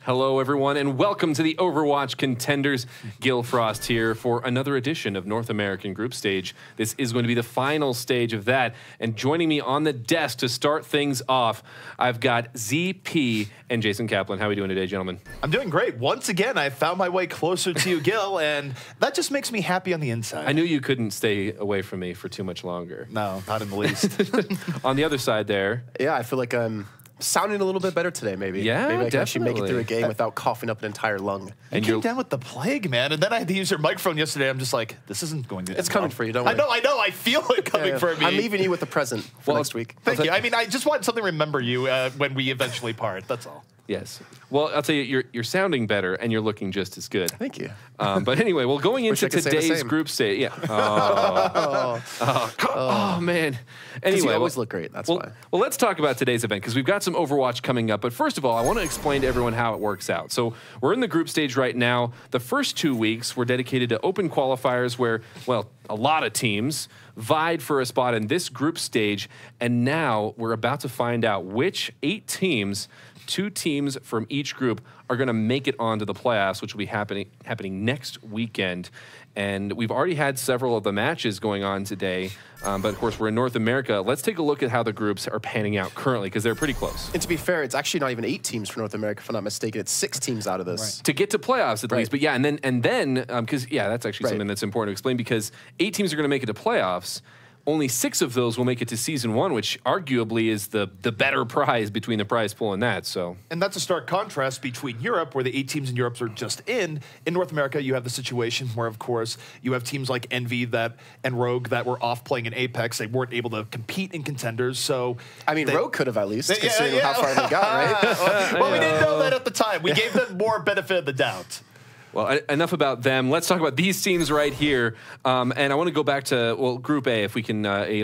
Hello, everyone, and welcome to the Overwatch Contenders. Gillfrost here for another edition of North American Group Stage. This is going to be the final stage of that. And joining me on the desk to start things off, I've got ZP and Jason Kaplan. How are we doing today, gentlemen? I'm doing great. Once again, I found my way closer to you, Gill, and that just makes me happy on the inside. I knew you couldn't stay away from me for too much longer. No, not in the least. On the other side there. Yeah, I feel like I'm sounding a little bit better today, maybe. Yeah, maybe I can actually make it definitely. through a game without coughing up an entire lung. You came down with the plague, man, and then I had to use your microphone yesterday. I'm just like, this isn't going to end It's coming well. for you, don't worry. I know. I feel it coming for me. I'm leaving you with a present for next week. Thank you. I mean, I just want something to remember you when we eventually part. That's all. Yes. Well, I'll tell you, you're sounding better, and you're looking just as good. Thank you. But anyway, well, going into today's group stage, yeah. Oh, man. Anyway, you always look great. That's why. Well, let's talk about today's event because we've got some Overwatch coming up. But first of all, I want to explain to everyone how it works out. So we're in the group stage right now. The first 2 weeks were dedicated to open qualifiers where, well, a lot of teams vied for a spot in this group stage. And now we're about to find out which 8 teams, 2 teams from each group, are going to make it onto the playoffs, which will be happening next weekend. And we've already had several of the matches going on today, but of course we're in North America. Let's take a look at how the groups are panning out currently, because they're pretty close. And to be fair, it's actually not even 8 teams for North America, if I'm not mistaken. It's 6 teams out of this. Right. To get to playoffs at least. But yeah, and then because yeah, that's actually something that's important to explain, because 8 teams are going to make it to playoffs. Only 6 of those will make it to Season 1, which arguably is the better prize between the prize pool and that. So, and that's a stark contrast between Europe, where the 8 teams in Europe are just in. In North America, you have the situation where, of course, you have teams like EnVision and Rogue that were off playing in Apex. They weren't able to compete in Contenders. So, I mean, Rogue could have at least, considering how far they got, right? Well, we didn't know that at the time. We gave them more benefit of the doubt. Well, enough about them. Let's talk about these teams right here. And I want to go back to, well, Group A, if we can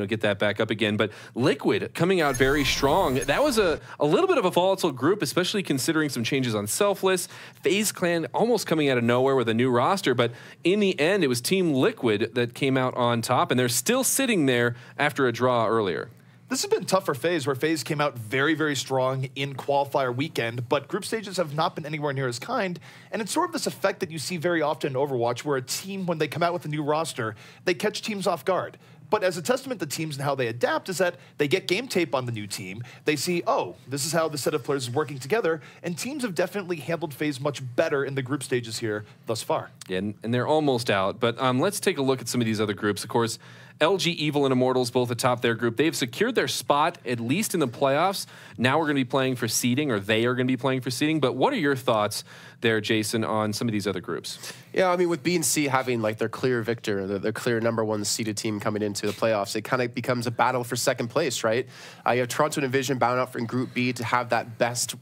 get that back up again. But Liquid coming out very strong. That was a little bit of a volatile group, especially considering some changes on Selfless. FaZe Clan almost coming out of nowhere with a new roster. But in the end, it was Team Liquid that came out on top. And they're still sitting there after a draw earlier. This has been tough for FaZe, where FaZe came out very, very strong in qualifier weekend, but group stages have not been anywhere near as kind, and it's sort of this effect that you see very often in Overwatch, where a team, when they come out with a new roster, they catch teams off guard. But as a testament to teams and how they adapt is that they get game tape on the new team. They see, oh, this is how the set of players is working together. And teams have definitely handled FaZe much better in the group stages here thus far. Yeah, and they're almost out. But let's take a look at some of these other groups. Of course, LG, Evil, and Immortals both atop their group. They've secured their spot, at least in the playoffs. Now we're going to be playing for seeding, or they are going to be playing for seeding. But what are your thoughts there, Jason, on some of these other groups? Yeah, I mean, with B and C having like their clear victor, their clear #1 seeded team coming into the playoffs, it kind of becomes a battle for second place, right? You have Toronto and EnVision bound out in Group B to have that best.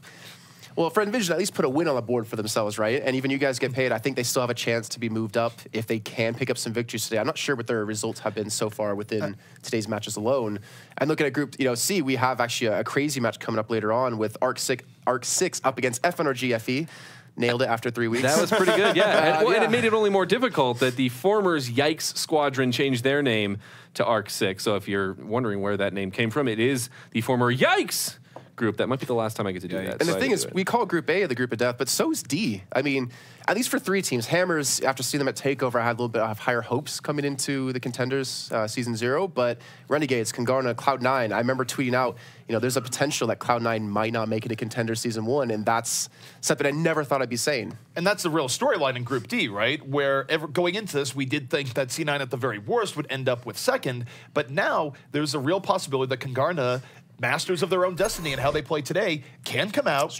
Well, for EnVision, at least put a win on the board for themselves, right? And even you guys get paid. I think they still have a chance to be moved up if they can pick up some victories today. I'm not sure what their results have been so far within today's matches alone. And looking at Group C, we have actually a crazy match coming up later on with Arc 6 up against FNRGFE. Nailed it after 3 weeks. That was pretty good, yeah. And it made it only more difficult that the Formers Yikes Squadron changed their name to Arc 6. So if you're wondering where that name came from, it is the former Yikes group. That might be the last time I get to do that. And the thing is, we call Group A the group of death, but so is D. I mean, at least for 3 teams. Hammers, after seeing them at TakeOver, I had a little bit of higher hopes coming into the Contenders Season 0, but Renegades, Kungarna, Cloud9, I remember tweeting out, there's a potential that Cloud9 might not make it to Contenders Season 1, and that's something I never thought I'd be saying. And that's the real storyline in Group D, right? Where going into this, we did think that C9 at the very worst would end up with second, but now there's a real possibility that Kungarna, masters of their own destiny and how they play today, can come out,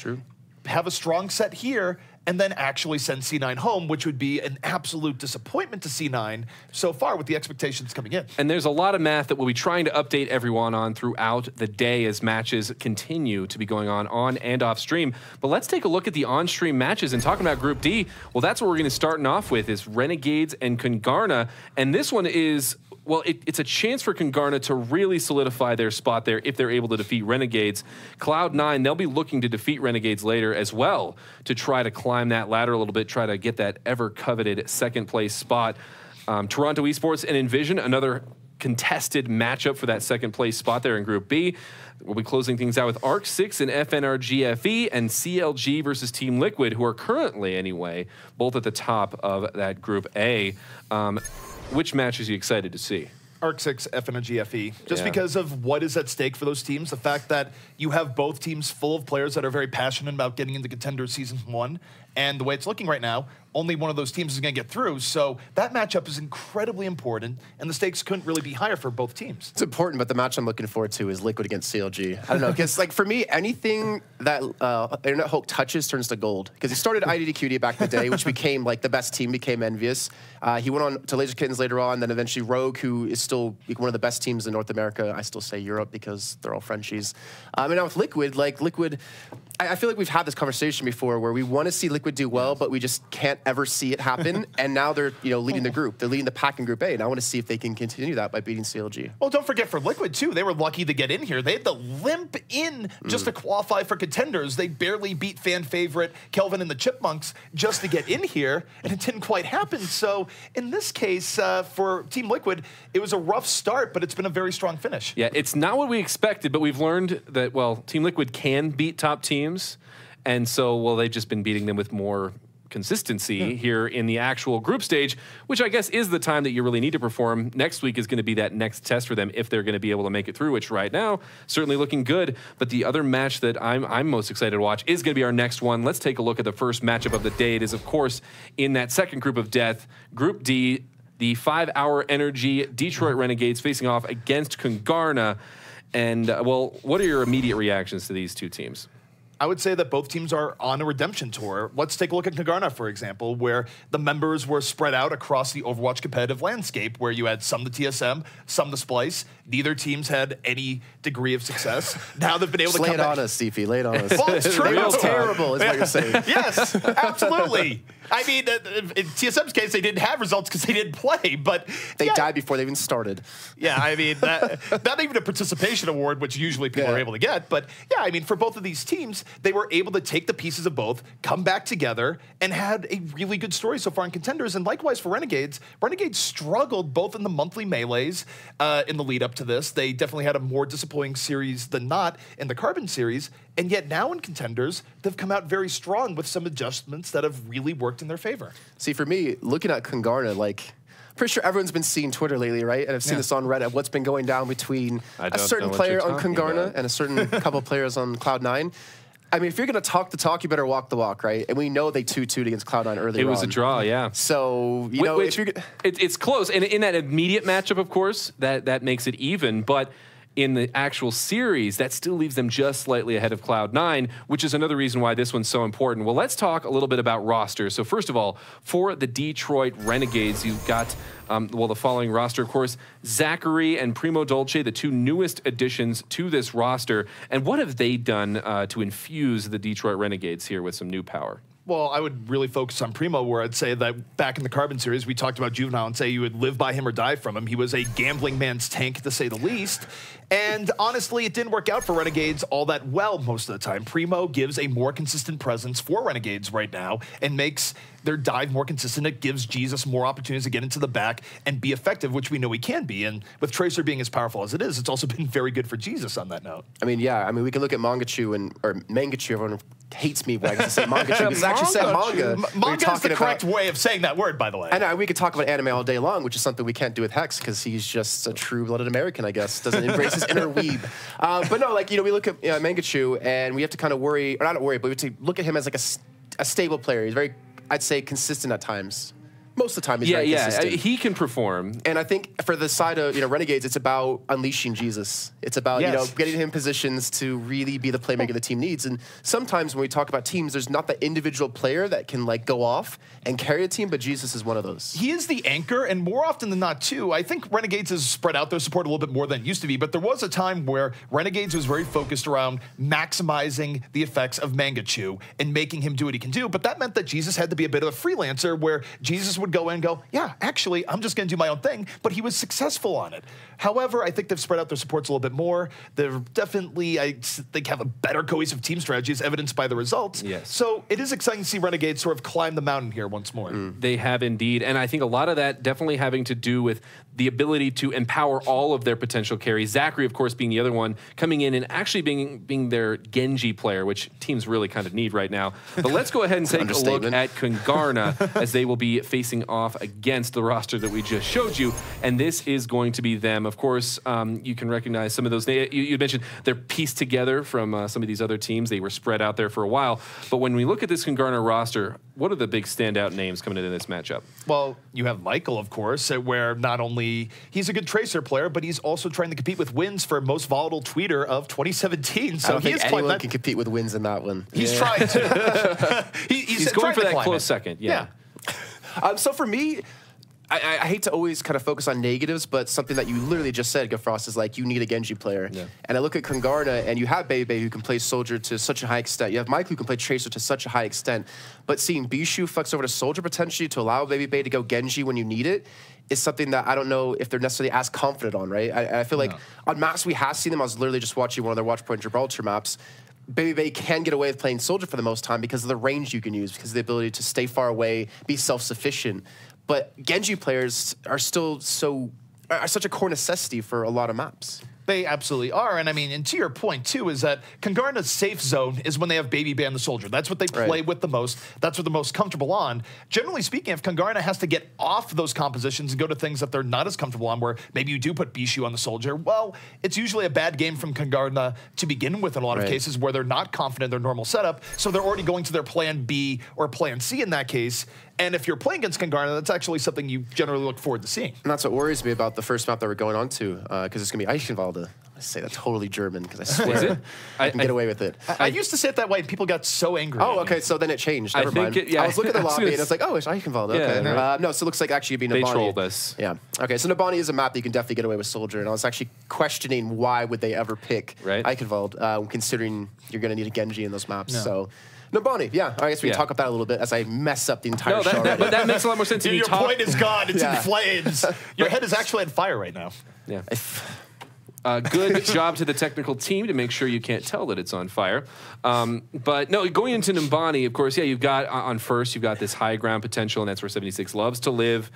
have a strong set here, and then actually send C9 home, which would be an absolute disappointment to C9 so far with the expectations coming in. And there's a lot of math that we'll be trying to update everyone on throughout the day as matches continue to be going on and off stream. But let's take a look at the on-stream matches. And talking about Group D, well, that's what we're going to start off with is Renegades and Kungarna. And this one is, well, it's a chance for Kungarna to really solidify their spot there if they're able to defeat Renegades. Cloud9, they'll be looking to defeat Renegades later as well to try to climb that ladder a little bit, try to get that ever-coveted second-place spot. Toronto eSports and EnVision, another contested matchup for that second place spot there in Group B. We'll be closing things out with ARC6 and FNRGFE and CLG versus Team Liquid, who are currently, anyway, both at the top of that Group A. Which matches are you excited to see? ARC6, FNRGFE, just because of what is at stake for those teams. The fact that you have both teams full of players that are very passionate about getting into Contenders Season 1, and the way it's looking right now, only one of those teams is going to get through. So that matchup is incredibly important, and the stakes couldn't really be higher for both teams. It's important, but the match I'm looking forward to is Liquid against CLG. I don't know, because like for me, anything that Internet Hulk touches turns to gold. Because he started IDDQD back in the day, which became like the best team, became envious. He went on to Laser Kittens later on, then eventually Rogue, who is still one of the best teams in North America. I still say Europe because they're all Frenchies. And now with Liquid, I feel like we've had this conversation before where we want to see Liquid do well, but we just can't ever see it happen. And now they're leading the group. They're leading the pack in Group A, and I want to see if they can continue that by beating CLG. Well, don't forget for Liquid, too, they were lucky to get in here. They had to limp in just to qualify for Contenders. They barely beat fan favorite Kelvin and the Chipmunks just to get in here, and it didn't quite happen. So in this case, for Team Liquid, it was a rough start, but it's been a very strong finish. Yeah, it's not what we expected, but we've learned that, well, Team Liquid can beat top teams. And so, well, they've just been beating them with more consistency here in the actual group stage, which I guess is the time that you really need to perform. Next week is going to be that next test for them if they're going to be able to make it through, which right now, certainly looking good. But the other match that I'm most excited to watch is going to be our next one. Let's take a look at the first matchup of the day. It is, of course, in that second group of death, Group D, the 5-hour energy Detroit Renegades facing off against Kungarna. And, well, what are your immediate reactions to these two teams? I would say that both teams are on a redemption tour. Let's take a look at Kungarna, for example, where the members were spread out across the Overwatch competitive landscape, where you had some to TSM, some to Splice. Neither teams had any degree of success. Now they've been able to come back. Lay it on us, CP. Lay it on us. Well, it's true. Real terrible is what you're saying. Yes, absolutely. I mean, in TSM's case, they didn't have results because they didn't play, but they died before they even started. Yeah, I mean, not even a participation award, which usually people are able to get. But yeah, I mean, for both of these teams, they were able to take the pieces of both, come back together, and had a really good story so far in Contenders. And likewise for Renegades, Renegades struggled both in the monthly melees in the lead up to this. They definitely had a more disappointing series than not in the Carbon series. And yet now in Contenders, they've come out very strong with some adjustments that have really worked in their favor. See, for me, looking at Kungarna, like, pretty sure everyone's been seeing Twitter lately, right? And I've seen this on Reddit, what's been going down between a certain player on Kungarna and a certain couple players on Cloud9. I mean, if you're going to talk the talk, you better walk the walk, right? And we know they 2-2'd against Cloud9 earlier on. It was a draw, yeah. So, you know, if you're... It's close. And in that immediate matchup, of course, that makes it even. But in the actual series, that still leaves them just slightly ahead of Cloud9, which is another reason why this one's so important. Well, let's talk a little bit about rosters. So first of all, for the Detroit Renegades, you've got, well, the following roster, of course, Zachary and Primo Dolce, the two newest additions to this roster. And what have they done to infuse the Detroit Renegades here with some new power? Well, I would really focus on Primo, where I'd say that back in the Carbon series, we talked about Juvenile and say you would live by him or die from him. He was a gambling man's tank, to say the least. And honestly, it didn't work out for Renegades all that well most of the time. Primo gives a more consistent presence for Renegades right now and makes their dive more consistent. It gives Jesus more opportunities to get into the back and be effective, which we know he can be. And with Tracer being as powerful as it is, it's also been very good for Jesus on that note. I mean, yeah. I mean, we can look at Mangachu or Mangachu. Everyone hates me when I say Mangachu. It's actually said manga. Manga is the correct way of saying that word, by the way. I know. We could talk about anime all day long, which is something we can't do with Hex because he's just a true-blooded American, I guess. Doesn't embrace his inner weeb. But no, like, you know, we look at Mangachu and we have to kind of worry, or not worry, but we have to look at him as like a stable player. He's very, I'd say, consistent at times. Most of the time, he's very consistent. He can perform. And I think for the side of Renegades, it's about unleashing Jesus. It's about getting him positions to really be the playmaker the team needs. And sometimes when we talk about teams, there's not the individual player that can like go off and carry a team, but Jesus is one of those. He is the anchor, and more often than not, too. I think Renegades has spread out their support a little bit more than it used to be, but there was a time where Renegades was very focused around maximizing the effects of Mangachu and making him do what he can do. But that meant that Jesus had to be a bit of a freelancer, where Jesus would go in and go, yeah, actually, I'm just going to do my own thing. But he was successful on it. However, I think they've spread out their supports a little bit more. They're definitely, I think, have a better cohesive team strategy, as evidenced by the results. Yes. So it is exciting to see Renegades sort of climb the mountain here once more. They have indeed. And I think a lot of that definitely having to do with the ability to empower all of their potential carries. Zachary, of course, being the other one, coming in and actually being their Genji player, which teams really kind of need right now. But let's go ahead and take a look at Kungarna as they will be facing off against the roster that we just showed you. And this is going to be them. Of course, you can recognize some of those. You mentioned they're pieced together from some of these other teams. They were spread out there for a while. But when we look at this Kungarna roster, what are the big standout names coming into this matchup? Well, you have Michael, of course, where not only he's a good Tracer player, but he's also trying to compete with wins for most volatile tweeter of 2017. So I don't think anyone can compete with wins in that one. He's trying to. he's going for that close it. second. Yeah. So for me, I hate to always kind of focus on negatives, but something that you literally just said, Gillfrost, is like you need a Genji player. Yeah. And I look at Kungarna, and you have Bebe who can play Soldier to such a high extent. You have Mike who can play Tracer to such a high extent. But seeing Bishu flex over to Soldier potentially to allow Bebe to go Genji when you need it is something that I don't know if they're necessarily as confident on, right? I feel like on maps we have seen them. I was literally just watching one of their Watch Point Gibraltar maps. Bebe can get away with playing Soldier for the most time because of the range you can use, because of the ability to stay far away, be self-sufficient. But Genji players are still such a core necessity for a lot of maps. They absolutely are. And I mean, and to your point, too, is that Kungarna's safe zone is when they have Bebe and the Soldier. That's what they play with the most. That's what they're most comfortable on. Generally speaking, if Kungarna has to get off those compositions and go to things that they're not as comfortable on, where maybe you do put Bishu on the Soldier, well, it's usually a bad game from Kungarna to begin with in a lot of cases where they're not confident in their normal setup. So they're already going to their plan B or plan C in that case. And if you're playing against Kungarna, that's actually something you generally look forward to seeing. And that's what worries me about the first map that we're going on to, because it's going to be Eichenwalde. I say that totally German, because I swear I can get away with it. I used to say it that way, and people got so angry. Oh, okay, so then it changed. Never mind. I was looking at the lobby, and I was like, oh, it's Eichenwalde. Okay. No, so it looks like actually it'd be Nabani. They trolled us. Yeah. Okay, so Nabani is a map that you can definitely get away with Soldier, and I was actually questioning why would they ever pick Eichenwalde, considering you're going to need a Genji in those maps. So. Nabani, yeah. I guess we can talk about that a little bit as I mess up the entire show. But that makes a lot more sense. Your point is gone. It's in flames. Your head is actually on fire right now. Yeah. Good job to the technical team to make sure you can't tell that it's on fire. But no, going into Nabani, of course, you've got on first, you've got this high ground potential, and that's where 76 loves to live.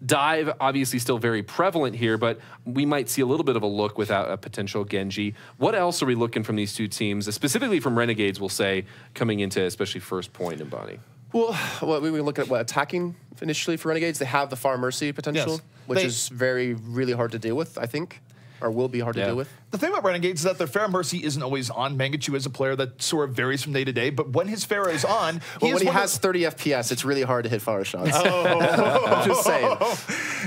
Dive, obviously still very prevalent here, but we might see a little bit of a look without a potential Genji. What else are we looking from these two teams, specifically from Renegades, we'll say, coming into especially first point in Bonnie? Well, we look at attacking initially for Renegades. They have the Far Mercy potential, which is really hard to deal with, I think. Or will be hard to deal with. The thing about Renegades is that their Pharah Mercy isn't always on. Mangachu is a player that sort of varies from day to day, but when his Pharah is on, when he has 30 FPS, it's really hard to hit fire shots. I'm just saying.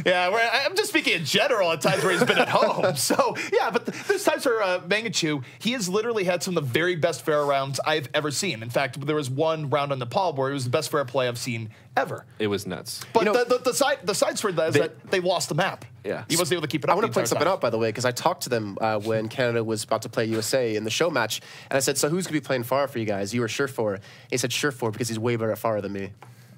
Yeah, I'm just speaking in general at times where he's been at home. So, yeah, but there's times where Mangachu, he has literally had some of the very best Pharah rounds I've ever seen. In fact, there was one round on Nepal where it was the best Pharah play I've seen ever. It was nuts. But the side story is that they lost the map. Yeah. He wasn't able to keep it up. I want to point something out, by the way, because I talked to them when Canada was about to play USA in the show match, and I said, so who's going to be playing Pharah for you guys? You were Surefour. He said Surefour because he's way better at Pharah than me.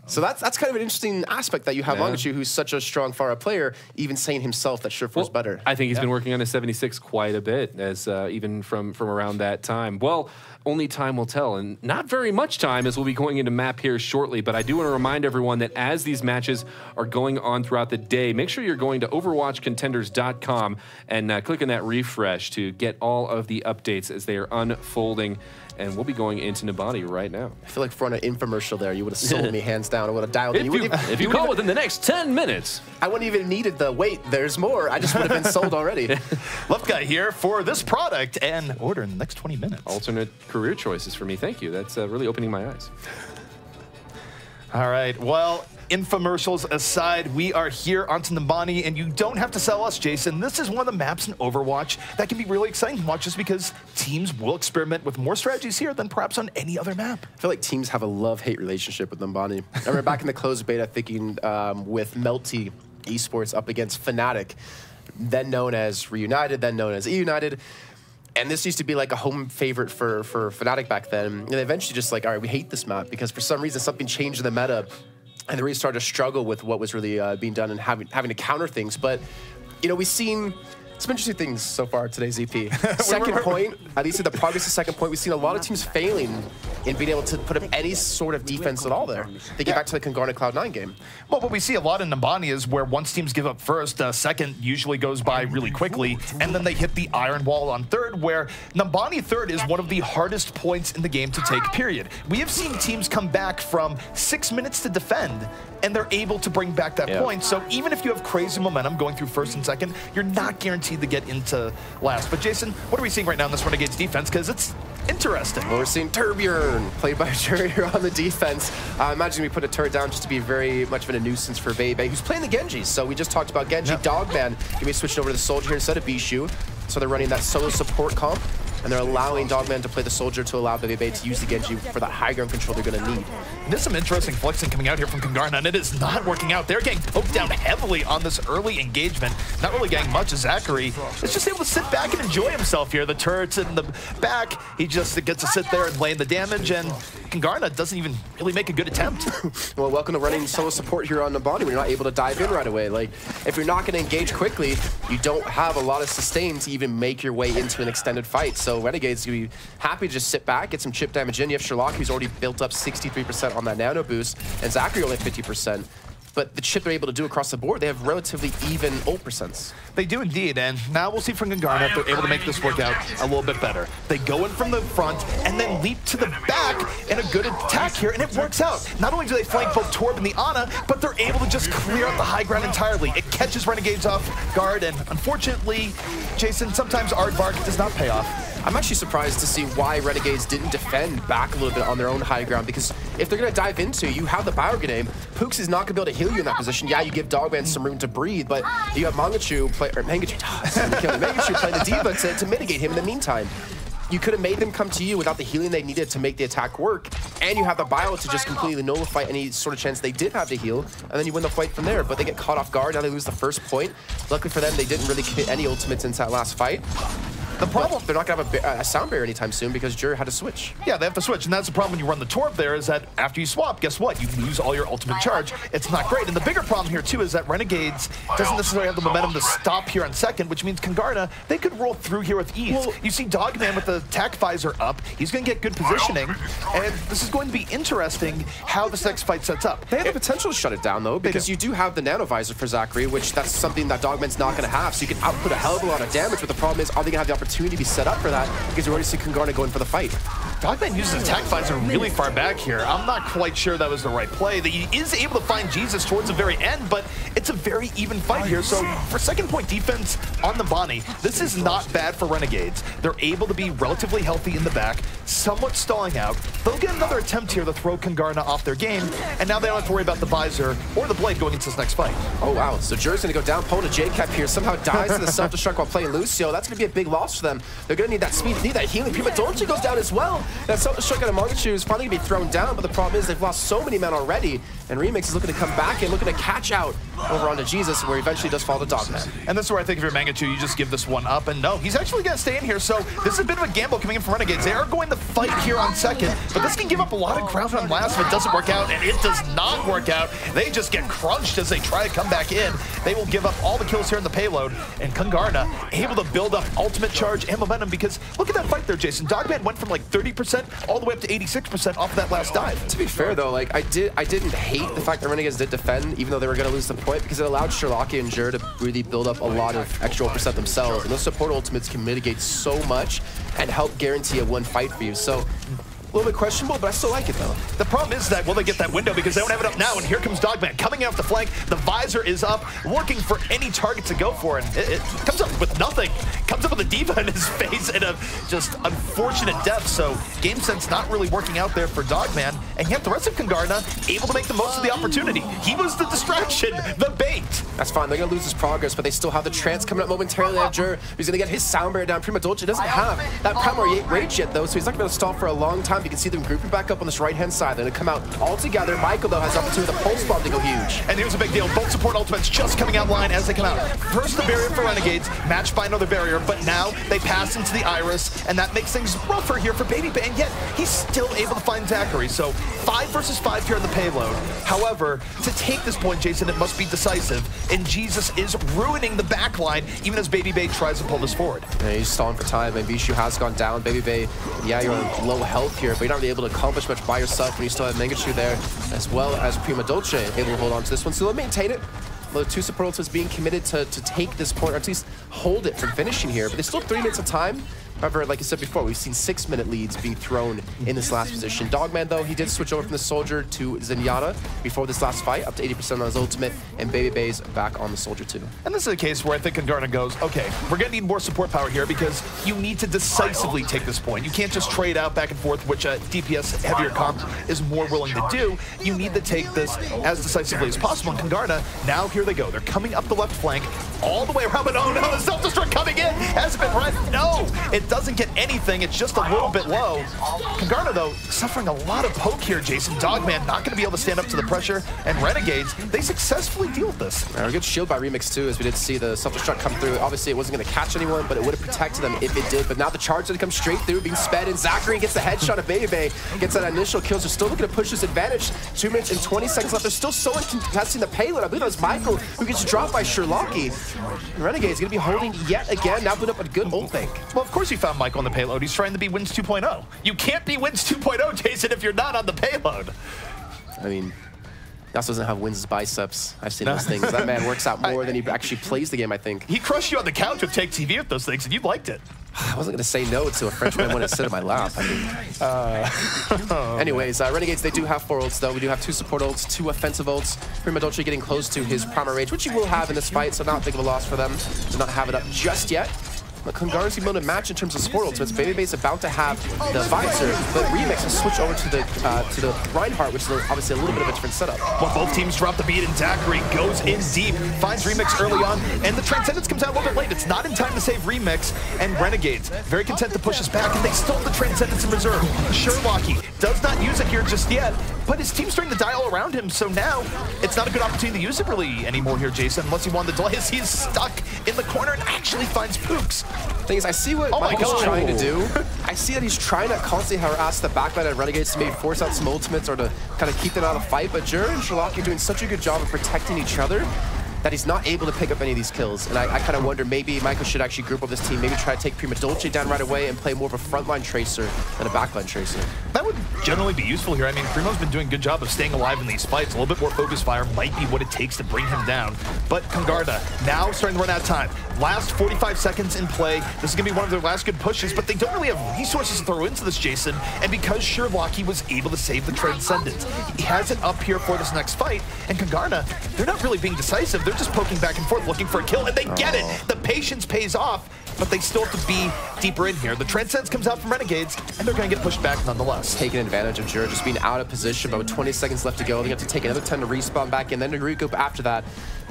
So that's kind of an interesting aspect that you have Mangachu, who's such a strong Pharah player, even saying himself that Surefour's better. I think he's been working on his 76 quite a bit, as even from around that time. Well, only time will tell, and not very much time, as we'll be going into map here shortly. But I do want to remind everyone that as these matches are going on throughout the day, make sure you're going to overwatchcontenders.com and clicking that refresh to get all of the updates as they are unfolding. And we'll be going into Nabani right now. I feel like if we're on an infomercial there, you would have sold me hands down. I would have dialed in. If you call within the next 10 minutes. I wouldn't even needed the wait, there's more. I just would have been sold already. Left Guy here for this product and order in the next 20 minutes. Alternate career choices for me. Thank you. That's really opening my eyes. All right. Well, infomercials aside, we are here on Nabani, and you don't have to sell us, Jason. This is one of the maps in Overwatch that can be really exciting to watch just because teams will experiment with more strategies here than perhaps on any other map. I feel like teams have a love-hate relationship with Nabani. I remember back in the closed beta thinking with Melty eSports up against Fnatic, then known as Reunited, then known as eUnited. And this used to be like a home favorite for Fnatic back then. And eventually just like, all right, we hate this map because for some reason something changed in the meta and they really started to struggle with what was really being done and having to counter things. But, you know, we've seen some interesting things so far today, ZP. Second point, at least in the progress of second point, we've seen a lot of teams failing in being able to put up any sort of defense at all there. They get back to the Kungarna Cloud9 game. Well, what we see a lot in Nambani is where once teams give up first, second usually goes by really quickly, and then they hit the iron wall on third, where Nambani third is one of the hardest points in the game to take, period. We have seen teams come back from 6 minutes to defend, and they're able to bring back that point. So even if you have crazy momentum going through first and second, you're not guaranteed to get into last. But Jason, what are we seeing right now in this Renegades defense? Because it's interesting. Well, we're seeing Turbjorn played by Jerry here on the defense. Imagine we put a turret down just to be very much of a nuisance for Bebe, who's playing the Genji. So we just talked about Genji. Dogman can be switched over to the Soldier here instead of Bishu. So they're running that solo support comp, and they're allowing Dogman to play the Soldier to allow Bebe to use the Genji for that high ground control they're going to need. There's some interesting flexing coming out here from Kungarna, and it is not working out. They're getting poked down heavily on this early engagement. Not really getting much as Zachary is just able to sit back and enjoy himself here. The turret's in the back. He just gets to sit there and lay in the damage, and Kungarna doesn't even really make a good attempt. Well, welcome to running solo support here on Nambani when you're not able to dive in right away. Like, if you're not going to engage quickly, you don't have a lot of sustain to even make your way into an extended fight. So Renegades going to be happy to just sit back, get some chip damage in. You have Sherlock, who's already built up 63% on that nano boost, and Zachary only 50%. But the chip they're able to do across the board, they have relatively even ult percents. They do indeed, and now we'll see from Kungarna if they're able to make this work out a little bit better. They go in from the front and then leap to the back in a good attack here, and it works out. Not only do they flank both Torb and the Ana, but they're able to just clear out the high ground entirely. It catches Renegades off guard, and unfortunately, Jason, sometimes aardvark does not pay off. I'm actually surprised to see why Renegades didn't defend back a little bit on their own high ground, because if they're going to dive into you have the Biogrenade. Pooks is not going to be able to heal you in that position. Yeah, you give Dogman some room to breathe, but you have Mangachu playing the D.Va to mitigate him in the meantime. You could have made them come to you without the healing they needed to make the attack work, and you have the bio to just completely nullify any sort of chance they did have to heal, and then you win the fight from there. But they get caught off guard, now they lose the first point. Luckily for them, they didn't really commit any ultimates into that last fight. The problem, they're not going to have a sound barrier anytime soon because Jur had to switch. Yeah, they have to switch, and that's the problem when you run the Torb there, is that after you swap, guess what? You lose all your ultimate charge. It's not great. And the bigger problem here, too, is that Renegades doesn't necessarily have the momentum to stop here on second, which means Kungarna, they could roll through here with ease. Well, you see Dogman with the attack visor up. He's going to get good positioning, and this is going to be interesting how this next fight sets up. They have the potential to shut it down, though, because you do have the nano visor for Zachary, which that's something that Dogman's not going to have, so you can output a hell of a lot of damage, but the problem is, are they going to have the opportunity to be set up for that, because you already see Kungarna going for the fight. Dogman uses attack visor really far back here. I'm not quite sure that was the right play. He is able to find Jesus towards the very end, but it's a very even fight here. So for second point defense on the Bonnie, this is not bad for Renegades. They're able to be relatively healthy in the back, somewhat stalling out. They'll get another attempt here to throw Kungarna off their game, and now they don't have to worry about the visor or the blade going into this next fight. Oh wow, so Jur's gonna go down, Pona J-Cap here, somehow dies to the self-destruct while playing Lucio. That's gonna be a big loss for them. They're gonna need that speed, need that healing. Prima Dolce goes down as well. That self-destruct out of Mangachu is finally gonna be thrown down, but the problem is they've lost so many men already, and Remix is looking to come back and looking to catch out over onto Jesus, where he eventually does fall to Dogman. And this is where I think if you're Mangachu, you just give this one up, and no, he's actually gonna stay in here, so this is a bit of a gamble coming in from Renegades. They are going to fight here on second, but this can give up a lot of ground on last if it doesn't work out, and it does not work out. They just get crunched as they try to come back in. They will give up all the kills here in the payload, and Kungarna able to build up ultimate charge and momentum, because look at that fight there, Jason. Dogman went from like 30% all the way up to 86% off of that last dive. To be fair though, like I didn't hate the fact that Renegades did defend, even though they were going to lose the point, because it allowed Sherlock and Jur to really build up a lot of extra percent themselves, and those support ultimates can mitigate so much and help guarantee a one fight for you. So a little bit questionable, but I still like it though. The problem is that will they get that window, because they don't have it up now, and here comes Dogman coming in off the flank. The visor is up, looking for any target to go for, and it comes up with nothing. Comes up with a D.Va in his face in a just unfortunate death, so game sense not really working out there for Dogman, and yet the rest of Kungarna able to make the most of the opportunity. He was the distraction, the bait. That's fine, they're gonna lose his progress, but they still have the trance coming up momentarily at Jur. He's gonna get his sound barrier down. Prima Dolce doesn't have that primary rage yet though, so he's not gonna stall for a long time. You can see them grouping back up on this right-hand side. They're going to come out all together. Michael, though, has the opportunity with a pulse bomb to go huge. And here's a big deal. Both support ultimates just coming out line as they come out. First, the barrier for Renegades, matched by another barrier, but now they pass into the Iris, and that makes things rougher here for Baby Bay, and yet he's still able to find Zachary. So 5 versus 5 here on the payload. However, to take this point, Jason, it must be decisive, and Jesus is ruining the backline, even as Baby Bay tries to pull this forward. Yeah, he's stalling for time, and eVision has gone down. Baby Bay, yeah, you're on low health here, but you're not really able to accomplish much by yourself when you still have Negachu there, as well as Prima Dolce able to hold on to this one. So they'll maintain it. The two support ultimates being committed to take this point, or at least hold it from finishing here, but they still have 3 minutes of time. However, like I said before, we've seen 6-minute leads being thrown in this last position. Dogman, though, he did switch over from the Soldier to Zenyatta before this last fight, up to 80% on his ultimate, and Baby Bay's back on the Soldier, too. And this is a case where I think Kungarna goes, okay, we're going to need more support power here because you need to decisively take this point. You can't just trade out back and forth, which a DPS heavier comp is more willing to do. You need to take this as decisively as possible. And Kungarna, now here they go. They're coming up the left flank all the way around, but oh no, the self-destruct coming in. Has it been right? No, it doesn't get anything. It's just a little bit low. Kungarna, though, suffering a lot of poke here, Jason. Dogman not going to be able to stand up to the pressure, and Renegades, they successfully deal with this. A good shield by Remix, too, as we did see the self-destruct come through. Obviously, it wasn't going to catch anyone, but it would have protected them if it did. But now the charge did come straight through, being sped, and Zachary gets the headshot of Baby Bay, gets that initial kill. So still looking to push this advantage. 2 minutes and 20 seconds left. There's still someone contesting the payload. I believe that was Michael, who gets dropped by Sherlocky. Renegades going to be holding yet again. Now put up a good ult bank. Well, of course you found Michael on the payload. He's trying to be Wins 2.0. You can't be Wins 2.0, Jason, if you're not on the payload. I mean, he also doesn't have Wins' biceps. I've seen those things. That man works out more than he actually plays the game, I think. He crushed you on the couch with Take TV with those things, and you liked it. I wasn't going to say no to a Frenchman when it sit in my lap. I mean, anyways, Renegades, they do have 4 ults, though. We do have 2 support ults, 2 offensive ults. Prima Dolce getting close to his primary range, which he will have in this fight, so not big of a loss for them to not have it up just yet. But Kungarna's able to match in terms of support ultimates. Baby Bay's about to have the Visor, but Remix has switched over to the Reinhardt, which is obviously a little bit of a different setup. Well, both teams drop the beat, and Zachary goes in deep, finds Remix early on, and the Transcendence comes out a little bit late. It's not in time to save Remix, and Renegades very content to push us back, and they still have the Transcendence in reserve. Sherlocky does not use it here just yet, but his team's starting to die all around him, so now it's not a good opportunity to use it really anymore here, Jason, unless he wanted to delay. He's stuck in the corner and actually finds Pooks. Thing is, I see what Michael's trying to do. I see that he's trying to constantly harass the backline of Renegades to maybe force out some ultimates or to kind of keep them out of the fight, but Jur and Sherlock are doing such a good job of protecting each other that he's not able to pick up any of these kills. And I kind of wonder, maybe Michael should actually group up this team, maybe try to take Prima Dolce down right away and play more of a frontline tracer than a backline tracer. That would generally be useful here. I mean, Primo's been doing a good job of staying alive in these fights. A little bit more focus fire might be what it takes to bring him down. But Kungarna now starting to run out of time. Last 45 seconds in play. This is going to be one of their last good pushes, but they don't really have resources to throw into this, Jason. And because Sherlocky was able to save the Transcendence, he has it up here for this next fight. And Kungarna, they're not really being decisive. They're just poking back and forth, looking for a kill, and they get it. The patience pays off, but they still have to be deeper in here. The Transcendence comes out from Renegades, and they're going to get pushed back nonetheless. Taking advantage of Jura just being out of position, but with 20 seconds left to go, they have to take another 10 to respawn back, and then to regroup after that.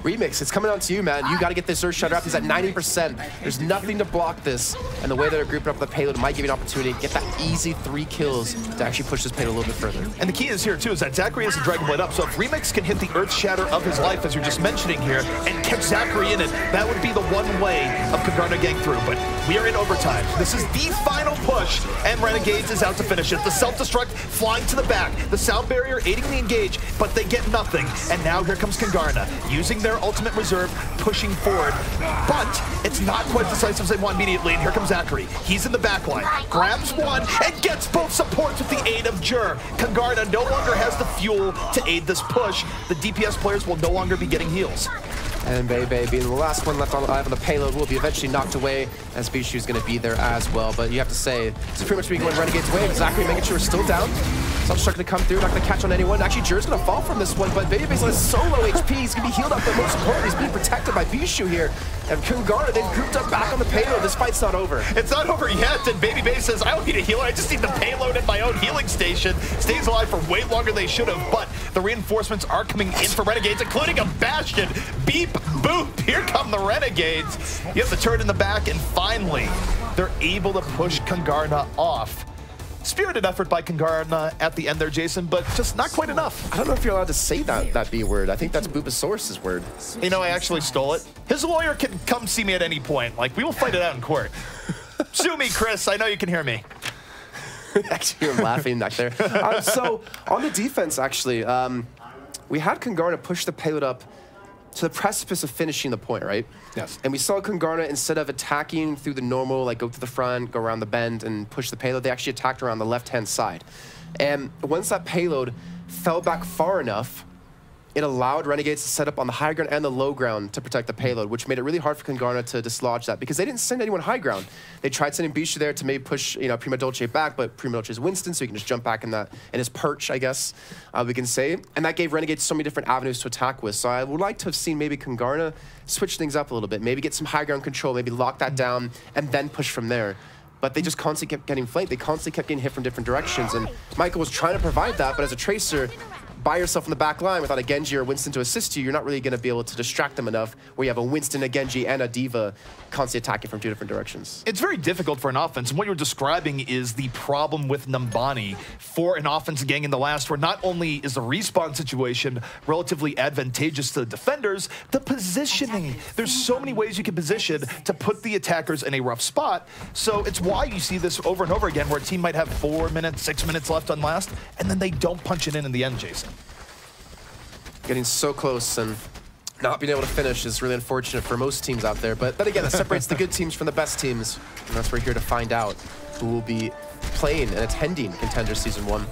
Remix, it's coming on to you, man. You got to get this Earth Shatter up. He's at 90%. There's nothing to block this. And the way that they're grouping up the payload might give you an opportunity to get that easy 3 kills to actually push this payload a little bit further. And the key is here, too, is that Zachary has the Dragon Blade up. So if Remix can hit the Earth Shatter of his life, as you're just mentioning here, and catch Zachary in it, that would be the one way of Kungarna getting through. But we are in overtime. This is the final push, and Renegades is out to finish it. The self-destruct flying to the back. The sound barrier aiding the engage, but they get nothing. And now here comes Kungarna, using their ultimate reserve, pushing forward, but it's not quite decisive as they want immediately, and here comes Zachary. He's in the back line, grabs one, and gets both supports with the aid of Jur. Kungarna no longer has the fuel to aid this push. The DPS players will no longer be getting heals. And Bebe being the last one left alive on the payload will be eventually knocked away, as Bishu is going to be there as well. But you have to say, this is pretty much being going Renegade's way. Zachary making sure we're still down. Self-destruct going to come through, not going to catch on anyone. Actually, Jur's going to fall from this one, but Bebe's on so low HP. He's going to be healed up, but most importantly, he's being protected by Bishu here. And Kungarna, they've grouped up back on the payload. This fight's not over. It's not over yet, and Baby Bay says, I don't need a healer, I just need the payload at my own healing station. Stays alive for way longer than they should have, but the reinforcements are coming in for Renegades, including a Bastion. Beep, boop, here come the Renegades. You have the turret in the back, and finally, they're able to push Kungarna off. Spirited effort by Kungarna at the end there, Jason, but just not quite enough. I don't know if you're allowed to say that B word. I think that's Bubasaurus's word. You know, I actually stole it. His lawyer can come see me at any point. Like, we will fight it out in court. Sue me, Chris. I know you can hear me. Actually, you're laughing back there. So, on the defense, actually, we had Kungarna push the payload up to the precipice of finishing the point, right? Yes. And we saw Kungarna, instead of attacking through the normal, like go to the front, go around the bend, and push the payload, they actually attacked around the left-hand side. And once that payload fell back far enough, it allowed Renegades to set up on the high ground and the low ground to protect the payload, which made it really hard for Kungarna to dislodge that because they didn't send anyone high ground. They tried sending Bishu there to maybe push, Prima Dolce back, but Prima Dolce is Winston, so he can just jump back in his perch, I guess we can say. And that gave Renegades so many different avenues to attack with. So I would like to have seen maybe Kungarna switch things up a little bit, maybe get some high ground control, maybe lock that down, and then push from there. But they just constantly kept getting flanked. They constantly kept getting hit from different directions. And Michael was trying to provide that, but as a tracer, by yourself in the back line without a Genji or Winston to assist you, you're not really going to be able to distract them enough where you have a Winston, a Genji, and a D.Va constantly attacking from 2 different directions. It's very difficult for an offense, and what you're describing is the problem with Numbani for an offense gang in the last, where not only is the respawn situation relatively advantageous to the defenders, the positioning. There's so many ways you can position to put the attackers in a rough spot, so it's why you see this over and over again, where a team might have 4 minutes, 6 minutes left on last, and then they don't punch it in the end, Jason. Getting so close and not being able to finish is really unfortunate for most teams out there. But then again, that separates the good teams from the best teams. And that's where we're here to find out who will be playing and attending Contenders Season 1.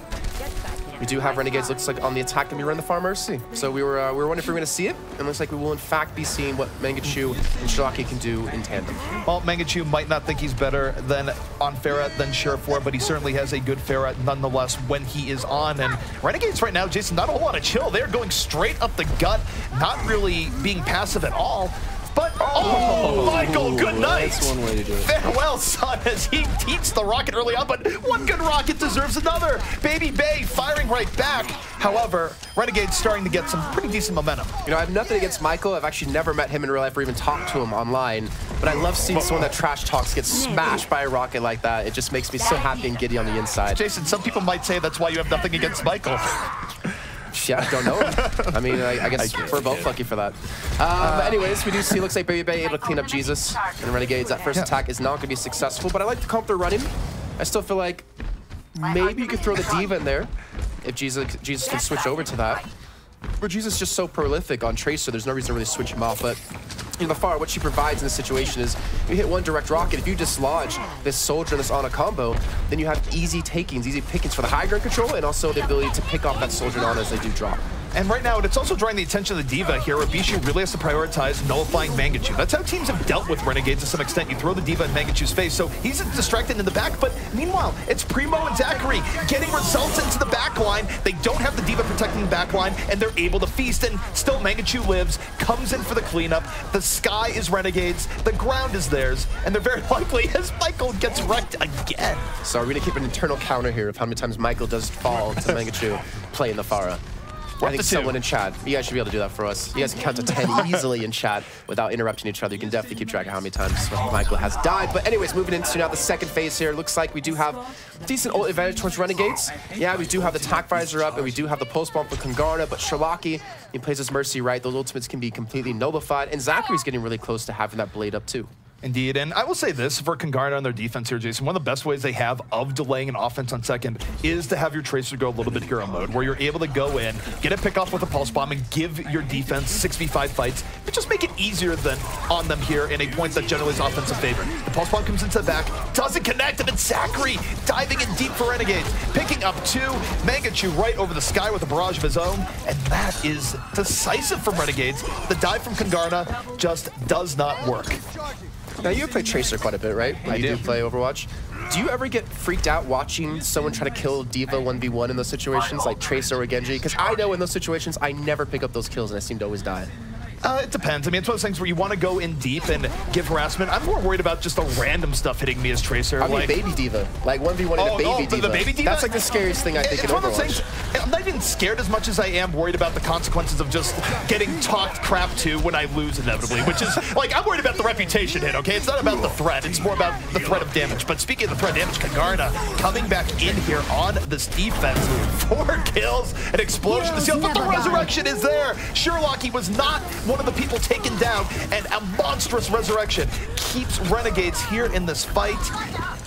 We do have Renegades, looks like, on the attack, and we run the Far Mercy. So we were wondering if we were going to see it, and it looks like we will in fact be seeing what Mangachu and Shiraki can do in tandem. Well, Mangachu might not think he's better on Pharah than Sheriff4, but he certainly has a good Pharah nonetheless when he is on. And Renegades right now, Jason, not a whole lot of chill. They're going straight up the gut, not really being passive at all. But, oh, Michael, good night. That's one way to do it. Farewell, son, as he eats the rocket early on, but one good rocket deserves another. Baby Bay firing right back. However, Renegade's starting to get some pretty decent momentum. You know, I have nothing against Michael. I've actually never met him in real life or even talked to him online. But I love seeing someone that trash talks get smashed by a rocket like that. It just makes me so happy and giddy on the inside. Jason, some people might say that's why you have nothing against Michael. Yeah, I don't know. I mean, I guess we're both lucky for that. But anyways, we do see, looks like Baby Bay able to clean up Jesus and Renegades. That first attack is not going to be successful, but I like the comp they're running. I still feel like maybe you could throw the D.Va in there if Jesus can switch over to that. But Jesus is just so prolific on Tracer, there's no reason to really switch him off. But in the far, what she provides in this situation is you hit one direct rocket. If you dislodge this soldier and this on a combo, then you have easy takings, easy pickings for the high ground control, and also the ability to pick off that soldier and on as they do drop. And right now, it's also drawing the attention of the D.Va here, where Bishu really has to prioritize nullifying Mangachu. That's how teams have dealt with Renegades to some extent. You throw the D.Va in Mangachu's face, so he's distracted in the back, but meanwhile, it's Primo and Zachary getting results into the back line. They don't have the D.Va protecting the back line, and they're able to feast, and still Mangachu lives, comes in for the cleanup. The sky is Renegades, the ground is theirs, and they're very likely as Michael gets wrecked again. So we're going to keep an internal counter here of how many times Michael does fall to Mangachu playing the Pharah. I think someone in chat, you guys should be able to do that for us. You guys can count to 10 easily in chat without interrupting each other. You can definitely keep track of how many times Michael has died. But anyways, moving into now the second phase here. Looks like we do have decent ult advantage towards Renegades. Yeah, we do have the attack visor up, and we do have the pulse bomb for Kungarna, but Shiraki, he plays his Mercy right. Those ultimates can be completely nullified, and Zachary's getting really close to having that blade up too. Indeed, and I will say this for Kungarna on their defense here, Jason, one of the best ways they have of delaying an offense on second is to have your Tracer go a little bit hero mode, where you're able to go in, get a pick off with a pulse bomb, and give your defense 6v5 fights, but just make it easier than on them here in a point that generally is offensive favor. The pulse bomb comes into the back, doesn't connect, and it's Zachary diving in deep for Renegades, picking up 2, Mangachu right over the sky with a barrage of his own, and that is decisive from Renegades. The dive from Kungarna just does not work. Now, you play Tracer quite a bit, right? When you do play Overwatch. Do you ever get freaked out watching someone try to kill D.Va 1v1 in those situations, like Tracer or Genji? Because I know in those situations, I never pick up those kills, and I seem to always die. It depends. I mean, it's one of those things where you want to go in deep and give harassment. I'm more worried about just the random stuff hitting me as Tracer. I mean, Baby Diva. Like 1v1 in a Baby Diva. The Baby Diva? That's like the scariest thing I think in Overwatch. One of those things, I'm not even scared as much as I am worried about the consequences of just getting talked crap to when I lose inevitably, which is, like, I'm worried about the reputation hit, okay? It's not about the threat. It's more about the threat of damage. But speaking of the threat damage, Kungarna coming back in here on this defense. 4 kills, an explosion to seal, but the resurrection is there. Sherlock, he was not one of the people taken down, and a monstrous resurrection keeps Renegades here in this fight.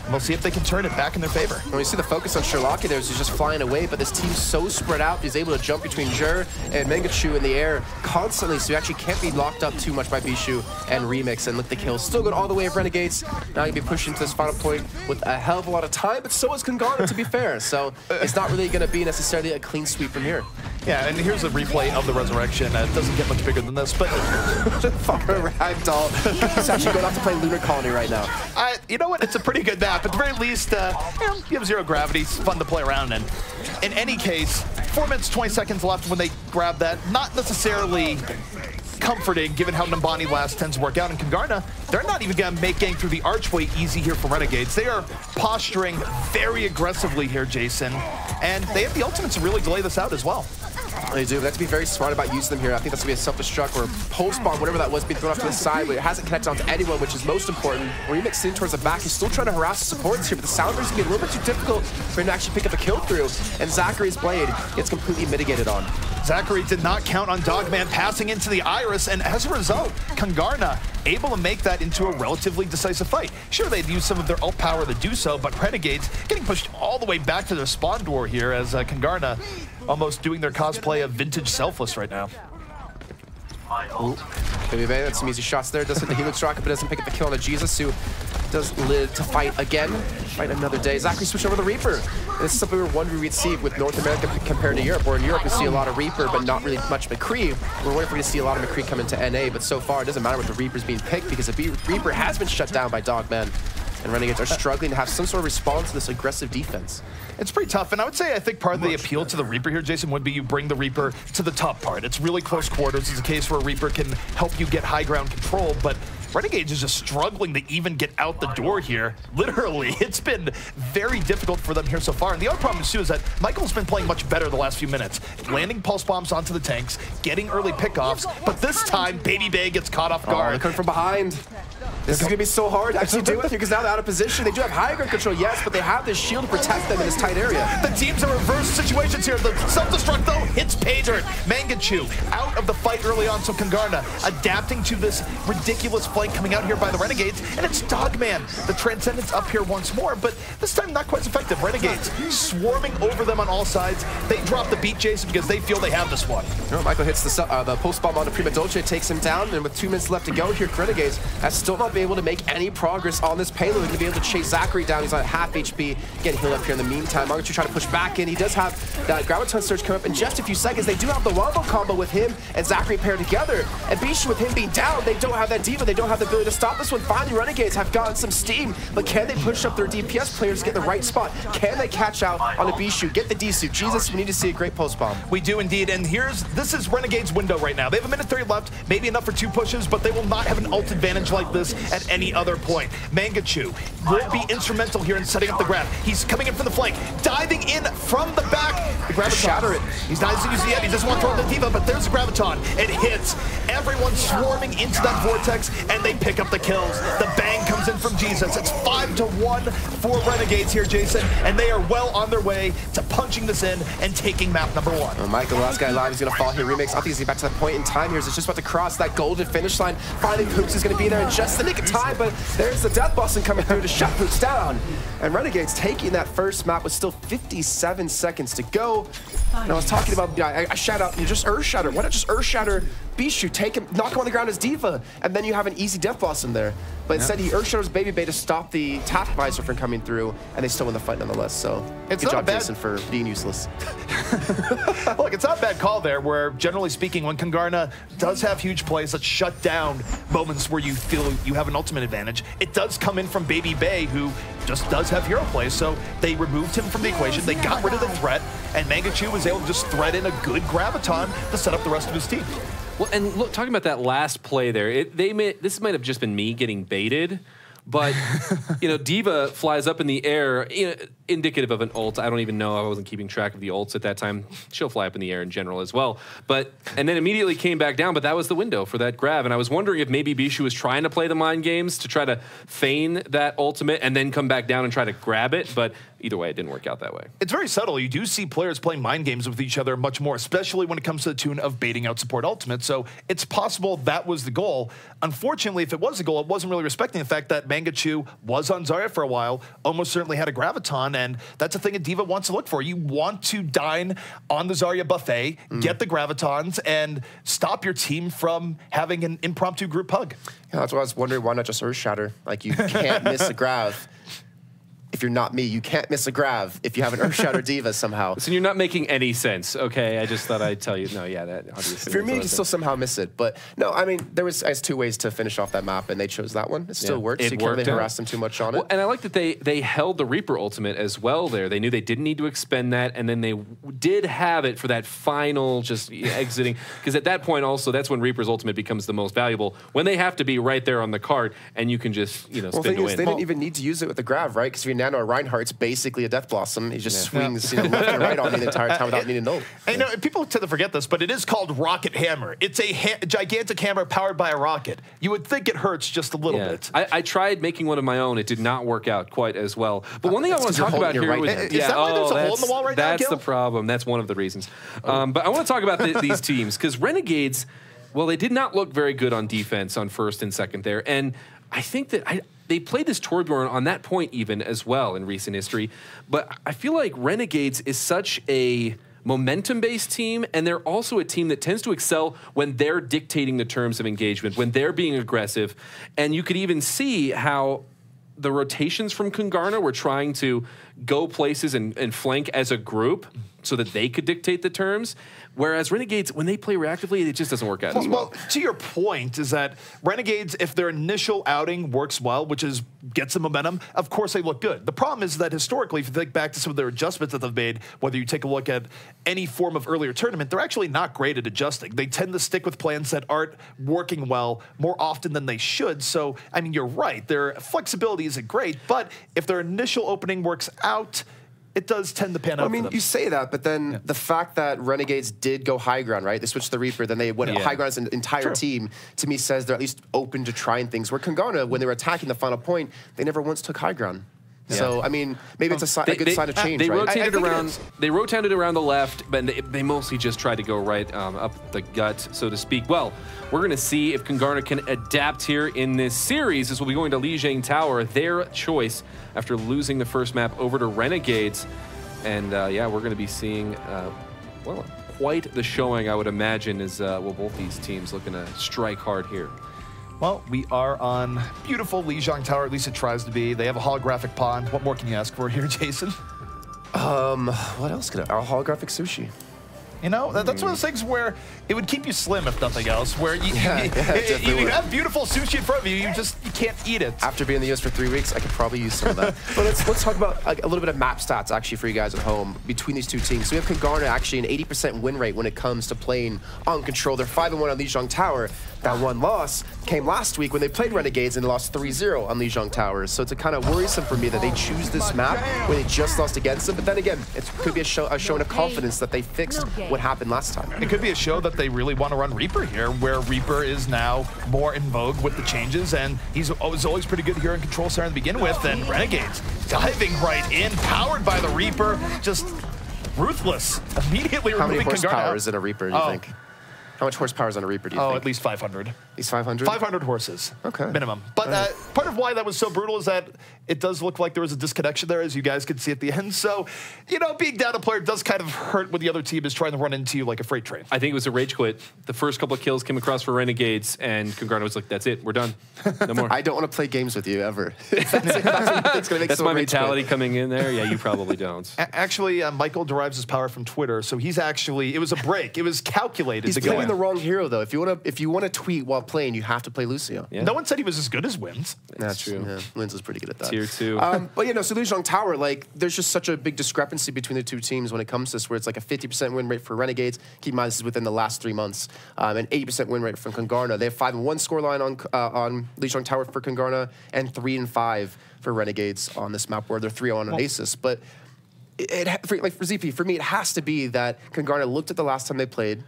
And we'll see if they can turn it back in their favor. When we see the focus on Sherlock there, he's just flying away, but this team's so spread out, he's able to jump between Jer and Mangachu in the air constantly, so he actually can't be locked up too much by Bishu and Remix, and look, the kill still going all the way of Renegades. Now he'll be pushing to this final point with a hell of a lot of time, but so is Kungarna, to be fair, so it's not really going to be necessarily a clean sweep from here. Yeah, and here's a replay of the resurrection. It doesn't get much bigger than this, but... Fucker ragdoll. He's actually going off to play Lunar Colony right now. You know what? It's a pretty good map. At the very least, you have 0 gravity. It's fun to play around in. In any case, 4 minutes, 20 seconds left when they grab that. Not necessarily comforting, given how Numbani last tends to work out. And Kungarna, they're not even going to make getting through the archway easy here for Renegades. They are posturing very aggressively here, Jason. And they have the ultimate to really delay this out as well. They do. They have to be very smart about using them here. I think that's going to be a self-destruct or pulse bomb, whatever that was, being thrown off to the side, but it hasn't connected onto anyone, which is most important. Remix sitting towards the back. He's still trying to harass the supports here, but the Sounders can be a little bit too difficult for him to actually pick up a kill through. And Zachary's blade gets completely mitigated on. Zachary did not count on Dogman passing into the Iris, and as a result, Kungarna able to make that into a relatively decisive fight. Sure, they'd use some of their ult power to do so, but Renegades getting pushed all the way back to their spawn door here as Kungarna almost doing their cosplay of vintage Selfless right now. Ooh. Baby Bay, that's some easy shots there. Does hit the Helix rocket, but doesn't pick up the kill on the Jesus, who does live to fight again. Fight another day. Zachary switched over the Reaper. This is something we'd see with North America compared to Europe, where in Europe we see a lot of Reaper, but not really much McCree. We're waiting for you to see a lot of McCree come into NA, but so far it doesn't matter what the Reaper's being picked, because the Reaper has been shut down by Dogman. And Renegades are struggling to have some sort of response to this aggressive defense. It's pretty tough, and I would say I think part of the appeal to the Reaper here, Jason, would be you bring the Reaper to the top part. It's really close quarters. It's a case where Reaper can help you get high ground control, but Renegades is just struggling to even get out the door here. Literally, it's been very difficult for them here so far. And the other problem too is that Michael's been playing much better the last few minutes, landing pulse bombs onto the tanks, getting early pickoffs, but this time Baby Bay gets caught off guard. They're coming from behind. This is going to be so hard to actually do it here because now they're out of position. They do have high ground control, yes, but they have this shield to protect them in this tight area. The teams are reverse situations here. The self-destruct, though, hits Paydirt. Mangachu out of the fight early on, so Kungarna adapting to this ridiculous flank coming out here by the Renegades, and it's Dogman. The Transcendence up here once more, but this time not quite as effective. Renegades swarming over them on all sides. They drop the beat, Jason, because they feel they have this one. You know, Michael hits the post bomb on the Prima Dolce, takes him down, and with 2 minutes left to go here, Renegades has still not been able to make any progress on this payload. They're going to be able to chase Zachary down. He's on half HP, getting healed up here in the meantime. Mangachu trying to push back in. He does have that Graviton Surge come up in just a few seconds. They do have the Wombo combo with him and Zachary paired together. And Bishu with him being down, they don't have that Diva. They don't have the ability to stop this one. Finally, Renegades have gotten some steam, but can they push up their DPS players to get the right spot? Can they catch out on a Bishu? Get the D-suit. Jesus, we need to see a great post bomb. We do indeed, and this is Renegade's window right now. They have 1:30 left, maybe enough for 2 pushes, but they will not have an ult advantage like this at any other point. Mangachu will be instrumental here in setting up the grab. He's coming in from the flank, diving in from the back. The Graviton. Shatter it. He's not using yet. He doesn't want to throw the Diva, but there's the Graviton. It hits. Everyone swarming into that vortex, and they pick up the kills. The bang comes in from Jesus. It's 5-1 for Renegades here, Jason, and they are well on their way to punching this in and taking map number 1. Oh, Michael, the last guy alive is going to fall here. Remix, I think he's getting back to that point in time here. It's just about to cross that golden finish line. Finally, Poops is going to be there in just the nick of time, but there's the Death Busting coming through to shut Poops down. And Renegades taking that first map with still 57 seconds to go. And I was talking about, I shout out, you just Earth Shatter. Why not just Earth Shatter Bishu, take him, knock him on the ground as Diva, and then you have an easy Death Blossom there. But instead, he Earth Shatters Baby Bay to stop the Tap Visor from coming through, and they still win the fight nonetheless. So, good job, Jason, for being useless. Look, it's not a bad call there, where generally speaking, when Kungarna does have huge plays that shut down moments where you feel you have an ultimate advantage, it does come in from Baby Bay, who just does have hero plays, so they removed him from the equation, they got rid of the threat, and Mangachu was able to just thread in a good Graviton to set up the rest of his team. Well, and look, talking about that last play there, this might have just been me getting baited, but D.Va flies up in the air, indicative of an ult. I don't even know. I wasn't keeping track of the ults at that time. She'll fly up in the air in general as well. And then immediately came back down, but that was the window for that grab. And I was wondering if maybe Bishu was trying to play the mind games to try to feign that ultimate and then come back down and try to grab it. But either way, it didn't work out that way. It's very subtle. You do see players playing mind games with each other much more, especially when it comes to the tune of baiting out support ultimates. So it's possible that was the goal. Unfortunately, if it was the goal, it wasn't really respecting the fact that Mangachu was on Zarya for a while, almost certainly had a Graviton, and that's a thing that D.Va wants to look for. You want to dine on the Zarya buffet, get the Gravitons, and stop your team from having an impromptu group hug. Yeah, that's why I was wondering, why not just Earth Shatter? Like, you can't miss a Grav. If you're not me, you can't miss a Grav if you have an Earth Shatter D.Va somehow. So you're not making any sense, okay? I just thought I'd tell you. No, yeah, that obviously. If you're me, you can still somehow miss it. But no, I mean, there was 2 ways to finish off that map, and they chose that one. It still works. You can't really harass them too much on it. And I like that they held the Reaper ultimate as well there. They knew they didn't need to expend that, and then they did have it for that final just exiting. Because at that point also, that's when Reaper's ultimate becomes the most valuable. When they have to be right there on the cart, and you can just, spin to win. They didn't even need to use it with the Grav, right? Because if you're Nano or Reinhardt's basically a Death Blossom. He just swings left and right on me the entire time without needing to know. And people tend to forget this, but it is called Rocket Hammer. It's a gigantic hammer powered by a rocket. You would think it hurts just a little bit. I tried making one of my own. It did not work out quite as well. But one thing I want to talk about here is that why there's a hole in the wall right now, Gill? That's the problem. That's one of the reasons. But I want to talk about these teams because Renegades, well, they did not look very good on defense on first and second there. And I think that they played this Torbjorn on that point even as well in recent history. But I feel like Renegades is such a momentum-based team, and they're also a team that tends to excel when they're dictating the terms of engagement, when they're being aggressive. And you could even see how the rotations from Kungarna were trying to go places and flank as a group so that they could dictate the terms. Whereas Renegades, when they play reactively, it just doesn't work out as well. Well, to your point is that Renegades, if their initial outing works well, which is gets them momentum, of course they look good. The problem is that historically, if you think back to some of their adjustments that they've made, whether you take a look at any form of earlier tournament, they're actually not great at adjusting. They tend to stick with plans that aren't working well more often than they should. So, I mean, you're right. Their flexibility isn't great, but if their initial opening works out, it does tend to pan out. I mean, you say that, but then the fact that Renegades did go high ground, right? They switched the Reaper, then they went high ground as an entire team, to me says they're at least open to trying things. Where Kungarna, when they were attacking the final point, they never once took high ground. Yeah. So, I mean, maybe it's a good sign of change, they right? Rotated around, they rotated around the left, but they mostly just tried to go right up the gut, so to speak. Well, we're going to see if Kungarna can adapt here in this series, as we'll be going to Lijiang Tower, their choice after losing the first map over to Renegades. And yeah, we're going to be seeing, well, quite the showing, I would imagine, as well, both these teams looking to strike hard here. Well, we are on beautiful Lijiang Tower, at least it tries to be. They have a holographic pond. What more can you ask for here, Jason? What else could I? Holographic sushi. You know, that's one of those things where it would keep you slim, if nothing else, where you have beautiful sushi in front of you, you can't eat it. After being in the US for 3 weeks, I could probably use some of that. But let's talk about a little bit of map stats, actually, for you guys at home between these two teams. So we have Kungarna actually an 80% win rate when it comes to playing on control. They're 5-1 on Lijiang Tower. That one loss came last week when they played Renegades and lost 3-0 on Lijiang Towers. So it's a kind of worrisome for me that they choose this map when they just lost against them. But then again, it could be a showing of confidence that they fixed what happened last time. It could be a show that they really want to run Reaper here, where Reaper is now more in vogue with the changes, and he's always pretty good here in control center to begin with. And Renegades diving right in, powered by the Reaper, just ruthless. Immediately removing Kungarna. How many horsepower is in a Reaper, do you think? How much horsepower is on a Reaper, do you think? At least 500. At least 500? 500 horses. Okay. Minimum. But part of why that was so brutal is that it does look like there was a disconnection there, as you guys could see at the end. So, you know, being down a player does kind of hurt when the other team is trying to run into you like a freight train. I think it was a rage quit. The first couple of kills came across for Renegades, and Kungarna was like, that's it, we're done. No more. I don't want to play games with you, ever. That's my mentality coming in there. Yeah, you probably don't. Actually, Michael derives his power from Twitter, so he's actually, it was a break. It was calculated to go in. picking the wrong hero though. If you want to tweet while playing, you have to play Lucio. No one said he was as good as Wins. That's true. Yeah, Linz is pretty good at that. Tier 2. But so Lijiang Tower, like, there's just such a big discrepancy between the two teams when it comes to this, where it's like a 50% win rate for Renegades. Keep in mind, this is within the last 3 months. And 80% win rate from Kungarna. They have 5-1 scoreline on Lijiang Tower for Kungarna, and 3-5 for Renegades on this map, where they're 3-0 on Aces. But for ZP, for me, it has to be that Kungarna looked at the last time they played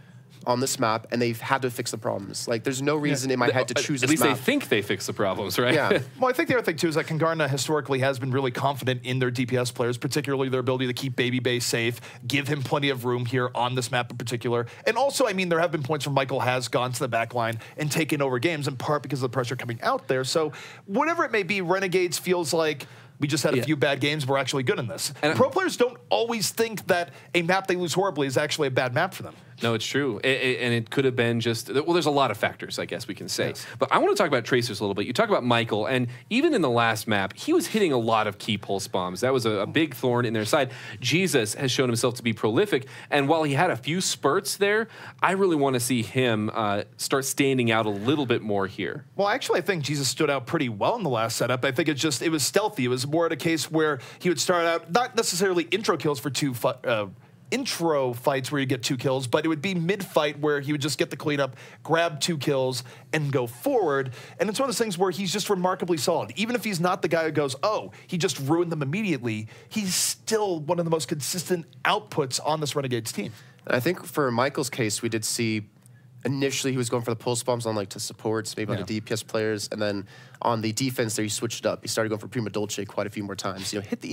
on this map, and they've had to fix the problems. Like, there's no reason in my head to choose this map. At least they think they fix the problems, right? Yeah. Well, I think the other thing, too, is that Kungarna historically has been really confident in their DPS players, particularly their ability to keep Baby Bay safe, give him plenty of room here on this map in particular. And also, I mean, there have been points where Michael has gone to the back line and taken over games, in part because of the pressure coming out there. So whatever it may be, Renegades feels like we just had a few bad games. We're actually good in this. And pro players don't always think that a map they lose horribly is actually a bad map for them. No, it's true. And it could have been just, well, there's a lot of factors, I guess we can say. Yes. But I want to talk about Tracers a little bit. You talk about Michael, and even in the last map, he was hitting a lot of key pulse bombs. That was a big thorn in their side. Jesus has shown himself to be prolific, and while he had a few spurts there, I really want to see him start standing out a little bit more here. Well, actually, I think Jesus stood out pretty well in the last setup. I think it was stealthy. It was more at a case where he would start out, not necessarily intro kills for intro fights where you get 2 kills, but it would be mid-fight where he would just get the cleanup, grab 2 kills, and go forward. And it's one of those things where he's just remarkably solid. Even if he's not the guy who goes, oh, he just ruined them immediately, he's still one of the most consistent outputs on this Renegades team. I think for Michael's case, we did see initially he was going for the pulse bombs on to supports, maybe on the DPS players, and then on the defense there he switched it up. He started going for Prima Dolce quite a few more times. Hit the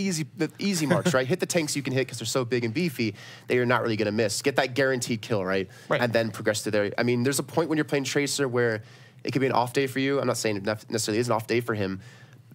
easy marks, right? Hit the tanks you can hit because they're so big and beefy that you're not really going to miss. Get that guaranteed kill, right? And then progress to there. I mean, there's a point when you're playing Tracer where it could be an off day for you. I'm not saying it necessarily is an off day for him,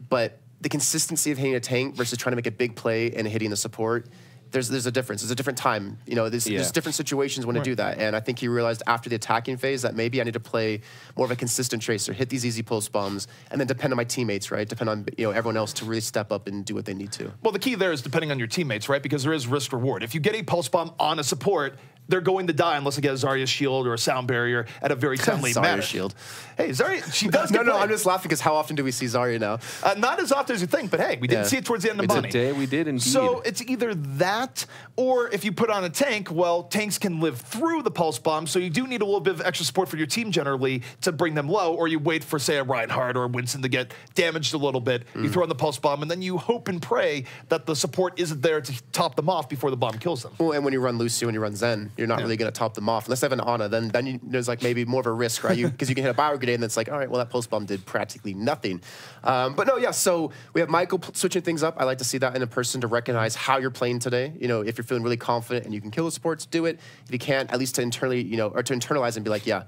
but the consistency of hitting a tank versus trying to make a big play and hitting the support, there's a difference. There's a different time. There's different situations when to do that. And I think he realized after the attacking phase that maybe I need to play more of a consistent Tracer, hit these easy pulse bombs, and then depend on my teammates, right? Depend on everyone else to really step up and do what they need to. Well, the key there is depending on your teammates, right? Because there is risk reward. If you get a pulse bomb on a support, they're going to die unless they get a Zarya shield or a sound barrier at a very timely manner. Zarya shield. Hey, Zarya, she does get No, I'm just laughing because how often do we see Zarya now? Not as often as you think, but hey, we didn't see it towards the end of Bunny. It's a day we did indeed. So it's either that, or if you put on a tank, well, tanks can live through the pulse bomb, so you do need a little bit of extra support for your team generally to bring them low, or you wait for, say, a Reinhardt or a Winston to get damaged a little bit. You throw in the pulse bomb, and then you hope and pray that the support isn't there to top them off before the bomb kills them. Well, and when you run Lucio and you run Zen, you're not really going to top them off. Unless they have an Ana, then there's maybe more of a risk, right? Because you can hit a Bio Grenade, and it's all right, well, that pulse bomb did practically nothing. But no, so we have Michael switching things up. I like to see that in a person to recognize how you're playing today. If you're feeling really confident and you can kill the supports, do it. If you can't, at least to internally, or to internalize and be like, yeah,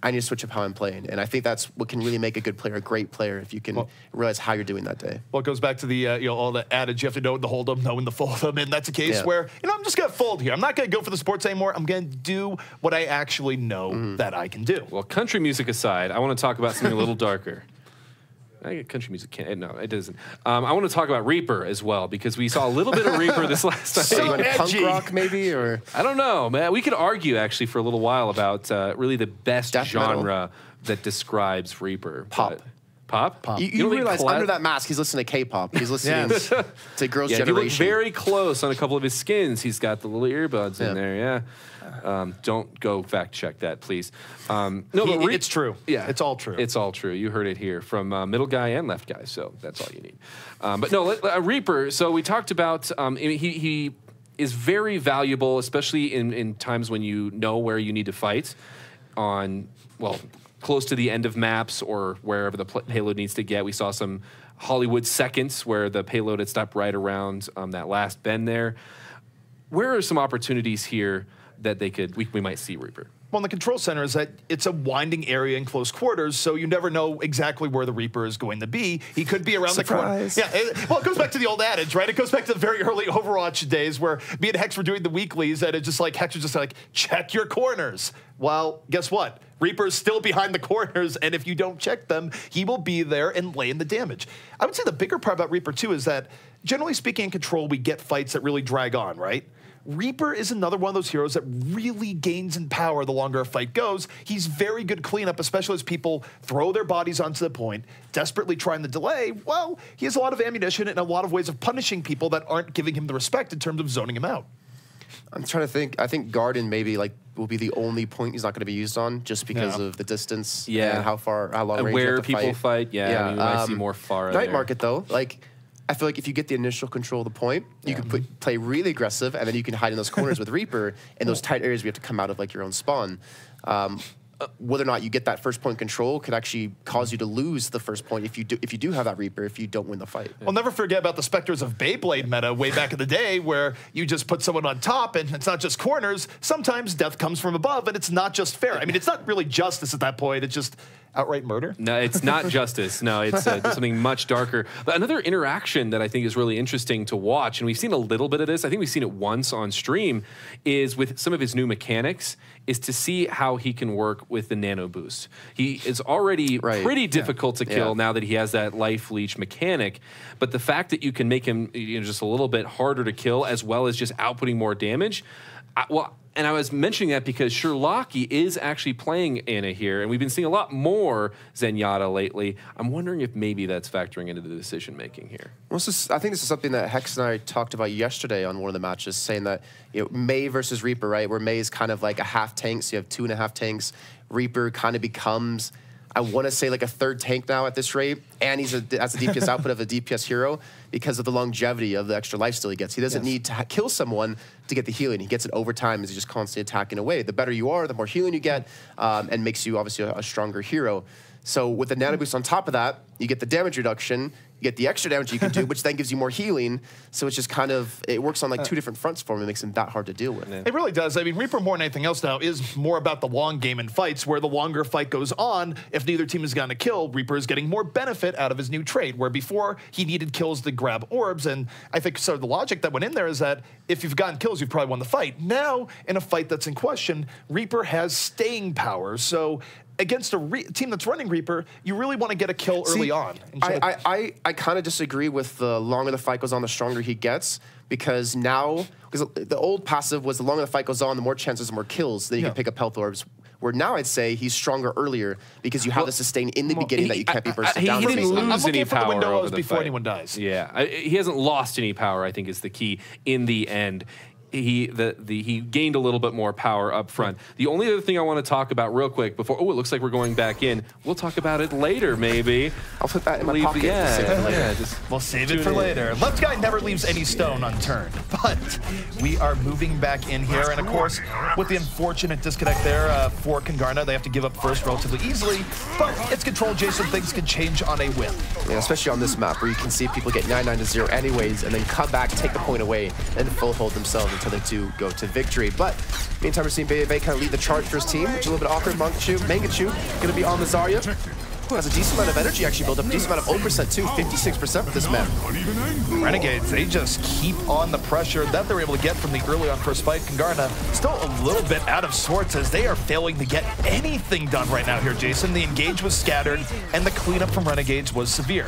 I need to switch up how I'm playing. And I think that's what can really make a good player a great player, if you can realize how you're doing that day. Well, it goes back to the, all the adage, you have to know when to hold them, know when to fold them. And that's a case where, I'm just going to fold here. I'm not going to go for the sports anymore. I'm going to do what I actually know that I can do. Well, country music aside, I want to talk about something a little darker. Country music can't. No, it doesn't. I want to talk about Reaper as well, because we saw a little bit of Reaper this last night. So punk rock, maybe, or I don't know, man. We could argue actually for a little while about really the best genre that describes Reaper. Pop. Pop? You realize under that mask, he's listening to K-pop. He's listening to Girls' Generation. If you look very close on a couple of his skins, he's got the little earbuds in there, don't go fact check that, please. No, but it's true. Yeah, it's all true. It's all true. You heard it here from middle guy and left guy, so that's all you need. But no, Reaper, so we talked about, he is very valuable, especially in times when you know where you need to fight on, well, close to the end of maps or wherever the payload needs to get. We saw some Hollywood seconds where the payload had stopped right around that last bend there. Where are some opportunities here that we might see Reaper? Well, in the control center is that it's a winding area in close quarters, so you never know exactly where the Reaper is going to be. He could be around the corner. Yeah, well, it goes back to the old adage, right? It goes back to the very early Overwatch days where me and Hex were doing the weeklies, and it's just like, Hex was just like, check your corners. Well, guess what? Reaper's still behind the corners, and if you don't check them, he will be there and laying the damage. I would say the bigger part about Reaper, too, is that, generally speaking, in control, we get fights that really drag on, right? Reaper is another one of those heroes that really gains in power the longer a fight goes. He's very good cleanup, especially as people throw their bodies onto the point, desperately trying to delay. Well, he has a lot of ammunition and a lot of ways of punishing people that aren't giving him the respect in terms of zoning him out. I'm trying to think. I think Garden maybe will be the only point he's not going to be used on, just because of the distance. Yeah. And how long range where you have to people fight. Yeah. I mean, we might see more far. Night Market though, I feel like if you get the initial control of the point, you can play really aggressive, and then you can hide in those corners with Reaper in those tight areas where you have to come out of your own spawn. Whether or not you get that first point control could actually cause you to lose the first point if you do have that Reaper, if you don't win the fight. I'll never forget about the Spectres of Beyblade meta way back in the day, where you just put someone on top and it's not just corners. Sometimes death comes from above, and it's not just fair. I mean, it's not really justice at that point. It's just outright murder. No, it's not justice. No, it's something much darker. But another interaction that I think is really interesting to watch, and we've seen a little bit of this, I think we've seen it once on stream, is with some of his new mechanics, is to see how he can work with the nano boost. He is already pretty difficult to kill now that he has that life leech mechanic, but the fact that you can make him just a little bit harder to kill as well as just outputting more damage, and I was mentioning that because Sherlocky is actually playing Ana here, and we've been seeing a lot more Zenyatta lately. I'm wondering if maybe that's factoring into the decision-making here. Well, I think this is something that Hex and I talked about yesterday on one of the matches, saying that Mei versus Reaper, right, where Mei is kind of like a half tank, so you have 2.5 tanks. Reaper kind of becomes, I want to say, like a third tank now at this rate, and he's has a DPS output of a DPS hero because of the longevity of the extra lifesteal he gets. He doesn't need to kill someone to get the healing. He gets it over time as he's just constantly attacking away. The better you are, the more healing you get, and makes you obviously a stronger hero. So with the nano boost on top of that, you get the damage reduction, you get the extra damage you can do, which then gives you more healing. So it's just kind of, it works on like 2 different fronts for him. It makes him that hard to deal with. It really does. I mean, Reaper more than anything else now is more about the long game in fights, where the longer a fight goes on, if neither team is going to kill, Reaper is getting more benefit out of his new trade, where before he needed kills to grab orbs. And I think sort of the logic that went in there is that if you've gotten kills, you've probably won the fight. Now, in a fight that's in question, Reaper has staying power. So against a team that's running Reaper, you really want to get a kill early on. I kind of disagree with the longer the fight goes on, the stronger he gets, because now, because the old passive was the longer the fight goes on, the more chances of more kills, then you can pick up health orbs. Where now I'd say he's stronger earlier because you have the sustain in the beginning that you can't be bursted down. He didn't lose any power over the before fight. anyone dies. Yeah, he hasn't lost any power, I think, is the key in the end. He gained a little bit more power up front. The only other thing I want to talk about real quick before, it looks like we're going back in. We'll talk about it later, maybe. I'll put that in my pocket. We'll save it for later. Left guy never leaves any stone unturned, but we are moving back in here. And of course, with the unfortunate disconnect there for Kungarna, they have to give up first relatively easily, but it's controlled. Jason, things can change on a whim. Yeah, especially on this map where you can see people get 9-9-0 anyways, and then come back, take the point away, and full hold themselves until they do go to victory. But meantime, we're seeing Bebe kind of lead the charge for his team, which is a little bit awkward. Mangachu going to be on the Zarya, who has a decent amount of energy actually built up, a decent amount of 0% too, 56% for this map. Renegades, they just keep on the pressure that they're able to get from the early on first fight. Kungarna still a little bit out of sorts as they are failing to get anything done right now here, Jason. The engage was scattered, and the cleanup from Renegades was severe.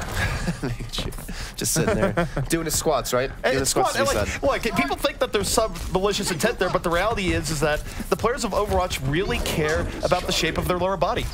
Just sitting there, doing his squats, right? Doing his squats, look, people think that there's some malicious intent there, but the reality is that the players of Overwatch really care about the shape of their lower body.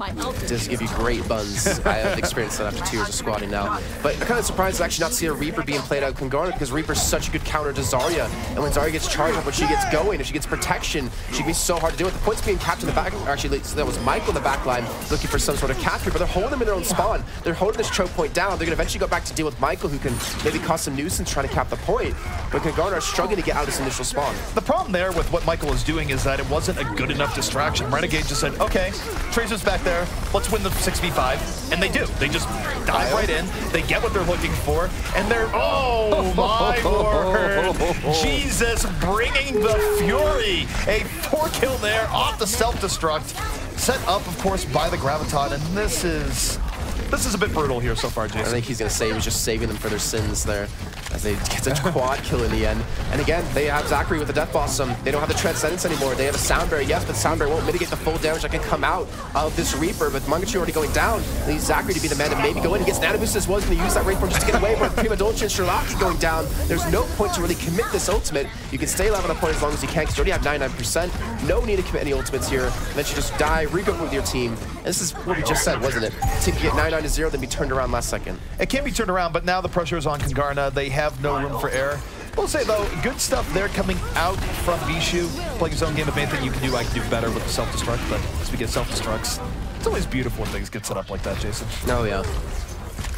It does give you great buns. I have experienced that after 2 years of squatting now. But I'm kind of surprised actually not to see a Reaper being played out of Kungarna, because Reaper's such a good counter to Zarya. And when Zarya gets charged up, when she gets going, if she gets protection, she can be so hard to deal with. The point's being capped in the back. Actually, that was Michael in the back line looking for some sort of capture, but they're holding them in their own spawn. They're holding this choke point down. They're going to eventually go back to deal with Michael, who can maybe cause some nuisance trying to cap the point. But Kungarna are struggling to get out of this initial spawn. The problem there with what Michael is doing is that it wasn't a good enough distraction. Renegade just said, okay, Tracer's back there, let's win the 6v5, and they do. They just dive right in, they get what they're looking for, and they're, oh my lord, Jesus, bringing the fury. A 4-kill there off the self-destruct, set up, of course, by the Graviton, and this is a bit brutal here so far, Jason. I think he's going to say he was just saving them for their sins there. as they get a quad kill in the end. And again, they have Zachary with the Death Blossom. They don't have the Transcendence anymore. They have a Sound Barrier, yes, but Sound Barrier won't mitigate the full damage that can come out of this Reaper. But Mangachu already going down. They need Zachary to be the man to maybe go in. He gets Nano Boost as well. He's going to use that Rainform just to get away. But Prima Dolce and Sherlocky going down. There's no point to really commit this ultimate. You can stay alive on the point as long as you can because you already have 99%. No need to commit any ultimates here. And then you just die, regroup with your team. And this is what we just said, wasn't it? Team can get 99-0, then be turned around last second. It can be turned around, but now the pressure is on Kungarna. They have no room for error. We'll say, though, good stuff there coming out from Bishu. Playing his own game of anything you can do, I can do better with the self-destruct, but as we get self-destructs, it's always beautiful when things get set up like that, Jason. Oh, yeah.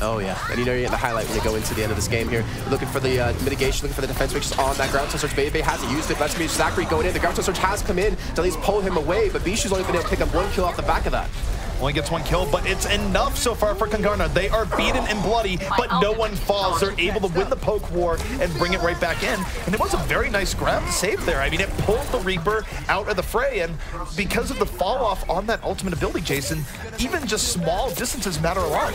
Oh, yeah. And you know you're getting the highlight when you go into the end of this game here. Looking for the mitigation, looking for the defense switches on that ground surge. Baby hasn't used it. That's going to be Zachary going in. The ground surge has come in to at least pull him away, but Bishu's only been able to pick up 1 kill off the back of that. Only gets 1 kill, but it's enough so far for Kungarna. They are beaten and bloody, but no one falls. They're able to win the poke war and bring it right back in. And it was a very nice grab to save there. I mean, it pulled the Reaper out of the fray, and because of the fall off on that ultimate ability, Jason, even just small distances matter a lot.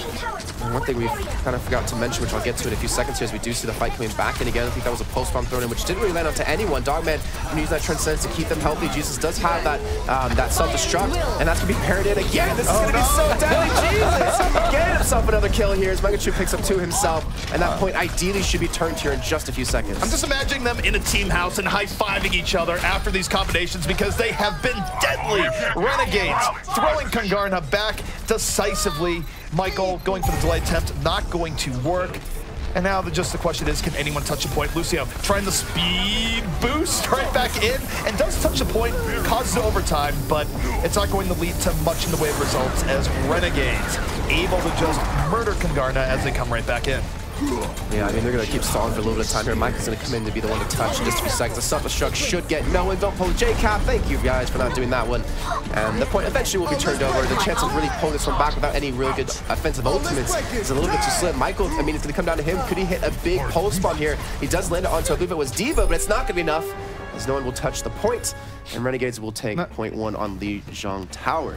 And one thing we kind of forgot to mention, which I'll get to in a few seconds here, is we do see the fight coming back in again. I think that was a pulse bomb thrown in, which didn't really land onto anyone. Dogman can use that Transcendence to keep them healthy. Jesus does have that that self-destruct, and that's going to be parried in again. This is going to be so deadly. Jesus! Getting himself another kill here as Mangachu picks up 2 himself, and that point ideally should be turned here in just a few seconds. I'm just imagining them in a team house and high-fiving each other after these combinations because they have been deadly. Renegades throwing Kungarna back decisively. Michael going for the delay attempt, not going to work. And now just the question is, can anyone touch the point? Lucio trying the speed boost right back in and does touch the point, causes overtime, but it's not going to lead to much in the way of results as Renegades able to just murder Kungarna as they come right back in. Yeah, I mean, they're going to keep stalling for a little bit of time here. Michael's going to come in to be the one to touch in just a few seconds. The self-destruct should get no one. Don't pull J-Cap. Thank you guys for not doing that one. And the point eventually will be turned over. The chance of really pulling this one back without any really good offensive ultimates is a little bit too slim. Michael, I mean, it's going to come down to him. Could he hit a big pulse bomb here? He does land it onto, I believe it was Diva, but it's not going to be enough as no one will touch the point. And Renegades will take point 1 on Li Zhang Tower.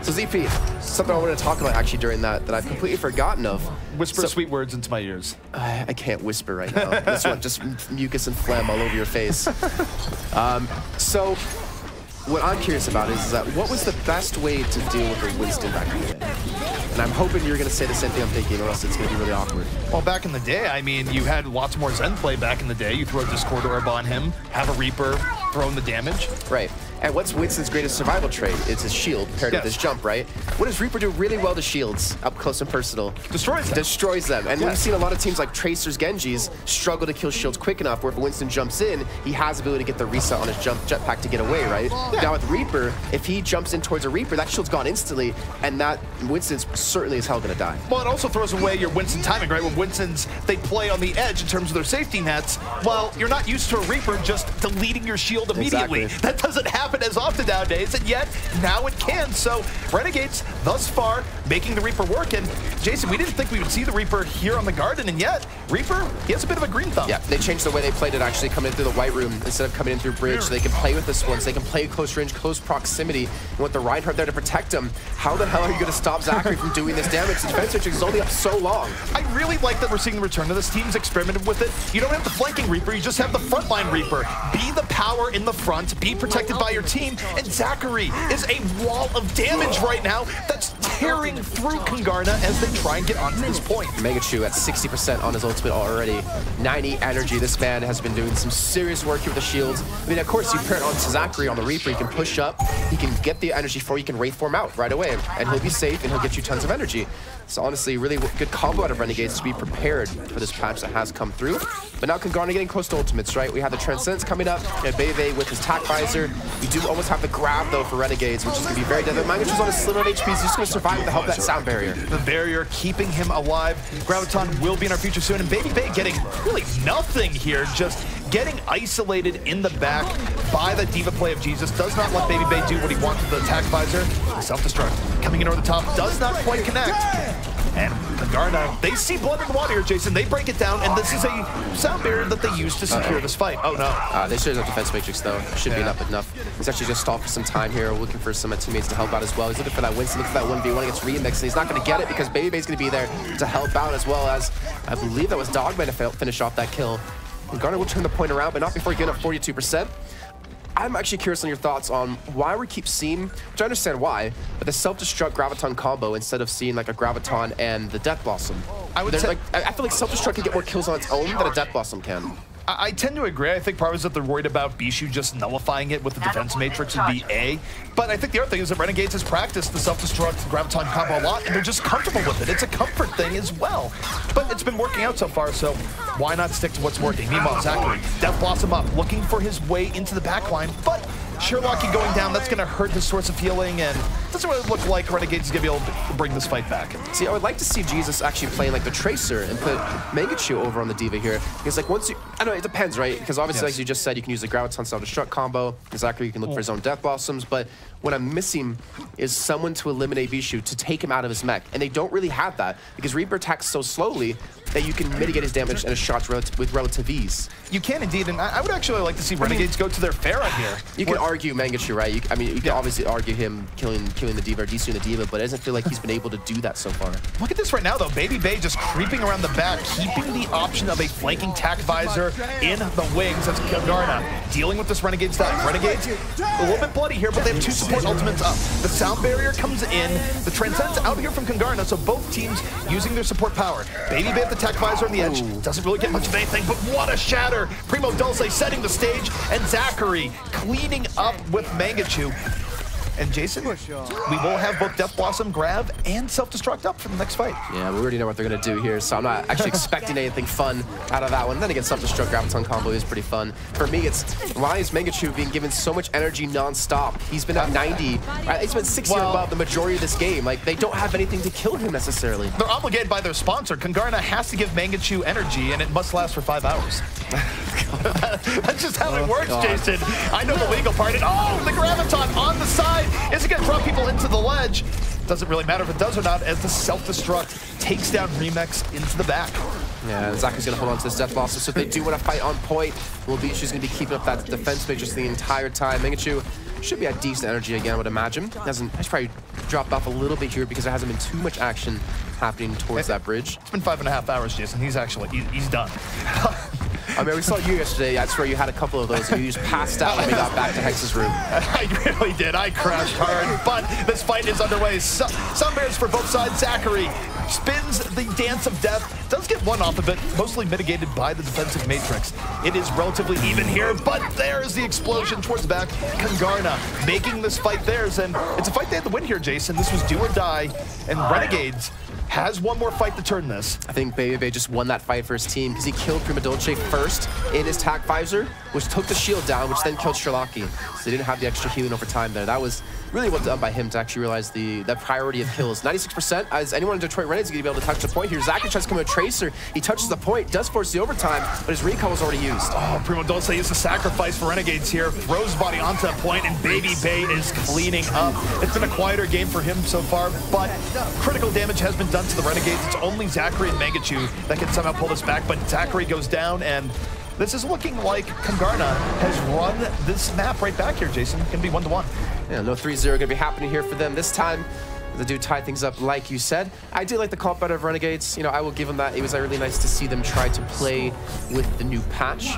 So ZP, something I wanted to talk about actually during that I've completely forgotten of. Whisper sweet words into my ears. I can't whisper right now. This one, just mucus and phlegm all over your face. So what I'm curious about is that what was the best way to deal with the Winston back in the day? And I'm hoping you're going to say the same thing I'm thinking, or else it's going to be really awkward. Well, back in the day, I mean, you had lots more Zen play back in the day. You throw a Discord Orb on him, have a Reaper, throw in the damage. Right. And what's Winston's greatest survival trait? It's his shield paired with his jump, right? What does Reaper do really well to shields, up close and personal? Destroys them. Destroys them. And we've seen a lot of teams like Tracers, Genjis struggle to kill shields quick enough where if Winston jumps in, he has the ability to get the reset on his jetpack to get away, right? Now with Reaper, if he jumps in towards a Reaper, that shield's gone instantly, and that Winston's certainly as hell gonna die. Well, it also throws away your Winston timing, right? When Winston's, they play on the edge in terms of their safety nets, well, you're not used to a Reaper just deleting your shield immediately. Exactly. That doesn't happen as often nowadays, and yet now it can. So Renegades thus far making the Reaper work, and Jason, we didn't think we would see the Reaper here on the Garden, and yet Reaper, he has a bit of a green thumb. Yeah, they changed the way they played it, actually coming in through the White Room instead of coming in through Bridge, so they can play with this one, so they can play close range, close proximity, and with the Reinhardt there to protect him. How the hell are you going to stop Zachary from doing this damage? The defense switching is only up so long. I really like that we're seeing the return of this. Team's experimented with it. You don't have the flanking Reaper, you just have the frontline Reaper. Be the power in the front, be protected by your team, and Zachary is a wall of damage right now that's tearing through Kungarna as they try and get onto this point. Megachu at 60% on his ultimate already. 90 energy. This man has been doing some serious work here with the shields. I mean, of course, you pair it onto Zachary on the Reaper. He can push up, he can get the energy for you, can Wraith form out right away, and he'll be safe and he'll get you tons of energy. So honestly, really good combo out of Renegades to be prepared for this patch that has come through. But now Kungarna getting close to ultimates, right? We have the Transcendence coming up, and Beve with his Tac Visor. We do almost have the grab, though, for Renegades, which is going to be very deadly. Mangachu's on a slim amount of HP, he's just going to survive with the help of that sound barrier. The barrier keeping him alive. Graviton will be in our future soon, and Baby Bay getting really nothing here, just getting isolated in the back by the diva play of Jesus. Does not let Baby Bay do what he wants with the attack visor. The self-destruct coming in over the top does not quite connect. And Kungarna, they see blood in the water here, Jason. They break it down, and this is a sound barrier that they use to secure this fight. Oh, no. They should have defense matrix, though. Should be enough. He's actually just stalled for some time here, looking for some teammates to help out as well. He's looking for that Winston, looking for that 1v1 against Remix, and he's not going to get it because Baby's going to be there to help out, as well as, I believe that was Dogman to finish off that kill. Kungarna will turn the point around, but not before getting up 42%. I'm actually curious on your thoughts on why we keep seeing, which I understand why, but the self-destruct Graviton combo instead of seeing like a Graviton and the Death Blossom. I feel like self-destruct can get more kills on its own than a Death Blossom can. I tend to agree. I think part is that they're worried about Bishu just nullifying it with the defense matrix would be A. But I think the other thing is that Renegades has practiced the self-destruct Graviton combo a lot, and they're just comfortable with it. It's a comfort thing as well. But it's been working out so far, so why not stick to what's working? Meanwhile, Zachary, Death Blossom up, looking for his way into the backline, but Sherlocky going down, that's going to hurt his source of healing, and doesn't really look like Renegades is going to be able to bring this fight back. See, I would like to see Jesus actually playing like the Tracer and put Mangachu over on the D.Va here. Because like once you, I don't know, it depends, right? Because obviously, as you just said, you can use the Graviton self-destruct combo. Zachary, you can look for his own Death Blossoms, but what I'm missing is someone to eliminate Bishu, to take him out of his mech. And they don't really have that, because Reaper attacks so slowly that you can mitigate his damage and his shots with relative ease. You can indeed, and I would actually like to see Renegades go to their Pharah here. You can argue Mangachu, right? You can obviously argue him killing the D.Va or DCing the D.Va, but it doesn't feel like he's been able to do that so far. Look at this right now, though. Baby Bay just creeping around the back, keeping the option of a flanking tack visor in the wings. That's Kungarna dealing with this Renegade's dive. Renegades, a little bit bloody here, but they have two support ultimates up. The sound barrier comes in, the Transcend's out here from Kungarna, so both teams using their support power. Baby Bay at the tack visor on the edge, doesn't really get much of anything, but what a shatter! Primo Dulce setting the stage, and Zachary cleaning up with Mangachu. And Jason, we will have both Death Blossom, Grav, and Self-Destruct up for the next fight. Yeah, we already know what they're going to do here, so I'm not actually expecting anything fun out of that one. Then again, Self-Destruct Graviton combo is pretty fun. For me, it's why is Mangachu being given so much energy non-stop? He's been at 90, right? He's been 60 or above the majority of this game. Like, they don't have anything to kill him necessarily. They're obligated by their sponsor. Kungarna has to give Mangachu energy, and it must last for 5 hours. That's just how it works, Jason. I know the legal part. And, the Graviton on the side. Is it going to drop people into the ledge? Doesn't really matter if it does or not, as the self-destruct takes down Remix into the back. Yeah, Zachary's going to hold on to this Death Blossom, so if they do want to fight on point, Bishu's going to be keeping up that defense matrix the entire time. Mangachu should be at decent energy again, I would imagine. He's probably dropped off a little bit here because there hasn't been too much action happening towards that bridge. It's been 5.5 hours, Jason. He's done. I mean, we saw you yesterday. I swear you had a couple of those, and you just passed out when we got back to Hex's room. I really did. I crashed hard, but this fight is underway. Some bears for both sides. Zachary spins the Dance of Death. Does get one off of it, mostly mitigated by the defensive matrix. It is relatively even here, but there's the explosion towards the back. Kungarna making this fight theirs, and it's a fight they had to win here, Jason. This was do or die, and Renegades has one more fight to turn this. I think Baby just won that fight for his team because he killed Prima Dolce first in his tack visor, which took the shield down, which then killed Sherlocky. So they didn't have the extra healing over time there. That was really well done by him to actually realize the priority of kills. 96%, as anyone in Detroit Renegades is going to be able to touch the point here. Zachary tries to come with a Tracer. He touches the point, does force the overtime, but his recall was already used. Primo Dulce is a sacrifice for Renegades here. Throws body onto that point, and Baby Bay is cleaning up. It's been a quieter game for him so far, but critical damage has been done to the Renegades. It's only Zachary and Mangachu that can somehow pull this back, but Zachary goes down, and this is looking like Kungarna has run this map right back here, Jason. Going to be 1-1. Yeah, no 3-0 going to be happening here for them this time. They do tie things up, like you said. I do like the comp better of Renegades. You know, I will give them that. It was really nice to see them try to play with the new patch.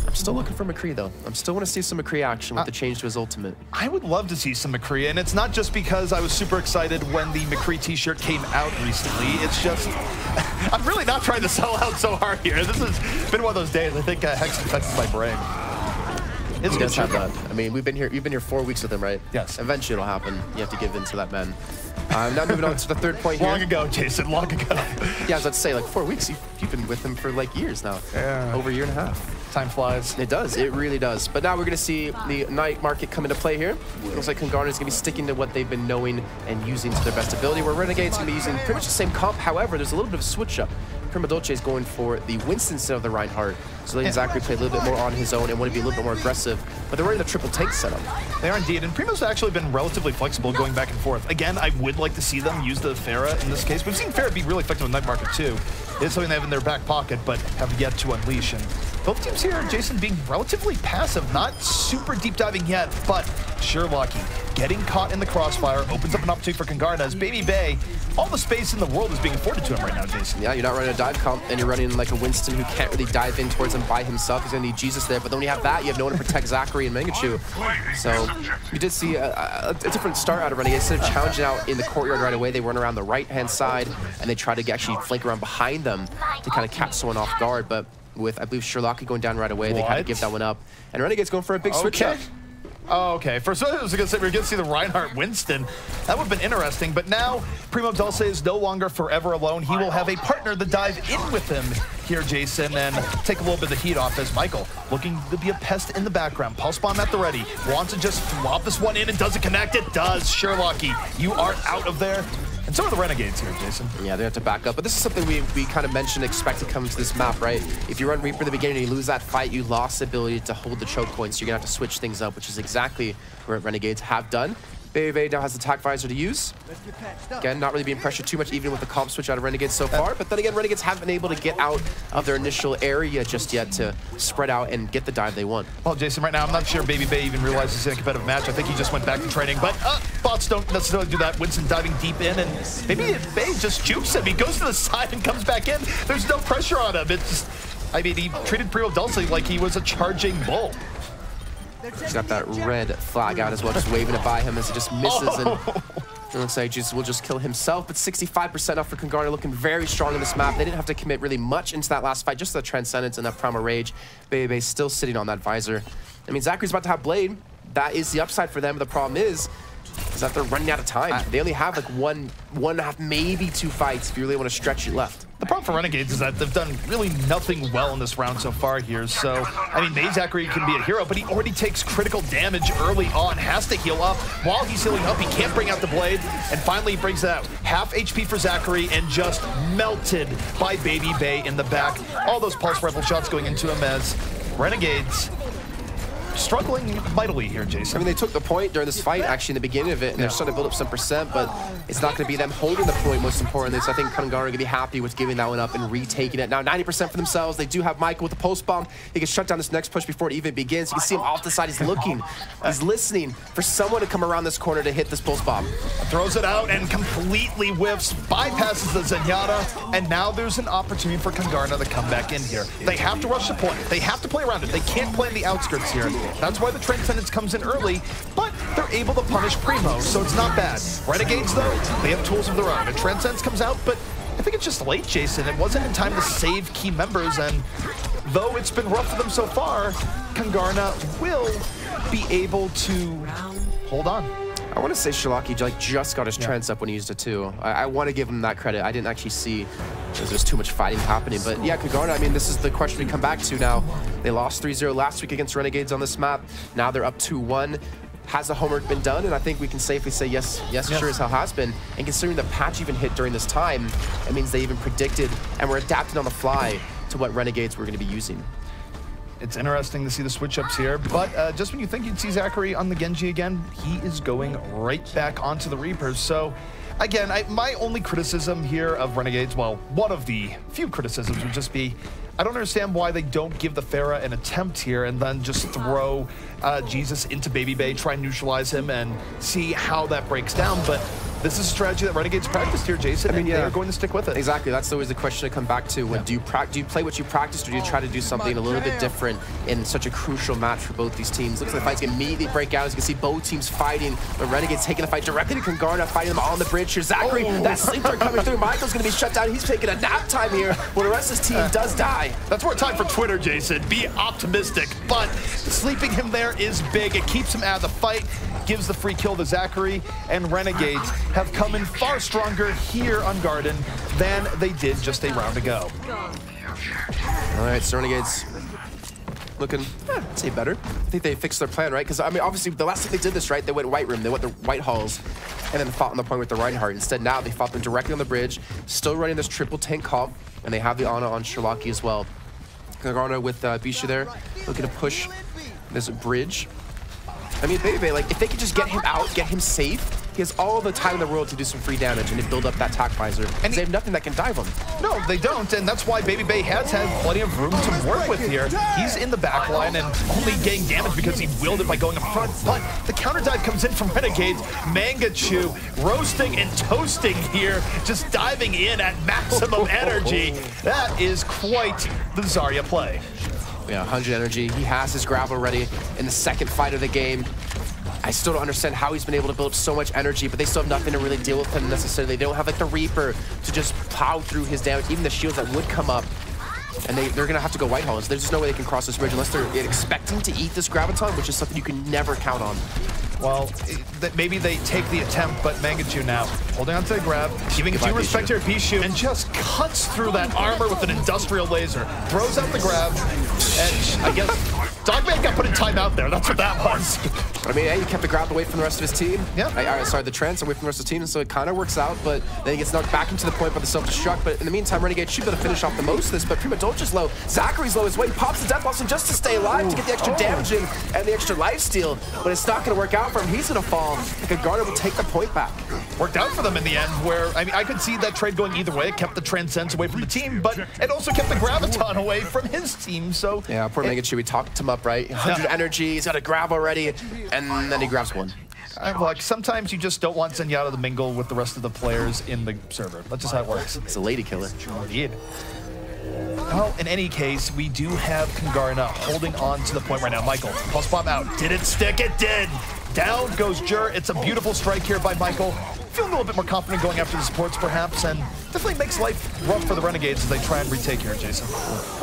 I'm still looking for McCree, though. I still want to see some McCree action with the change to his ultimate. I would love to see some McCree, and it's not just because I was super excited when the McCree t-shirt came out recently. It's just, I'm really not trying to sell out so hard here. This has been one of those days. I think Hex infected my brain. It's good to have that. I mean, you've been here 4 weeks with him, right? Yes. Eventually it'll happen. You have to give in to that man. Now moving on to the third point here. Long ago, Jason, long ago. Yeah, I was about to say, like 4 weeks. You've been with him for like years now. Yeah. Over a year and a half. Time flies. It does. It really does. But now we're going to see the night market come into play here. It looks like Kungarna is going to be sticking to what they've been knowing and using to their best ability, where Renegade's going to be using pretty much the same comp. However, there's a little bit of a switch up. Primo Dolce is going for the Winston instead of the Reinhardt. So letting Zachary play a little bit more on his own and want to be a little bit more aggressive. But they're running the triple tank setup. They are indeed, and Primo's actually been relatively flexible going back and forth. Again, I would like to see them use the Pharah in this case. We've seen Pharah be really effective with Night Market too. It's something they have in their back pocket, but have yet to unleash. And both teams here, Jason, being relatively passive, not super deep diving yet, but Sherlocky getting caught in the crossfire opens up an opportunity for Kungarna as Baby Bay, all the space in the world is being afforded to him right now, Jason. Yeah, you're not running a dive comp, and you're running like a Winston who can't really dive in towards him by himself. He's going to need Jesus there, but then when you have that, you have no one to protect Zachary and Mangachu. So you did see a different start out of Renegades. Instead of challenging out in the courtyard right away, they run around the right-hand side, and they try to actually flank around behind them to kind of catch someone off guard. But with, I believe, Sherlocky going down right away, they kind of give that one up. And Renegade's going for a big switch up. Oh, okay. First, I was going to say we were going to see the Reinhardt Winston. That would have been interesting. But now, Primo Dolce is no longer forever alone. He will have a partner to dive in with him here, Jason, and take a little bit of the heat off as Michael, looking to be a pest in the background. Pulse bomb at the ready. Wants to just flop this one in and doesn't connect. It does. Sherlocky, you are out of there. And so are the Renegades here, Jason. Yeah, they have to back up. But this is something we kind of mentioned, expect to come to this map, right? If you run Reaper in the beginning and you lose that fight, you lost the ability to hold the choke points. You're going to have to switch things up, which is exactly what Renegades have done. Baby now has the attack visor to use. Again, not really being pressured too much, even with the comp switch out of Renegades so far. But then again, Renegades haven't been able to get out of their initial area just yet to spread out and get the dive they want. Well, Jason, right now, I'm not sure Baby Bay even realizes he's in a competitive match. I think he just went back to training. But bots don't necessarily do that. Winston diving deep in, and Baby Bay just jukes him. He goes to the side and comes back in. There's no pressure on him. It's just, I mean, he treated Primo Dulce like he was a charging bull. He's got that red flag out as well, just waving it by him as he just misses. And it looks like Jesus will just kill himself. But 65% off for Kungarna, looking very strong on this map. They didn't have to commit really much into that last fight, just the Transcendence and that Primal Rage. Baby still sitting on that visor. I mean, Zachary's about to have Blade. That is the upside for them. The problem is that they're running out of time. They only have like one and a half, maybe 2 fights if you really want to stretch it left. The problem for Renegades is that they've done really nothing well in this round so far here. So, I mean, maybe Zachary can be a hero, but he already takes critical damage early on, has to heal up. While he's healing up, he can't bring out the blade, and finally he brings it out. Half HP for Zachary, and just melted by Baby Bay in the back. All those pulse rifle shots going into him as Renegades struggling mightily here, Jason. I mean, they took the point during this fight, actually, in the beginning of it, and they're starting to build up some percent, but it's not going to be them holding the point, most importantly. So I think Kungarna are going to be happy with giving that one up and retaking it. Now, 90% for themselves. They do have Michael with the post bomb. He can shut down this next push before it even begins. You can see him off the side. He's looking. He's listening for someone to come around this corner to hit this post bomb. Throws it out and completely whiffs, bypasses the Zenyatta, and now there's an opportunity for Kungarna to come back in here. They have to rush the point. They have to play around it. They can't play in the outskirts here. That's why the Transcendence comes in early, but they're able to punish Primo, so it's not bad. Renegades, though, they have tools of their own. The Transcendence comes out, but I think it's just late, Jason. It wasn't in time to save key members, and though it's been rough for them so far, Kungarna will be able to hold on. I want to say Sherlocky like just got his trance up when he used it too. I want to give him that credit. I didn't actually see there's too much fighting happening. But yeah, Kungarna, I mean, this is the question we come back to now. They lost 3-0 last week against Renegades on this map. Now they're up 2-1. Has the homework been done? And I think we can safely say yes, sure as hell has been. And considering the patch even hit during this time, it means they even predicted and were adapting on the fly to what Renegades were going to be using. It's interesting to see the switch-ups here, but just when you think you'd see Zachary on the Genji again, he is going right back onto the Reapers. So, again, my only criticism here of Renegades, well, one of the few criticisms would just be, I don't understand why they don't give the Pharah an attempt here and then just throw Jesus into Baby Bay, try and neutralize him and see how that breaks down. But this is a strategy that Renegades practiced here, Jason, and they're going to stick with it. Exactly. That's always the question to come back to. When do you play what you practiced, or do you try to do something a little bit different in such a crucial match for both these teams? Looks like the fight's going to immediately break out. As you can see, both teams fighting, but Renegades taking the fight directly to Kungarna, fighting them on the bridge here. Zachary, that sleeper coming through. Michael's going to be shut down. He's taking a nap time here when the rest of his team does die. That's more time for Twitter, Jason. Be optimistic, but sleeping him there is big. It keeps him out of the fight, gives the free kill to Zachary, and Renegades have come in far stronger here on Garden than they did just a round ago. All right, so Renegades looking, I'd say better. I think they fixed their plan, right? Because, I mean, obviously, the last time they did this, right, they went White Room, they went to White Halls, and then fought on the point with the Reinhardt. Instead, now they fought them directly on the bridge, still running this triple tank comp, and they have the Ana on Sherlocky as well. Kungarna with Bishu there, looking to push this bridge. I mean, Baby, like, if they could just get him out, get him safe, he has all the time in the world to do some free damage and to build up that attack visor. And they have nothing that can dive him. No, they don't, and that's why Baby Bay has had plenty of room to work with here. He's in the back line and only getting damage because he willed it by going up front, but the counter dive comes in from Renegades. Mangachu roasting and toasting here, just diving in at maximum energy. That is quite the Zarya play. Yeah, 100 energy. He has his grab already in the second fight of the game. I still don't understand how he's been able to build up so much energy, but they still have nothing to really deal with him necessarily. They don't have like the Reaper to just plow through his damage, even the shields that would come up. And they're going to have to go White Halls. There's just no way they can cross this bridge unless they're expecting to eat this Graviton, which is something you can never count on. Well, maybe they take the attempt, but Mangachu now holding on to the grab, giving due respect here to Bishu, and just cuts through that armor with an industrial laser. Throws out the grab, and I guess Dogman got put in timeout there. That's what that was. I mean, he kept the grab away from the rest of his team. Yeah. Sorry, the trance away from the rest of the team, so it kind of works out, but then he gets knocked back into the point by the self-destruct. But in the meantime, Renegade should be able to finish off the most of this, but Prima Dolce's low. Zachary's low as well. He pops the Death Blossom just to stay alive, to get the extra damage in and the extra lifesteal, but it's not going to work out for him. He's going to fall. Kungarna will take the point back. Worked out for them in the end, where, I mean, I could see that trade going either way. It kept the Transcends away from the team, but it also kept the Graviton away from his team, so... Yeah, poor Mangachu, we talked him up, right? 100 energy, he's got a grab already, and then he grabs one. Look, sometimes you just don't want Zenyatta to mingle with the rest of the players in the server. That's just how it works. It's a lady killer. Indeed. Well, in any case, we do have Kungarna holding on to the point right now. Michael, pulse bomb out. Did it stick? It did. Down goes Jur. It's a beautiful strike here by Michael. Feeling a little bit more confident going after the supports, perhaps, and definitely makes life rough for the Renegades as they try and retake here, Jason.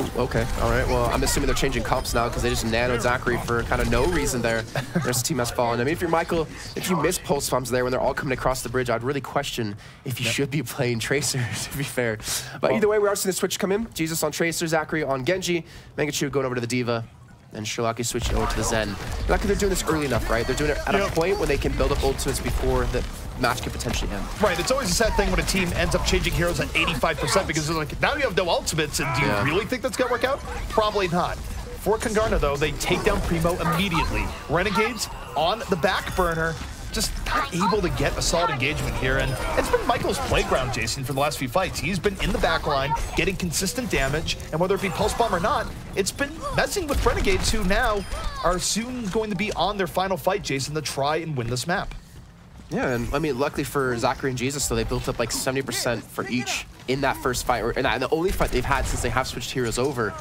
Ooh, okay, all right. Well, I'm assuming they're changing comps now because they just nanoed Zachary for kind of no reason there. The rest of the team has fallen. I mean, if you're Michael, if you miss pulse bombs there when they're all coming across the bridge, I'd really question if you should be playing Tracer, to be fair. But either way, we are seeing the switch come in. Jesus on Tracer, Zachary on Genji, Mangachu going over to the Diva, and Sherlocky switching over to the Zen. Not because they're doing this early enough, right? They're doing it at a point when they can build up ultimates before the match could potentially end. Right, it's always a sad thing when a team ends up changing heroes at 85% because they're like, now you have no ultimates, and do you really think that's gonna work out? Probably not. For Kungarna, though, they take down Primo immediately. Renegades on the back burner, just not able to get a solid engagement here, and it's been Michael's playground, Jason, for the last few fights. He's been in the back line, getting consistent damage, and whether it be Pulse Bomb or not, it's been messing with Renegades, who now are soon going to be on their final fight, Jason, to try and win this map. Yeah, and I mean, luckily for Zachary and Jesus, though, they built up like 70% for each in that first fight, or in the only fight they've had since they have switched heroes over.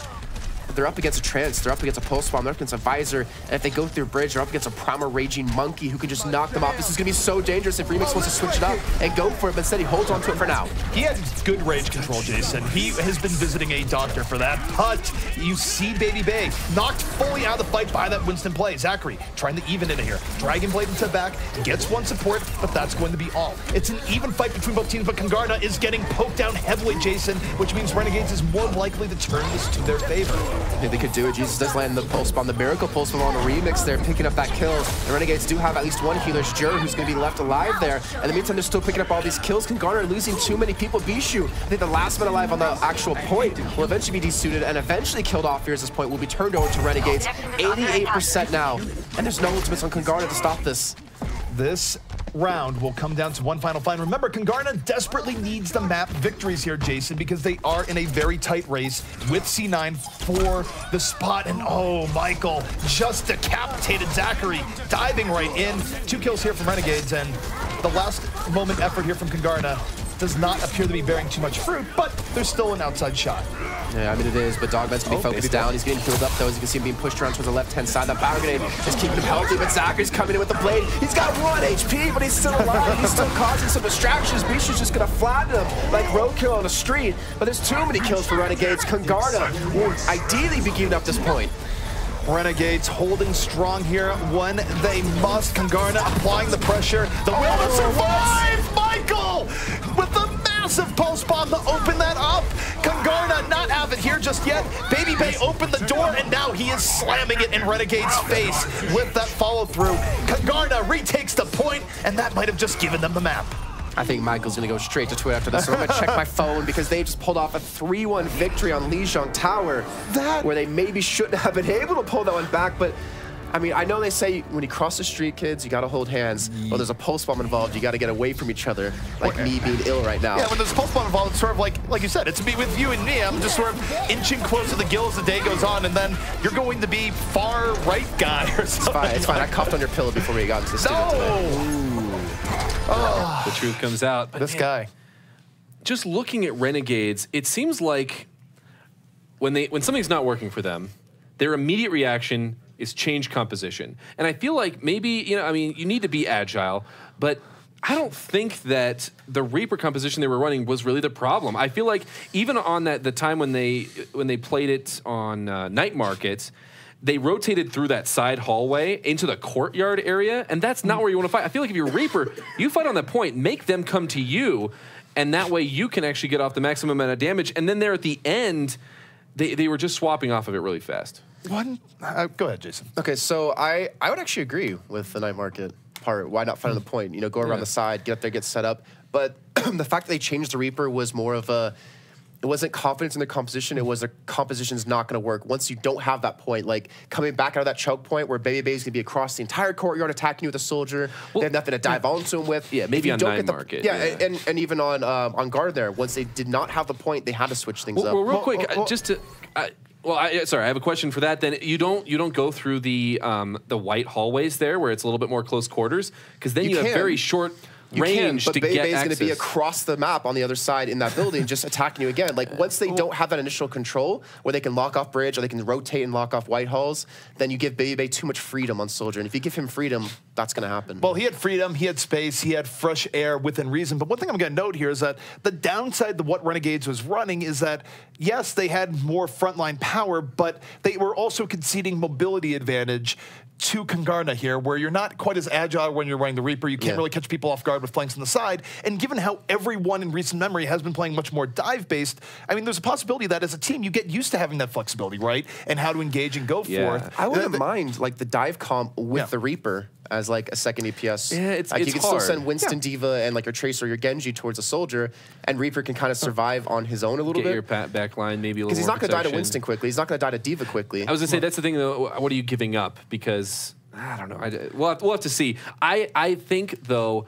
They're up against a Trance, they're up against a Pulse Bomb, they're up against a Visor, and if they go through a bridge, they're up against a Primal Raging Monkey who can just knock them off. This is going to be so dangerous if Remix wants to switch it up and go for it, but instead he holds on to it for now. He had good rage control, Jason. He has been visiting a doctor for that, but you see Baby Bay knocked fully out of the fight by that Winston play. Zachary trying to even it here. Dragon Blade into the back, gets one support, but that's going to be all. It's an even fight between both teams, but Kungarna is getting poked down heavily, Jason, which means Renegades is more likely to turn this to their favor. I think they could do it. Jesus does land the Pulse Bomb, the Miracle Pulse Bomb on a remix there, picking up that kill. The Renegades do have at least one healer, Jur, who's going to be left alive there. In the meantime, they're still picking up all these kills. Kungarna are losing too many people. Bishu, I think the last man alive on the actual point, will eventually be desuited and eventually killed off here as this point will be turned over to Renegades. 88% now, and there's no ultimates on Kungarna to stop this. This round will come down to one final fight. Remember, Kungarna desperately needs the map victories here, Jason, because they are in a very tight race with C9 for the spot. And oh, Michael just decapitated Zachary, diving right in. 2 kills here from Renegades, and the last moment effort here from Kungarna does not appear to be bearing too much fruit, but there's still an outside shot. Yeah, I mean it is, but Dogman's going to be focused down. He's getting healed up though, as you can see him being pushed around towards the left-hand side. That Power Grenade is keeping him healthy, but Zachary's coming in with the blade. He's got 1 HP, but he's still alive. He's still causing some distractions. Bishu's just going to flatten him like roadkill on the street, but there's too many kills for Renegades. Kungarna will ideally be giving up this point. Renegades holding strong here when they must. Kungarna applying the pressure. The will to survive! Michael with the massive Pulse Bomb to open that up. Kungarna not have it here just yet. Baby Bay opened the door, and now he is slamming it in Renegade's face with that follow-through. Kungarna retakes the point, and that might have just given them the map. I think Michael's going to go straight to Twitter after this. So I'm going to check my phone because they just pulled off a 3-1 victory on Lijiang Tower, where they maybe shouldn't have been able to pull that one back. But, I mean, I know they say when you cross the street, kids, you got to hold hands. Well, there's a pulse bomb involved. You got to get away from each other, like me being ill right now. Yeah, when there's a pulse bomb involved, it's sort of like you said, it's me with you and me. I'm just sort of inching closer to the Gill as the day goes on, and then you're going to be far right guy or something. It's fine. I cuffed on your pillow before we got into the studio today. Oh. The truth comes out. But this guy. Just looking at Renegades, it seems like when something's not working for them, their immediate reaction is change composition. And I feel like maybe, you need to be agile, but I don't think that the Reaper composition they were running was really the problem. I feel like even on the time when they played it on Night Market, they rotated through that side hallway into the courtyard area, and that's not where you want to fight. I feel like if you're Reaper, you fight on that point, make them come to you, and that way you can actually get off the maximum amount of damage. And then there at the end, they were just swapping off of it really fast. Go ahead, Jason. Okay, so I would actually agree with the Night Market part. Why not fight on the point? Go around the side, get up there, get set up. But the fact that they changed the Reaper was more of a... It wasn't confidence in the composition. It was the composition's not going to work. Once you don't have that point, like coming back out of that choke point where Baby Bay's going to be across the entire courtyard attacking you with a soldier. They have nothing to dive onto him with. Yeah, maybe on Night Market. Yeah, and even on guard there. Once they did not have the point, they had to switch things up. Well, real quick, just to... sorry, I have a question for that. Then you don't go through the white hallways there where it's a little bit more close quarters, because then you have very short range to get access. But Bay's going to be across the map on the other side in that building, just attacking you again. Like once they don't have that initial control, where they can lock off bridge or they can rotate and lock off white halls, then you give Bay too much freedom on Soldier. And if you give him freedom, that's going to happen. Well, he had freedom, he had space, he had fresh air within reason. But one thing I'm going to note here is that the downside to what Renegades was running is that, yes, they had more frontline power, but they were also conceding mobility advantage to Kungarna here, where you're not quite as agile when you're running the Reaper. You can't really catch people off guard with flanks on the side. And given how everyone in recent memory has been playing much more dive-based, I mean, there's a possibility that as a team, you get used to having that flexibility, right? And how to engage and go forth. I wouldn't mind like the dive comp with the Reaper as like a second EPS. Yeah, it's like you can hard. still send Winston D.Va and like your Tracer or your Genji towards a soldier, and Reaper can kind of survive on his own a little bit. Get your back line maybe a little more. Because he's not going to die to protection. Winston quickly. He's not going to die to D.Va quickly. I was going to say, that's the thing, though. What are you giving up? Because, I don't know. We'll have to see. I think, though,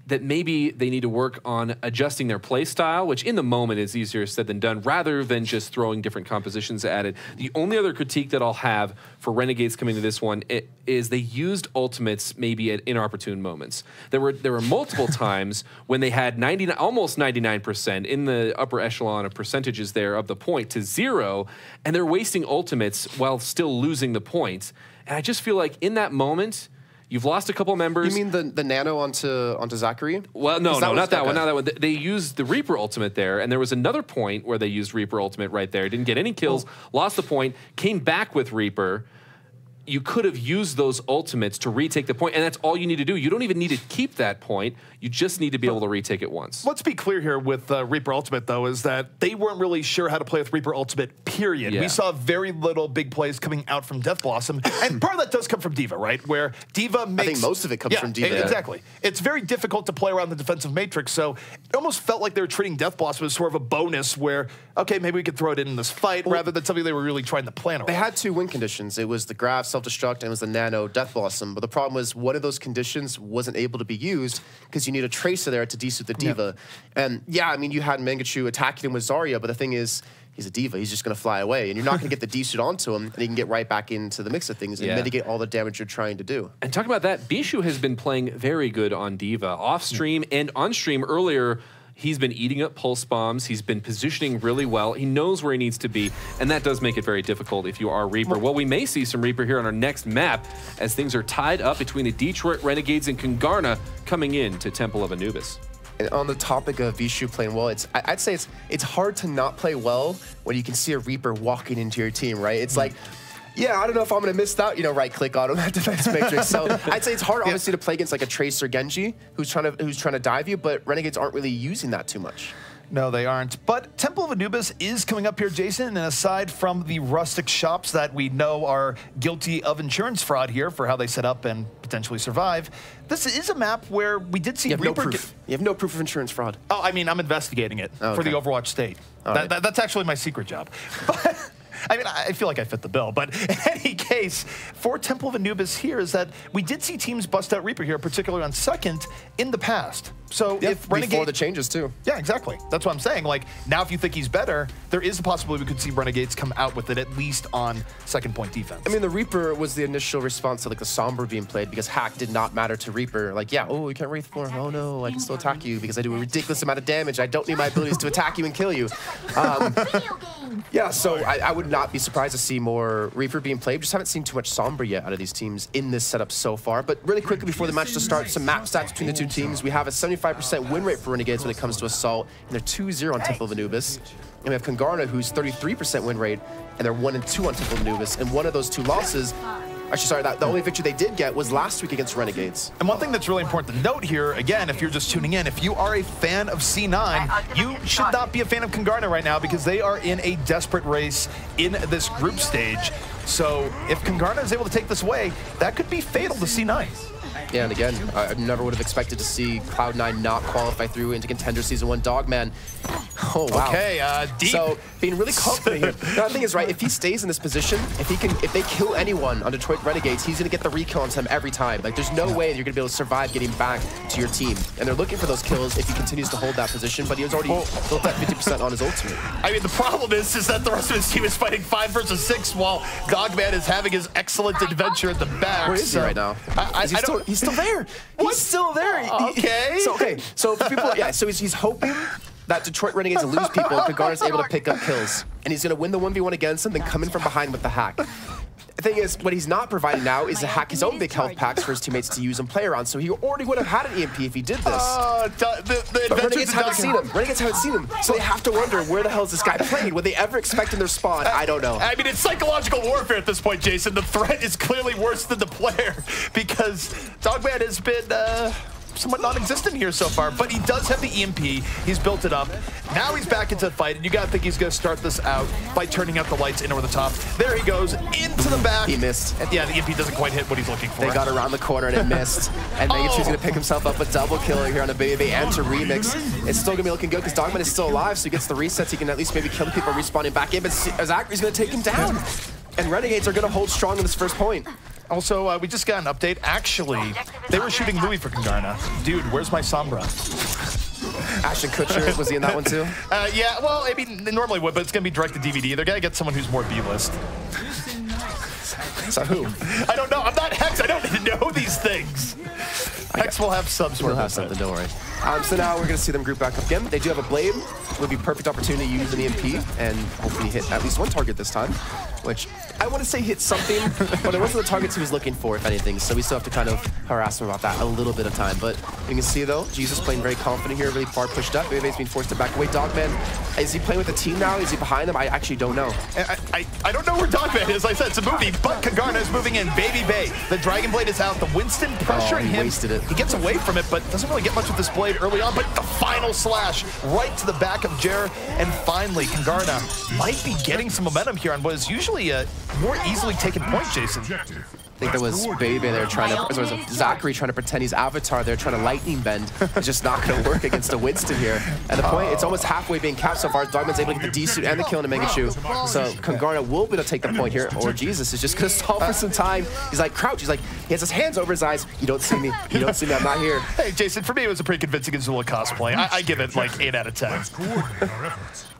that maybe they need to work on adjusting their play style, which in the moment is easier said than done, rather than just throwing different compositions at it. The only other critique that I'll have for Renegades coming to this one is they used ultimates maybe at inopportune moments. There were multiple times when they had almost 99% in the upper echelon of percentages there of the point to 0, and they're wasting ultimates while still losing the point. And I just feel like in that moment, you've lost a couple members. You mean the nano onto Zachary? Well, no, not that one. Not that one. They used the Reaper ultimate there, and there was another point where they used Reaper ultimate right there. Didn't get any kills, lost the point, came back with Reaper. You could have used those ultimates to retake the point, and that's all you need to do. You don't even need to keep that point. You just need to be able to retake it once. Let's be clear here with Reaper Ultimate, though, is that they weren't really sure how to play with Reaper Ultimate, period. Yeah. We saw very little big plays coming out from Death Blossom, and part of that does come from D.Va, right? Where D.Va makes... I think most of it comes from D.Va. Exactly. It's very difficult to play around the defensive matrix, so it almost felt like they were treating Death Blossom as sort of a bonus where, okay, maybe we could throw it in this fight, rather than something they were really trying to plan around. They had 2 win conditions. It was the Grab, Self-Destruct, and it was the Nano, Death Blossom. But the problem was one of those conditions wasn't able to be used because you need a Tracer there to desuit the D.Va. And yeah, I mean, you had Mangachu attacking him with Zarya, but the thing is, he's a D.Va. He's just going to fly away. And you're not going to get the desuit onto him, and he can get right back into the mix of things and mitigate all the damage you're trying to do. And talking about that, Bishu has been playing very good on D.Va. Off-stream and on-stream earlier, he's been eating up pulse bombs. He's been positioning really well. He knows where he needs to be, and that does make it very difficult if you are Reaper. Well, we may see some Reaper here on our next map as things are tied up between the Detroit Renegades and Kungarna coming in to Temple of Anubis. And on the topic of Vishu playing well, I'd say it's hard to not play well when you can see a Reaper walking into your team, right? It's like, yeah, I don't know if I'm going to miss out, right-click on him at defense matrix. So I'd say it's hard, obviously, to play against like a Tracer Genji who's trying to dive you, but Renegades aren't really using that too much. No, they aren't. But Temple of Anubis is coming up here, Jason, and aside from the rustic shops that we know are guilty of insurance fraud here for how they set up and potentially survive, this is a map where we did see Reaper. No proof. You have no proof of insurance fraud. Oh, I mean, I'm investigating it for the Overwatch state. That's actually my secret job. But I mean, I feel like I fit the bill, but in any case, for Temple of Anubis here is that we did see teams bust out Reaper here, particularly on second, in the past. So if Renegades... Before the changes, too. Yeah, exactly. That's what I'm saying. Like, now if you think he's better, there is a possibility we could see Renegades come out with it, at least on second point defense. I mean, the Reaper was the initial response to, like, the Sombra being played, because hack did not matter to Reaper. Like, yeah, oh, you can't Wraith more. Oh, no, I can still attack you because I do a ridiculous amount of damage. I don't need my abilities to attack you and kill you. Yeah, so I would not be surprised to see more Reaper being played. Just haven't seen too much Sombra yet out of these teams in this setup so far. But really quickly before the match to start, some map stats between the two teams. We have a 75% win rate for Renegades when it comes to Assault, and they're 2-0 on Temple of Anubis. And we have Kungarna, who's 33% win rate, and they're 1-2 on Temple of Anubis. And one of those two losses, actually, sorry, the only victory they did get was last week against Renegades. And one thing that's really important to note here, again, if you're just tuning in, if you are a fan of C9, you should not be a fan of Kungarna right now because they are in a desperate race in this group stage. So if Kungarna is able to take this away, that could be fatal to C9. Yeah, and again, I never would have expected to see Cloud9 not qualify through into Contenders Season 1. Dogman. Oh, wow. Okay, deep. So, being really confident here. The thing is, right, if he stays in this position, if they kill anyone on Detroit Renegades, he's going to get the recon on him every time. Like, there's no way you're going to be able to survive getting back to your team. And they're looking for those kills if he continues to hold that position, but he was already built that 50% on his ultimate. I mean, the problem is that the rest of his team is fighting 5 versus 6 while Dogman is having his excellent adventure at the back. Where is he right now? He's still there. What? He's still there. Okay. So for people, yeah, so he's hoping that Detroit Renegades will lose people and Kungarna's able to pick up kills. And he's going to win the 1v1 against them, then come in from behind with the hack. The thing is, what he's not providing now is to hack his own big health packs for his teammates to use and play around, so he already would have had an EMP if he did this. But Renegades haven't seen him. Renegades haven't seen him. So they have to wonder, where the hell is this guy playing? Would they ever expect in their spawn? I don't know. I mean, it's psychological warfare at this point, Jason. The threat is clearly worse than the player because Dogman has been somewhat non-existent here so far, but he does have the EMP. He's built it up. Now he's back into the fight, and you gotta think he's gonna start this out by turning out the lights in over the top. There he goes, into the back. He missed. And yeah, the EMP doesn't quite hit what he's looking for. They got around the corner and it missed. And Megachu's gonna pick himself up a double kill here on the baby and to remix. It's still gonna be looking good because Dogman is still alive, so he gets the resets. He can at least maybe kill the people respawning back in, but Zachary's gonna take him down. And Renegades are gonna hold strong in this first point. Also, we just got an update. Actually, they were shooting Louis for Kungarna. Dude, where's my Sombra? Ashton Kutcher, was he in that one too? Yeah, well, I mean, they normally would, but it's going to be direct to DVD. They're going to get someone who's more B-list. So who? I don't know. I'm not Hex. I don't know these things. Hex will have some sort of have something, don't worry. So now we're going to see them group back up again. They do have a Blade. It would be a perfect opportunity to use an EMP and hopefully hit at least one target this time, which I want to say hit something, but it wasn't the targets he was looking for, if anything, so we still have to kind of harass him about that a little bit of time. But you can see, though, Jesus playing very confident here, really far pushed up. Baby's being forced to back away. Dogman, is he playing with the team now? Is he behind them? I actually don't know. I don't know where Dogman is. Like I said, it's a movie, but Kungarna is moving in. Baby Bay, the Dragon Blade is out. The Winston pressuring him. Wasted it. He gets away from it, but doesn't really get much with this blade early on, but the final slash right to the back of Jer, and finally, Kungarna might be getting some momentum here on what is usually a more easily taken point, Jason. I think there was Baby there trying to, there was Zachary trying to pretend he's Avatar there, trying to lightning bend. It's just not going to work against a Winston here. At the point, it's almost halfway being capped so far. Dogman's able to get the D-suit and the kill on the Megachu. So Kungarna will be able to take the point here, or Jesus is just going to stall for some time. He's like, crouch. He's like, he has his hands over his eyes. You don't see me. You don't see me. I'm not here. Hey, Jason, for me, it was a pretty convincing Azula cosplay. I give it like 8 out of 10.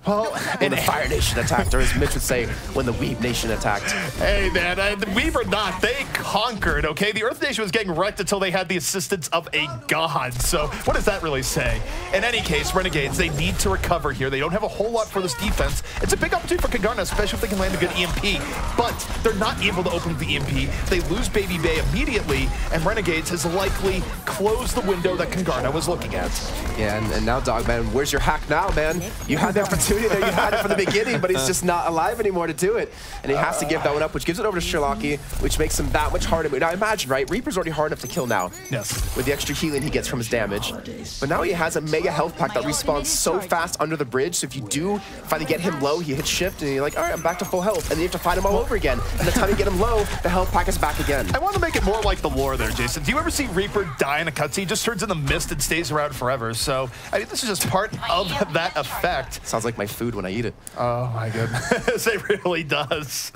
Well, when the Fire Nation attacked, or as Mitch would say, when the Weeb Nation attacked. Hey, man, the Weeb or not, they conquered, okay? The Earth Nation was getting wrecked until they had the assistance of a god. So what does that really say? In any case, Renegades, they need to recover here. They don't have a whole lot for this defense. It's a big opportunity for Kungarna, especially if they can land a good EMP. But they're not able to open the EMP. They lose Baby Bay immediately, and Renegades has likely closed the window that Kungarna was looking at. Yeah, and now, Dogman, where's your hack now, man? You had the opportunity opportunity there. You had it from the beginning, but he's just not alive anymore to do it. And he has to give that one up, which gives it over to Sherlocky, which makes him that much harder. Now imagine, right? Reaper's already hard enough to kill now. Yes. With the extra healing he gets from his damage. But now he has a mega health pack that respawns so fast under the bridge, so if you do finally get him low, he hits shift, and you're like, all right, I'm back to full health. And then you have to fight him all over again. And the time you get him low, the health pack is back again. I want to make it more like the lore there, Jason. Do you ever see Reaper die in a cutscene? He just turns in the mist and stays around forever. So, I mean, this is just part of that effect. Sounds like my food when I eat it. Oh, my goodness. It really does.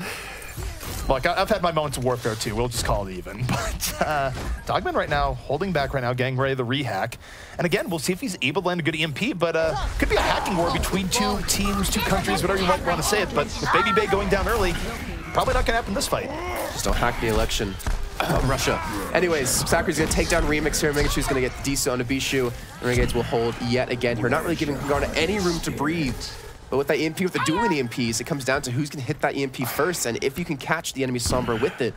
Look, I've had my moments of warfare, too. We'll just call it even. But Dogman right now, holding back right now, getting ready to rehack. And again, we'll see if he's able to land a good EMP, but could be a hacking war between two teams, two countries, whatever you might want to say it. But with Baby Bay going down early, probably not going to happen this fight. Just don't hack the election. Russia. Anyways, Zachary's going to take down Remix here. Megachu's going to get decent on Bishu. Renegades will hold yet again here. Not really giving Kungarna any room to breathe. But with that EMP, with the dueling EMPs, it comes down to who's going to hit that EMP first, and if you can catch the enemy Sombra with it.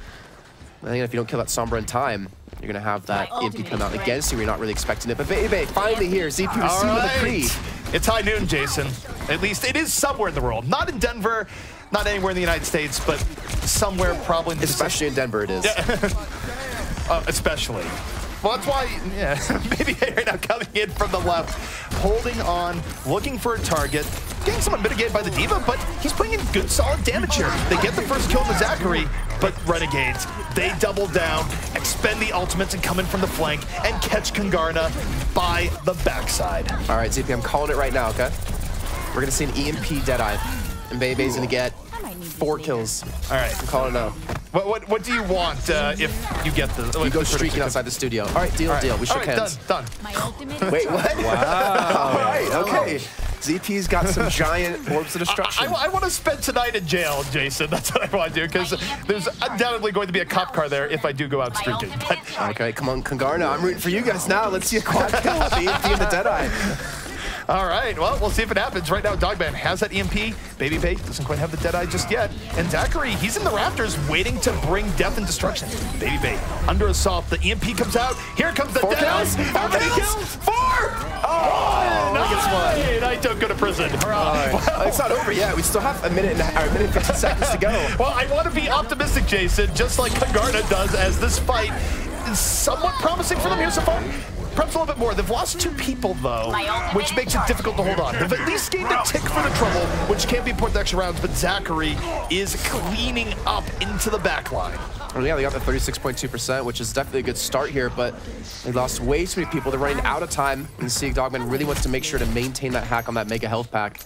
I think if you don't kill that Sombra in time, you're going to have that EMP come out against you. You're not really expecting it. But Baby, finally here, ZP receiving the Cree. It's high noon, Jason. At least it is somewhere in the world. Not in Denver, not anywhere in the United States, but somewhere probably in the Especially in Denver, it is. Yeah. Especially. Well, that's why, yeah, Baby right now coming in from the left, holding on, looking for a target, getting somewhat mitigated by the D.Va, but he's putting in good, solid damage here. They get the first kill on the Zachary, but Renegades, they double down, expend the ultimates and come in from the flank and catch Kungarna by the backside. All right, ZP, I'm calling it right now, okay? We're going to see an EMP Deadeye, and Baby's going to get 4 kills. All right. I'm calling it out. What do you want if you get the... You go streaking outside the studio. All right, deal. We shook hands. Done. Wait, what? Wow. All right, okay. ZP's got some giant orbs of destruction. I want to spend tonight in jail, Jason. That's what I want to do, because there's undoubtedly going to be a cop car there if I do go out streaking. But okay, come on, Kungarna. I'm rooting for you guys now. Let's see a quad kill with the EMP and the Deadeye. All right, well, we'll see if it happens. Right now, Dogman has that EMP. Baby Bay doesn't quite have the Deadeye just yet. And Zachary, he's in the rafters waiting to bring death and destruction. Baby Bay under assault. The EMP comes out. Here comes the Deadeye. How many kills? 4! Oh, nice. I don't go to prison. Well, it's not over yet. We still have a minute and 50 seconds to go. Well, I want to be optimistic, Jason, just like Kungarna does, as this fight is somewhat promising for them here so far. Perhaps a little bit more. They've lost 2 people, though, which makes it difficult to hold on. They've at least gained a tick for the trouble, which can be important to extra rounds, but Zachary is cleaning up into the back line. Well, yeah, they got the 36.2%, which is definitely a good start here, but they lost way too many people. They're running out of time, and Sieg Dogman really wants to make sure to maintain that hack on that mega health pack.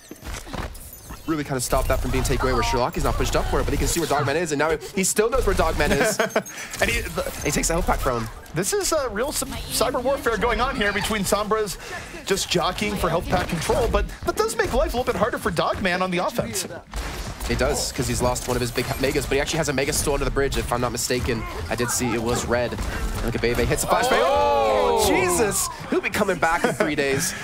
Really kind of stop that from being taken away, where Sherlocky's not pushed up for it, but he can see where Dogman is, and now he still knows where Dogman is. And he takes the health pack from him. This is a real cyber warfare going on here between Sombras just jockeying for health pack control, but that does make life a little bit harder for Dogman on the offense. It does, because he's lost one of his big megas, but he actually has a mega still under the bridge, if I'm not mistaken. I did see it was red. Look at Bebe, hits a flashbang. Oh, Jesus! He'll be coming back in 3 days.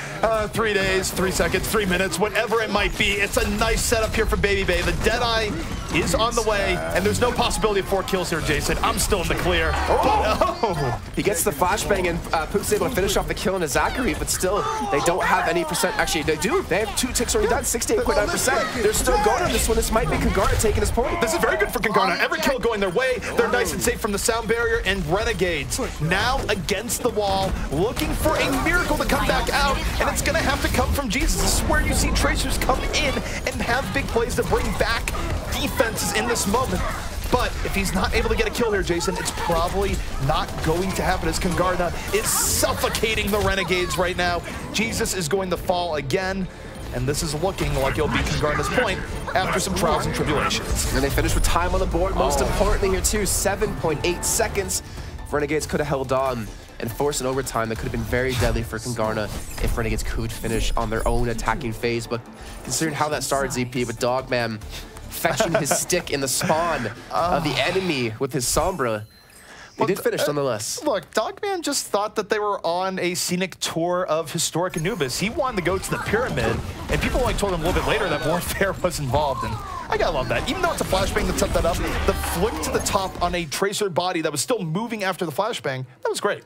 3 days, 3 seconds, 3 minutes, whatever it might be. It's a nice setup here for Baby Bay. The Deadeye is on the way, and there's no possibility of 4 kills here, Jason. I'm still in the clear. He gets the flashbang, and Poop's able to finish off the kill into Zachary, but still, they don't have any percent. Actually, they do. They have 2 ticks already done, 68.9%. They're still going on this one. This might be Kungarna taking his point. This is very good for Kungarna. Every kill going their way. They're nice and safe from the sound barrier, and Renegades now against the wall, looking for a miracle to come back out, and it's going to have to come from Jesus. This is where you see Tracers come in and have big plays to bring back defenses in this moment. But if he's not able to get a kill here, Jason, it's probably not going to happen, as Kungarna is suffocating the Renegades right now. Jesus is going to fall again, and this is looking like it'll be Kungarna's point after some trials and tribulations. And they finish with time on the board, most importantly here too, 7.8 seconds. Renegades could have held on and forced an overtime that could have been very deadly for Kungarna if Renegades could finish on their own attacking phase. But considering how that started, ZP, with Dogman fetching his stick in the spawn of the enemy with his Sombra, they did finish nonetheless. Look, Dogman just thought that they were on a scenic tour of historic Anubis. He wanted to go to the pyramid, and people only told him a little bit later that warfare was involved. And I gotta love that. Even though it's a flashbang that set that up, the flick to the top on a Tracer body that was still moving after the flashbang, that was great.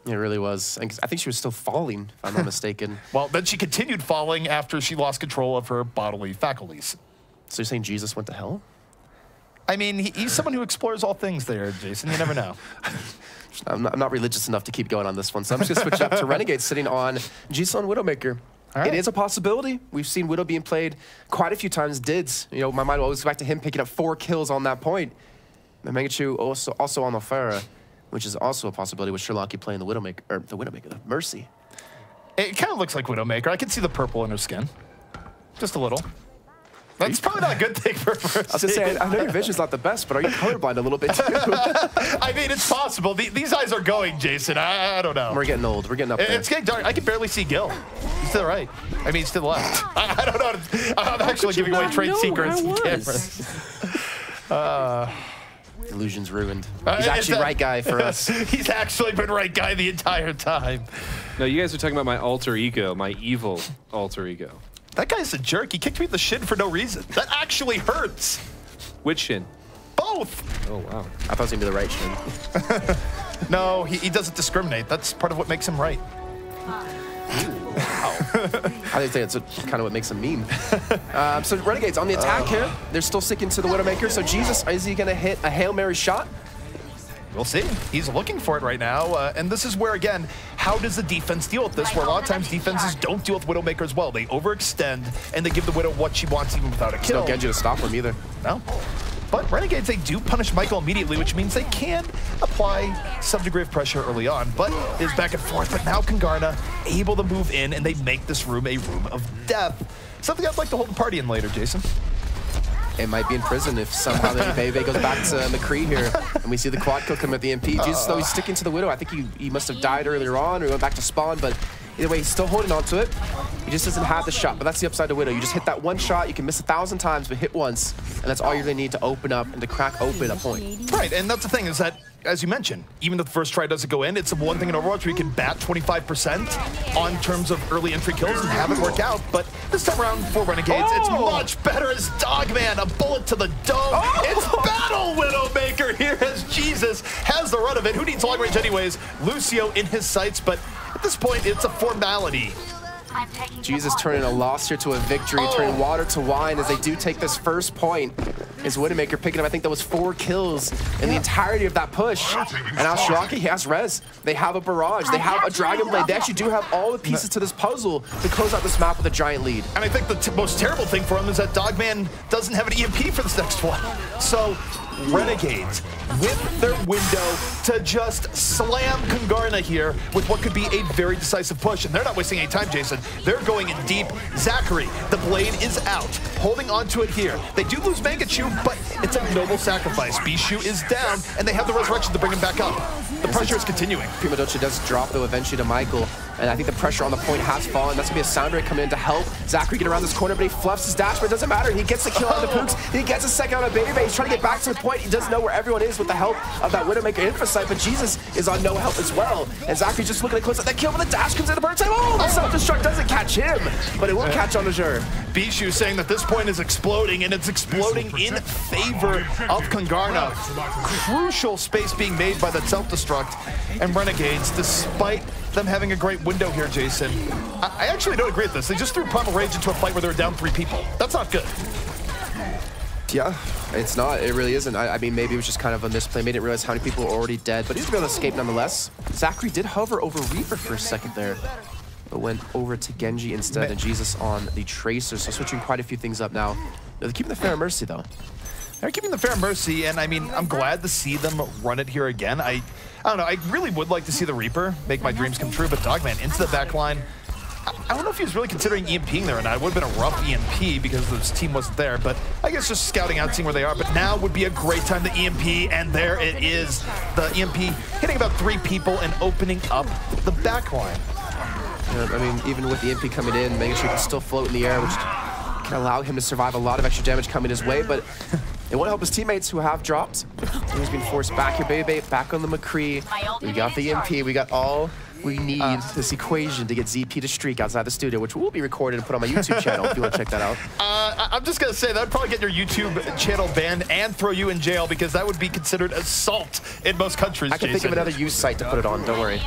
It really was. I think she was still falling, if I'm not mistaken. Well, then she continued falling after she lost control of her bodily faculties. So you're saying Jesus went to hell? I mean, he's someone who explores all things there, Jason. You never know. I'm not religious enough to keep going on this one, so I'm just going to switch up to Renegades sitting on Jesus on Widowmaker. Right. It is a possibility. We've seen Widow being played quite a few times. Dids, you know, my mind will always go back to him picking up 4 kills on that point. And Mangachu also on the Farah, which is also a possibility with Sherlocky playing the Widowmaker, or the Mercy. It kind of looks like Widowmaker. I can see the purple in her skin. Just a little. That's probably not a good thing for Mercy. I was going to say, I know your vision's not the best, but are you colorblind a little bit too? I mean, it's possible. These eyes are going, Jason. I don't know. We're getting old. We're getting up there. It's getting dark. I can barely see Gill. He's to the right. I mean, he's to the left. I don't know. I'm actually giving away trade secrets and cameras. Illusion's ruined. He's actually right guy for us. He's actually been right guy the entire time. No, you guys are talking about my alter ego, my evil alter ego. That guy's a jerk. He kicked me in the shin for no reason. That actually hurts. Which shin? Both. Oh, wow. I thought it was going to be the right shin. No, he doesn't discriminate. That's part of what makes him right. Wow. I think that's kind of what makes him mean. So Renegades on the attack here. They're still sticking to the Widowmaker. So Jesus, is he going to hit a Hail Mary shot? We'll see. He's looking for it right now. And this is where, again, how does the defense deal with this? Where a lot of times defenses don't deal with Widowmaker as well. They overextend, and they give the Widow what she wants even without a kill. No Genji to stop him either. No. But Renegades, they do punish Michael immediately, which means they can apply some degree of pressure early on. But it is back and forth. But now Kungarna able to move in, and they make this room a room of death. Something I'd like to hold the party in later, Jason. It might be in prison if somehow the Bebe goes back to McCree here, and we see the quad kill come at the MP. Jesus, though, he's sticking to the Widow. I think he must have died earlier on, or he went back to spawn, but either way, he's still holding on to it. He just doesn't have the shot, but that's the upside to Widow. You just hit that one shot, you can miss 1,000 times, but hit once, and that's all you really need to open up and to crack open a point. Right, and that's the thing, is that, as you mentioned, even if the first try doesn't go in, it's the one thing in Overwatch where you can bat 25% on terms of early entry kills and have it work out. But this time around for Renegades, it's much better as Dogman, a bullet to the dome. It's Battle Widowmaker here as Jesus has the run of it. Who needs long range anyways? Lucio in his sights, but at this point, it's a formality. Jesus turning a loss here to a victory, turning water to wine as they do take this first point. Is Widowmaker picking up, I think that was 4 kills in the entirety of that push. And now Shiraki has res. They have a barrage. They have a Dragon Blade. They actually do have all the pieces to this puzzle to close out this map with a giant lead. And I think the most terrible thing for him is that Dogman doesn't have an EMP for this next one. So Renegades with their window to just slam Kungarna here with what could be a very decisive push. And they're not wasting any time, Jason. They're going in deep. Zachary, the blade is out, holding on to it here. They do lose Mangachu, but it's a noble sacrifice. Bishu is down, and they have the resurrection to bring him back up. The pressure is continuing. Prima Doce does drop, though, eventually to Michael. And I think the pressure on the point has fallen. That's going to be a Sound Ray coming in to help Zachary get around this corner, but he fluffs his dash, but it doesn't matter. He gets the kill on the Pooks. He gets a second on a Baby. He's trying to get back to the point. He doesn't know where everyone is with the help of that Widowmaker Infosight, but Jesus is on no help as well. And Zachary's just looking to close out that kill, but the dash comes in the bird time. Oh, the self-destruct doesn't catch him, but it will catch on Azure. Bishu saying that this point is exploding, and it's exploding in favor of Kungarna. Crucial space being made by that self-destruct. And Renegades, despite them having a great window here, Jason, I actually don't agree with this. They just threw Primal Rage into a fight where they were down 3 people. That's not good. Yeah, it's not. It really isn't. I mean, maybe it was just kind of a misplay. Made it realize how many people were already dead, but he's able to escape nonetheless. Zachary did hover over Reaper for a second there, but went over to Genji instead, and Jesus on the Tracer. So switching quite a few things up now. They're keeping the Fair Mercy, though. They're keeping the Fair Mercy, and I mean, I'm glad to see them run it here again. I don't know, I really would like to see the Reaper make my dreams come true, but Dogman into the back line. I don't know if he was really considering EMPing there or not. It would have been a rough EMP because his team wasn't there, but I guess just scouting out, seeing where they are. But now would be a great time to EMP, and there it is. The EMP hitting about 3 people and opening up the back line. Yeah, I mean, even with the EMP coming in, making sure he can still float in the air, which can allow him to survive a lot of extra damage coming his way, but It won't help his teammates who have dropped. He's been forced back here, baby, back on the McCree. We got the EMP, we got all we need this equation to get ZP to streak outside the studio, which will be recorded and put on my YouTube channel if you want to check that out. I'm just going to say that would probably get your YouTube channel banned and throw you in jail because that would be considered assault in most countries, I can think of another use site to put it on, don't worry.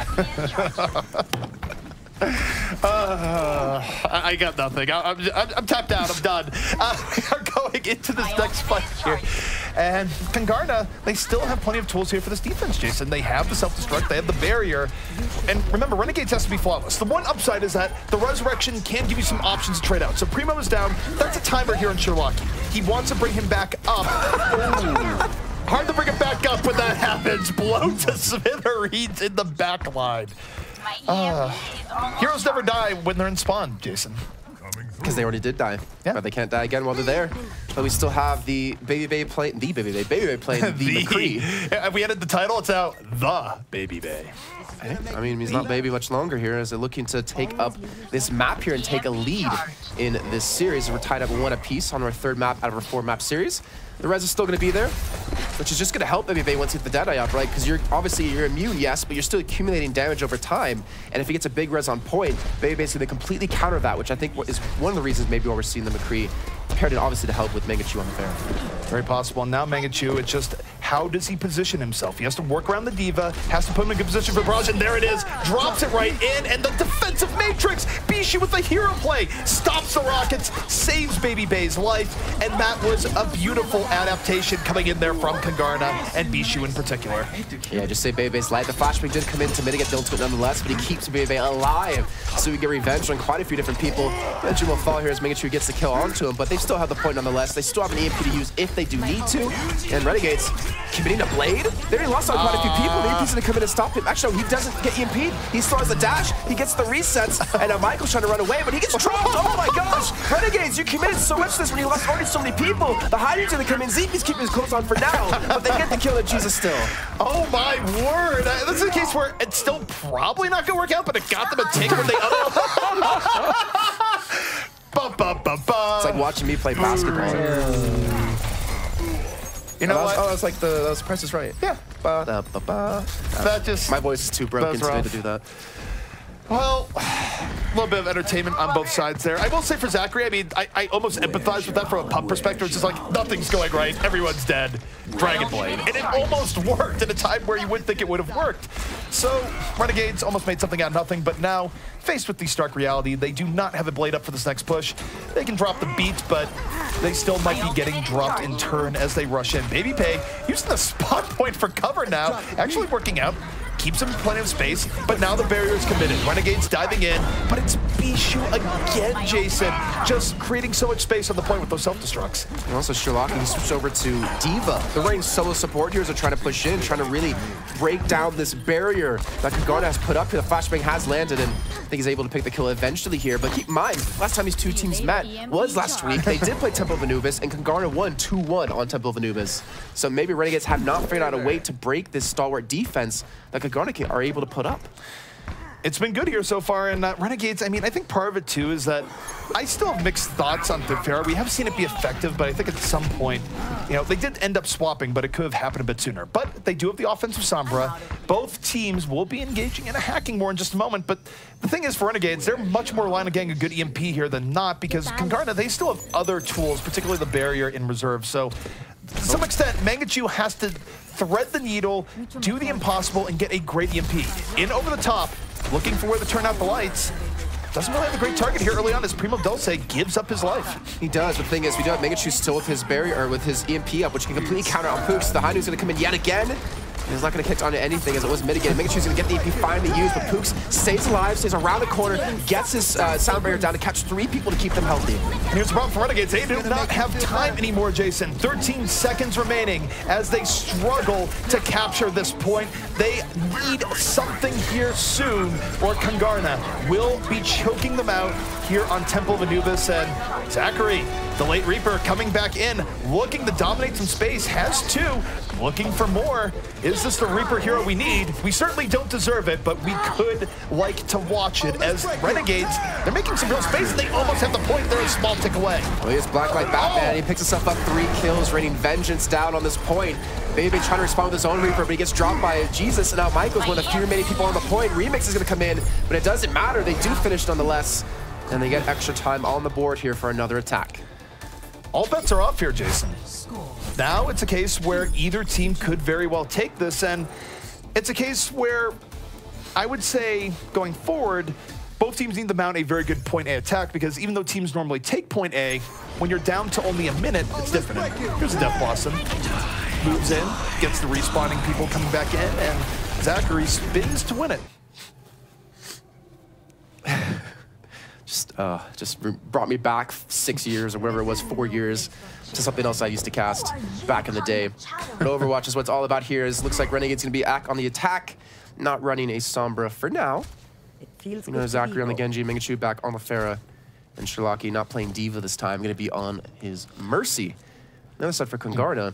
I got nothing. I'm tapped out. I'm done. We are going into this next fight here. And Kungarna, they still have plenty of tools here for this defense, Jason. They have the self-destruct, they have the barrier. And remember, Renegades has to be flawless. The one upside is that the Resurrection can give you some options to trade out. So Primo is down. That's a timer here on Sherlocky. He wants to bring him back up. Hard to bring him back up when that happens. Blow to smithereens in the back line. Heroes never die when they're in spawn, Jason. Because they already did die. Yeah. But they can't die again while they're there. But we still have the Baby Bay playing the McCree. If we added the title, it's now the Baby Bay. I mean, he's not Baby much longer here as they're looking to take up this map here and take a lead in this series. We're tied up 1 apiece on our 3rd map out of our 4-map series. The res is still going to be there, which is just going to help Baby Bay once you get the Deadeye up, right? Because you're immune, yes, but you're still accumulating damage over time. And if he gets a big res on point, Baby Bay's going to completely counter that, which I think is one of the reasons maybe why we're seeing the McCree paired in obviously to help with Mangachu on the fair. Very possible. And now Mangachu, it's just how does he position himself? He has to work around the Diva, has to put him in a good position for barrage, and there it is. Drops it right in, and the defensive matrix, Bishu with the hero play, stops the rockets, saves Baby Bay's life, and that was a beautiful adaptation coming in there from Kungarna and Bishu in particular. Yeah, just say Baby Bay's life. The flashbang did come in to mitigate the ultimate nonetheless, but he keeps Baby Bay alive, so we get revenge on quite a few different people. Eventually will fall here as Mangachu gets the kill onto him, but they still have the point nonetheless. They still have an EMP to use if they do need to, and Renegades committing a blade. They already lost on quite a few people. The EMP's gonna come in and stop him. Actually, no, he doesn't get EMP'd. He still has the dash. He gets the resets, and now Michael's trying to run away, but he gets dropped. Oh my gosh! Renegades, you committed so much to this when you lost already so many people. The hiding's gonna come in. Zeke's keeping his clothes on for now, but they get the kill at Jesus still. Oh my word! This is a case where it's still probably not gonna work out, but it got them a take when they It's like watching me play basketball. You know what? Oh, it's like that was Price is Right. Yeah. That just my voice is too broken today to do that. Well, a little bit of entertainment on both sides there. I will say for Zachary, I mean, I almost empathize with that from a pub perspective. It's just like, nothing's going right, everyone's dead, Dragon Blade. And it almost worked at a time where you wouldn't think it would have worked. So, Renegades almost made something out of nothing, but now, faced with the stark reality, they do not have a blade up for this next push. They can drop the beat, but they still might be getting dropped in turn as they rush in. Baby Bay using the spot point for cover now, actually working out. Keeps him plenty of space, but now the barrier is committed. Renegades diving in, but it's Bishu again, Jason, just creating so much space on the point with those self-destructs. And also Sherlock, he switched over to Diva. The range solo support here is trying to push in, trying to really break down this barrier that Kungarna has put up here. The flashbang has landed, and I think he's able to pick the kill eventually here. But keep in mind, last time these two teams met was last week. They did play Temple of Anubis, and Kungarna won 2-1 on Temple of Anubis. So maybe Renegades have not figured out a way to break this stalwart defense that Kungarna are able to put up. It's been good here so far, and Renegades, I mean, I think part of it too is that I still have mixed thoughts on Fair. We have seen it be effective, but I think at some point, you know, they did end up swapping, but it could have happened a bit sooner. But they do have the offensive Sombra. Both teams will be engaging in a hacking war in just a moment, but the thing is for Renegades, they're much more relying on getting a good EMP here than not, because Kungarna, they still have other tools, particularly the barrier in reserve. So to some extent, Mangachu has to thread the needle, do the impossible, and get a great EMP. In over the top, looking for where to turn out the lights. Doesn't really have a great target here early on as Primo Dulce gives up his life. He does. The thing is, we do have Mangachu still with his barrier, or with his EMP up, which can completely counter on Pooks. The Hainu's going to come in yet again. He's not going to catch on to anything as it was mitigated. Mangachu's going to get the EMP finally used, but Pooks stays alive, stays around the corner, gets his sound barrier down to catch 3 people to keep them healthy. Here's the problem for Renegades. They do not have time anymore, Jason. 13 seconds remaining as they struggle to capture this point. They need something here soon, or Kungarna will be choking them out here on Temple of Anubis. And Zachary, the late Reaper, coming back in, looking to dominate some space, has 2. Looking for more is Is this the Reaper hero we need? We certainly don't deserve it, but we could like to watch it as Renegades, they're making some real space. They almost have the point. They're a small tick away. Well, here's Blacklight Batman. He picks himself up 3 kills, raining vengeance down on this point. Baby trying to respond with his own Reaper, but he gets dropped by Jesus, and now Michael's one of the few remaining people on the point. Remix is going to come in, but it doesn't matter. They do finish nonetheless, and they get extra time on the board here for another attack. All bets are off here, Jason. Now it's a case where either team could very well take this, and it's a case where I would say going forward, both teams need to mount a very good point A attack, because even though teams normally take point A, when you're down to only a minute, it's different. Here's a Death Blossom. Moves in, gets the respawning people coming back in, and Zachary spins to win it. Just brought me back 6 years or whatever it was, 4 years, to something else I used to cast back in the day. But Overwatch is what it's all about here. Looks like Renegade's going to be on the attack, not running a Sombra for now. You know, Zachary on the Genji, Mingachu back on the Pharah, and Sherlocky not playing Diva this time, going to be on his Mercy. Another side for Kungarna.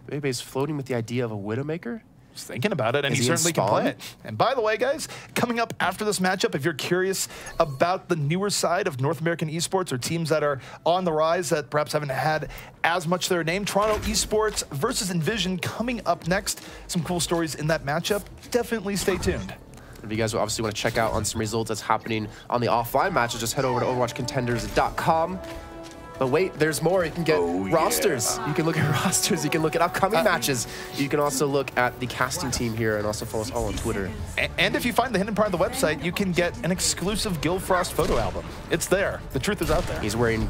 Bebe's floating with the idea of a Widowmaker. Just thinking about it, and he certainly can play it. And by the way, guys, coming up after this matchup, if you're curious about the newer side of North American esports or teams that are on the rise that perhaps haven't had as much their name, Toronto eSports versus EnVision coming up next. Some cool stories in that matchup. Definitely stay tuned. If you guys obviously want to check out on some results that's happening on the offline matches, just head over to overwatchcontenders.com. But wait, there's more. You can get rosters. Yeah. You can look at rosters. You can look at upcoming matches. You can also look at the casting team here and also follow us all on Twitter. And if you find the hidden part of the website, you can get an exclusive Gillfrost photo album. It's there. The truth is out there. He's wearing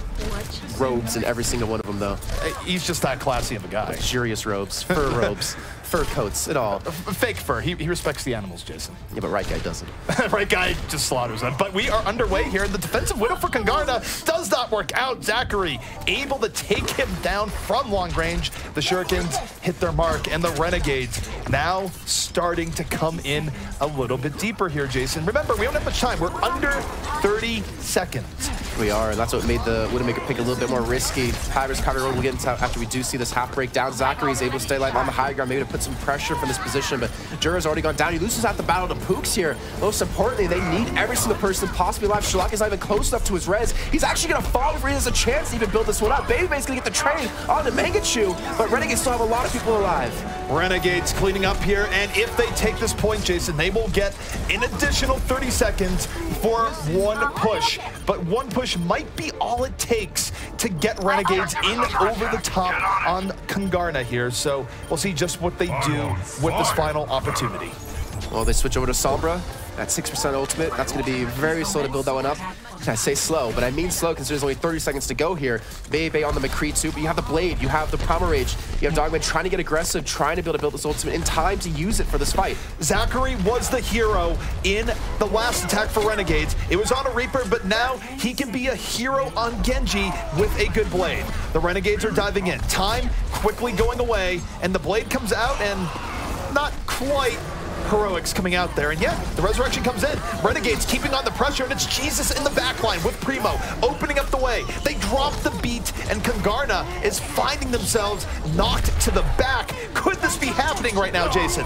robes in every single one of them, though. He's just that classy of a guy. Luxurious robes, fur robes, fur coats, it all. Fake fur. He respects the animals, Jason. Yeah, but Right Guy doesn't. Right Guy just slaughters them. But we are underway here, and the defensive widow for Kungarna does not work out. Zachary able to take him down from long range. The Shurikens hit their mark, and the Renegades now starting to come in a little bit deeper here, Jason. Remember, we don't have much time. We're under 30 seconds. We are, and that's what made the Widowmaker pick a little bit more risky. Patters cover road we'll get into after we do see this half break down. Zachary is able to stay alive on the high ground, maybe to put some pressure from this position, but Jura's already gone down. He loses out the battle to Pooks here. Most importantly, they need every single person possibly alive. Sherlock is not even close enough to his res. He's actually going to fall before he has a chance to even build this one up. Babyface going to get the trade on the Mangachu, but Renegades still have a lot of people alive. Renegades cleaning up here, and if they take this point, Jason, they will get an additional 30 seconds for one push. But one push might be all it takes to get Renegades in over the top on Kungarna here. So we'll see just what they do with this final opportunity. Well, they switch over to Sombra at 6% ultimate. That's going to be very slow to build that one up. I say slow, but I mean slow because there's only 30 seconds to go here. Bebe on the McCree too, but you have the Blade, you have the Primal Rage, you have Dogman trying to get aggressive, trying to be able to build this ultimate in time to use it for this fight. Zachary was the hero in the last attack for Renegades. It was on a Reaper, but now he can be a hero on Genji with a good Blade. The Renegades are diving in. Time quickly going away, and the Blade comes out, and not quite heroics coming out there, and yet the resurrection comes in. Renegades keeping on the pressure, and it's Jesus in the backline with Primo opening up the way. They drop the beat, and Kungarna is finding themselves knocked to the back. Could this be happening right now, Jason?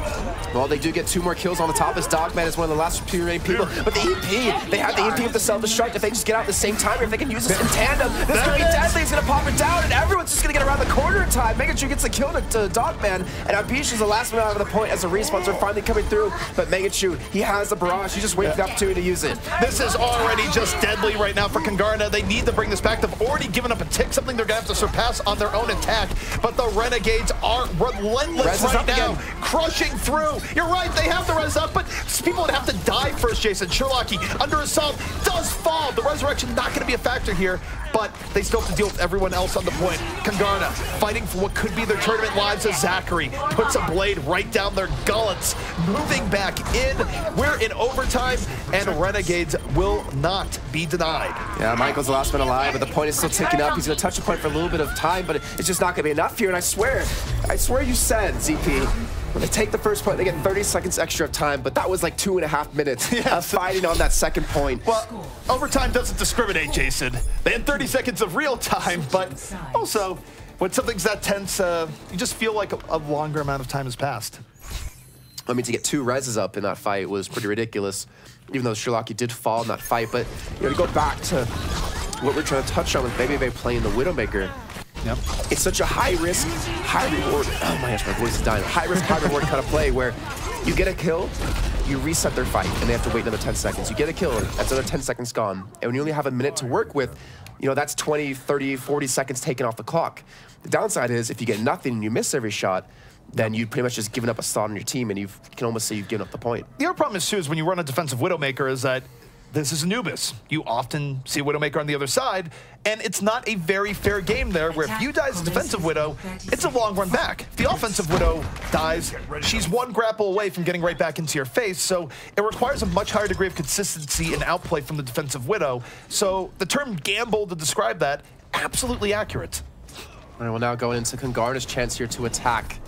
Well, they do get 2 more kills on the top as Dogman is one of the last few remaining people, but the EP, they have the EP with the self-destruct. If they just get out at the same time, or if they can use this in tandem, this could be deadly. He's going to pop it down, and everyone's just going to get around the corner in time. Megachu gets a kill to Dogman, and Ampish is the last one out of the point as the respawns are finally coming through, but Megachu, he has the barrage. He just waits for the opportunity to use it. This is already just deadly right now for Kungarna. They need to bring this back. They've already given up a tick, something they're going to have to surpass on their own attack, but the Renegades are relentless right now, crushing through. You're right, they have the res up, but people would have to die first, Jason. Sherlocky under assault does fall. The resurrection not going to be a factor here, but they still have to deal with everyone else on the point. Kungarna fighting for what could be their tournament lives as Zachary puts a blade right down their gullets, moving back in. We're in overtime, and Renegades will not be denied. Yeah, Michael's the last one alive, but the point is still ticking up. He's going to touch the point for a little bit of time, but it's just not going to be enough here, and I swear you said, ZP, when they take the first point, they get 30 seconds extra of time, but that was like 2.5 minutes of fighting on that second point. Well, overtime doesn't discriminate, Jason. They had 30 seconds of real time, but also, when something's that tense, you just feel like a longer amount of time has passed. I mean, to get 2 reses up in that fight was pretty ridiculous, even though Shirlaki did fall in that fight. But, you know, to go back to what we're trying to touch on with Baby playing the Widowmaker, Yep. it's such a high-risk, high-reward, oh my gosh, my voice is dying, high-risk, high-reward kind of play where you get a kill, you reset their fight, and they have to wait another 10 seconds. You get a kill, that's another 10 seconds gone. And when you only have a minute to work with, you know, that's 20, 30, 40 seconds taken off the clock. The downside is if you get nothing and you miss every shot, then you've pretty much just given up a slot on your team, and you can almost say you've given up the point. The other problem is, too, is when you run a defensive Widowmaker is that this is Anubis. You often see a Widowmaker on the other side, and it's not a very fair game there, where if you die as a defensive Widow, it's a long run back. If the offensive Widow dies, she's 1 grapple away from getting right back into your face, so it requires a much higher degree of consistency and outplay from the defensive Widow. So the term gamble to describe that, absolutely accurate. All right, well, now going into Kungarna's chance here to attack.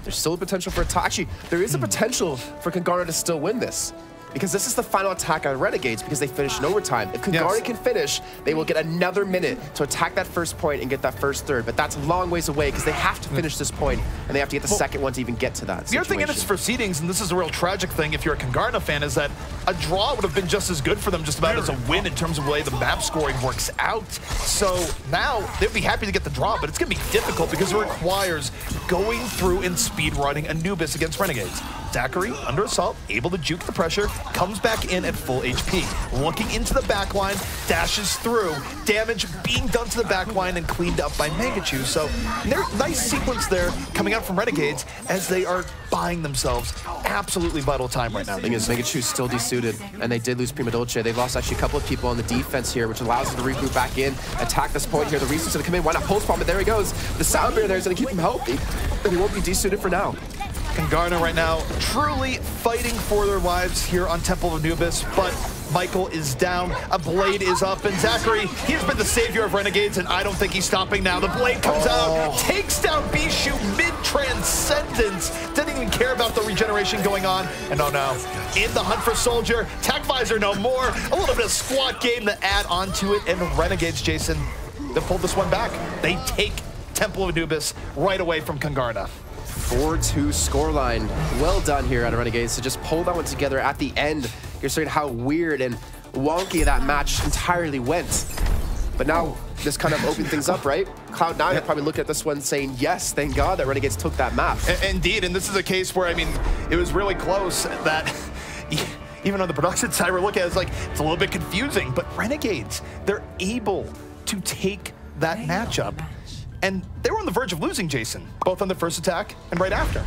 There's still a potential for attack. Actually, there is a potential for Kungarna to still win this, because this is the final attack on Renegades because they finished in overtime. If Kungarna can finish, they will get another minute to attack that first point and get that first third. But that's a long ways away because they have to finish this point, and they have to get the second one to even get to that situation. The other thing in its proceedings, and this is a real tragic thing if you're a Kungarna fan, is that a draw would have been just as good for them just about as a win in terms of the way the map scoring works out. So now they'd be happy to get the draw, but it's going to be difficult because it requires going through and speedrunning Anubis against Renegades. Zachary, under assault, able to juke the pressure, comes back in at full HP. Looking into the backline, dashes through. Damage being done to the backline and cleaned up by Mangachu. So nice sequence there coming out from Renegades as they are buying themselves absolutely vital time right now. The thing is, Mangachu's still desuited, and they did lose Prima Dolce. They've lost actually a couple of people on the defense here, which allows them to regroup back in, attack this point here. The Reese's gonna come in, why not pulse bomb? But there he goes. The sound barrier there is gonna keep him healthy, but he won't be desuited for now. Kungarna right now truly fighting for their lives here on Temple of Anubis, but Michael is down, a blade is up, and Zachary, he has been the savior of Renegades, and I don't think he's stopping now. The blade comes out, takes down Bishu mid-transcendence, doesn't even care about the regeneration going on, and oh no, in the hunt for Soldier, Tac Visor no more, a little bit of squat game to add onto it, and Renegades, Jason, they pulled this one back. They take Temple of Anubis right away from Kungarna. 4-2 scoreline. Well done here out of Renegades to just pull that one together at the end. You're seeing how weird and wonky that match entirely went. But now this kind of opened things up, right? Cloud9 are probably looking at this one saying, yes, thank God that Renegades took that map. Indeed, and this is a case where, I mean, it was really close that even on the production side, we're looking at it, it's like, it's a little bit confusing, but Renegades, they're able to take that matchup. And they were on the verge of losing, Jason, both on the first attack and right after.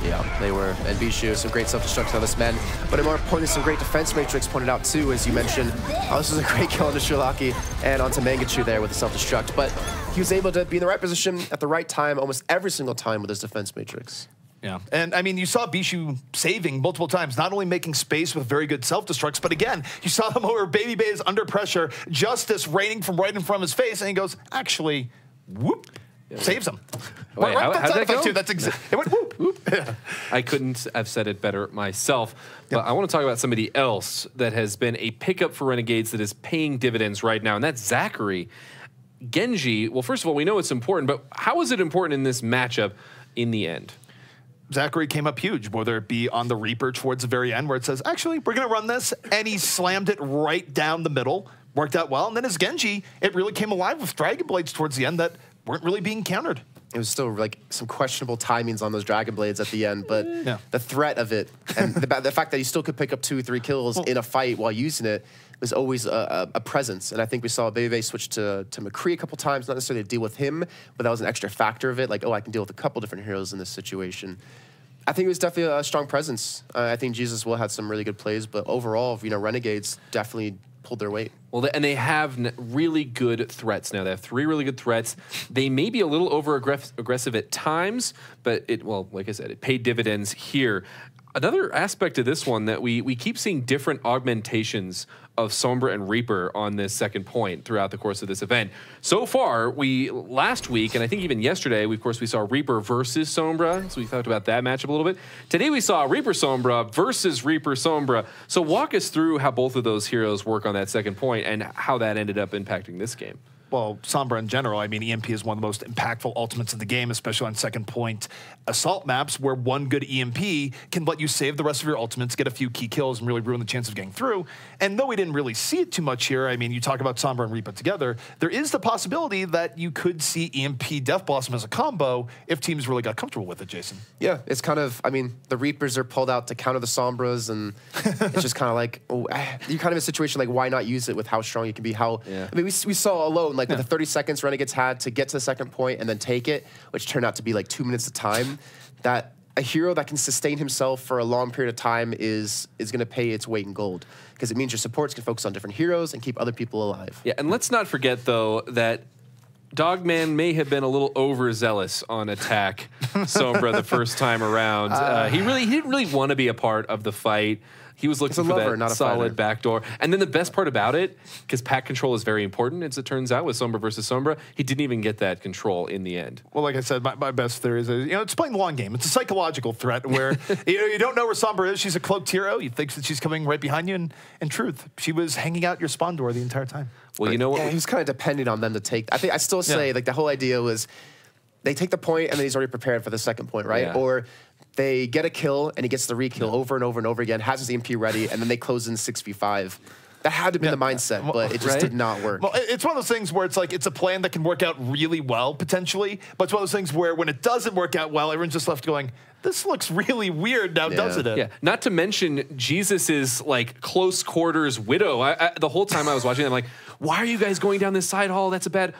Yeah, they were. And EnVision, some great self-destruct on this men. But more importantly, some great defense matrix pointed out too, as you mentioned. This was a great kill onto Shirlaki and onto Mangachu there with the self-destruct. But he was able to be in the right position at the right time almost every single time with his defense matrix. Yeah, and I mean, you saw Bishu saving multiple times, not only making space with very good self-destructs, but again, you saw him where Baby Bay is under pressure, Justice raining from right in front of his face, and he goes, actually, whoop, saves him. Wait, right, how'd that go? Too. That's it went whoop, whoop. I couldn't have said it better myself, but I want to talk about somebody else that has been a pickup for Renegades that is paying dividends right now, and that's Zachary. Genji, well, first of all, we know it's important, but how is it important in this matchup in the end? Zachary came up huge, whether it be on the Reaper towards the very end where it says, actually, we're going to run this, and he slammed it right down the middle, worked out well, and then his Genji, it really came alive with Dragon Blades towards the end that weren't really being countered. It was still like some questionable timings on those Dragon Blades at the end, but the threat of it and the fact that he still could pick up 2-3 kills in a fight while using it was always a presence. And I think we saw Bebe switch to McCree a couple times, not necessarily to deal with him, but that was an extra factor of it. Like, oh, I can deal with a couple different heroes in this situation. I think it was definitely a strong presence. I think Jesus Will had some really good plays, but overall, you know, Renegades definitely pulled their weight. Well, and they have really good threats now. They have 3 really good threats. They may be a little over-aggressive at times, but well, like I said, it paid dividends here. Another aspect of this one that we keep seeing different augmentations of Sombra and Reaper on this second point throughout the course of this event. So far, last week, and I think even yesterday, of course, we saw Reaper versus Sombra, so we talked about that matchup a little bit. Today we saw Reaper Sombra versus Reaper Sombra. So walk us through how both of those heroes work on that second point and how that ended up impacting this game. well, Sombra in general, I mean, EMP is one of the most impactful ultimates in the game, especially on second point assault maps, where one good EMP can let you save the rest of your ultimates, get a few key kills, and really ruin the chance of getting through. And though we didn't really see it too much here, I mean, you talk about Sombra and Reaper together, there is the possibility that you could see EMP Death Blossom as a combo if teams really got comfortable with it, Jason. Yeah, it's kind of, I mean, the Reapers are pulled out to counter the Sombras, and it's just kind of like, oh, you're kind of in a situation like, why not use it with how strong you can be? How, I mean, we saw alone, like with the 30 seconds Renegades had to get to the second point and then take it, which turned out to be like 2 minutes of time, that a hero that can sustain himself for a long period of time is going to pay its weight in gold, because it means your supports can focus on different heroes and keep other people alive. Yeah, and let's not forget, though, that Dogman may have been a little overzealous on attack Sombra the first time around. He didn't really want to be a part of the fight. He was looking for that solid backdoor. And then the best part about it, because pack control is very important, as it turns out, with Sombra versus Sombra, he didn't even get that control in the end. Well, like I said, my best theory is, it's playing the long game. It's a psychological threat where you don't know where Sombra is. She's a cloaked hero. You think that she's coming right behind you. And in truth, she was hanging out your spawn door the entire time. Well, you know what? Yeah, he was kind of depending on them to take. I still say, like, the whole idea was they take the point and then he's already prepared for the second point, right? Yeah. Or they get a kill and he gets the re-kill over and over and over again, has his EMP ready, and then they close in 6v5. That had to be the mindset, but it just did not work. Well, it's one of those things where it's like, it's a plan that can work out really well, potentially, but it's one of those things where when it doesn't work out well, everyone's just left going, this looks really weird now, doesn't it? Yeah, not to mention Jesus's like close quarters widow. The whole time I was watching, I'm like, why are you guys going down this side hall? That's a bad,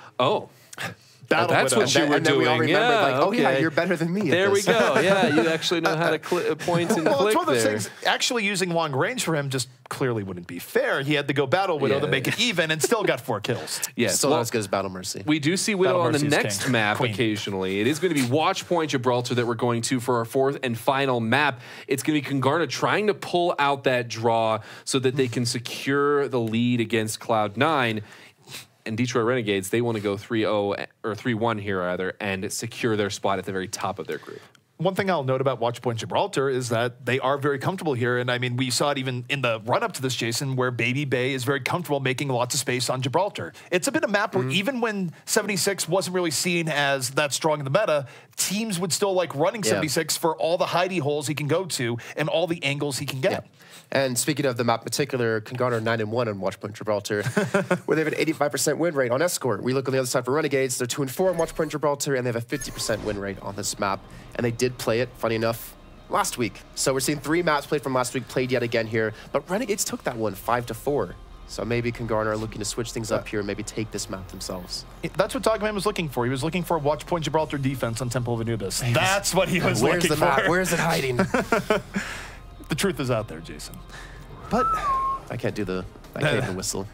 that's what you were doing. Then we all remembered, yeah, like, oh yeah, you're better than me. There we go. Yeah, you actually know how to point and well, click it's one of those there. things, actually using long range for him just clearly wouldn't be fair. He had to go Battle Widow to make it even and still got 4 kills. Yeah, Still not as good as Battle Mercy. We do see Widow on the next map Queen. occasionally. It is going to be Watch Point Gibraltar that we're going to for our 4th and final map. It's going to be Kungarna trying to pull out that draw so that they can secure the lead against Cloud9. And Detroit Renegades, they want to go 3-0 or 3-1 here, rather, and secure their spot at the very top of their group. One thing I'll note about Watch Point Gibraltar is that they are very comfortable here. And I mean, we saw it even in the run-up to this, Jason, where Baby Bay is very comfortable making lots of space on Gibraltar. It's a bit of a map where even when 76 wasn't really seen as that strong in the meta, teams would still like running 76 for all the hidey holes he can go to and all the angles he can get. Yeah. And speaking of the map in particular, Kungarna 9-1 on Watch Point Gibraltar, where they have an 85% win rate on Escort. We look on the other side for Renegades, they're 2-4 on Watch Point Gibraltar, and they have a 50% win rate on this map. And they did play it, funny enough, last week. So we're seeing 3 maps played from last week, played yet again here. But Renegades took that one 5-4. So maybe Kungarna are looking to switch things up here and maybe take this map themselves. That's what Dogman was looking for. He was looking for a Watch Point Gibraltar defense on Temple of Anubis. That's what he was looking for. Map? Where's it hiding? The truth is out there, Jason. But I can't even whistle.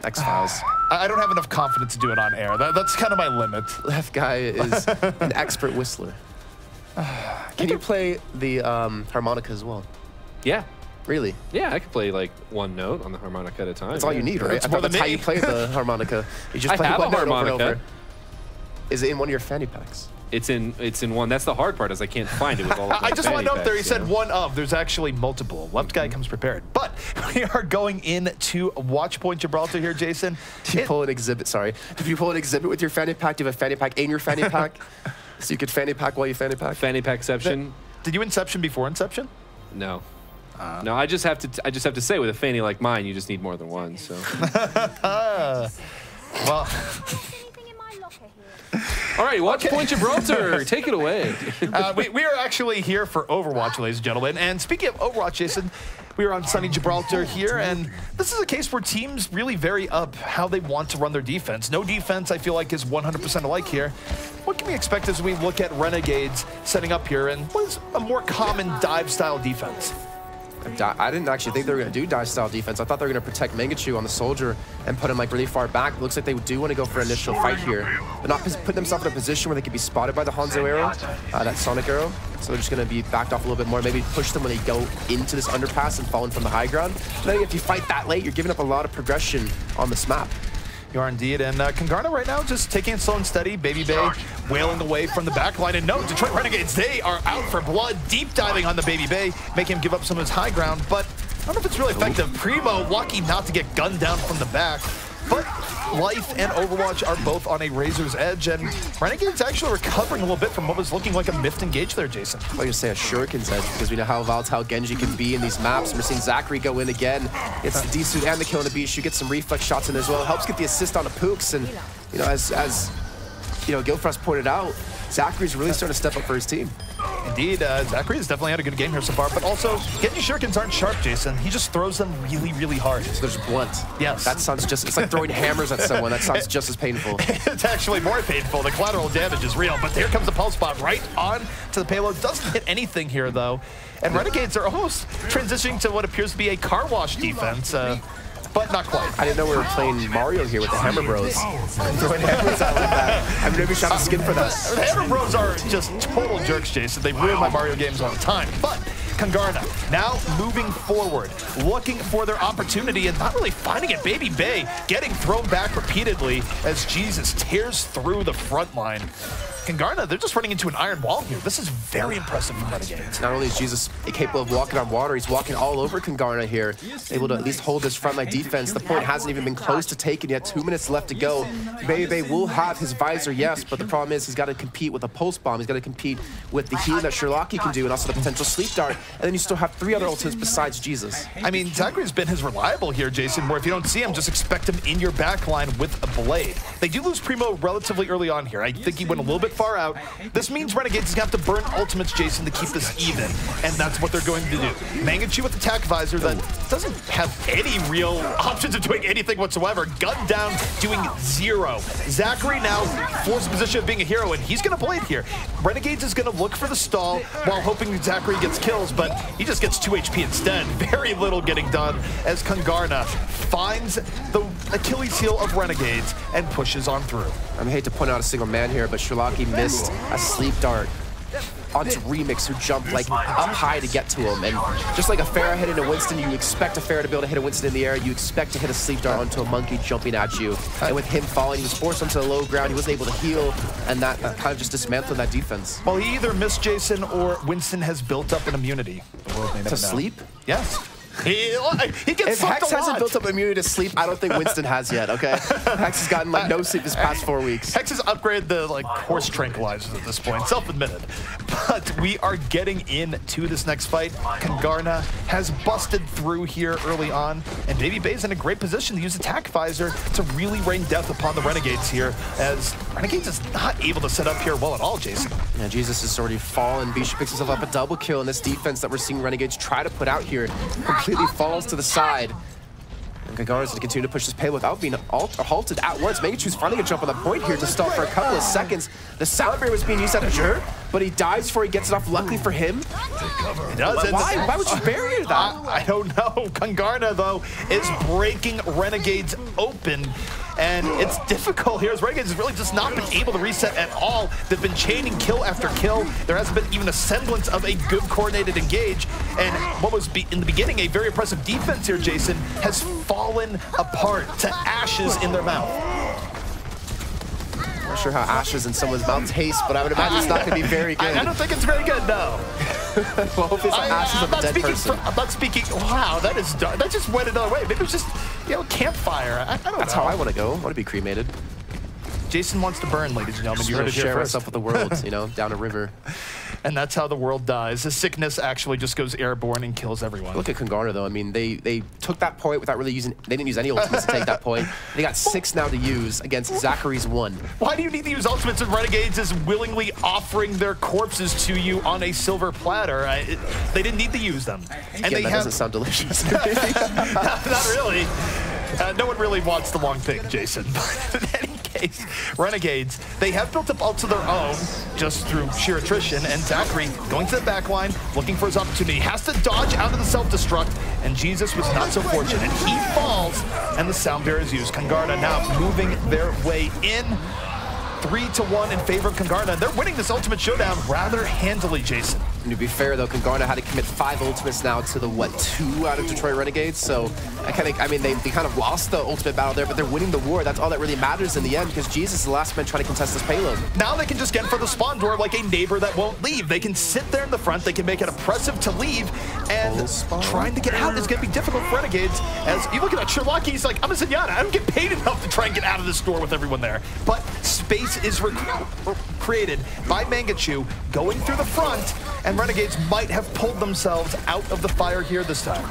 X-Files. I don't have enough confidence to do it on air. That's kind of my limit. That guy is an expert whistler. Can you play the harmonica as well? Yeah. Really? Yeah, I could play like 1 note on the harmonica at a time. That's all you need, right? I thought that's how you play the harmonica. You just play one note over and over. Is it in one of your fanny packs? It's in one. That's the hard part, is I can't find it with all of my I just want to note there, he packs, said one of. There's actually multiple. Left guy comes prepared. But we are going into Watch Point Gibraltar here, Jason. Did you pull an exhibit? Sorry. Did you pull an exhibit with your fanny pack? Do you have a fanny pack in your fanny pack? So you could fanny pack while you fanny pack? Fanny packception. Did you Inception before Inception? No. No, I just have to say, with a fanny like mine, you just need more than one. So. Well. All right, Watch Point Gibraltar, take it away. We are actually here for Overwatch, ladies and gentlemen. And speaking of Overwatch, Jason, we are on sunny Gibraltar here, and this is a case where teams really vary up how they want to run their defense. No defense, I feel like, is 100% alike here. What can we expect as we look at Renegades setting up here, and what is a more common dive-style defense? I didn't actually think they were going to do dive-style defense. I thought they were going to protect Mangachu on the soldier and put him like really far back. Looks like they do want to go for an initial fight here. They're not putting themselves in a position where they could be spotted by the Hanzo arrow, that Sonic arrow. So they're just going to be backed off a little bit more, maybe push them when they go into this underpass and falling from the high ground. But then if you fight that late, you're giving up a lot of progression on this map. You are indeed, and Kungarna right now just taking it slow and steady. Baby Bay wailing away from the back line. And no, Detroit Renegades, they are out for blood, deep diving on the Baby Bay, making him give up some of his high ground, but I don't know if it's really effective. Primo lucky not to get gunned down from the back. But Life and Overwatch are both on a razor's edge, and Renegades actually recovering a little bit from what was looking like a miffed engage there, Jason. I was going to say a shuriken's edge, because we know how volatile Genji can be in these maps. We're seeing Zachary go in again. It's the D-suit and the kill on the Bishu. Get some reflex shots in as well. Helps get the assist on the Pooks, and you know, as you know, Gillfrost pointed out, Zachary's really starting to step up for his team. Indeed, Zachary has definitely had a good game here so far, but also, Genji shurikens aren't sharp, Jason. He just throws them really, really hard. So there's blunt. Yes. That sounds just, it's like throwing hammers at someone. That sounds just as painful. It's actually more painful. The collateral damage is real, but here comes the pulse spot right on to the payload. Doesn't hit anything here, though. And Renegades are almost transitioning to what appears to be a car wash defense. But not quite. I didn't know we were playing Mario here with the Hammer Bros. Throwing hammers out like that. I've never shot a skin for that. The Hammer Bros are just total jerks, Jason. They ruin my Mario games all the time. But Kungarna now moving forward, looking for their opportunity and not really finding it. Baby Bay getting thrown back repeatedly as Jesus tears through the front line. Kungarna, they're just running into an iron wall here. This is very impressive from Renegades. Not only is Jesus capable of walking on water, he's walking all over Kungarna here, able to at least hold this front line defense. The point hasn't even been close to taken yet. 2 minutes left to go. Baby Bay will have his visor, yes, but the problem is he's got to compete with a pulse bomb. He's got to compete with the healing that Sherlocky can do and also the potential sleep dart. And then you still have 3 other ultimates besides Jesus. I mean, Zachary's been his reliable here, Jason, where if you don't see him, just expect him in your back line with a blade. They do lose Primo relatively early on here. I think he went a little bit far out. This means Renegades is going to have to burn ultimates, Jason, to keep this even, and that's what they're going to do. Mangachu with attack visor that doesn't have any real options of doing anything whatsoever. Gun down, doing 0. Zachary now forced in position of being a hero, and he's going to blade here. Renegades is going to look for the stall while hoping Zachary gets kills, but he just gets 2 HP instead. Very little getting done as Kungarna finds the Achilles heel of Renegades and pushes on through. I hate to point out a single man here, but Sherlocky missed a sleep dart onto Remix, who jumped like up high to get to him. And just like a Pharah hitting a Winston, you expect a Pharah to be able to hit a Winston in the air. You expect to hit a sleep dart onto a monkey jumping at you. And with him falling, he was forced onto the low ground. He wasn't able to heal, and that kind of just dismantled that defense. Well, he either missed Jason or Winston has built up an immunity. The world may never know. Sleep? Yes. He gets If Hex hasn't built up immunity to sleep, I don't think Winston has yet, okay? Hex has gotten like no sleep this past 4 weeks. Hex has upgraded the horse tranquilizers at this point, self-admitted. But we are getting into this next fight. Kungarna has busted through here early on, and Baby Bay's in a great position to use attack visor to really rain death upon the Renegades here, as Renegades is not able to set up here well at all, Jason. Yeah, Jesus has already fallen. Bishu picks himself up a double kill in this defense that we're seeing Renegades try to put out here. Completely falls to the side. And Kungarna's going to continue to push this payload without being halted at once. Mangachu's finding a jump on the point here to stall for a couple of seconds. The sound barrier was being used at Azure, but he dies before he gets it off. Luckily for him. He does. Why would you bury that? I don't know. Kungarna, though, is breaking Renegades open. And it's difficult here as Renegades has really just not been able to reset at all. They've been chaining kill after kill. There hasn't been even a semblance of a good coordinated engage. And what was in the beginning a very impressive defense here, Jason, has fallen apart to ashes in their mouth. I'm not sure how ashes in someone's mouth taste, but I would imagine it's not going to be very good. I don't think it's very good, no. Well, hopefully it's ashes of a dead person. I'm not speaking. Wow, that just went another way. Maybe it was just, you know, campfire. I don't know. That's how I want to go. I want to be cremated. Jason wants to burn, ladies and gentlemen. You heard it here first. Share first. us up with the world, you know, down a river. And that's how the world dies. The sickness actually just goes airborne and kills everyone. Look at Kungarna, though. I mean, they took that point without really using. They didn't use any ultimates to take that point. They got 6 now to use against Zachary's 1. Why do you need to use ultimates when Renegades is willingly offering their corpses to you on a silver platter? They didn't need to use them. And that doesn't sound delicious. Not really. No one really wants the long thing, Jason. But in any case, Renegades, they have built up ult of their own just through sheer attrition, and Zachary going to the back line, looking for his opportunity, has to dodge out of the self-destruct, and Jesus was not so fortunate. He falls, and the sound barrier is used. Kungarna now moving their way in. 3-1 in favor of Kungarna. They're winning this ultimate showdown rather handily, Jason. And to be fair, though, Kungarna had to commit 5 ultimates now to the, what, 2 out of Detroit Renegades? So, I mean, they kind of lost the ultimate battle there, but they're winning the war. That's all that really matters in the end, because Jesus is the last man trying to contest this payload. Now they can just get for the spawn door like a neighbor that won't leave. They can sit there in the front, they can make it oppressive to leave, and trying to get out is going to be difficult for Renegades. As you look at that, Sherlock, he's like, I'm a Zenyatta. I don't get paid enough to try and get out of this door with everyone there. But space is created by Mangachu going through the front, and Renegades might have pulled themselves out of the fire here this time.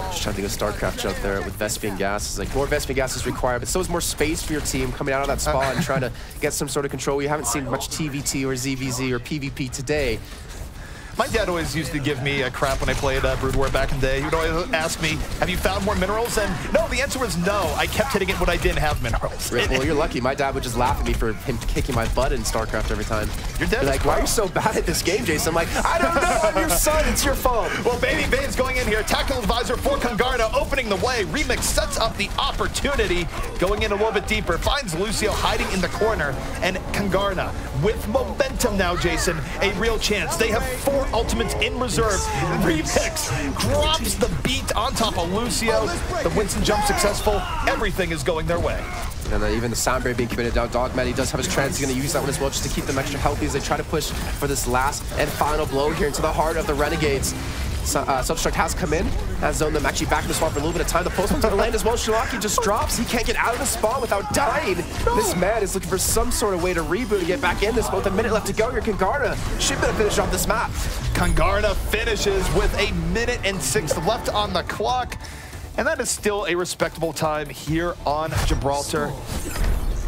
Just trying to think of StarCraft joke there with Vespian gas. It's like more Vespian gas is required, but so is more space for your team coming out of that spawn and trying to get some sort of control. You haven't seen much TVT or ZVZ or PvP today. My dad always used to give me a crap when I played Brood War back in the day. He would always ask me, have you found more minerals? And no, the answer was no. I kept hitting it when I didn't have minerals. Well, you're lucky. My dad would just laugh at me for him kicking my butt in StarCraft every time. Your dad's like, why are you so bad at this game, Jason? I'm like, I don't know. I'm your son. It's your fault. Well, Baby Bane's going in here. Tactical advisor for Kungarna, opening the way. Remix sets up the opportunity. Going in a little bit deeper. Finds Lucio hiding in the corner. And Kungarna, with momentum now, Jason, a real chance. They have 4 ultimates in reserve. Remix drops the beat on top of Lucio. The Winston jump successful. Everything is going their way. And then even the Soundberry being committed down. Dogman, he does have his trance. He's going to use that one as well just to keep them extra healthy as they try to push for this last and final blow here into the heart of the Renegades. Substruct has come in, has zoned them actually back in the spawn for a little bit of time. The postman's going to land as well. Sherlocky just drops. He can't get out of the spawn without dying. This man is looking for some sort of way to reboot and get back in this. With a minute left to go here, Kungarna should be able to finish off this map. Kungarna finishes with 1 minute and 6 left on the clock. And that is still a respectable time here on Gibraltar.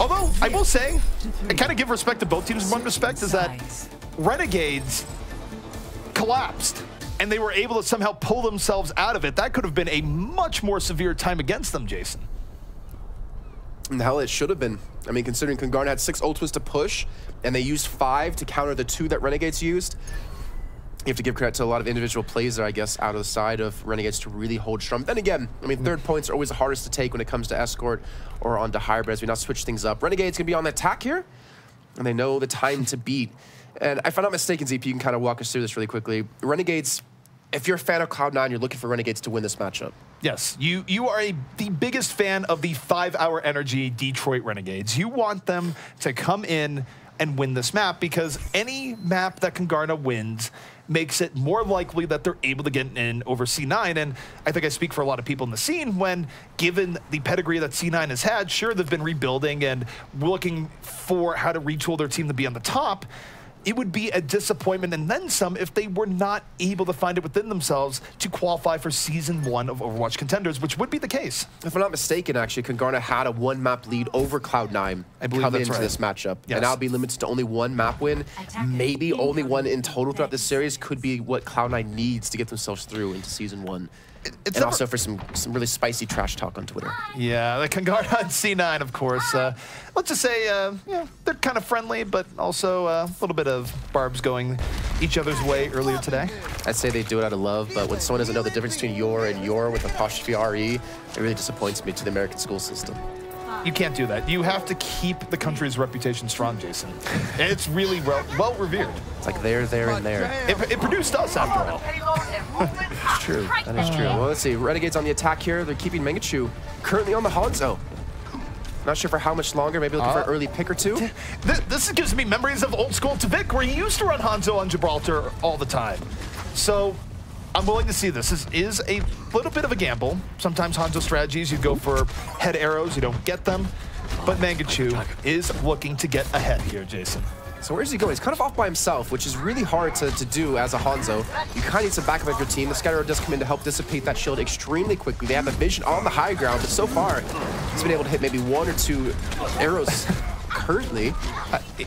Although, I will say, I kind of give respect to both teams. One respect is that Renegades collapsed, and they were able to somehow pull themselves out of it. That could have been a much more severe time against them, Jason. And hell, it should have been. I mean, considering Kungarna had 6 ultimates to push, and they used 5 to counter the 2 that Renegades used. You have to give credit to a lot of individual plays there, I guess, out of the side of Renegades to really hold strong. Then again, I mean, 3rd points are always the hardest to take when it comes to Escort or onto Hybrid as we now switch things up. Renegades can be on the attack here, and they know the time to beat. And if I'm not mistaken, ZP, you can kind of walk us through this really quickly. Renegades, if you're a fan of Cloud9, you're looking for Renegades to win this matchup. Yes, you are the biggest fan of the 5-hour energy Detroit Renegades. You want them to come in and win this map because any map that Kungarna wins makes it more likely that they're able to get in over C9. And I think I speak for a lot of people in the scene when, given the pedigree that C9 has had, sure, they've been rebuilding and looking for how to retool their team to be on the top. It would be a disappointment and then some if they were not able to find it within themselves to qualify for Season 1 of Overwatch Contenders, which would be the case. If I'm not mistaken, actually, Kungarna had a 1-map lead over Cloud9 coming into this matchup. Yes. And now be limited to only 1 map win, maybe only 1 in total throughout this series, could be what Cloud9 needs to get themselves through into Season 1. And also for some really spicy trash talk on Twitter. Yeah, the Kungarna and C9, of course. Let's just say, yeah, they're kind of friendly, but also a little bit of barbs going each other's way earlier today. I'd say they do it out of love, but when someone doesn't know the difference between your and your with apostrophe RE, it really disappoints me to the American school system. You can't do that. You have to keep the country's reputation strong, Jason. It's really well revered. It's like there, and there. It produced us, after all. It's true. That is true. Well, let's see. Renegades on the attack here. They're keeping Mangachu currently on the Hanzo. Not sure for how much longer. Maybe looking for an early pick or 2. This gives me memories of old school Tavik, where he used to run Hanzo on Gibraltar all the time. So I'm willing to see this. This is a little bit of a gamble. Sometimes Hanzo strategies, you go for head arrows, you don't get them. But Mangachu is looking to get ahead here, Jason. So where's he going? He's kind of off by himself, which is really hard to do as a Hanzo. You kind of need some backup of your team. The Skyro does come in to help dissipate that shield extremely quickly. They have the vision on the high ground, but so far, he's been able to hit maybe 1 or 2 arrows currently.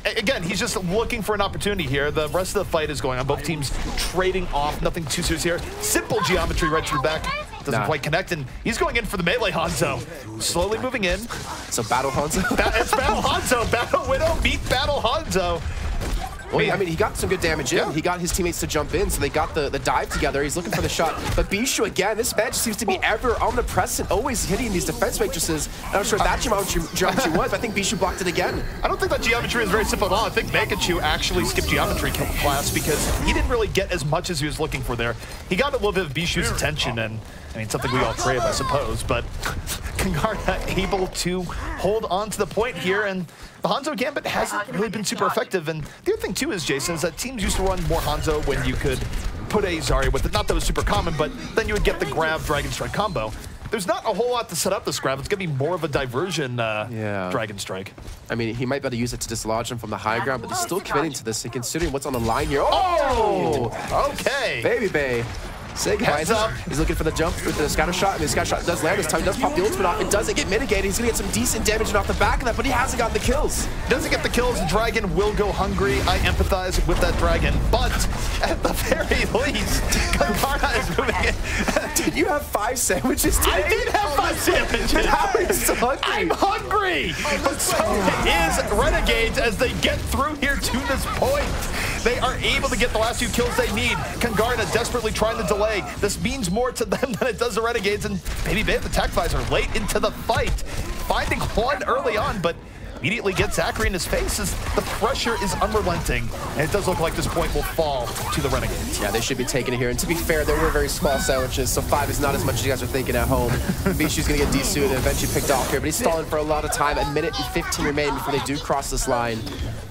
Again, he's just looking for an opportunity here. The rest of the fight is going on. Both teams trading off. Nothing too serious here. Simple geometry right through back. Doesn't quite connect, and he's going in for the melee Hanzo. Slowly moving in. So Battle Hanzo? It's Battle Hanzo. Battle Widow beat Battle Hanzo. Well, I mean, he got some good damage in. Yeah. He got his teammates to jump in, so they got the dive together. He's looking for the shot. But Bishu, again, this match seems to be ever omnipresent, always hitting these defense matrices. I'm not sure what that geometry was, but I think Bishu blocked it again. I don't think that geometry is very simple at all. I think Mangachu actually skipped geometry class because he didn't really get as much as he was looking for there. He got a little bit of Bishu's attention, and I mean, something we all crave, I suppose, but Kungarna able to hold on to the point here, and the Hanzo Gambit hasn't really been super effective. And the other thing, too, is, Jason, is that teams used to run more Hanzo when you could put a Zarya with it. Not that it was super common, but then you would get the grab Dragon Strike combo. There's not a whole lot to set up this grab. It's going to be more of a diversion Dragon Strike. I mean, he might be able to use it to dislodge him from the high ground, but he's still committing to this and considering what's on the line here. Oh! Okay. Baby Bay. Heads up. He's looking for the jump with the scatter shot, and the scatter shot does land this time. He does pop the ultimate off. It doesn't get mitigated. He's going to get some decent damage off the back of that, but he hasn't gotten the kills. Doesn't get the kills. Dragon will go hungry. I empathize with that Dragon, but at the very least, Kungarna is moving in. Did you have 5 sandwiches today? I did have 5 sandwiches. How are you so hungry? I'm hungry. But so is Renegades as they get through here to this point. They are able to get the last 2 kills they need. Kungarna desperately trying to delay. This means more to them than it does to Renegades, and Baby Bay, the attack visor, late into the fight. Finding one early on, but immediately gets Zachary in his face as the pressure is unrelenting, and it does look like this point will fall to the Renegades. Yeah, they should be taking it here, and to be fair, there were very small sandwiches, so 5 is not as much as you guys are thinking at home. Bishu's gonna get desued and eventually picked off here, but he's stalling for a lot of time. A minute and 15 remaining before they do cross this line.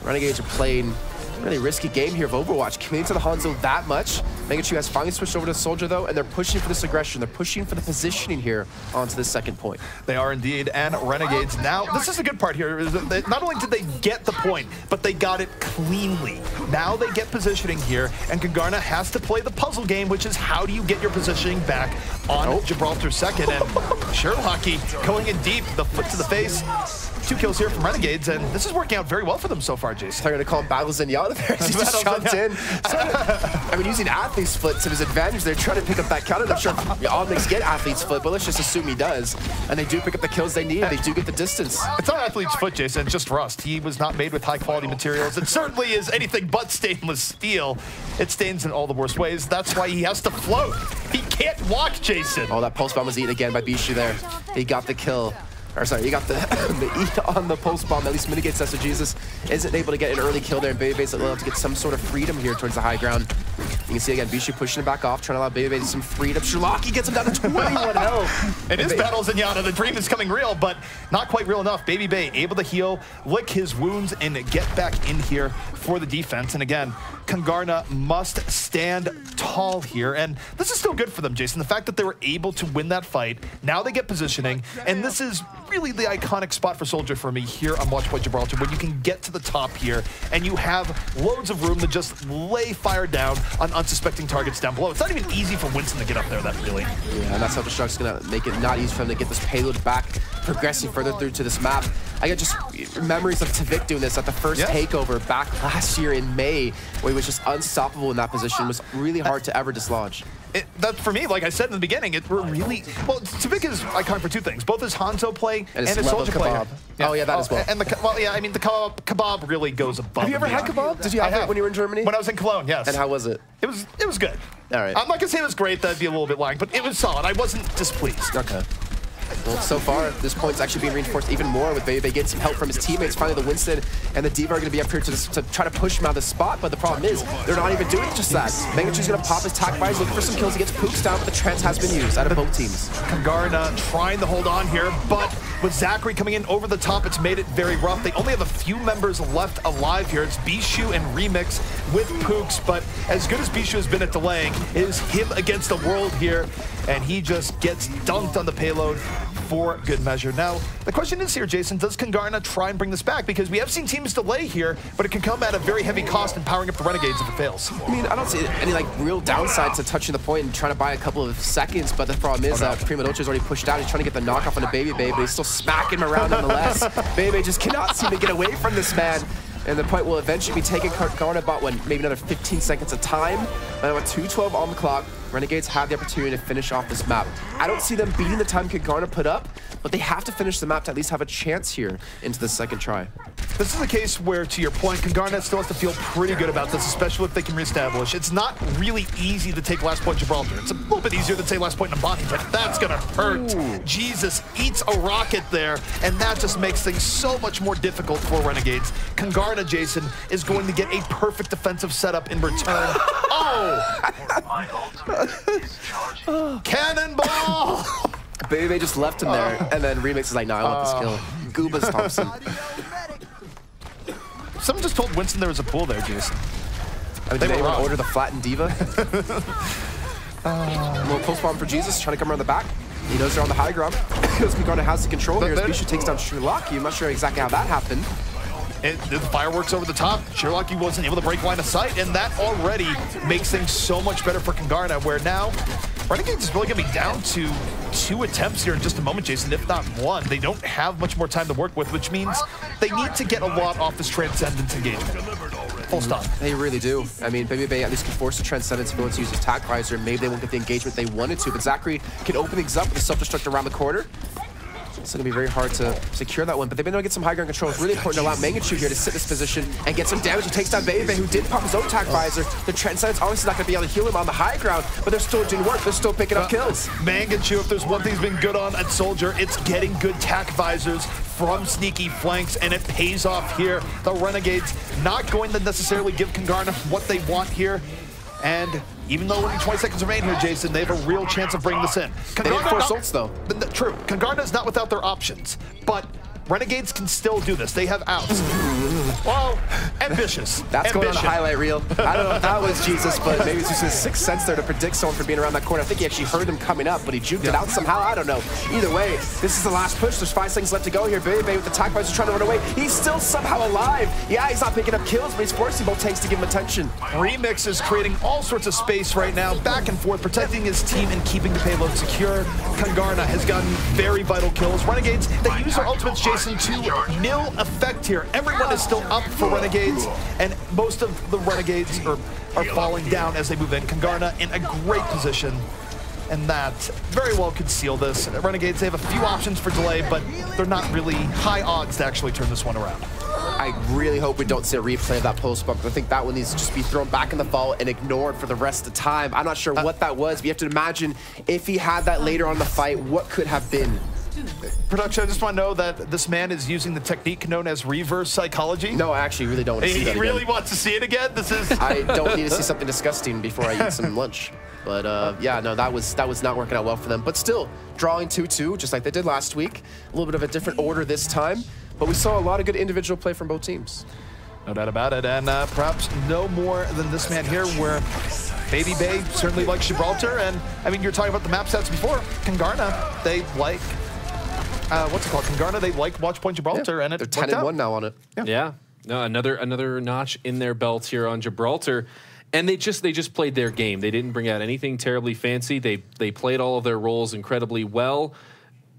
Renegades are playing really risky game here of Overwatch, committing to the Hanzo that much. Mangachu has finally switched over to Soldier though, and they're pushing for this aggression. They're pushing for the positioning here onto the second point. They are indeed, and Renegades now, this is the good part here, is that not only did they get the point, but they got it cleanly. Now they get positioning here, and Kungarna has to play the puzzle game, which is how do you get your positioning back on Gibraltar second, and Sherlocky going in deep, the foot to the face. 2 kills here from Renegades, and this is working out very well for them so far, Jason. They're going to call him Battle Zenyatta there. He just jumped in. I mean, using Athlete's Foot to his advantage, they're trying to pick up that counter. I'm sure Omnics get Athlete's Foot, but let's just assume he does. And they do pick up the kills they need. They do get the distance. It's not Athlete's Foot, Jason, it's just rust. He was not made with high-quality materials. It certainly is anything but stainless steel. It stains in all the worst ways. That's why he has to float. He can't walk, Jason. Oh, that pulse bomb was eaten again by Bishu there. He got the kill. Or sorry, you got the eat on the pulse bomb, at least mitigates that, so Jesus isn't able to get an early kill there, and Baby Bay's able to get some sort of freedom here towards the high ground. You can see again, Bishu pushing it back off, trying to allow Baby Bay some freedom. Sherlocky gets him down to 21 health. It is Battle Zenyatta, the dream is coming real, but not quite real enough. Baby Bay able to heal, lick his wounds, and get back in here for the defense. And again, Kungarna must stand tall here, and this is still good for them, Jason. The fact that they were able to win that fight, now they get positioning, and this is really the iconic spot for Soldier for me here on Watch Point Gibraltar, when you can get to the top here, and you have loads of room to just lay fire down on unsuspecting targets down below. It's not even easy for Winston to get up there, that really. Yeah, and that's how Destruct's gonna make it not easy for them to get this payload back, progressing further through to this map. I got just memories of Tavik doing this at the first takeover back last year in May, where he was just unstoppable in that position. It was really hard to ever dislodge. That for me, like I said in the beginning, it really, well, Tavik is iconic for 2 things, both his Hanzo play and his Soldier play. Yeah. Oh yeah, that as well. And I mean, the kebab really goes above. Have you ever had kebab? Did you have it when you were in Germany? When I was in Cologne, yes. And how was it? It was good. All right. I'm not gonna say it was great. That'd be a little bit lying, but it was solid. I wasn't displeased. Okay. Well, so far, this point's actually being reinforced even more with Baby Bay getting some help from his teammates. Finally, the Winston and the D.Va are going to be up here to try to push him out of the spot, but the problem is, they're not even doing just that. Mangachu's going to pop his tack fires, looking for some kills. He gets Pooks down, but the trance has been used out of both teams. Kungarna trying to hold on here, but with Zachary coming in over the top, it's made it very rough. They only have a few members left alive here. It's Bishu and Remix with Pooks, but as good as Bishu has been at delaying, it is him against the world here, and he just gets dunked on the payload for good measure. Now, the question is here, Jason, does Kungarna try and bring this back? Because we have seen teams delay here, but it can come at a very heavy cost in powering up the Renegades if it fails. I mean, I don't see any like real downside to touching the point and trying to buy a couple of seconds, but the problem is that Prima Dolce's already pushed out. He's trying to get the knockoff on the Baby Bay, but he's still smacking him around nonetheless. Baby Bay just cannot seem to get away from this man. And the point will eventually be taken. Kungarna bought maybe another 15 seconds of time. And with 2:12 on the clock, Renegades have the opportunity to finish off this map. I don't see them beating the time Kungarna put up, but they have to finish the map to at least have a chance here into the second try. This is a case where, to your point, Kungarna still has to feel pretty good about this, especially if they can reestablish. It's not really easy to take last point Gibraltar. It's a little bit easier than say last point Nambani, but that's gonna hurt. Ooh. Jesus eats a rocket there, and that just makes things so much more difficult for Renegades. Kungarna, Jason, is going to get a perfect defensive setup in return. Oh! Cannonball! Baby they just left him there, and then Remix is like, no, I want this kill. Goobas Thompson. Someone just told Winston there was a pool there, Jason. I mean, did anyone order the flattened diva? A little post bomb for Jesus, trying to come around the back. He knows they're on the high ground. Because Kungarna has the control here. Bishu takes down Sherlocky. I'm not sure exactly how that happened. The fireworks over the top. Sherlocky wasn't able to break line of sight, and that already makes things so much better for Kungarna, where now Renegades is really going to be down to 2 attempts here in just a moment, Jason, if not 1. They don't have much more time to work with, which means they need to get a lot off this Transcendence engagement. Full stop. They really do. I mean, maybe they at least can force the Transcendence to go and use his attack visor. Maybe they won't get the engagement they wanted to, but Zachary can open things up with the self-destruct around the corner. It's going to be very hard to secure that one, but they've been able to get some high ground control. It's really important to allow Mangachu here to sit this position and get some damage. He takes down Bebe, who did pop his own attack visor. The Transcendence obviously not going to be able to heal him on the high ground, but they're still doing work. They're still picking up kills. Mangachu, if there's one thing he's been good on at Soldier, it's getting good attack visors from sneaky flanks, and it pays off here. The Renegades not going to necessarily give Kungarna what they want here. And even though only 20 seconds remain here, Jason, they have a real chance of bringing this in. They didn't force ults, though. True. Kungarna is not without their options, but Renegades can still do this. They have outs. Well, ambitious. That's going on a highlight reel. I don't know if that was Jesus, but maybe it's just his sixth sense there to predict someone from being around that corner. I think he actually heard him coming up, but he juked it out somehow. I don't know. Either way, this is the last push. There's 5 seconds left to go here. Bebe with the attack visor trying to run away. He's still somehow alive. Yeah, he's not picking up kills, but he's forcing both tanks to give him attention. Remix is creating all sorts of space right now, back and forth, protecting his team and keeping the payload secure. Kungarna has gotten very vital kills. Renegades, they use their ultimates, Jason, to nil effect here. Everyone is still up for Renegades, and most of the Renegades are falling down as they move in. Kungarna in a great position, and that very well could seal this. Renegades, they have a few options for delay, but they're not really high odds to actually turn this one around. I really hope we don't see a replay of that post bump. I think that one needs to just be thrown back in the vault and ignored for the rest of the time. I'm not sure what that was, but you have to imagine if he had that later on in the fight, what could have been. Production, I just want to know that this man is using the technique known as reverse psychology. No, I actually really don't want to see that again. He really wants to see it again? This is... I don't need to see something disgusting before I eat some lunch. But yeah, no, that was not working out well for them. But still, drawing 2-2, just like they did last week. A little bit of a different order this time. But we saw a lot of good individual play from both teams. No doubt about it. And perhaps no more than this man here, where Baby Bay certainly likes Gibraltar. And, I mean, you're talking about the map stats before. Kungarna, they like... what's it called? Kungarna, they like Watch Point Gibraltar, and they're 10-1 now on it. Yeah. No, another notch in their belt here on Gibraltar. And they just played their game. They didn't bring out anything terribly fancy. They played all of their roles incredibly well,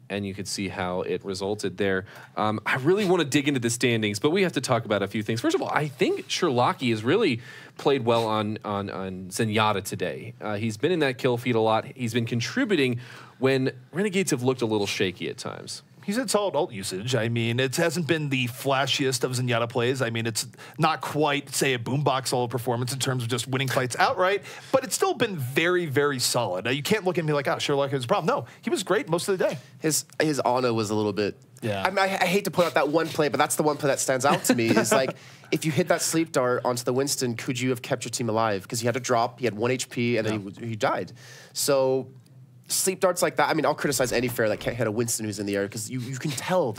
and you could see how it resulted there. I really want to dig into the standings, but we have to talk about a few things. First of all, I think Sherlocky has really played well on Zenyatta today. He's been in that kill feed a lot. He's been contributing when Renegades have looked a little shaky at times. He's had solid ult usage. I mean, it hasn't been the flashiest of Zenyatta plays. I mean, it's not quite, say, a boombox level performance in terms of just winning fights outright, but it's still been very, very solid. Now, you can't look at me like, oh, Sherlock has a problem. No, he was great most of the day. His Ana was a little bit... Yeah. I mean, I hate to point out that one play, but that's the one play that stands out to me. Is like, if you hit that sleep dart onto the Winston, could you have kept your team alive? Because he had to drop, he had 1 HP, and then he died. So... sleep darts like that, I mean, I'll criticize any fair that can't hit a Winston who's in the air, because you can tell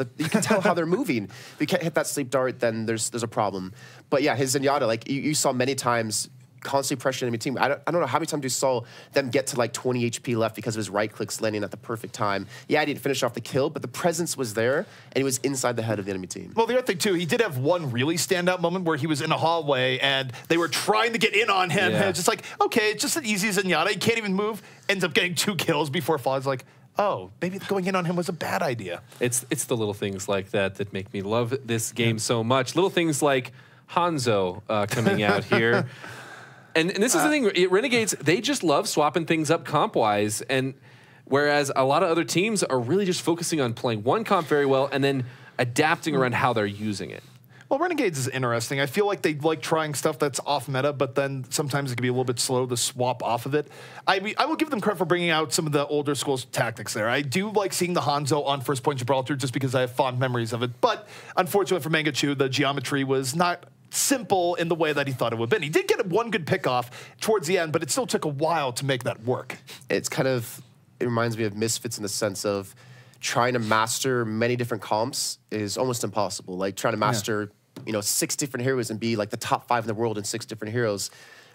how they're moving. If you can't hit that sleep dart, then there's a problem. But yeah, his Zenyatta, like you saw many times, constantly pressuring enemy team. I don't know how many times you saw them get to like 20 HP left because of his right clicks landing at the perfect time. Yeah, he didn't finish off the kill, but the presence was there, and he was inside the head of the enemy team. Well, the other thing too, he did have one really standout moment where he was in a hallway and they were trying to get in on him. Yeah. And it's just like, okay, it's just an easy Zenyatta. He can't even move. Ends up getting 2 kills before Fall's like, oh, maybe going in on him was a bad idea. It's the little things like that that make me love this game so much. Little things like Hanzo coming out here. And this is the thing, Renegades, they just love swapping things up comp-wise, and whereas a lot of other teams are really just focusing on playing one comp very well and then adapting around how they're using it. Well, Renegades is interesting. I feel like they like trying stuff that's off meta, but then sometimes it can be a little bit slow to swap off of it. I will give them credit for bringing out some of the older school tactics there. I do like seeing the Hanzo on first point Gibraltar just because I have fond memories of it. But unfortunately for Mangachu, the geometry was not simple in the way that he thought it would have been. He did get one good pick off towards the end, but it still took a while to make that work. It's kind of, it reminds me of Misfits in the sense of trying to master many different comps is almost impossible. Like trying to master, you know, 6 different heroes and be like the top 5 in the world in 6 different heroes.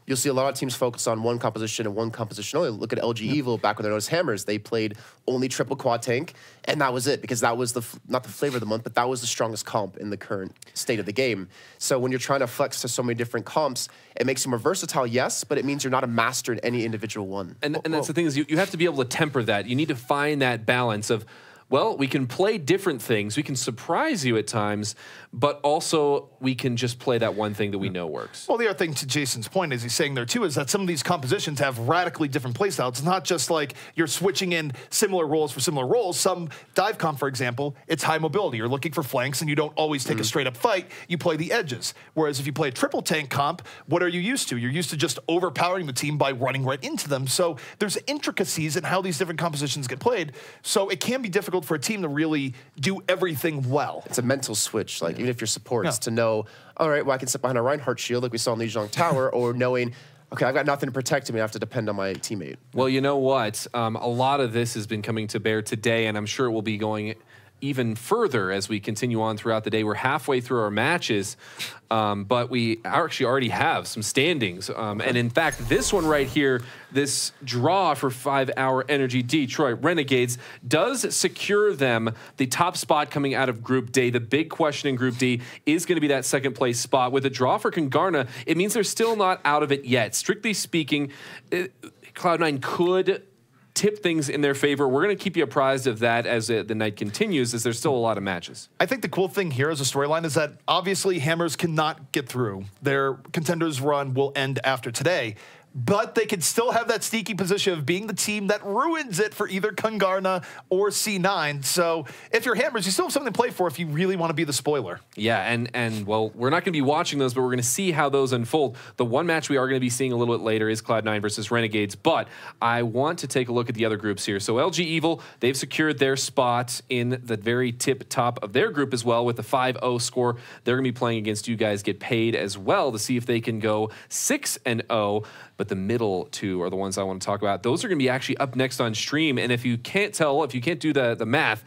You'll see a lot of teams focus on one composition and one composition only. Look at LG Evil back when they were Hammers. They played only triple quad tank, and that was it because that was not the flavor of the month, but that was the strongest comp in the current state of the game. So when you're trying to flex to so many different comps, it makes you more versatile, yes, but it means you're not a master in any individual one. And that's the thing is you have to be able to temper that. You need to find that balance of, well, we can play different things. We can surprise you at times, but also we can just play that one thing that we know works. Well, the other thing to Jason's point, as he's saying there too, is that some of these compositions have radically different playstyles. It's not just like you're switching in similar roles for similar roles. Some dive comp, for example, it's high mobility. You're looking for flanks and you don't always take a straight up fight. You play the edges. Whereas if you play a triple tank comp, what are you used to? You're used to just overpowering the team by running right into them. So there's intricacies in how these different compositions get played. So it can be difficult for a team to really do everything well. It's a mental switch, like even if you're supports, to know, all right, well, I can sit behind a Reinhardt shield like we saw in Lijiang Tower, or knowing, okay, I've got nothing to protect me, I have to depend on my teammate. Well, you know what? A lot of this has been coming to bear today, and I'm sure it will be going even further as we continue on throughout the day. We're halfway through our matches, but we actually already have some standings. And in fact, this one right here, this draw for 5-hour Energy Detroit Renegades does secure them the top spot coming out of Group D. The big question in Group D is going to be that second place spot. With a draw for Kungarna, it means they're still not out of it yet. Strictly speaking, Cloud9 could tip things in their favor. We're going to keep you apprised of that as the night continues, as there's still a lot of matches. I think the cool thing here as a storyline is that obviously Hammers cannot get through. Their Contenders run will end after today, but they can still have that sneaky position of being the team that ruins it for either Kungarna or C9. So if you're Hammers, you still have something to play for if you really want to be the spoiler. Yeah, and well, we're not going to be watching those, but we're going to see how those unfold. The one match we are going to be seeing a little bit later is Cloud9 versus Renegades, but I want to take a look at the other groups here. So LG Evil, they've secured their spot in the very tip top of their group as well with a 5-0 score. They're going to be playing against you guys, get paid as well to see if they can go 6-0. But the middle two are the ones I want to talk about. Those are going to be actually up next on stream. And if you can't tell, if you can't do the math,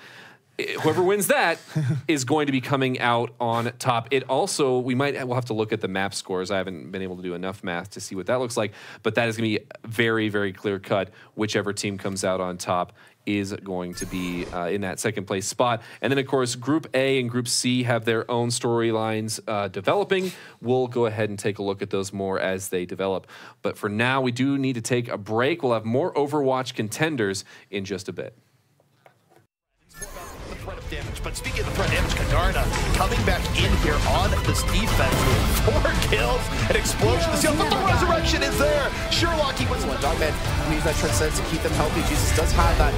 whoever wins that is going to be coming out on top. It also, we'll have to look at the map scores. I haven't been able to do enough math to see what that looks like. But that is going to be very, very clear cut. Whichever team comes out on top is going to be in that second place spot. And then, of course, Group A and Group C have their own storylines developing. We'll go ahead and take a look at those more as they develop. But for now, we do need to take a break. We'll have more Overwatch Contenders in just a bit. Threat of damage, but speaking of the threat damage, Kungarna coming back in here on this defense with 4 kills, an explosion, but the resurrection is there. Sherlock, he was one. Dogman can use that transcendence to keep them healthy. Jesus does have that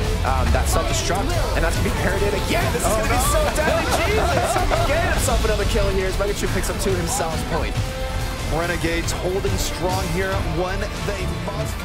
that self-destruct, and that's going to be parried in again. This is going to be so deadly. Jesus, get himself another kill here as Mangachu picks up 2 himself. Point. Renegades holding strong here when they must.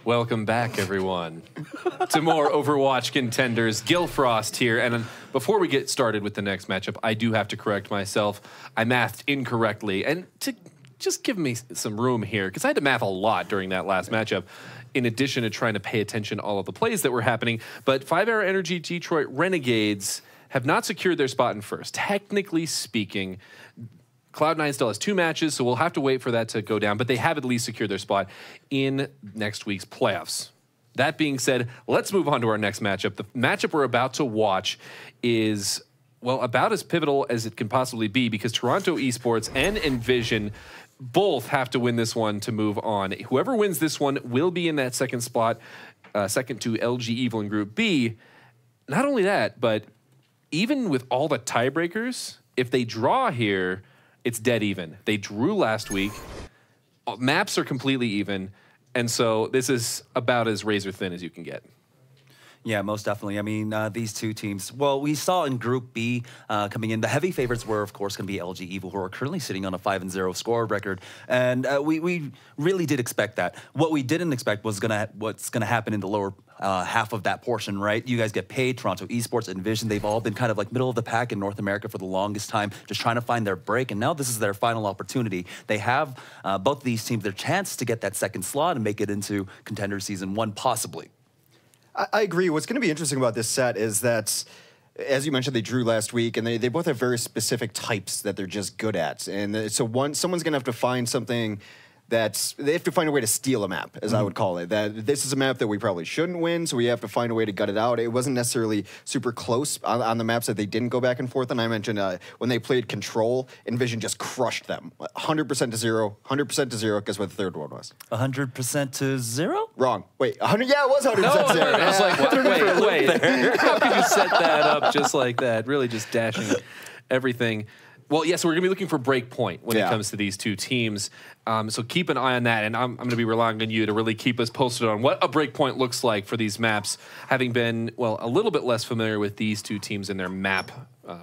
Welcome back, everyone, to more Overwatch Contenders. Gillfrost here, and before we get started with the next matchup, I do have to correct myself. I mathed incorrectly, and to just give me some room here, because I had to math a lot during that last matchup, in addition to trying to pay attention to all of the plays that were happening. But 5-Hour Energy Detroit Renegades have not secured their spot in first. Technically speaking, Cloud9 still has 2 matches, so we'll have to wait for that to go down, but they have at least secured their spot in next week's playoffs. That being said, let's move on to our next matchup. The matchup we're about to watch is, well, about as pivotal as it can possibly be, because Toronto eSports and EnVision both have to win this one to move on. Whoever wins this one will be in that second spot, second to LG Evil in Group B. Not only that, but even with all the tiebreakers, if they draw here, it's dead even. They drew last week. Maps are completely even. And so this is about as razor thin as you can get. Yeah, most definitely. I mean, these two teams, well, we saw in Group B coming in, the heavy favorites were, of course, going to be LG Evil, who are currently sitting on a 5-0 score record. And we really did expect that. What we didn't expect was what's going to happen in the lower half of that portion, right? You guys get paid, Toronto eSports, EnVision, they've all been kind of like middle of the pack in North America for the longest time, just trying to find their break. And now this is their final opportunity. They have, both of these teams, their chance to get that second slot and make it into Contender Season 1, possibly. I agree. What's going to be interesting about this set is that, as you mentioned, they drew last week, and they both have very specific types that they're just good at. And so someone's going to have to find something they have to find a way to steal a map, as I would call it. That this is a map that we probably shouldn't win, so we have to find a way to gut it out. It wasn't necessarily super close on the maps that they didn't go back and forth. And I mentioned when they played Control, EnVision just crushed them. 100% to 0, 100% to 0. Guess what the third one was? 100% to 0? Wrong. Wait, 100? Yeah, it was 100% to 0. I was like, wait. How could you set that up just like that? Really just dashing everything. Well, yeah, so we're going to be looking for break point when it comes to these two teams. So keep an eye on that, and I'm going to be relying on you to really keep us posted on what a break point looks like for these maps, having been, well, a little bit less familiar with these two teams and their map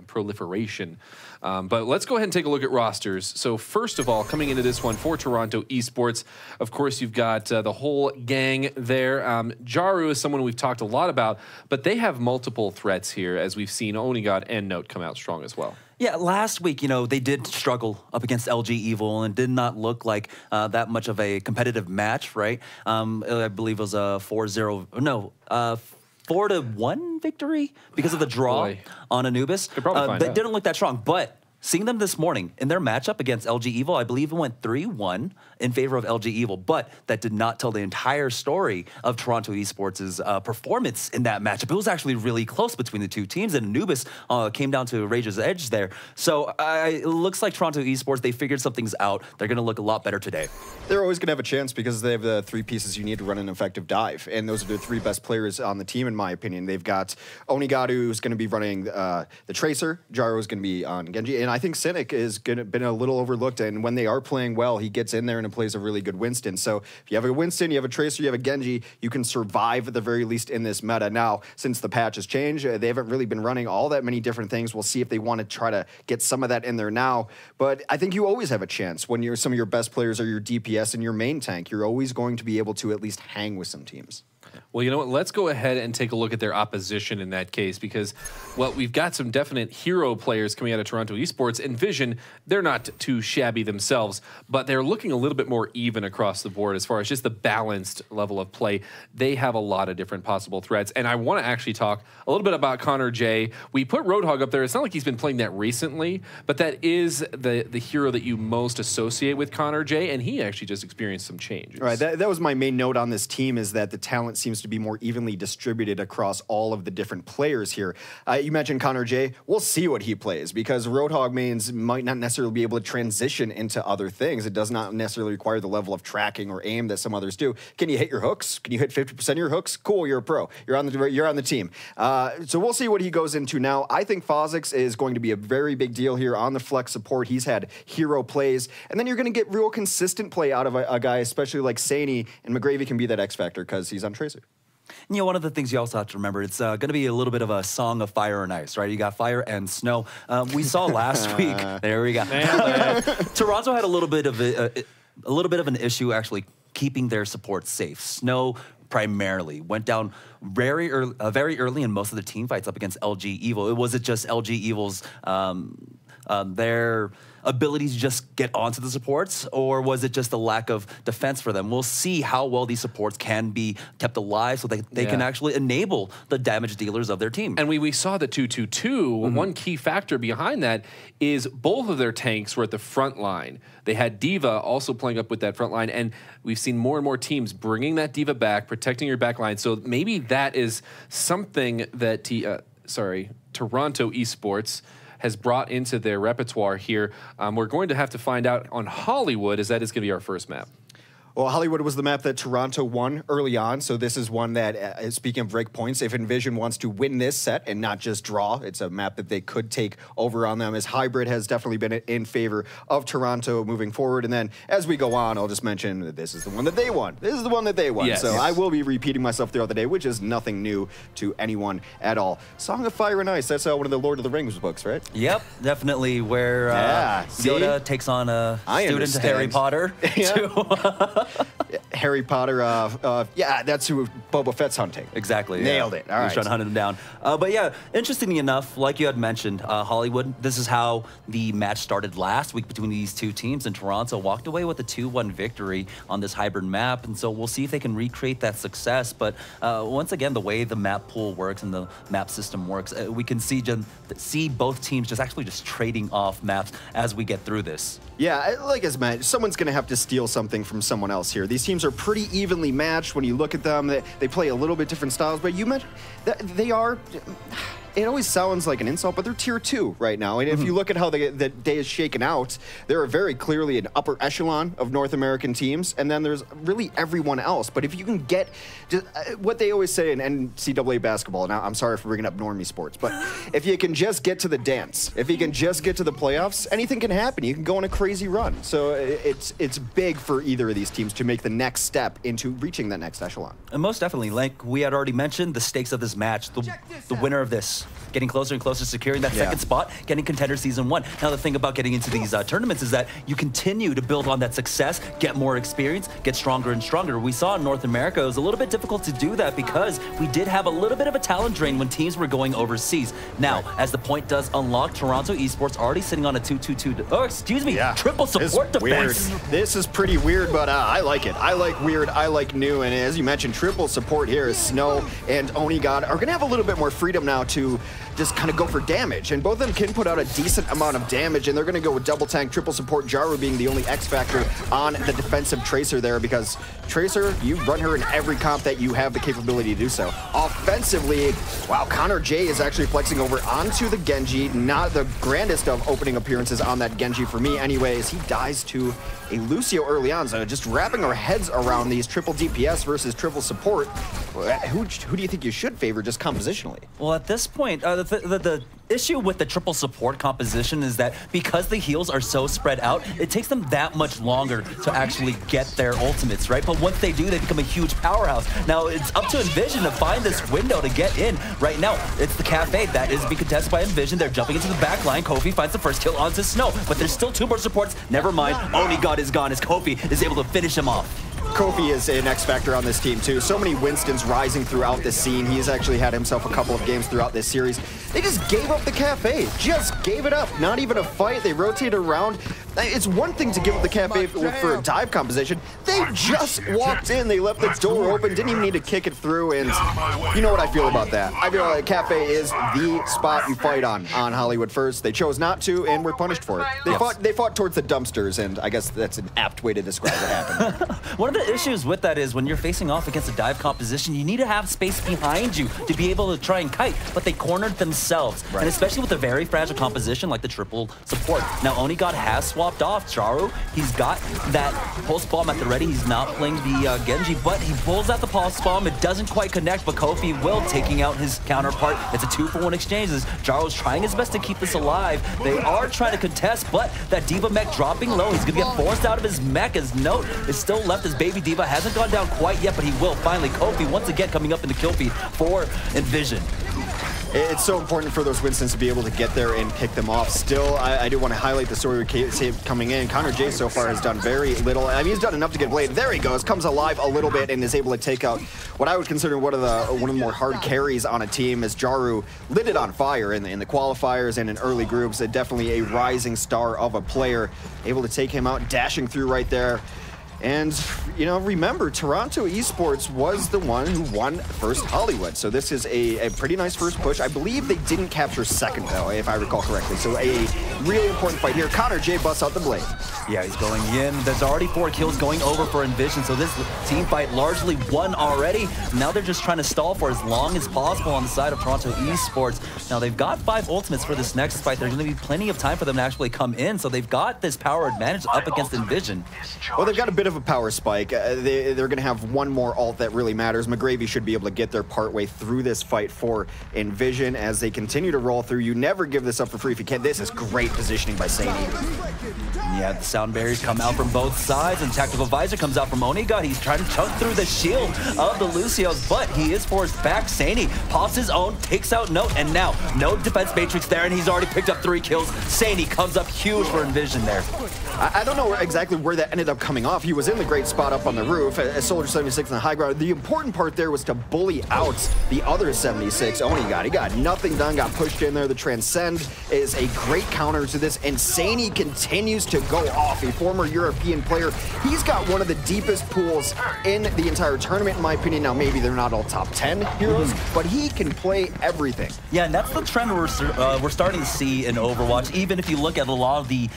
proliferation. But let's go ahead and take a look at rosters. So first of all, coming into this one for Toronto eSports, of course, you've got the whole gang there. Jaru is someone we've talked a lot about, but they have multiple threats here, as we've seen Onigod and Note come out strong as well. Yeah, last week, you know, they did struggle up against LG Evil and did not look like that much of a competitive match, right? I believe it was a 4-0, no, 4-1 victory because of the draw on Anubis. Could probably find they out. didn't look that strong, but seeing them this morning in their matchup against LG Evil, I believe it went 3-1 in favor of LG Evil, but that did not tell the entire story of Toronto eSports' performance in that matchup. It was actually really close between the two teams, and Anubis came down to Rage's edge there. So it looks like Toronto eSports, they figured something's out. They're going to look a lot better today. They're always going to have a chance because they have the 3 pieces you need to run an effective dive, and those are the 3 best players on the team, in my opinion. They've got Onigadu, who's going to be running the Tracer, Jaro is going to be on Genji, and I think Cynic has been a little overlooked, and when they are playing well, he gets in there and plays a really good Winston. So if you have a Winston, you have a Tracer, you have a Genji, you can survive at the very least in this meta. Now, since the patch has changed, they haven't really been running all that many different things. We'll see if they want to try to get some of that in there now, but I think you always have a chance when some of your best players are your DPS and your main tank. You're always going to be able to at least hang with some teams. Well, you know what? Let's go ahead and take a look at their opposition in that case because, well, we've got some definite hero players coming out of Toronto eSports. EnVision, they're not too shabby themselves, but they're looking a little bit more even across the board as far as just the balanced level of play. They have a lot of different possible threats, and I want to actually talk a little bit about Connor J. We put Roadhog up there. It's not like he's been playing that recently, but that is the hero that you most associate with Connor J, and he actually just experienced some changes. Right, that was my main note on this team, is that the talent seems to be more evenly distributed across all of the different players here. You mentioned Connor J. We'll see what he plays because Roadhog mains might not necessarily be able to transition into other things. It does not necessarily require the level of tracking or aim that some others do. Can you hit your hooks? Can you hit 50% of your hooks? Cool, you're a pro. You're on the team. So we'll see what he goes into now. I think Fozix is going to be a very big deal here on the flex support. He's had hero plays, and then you're going to get real consistent play out of a guy, especially like Saney, and McGravy can be that X factor because he's on Tracer. You know, one of the things you also have to remember, it's going to be a little bit of a song of fire and ice, right? You got fire and snow. We saw last week. There we go. Toronto had a little bit of an issue actually keeping their support safe. Snow primarily went down very early in most of the team fights up against LG Evil. Was it just LG Evil's their ability to just get onto the supports, or was it just a lack of defense for them? We'll see how well these supports can be kept alive so they can actually enable the damage dealers of their team. And we saw the 2-2-2. One key factor behind that is both of their tanks were at the front line. They had D.Va also playing up with that front line, and we've seen more and more teams bringing that D.Va back, protecting your back line. So maybe that is something that Toronto eSports has brought into their repertoire here. We're going to have to find out on Hollywood, as that is going to be our first map. Well, Hollywood was the map that Toronto won early on, so this is one that, speaking of break points, if EnVision wants to win this set and not just draw, it's a map that they could take over on them, as Hybrid has definitely been in favor of Toronto moving forward. And then as we go on, I'll just mention that this is the one that they won. This is the one that they won. Yes. So I will be repeating myself throughout the day, which is nothing new to anyone at all. Song of Fire and Ice, that's one of the Lord of the Rings books, right? Yep, definitely, where Yoda takes on a student of Harry Potter. Harry Potter, yeah, that's who Boba Fett's hunting. Exactly. Nailed it. All right. He's trying to hunt him down. But yeah, interestingly enough, like you had mentioned, Hollywood, this is how the match started last week between these two teams, and Toronto walked away with a 2-1 victory on this hybrid map, and so we'll see if they can recreate that success. But once again, the way the map pool works and the map system works, we can see both teams just actually just trading off maps as we get through this. Yeah, like as Matt, someone's going to have to steal something from someone else here. These teams are pretty evenly matched when you look at them. They play a little bit different styles, but you mentioned that they are... It always sounds like an insult, but they're tier 2 right now. And if you look at how the day is shaken out, they're very clearly an upper echelon of North American teams, and then there's really everyone else. But if you can get just, what they always say in NCAA basketball, now I'm sorry for bringing up normie sports, but if you can just get to the dance, if you can just get to the playoffs, anything can happen. You can go on a crazy run. So it's big for either of these teams to make the next step into reaching that next echelon. And most definitely, like we had already mentioned, the stakes of this match, the winner of this, getting closer and closer to securing that second spot, getting Contender Season 1. Now, the thing about getting into these tournaments is that you continue to build on that success, get more experience, get stronger and stronger. We saw in North America, it was a little bit difficult to do that because we did have a little bit of a talent drain when teams were going overseas. Now, as the point does unlock, Toronto eSports already sitting on a 2-2-2, oh, excuse me, triple support defense. Weird. This is pretty weird, but I like it. I like weird, I like new, and as you mentioned, triple support here is Snow and Onigod are going to have a little bit more freedom now to just kind of go for damage, and both of them can put out a decent amount of damage, and they're going to go with double tank, triple support, Jaru being the only X factor on the defensive Tracer there, because Tracer, you run her in every comp that you have the capability to do so. Offensively, wow, Connor J is actually flexing over onto the Genji, not the grandest of opening appearances on that Genji for me anyways. He dies to a Lucio early on, so just wrapping our heads around these triple DPS versus triple support. Who do you think you should favor just compositionally? Well, at this point, the issue with the triple support composition is that because the heals are so spread out, it takes them that much longer to actually get their ultimates, right? But once they do, they become a huge powerhouse. Now, it's up to EnVision to find this window to get in. Right now, it's the Cafe that is being contested by EnVision. They're jumping into the back line. Kofi finds the first kill onto Snow, but there's still 2 more supports. Never mind. Onigod is gone as Kofi is able to finish him off. Kofi is an X factor on this team too. So many Winstons rising throughout this scene. He's actually had himself a couple of games throughout this series. They just gave up the Cafe. Just gave it up. Not even a fight. They rotated around. It's one thing to give up the Cafe for a dive composition. They just walked in. They left the door open. Didn't even need to kick it through. And you know what I feel about that. I feel like Cafe is the spot you fight on Hollywood first. They chose not to, and were punished for it. They fought towards the dumpsters, and I guess that's an apt way to describe what happened. One of the issues with that is when you're facing off against a dive composition, you need to have space behind you to be able to try and kite, but they cornered themselves. And especially with a very fragile composition like the triple support. Now, Onigod has swapped off Jaru. He's got that pulse bomb at the ready. He's not playing the Genji, but he pulls out the pulse bomb. It doesn't quite connect, but Kofi will, taking out his counterpart. It's a 2-for-1 exchange. Jaru's trying his best to keep this alive. They are trying to contest, but that D.Va mech dropping low. He's going to get forced out of his mech. His note is still left. His baby D.Va hasn't gone down quite yet, but he will finally. Kofi once again coming up in the kill feed for EnVision. It's so important for those Winstons to be able to get there and pick them off. Still, I do want to highlight the story with coming in. Connor J so far has done very little. I mean, he's done enough to get Blade. There he goes, comes alive a little bit and is able to take out what I would consider one of the more hard carries on a team, as Jaru lit it on fire in the qualifiers and in early groups. Definitely a rising star of a player, able to take him out, dashing through right there. And, you know, remember, Toronto eSports was the one who won first Hollywood. So this is a pretty nice first push. I believe they didn't capture second, though, if I recall correctly. So a really important fight here. Connor J busts out the blade. Yeah, he's going in. There's already 4 kills going over for EnVision, so this team fight largely won already. Now they're just trying to stall for as long as possible on the side of Toronto eSports. Now they've got 5 ultimates for this next fight. There's going to be plenty of time for them to actually come in, so they've got this power advantage up against EnVision. Well, they've got a bit of a power spike. They're going to have one more ult that really matters. McGravy should be able to get there partway through this fight for EnVision as they continue to roll through. You never give this up for free if you can. This is great positioning by Sadie. Yeah, the sound barriers come out from both sides, and Tactical Visor comes out from Oniga. He's trying to chunk through the shield of the Lucios, but he is forced back. Sani pops his own, takes out Note, and now no defense matrix there, and he's already picked up 3 kills. Sani comes up huge for EnVision there. I don't know exactly where that ended up coming off. He was in the great spot up on the roof, a Soldier 76 on the high ground. The important part there was to bully out the other 76. He got nothing done, got pushed in there. The Transcend is a great counter to this, and Sani continues to go off. A former European player. He's got one of the deepest pools in the entire tournament, in my opinion. Now, maybe they're not all top 10 heroes, but he can play everything. Yeah, and that's the trend we're starting to see in Overwatch. Even if you look at a lot of the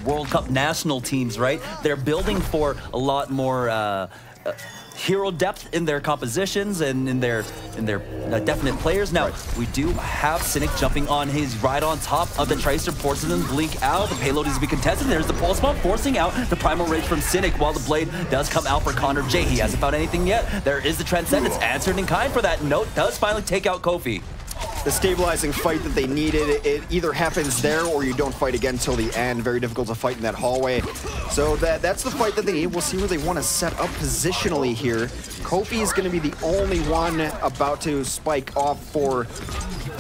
World Cup national teams, right? They're building for a lot more hero depth in their compositions and in their definite players. Now, we do have Cynic jumping on his right on top of the Tracer, forces him to blink out. The payload is to be contested. There's the pulse bomb forcing out the Primal Rage from Cynic, while the blade does come out for Connor J. He hasn't found anything yet. There is the Transcendence answered in kind for that. Note does finally take out Kofi. The stabilizing fight that they needed, it either happens there or you don't fight again till the end. Very difficult to fight in that hallway. So that's the fight that they need. We'll see where they want to set up positionally here. Kofi is going to be the only one about to spike off for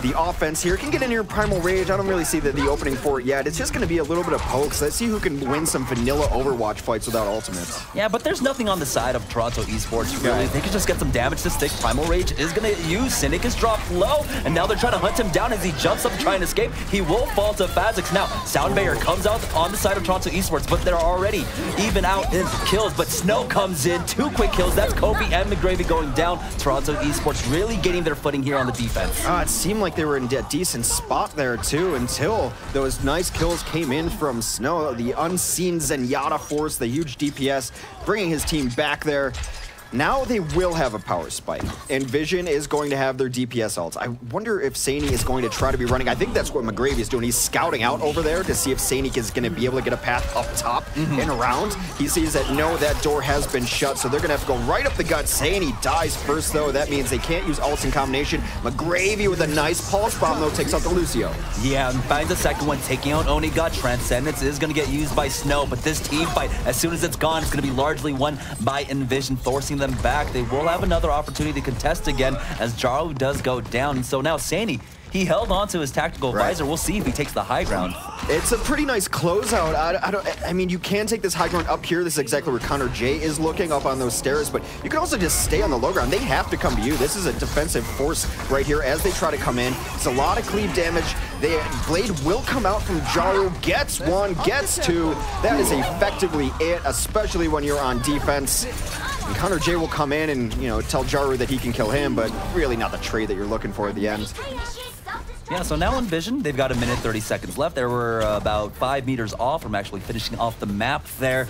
the offense here. Can get in here Primal Rage. I don't really see the opening for it yet. It's just going to be a little bit of pokes. Let's see who can win some vanilla Overwatch fights without ultimates. Yeah, but there's nothing on the side of Toronto eSports, really. They can just get some damage to stick. Primal Rage is going to use. Cynic is dropped low, and now they're trying to hunt him down as he jumps up to try and escape. He will fall to Phasix. Now, Sound Barrier comes out on the side of Toronto eSports, but they're already even out in kills. But Snow comes in. 2 quick kills. That's Kofi and McGravy going down. Toronto eSports really getting their footing here on the defense. It seemed like they were in a decent spot there, too, until those nice kills came in from Snow. The unseen Zenyatta force, the huge DPS, bringing his team back there. Now they will have a power spike. EnVision is going to have their DPS ults. I wonder if Sani is going to try to be running. I think that's what McGravy is doing. He's scouting out over there to see if Sani is going to be able to get a path up top and around. He sees that, no, that door has been shut, so they're going to have to go right up the gut. Sani dies first, though. That means they can't use ults in combination. McGravy with a nice pulse bomb, though, takes out the Lucio. Yeah, and finds the second one, taking out Oniga. Transcendence is going to get used by Snow, but this team fight, as soon as it's gone, it's going to be largely won by EnVision, forcing them back. They will have another opportunity to contest again as Jaru does go down. And so now Sani, he held on to his tactical visor. We'll see if he takes the high ground. It's a pretty nice closeout. I mean, you can take this high ground up here. This is exactly where Connor J is looking, up on those stairs, but you can also just stay on the low ground. They have to come to you. This is a defensive force right here as they try to come in. It's a lot of cleave damage. Blade will come out from Jaru, gets 1, gets 2. That is effectively it, especially when you're on defense. And Connor J will come in and, you know, tell Jaru that he can kill him, but really not the trade that you're looking for at the end. Yeah, so now EnVision, they've got 1 minute 30 seconds left. They were about 5 meters off from actually finishing off the map there.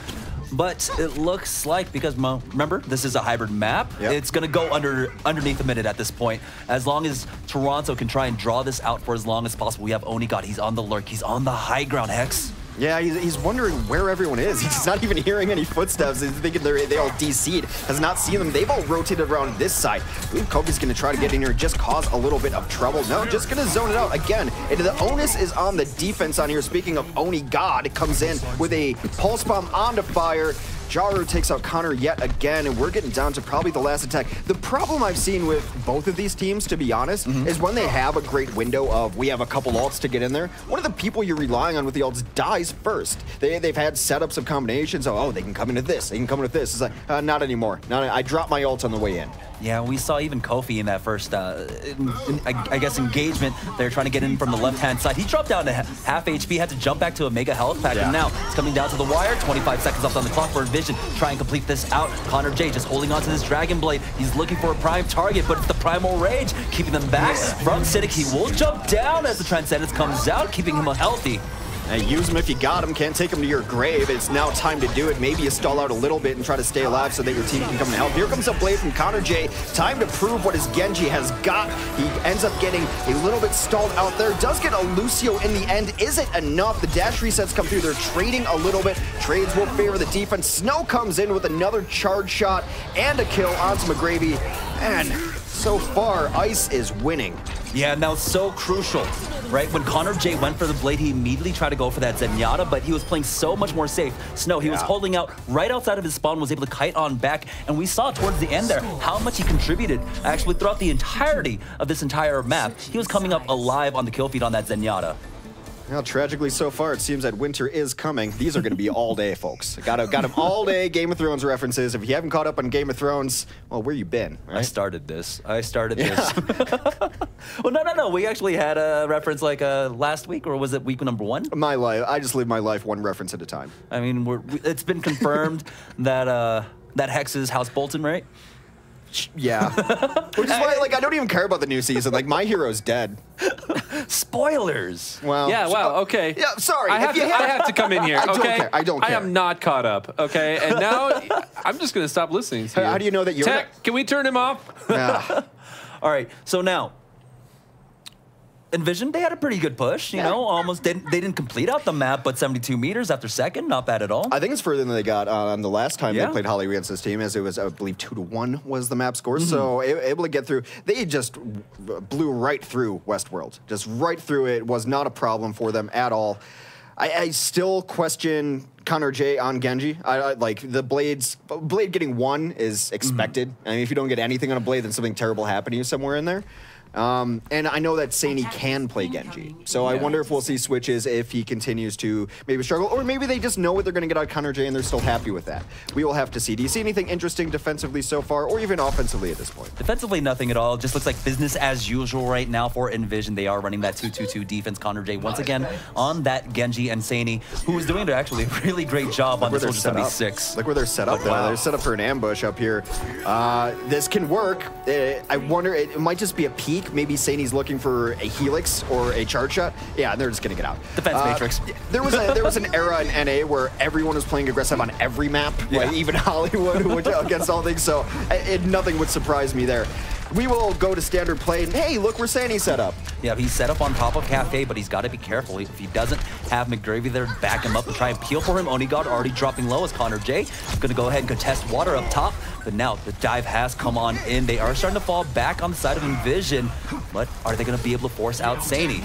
But it looks like, because remember, this is a hybrid map, it's going to go underneath a minute at this point. As long as Toronto can try and draw this out for as long as possible. We have Oniga, he's on the lurk, he's on the high ground, Hex. Yeah, he's wondering where everyone is. He's not even hearing any footsteps. He's thinking they all DC'd. Has not seen them. They've all rotated around this side. Kofi's going to try to get in here and just cause a little bit of trouble. No, just going to zone it out again. And the onus is on the defense on here. Speaking of Oni God, comes in with a pulse bomb onto fire. Jaru takes out Connor yet again, and we're getting down to probably the last attack. The problem I've seen with both of these teams, to be honest, is when they have a great window of, we have a couple ults to get in there, one of the people you're relying on with the ults dies first. They've had setups of combinations, oh, they can come into this, they can come into this. It's like, not anymore. I dropped my ult on the way in. Yeah, we saw even Kofi in that first, I guess, engagement. They're trying to get in from the left-hand side. He dropped down to half HP, had to jump back to a mega health pack, and now it's coming down to the wire. 25 seconds left on the clock for EnVision. Try and complete this out. Connor J just holding on to this Dragon Blade. He's looking for a prime target, but it's the Primal Rage keeping them back from Cynic. He will jump down as the Transcendence comes out, keeping him healthy. And use him if you got him. Can't take him to your grave. It's now time to do it. Maybe you stall out a little bit and try to stay alive so that your team can come and help. Here comes a blade from Connor J. Time to prove what his Genji has got. He ends up getting a little bit stalled out there. Does get a Lucio in the end. Is it enough? The dash resets come through. They're trading a little bit. Trades will favor the defense. Snow comes in with another charge shot and a kill onto McGravy. And so far, Ice is winning. Yeah, now so crucial, right? When Connor J went for the blade, he immediately tried to go for that Zenyatta, but he was playing so much more safe. Snow, he was holding out right outside of his spawn, was able to kite on back, and we saw towards the end there how much he contributed actually throughout the entirety of this entire map. He was coming up alive on the kill feed on that Zenyatta. Well, tragically so far, it seems that winter is coming. These are going to be all day, folks. Got them all day Game of Thrones references. If you haven't caught up on Game of Thrones, well, where you been? Right? I started this. Well, no. We actually had a reference like last week, or was it week number 1? My life. I just live my life one reference at a time. I mean, it's been confirmed that that Hex is House Bolton, right? Yeah. Which is why, like, I don't even care about the new season. Like, my hero's dead. Spoilers. Well. Yeah, wow, okay. Yeah, sorry. I have to come in here, okay? I don't care. I am not caught up, okay? And now I'm just going to stop listening to you. How do you know that you're Tech, can we turn him off? All right, so now, EnVision, they had a pretty good push, you know, almost they didn't complete out the map, but 72 meters after second, not bad at all. I think it's further than they got on the last time they played Holly against this team, as it was, I believe, 2-1 was the map score. So able to get through. They just blew right through Westworld, just right through it. Was not a problem for them at all. I still question Connor J on Genji. I like the blade getting 1 is expected. I mean, if you don't get anything on a blade, then something terrible happened to you somewhere in there. And I know that Saini can play Genji, so I wonder if we'll see switches if he continues to maybe struggle, or maybe they just know what they're going to get out of Connor J and they're still happy with that. We will have to see. Do you see anything interesting defensively so far, or even offensively at this point? Defensively, nothing at all. Just looks like business as usual right now for EnVision. They are running that 2-2-2 defense. Connor J once again on that Genji and Saini, who is doing actually a really great job on this Soldier 76. Look where they're set up. They're set up for an ambush up here. This can work. I wonder, it might just be a peek. Maybe Saini's looking for a Helix or a charge shot. Yeah, they're just going to get out. Defense Matrix. There was an era in NA where everyone was playing aggressive on every map, like even Hollywood, which against all things, so nothing would surprise me there. We will go to standard play, and hey, look where Saini set up. Yeah, he's set up on top of Cafe, but he's got to be careful. If he doesn't have McGravy there, back him up and try and peel for him. Onigod already dropping low as Connor J. Going to go ahead and contest water up top, but now the dive has come on in. They are starting to fall back on the side of EnVision, but are they going to be able to force out Saini?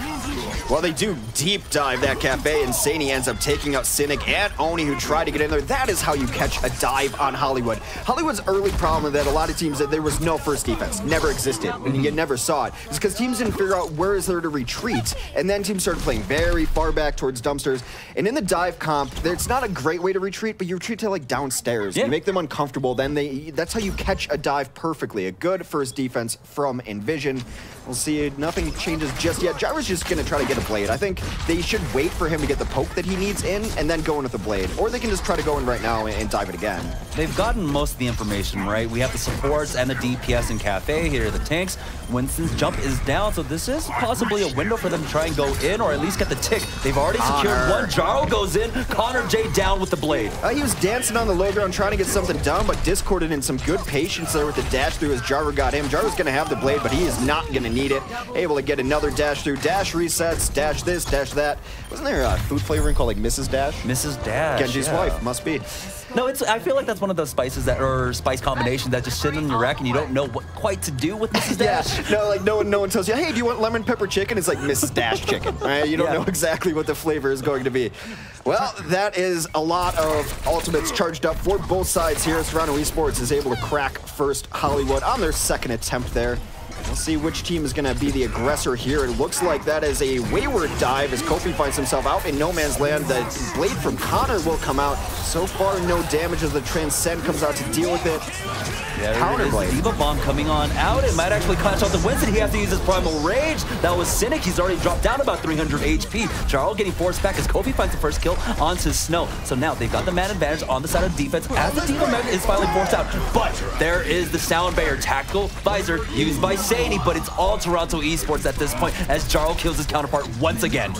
Well, they do deep dive that Cafe, and Saini ends up taking out Cynic and Oni, who tried to get in there. That is how you catch a dive on Hollywood. Hollywood's early problem that a lot of teams, that there was no first defense, never existed, and you never saw it. It's because teams didn't figure out where is there to retreat, and then teams started playing very far back towards dumpsters. And in the dive comp, it's not a great way to retreat, but you retreat to like downstairs. You make them uncomfortable, then that's how you catch a dive perfectly. A good first defense from EnVision. We'll see. Nothing changes just yet. Jamer's just going to try to get a blade. I think they should wait for him to get the poke that he needs in and then go in with the blade. Or they can just try to go in right now and dive it again. They've gotten most of the information, right? We have the supports and the DPS in Cafe. Here are the tanks. Winston's jump is down, so this is possibly a window for them to try and go in or at least get the tick. They've already secured one. Jaro goes in. Connor J down with the blade. He was dancing on the low ground trying to get something done, but discorded in some good patience there with the dash through as Jaro got him. Jaro's going to have the blade, but he is not going to need it. Able to get another dash through, dash resets, dash this, dash that. Wasn't there a food flavoring called like Mrs. Dash? Mrs. Dash. Genji's wife, must be. No, I feel like that's one of those spices that, or spice combinations that just sit in your rack and you don't know what quite to do with Mrs. Dash. Yeah, no, like no one tells you, hey, do you want lemon pepper chicken? It's like Mrs. Dash chicken, right? You don't know exactly what the flavor is going to be. Well, that is a lot of ultimates charged up for both sides here. Toronto eSports is able to crack first Hollywood on their second attempt there. We'll see which team is going to be the aggressor here. It looks like that is a wayward dive as Kofi finds himself out in no man's land. The blade from Connor will come out. So far, no damage as the Transcend comes out to deal with it. Yeah, Counter blade. Diva Bomb coming on out. It might actually catch out the Winston. He has to use his Primal Rage. That was Cynic. He's already dropped down about 300 HP. Jarl getting forced back as Kofi finds the first kill onto Snow. So now they've got the man advantage on the side of defense as the Diva Mech is finally forced out. But there is the Sound Barrier Tactical Visor used by Sadie, but it's all Toronto eSports at this point as Jarl kills his counterpart once again.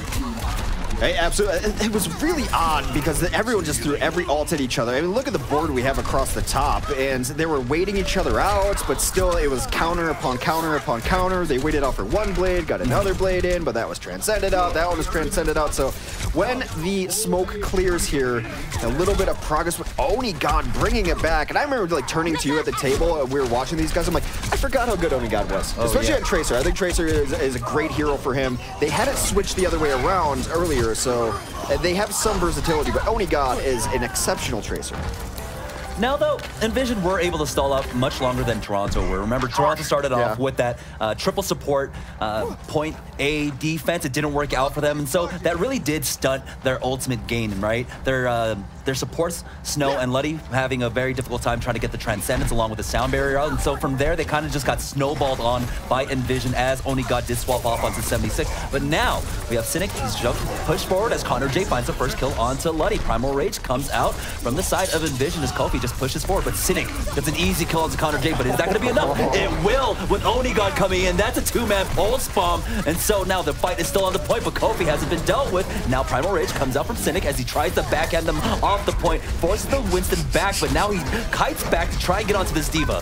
Hey, absolutely. It was really odd because everyone just threw every ult at each other. I mean, look at the board we have across the top, and they were waiting each other out, but still it was counter upon counter upon counter. They waited out for one blade, got another blade in, but that was transcended out. That one was transcended out. So when the smoke clears here, a little bit of progress with Onigod bringing it back. And I remember like turning to you at the table. We were watching these guys. I'm like, I forgot how good Onigod was, especially on Tracer. I think Tracer is a great hero for him. They had it switched the other way around earlier. So they have some versatility, but Onigod is an exceptional Tracer. Now, though, EnVision were able to stall out much longer than Toronto were. Remember, Toronto started off with that triple support point A defense. It didn't work out for them, and so that really did stunt their ultimate gain, right? Their supports, Snow and Luddy, having a very difficult time trying to get the Transcendence along with the Sound Barrier out, and so from there, they kind of just got snowballed on by EnVision as Onigod did swap off onto 76. But now, we have Cynic. He's jumped, pushed forward as Connor J finds the first kill onto Luddy. Primal Rage comes out from the side of EnVision as Kofi just pushes forward, but Cynic gets an easy kill onto Connor J, but is that going to be enough? It will, with Onigod coming in. That's a two-man pulse bomb, and so now the fight is still on the point, but Kofi hasn't been dealt with. Now Primal Rage comes out from Cynic as he tries to backhand them off the point, forces the Winston back, but now he kites back to try and get onto this Diva.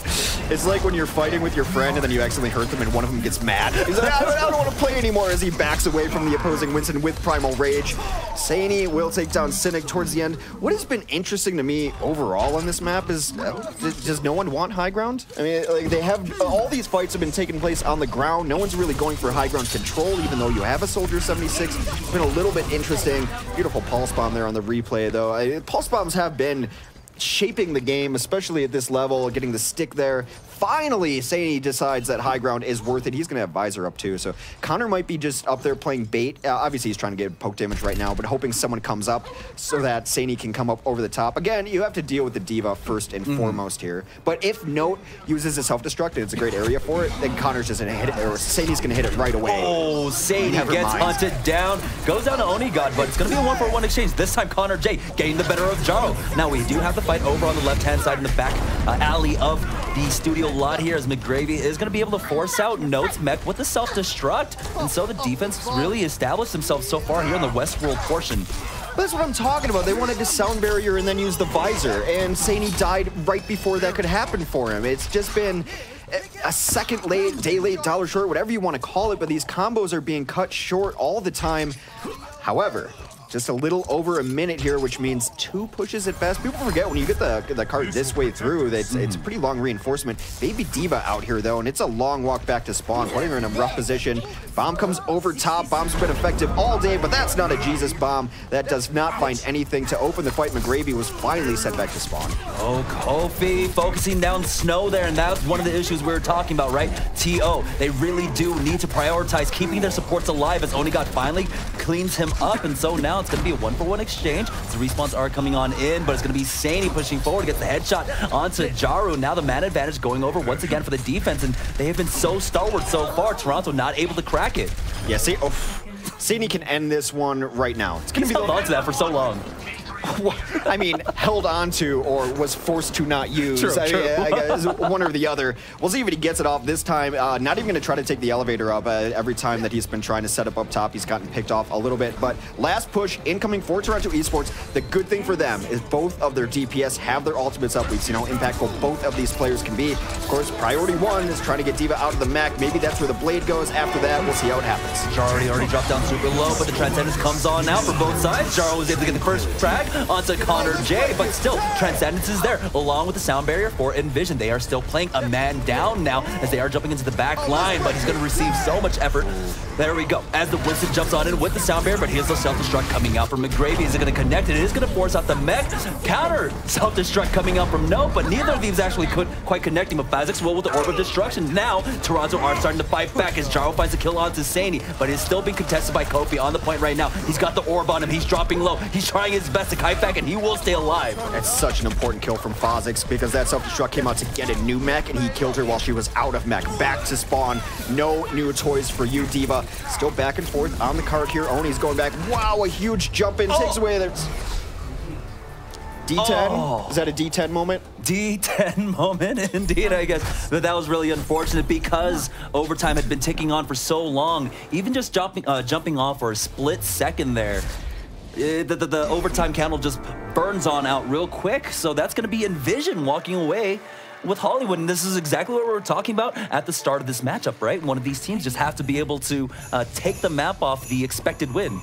It's like when you're fighting with your friend and then you accidentally hurt them and one of them gets mad. He's like, I don't want to play anymore as he backs away from the opposing Winston with Primal Rage. Saney will take down Cynic towards the end. What has been interesting to me overall on this map is, does no one want high ground? I mean, like they have, all these fights have been taking place on the ground. No one's really going for high ground control, even though you have a Soldier 76. It's been a little bit interesting. Beautiful pulse bomb there on the replay, though. Pulse bombs have been shaping the game, especially at this level, getting the stick there. Finally, Saney decides that high ground is worth it. He's going to have Visor up too, so Connor might be just up there playing bait. Obviously, he's trying to get poke damage right now, but hoping someone comes up so that Saney can come up over the top. Again, you have to deal with the Diva first and foremost here, but if Note uses a self-destruct and it's a great area for it, then Connor's just going to hit it, or Saney's going to hit it right away. Oh, Saney gets hunted down, goes down to Onigod, but it's going to be a one-for-one exchange. This time, Connor J getting the better of Jaro. Now, we do have the fight over on the left-hand side in the back alley of the studio lot here as McGravy is going to be able to force out Note's mech with the self-destruct, and so the defense really established themselves so far here in the Westworld portion. That's what I'm talking about. They wanted to Sound Barrier and then use the Visor, and Saney died right before that could happen for him. It's just been a second late, day late, dollar short, whatever you want to call it, but these combos are being cut short all the time. However, just a little over a minute here, which means 2 pushes at best. People forget when you get the cart this way through, that it's a pretty long reinforcement. Baby Diva out here, though, and it's a long walk back to spawn, putting her in a rough position. Bomb comes over top. Bomb's been effective all day, but that's not a Jesus bomb. That does not find anything to open the fight. McGravy was finally sent back to spawn. Oh, Kofi focusing down Snow there, and that's one of the issues we were talking about, right? TO, they really do need to prioritize keeping their supports alive as Onigod finally cleans him up, and so now it's going to be a one-for-one exchange. The respawns are coming on in, but it's going to be Saney pushing forward, gets the headshot onto Jaru. Now the man advantage going over once again for the defense, and they have been so stalwart so far. Toronto not able to crack it. Yeah, see, Saney can end this one right now. It's going to be held on to that for so long. I mean, held on to or was forced to not use. True. I guess one or the other. We'll see if he gets it off this time. Not even going to try to take the elevator up. Every time that he's been trying to set up top, he's gotten picked off a little bit. But last push incoming for Toronto eSports. The good thing for them is both of their DPS have their ultimates up. We've seen how impactful both of these players can be. Of course, priority one is trying to get D.Va out of the mech. Maybe that's where the blade goes. After that, we'll see how it happens. Jaro already dropped down super low, but the Transcendence comes on now for both sides. Jaro was able to get the first frag onto Connor J, but still, Transcendence is there, along with the sound barrier for EnVision. They are still playing a man down now as they are jumping into the back line, but he's going to receive so much effort. There we go. As the Winston jumps on in with the sound barrier, but here's the self-destruct coming out from McGravy. Is it going to connect it? It is going to force out the mech. Counter self-destruct coming out from No, but neither of these actually could quite connecting. But Fazix will with the Orb of Destruction. Now, Toronto are starting to fight back as Jaro finds a kill onto Saney, but it's still being contested by Kofi on the point right now. He's got the orb on him. He's dropping low. He's trying his best to kite back, and he will stay alive. That's such an important kill from Fazix because that self-destruct came out to get a new mech, and he killed her while she was out of mech. Back to spawn. No new toys for you, D.Va. Still back and forth on the cart here. Oni's going back. Wow, a huge jump in. Takes away their... D10? Oh. Is that a D10 moment? D10 moment, indeed, I guess. But that was really unfortunate because overtime had been ticking on for so long. Even just jumping off for a split second there, the overtime candle just burns on out real quick. So that's going to be EnVision walking away with Hollywood, and this is exactly what we were talking about at the start of this matchup, right? One of these teams just have to be able to take the map off the expected win.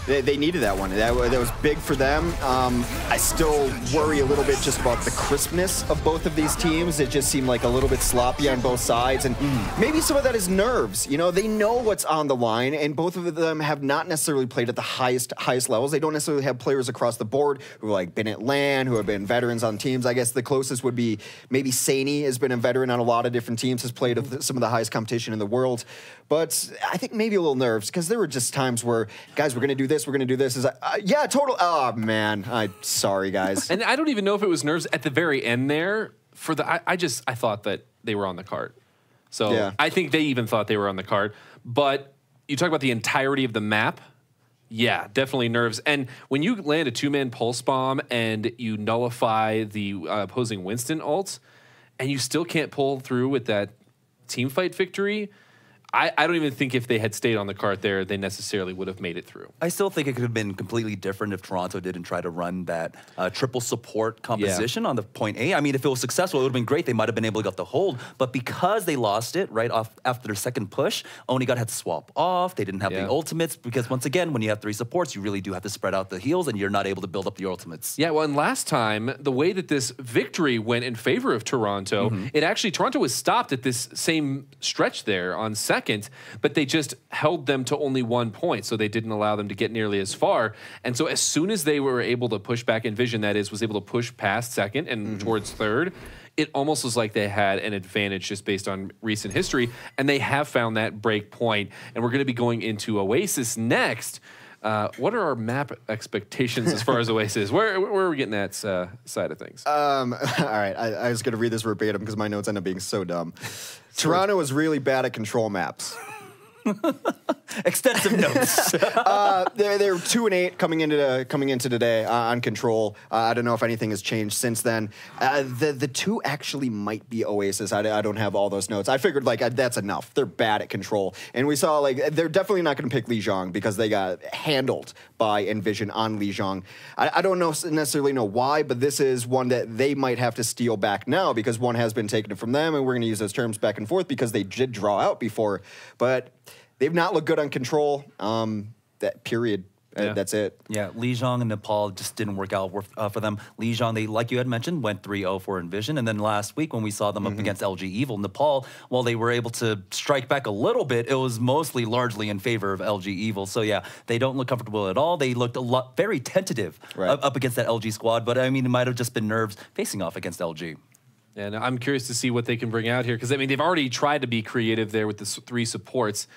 They needed that one. That was big for them. I still worry a little bit just about the crispness of both of these teams. It just seemed like a little bit sloppy on both sides, and maybe some of that is nerves. You know, they know what's on the line, and both of them have not necessarily played at the highest levels. They don't necessarily have players across the board who have like been at LAN, who have been veterans on teams. I guess the closest would be maybe Saney has been a veteran on a lot of different teams, has played some of the highest competition in the world. But I think maybe a little nerves because there were just times where, guys, we're going to do this, we're going to do this. Is yeah, total. Oh, man. Sorry, guys. And I don't even know if it was nerves at the very end there. I thought that they were on the cart. So yeah. I think they even thought they were on the cart. But you talk about the entirety of the map. Yeah, definitely nerves. And when you land a two-man pulse bomb and you nullify the opposing Winston ult, and you still can't pull through with that team fight victory, I don't even think if they had stayed on the cart there, they necessarily would have made it through. I still think it could have been completely different if Toronto didn't try to run that triple support composition on the point A. I mean, if it was successful, it would have been great. They might have been able to get the hold. But because they lost it right off after their second push, Onigod had to swap off. They didn't have the ultimates because, once again, when you have three supports, you really do have to spread out the heals, and you're not able to build up the ultimates. Yeah, well, and last time, the way that this victory went in favor of Toronto, Toronto was stopped at this same stretch there on second, but they just held them to only 1 point, so they didn't allow them to get nearly as far. And so as soon as they were able to push back, EnVision, that is, was able to push past second and towards third, it almost was like they had an advantage just based on recent history, and they have found that break point. And we're going to be going into Oasis next. What are our map expectations as far as Oasis? Where are we getting that side of things? All right, I was going to read this verbatim because my notes end up being so dumb. Toronto is really bad at control maps. Extensive notes. They're 2-8 coming into today on control. I don't know if anything has changed since then. The two actually might be Oasis. I don't have all those notes. I figured like that's enough. They're bad at control, and we saw like they're definitely not going to pick Lijiang because they got handled by EnVision on Lijiang. I don't necessarily know why, but this is one that they might have to steal back now because one has been taken from them, and we're going to use those terms back and forth because they did draw out before, but they've not looked good on control. That period. That's it. Yeah, Lijiang and Nepal just didn't work out for them. Lijiang, they, like you had mentioned, went 3-0 for EnVision. And then last week when we saw them up against LG Evil, Nepal, while they were able to strike back a little bit, it was mostly largely in favor of LG Evil. So yeah, they don't look comfortable at all. They looked very tentative up against that LG squad. But I mean, it might have just been nerves facing off against LG. And I'm curious to see what they can bring out here because, I mean, they've already tried to be creative there with the three supports.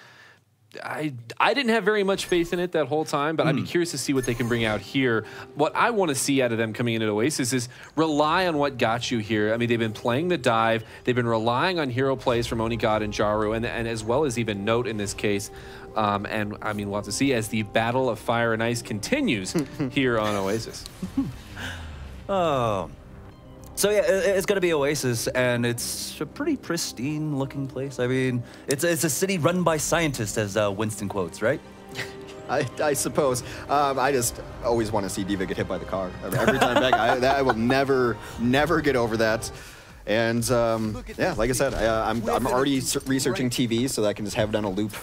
I didn't have very much faith in it that whole time, but I'd be curious to see what they can bring out here. What I want to see out of them coming into Oasis is rely on what got you here. I mean, they've been playing the dive. They've been relying on hero plays from Onigod and Jaru, and as well as even Note in this case. And I mean, we'll have to see as the battle of fire and ice continues here on Oasis. Oh. So yeah, it's going to be Oasis, and it's a pretty pristine-looking place. I mean, it's a city run by scientists, as Winston quotes, right? I suppose. I just always want to see D.Va get hit by the car. I mean, every time back, I will never get over that. And yeah, like I said, I'm already researching TVs so that I can just have it on a loop.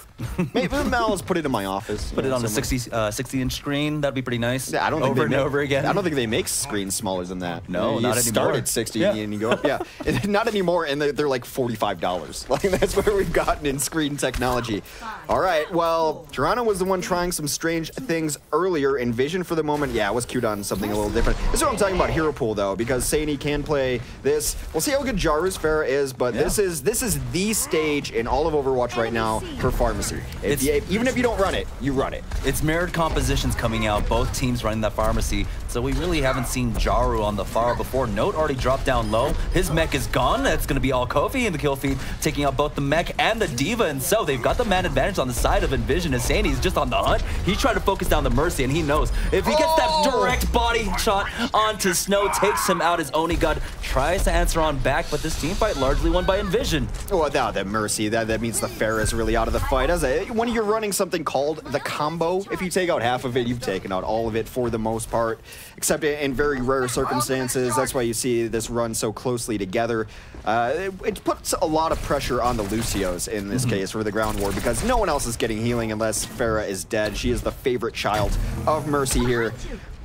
Maybe I'll just put it in my office. Put it on a 60-inch screen. That'd be pretty nice. Yeah, I don't think over and over again. I don't think they make screens smaller than that. No, not anymore. Start at 60 and you go up. Yeah, not anymore. And they're like $45. Like that's where we've gotten in screen technology. All right. Well, Toronto was the one trying some strange things earlier. EnVision for the moment, yeah, was queued on something a little different. This is what I'm talking about hero pool though, because Saini can play this. We'll see how good Jaru's Farah is, but this is the stage in all of Overwatch right now for Pharmacy. Even if you don't run it, you run it. It's mirrored compositions coming out, both teams running that Pharmacy, so we really haven't seen Jaru on the far before. Note already dropped down low. His mech is gone. That's going to be all Kofi in the kill feed, taking out both the mech and the D.Va, and so they've got the man advantage on the side of EnVision. As Saini's just on the hunt. He's trying to focus down the Mercy, and he knows if he gets that direct body shot onto Snow, takes him out. His Onigod tries to answer on back, but this team fight largely won by EnVision. Well, now that Mercy, that means the Farah is really out of the fight. When you're running something called the combo, if you take out half of it, you've taken out all of it for the most part, except in very rare circumstances. That's why you see this run so closely together. It puts a lot of pressure on the Lucios in this case for the ground war, because no one else is getting healing unless Farah is dead. She is the favorite child of Mercy here.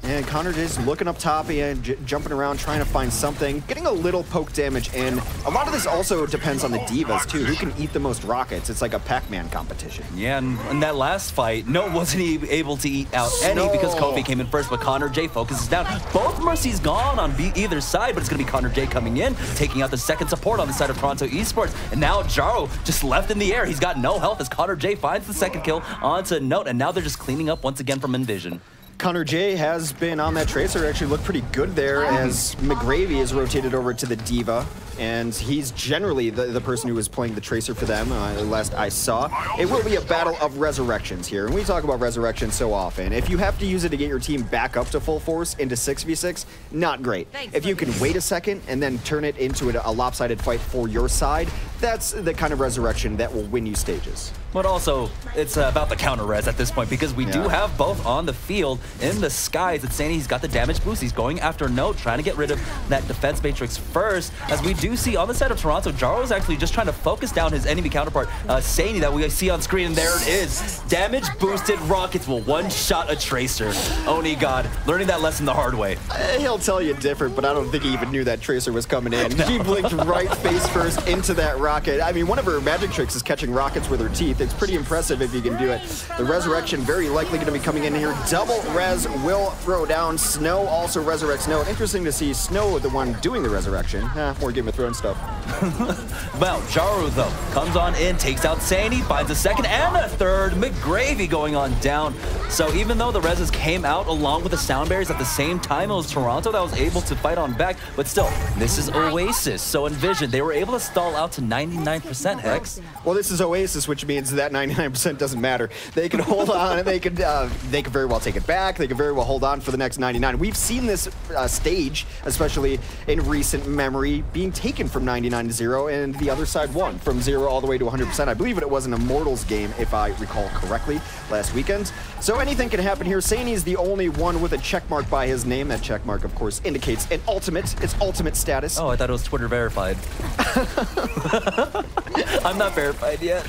And Connor just looking up top and jumping around, trying to find something, getting a little poke damage in. A lot of this also depends on the Divas, too. Who can eat the most rockets? It's like a Pac-Man competition. Yeah, and in that last fight, Note wasn't able to eat out any because Kofi came in first, but Connor J focuses down. Both Mercies gone on either side, but it's going to be Connor J coming in, taking out the second support on the side of Toronto eSports. And now Jaru just left in the air. He's got no health as Connor J finds the second kill onto Note, and now they're just cleaning up once again from EnVision. Connor J has been on that Tracer, actually looked pretty good there as McGravy is rotated over to the D.Va, and he's generally the person who was playing the Tracer for them, last I saw. It will be a battle of resurrections here, and we talk about resurrection so often. If you have to use it to get your team back up to full force into 6v6, not great. If you can wait a second and then turn it into a lopsided fight for your side, that's the kind of resurrection that will win you stages. But also, it's about the counter res at this point, because we do have both on the field. In the skies, it's saying he's got the damage boost. He's going after Note, trying to get rid of that defense matrix first. As we do see on the side of Toronto, Jaru is actually just trying to focus down his enemy counterpart, Saini, that we see on screen, and there it is. Damage boosted rockets will one-shot a Tracer. Onigod, learning that lesson the hard way. He'll tell you different, but I don't think he even knew that Tracer was coming in. He blinked right face first into that rocket. I mean, one of her magic tricks is catching rockets with her teeth. It's pretty impressive if you can do it. The Resurrection very likely going to be coming in here. Double res will throw down. Snow also resurrects Note. Interesting to see Snow the one doing the resurrection. More Game of Thrones stuff. Well, Jaru, though, comes on in, takes out Saini, finds a second and a third. McGravy going on down. So even though the reses came out along with the sound barriers at the same time, it was Toronto that was able to fight on back. But still, this is Oasis. So EnVision, they were able to stall out to 99%, Hex. Well, this is Oasis, which means that 99% doesn't matter. They can hold on, and they could very well take it back. They could very well hold on for the next 99. We've seen this stage, especially in recent memory, being taken from 99 to 0, and the other side won from 0 all the way to 100%. I believe it was an Immortals game, if I recall correctly, last weekend. So anything can happen here. Saini is the only one with a checkmark by his name. That checkmark, of course, indicates an ultimate. It's ultimate status. Oh, I thought it was Twitter verified. I'm not verified yet.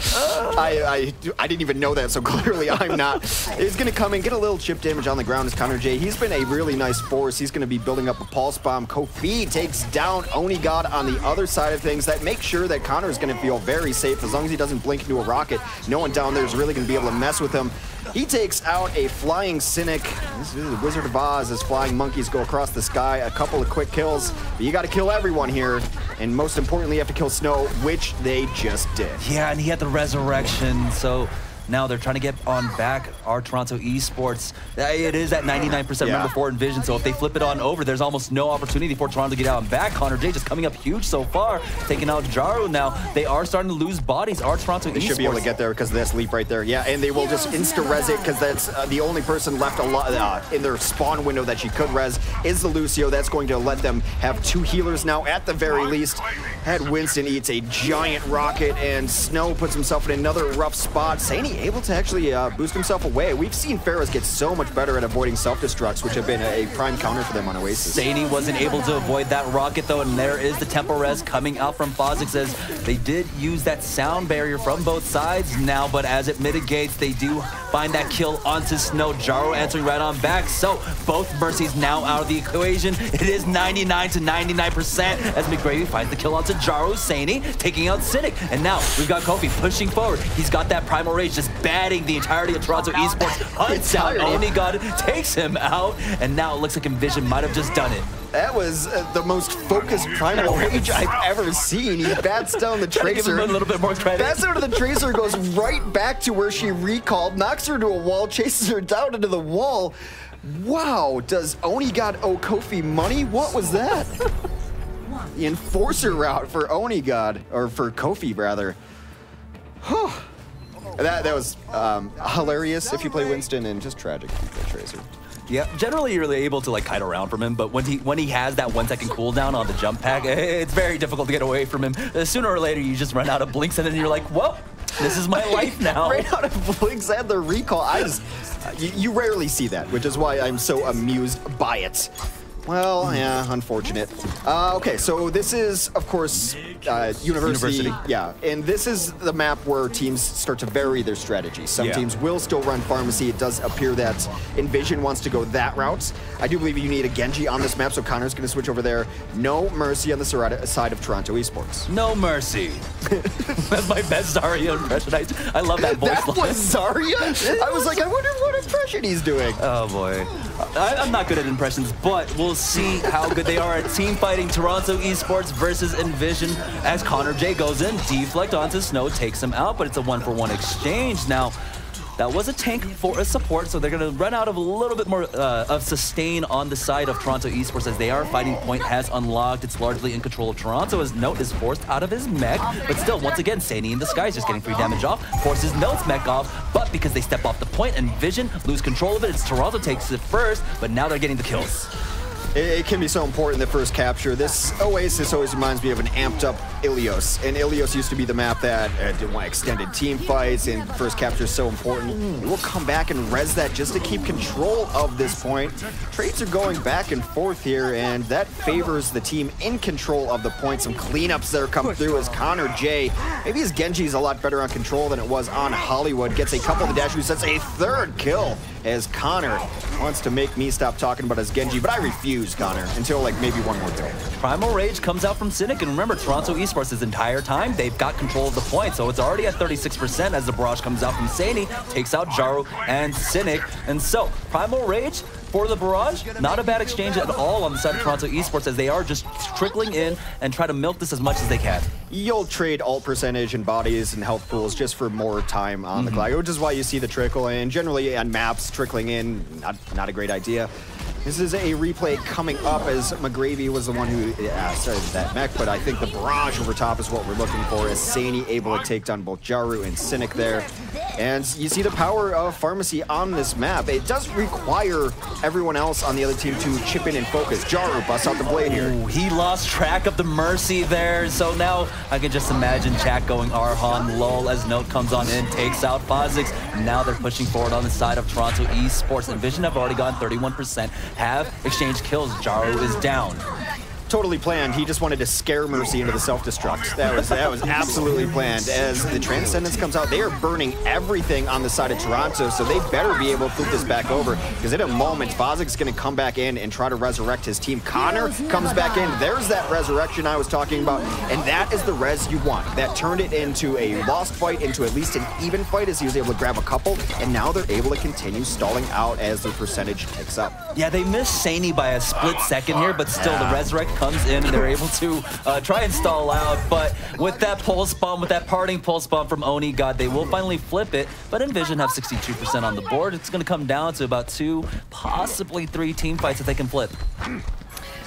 I didn't even know that, so clearly I'm not. He's going to come and get a little chip damage on the ground as Connor J. He's been a really nice force. He's going to be building up a pulse bomb. Kofi takes down Onigod on the other side of things. That makes sure that Connor is going to feel very safe. As long as he doesn't blink into a rocket, no one down there is really going to be able to mess with him. He takes out a Flying Cynic. This is the Wizard of Oz as flying monkeys go across the sky. A couple of quick kills, but you got to kill everyone here. And most importantly, you have to kill Snow, which they just did. Yeah, and he had the resurrection, so Now they're trying to get on back our Toronto eSports. It is at 99% remember for EnVision, so if they flip it on over, there's almost no opportunity for Toronto to get out on back. Connor J just coming up huge so far, taking out Jaru now. They are starting to lose bodies. Our Toronto They eSports should be able to get there because of this leap right there. Yeah, and they will just insta-res it because that's the only person left in their spawn window that she could res is the Lucio. That's going to let them have 2 healers now at the very least. Head Winston eats a giant rocket, and Snow puts himself in another rough spot. Saini able to actually boost himself away. We've seen Pharahs get so much better at avoiding self-destructs, which have been a prime counter for them on Oasis. Saini wasn't able to avoid that rocket though, and there is the tempo res coming out from Fozix as they did use that sound barrier from both sides now, but as it mitigates, they do find that kill onto Snow. Jaru answering right on back, so both Mercies now out of the equation. It is 99 to 99% as McGravy finds the kill onto Jaru. Saini taking out Cynic, and now we've got Kofi pushing forward. He's got that Primal Rage just batting the entirety of Toronto eSports. Hunts out Onigod, takes him out, and now it looks like EnVision might have just done it. That was the most focused Primal Rage I've ever seen. He bats down the Tracer. Give him a little bit more credit. Bats down to the Tracer, goes right back to where she recalled, knocks her into a wall, chases her down into the wall. Wow, does Onigod owe Kofi money? What was that? The Enforcer route for Onigod, or for Kofi rather. That was hilarious if you play Winston, and just tragic if you play Tracer. Yeah, generally you're really able to like kite around from him, but when he has that 1 second cooldown on the jump pack, it's very difficult to get away from him. Sooner or later you just run out of blinks, and then you're like, well, this is my life now. Right out of blinks and the recall. You rarely see that, which is why I'm so amused by it. Well, yeah, unfortunate. Okay, so this is, of course, University. Yeah, and this is the map where teams start to vary their strategy. Some teams will still run Pharmacy. It does appear that EnVision wants to go that route. I do believe you need a Genji on this map, so Connor's going to switch over there. No Mercy on the side of Toronto eSports. No Mercy. That's my best Zarya impression. I love that voice line. That was Zarya? I was like, I wonder what impression he's doing. Oh, boy. I'm not good at impressions, but we'll see how good they are at team fighting Toronto eSports versus EnVision as Connor J goes in, deflect onto Snow, takes him out, but it's a 1-for-1 exchange. Now, that was a tank for a support, so they're going to run out of a little bit more of sustain on the side of Toronto eSports as they are fighting point has unlocked. It's largely in control of Toronto as Note is forced out of his mech, but still, once again, Saini in the skies just getting free damage off, forces Note's mech off, but because they step off the point and EnVision lose control of it, it's Toronto takes it first, but now they're getting the kills. It can be so important, the first capture. This Oasis always reminds me of an amped up Ilios. And Ilios used to be the map that didn't want extended team fights, and first capture is so important. We'll come back and res that just to keep control of this point. Trades are going back and forth here, and that favors the team in control of the point. Some cleanups there come through as Connor J, maybe his Genji's a lot better on control than it was on Hollywood, gets a couple of the dash moves, that's a 3rd kill as Connor wants to make me stop talking about his Genji, but I refuse, Connor, until like maybe one more kill. Primal Rage comes out from Cynic, and remember, Toronto eSports this entire time, they've got control of the point, so it's already at 36% as the barrage comes out from Saini, takes out Jaru and Cynic, and so Primal Rage for the barrage, not a bad exchange at all on the side of Toronto eSports as they are just trickling in and try to milk this as much as they can. You'll trade ult percentage and bodies and health pools just for more time on the clock, which is why you see the trickle, and generally on maps, trickling in, not a great idea. This is a replay coming up as McGravy was the one who started that mech, but I think the barrage over top is what we're looking for as Saini able to take down both Jaru and Cynic there. And you see the power of Pharmacy on this map. It does require everyone else on the other team to chip in and focus. Jaru busts out the blade here. Ooh, he lost track of the Mercy there, so now I can just imagine chat going Arhan lol as Note comes on in, takes out Fozix. Now they're pushing forward on the side of Toronto eSports. EnVision have already gone 31%, have exchanged kills. Jaru is down. Totally planned. He just wanted to scare Mercy into the self-destruct. That was absolutely planned. As the Transcendence comes out, they are burning everything on the side of Toronto, so they better be able to flip this back over, because in a moment, Fozik's going to come back in and try to resurrect his team. Connor comes back in. There's that resurrection I was talking about, and that is the res you want. That turned it into a lost fight, into at least an even fight, as he was able to grab a couple, and now they're able to continue stalling out as their percentage ticks up. Yeah, they missed Saini by a split second here, but still the resurrect comes in and they're able to try and stall out. But with that pulse bomb, with that parting pulse bomb from Oni God, they will finally flip it. But EnVision have 62% on the board. It's going to come down to about 2, possibly 3 team fights that they can flip.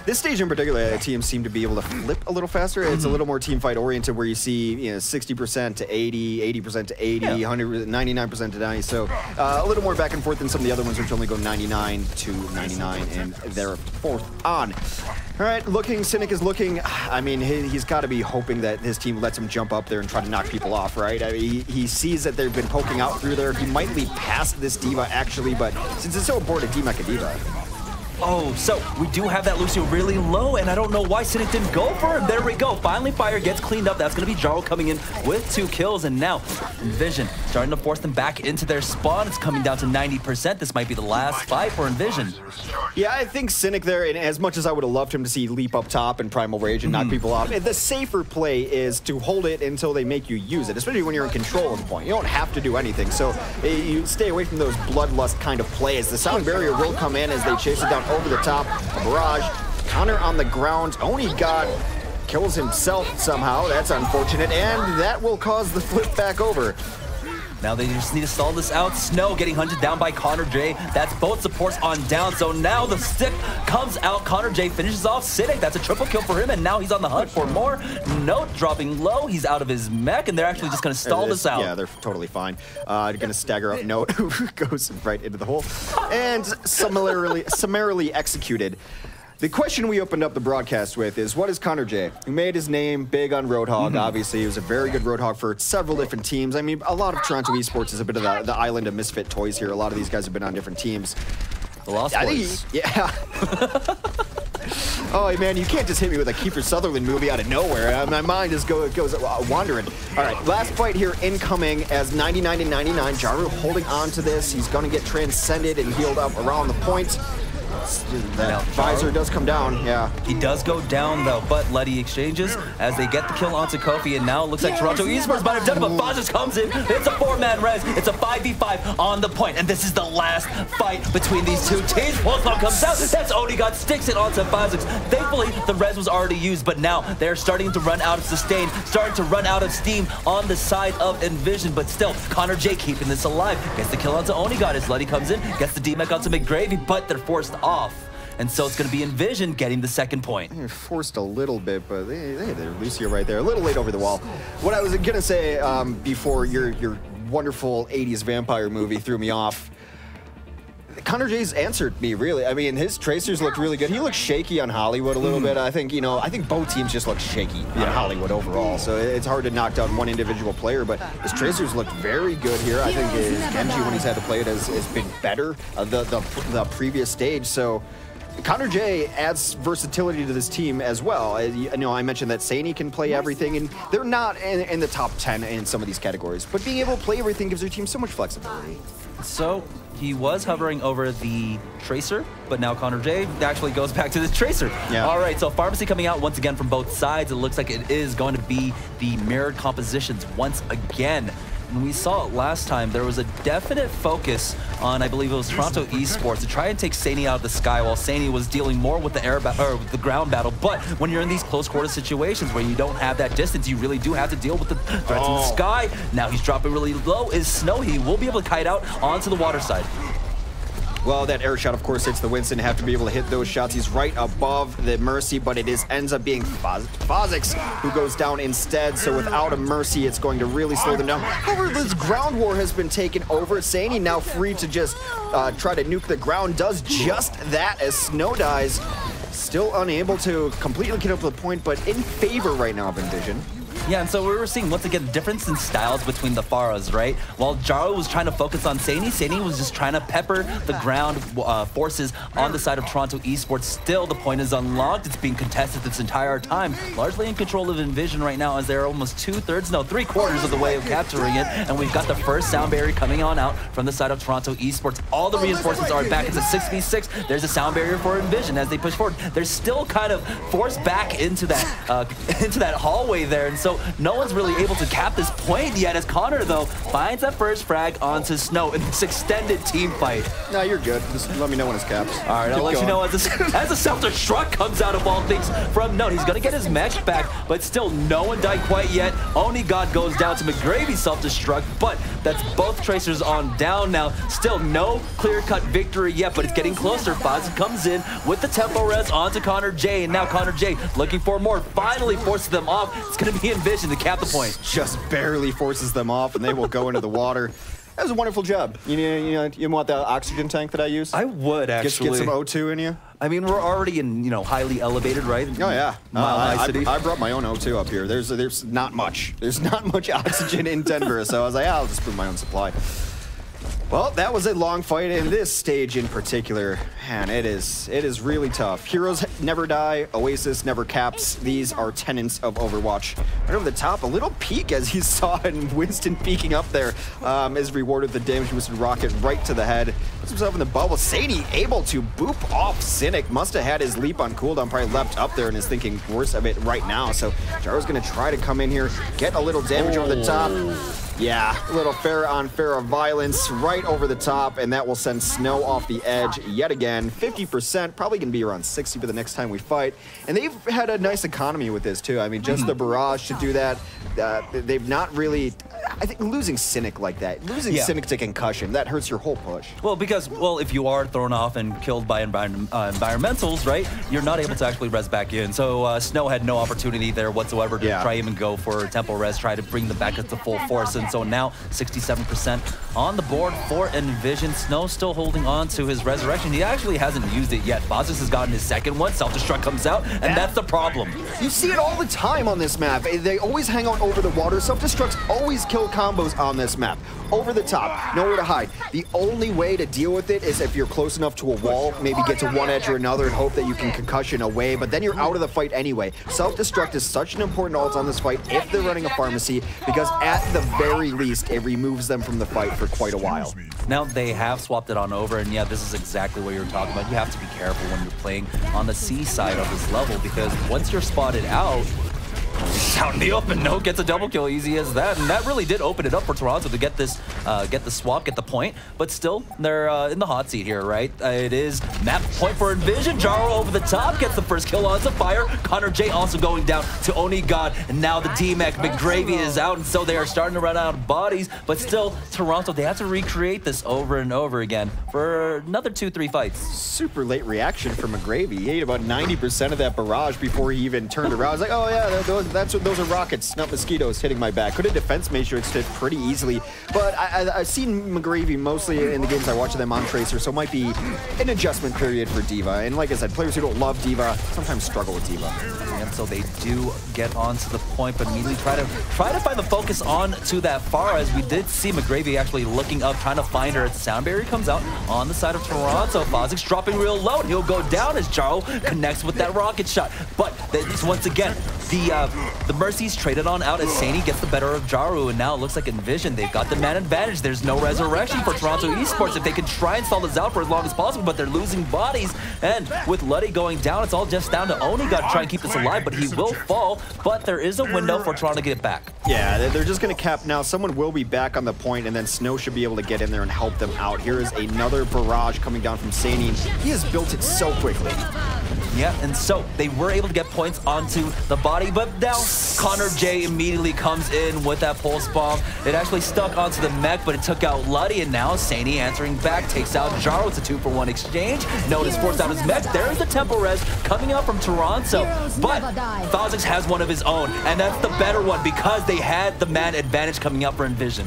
This stage in particular, teams seem to be able to flip a little faster. It's a little more team fight oriented, where you see 60% to 80, 80% to 80, 100, 99% to 90. So a little more back and forth than some of the other ones, which only go 99 to 99, and they're fourth on. All right, Cynic is looking. I mean, he's got to be hoping that his team lets him jump up there and try to knock people off, right? I mean, he sees that they've been poking out through there. He might lead past this D.Va actually, but since it's so important, D-Mech a D.Va. Oh, so we do have that Lucio really low, and I don't know why Cynic didn't go for him. There we go. Finally, Fire gets cleaned up. That's going to be Jarl coming in with 2 kills, and now EnVision starting to force them back into their spawn. It's coming down to 90%. This might be the last fight for EnVision. Yeah, I think Cynic there, and as much as I would have loved him to see leap up top and Primal Rage and knock people off, the safer play is to hold it until they make you use it, especially when you're in control of the point. You don't have to do anything, so you stay away from those bloodlust kind of plays. The sound barrier will come in as they chase it down over the top. A barrage, counter on the ground. Oni God kills himself somehow. That's unfortunate, and that will cause the flip back over. Now they just need to stall this out. Snow getting hunted down by Connor J. That's both supports on down. So now the stick comes out. Connor J finishes off Cynic. That's a triple kill for him, and now he's on the hunt for more. Note dropping low. He's out of his mech, and they're actually just going to stall this out. Yeah, they're totally fine. Going to stagger up Note, who goes right into the hole. And summarily executed. The question we opened up the broadcast with is, what is Connor J, who made his name big on Roadhog? Obviously, he was a very good Roadhog for several different teams. I mean, a lot of Toronto eSports is a bit of the island of misfit toys here. A lot of these guys have been on different teams. The Lost Boys. Yeah. Oh, man, you can't just hit me with a Kiefer Sutherland movie out of nowhere. My mind just goes wandering. All right, last fight here incoming as 99 and 99. Jaru holding on to this. He's going to get transcended and healed up around the point. That visor does come down, yeah. He does go down, though, but Letty exchanges as they get the kill onto Kofi, and now it looks like Toronto eSports might have done it, but Fazix comes in. It's a 4-man res. It's a 5v5 on the point, and this is the last fight between these two teams. Pulsebomb comes out. That's Onigod, sticks it onto Fazix. Thankfully, the res was already used, but now they're starting to run out of sustain, starting to run out of steam on the side of EnVision, but still, Connor J keeping this alive. Gets the kill onto Onigod as Letty comes in, gets the D-Mech onto McGravy, but they're forced off. And so it's going to be EnVision getting the second point. They're forced a little bit, but they're Lucio right there. A little late over the wall. What I was going to say before your wonderful 80s vampire movie threw me off, Connor J's answered me, really. I mean, his tracers looked really good. He looked shaky on Hollywood a little bit. I think, I think both teams just look shaky on Hollywood overall. So it's hard to knock down one individual player, but his tracers looked very good here. I think his Genji, when he's had to play it, has been better the previous stage. So Connor J adds versatility to this team as well. I mentioned that Saini can play everything, and they're not in the top 10 in some of these categories, but being able to play everything gives their team so much flexibility. So he was hovering over the Tracer, but now Connor J actually goes back to the Tracer. Yeah. All right, so Pharmacy coming out once again from both sides. It looks like it is going to be the mirrored compositions once again. And we saw it last time. There was a definite focus on, I believe it was Toronto eSports, to try and take Saini out of the sky, while Saini was dealing more with the the ground battle. But when you're in these close quarter situations where you don't have that distance, you really do have to deal with the threats in the sky. Now he's dropping really low. Is Snow. He will be able to kite out onto the water side. Well, that air shot, of course, hits the Winston. Have to be able to hit those shots. He's right above the Mercy, but it ends up being Fazix who goes down instead. So without a Mercy, it's going to really slow them down. However, this ground war has been taken over. Saini now free to just try to nuke the ground. Does just that as Snow dies. Still unable to completely get up to the point, but in favor right now of EnVision. Yeah, and so we were seeing, once again, the difference in styles between the Pharas, right? While Jaro was trying to focus on Saini was just trying to pepper the ground forces on the side of Toronto eSports. Still, the point is unlocked. It's being contested this entire time. Largely in control of EnVision right now, as they're almost 2/3, no, 3/4 of the way of capturing it. And we've got the first sound barrier coming on out from the side of Toronto eSports. All the reinforcements are back. It's a 6v6. There's a sound barrier for EnVision as they push forward. They're still kind of forced back into that hallway there. And so No one's really able to cap this point yet, as Connor, though, finds that first frag onto Snow in this extended team fight. No, you're good. Just let me know when it's capped. All right, I'll let you know as the self-destruct comes out of all things from Note. He's going to get his mech back, but still no one died quite yet. Only God goes down to McGravy's self-destruct, but that's both Tracers on down now. Still no clear-cut victory yet, but it's getting closer. Fozzy comes in with the tempo res onto Connor J, and now Connor J looking for more, finally forces them off. It's going to be EnVision to cap the point. Just barely forces them off, and they will go into the water. That was a wonderful job. You want the oxygen tank that I use? I would, actually. Get some O2 in you? I mean, we're already in, highly elevated, right? Oh, yeah. I brought my own O2 up here. There's not much. There's not much oxygen in Denver, so I was like, I'll just put my own supply. Well, that was a long fight, and this stage in particular, man, it is really tough. Heroes never die, Oasis never caps. These are tenets of Overwatch. Right over the top, a little peek as you saw in Winston peeking up there is rewarded with the damage boosted rocket right to the head. Puts himself in the bubble. Sadie able to boop off Cynic. Must have had his leap on cooldown, probably leapt up there and is thinking worse of it right now. So Jaro's gonna try to come in here, get a little damage over the top. Yeah, a little fair on fair violence right over the top, and that will send Snow off the edge yet again. 50%, probably going to be around 60 for the next time we fight. And they've had a nice economy with this, too. I mean, just the barrage to do that. They've not really... I think losing Cynic like that, losing Cynic to concussion, that hurts your whole push. Well, because, if you are thrown off and killed by environmentals, right, you're not able to actually res back in. So Snow had no opportunity there whatsoever to try even go for tempo res, try to bring them back up to full force. And so now 67% on the board for EnVision. Snow still holding on to his resurrection. He actually hasn't used it yet. Bozzus has gotten his second one. Self-destruct comes out, and that's the problem. You see it all the time on this map. They always hang out over the water. Self-destructs always kill combos on this map. Over the top, nowhere to hide. The only way to deal with it is if you're close enough to a wall, maybe get to one edge or another and hope that you can concussion away, but then you're out of the fight anyway. Self-destruct is such an important ult on this fight if they're running a pharmacy, because at the very least, it removes them from the fight for quite a while. Now, they have swapped it on over, and yeah, this is exactly what you're talking about. You have to be careful when you're playing on the C side of this level, because once you're spotted out, it's out in the open. No gets a double kill, easy as that, and that really did open it up for Toronto to get this, get the swap, get the point. But still, they're in the hot seat here, right? It is map point for EnVision. Jaro over the top gets the first kill on Fire. Connor J also going down to Oni God, and now the D-Mech McGravy is out, and so they are starting to run out of bodies. But still, Toronto, they have to recreate this over and over again for another 2-3 fights. Super late reaction from McGravy. He ate about 90% of that barrage before he even turned around. I was like, oh yeah, those are rockets, not mosquitoes hitting my back. Could have defense matrixed it pretty easily, but I've seen McGravy mostly in the games I watch them on Tracer, so it might be an adjustment period for D.Va. And like I said, players who don't love D.Va sometimes struggle with D.Va. And so they do get onto the point, but immediately try to find the focus on to that far, as we did see McGravy actually looking up, trying to find her. Sound barrier comes out on the side of Toronto. Fozzi's dropping real low. He'll go down as Jaro connects with that rocket shot. But once again, the Mercies traded on out as Sani gets the better of Jaru, and now it looks like EnVision, they've got the man advantage. There's no resurrection for Toronto eSports if they can try and stall this out for as long as possible, but they're losing bodies. And with Luddy going down, it's all just down to Oni got to try and keep this alive, but he will fall. But there is a window for Toronto to get back. Yeah, they're just going to cap now. Someone will be back on the point, and then Snow should be able to get in there and help them out. Here is another barrage coming down from Sani. He has built it so quickly. Yeah, and so they were able to get points onto the body, but now Connor J immediately comes in with that pulse bomb. It actually stuck onto the mech, but it took out Luddy, and now Sani answering back, takes out Jaro. It's a 2-for-1 exchange. Notice forced out his mech. There is the tempo res coming out from Toronto, but Fozix has one of his own, and that's the better one because they had the man advantage coming out for EnVision.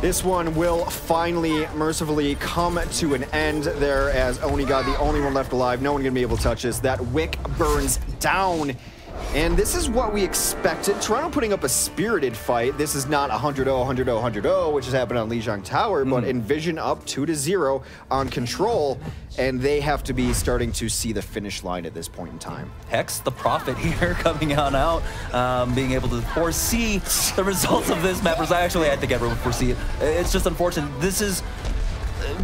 This one will finally, mercifully come to an end there as Oni God, the only one left alive. No one gonna be able to touch this. That wick burns down. And this is what we expected. Toronto putting up a spirited fight. This is not 100-0, 100-0, 100-0, which has happened on Lijiang Tower, but EnVision up 2-0 on control, and they have to be starting to see the finish line at this point in time. Hex, the prophet here, coming on out, being able to foresee the results of this map. I think everyone foresee it. It's just unfortunate. This is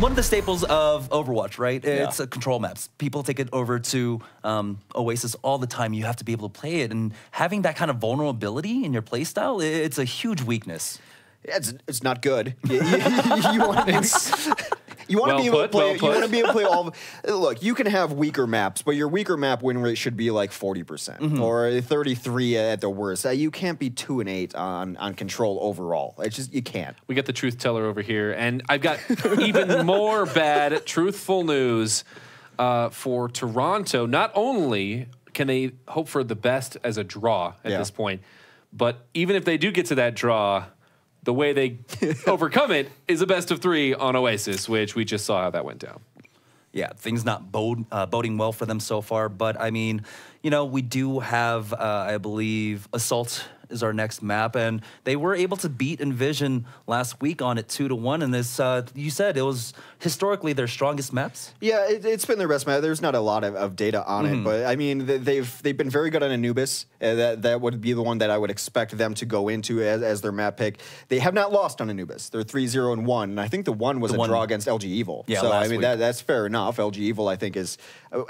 one of the staples of Overwatch, right? It's control maps. People take it over to Oasis all the time. You have to be able to play it, and having that kind of vulnerability in your playstyle, it's a huge weakness. Yeah, it's not good. You want to be able to play. You want to be able to play all. Look, you can have weaker maps, but your weaker map win rate should be like 40% or 33 at the worst. You can't be 2-8 on control overall. It's just you can't. We got the truth teller over here, and I've got even more bad truthful news for Toronto. Not only can they hope for the best as a draw at this point, but even if they do get to that draw, the way they overcome it is a best of 3 on Oasis, which we just saw how that went down. Yeah, things not boding well for them so far. But, I mean, you know, we do have, I believe, Assault is our next map. And they were able to beat EnVision last week on it 2-1. And this, you said it was historically their strongest maps? Yeah, it's been their best map. There's not a lot of data on it. But, I mean, they've been very good on Anubis. That would be the one that I would expect them to go into as their map pick. They have not lost on Anubis. They're 3-0-1. And I think the one was a draw against LG Evil. Yeah, so, I mean, that's fair enough. LG Evil, I think, is,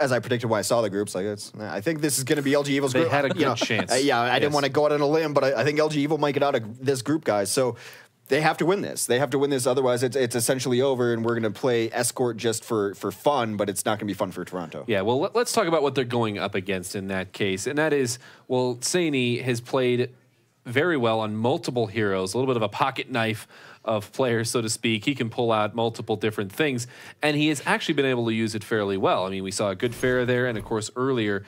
as I predicted when I saw the groups, like I think this is going to be LG Evil's group. They had a good chance. I didn't want to go out on a limb, but I think LG Evil might get out of this group, guys. So they have to win this. They have to win this. Otherwise, it's essentially over, and we're going to play Escort just for fun, but it's not going to be fun for Toronto. Yeah, well, let's talk about what they're going up against in that case. And that is, well, Saini has played very well on multiple heroes, a little bit of a pocket knife of players, so to speak. He can pull out multiple different things, and he has actually been able to use it fairly well. I mean, we saw a good Pharah there, and of course, earlier,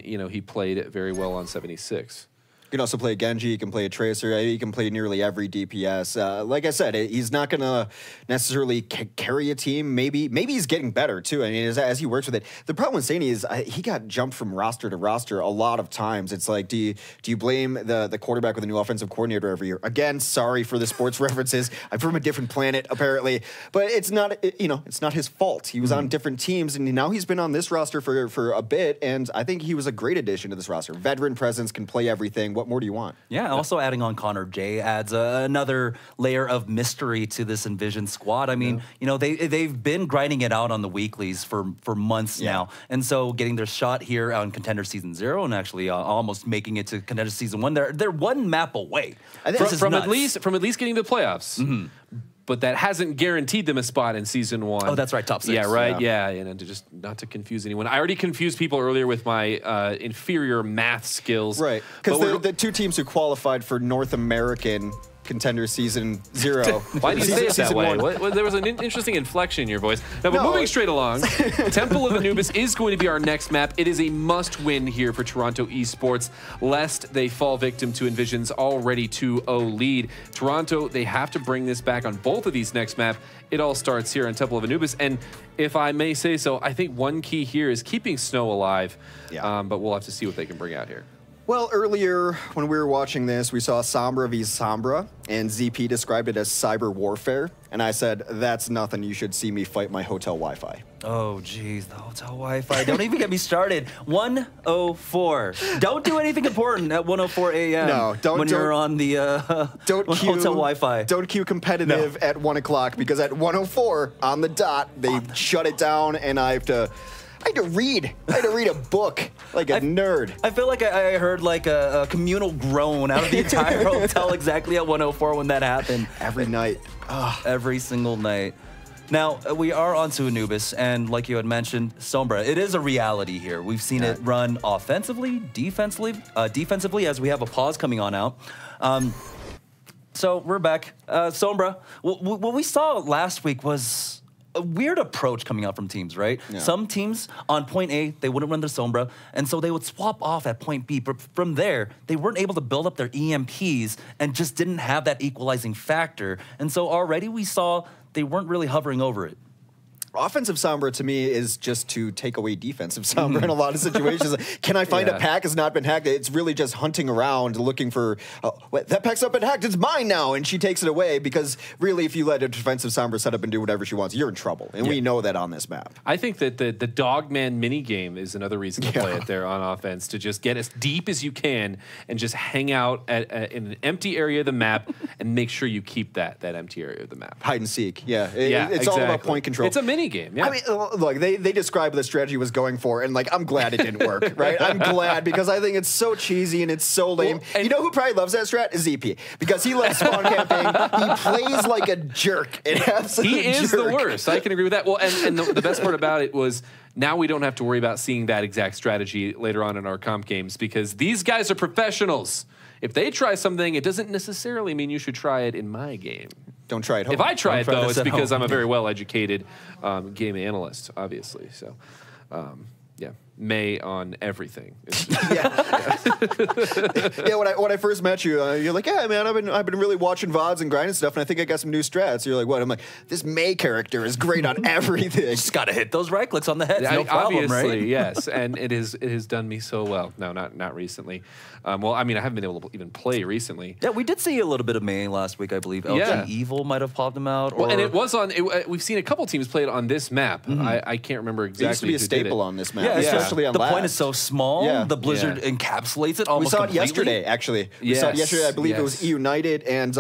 you know, he played it very well on 76. You can also play Genji, you can play a Tracer, he can play nearly every DPS. Like I said, he's not going to necessarily carry a team. Maybe he's getting better, too. I mean, as he works with it. The problem with Saini is he got jumped from roster to roster a lot of times. It's like, do you blame the quarterback with a new offensive coordinator every year? Again, sorry for the sports references. I'm from a different planet, apparently. But it's not, it's not his fault. He was on different teams, and now he's been on this roster for a bit, and I think he was a great addition to this roster. Veteran presence, can play everything. What more do you want? Yeah, also adding on Connor J adds another layer of mystery to this EnVision squad. I mean, you know, they've been grinding it out on the weeklies for months now. And so getting their shot here on Contender Season 0 and actually almost making it to Contender Season 1, they're one map away. From at least getting to the playoffs. But that hasn't guaranteed them a spot in Season 1. Oh, that's right, top 6. Yeah, right, yeah. And to just not to confuse anyone. I already confused people earlier with my inferior math skills. Right, because the two teams who qualified for North American Contender Season 0. Why do you say it that way? There was an interesting inflection in your voice. Now, but moving straight along, Temple of Anubis is going to be our next map. It is a must-win here for Toronto eSports, lest they fall victim to EnVision's already 2-0 lead. Toronto, they have to bring this back on both of these next map. It all starts here on Temple of Anubis, and if I may say so, I think one key here is keeping Snow alive, but we'll have to see what they can bring out here. Well, earlier when we were watching this, we saw Sombra v Sombra, and ZP described it as cyber warfare. And I said, that's nothing. You should see me fight my hotel Wi-Fi. Oh, geez, the hotel Wi-Fi. Don't even get me started. 1:04. Don't do anything important at 1:04 a.m. No, don't. You're on the hotel Wi-Fi. Don't queue competitive at 1 o'clock, because at 1:04 on the dot, they shut it down, and I had to read. I had to read a book like a nerd. I feel like I heard like a communal groan out of the entire hotel exactly at 1:04 when that happened. Every night. Every single night. Now, we are onto Anubis, and like you had mentioned, Sombra, it is a reality here. We've seen it run offensively, defensively, as we have a pause coming on out. So we're back. Sombra, what we saw last week was a weird approach coming out from teams, right? Yeah. Some teams on point A, they wouldn't run their Sombra, and so they would swap off at point B. But from there, they weren't able to build up their EMPs and just didn't have that equalizing factor. And so already we saw they weren't really hovering over it. Offensive Sombra to me is just to take away defensive Sombra in a lot of situations. Can I find a pack has not been hacked? It's really just hunting around looking for, wait, that pack's not been hacked, it's mine now, and she takes it away because really if you let a defensive Sombra set up and do whatever she wants, you're in trouble, and we know that on this map. I think that the Dogman mini game is another reason to play it there on offense, to just get as deep as you can and just hang out in an empty area of the map and make sure you keep that empty area of the map. Hide and seek, it's all about point control. It's a mini game, yeah. I mean, look, they described the strategy was going for, and like, I'm glad it didn't work, right? I'm glad because I think it's so cheesy and it's so lame. Well, you know who probably loves that strat? Is ZP, because he loves spawn camping. He plays like a jerk. He is the worst. I can agree with that. Well, and the best part about it was now we don't have to worry about seeing that exact strategy later on in our comp games because these guys are professionals. If they try something, it doesn't necessarily mean you should try it in my game. Don't try it home. If I try it, though, it's because I'm a very well-educated game analyst, obviously. So, yeah, May on everything. When I first met you, you're like, yeah, man, I've been really watching VODs and grinding stuff, and I think I got some new strats. You're like, what? I'm like, this May character is great on everything. Just gotta hit those right clicks on the head. No problem, obviously, right? Yes, and it has done me so well. No, not recently. Well, I mean, I haven't been able to even play recently. Yeah, we did see a little bit of May last week, I believe. LG Evil might have popped him out. Well, and it was on. We've seen a couple teams play it on this map. I can't remember exactly. It used to be a staple on this map, especially on the labs. point is so small. Yeah. The Blizzard encapsulates it almost We saw it completely. yesterday, actually. We saw it yesterday. I believe it was United, and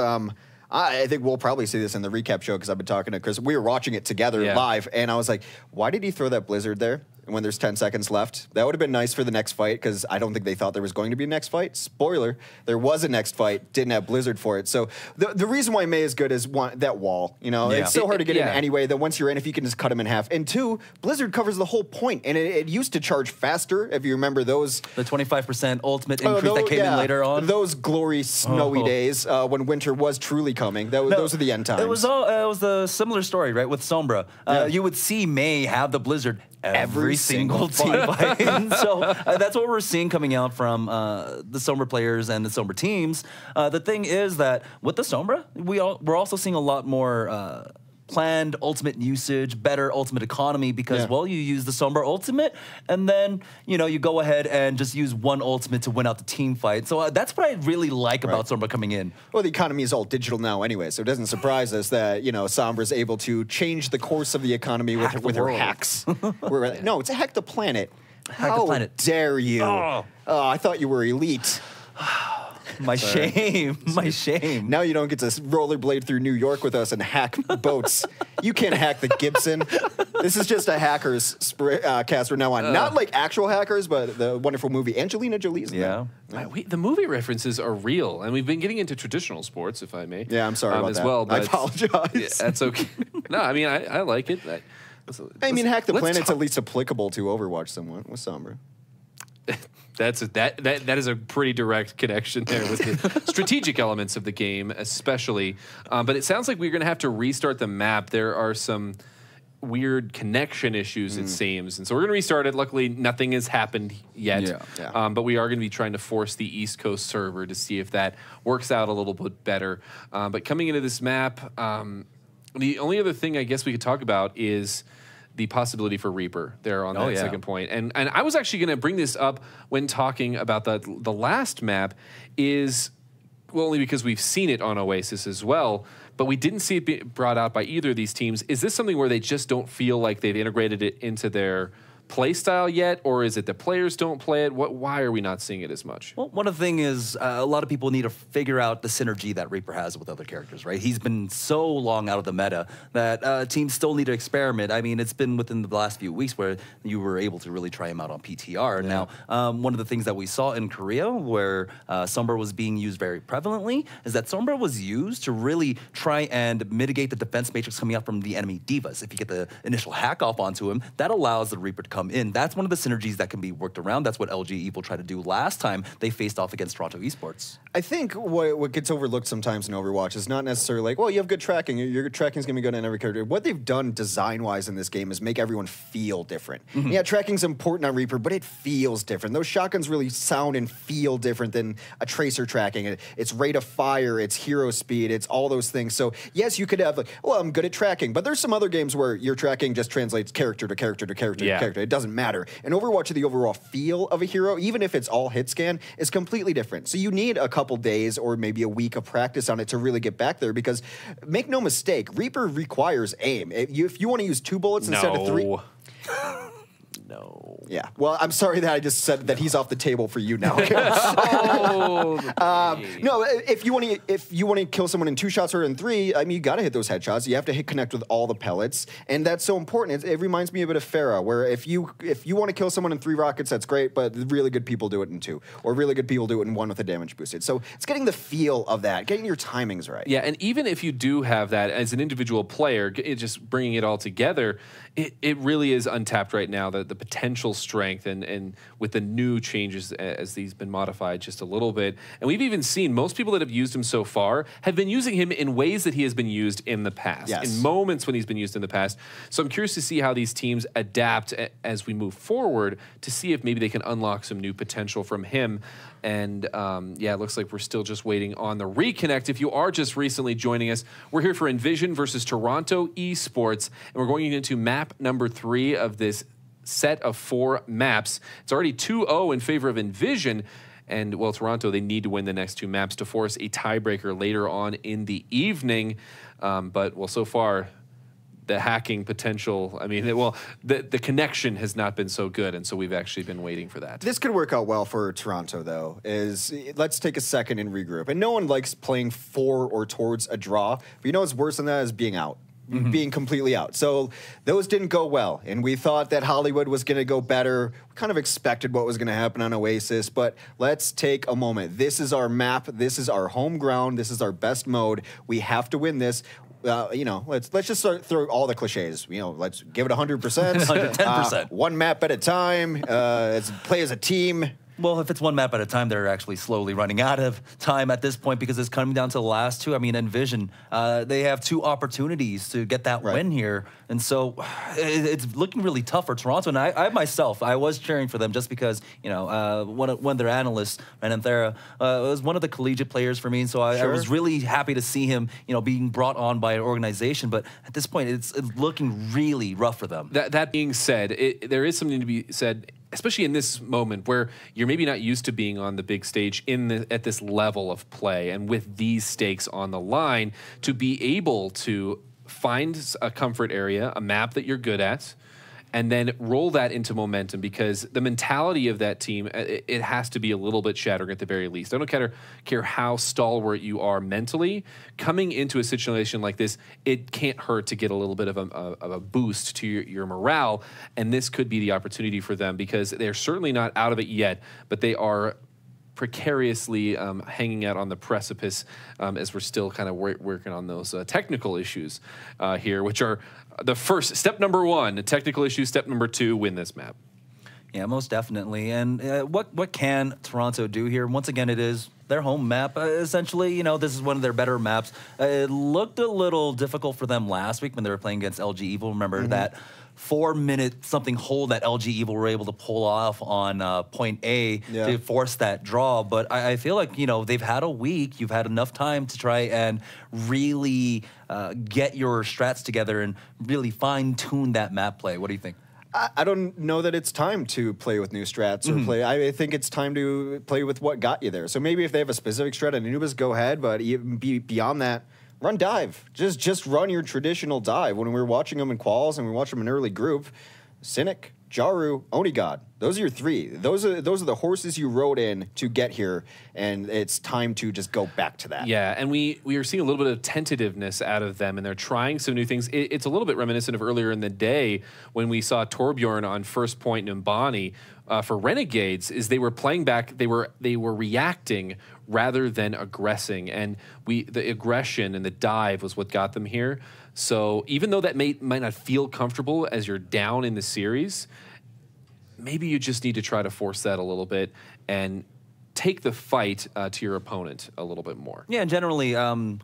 I think we'll probably see this in the recap show because I've been talking to Chris. We were watching it together live, and I was like, why did he throw that Blizzard there when there's 10 seconds left? That would have been nice for the next fight because I don't think they thought there was going to be a next fight. Spoiler, there was a next fight, didn't have Blizzard for it. So the reason why May is good is, one, that wall. You know, it's so hard to get in anyway that once you're in, if you can just cut them in half. And two, Blizzard covers the whole point, and it used to charge faster, if you remember those. The 25% ultimate increase that came in later on. Those glory snowy days when winter was truly coming. Those are the end times. It was a similar story, right, with Sombra. You would see May have the Blizzard every single team fight. So that's what we're seeing coming out from the Sombra players and the Sombra teams. The thing is that with the Sombra, we're also seeing a lot more planned ultimate usage, better ultimate economy because, well, you use the Sombra ultimate and then, you know, you go ahead and just use one ultimate to win out the team fight. So that's what I really like about Sombra coming in. Well, the economy is all digital now anyway, so it doesn't surprise us that, you know, Sombra's able to change the course of the economy with her hacks. No, it's a hack the planet. How dare you? Oh, I thought you were elite. My shame. My shame. Now you don't get to rollerblade through New York with us and hack boats. You can't hack the Gibson. This is just a hackers cast from now on. Not like actual hackers, but the wonderful movie Angelina Jolie's in there. The movie references are real, and we've been getting into traditional sports, if I may. Yeah, I'm sorry about as that. well. I apologize. That's okay. No, I mean, I like it. I mean, hack the planet's at least applicable to Overwatch somewhat with Sombra. That is a pretty direct connection there with the strategic elements of the game, especially. But it sounds like we're going to have to restart the map. There are some weird connection issues, it seems, and so we're going to restart it. Luckily, nothing has happened yet. But we are going to be trying to force the East Coast server to see if that works out a little bit better. But coming into this map, the only other thing I guess we could talk about is the possibility for Reaper there on that second point. And I was actually going to bring this up when talking about the last map is, well, only because we've seen it on Oasis as well, but we didn't see it be brought out by either of these teams. Is this something where they just don't feel like they've integrated it into their play style yet, or is it the players don't play it? Why are we not seeing it as much? Well, one of the things is a lot of people need to figure out the synergy that Reaper has with other characters, right? He's been so long out of the meta that teams still need to experiment. I mean, it's been within the last few weeks where you were able to really try him out on PTR. Now, one of the things that we saw in Korea where Sombra was being used very prevalently is that Sombra was used to really try and mitigate the defense matrix coming out from the enemy divas. If you get the initial hack off onto him, that allows the Reaper to come come in. That's one of the synergies that can be worked around. That's what LG Evil tried to do last time they faced off against Toronto eSports. I think what gets overlooked sometimes in Overwatch is not necessarily like, well, you have good tracking. Your tracking is going to be good in every character. What they've done design-wise in this game is make everyone feel different. Yeah, tracking's important on Reaper, but it feels different. Those shotguns really sound and feel different than a Tracer tracking. It's rate of fire, it's hero speed, it's all those things. So yes, you could have like, well, I'm good at tracking, but there's some other games where your tracking just translates character to character to character to character. It doesn't matter. In Overwatch, the overall feel of a hero, even if it's all hit scan, is completely different. So you need a couple days or maybe a week of practice on it to really get back there, because make no mistake, Reaper requires aim. If you want to use 2 bullets instead of 3... No. Yeah. Well, I'm sorry that I just said that he's off the table for you now. No, if you want to kill someone in 2 shots or in 3, I mean, you got to hit those headshots. You have to connect with all the pellets, and that's so important. It reminds me a bit of Pharah, where if you want to kill someone in 3 rockets, that's great, but really good people do it in 2, or really good people do it in 1 with a damage boosted. So it's getting the feel of that, getting your timings right. Yeah, and even if you do have that as an individual player, just bringing it all together, it really is untapped right now, the potential strength, and with the new changes as these been modified just a little bit. And we've even seen most people that have used him so far have been using him in ways that he has been used in the past, in moments when he's been used in the past. So I'm curious to see how these teams adapt as we move forward, to see if maybe they can unlock some new potential from him. And yeah, it looks like we're still just waiting on the reconnect. If you are just recently joining us, we're here for EnVision versus Toronto eSports, and we're going into map number 3 of this set of 4 maps. It's already 2-0 in favor of EnVision. And, well, Toronto, they need to win the next 2 maps to force a tiebreaker later on in the evening. But, well, so far, the hacking potential, I mean, well, the connection has not been so good, and so we've actually been waiting for that. This could work out well for Toronto, though, is let's take a second and regroup. And no one likes playing for or towards a draw, but you know what's worse than that is being out. Being completely out. So those didn't go well, and we thought that Hollywood was going to go better. We kind of expected what was going to happen on Oasis, but let's take a moment. This is our map. This is our home ground. This is our best mode. We have to win this. You know, let's just start through all the cliches. You know, let's give it 100%, 110%. 1 map at a time. Let's play as a team. Well, if it's 1 map at a time, they're actually slowly running out of time at this point, because it's coming down to the last 2. I mean, EnVision, they have 2 opportunities to get that win here. And so it's looking really tough for Toronto. And I myself, I was cheering for them just because, you know, one of their analysts, Renegades, was one of the collegiate players for me. And so I was really happy to see him, you know, being brought on by an organization. But at this point, it's looking really rough for them. That being said, there is something to be said, especially in this moment where you're maybe not used to being on the big stage at this level of play, and with these stakes on the line, to be able to find a comfort area, a map that you're good at, and then roll that into momentum, because the mentality of that team, it has to be a little bit shattering at the very least. I don't care how stalwart you are mentally, coming into a situation like this, it can't hurt to get a little bit of a boost to your morale, and this could be the opportunity for them, because they're certainly not out of it yet, but they are precariously hanging out on the precipice as we're still kind of working on those technical issues here, which are the first step number 1, the technical issue. Step number 2, win this map. Yeah, most definitely. And what can Toronto do here? Once again, it is their home map. Essentially, you know, this is one of their better maps. It looked a little difficult for them last week when they were playing against LG Evil. Remember that 4-minute something hold that LG Evil were able to pull off on point A to force that draw. But I feel like, you know, they've had a week. You've had enough time to try and really get your strats together and really fine-tune that map play. What do you think? I don't know that it's time to play with new strats or play. I think it's time to play with what got you there. So maybe if they have a specific strat in Anubis, go ahead. But even beyond that, run dive. Just run your traditional dive. When we were watching them in quals and we watched them in early group, Cynic, Jaru, Onigod. Those are your 3. Those are the horses you rode in to get here, and it's time to just go back to that. Yeah, and we are seeing a little bit of tentativeness out of them, and they're trying some new things. It's a little bit reminiscent of earlier in the day when we saw Torbjorn on first point in Mbani for Renegades. Is they were playing back, they were reacting rather than aggressing, and the aggression and the dive was what got them here. So even though that might not feel comfortable as you're down in the series, maybe you just need to try to force that a little bit and take the fight to your opponent a little bit more. Yeah, and generally,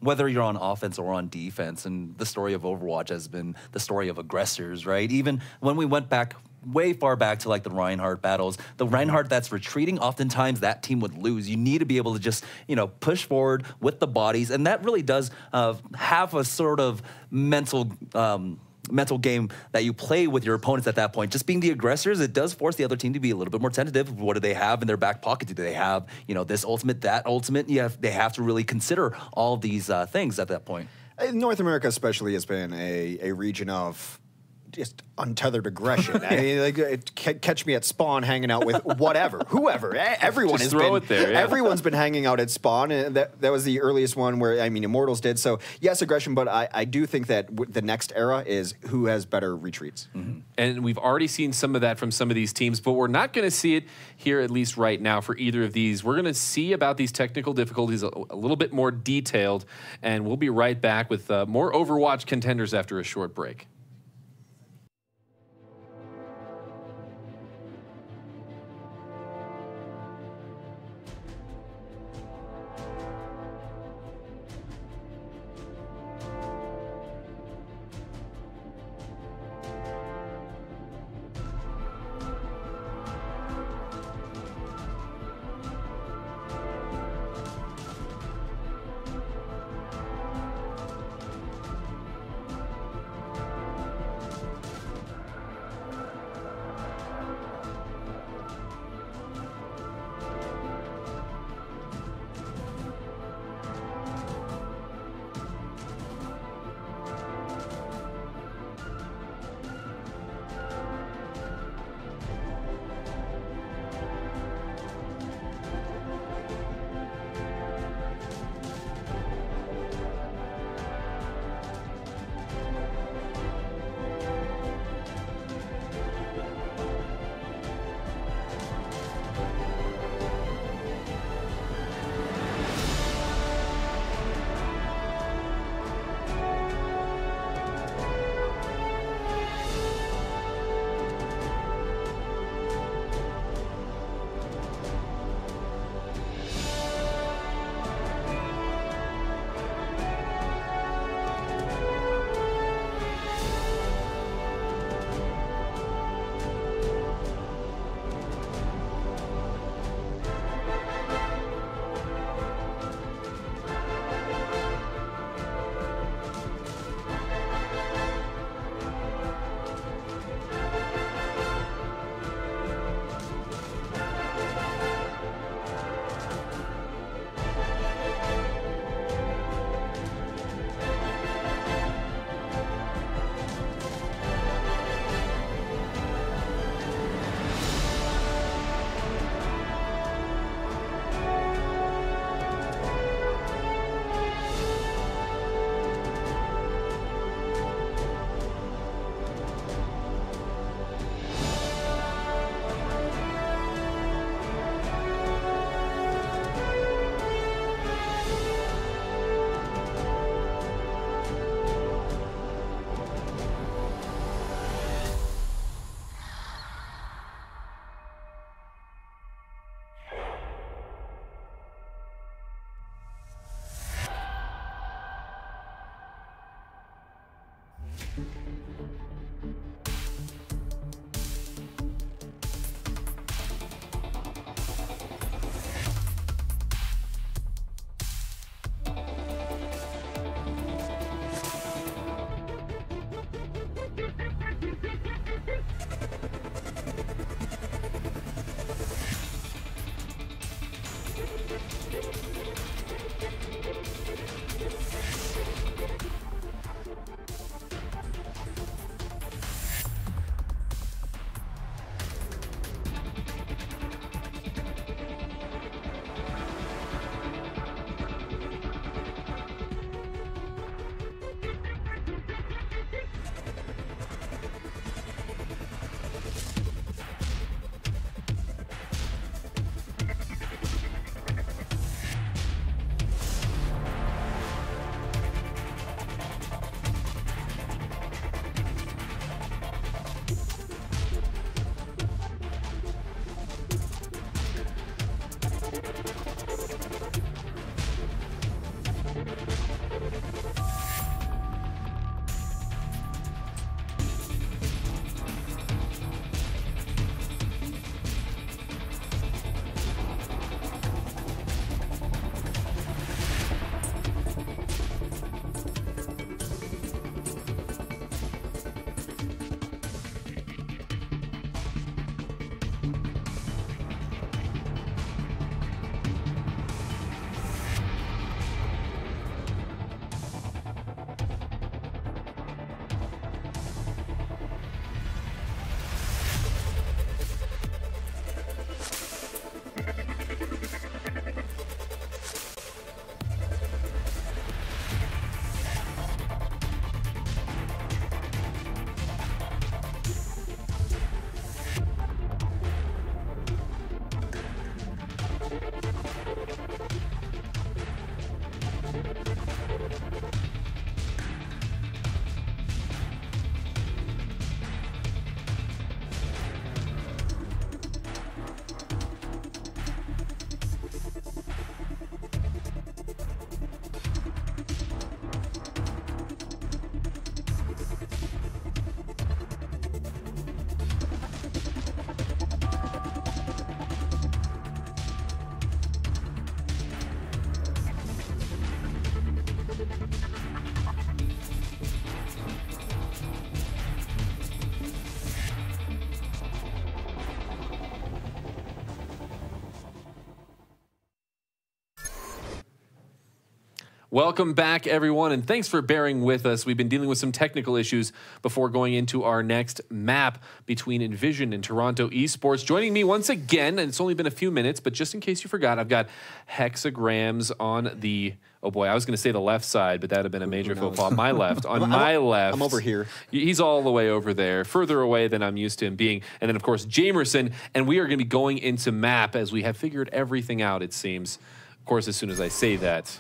whether you're on offense or on defense, and the story of Overwatch has been the story of aggressors, right? Even when we went back, way far back to like the Reinhardt battles, the Reinhardt that's retreating, oftentimes that team would lose. You need to be able to just, push forward with the bodies, and that really does have a sort of mental game that you play with your opponents at that point. Just being the aggressors, it does force the other team to be a little bit more tentative. What do they have in their back pocket? Do they have, this ultimate, that ultimate? They have to really consider all these things at that point. North America especially has been a region of just untethered aggression. I mean, catch me at Spawn hanging out with whoever. Everyone just has throw been. It there, yeah. Everyone's been hanging out at Spawn, and that was the earliest one where Immortals did. So yes, aggression, but I do think that the next era is who has better retreats. Mm-hmm. And we've already seen some of that from some of these teams, but we're not going to see it here, at least right now, for either of these. We're going to see about these technical difficulties a little bit more detailed, and we'll be right back with more Overwatch Contenders after a short break. Welcome back, everyone, and thanks for bearing with us. We've been dealing with some technical issues before going into our next map between EnVision and Toronto eSports. Joining me once again, and it's only been a few minutes, but just in case you forgot, I've got hexagrams on the, oh boy, I was going to say the left side, but that would have been a major faux pas. My left, on my left. I'm over here. He's all the way over there, further away than I'm used to him being. And then, of course, Jamerson, and we are going to be going into map as we have figured everything out, it seems. Of course, as soon as I say that,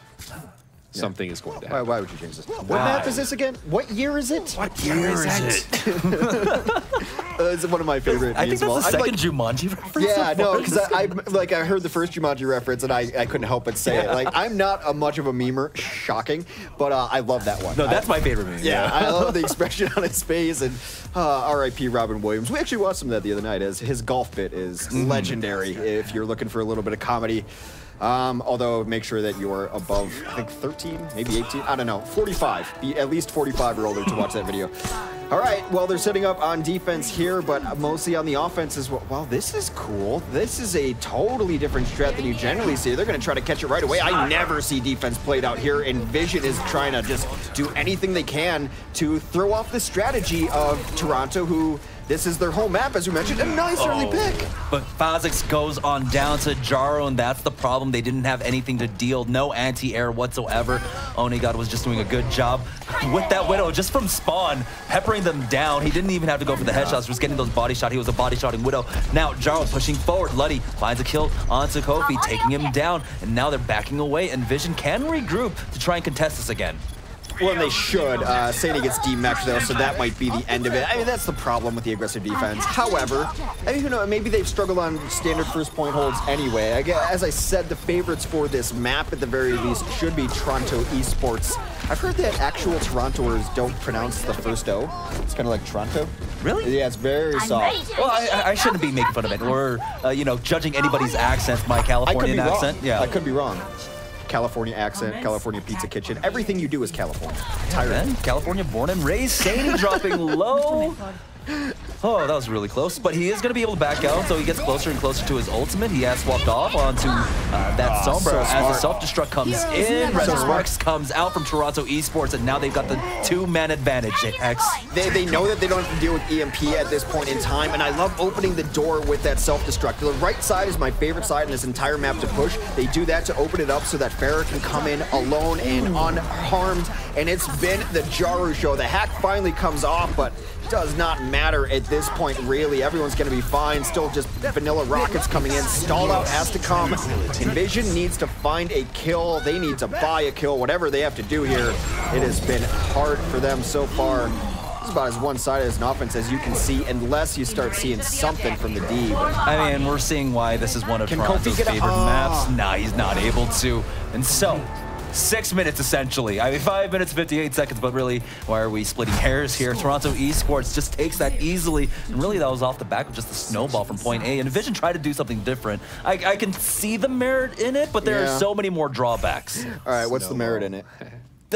something is going to happen. Why would you change this? What map is this again? What year is it? What year is it? It's one of my favorite. I think that's the second Jumanji reference. Yeah, no, because I heard the first Jumanji reference and I couldn't help but say it. Like, I'm not much of a memer, shocking, but I love that one. No, that's my favorite meme. Yeah, I love the expression on his face, and R.I.P. Robin Williams. We actually watched him that the other night, as his golf bit is legendary. If you're looking for a little bit of comedy. Although make sure that you're above, I think 13, maybe 18, I don't know, 45. Be at least 45 or older to watch that video. All right, well, they're setting up on defense here, but mostly on the offense as well. Well, this is cool. This is a totally different strat than you generally see. They're going to try to catch it right away. I never see defense played out here, and EnVision is trying to just do anything they can to throw off the strategy of Toronto, who this is their home map, as we mentioned. A nice early pick. But Phasix goes on down to Jaro, and that's the problem. They didn't have anything to deal, no anti-air whatsoever. Onigod was just doing a good job with that Widow, just from spawn, peppering them down. He didn't even have to go for the headshots, just getting those body shots. He was a body shotting Widow. Now Jaro pushing forward. Luddy finds a kill onto Kofi, taking him down, and now they're backing away. EnVision can regroup to try and contest this again. Well, they should. Sadie gets demexed, though, so that might be the end of it. I mean, that's the problem with the aggressive defense. However, I mean, you know, maybe they've struggled on standard first point holds anyway. As I said, the favorites for this map, at the very least, should be Toronto eSports. I've heard that actual Torontoers don't pronounce the first O. It's kind of like Toronto. Really? Yeah, it's very soft. Well, I shouldn't be making fun of it or, you know, judging anybody's accent, my Californian accent. Yeah, I could be wrong. California accent, California Pizza Kitchen. Everything you do is California. Man, California born and raised. Sadie dropping low. Oh, that was really close. But he is going to be able to back out, so he gets closer and closer to his ultimate. He has swapped off onto that Sombra so as the self-destruct comes in. Resurrex comes out from Toronto eSports, and now they've got the two-man advantage. They know that they don't have to deal with EMP at this point in time, and I love opening the door with that self-destruct. The right side is my favorite side in this entire map to push. They do that to open it up so that Farrah can come in alone and unharmed, and it's been the Jaru show. The hack finally comes off, but does not matter at this point, really. Everyone's going to be fine. Still just vanilla rockets coming in. Stall out has to come. EnVision needs to find a kill. They need to buy a kill, whatever they have to do here. It has been hard for them so far. It's about as one-sided as an offense as you can see, unless you start seeing something from the D. I mean, we're seeing why this is one of Toronto's favorite maps. Nah, he's not able to. And so, 6 minutes essentially. I mean, 5 minutes, 58 seconds, but really, why are we splitting hairs here? Toronto eSports just takes that easily, and really that was off the back of just a snowball from point A. And EnVision tried to do something different. I can see the merit in it, but there are so many more drawbacks. All right, what's the merit in it?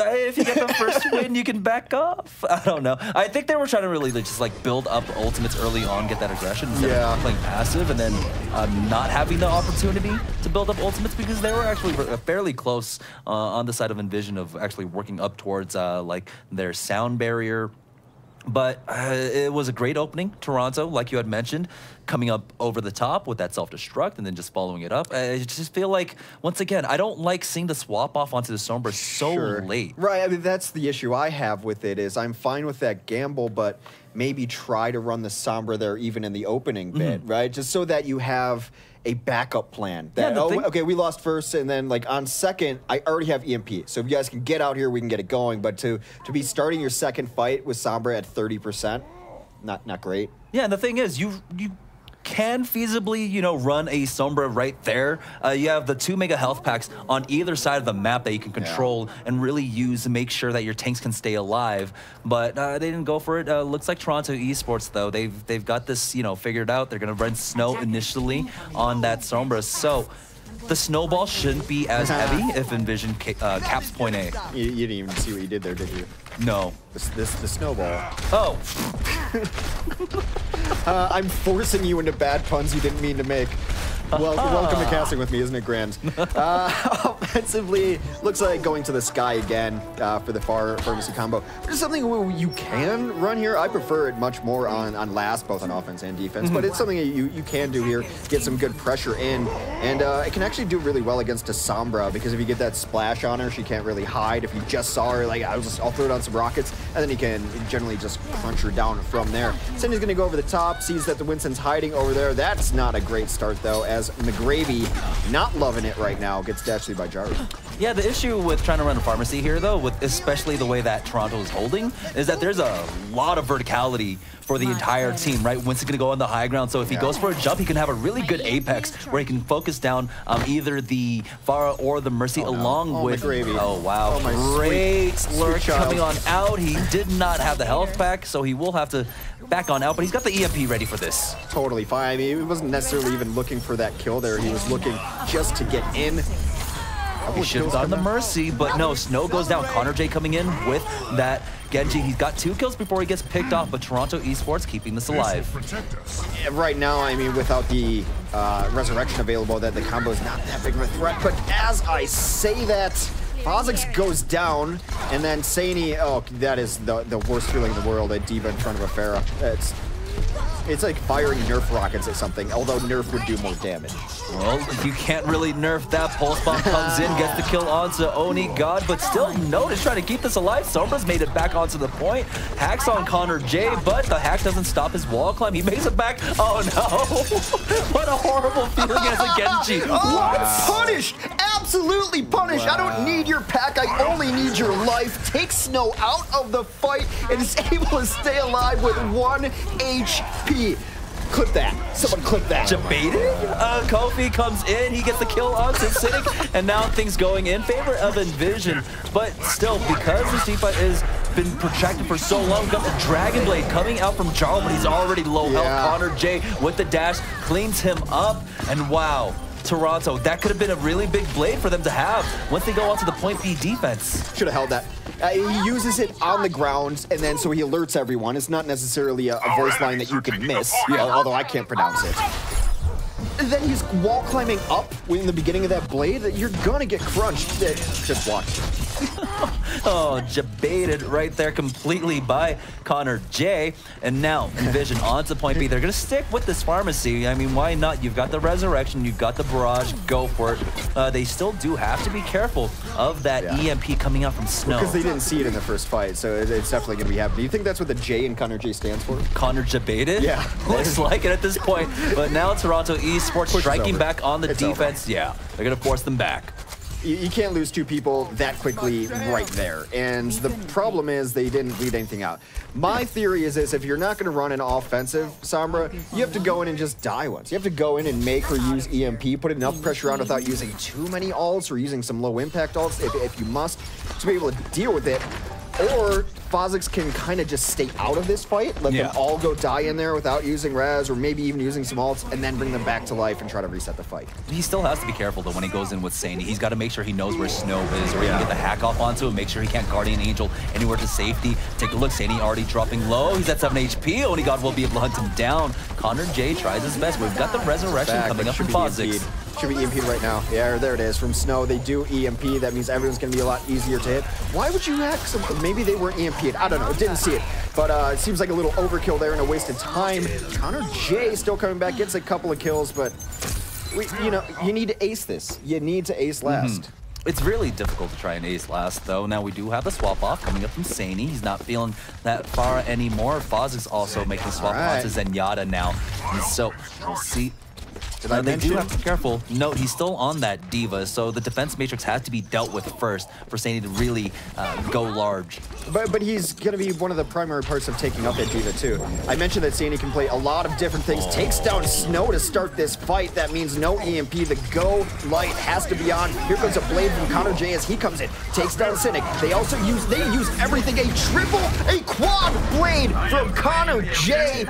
If you get the first win, you can back off. I don't know. I think they were trying to really just like build up ultimates early on, get that aggression instead of playing passive, and then not having the opportunity to build up ultimates, because they were actually fairly close on the side of EnVision of actually working up towards like their sound barrier. But it was a great opening. Toronto, like you had mentioned, coming up over the top with that self-destruct and then just following it up. I just feel like, once again, I don't like seeing the swap off onto the Sombra so late. Right, I mean, that's the issue I have with it, is I'm fine with that gamble, but maybe try to run the Sombra there even in the opening bit, right? Just so that you have a backup plan. That, okay, we lost first, and then like on second, I already have EMP. So if you guys can get out here, we can get it going. But to be starting your second fight with Sombra at 30%, not great. Yeah, and the thing is, you can feasibly, you know, run a Sombra right there. You have the 2 mega health packs on either side of the map that you can control and really use to make sure that your tanks can stay alive. But they didn't go for it. Looks like Toronto eSports, though, they've got this, you know, figured out. They're going to run snow initially on that Sombra. So the snowball shouldn't be as heavy if EnVision caps point A. You didn't even see what you did there, did you? No. The snowball. Oh. I'm forcing you into bad puns you didn't mean to make. Well, welcome to casting with me, isn't it grand? offensively, looks like going to the sky again for the pharmacy combo. There's something you can run here. I prefer it much more on last, both on offense and defense, but it's something you can do here, get some good pressure in, and it can actually do really well against a Sombra, because if you get that splash on her, she can't really hide. If you just saw her, like, I'll throw down some rockets, and then you can generally just crunch her down from there. Cindy's gonna go over the top, sees that the Winston's hiding over there. That's not a great start, though, as McGravy, not loving it right now, gets dashed by Jaru. Yeah, the issue with trying to run a pharmacy here, though, with especially the way that Toronto is holding, is that there's a lot of verticality for the entire team, right? Winston's gonna go on the high ground, so if he goes for a jump, he can have a really good apex where he can focus down either the Pharah or the Mercy along with... McGravy. Oh, wow. Great lurk coming on out. He did not have the health back, so he will have to back on out, but he's got the EMP ready for this. Totally fine. I mean, he wasn't necessarily even looking for that kill there. He was looking just to get in. He should have gotten the Mercy, but no, Snow goes down. Connor J coming in with that Genji. He's got 2 kills before he gets picked off, but Toronto eSports keeping this alive. Yeah, right now, I mean, without the resurrection available, that the combo is not that big of a threat, but as I say that, Fozix goes down, and then Saini, oh, that is the worst feeling in the world, a D.Va in front of a Pharah. It's like firing Nerf rockets at something, although Nerf would do more damage. Well, you can't really nerf that. Pulse Bomb comes in, gets the kill onto Oni God, but still Notice trying to keep this alive. Sombra's made it back onto the point. Hacks on Connor J, but the hack doesn't stop his wall climb. He makes it back. Oh no! What a horrible feeling as a Genji. Oh, punished! Absolutely punished! Wow. I don't need your pack, I only need your life. Takes Snow out of the fight and is able to stay alive with 1 HP. Clip that. Someone clip that. Debated? Kofi comes in, he gets the kill onto Cynic, and now things going in favor of EnVision. But still, because this team fight has been protracted for so long, we've got the Dragon Blade coming out from Jarl, but he's already low health. Connor J with the dash cleans him up, and wow. Toronto, that could have been a really big blade for them to have once they go onto the point B defense. Should have held that. He uses it on the ground, and then so he alerts everyone. It's not necessarily a voice line that you can miss, although I can't pronounce it. And then he's wall climbing up in the beginning of that blade. You're gonna get crunched. Just watch. Oh, debated right there completely by Connor J. And now EnVision onto point B. They're going to stick with this pharmacy. I mean, why not? You've got the resurrection, you've got the barrage, go for it. They still do have to be careful of that EMP coming out from Snow. Because they didn't see it in the first fight, so it's definitely going to be happening. Do you think that's what the J in Connor J stands for? Connor debated? Yeah. Looks like it at this point. But now Toronto eSports striking back on the defense. Yeah, they're going to force them back. You can't lose 2 people that quickly right there. And the problem is they didn't lead anything out. My theory is this: if you're not going to run an offensive Sombra, you have to go in and just die once. You have to go in and make her use EMP, put enough pressure on without using too many ults or using some low impact ults if you must, to be able to deal with it. Or Fozix can kind of just stay out of this fight, let them all go die in there without using res, or maybe even using some ults, and then bring them back to life and try to reset the fight. He still has to be careful, though, when he goes in with Saini. He's got to make sure he knows where Snow is, or he can get the hack off onto him, make sure he can't Guardian Angel anywhere to safety. Take a look, Saini already dropping low. He's at 7 HP. Only God will be able to hunt him down. Connor J tries his best. We've got the resurrection coming up from Fozix. Should be EMP'd right now. Yeah, there it is. From Snow, they do EMP. That means everyone's going to be a lot easier to hit. Why would you hack something? Maybe they weren't EMP'd. I don't know. Didn't see it. But it seems like a little overkill there and a waste of time. Connor J still coming back. Gets a couple of kills, but you need to ace this. You need to ace last. It's really difficult to try and ace last, though. Now we do have the swap off coming up from Saini. He's not feeling that far anymore. Foz is also making swap onto Zenyatta now. And so we'll see. They do have to be careful. No, he's still on that D.Va, so the defense matrix has to be dealt with first for Saini to really go large. But he's going to be one of the primary parts of taking up that D.Va, too. I mentioned that Saini can play a lot of different things. Takes down Snow to start this fight. That means no EMP. The go light has to be on. Here comes a blade from Connor J as he comes in. Takes down Cynic. They use everything. A quad blade from Connor J.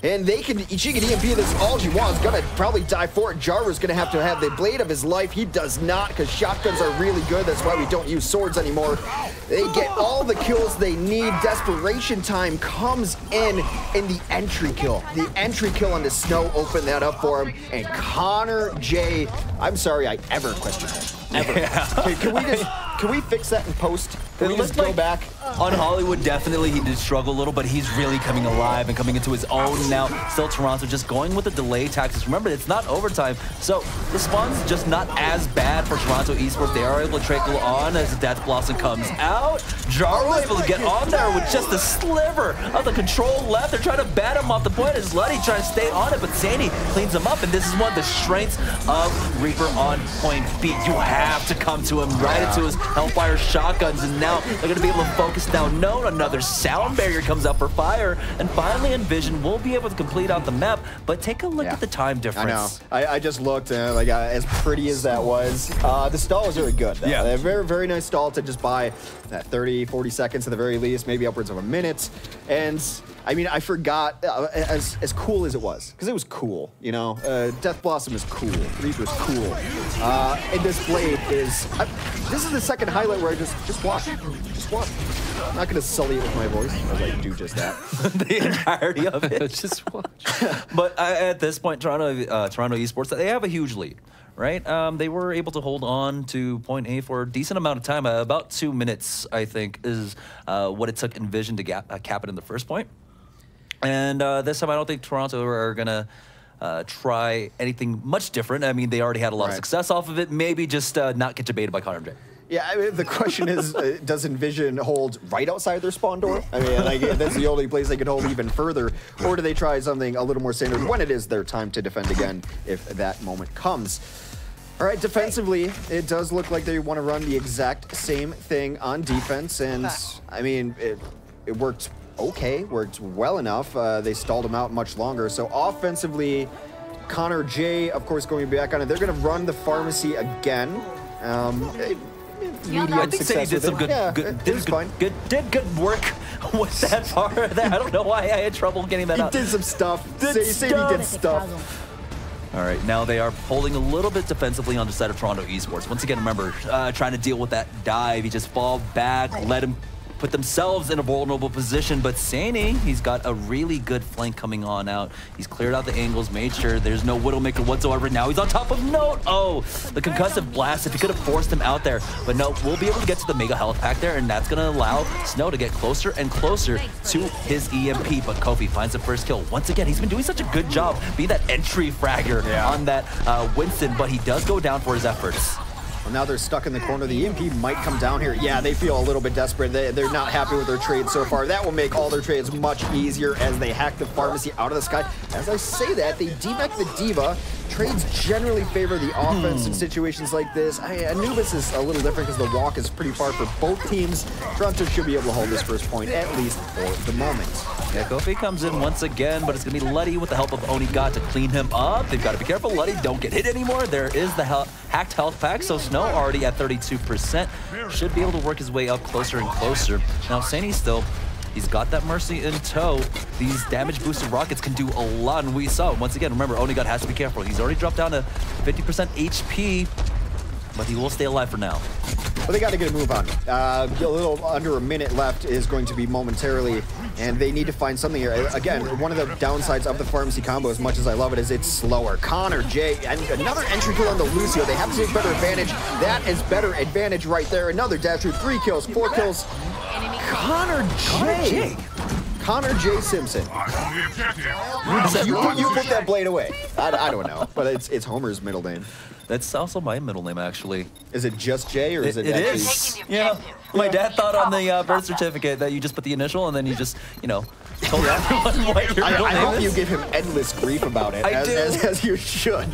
And she can EMP this all she wants. Gonna probably die for it. Jarva's gonna have to have the blade of his life. He does not, because shotguns are really good. That's why we don't use swords anymore. They get all the kills they need. Desperation time comes in the entry kill. The entry kill onto Snow opened that up for him. And Connor J, I'm sorry I ever questioned him. ever. Can we fix that in post? Can we just go back? On Hollywood, definitely he did struggle a little, but he's really coming alive and coming into his own now. Still Toronto just going with the delay tactics. Remember, it's not overtime, so the spawn's just not as bad for Toronto eSports. They are able to trickle on as the Death Blossom comes out. Jaro able to get on there with just a sliver of the control left. They're trying to bat him off the point as Luddy trying to stay on it, but Zany cleans him up, and this is one of the strengths of Reaper on point B. You have to come to him right into his Hellfire shotguns, and now they're going to be able to focus down Node. Another sound barrier comes up for Fire, and finally EnVision will be able to complete out the map, but take a look at the time difference. I know. I just looked, like as pretty as that was, the stall was really good. Yeah. A very, very nice stall to just buy that 30, 40 seconds at the very least, maybe upwards of a minute. And I mean, I forgot, as cool as it was, because it was cool, you know? Death Blossom is cool, Reaper's cool. And this blade is, this is the second highlight where I just watch. Just watch. I'm not gonna sully it with my voice. I was like, do just that. The entirety of it. Just watch. But at this point, Toronto eSports, they have a huge lead. Right? They were able to hold on to point A for a decent amount of time. About 2 minutes, I think, is what it took EnVision to cap it in the first point. And this time, I don't think Toronto are going to try anything much different. I mean, they already had a lot of success off of it. Maybe just not get debated by Connor J. Yeah, I mean, the question is, does EnVision hold right outside their spawn door? I mean, like, that's the only place they could hold even further. Or do they try something a little more standard when it is their time to defend again, if that moment comes? All right, defensively, it does look like they want to run the exact same thing on defense, and I mean, it worked okay, worked well enough. They stalled him out much longer. So offensively, Connor J, of course, going back on it. They're going to run the pharmacy again. I think Sadie did some good work with that bar there. I don't know why I had trouble getting that up. He did some stuff. Sadie did stuff. All right, now they are holding a little bit defensively on the side of Toronto eSports. Once again, remember, trying to deal with that dive. You just fall back, let him put themselves in a vulnerable position, but Sani, he's got a really good flank coming on out. He's cleared out the angles, made sure there's no Widowmaker whatsoever. Now he's on top of Note. Oh, the concussive blast, if he could have forced him out there. But no, we'll be able to get to the Mega Health Pack there, and that's going to allow Snow to get closer and closer to his EMP. But Kofi finds the first kill. Once again, he's been doing such a good job being that entry fragger on that Winston, but he does go down for his efforts. Well, now they're stuck in the corner. The EMP might come down here. Yeah, they feel a little bit desperate. They're not happy with their trade so far. That will make all their trades much easier as they hack the pharmacy out of the sky. As I say that, they demech the Diva. Trades generally favor the offense in situations like this. Anubis is a little different because the walk is pretty far for both teams. Toronto should be able to hold this first point, at least for the moment. Yeah, Kofi comes in once again, but it's going to be Luddy with the help of Onigat to clean him up. They've got to be careful. Luddy, don't get hit anymore. There is the hacked health pack, so Snow already at 32%. Should be able to work his way up closer and closer. Now, Sani still, he's got that Mercy in tow. These damage boosted rockets can do a lot, and we saw it. Once again, remember, Onigat has to be careful. He's already dropped down to 50% HP, but he will stay alive for now. Well, they got to get a move on. A little under a minute left is going to be momentarily, and they need to find something here. Again, one of the downsides of the pharmacy combo, as much as I love it, is it's slower. Connor J, and another entry kill on the Lucio. They have to take better advantage. That is better advantage right there. Another dash through, 3 kills, 4 kills. Connor J. Connor J. Simpson. You put that blade away. I don't know, but it's Homer's middle name. That's also my middle name, actually. Is it just J, or is it It is. Yeah. My dad thought on the birth certificate that you just put the initial and then you just, you know, told everyone what your middle name is. I hope you give him endless grief about it, as you should.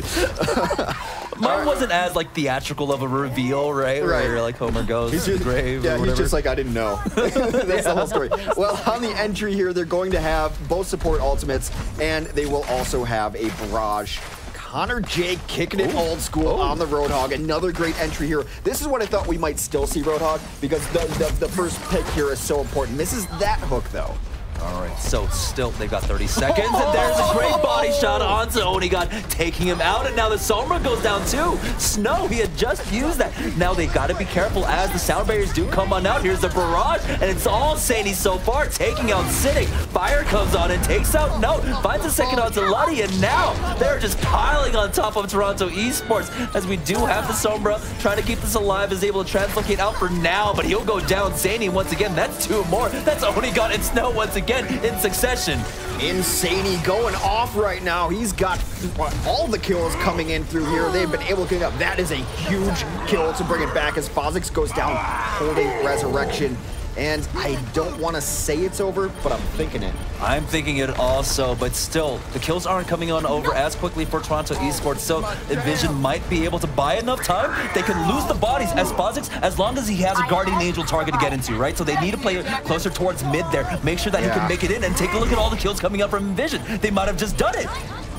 Mine wasn't as, like, theatrical of a reveal, right? Where, like, Homer goes to the grave or whatever. He's just like, I didn't know. That's the whole story. Well, on the entry here, they're going to have both support ultimates, and they will also have a barrage. Connor J kicking it old school on the Roadhog. Another great entry here. This is what I thought we might still see Roadhog, because the first pick here is so important. This is that hook, though. All right, so still, they've got 30 seconds, and there's a great body shot onto Onigod, taking him out, and now the Sombra goes down too. Snow, he had just used that. Now they got to be careful as the sound barriers do come on out. Here's the barrage, and it's all Saini so far, taking out Cynic. Fire comes on and takes out Note, finds a second onto Luddy, and now they're just piling on top of Toronto eSports, as we do have the Sombra trying to keep this alive, is able to translocate out for now, but he'll go down. Saini once again, that's 2 more. That's Onigod and Snow once again in succession. Insane going off right now. He's got all the kills coming in through here. They've been able to clean up. That is a huge kill to bring it back as Fozix goes down, holding Resurrection. And I don't want to say it's over, but I'm thinking it. I'm thinking it also, but still, the kills aren't coming on over as quickly for Toronto eSports, so EnVision might be able to buy enough time. They can lose the bodies as Fozix, as long as he has a Guardian Angel target to get into, right? So they need to play closer towards mid there, make sure that he can make it in, and take a look at all the kills coming up from EnVision. They might have just done it.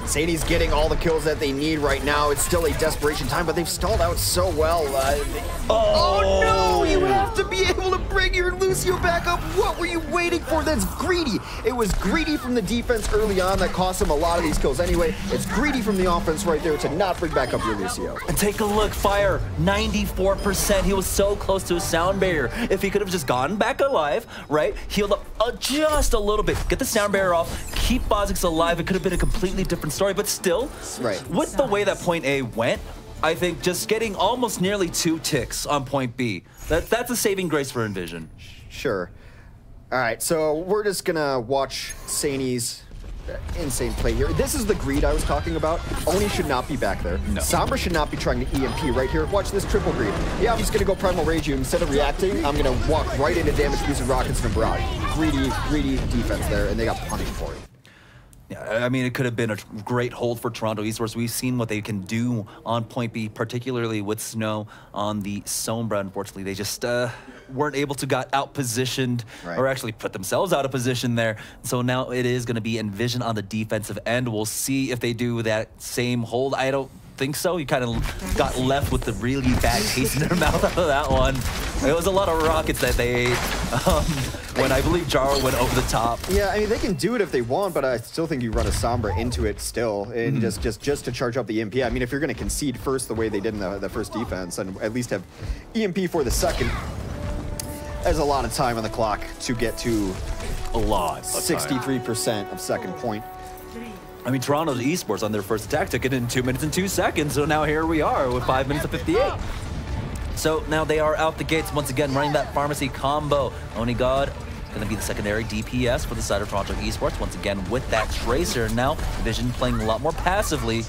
Sadie's getting all the kills that they need right now. It's still a desperation time, but they've stalled out so well. Oh no! You have to be able to bring your Lucio back up. What were you waiting for? That's greedy. It was greedy from the defense early on that cost them a lot of these kills anyway. It's greedy from the offense right there to not bring back up your Lucio. And take a look, Fire, 94%. He was so close to a sound barrier. If he could have just gone back alive, right, healed up just a little bit, get the sound barrier off, keep Fozix alive, it could have been a completely different story, but still, with the way that point A went, I think just getting almost nearly 2 ticks on point B, that's a saving grace for EnVision. Sure. All right, so we're just gonna watch Saini's insane play here. This is the greed I was talking about. Oni should not be back there. No. Sombra should not be trying to EMP right here. Watch this triple greed. Yeah, I'm just gonna go Primal Rage you. Instead of reacting, I'm gonna walk right into damage boosted rockets and barrage. Greedy defense there, and they got punished for it. Yeah, I mean, it could have been a great hold for Toronto eSports. We've seen what they can do on point B, particularly with Snow on the Sombra. Unfortunately, they just weren't able to got out-positioned or actually put themselves out of position there. So now it is going to be EnVision on the defensive end. We'll see if they do that same hold. I don't think so. You kind of got left with the really bad taste in their mouth out of that one. It was a lot of rockets that they ate when I believe Jaro went over the top. Yeah, I mean, they can do it if they want, but I still think you run a Sombra into it still, and just to charge up the EMP. I mean, if you're going to concede first the way they did in the first defense, and at least have EMP for the second, there's a lot of time on the clock to get to a lot. 63% of second point. I mean, Toronto's eSports on their first attack took it in 2 minutes and 2 seconds, so now here we are with 5 minutes and 58. So now they are out the gates once again, running that pharmacy combo. Onigod going to be the secondary DPS for the side of Toronto eSports, once again with that Tracer. Now, EnVision playing a lot more passively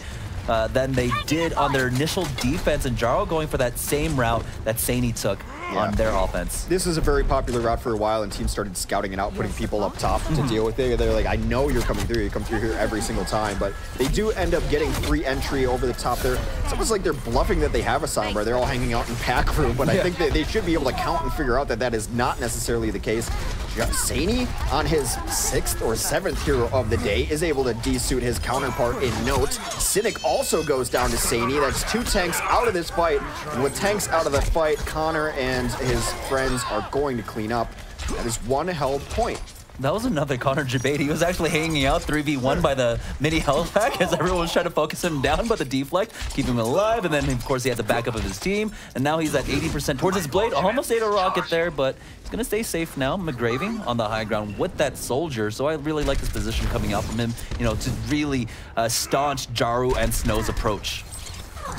than they did on their initial defense, and Jaro going for that same route that Saini took on their offense. This is a very popular route for a while, and teams started scouting it out, putting people up top to deal with it. They're like, I know you're coming through. You come through here every single time, but they do end up getting free entry over the top there. It's almost like they're bluffing that they have a Sombra. They're all hanging out in pack room, but I think that they should be able to count and figure out that that is not necessarily the case. Saini, on his 6th or 7th hero of the day, is able to desuit his counterpart in Note. Cynic also goes down to Saini. That's 2 tanks out of this fight. And with tanks out of the fight, Connor and his friends are going to clean up. That is 1 held point. That was another Connor debate. He was actually hanging out 3v1 by the mini health pack as everyone was trying to focus him down, but the deflect, keep him alive, and then of course he had the backup of his team, and now he's at 80% towards his blade. Almost ate a rocket there, but he's gonna stay safe now. McGraving on the high ground with that soldier, so I really like this position coming out from him, you know, to really staunch Jaro and Snow's approach.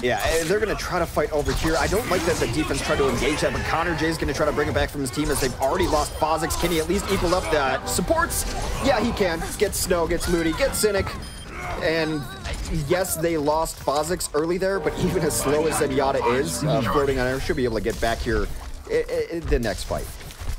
Yeah, they're going to try to fight over here. I don't like that the defense tried to engage that, but Connor J is going to try to bring it back from his team as they've already lost Fozix. Can he at least equal up the supports? Yeah, he can. Gets Snow, gets Moody, gets Cynic. And yes, they lost Fozix early there, but even as slow as Zenyatta is, floating on air, should be able to get back here in the next fight.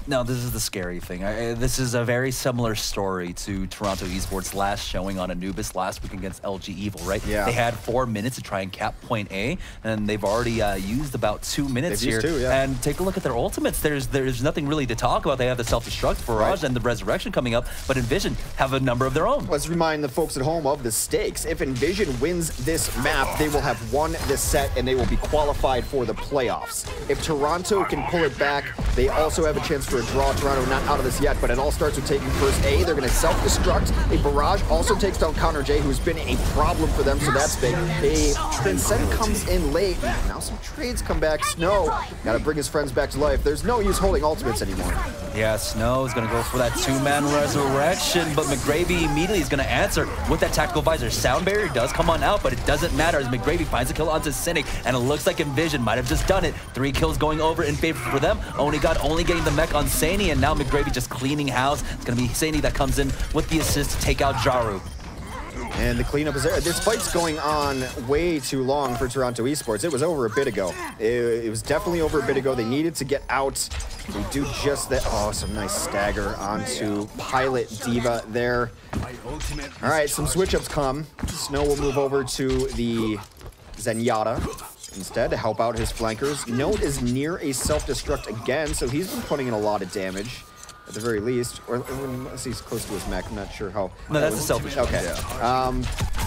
No, this is the scary thing. This is a very similar story to Toronto eSports' last showing on Anubis last week against LG Evil, right? Yeah. They had 4 minutes to try and cap point A, and they've already used about 2 minutes here. And take a look at their ultimates. There's nothing really to talk about. They have the self-destruct, Barrage, and the Resurrection coming up, but EnVision have a number of their own. Let's remind the folks at home of the stakes. If EnVision wins this map, they will have won this set, and they will be qualified for the playoffs. If Toronto can pull it back, they also have a chance for for a draw. Toronto not out of this yet, but it all starts with taking first A. They're going to self-destruct. A barrage also takes down ConnorJ, who's been a problem for them, so that's big. A Transcend comes in late. Now some trades come back. Snow got to bring his friends back to life. There's no use holding ultimates anymore. Yeah, Snow is going to go for that two-man resurrection, but McGravy immediately is going to answer with that tactical visor. Sound barrier does come on out, but it doesn't matter as McGravy finds a kill onto Cynic, and it looks like EnVision might have just done it. 3 kills going over in favor for them. Only getting the mech on Saini, and now McGravy just cleaning house. It's going to be Saini that comes in with the assist to take out Jaru. And the cleanup is there. This fight's going on way too long for Toronto eSports. It was over a bit ago. It was definitely over a bit ago. They needed to get out. They do just that. Oh, some nice stagger onto Pilot D.Va there. All right, some switch-ups come. Snow will move over to the Zenyatta instead to help out his flankers. Note is near a self-destruct again, so he's been putting in a lot of damage. At the very least, or unless he's close to his mech, I'm not sure how. No, that's a selfish. Okay. Yeah.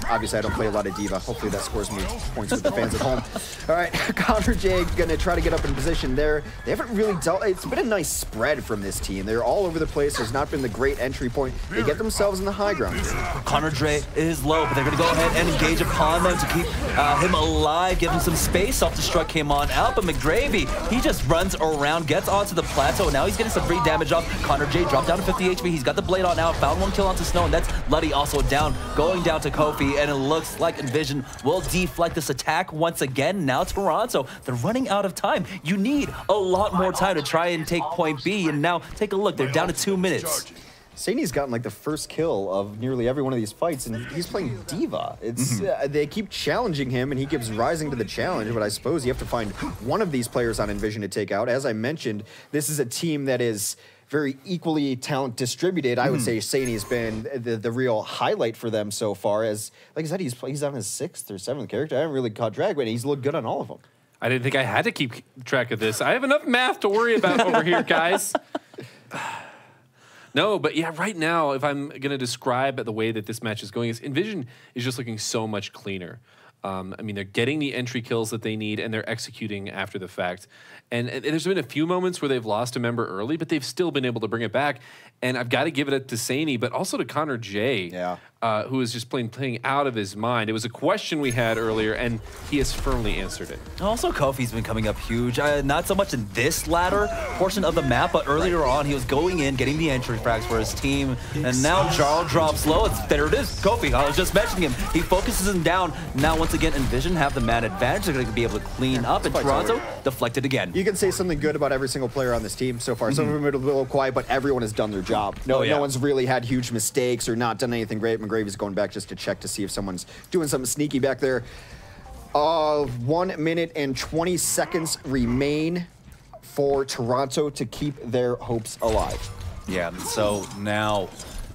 Obviously, I don't play a lot of D.Va. Hopefully, that scores me points with the fans at home. All right, ConnorJ gonna try to get up in position there. They haven't really dealt. It's been a nice spread from this team. They're all over the place. There's not been the great entry point. They get themselves in the high ground. ConnorJ is low, but they're gonna go ahead and engage upon them to keep him alive, give him some space. Self-destruct came on out, but McGravy, he just runs around, gets onto the plateau. Now he's getting some free damage off. ConnorJ dropped down to 50 HP. He's got the blade on now, found 1 kill onto Snow, and that's Luddy also down, going down to Kofi, and it looks like EnVision will deflect this attack once again. Now Toronto, they're running out of time. You need a lot more time to try and take point B, and now take a look, they're down to 2 minutes. Saini's gotten like the first kill of nearly every one of these fights, and he's playing D.Va. It's they keep challenging him, and he keeps rising to the challenge. But I suppose you have to find one of these players on EnVision to take out. As I mentioned, this is a team that is very equally talent distributed. I would say Saini's been the real highlight for them so far. As like I said, he's on his 6th or 7th character. I haven't really caught drag, but he's looked good on all of them. I didn't think I had to keep track of this. I have enough math to worry about over here, guys. No, but yeah, right now, if I'm going to describe the way that this match is going, EnVision is just looking so much cleaner. I mean, they're getting the entry kills that they need, and they're executing after the fact. And there's been a few moments where they've lost a member early, but they've still been able to bring it back. And I've got to give it to Saini, but also to ConnorJ, who is just playing out of his mind. It was a question we had earlier, and he has firmly answered it. Also, Kofi's been coming up huge. Not so much in this latter portion of the map, but earlier on, he was going in, getting the entry frags for his team. And now Jarl drops low. There it is, Kofi. I was just mentioning him. He focuses him down. Now, once again, EnVision have the man advantage. They're going to be able to clean up, and Toronto deflected again. You can say something good about every single player on this team so far. Some of them are a little quiet, but everyone has done their job. No one's really had huge mistakes or not done anything great. McGravy's going back just to check to see if someone's doing something sneaky back there. 1 minute and 20 seconds remain for Toronto to keep their hopes alive. Yeah, so now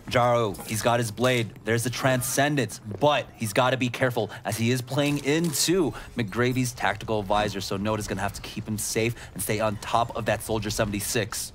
Jaro, he's got his blade. There's the Transcendence, but he's got to be careful as he is playing into McGravy's tactical visor. So Noda's going to have to keep him safe and stay on top of that Soldier 76.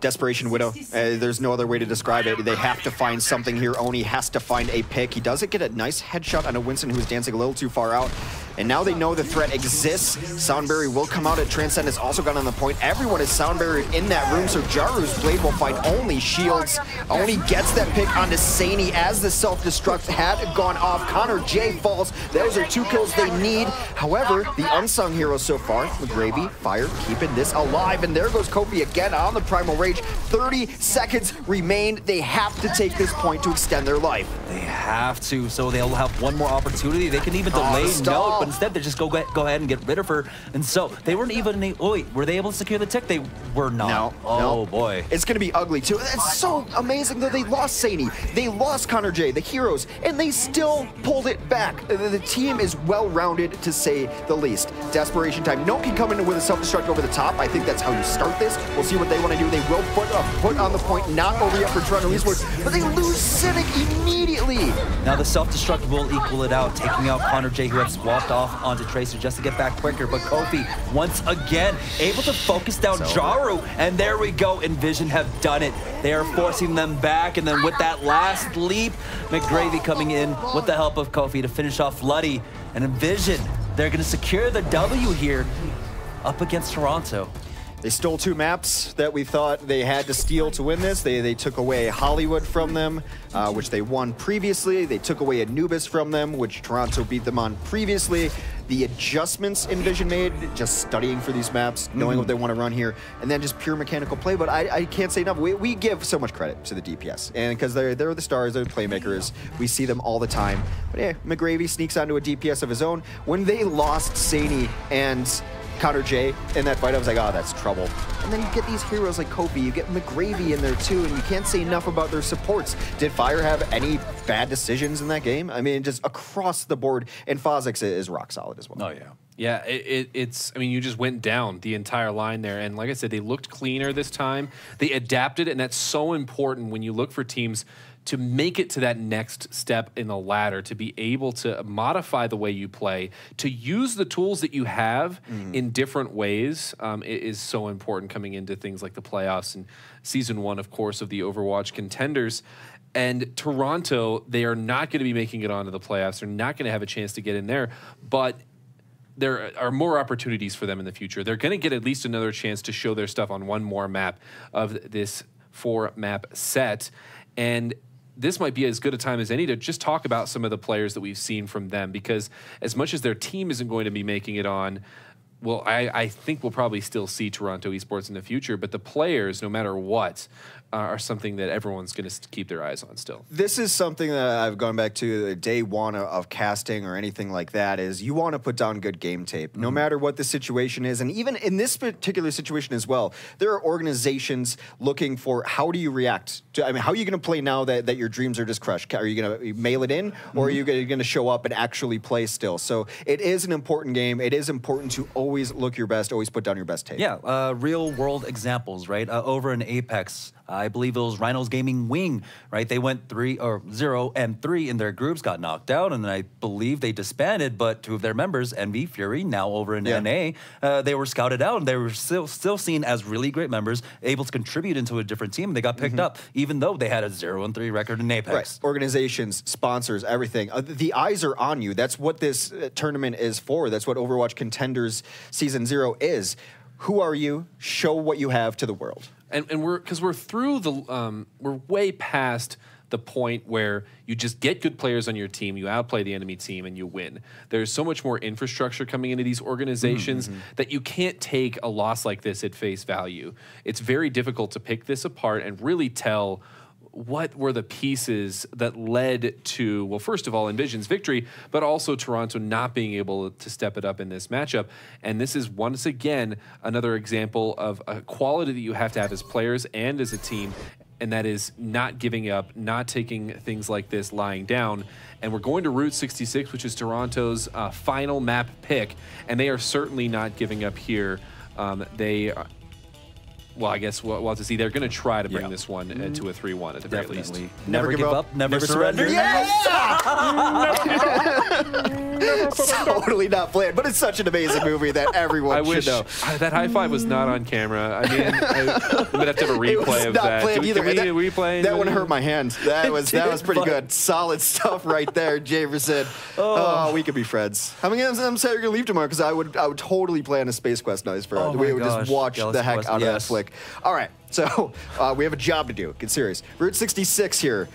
Desperation Widow. There's no other way to describe it. They have to find something here. Oni has to find a pick. He doesn't get a nice headshot on a Winston who's dancing a little too far out. And now they know the threat exists. Soundberry will come out at Transcend. Has also gone on the point. Everyone is Soundberry in that room, so Jaru's blade will find only shields. Oni gets that pick onto Saini as the self-destruct had gone off. ConnorJ falls. Those are 2 kills they need. However, the unsung hero so far, McGravy, Fire, keeping this alive. And there goes Kofi again on the Primal Rage. 30 seconds remain. They have to take this point to extend their life. They have to, so they'll have one more opportunity. They can even delay Note, but instead they just go ahead and get rid of her. And so they weren't even, were they able to secure the tick? They were not. No. Boy. It's going to be ugly too. It's so amazing that they lost Saini. They lost ConnorJ, the heroes, and they still pulled it back. The team is well-rounded to say the least. Desperation time. Note can come in with a self-destruct over the top. I think that's how you start this. We'll see what they want to do. They will put on the point, not over yet for Toronto eSports, but they lose Cynic immediately. Now the self-destruct will equal it out, taking out ConnorJ, who had swapped off onto Tracer just to get back quicker, but Kofi, once again, able to focus down Jaru, and there we go, EnVision have done it. They are forcing them back, and then with that last leap, McGravy coming in with the help of Kofi to finish off Luddy, and EnVision, they're going to secure the W here up against Toronto. They stole 2 maps that we thought they had to steal to win this. They took away Hollywood from them, which they won previously. They took away Anubis from them, which Toronto beat them on previously. The adjustments EnVision made, just studying for these maps, knowing what they want to run here, and then just pure mechanical play. But I can't say enough. We give so much credit to the DPS, and because they're the stars, they're the playmakers. We see them all the time. But yeah, McGravy sneaks onto a DPS of his own. When they lost Sani and Counter J in that fight, I was like, oh, that's trouble. And then you get these heroes like Kofi, you get McGravy in there too, and you can't say enough about their supports. Did Fire have any bad decisions in that game? I mean, just across the board, and Fozix is rock solid as well. Oh, yeah. Yeah, it's, I mean, you just went down the entire line there. And like I said, they looked cleaner this time. They adapted, and that's so important when you look for teams to make it to that next step in the ladder, to be able to modify the way you play, to use the tools that you have in different ways is so important coming into things like the playoffs and Season 1, of course, of the Overwatch Contenders. And Toronto, they are not going to be making it onto the playoffs. They're not going to have a chance to get in there, but there are more opportunities for them in the future. They're going to get at least another chance to show their stuff on one more map of this 4-map set. And this might be as good a time as any to just talk about some of the players that we've seen from them, because as much as their team isn't going to be making it on, well, I think we'll probably still see Toronto eSports in the future, but the players, no matter what, are something that everyone's going to keep their eyes on still. This is something that I've gone back to day one of casting or anything like that, is you want to put down good game tape, no matter what the situation is. And even in this particular situation as well, there are organizations looking for how do you react to, I mean, how are you going to play now that your dreams are just crushed? Are you going to mail it in, or are you going to show up and actually play still? So it is an important game. It is important to always look your best, always put down your best tape. Yeah, real world examples, right? Over in Apex, I believe it was Rhinos Gaming Wing, right? They went 0-3 in their groups, got knocked out, and then I believe they disbanded, but 2 of their members, Envy, Fury, now over in NA, they were scouted out, and they were still seen as really great members, able to contribute into a different team, and they got picked up, even though they had a 0-3 record in Apex. Right. Organizations, sponsors, everything. The eyes are on you. That's what this tournament is for. That's what Overwatch Contenders Season 0 is. Who are you? Show what you have to the world. And we're through the we're way past the point where you just get good players on your team, you outplay the enemy team, and you win. There's so much more infrastructure coming into these organizations that you can't take a loss like this at face value. It's very difficult to pick this apart and really tell what were the pieces that led to, well, first of all, EnVision's victory, but also Toronto not being able to step it up in this matchup. And this is, once again, another example of a quality that you have to have as players and as a team, and that is not giving up, not taking things like this lying down. And we're going to Route 66, which is Toronto's final map pick, and they are certainly not giving up here. Well, I guess we'll have to see. They're going to try to bring this one to a 3-1 at the very least. Never give up, never surrender. Totally not planned, but it's such an amazing movie that everyone should know. That high five was not on camera. I mean, I'm going to have to have a replay of that. Planned either. Can we replay? That one hurt my hand. That was pretty good. Solid stuff right there, Jamerson. Oh, we could be friends. How many of them say you're going to leave tomorrow? Because I would totally plan a Space Quest night for us. We would just watch the heck out of that flick. All right, so we have a job to do. Get serious. Route 66 here.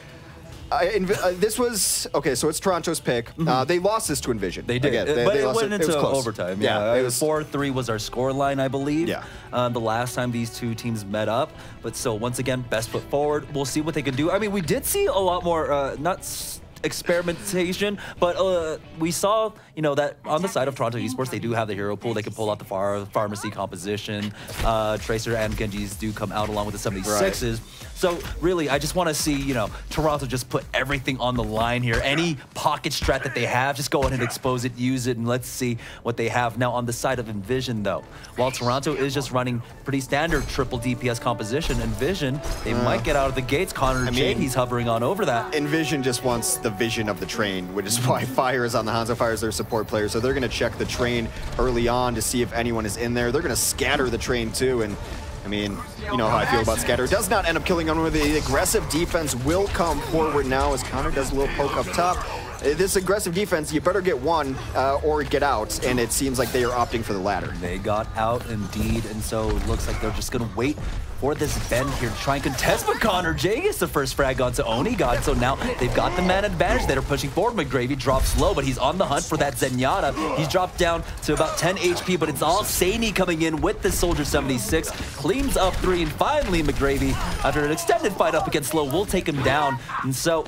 This was, okay, so it's Toronto's pick. They lost this to EnVision. They did, again, but it went into overtime. Yeah, it was 4-3 was our score line, I believe. Yeah. The last time these two teams met up. But so once again, best foot forward. We'll see what they can do. I mean, we did see a lot more, experimentation, but we saw, that on the side of Toronto eSports, they do have the hero pool. They can pull out the pharmacy composition. Tracer and Genji's do come out along with the 76s. Right. So really, I just want to see, Toronto just put everything on the line here. Any pocket strat that they have, just go ahead and expose it, use it, and let's see what they have. Now, on the side of EnVision, though, while Toronto is just running pretty standard triple DPS composition, EnVision, they might get out of the gates. Connor J, he's hovering on over that. EnVision just wants the vision of the train, which is why Fire is on the Hanzo. Fire is their support player, so they're going to check the train early on to see if anyone is in there. They're going to scatter the train, too, and mean, you know how I feel about Scatter. Does not end up killing on with the aggressive defense will come forward now as Connor does a little poke up top. This aggressive defense, you better get one or get out, and it seems like they are opting for the latter. They got out indeed, and so it looks like they're just going to wait for this bend here to try and contest, but Connor J gets the first frag onto Onigod, so now they've got the man advantage. They're pushing forward. McGravy drops low, but he's on the hunt for that Zenyatta. He's dropped down to about 10 HP, but it's all Saney coming in with the Soldier 76, cleans up 3, and finally McGravy, after an extended fight up against Low, will take him down. And so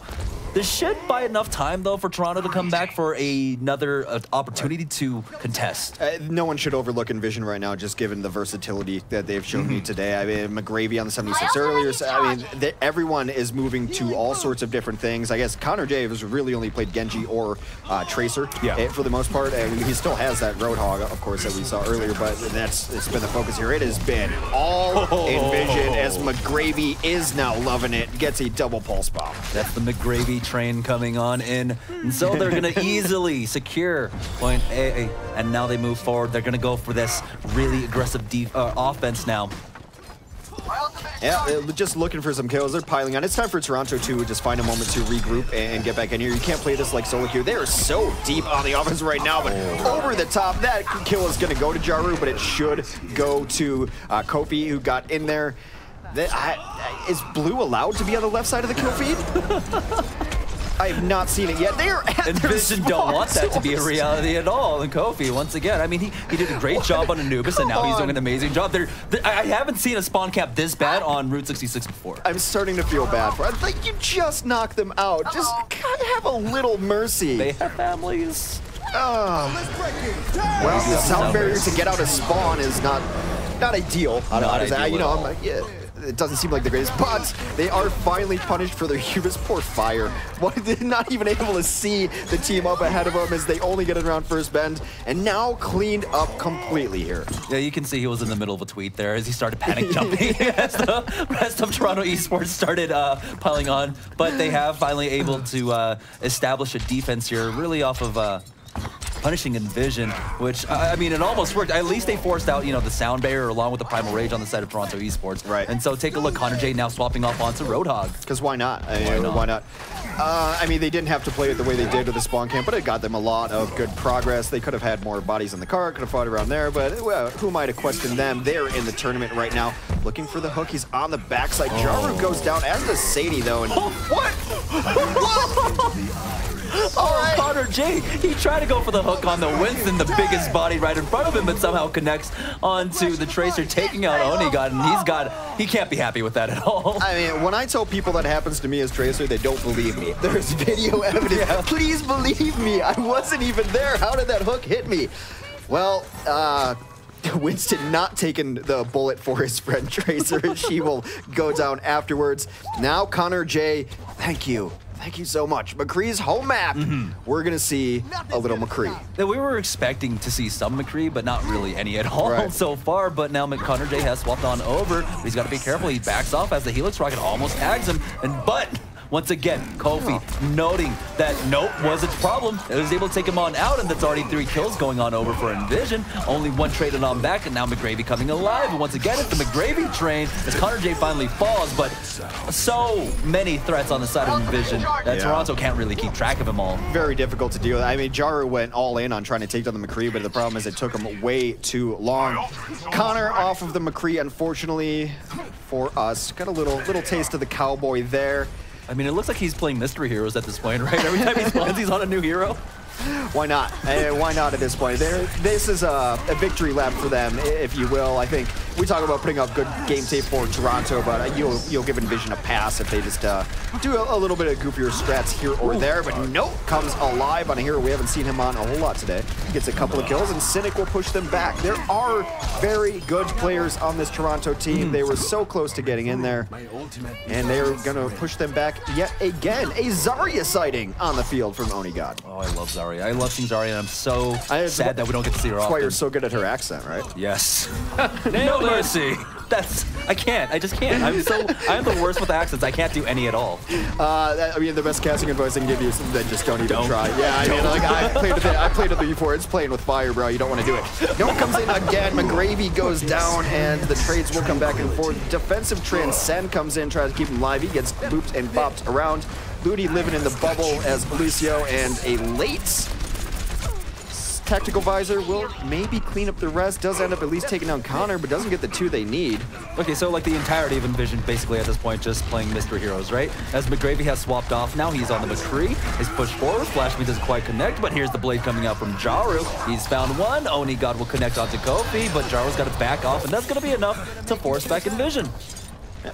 this should buy enough time, though, for Toronto to come back for another opportunity to contest. No one should overlook EnVision right now, just given the versatility that they've shown me today. I mean, McGravy on the 76 earlier. So, I mean, everyone is moving to all sorts of different things. I guess Connor J has really only played Genji or Tracer for the most part. And he still has that Roadhog, of course, that we saw earlier, but it's been the focus here. It has been all EnVision as McGravy is now loving it. Gets a double pulse bomb. That's the McGravy train coming on in, and so they're going to easily secure point A, and now they move forward. They're going to go for this really aggressive offense now. Yeah, just looking for some kills. They're piling on. It's time for Toronto to just find a moment to regroup and get back in here. You can't play this like solo queue. They are so deep on the offense right now, but over the top, that kill is going to go to Jaru, but it should go to Kofi, who got in there. Is Blue allowed to be on the left side of the kill feed? I have not seen it yet. They are at EnVision don't want that to be a reality at all. And Kofi, once again, I mean, he did a great job on Anubis, and now he's doing an amazing job. I haven't seen a spawn cap this bad on Route 66 before. I'm starting to feel bad for it. Like, you just knocked them out. Just have a little mercy. They have families. Well, the sound barrier to get out of spawn is not ideal. It doesn't seem like the greatest, but they are finally punished for their hubris. Poor Fire. Not even able to see the team up ahead of them as they only get it around first bend, and now cleaned up completely here. Yeah, you can see he was in the middle of a tweet there as he started panic jumping as the rest of Toronto eSports started piling on, but they have finally able to establish a defense here, really off of punishing EnVision, which, I mean, it almost worked. At least they forced out, you know, the sound barrier along with the Primal Rage on the side of Toronto eSports. Right. And so take a look, Connor J now swapping off onto Roadhog. Because why not? Why not? I mean, they didn't have to play it the way they did with the spawn camp, but it got them a lot of good progress. They could have had more bodies in the car, could have fought around there, but well, who am I to question them? They're in the tournament right now, looking for the hook. He's on the backside. Jaru goes down, as does Sadie, though. And what? Oh, Connor J, he tried to go for the hook on the Winston, the biggest body right in front of him, but somehow connects onto the Tracer, taking out Onigod, and he can't be happy with that at all. I mean, when I tell people that happens to me as Tracer, they don't believe me. There's video evidence. Yeah. Please believe me. I wasn't even there. How did that hook hit me? Well, Winston not taking the bullet for his friend Tracer. She will go down afterwards. Now Connor J, thank you. Thank you so much. McCree's home map. We're going to see a little McCree. Yeah, we were expecting to see some McCree, but not really any at all so far. But now Connor J has swapped on over. But he's got to be careful. He backs off as the Helix Rocket almost tags him. But once again, Kofi noting that nope was its problem. It was able to take him on out, and that's already 3 kills going on over for EnVision. Only 1 traded on back, and now McGravy coming alive. And once again, it's the McGravy train as Connor J finally falls, but so many threats on the side of EnVision that Toronto can't really keep track of them all. Very difficult to deal with. I mean, Jaru went all in on trying to take down the McCree, but the problem is it took him way too long. Connor off of the McCree, unfortunately for us. Got a little taste of the cowboy there. I mean, it looks like he's playing Mystery Heroes at this point, right? Every time he spawns, he's on a new hero. Why not? Why not at this point? This is a victory lap for them, if you will. I think we talk about putting up good game tape for Toronto, but you'll give EnVision a pass if they just do a little bit of goofier strats here or there. But nope, comes alive on a hero we haven't seen him on a whole lot today. Gets a couple of kills, and Cynic will push them back. There are very good players on this Toronto team. They were so close to getting in there, and they're going to push them back yet again. A Zarya sighting on the field from Onigod. Oh, I love Zarya. I love seeing Zarya, and I'm so sad that we don't get to see her often. That's why you're so good at her accent, right? Yes. No mercy. I can't. I just can't. I'm the worst with accents. I can't do any at all. I mean, the best casting advice I can give you is then just don't even try. Yeah, I mean, like, I played with it before. It's playing with fire, bro. You don't want to do it. No one comes in again. McGravy goes down, and the trades will come back and forth. Defensive Transcend comes in, tries to keep him live. He gets booped and bopped around. Ludi living in the bubble as Lucio, and a late Tactical Visor will maybe clean up the rest. Does end up at least taking down Connor, but doesn't get the 2 they need. Okay, so like the entirety of EnVision basically at this point just playing Mystery Heroes, right? As McGravy has swapped off, now he's on the McCree. He's pushed forward, Flashme doesn't quite connect, but here's the blade coming out from Jaru. He's found one, Oni God will connect onto Kofi, but Jaru's got to back off, and that's going to be enough to force back EnVision.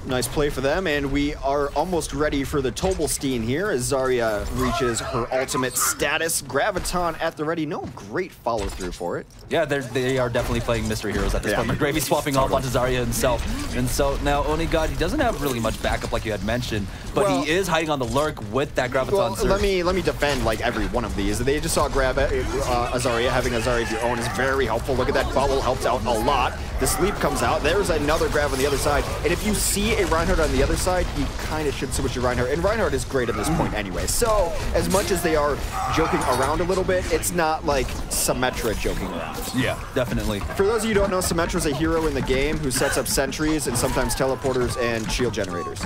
Nice play for them, and we are almost ready for the Tobelstein here as Zarya reaches her ultimate status. Graviton at the ready. No great follow-through for it. Yeah, they are definitely playing Mystery Heroes at this point. McGravy swapping off onto Zarya himself. And so now Oni God, he doesn't have really much backup like you had mentioned, but he is hiding on the lurk with that Graviton surge. Let me defend like every one of these. They just saw Zarya. Having a Zarya of your own is very helpful. Look at that bubble, helps out a lot. The sleep comes out. There's another grab on the other side. And if you see a Reinhardt on the other side, you kind of should switch to Reinhardt. And Reinhardt is great at this point anyway. So as much as they are joking around a little bit, it's not like Symmetra joking around. Yeah, definitely. For those of you who don't know, Symmetra is a hero in the game who sets up sentries and sometimes teleporters and shield generators.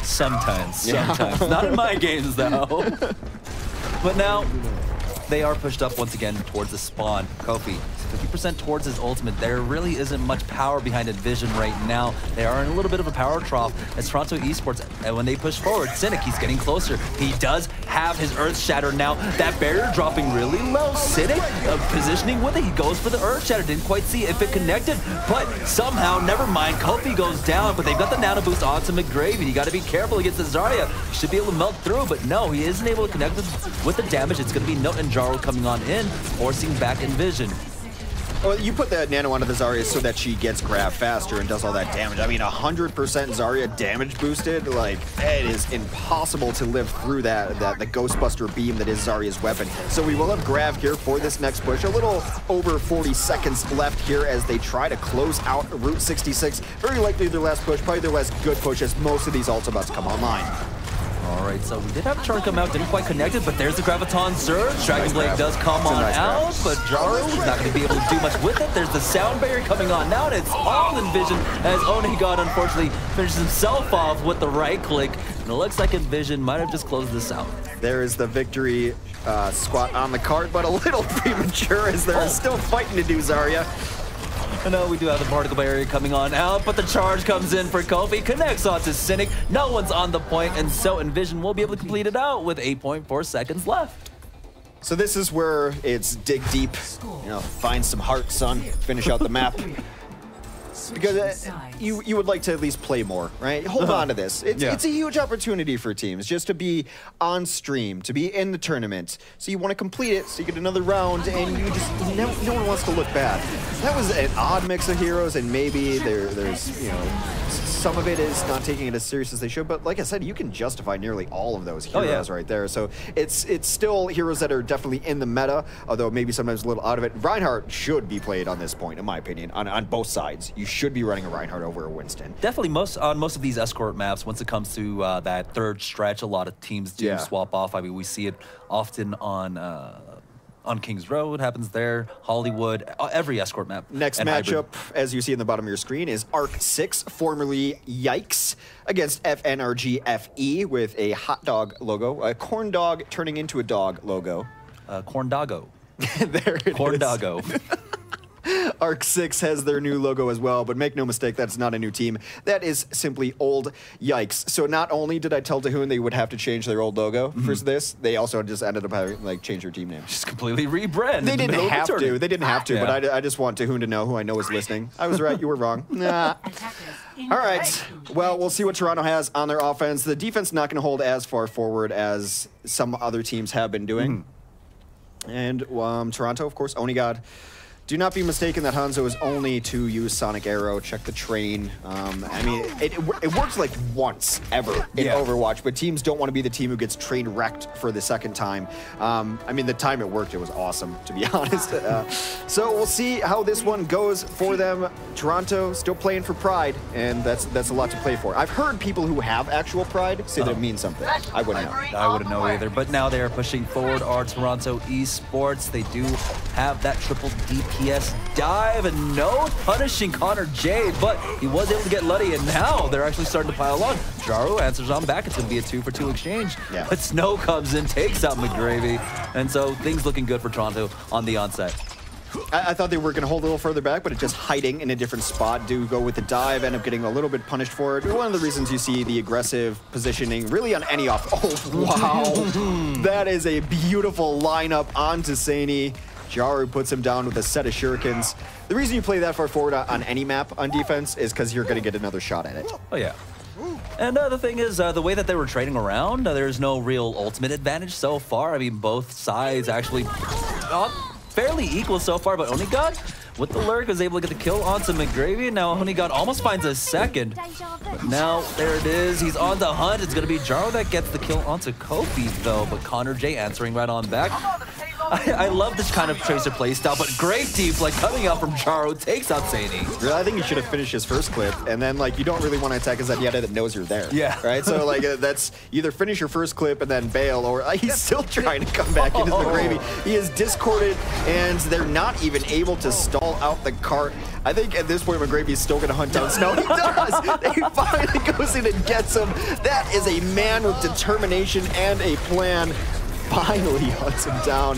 Sometimes. Not in my games, though. But now, they are pushed up once again towards the spawn. Kofi, 50% towards his ultimate. There really isn't much power behind EnVision right now. They are in a little bit of a power trough as Toronto eSports, and when they push forward, Cynic, he's getting closer. He does have his Earth Shatter now. That barrier dropping really low. Cynic positioning with it. He goes for the Earth Shatter. Didn't quite see if it connected, but somehow, never mind. Kofi goes down, but they've got the nano boost onto McGravy. You got to be careful against the Zarya. He should be able to melt through, but no, he isn't able to connect with the damage. It's going to be Note and Jaro coming on in, forcing back EnVision. Well, you put that nano onto the Zarya so that she gets grabbed faster and does all that damage. I mean, 100% Zarya damage boosted, like, it is impossible to live through the Ghostbuster beam that is Zarya's weapon. So we will have Grav here for this next push. A little over 40 seconds left here as they try to close out Route 66. Very likely their last push, probably their last good push, as most of these ults about to come online. All right, so we did have a charge come out, didn't quite connect it, but there's the Graviton Surge. Dragon Blade does come on out, but Jaro is not going to be able to do much with it. There's the sound barrier coming on now, and it's all EnVision as Oni God unfortunately finishes himself off with the right click. And it looks like EnVision might have just closed this out. There is the victory squat on the card, but a little premature as they're still fighting to do Zarya. I know we do have the particle barrier coming on out, but the charge comes in for Kofi, connects onto Cynic. No one's on the point, and so EnVision will be able to complete it out with 8.4 seconds left. So this is where it's dig deep, find some heart, son, finish out the map. Because you would like to at least play more, right? Hold on to this. It's a huge opportunity for teams just to be on stream, to be in the tournament. So you want to complete it, so you get another round, and you just no one wants to look bad. That was an odd mix of heroes, and maybe there's some of it is not taking it as serious as they should. But like I said, you can justify nearly all of those heroes right there. So it's still heroes that are definitely in the meta, although maybe sometimes a little out of it. Reinhardt should be played on this point, in my opinion, on both sides. You should be running a Reinhardt over a Winston. Definitely on most of these escort maps, once it comes to that third stretch, a lot of teams do swap off. I mean, we see it often on Kings Road, happens there, Hollywood, every escort map. Next matchup, as you see in the bottom of your screen, is Arc 6, formerly Yikes, against FNRGFE with a hot dog logo, a corn dog turning into a dog logo. Corn doggo. There it corn is. doggo. Arc 6 has their new logo as well, but make no mistake, that's not a new team. That is simply old Yikes. So not only did I tell Dahoon they would have to change their old logo for this, they also just ended up having change their team name. Just completely rebrand. They didn't have to. They didn't have to, but I just want Dahoon to know, who I know is listening. I was right, you were wrong. Nah. All right. Well, we'll see what Toronto has on their offense. The defense not going to hold as far forward as some other teams have been doing. And Toronto, of course, Onigod Do not be mistaken that Hanzo is only to use Sonic Arrow, check the train. I mean, it works like once ever in Overwatch, but teams don't want to be the team who gets train wrecked for the second time. I mean, the time it worked, it was awesome, to be honest. So we'll see how this one goes for them. Toronto still playing for pride, and that's a lot to play for. I've heard people who have actual pride say that it means something. I wouldn't know. I wouldn't know either, but now they are pushing forward our Toronto eSports. They do have that triple DPS dive and no punishing Connor J, but he was able to get Luddy, and now they're actually starting to pile on. Jaro answers on back. It's going to be a 2-for-2 exchange, but Snow comes in, takes out McGravy, and so things looking good for Toronto on the onset. I thought they were going to hold a little further back, but it's just hiding in a different spot. Do go with the dive, end up getting a little bit punished for it. One of the reasons you see the aggressive positioning really on any off. Oh, wow. That is a beautiful lineup onto Saini. Jaru puts him down with a set of shurikens. The reason you play that far forward on any map on defense is because you're going to get another shot at it. Oh, yeah. And the thing is, the way that they were trading around, there's no real ultimate advantage so far. I mean, both sides actually fairly equal so far, but Onigod, with the lurk, was able to get the kill onto McGravy. Now Onigod almost finds a second. But now, there it is. He's on the hunt. It's going to be Jaro that gets the kill onto Kofi, though. But Connor J answering right on back. I love this kind of Tracer playstyle, but great deep, like coming out from Jaro, takes out Saini. Really, I think he should have finished his first clip, and then like you don't really want to attack a Zenyatta that knows you're there. Yeah. Right? So like that's either finish your first clip and then bail, or he's still trying to come back into the gravy. He is discorded, and they're not even able to stall out the cart. I think at this point, McGravy's still going to hunt down Snow. He does! He finally goes in and gets him. That is a man with determination and a plan. Finally hunts him down.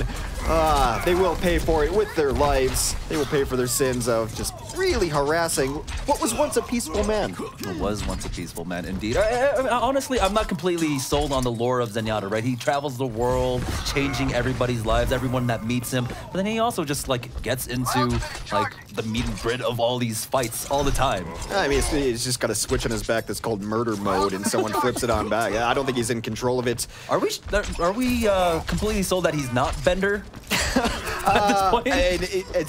They will pay for it with their lives. They will pay for their sins of just really harassing what was once a peaceful man. It was once a peaceful man, indeed. Honestly, I'm not completely sold on the lore of Zenyatta, right? He travels the world, changing everybody's lives, everyone that meets him. But then he also just, like, gets into, like, the meat and grit of all these fights all the time. I mean, he's just got a switch on his back that's called murder mode, and someone flips it on back. I don't think he's in control of it. Are we completely sold that he's not Bender? At this point?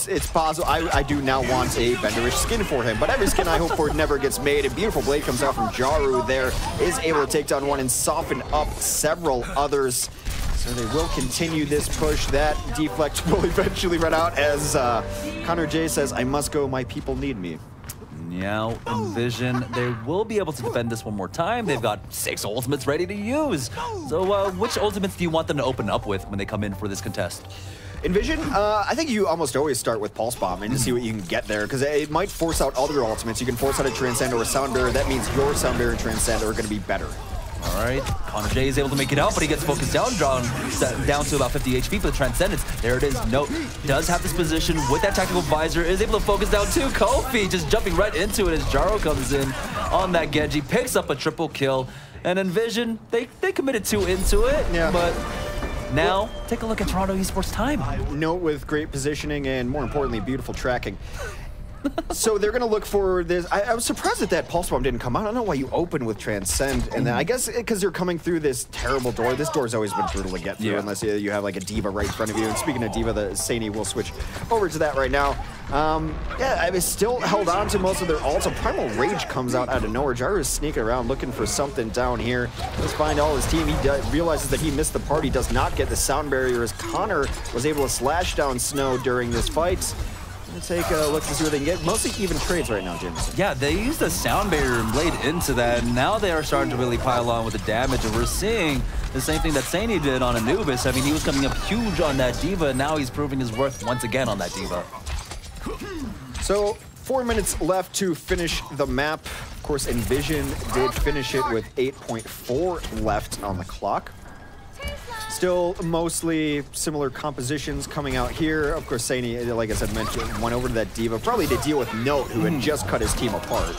It's possible. I do now want a Benderish skin for him, but every skin I hope for never gets made. A beautiful blade comes out from Jaru there, is able to take down one and soften up several others. So they will continue this push. That deflect will eventually run out as Connor J says, I must go, my people need me. Now, EnVision, they will be able to defend this one more time. They've got 6 ultimates ready to use. So which ultimates do you want them to open up with when they come in for this contest? EnVision, I think you almost always start with Pulse Bomb and just see what you can get there, because it might force out other ultimates. You can force out a Transcend or a Sound Barrier. That means your Sound Barrier and Transcend are going to be better. All right, Connor J is able to make it out, but he gets focused down, drawn down to about 50 HP for the Transcendence. There it is. Note does have this position with that tactical visor, is able to focus down too. Kofi just jumping right into it as Jaro comes in on that Genji, picks up a triple kill, and EnVision, they committed 2 into it, but now take a look at Toronto eSports time. Note with great positioning and more importantly, beautiful tracking. So they're going to look for this. I was surprised that that Pulse Bomb didn't come out. I don't know why you open with Transcend. And then I guess because you're coming through this terrible door. This door's always been brutal to get through unless you have like a Diva right in front of you. And speaking of Diva, the Saini will switch over to that right now. Yeah, I was still held on to most of their ults. A Primal Rage comes out of nowhere. Jaru is sneaking around looking for something down here. Let's find all his team. He realizes that he missed the party, does not get the Sound Barrier as Connor was able to slash down Snow during this fight. Let's take a look to see what they can get. Mostly even trades right now, Jamerson. Yeah, they used the Sound Barrier and Blade into that, and now they are starting to really pile on with the damage, and we're seeing the same thing that Saini did on Anubis. I mean, he was coming up huge on that Diva, and now he's proving his worth once again on that Diva. So, 4 minutes left to finish the map. Of course, EnVision did finish it with 8.4 left on the clock. Still mostly similar compositions coming out here. Of course, Saini, like I said, mentioned, went over to that Diva, probably to deal with Note, who had just cut his team apart.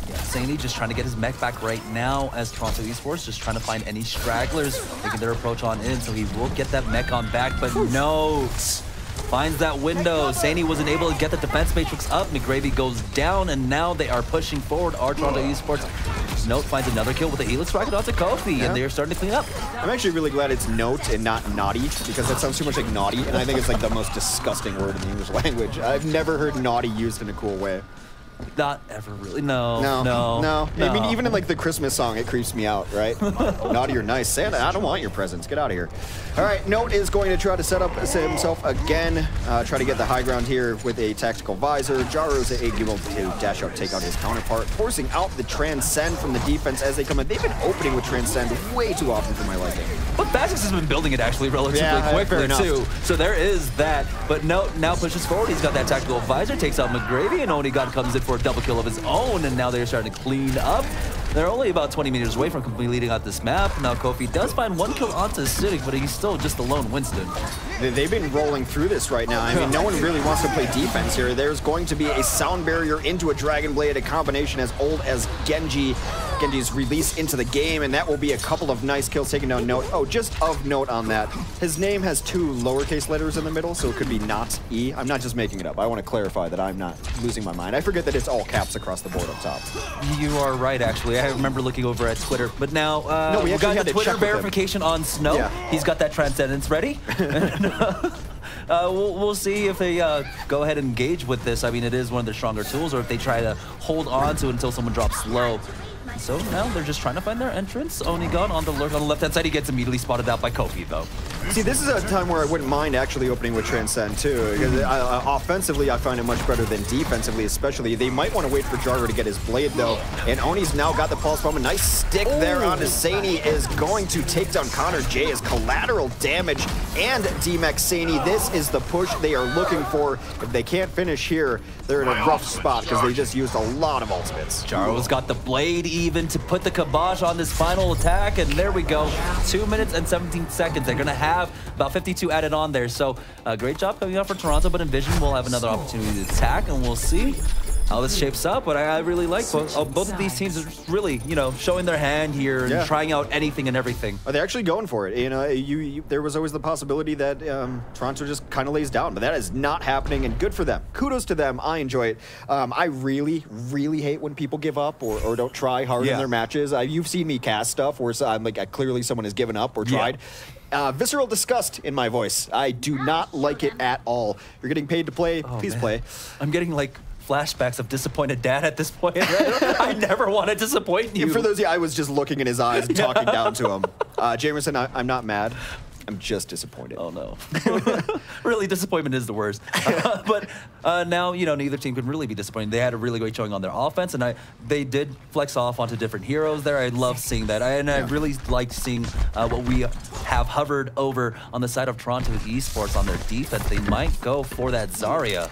Yeah, Saini just trying to get his mech back right now as Toronto eSports, just trying to find any stragglers, taking their approach on in, so he will get that mech on back, but Note finds that window. Saini wasn't able to get the defense matrix up. McGravy goes down, and now they are pushing forward. Our Toronto eSports as Note finds another kill with the Helix rocket onto Kofi, and they're starting to clean up. I'm actually really glad it's Note and not naughty, because that sounds too much like naughty, and I think it's like the most disgusting word in the English language. I've never heard naughty used in a cool way. Not ever really. No. I mean, even in like the Christmas song, it creeps me out, right? Naughty or nice. Santa, I don't want your presents. Get out of here. All right, Note is going to try to set up himself again, try to get the high ground here with a tactical visor. Jaro's able to dash out, take out his counterpart, forcing out the Transcend from the defense as they come in. They've been opening with Transcend way too often for my liking. But Basics has been building it actually relatively quickly too. So there is that. But Note now pushes forward. He's got that tactical visor, takes out McGravy, and Onigod comes in for a double kill of his own, and now they're starting to clean up. They're only about 20 meters away from completely leading out this map. Now Kofi does find one kill onto Cynic, but he's still just a lone Winston. They've been rolling through this right now. I mean, no one really wants to play defense here. There's going to be a sound barrier into a Dragon Blade, a combination as old as Genji's release into the game, and that will be a couple of nice kills taking down Note. Oh, just of note on that, his name has 2 lowercase letters in the middle, so it could be not E. I'm not just making it up. I want to clarify that I'm not losing my mind. I forget that it's all caps across the board up top. You are right, actually. I remember looking over at Twitter, but now we got the Twitter verification on Snow. Yeah. He's got that Transcendence ready. We'll see if they go ahead and engage with this. I mean, it is one of their stronger tools, or if they try to hold on to it until someone drops low. So now they're just trying to find their entrance. Onigod on the lurk on the left-hand side. He gets immediately spotted out by Kofi, though. See, this is a time where I wouldn't mind actually opening with Transcend, too. Because offensively, I find it much better than defensively, especially. They might want to wait for Jaro to get his blade, though. And Oni's now got the pulse bomb. A nice stick there onto Sani is going to take down Connor J as collateral damage and DMX Sani. This is the push they are looking for. If they can't finish here, they're in a rough spot because they just used a lot of ultimates. Jaro's got the blade even to put the kibosh on this final attack, and there we go. 2 minutes and 17 seconds. They're going to have about 52 added on there, so great job coming out for Toronto, but EnVision will have another opportunity to attack, and we'll see how this shapes up. But I really like both of these teams are really, showing their hand here and trying out anything and everything. They're actually going for it. There was always the possibility that Toronto just kind of lays down, but that is not happening, and good for them. Kudos to them. I enjoy it. I really, really hate when people give up or don't try hard in their matches. You've seen me cast stuff where I'm like, clearly someone has given up or tried. Visceral disgust in my voice. I do not like it at all. You're getting paid to play. Please play. I'm getting like flashbacks of disappointed dad at this point. I never want to disappoint you. For those of you, I was just looking in his eyes and talking down to him. Jamerson, I'm not mad. I'm just disappointed. Oh, no. Really, disappointment is the worst. But now, neither team can really be disappointed. They had a really great showing on their offense, and they did flex off onto different heroes there. I love seeing that. I really liked seeing what we have hovered over on the side of Toronto with eSports on their defense. They might go for that Zarya.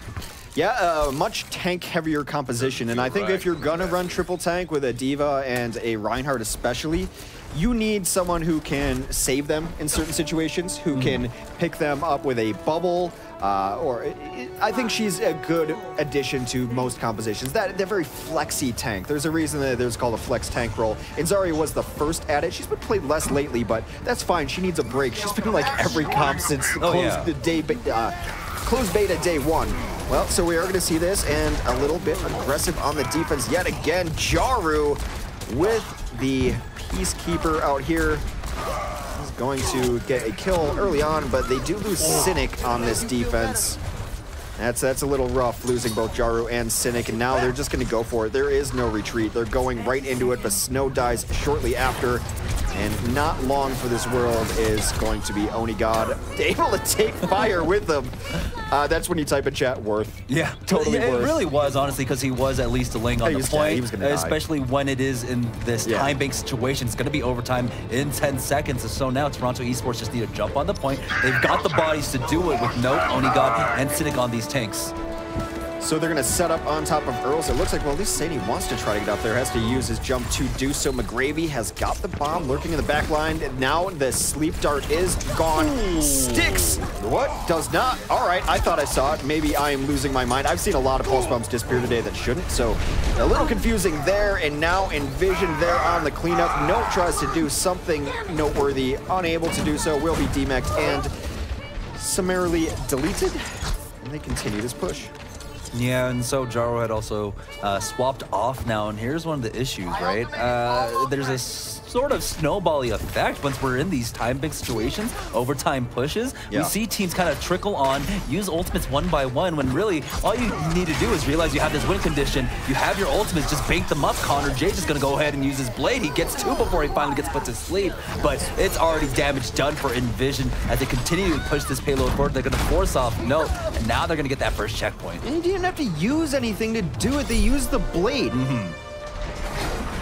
Yeah, much tank-heavier composition, and I think if you're gonna run triple tank with a D.Va and a Reinhardt especially, you need someone who can save them in certain situations, who can pick them up with a bubble, I think she's a good addition to most compositions. They're very flexy tank. There's a reason that there's called a flex tank role. And Zarya was the first at it. She's been played less lately, but that's fine. She needs a break. She's been like every comp since closed beta day 1. Well, so we are going to see this, and a little bit aggressive on the defense yet again. Jaru with the Peacekeeper out here. He's going to get a kill early on, but they do lose Cynic on this defense. That's a little rough, losing both Jaru and Cynic, and now they're just going to go for it. There is no retreat. They're going right into it, but Snow dies shortly after. And not long for this world is going to be Onigod able to take fire with them. That's when you type in chat, worth. Yeah, totally worth. It really was, honestly, because he was at least delaying on the point. He was gonna die. Especially when it is in this time bank situation. It's going to be overtime in 10 seconds. So now Toronto eSports just need to jump on the point. They've got the bodies to do it with Note, Onigod, and Cynic on these tanks. So they're going to set up on top of Earls. It looks like, well, at least Sani wants to try to get up there. Has to use his jump to do so. McGravy has got the bomb lurking in the back line. And now the sleep dart is gone. Sticks! What? Does not. All right, I thought I saw it. Maybe I am losing my mind. I've seen a lot of pulse bombs disappear today that shouldn't. So a little confusing there. And now EnVision there on the cleanup. Note tries to do something noteworthy. Unable to do so. Will be DMX'd and summarily deleted. And they continue this push. Yeah, and so Jaro had also swapped off now, and here's one of the issues, right? There's a sort of snowbally effect once we're in these time-big situations, overtime pushes. Yeah. We see teams kind of trickle on, use ultimates one by one, when really all you need to do is realize you have this win condition, you have your ultimates, just bank them up. Connor J just gonna go ahead and use his blade. He gets 2 before he finally gets put to sleep, but it's already damage done for EnVision as they continue to push this payload forward. They're gonna force off Note, and now they're gonna get that first checkpoint. And you didn't have to use anything to do it. They used the blade.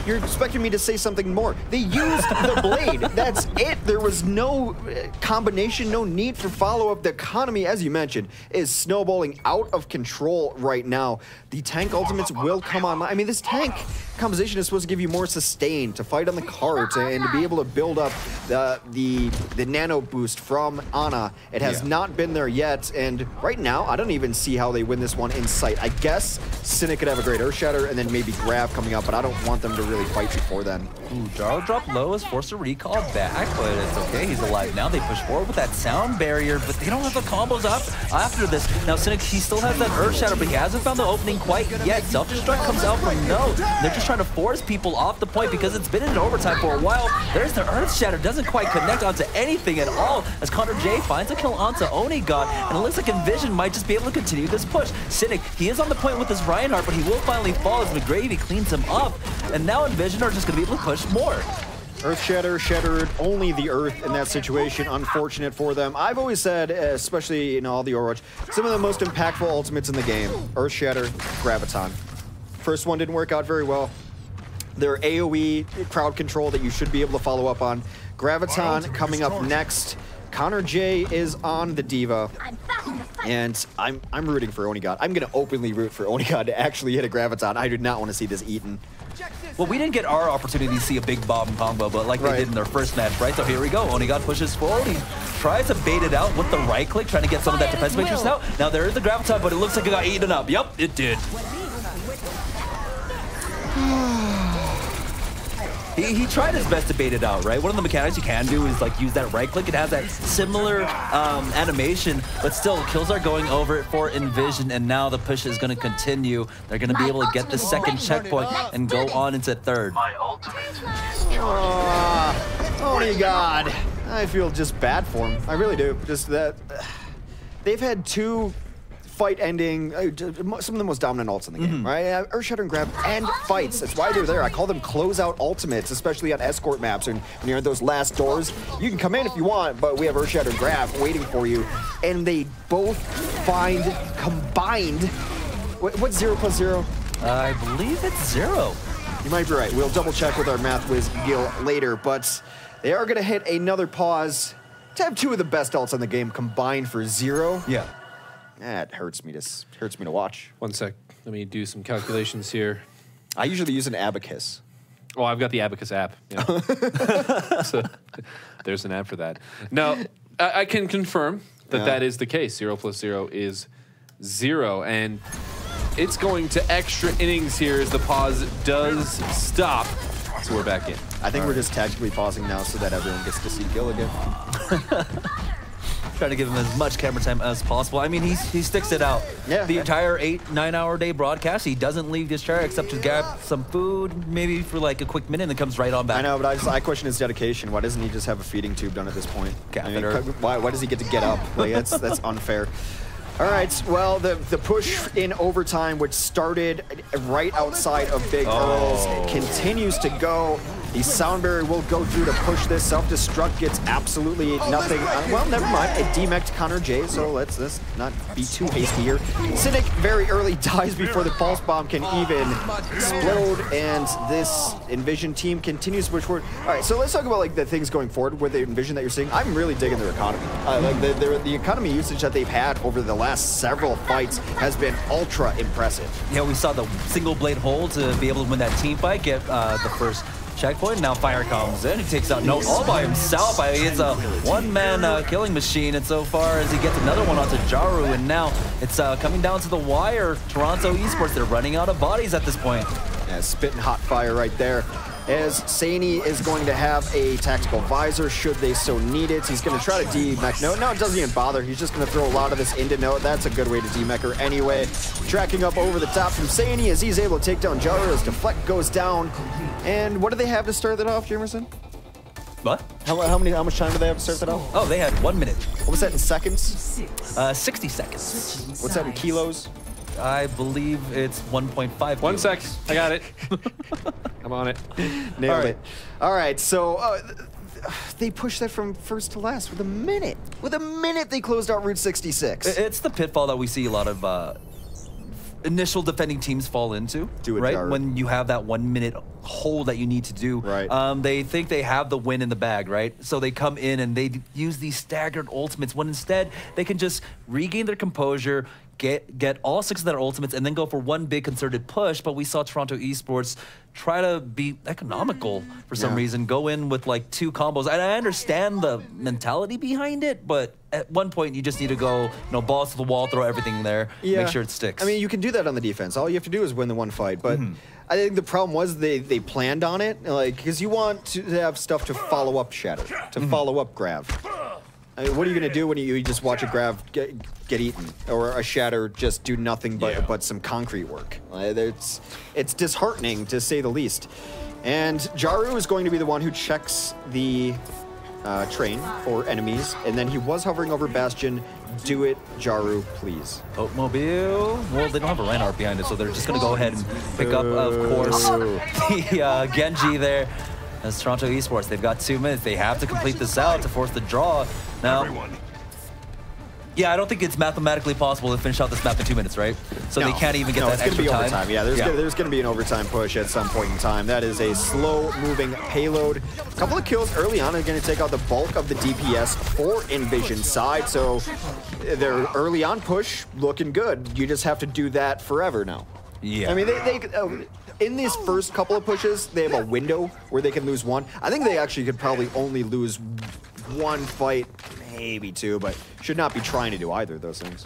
You're expecting me to say something more. They used the blade. That's it. There was no combination, no need for follow-up. The economy, as you mentioned, is snowballing out of control right now. The tank ultimates will come on. I mean, this tank composition is supposed to give you more sustain to fight on the cards and to be able to build up the nano boost from Ana. It has not been there yet, and right now, I don't even see how they win this one in sight. I guess Cynic could have a great Earthshatter and then maybe Grab coming up, but I don't want them to really fight before then. Ooh, Jaro dropped low, is forced to recall back, but it's okay, he's alive now. They push forward with that sound barrier, but they don't have the combos up after this. Now Cynic, he still has that Earthshatter, but he hasn't found the opening quite yet. Self-destruct comes out from Note. They're just trying to force people off the point because it's been in overtime for a while. There's the Earthshatter, doesn't quite connect onto anything at all as Connor J finds a kill onto Onigod, and it looks like EnVision might just be able to continue this push. Cynic, he is on the point with his Reinhardt, but he will finally fall as McGravy cleans him up, and now EnVision are just going to be able to push more. Earthshatter shattered only the Earth in that situation. Unfortunate for them. I've always said, especially in all the Overwatch, some of the most impactful ultimates in the game, Earthshatter, Graviton. First one didn't work out very well. Their AoE crowd control that you should be able to follow up on. Graviton coming up next. Connor J is on the Diva, and I'm rooting for Onigod. I'm going to openly root for Onigod to actually hit a Graviton. I do not want to see this eaten. Well, we didn't get our opportunity to see a big bomb combo, but like they did in their first match, right? So here we go. Onigod pushes forward. He tries to bait it out with the right click, trying to get some of that defense matrix out. Now there is the Graviton, but it looks like it got eaten up. Yep, it did. He tried his best to bait it out, right? One of the mechanics you can do is like use that right click. It has that similar animation, but still kills are going over it for EnVision, and now the push is going to continue. They're going to be able to get the second checkpoint and go on into third. Oh, God. I feel just bad for him. I really do. Just that they've had 2 fight-ending, some of the most dominant ults in the game, right? Earthshatter and Grab and fights. That's why they're there. I call them closeout ultimates, especially on escort maps. And when you're at those last doors, you can come in if you want, but we have Earthshatter and Grab waiting for you. And they both find combined. What's 0 plus 0? I believe it's 0. You might be right. We'll double check with our math whiz Gill later, but they are going to hit another pause to have 2 of the best ults in the game combined for 0. Yeah. That hurts me to watch. One sec. Let me do some calculations here. I usually use an abacus. Oh, I've got the Abacus app. Yeah. So, there's an app for that. No, I can confirm that that is the case. 0 plus 0 is 0. And it's going to extra innings here as the pause does stop. So we're back in. I think we're just tactically pausing now so that everyone gets to see Gill again. Trying to give him as much camera time as possible. I mean, he sticks it out. Yeah. The entire 8-9 hour day broadcast, he doesn't leave his chair except to grab some food, maybe for like a quick minute, and then comes right on back. I know, but I question his dedication. Why doesn't he just have a feeding tube done at this point? Catheter. I mean, why does he get to get up? Like, that's unfair. All right, well, the push in overtime, which started right outside of Big Earls, continues to go. The sound barrier will go through to push this. Self-destruct gets absolutely nothing. Well, never mind. It demeched Connor J, so let's not be too hasty here. Cynic very early dies before the pulse bomb can even explode, and this EnVision team continues to push forward. All right, so let's talk about like the things going forward with the EnVision that you're seeing. I'm really digging their economy. Like the economy usage that they've had over the last several fights has been ultra impressive. Yeah, we saw the single blade hold to be able to win that team fight, get the first checkpoint. Now Fire comes in. He takes out Note all by himself. I mean, it's a one-man killing machine. And so far as he gets another one onto Jaru, and now it's coming down to the wire. Toronto eSports, they're running out of bodies at this point. Yeah, spitting hot fire right there. as Saini is going to have a tactical visor should they so need it. He's going to try to de-mech Note. No, it doesn't even bother. He's just going to throw a lot of this into Note. That's a good way to de-mech her anyway. Tracking up over the top from Saini as he's able to take down Jara as Deflect goes down. And what do they have to start that off, Jamerson? What? How much time do they have to start that off? Oh, they had 1 minute. What was that in seconds? 60 seconds. What's that in kilos? I believe it's 1.5. 1 sec. I got it. I'm on it. Nailed it. All right, so they pushed that from first to last with a minute. With a minute, they closed out Route 66. It's the pitfall that we see a lot of initial defending teams fall into, right? Jared. When you have that 1 minute hold that you need to do, right? They think they have the win in the bag, right? So they come in and they use these staggered ultimates when instead they can just regain their composure, get all 6 of their ultimates, and then go for one big concerted push. But we saw Toronto eSports try to be economical for some reason, go in with like 2 combos. And I understand the mentality behind it, but at one point you just need to go, balls to the wall, throw everything there, make sure it sticks. I mean, you can do that on the defense. All you have to do is win the one fight. But I think the problem was they planned on it, like, because you want to have stuff to follow up Shatter, to follow up Grav. I mean, what are you going to do when you just watch a Grav get eaten, or a Shatter just do nothing but some concrete work? It's disheartening, to say the least. And Jaru is going to be the one who checks the train for enemies, and then he was hovering over Bastion. Do it, Jaru, please. Boatmobile. Well, they don't have a Reinhardt behind it, so they're just going to go ahead and pick up, of course, the Genji there. As Toronto eSports, they've got 2 minutes. They have to complete this out to force the draw. Now, I don't think it's mathematically possible to finish out this map in 2 minutes, right? So they can't even get that extra time. It's going to be overtime. Yeah, there's going to be an overtime push at some point in time. That is a slow-moving payload. A couple of kills early on are going to take out the bulk of the DPS for EnVision side. So their early on push looking good. You just have to do that forever now. Yeah. I mean, they in these first couple of pushes, they have a window where they can lose 1. I think they actually could probably only lose 1 fight, maybe 2, but should not be trying to do either of those things.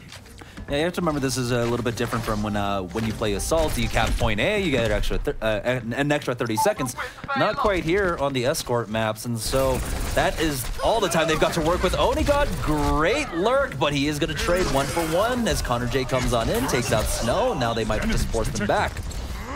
Yeah, you have to remember this is a little bit different from when you play Assault. You cap point A, you get an extra 30 seconds. Not quite here on the Escort maps, and so that is all the time they've got to work with. Oni got great lurk, but he is going to trade 1 for 1 as Connor J comes on in, takes out Snow. Now they might have to force them back.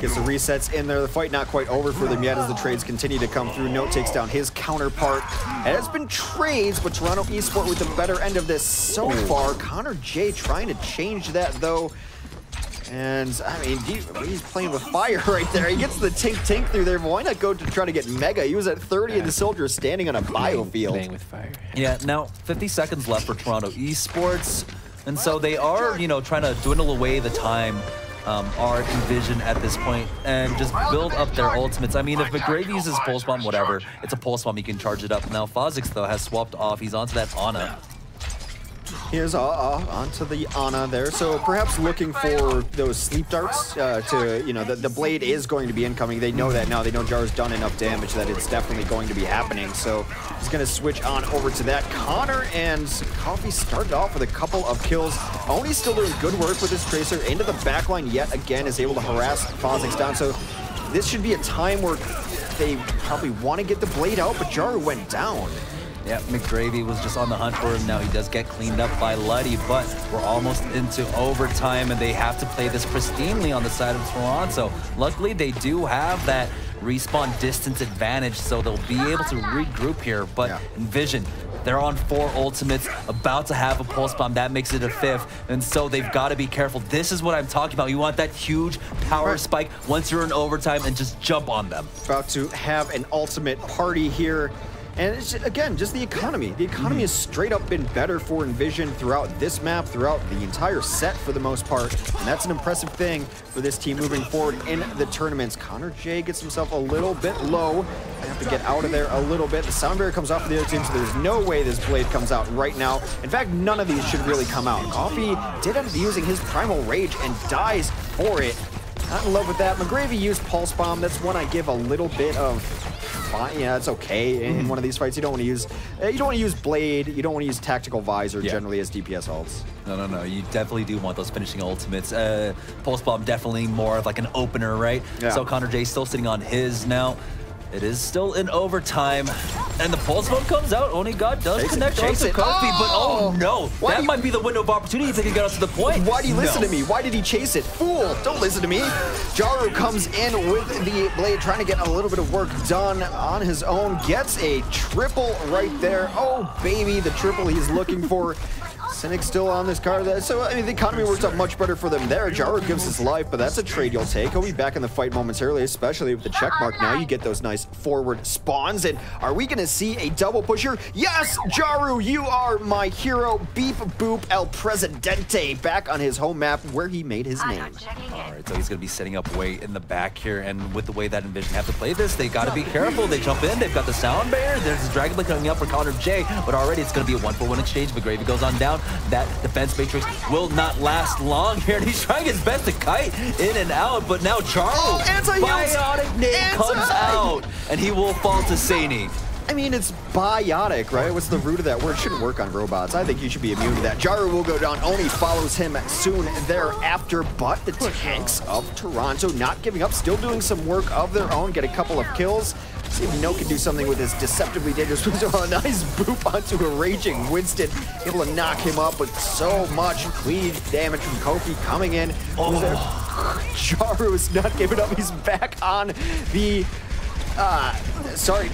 Gets the resets in there. The fight not quite over for them yet as the trades continue to come through. Note takes down his counterpart. It has been trades, but Toronto eSport with the better end of this so far. Connor J trying to change that, though. And, I mean, he's playing with fire right there. He gets the tink through there. Why not go to try to get Mega? He was at 30 and the soldier standing on a biofield. Playing with fire. Yeah, now 50 seconds left for Toronto eSports. And so they are, trying to dwindle away the time. Are EnVision at this point and just build up their ultimates. I mean, if McGrave uses Pulse Bomb, whatever, it's a Pulse Bomb, he can charge it up. Now, Phozix, though, has swapped off. He's onto that Ana. Here's onto the Ana there. So perhaps looking for those sleep darts the blade is going to be incoming. They know that now. They know Jar's done enough damage that it's definitely going to be happening. So he's going to switch on over to that. Connor and Coffee started off with a couple of kills. Oni's still doing good work with his Tracer into the backline yet again, is able to harass Phozix down. So this should be a time where they probably want to get the blade out, but Jaru went down. Yeah, McGravy was just on the hunt for him. Now he does get cleaned up by Luddy, but we're almost into overtime, and they have to play this pristinely on the side of Toronto. Luckily, they do have that respawn distance advantage, so they'll be able to regroup here. But EnVision, they're on 4 ultimates, about to have a Pulse Bomb. That makes it a 5th, and so they've got to be careful. This is what I'm talking about. You want that huge power spike once you're in overtime and just jump on them. About to have an ultimate party here. And it's, again, just the economy. The economy has straight up been better for EnVision throughout this map, throughout the entire set for the most part. And that's an impressive thing for this team moving forward in the tournaments. Connor J gets himself a little bit low. I have to get out of there a little bit. The sound barrier comes off for the other team, so there's no way this blade comes out right now. In fact, none of these should really come out. Coffee did end up using his Primal Rage and dies for it. Not in love with that. McGravy used Pulse Bomb. That's one I give a little bit of... Yeah, it's okay in one of these fights. You don't want to use Blade. You don't want to use Tactical Visor generally as DPS ults. No. You definitely do want those finishing ultimates. Pulse Bomb definitely more of like an opener, right? Yeah. So Connor J still sitting on his now. It is still in overtime, and the pulse vote comes out. Only God does connect chase onto it. Kofi, but oh no, that you- might be the window of opportunity if they can get us to the point. Why do you listen No. to me? Why did he chase it? Fool, don't listen to me. Jaru comes in with the blade, trying to get a little bit of work done on his own. Gets a triple right there. Oh, baby, the triple he's looking for. Cynic still on this card. So, I mean, the economy works out much better for them there. Jaru gives his life, but that's a trade you'll take. He'll be back in the fight momentarily, especially with the check mark. Now you get those nice forward spawns. And are we going to see a double push here? Yes, Jaru, you are my hero. Beep, boop, El Presidente back on his home map where he made his name. All right, so he's going to be setting up way in the back here, and with the way that EnVision have to play this, they got to be careful. They jump in, they've got the sound barrier, there's the Dragon Blade coming up for Connor J, but already it's going to be a 1-for-1 exchange. McGravy goes on down. That defense matrix will not last long here, and he's trying his best to kite in and out, but now Charles, Bionic Nade comes out, and he will fall to Saini. I mean, it's biotic, right? What's the root of that word? It shouldn't work on robots. I think you should be immune to that. Jaru will go down. Oni follows him soon thereafter, but the tanks of Toronto not giving up, still doing some work of their own, get a couple of kills. See if No can do something with his deceptively dangerous Winston. A nice boop onto a raging Winston, able to knock him up, but so much cleave damage from Kofi coming in. Jaru is not giving up. He's back on the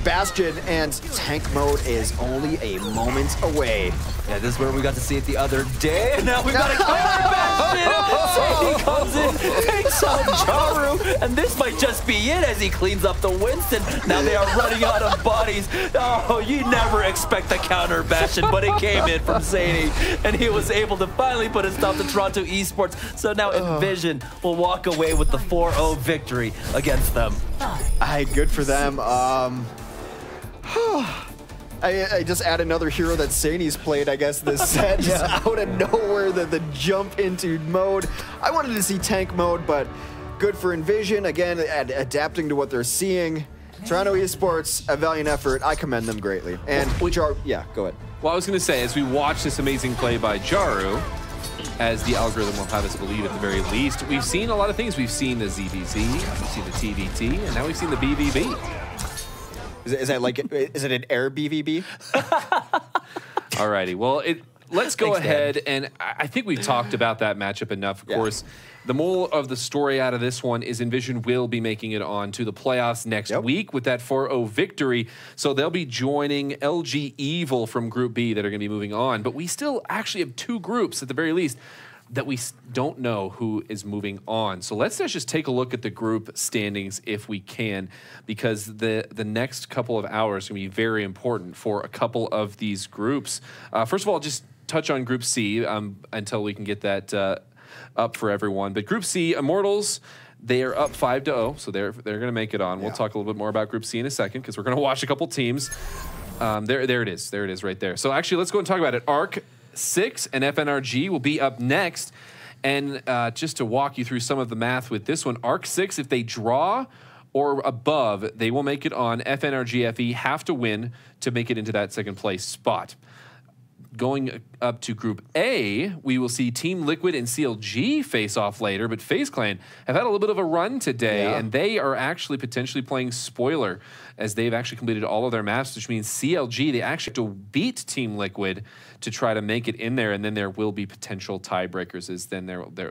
Bastion, and tank mode is only a moment away. Yeah, this is where we got to see it the other day, and now we've got a counter Bastion! He comes in, takes out Jaru, and this might just be it as he cleans up the Winston. Now they are running out of bodies. Oh, you never expect the counter Bastion, but it came in from Sadie, and he was able to finally put a stop to Toronto eSports. So now EnVision will walk away with the 4-0 victory against them. Good for them. I just add another hero that Sani's played, I guess, this set. Just out of nowhere, the jump into mode. I wanted to see tank mode, but good for EnVision. Again, adapting to what they're seeing. Toronto eSports, a valiant effort. I commend them greatly. And yeah, go ahead. Well, I was going to say, as we watch this amazing play by Jaru, as the algorithm will have us believe at the very least, we've seen a lot of things. We've seen the ZBZ, we've seen the TVT, and now we've seen the BVB. Is it an air BVB? Alrighty, well, let's go ahead, and I think we've talked about that matchup enough. Of course, the moral of the story out of this one is EnVision will be making it on to the playoffs next week with that 4-0 victory. So they'll be joining LG Evil from Group B that are going to be moving on. But we still actually have two groups at the very least that we don't know who is moving on. So let's just take a look at the group standings if we can, because the next couple of hours are going to be very important for a couple of these groups. First of all, just touch on Group C until we can get that up for everyone. But Group C, Immortals, they are up 5-0, so they're going to make it on. We'll talk a little bit more about Group C in a second because we're going to watch a couple teams. There it is. There it is right there. So actually, let's go and talk about it. Arc 6 and FNRG will be up next. And just to walk you through some of the math with this one, Arc 6, if they draw or above, they will make it on. FNRGFE have to win to make it into that second place spot. Going up to Group A, we will see Team Liquid and CLG face off later, but FaZe Clan have had a little bit of a run today, and they are actually potentially playing spoiler as they've actually completed all of their maps, which means CLG, they actually have to beat Team Liquid to try to make it in there, and then there will be potential tiebreakers. As then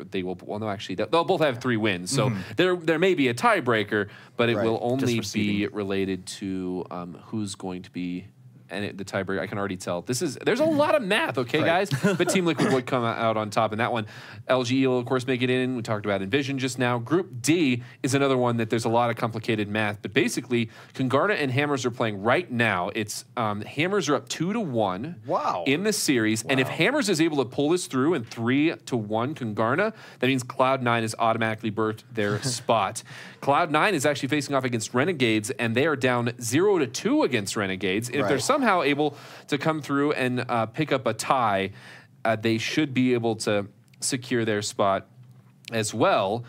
they will, well, no, actually, they'll both have 3 wins, so there may be a tiebreaker, but it will only be related to who's going to be. And the tiebreaker, I can already tell. There's a lot of math, okay, guys? But Team Liquid would come out on top in that one. LG will, of course, make it in. We talked about EnVision just now. Group D is another one that there's a lot of complicated math. But basically, Kungarna and Hammers are playing right now. It's Hammers are up 2-1 in the series. And if Hammers is able to pull this through and 3-1 Kungarna, that means Cloud9 has automatically birthed their spot. Cloud9 is actually facing off against Renegades, and they are down 0-2 against Renegades. And if they're somehow able to come through and pick up a tie, they should be able to secure their spot as well.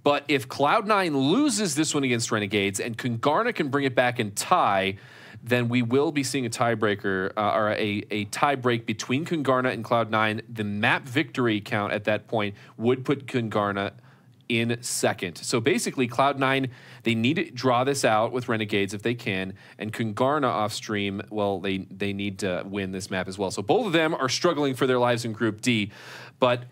But if Cloud9 loses this one against Renegades and Kungarna can bring it back and tie, then we will be seeing a tiebreaker or a tie break between Kungarna and Cloud9. The map victory count at that point would put Kungarna in second. So basically, Cloud9, they need to draw this out with Renegades if they can, and Kungarna off stream, well, they need to win this map as well. So both of them are struggling for their lives in Group D, but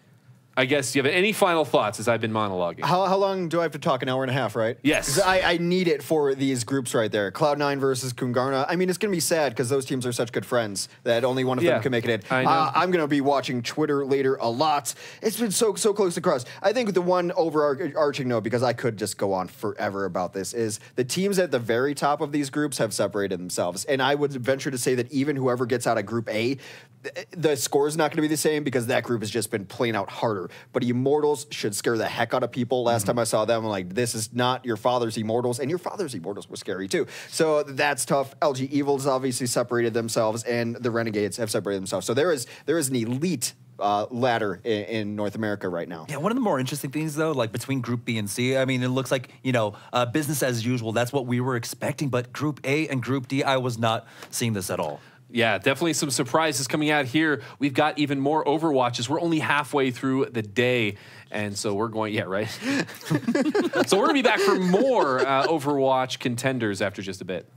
I guess, do you have any final thoughts as I've been monologuing? How long do I have to talk? An hour and a half, right? Yes. 'Cause I need it for these groups right there. Cloud9 versus Kungarna. I mean, it's going to be sad because those teams are such good friends that only one of them can make it in. I know. I'm going to be watching Twitter later a lot. It's been so close across. I think the one overarching note, because I could just go on forever about this, is the teams at the very top of these groups have separated themselves. And I would venture to say that even whoever gets out of Group A, the score is not going to be the same because that group has just been playing out harder. But Immortals should scare the heck out of people. Last time I saw them, I'm like, this is not your father's Immortals, and your father's Immortals were scary too. So that's tough. LG Evils obviously separated themselves, and the Renegades have separated themselves. So there is an elite ladder in North America right now. Yeah, one of the more interesting things, though, like between Group B and C, I mean, it looks like, you know, business as usual. That's what we were expecting. But Group A and Group D, I was not seeing this at all. Yeah, definitely some surprises coming out here. We've got even more Overwatches. We're only halfway through the day. And so we're going, yeah, right? So we're going to be back for more Overwatch Contenders after just a bit.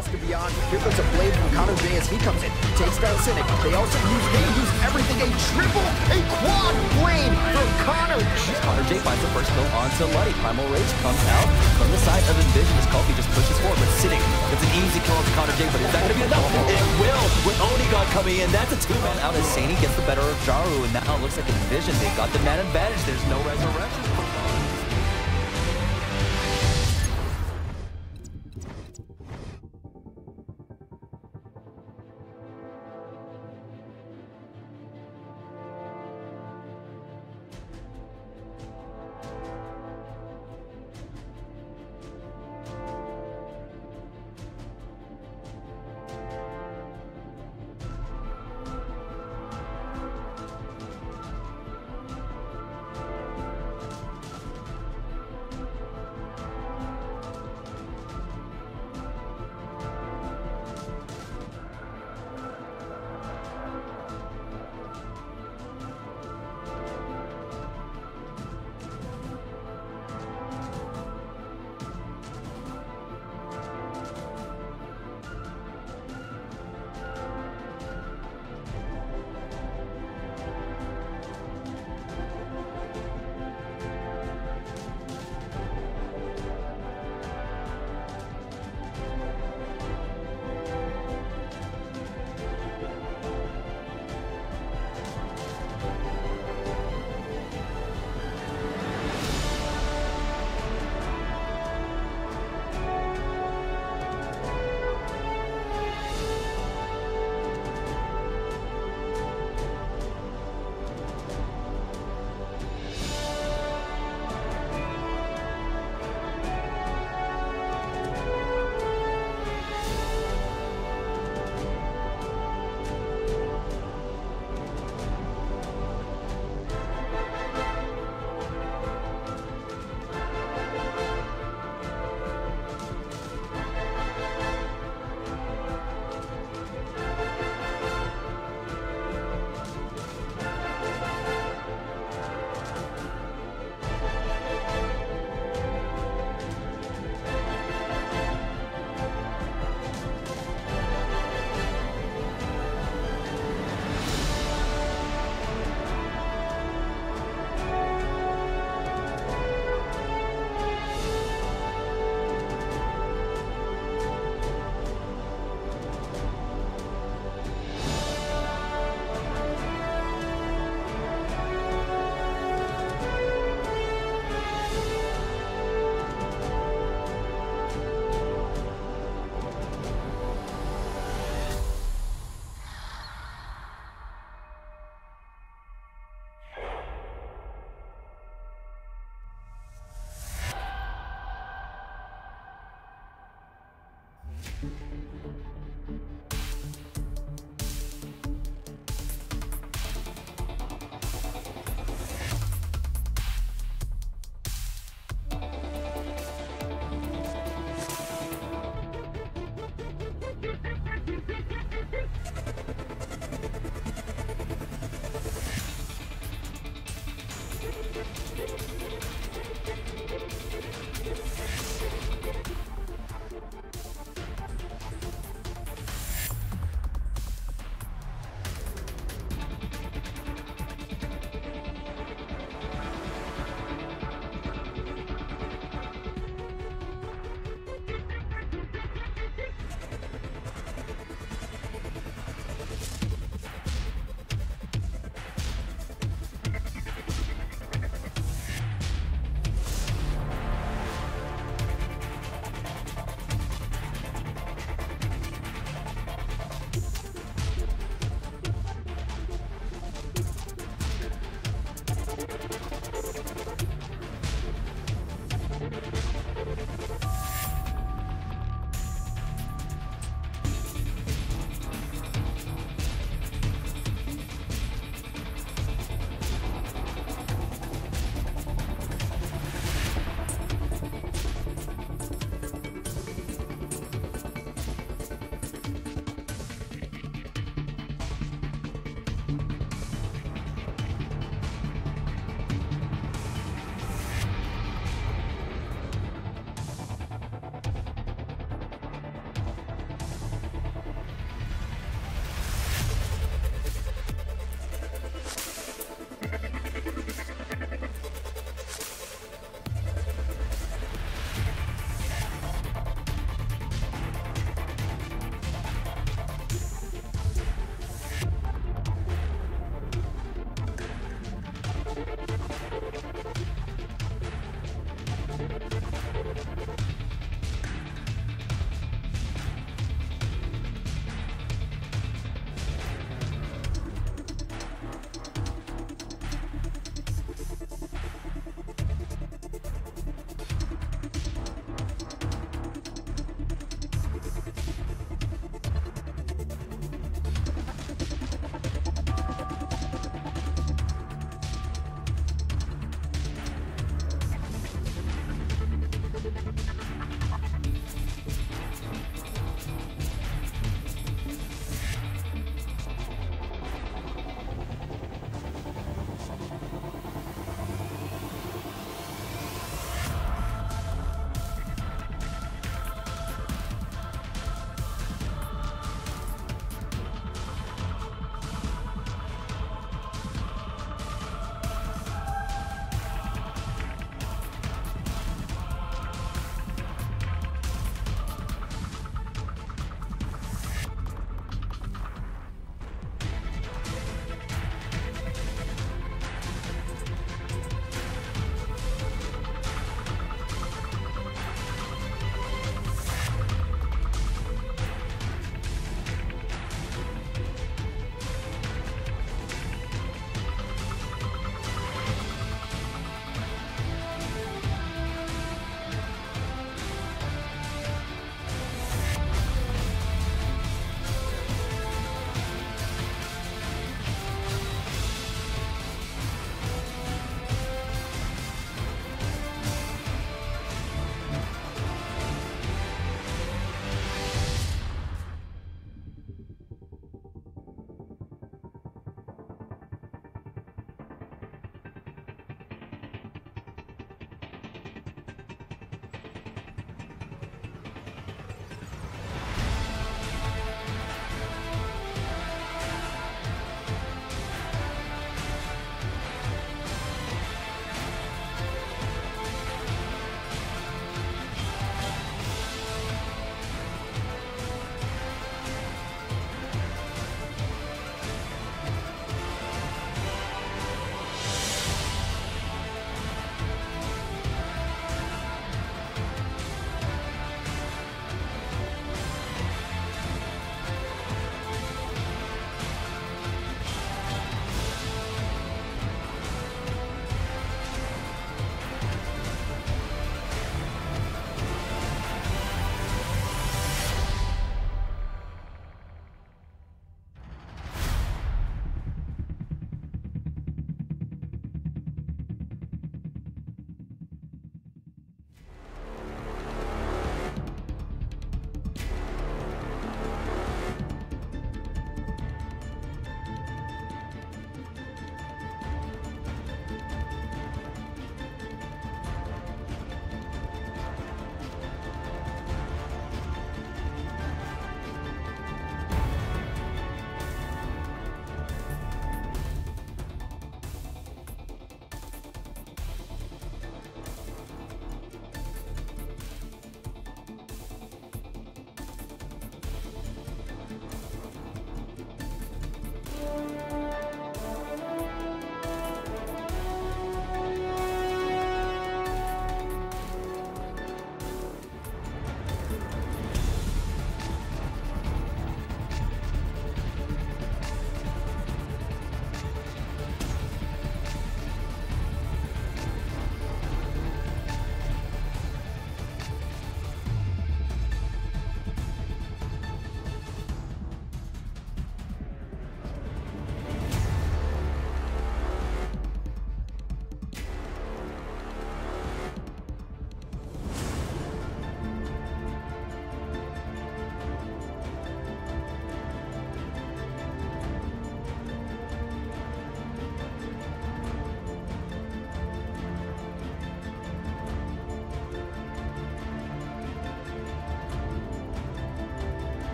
To beyond. Here comes a blade from Connor J as he comes in, takes down Cynic. They use everything, a triple, a quad blade from Connor J. Connor J finds the first kill onto Luddy. Primal Rage comes out from the side of EnVision as Coffee just pushes forward, but Cynic gets an easy kill onto Connor J, but is that going to be enough? It will, with Onigon coming in. That's a two-man out as Sani gets the better of Jaru, and now it looks like EnVision, they got the man advantage. There's no resurrection.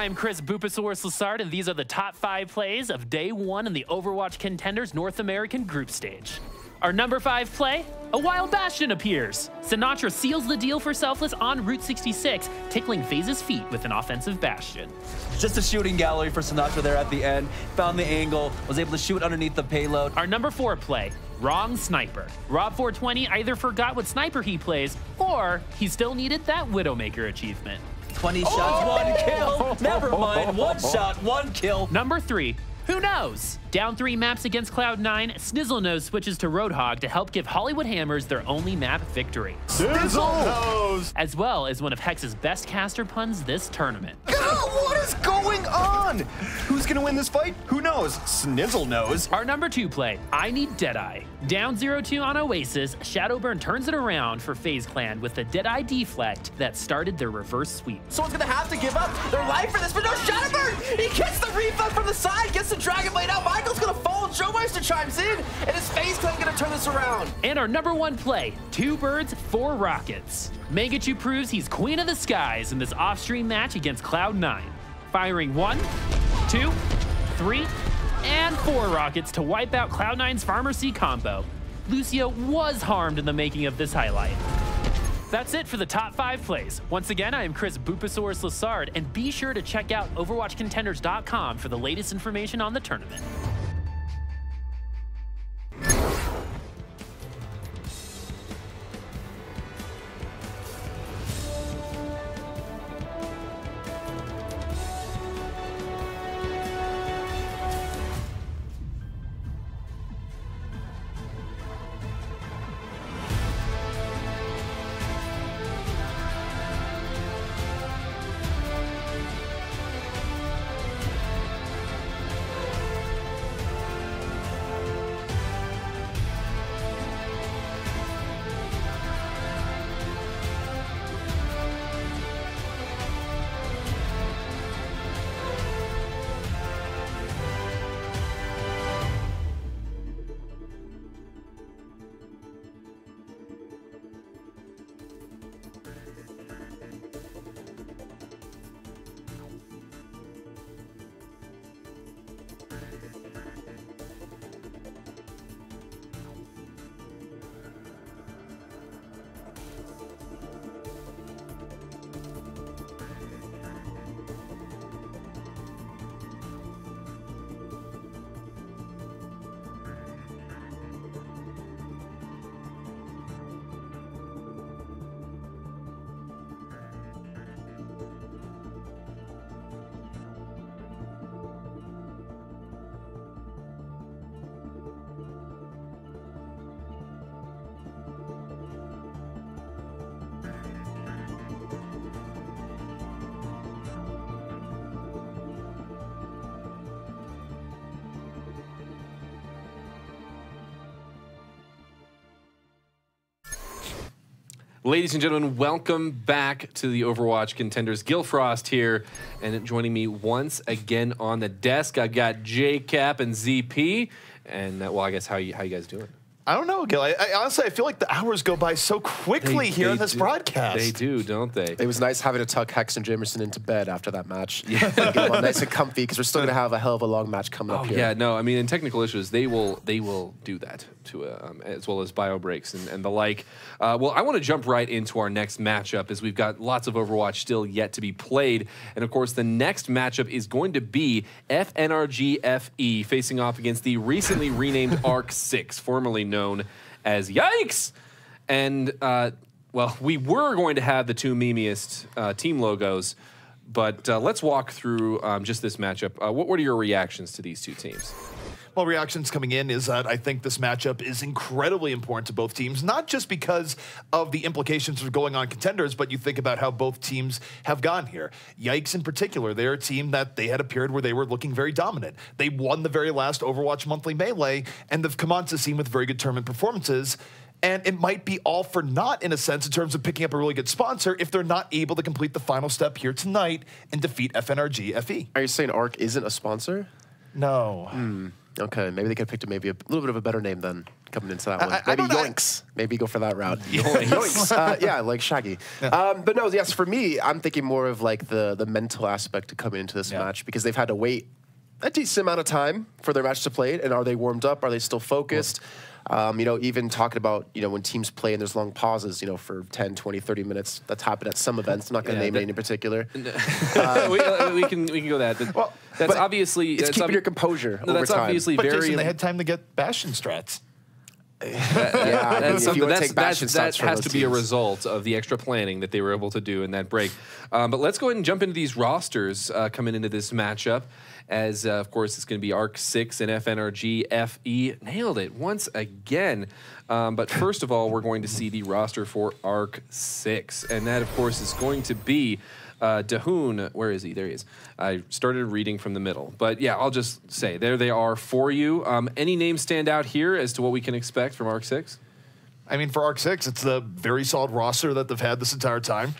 I'm Chris Bupasaurus Lassard, and these are the top 5 plays of Day 1 in the Overwatch Contenders North American Group Stage. Our number 5 play, a wild Bastion appears. Sinatra seals the deal for Selfless on Route 66, tickling FaZe's feet with an offensive Bastion. Just a shooting gallery for Sinatra there at the end. Found the angle, was able to shoot underneath the payload. Our number 4 play, Wrong Sniper. Rob420 either forgot what sniper he plays, or he still needed that Widowmaker achievement. 20 shots, 1 kill. Never mind, 1 shot, 1 kill. Number 3, who knows? Down 3 maps against Cloud9, Snizzlenose switches to Roadhog to help give Hollywood Hammers their only map victory. Snizzlenose! As well as one of Hex's best caster puns this tournament. What is going on? Who's gonna win this fight? Who knows? Snizzlenose. Our number 2 play, I Need Deadeye. Down 0-2 on Oasis, Shadowburn turns it around for FaZe Clan with the Deadeye deflect that started their reverse sweep. Someone's gonna have to give up their life for this, but no, Shadowburn! He gets the reflect from the side, gets the Dragon Blade out. Michael's gonna fall, Joemeister chimes in, and his FaZe Clan gonna turn this around. And our number 1 play, 2 birds, 4 rockets. Mangachu proves he's queen of the skies in this off-stream match against Cloud9. Firing 1, 2, 3, and 4 rockets to wipe out Cloud9's Pharmacy combo. Lucio was harmed in the making of this highlight. That's it for the top 5 plays. Once again, I am Chris Bupasaurus Lassard, and be sure to check out OverwatchContenders.com for the latest information on the tournament. Ladies and gentlemen, welcome back to the Overwatch Contenders. Gillfrost here, and joining me once again on the desk, I've got JCap and ZP. And, well, I guess how you guys doing? I don't know, Gill. I honestly, I feel like the hours go by so quickly here on this broadcast. They do, don't they? It was nice having to tuck Hex and Jamerson into bed after that match. Yeah. And get them all nice and comfy, because we're still going to have a hell of a long match coming up here. Yeah, no, I mean, in technical issues, they will do that, to as well as bio breaks and the like. Well, I want to jump right into our next matchup, as we've got lots of Overwatch still yet to be played. And, of course, the next matchup is going to be FNRGFE facing off against the recently renamed Arc 6, formerly known as Yikes. And, well, we were going to have the two memeiest team logos, but let's walk through just this matchup. What are your reactions to these two teams? Well, reactions coming in is that I think this matchup is incredibly important to both teams, not just because of the implications of going on Contenders, but you think about how both teams have gone here. Yikes in particular, they're a team that they had a period where they were looking very dominant. They won the very last Overwatch Monthly Melee, and they've come onto the scene with very good tournament performances. And it might be all for naught, in a sense, in terms of picking up a really good sponsor if they're not able to complete the final step here tonight and defeat FNRGFE. Are you saying ARC isn't a sponsor? No. Okay, maybe they could have picked maybe a little bit of a better name then coming into that one. I Maybe don't know. Yoinks. Maybe go for that route. Yoinks. Yeah, like Shaggy. But no, yes, for me, I'm thinking more of like the mental aspect to coming into this match because they've had to wait a decent amount of time for their match to play. And are they warmed up? Are they still focused? You know, even talking about, you know, when teams play and there's long pauses, you know, for 10, 20, 30 minutes. That's happened at some events. I'm not going to name any in particular. we can go that. But that's obviously it's keeping your composure over that's time. Obviously But very. Jason, they had time to get Bastion strats. Yeah, That's something that has to be a teams. result of the extra planning that they were able to do in that break. But let's go ahead and jump into these rosters coming into this matchup. As, of course, it's going to be ARC 6 and FNRGFE. Nailed it once again. But first of all, we're going to see the roster for ARC 6. And that, of course, is going to be Dahoon. Where is he? There he is. I started reading from the middle. But yeah, I'll just say, there they are for you. Any names stand out here as to what we can expect from ARC 6? I mean, for ARC 6, it's the very solid roster that they've had this entire time.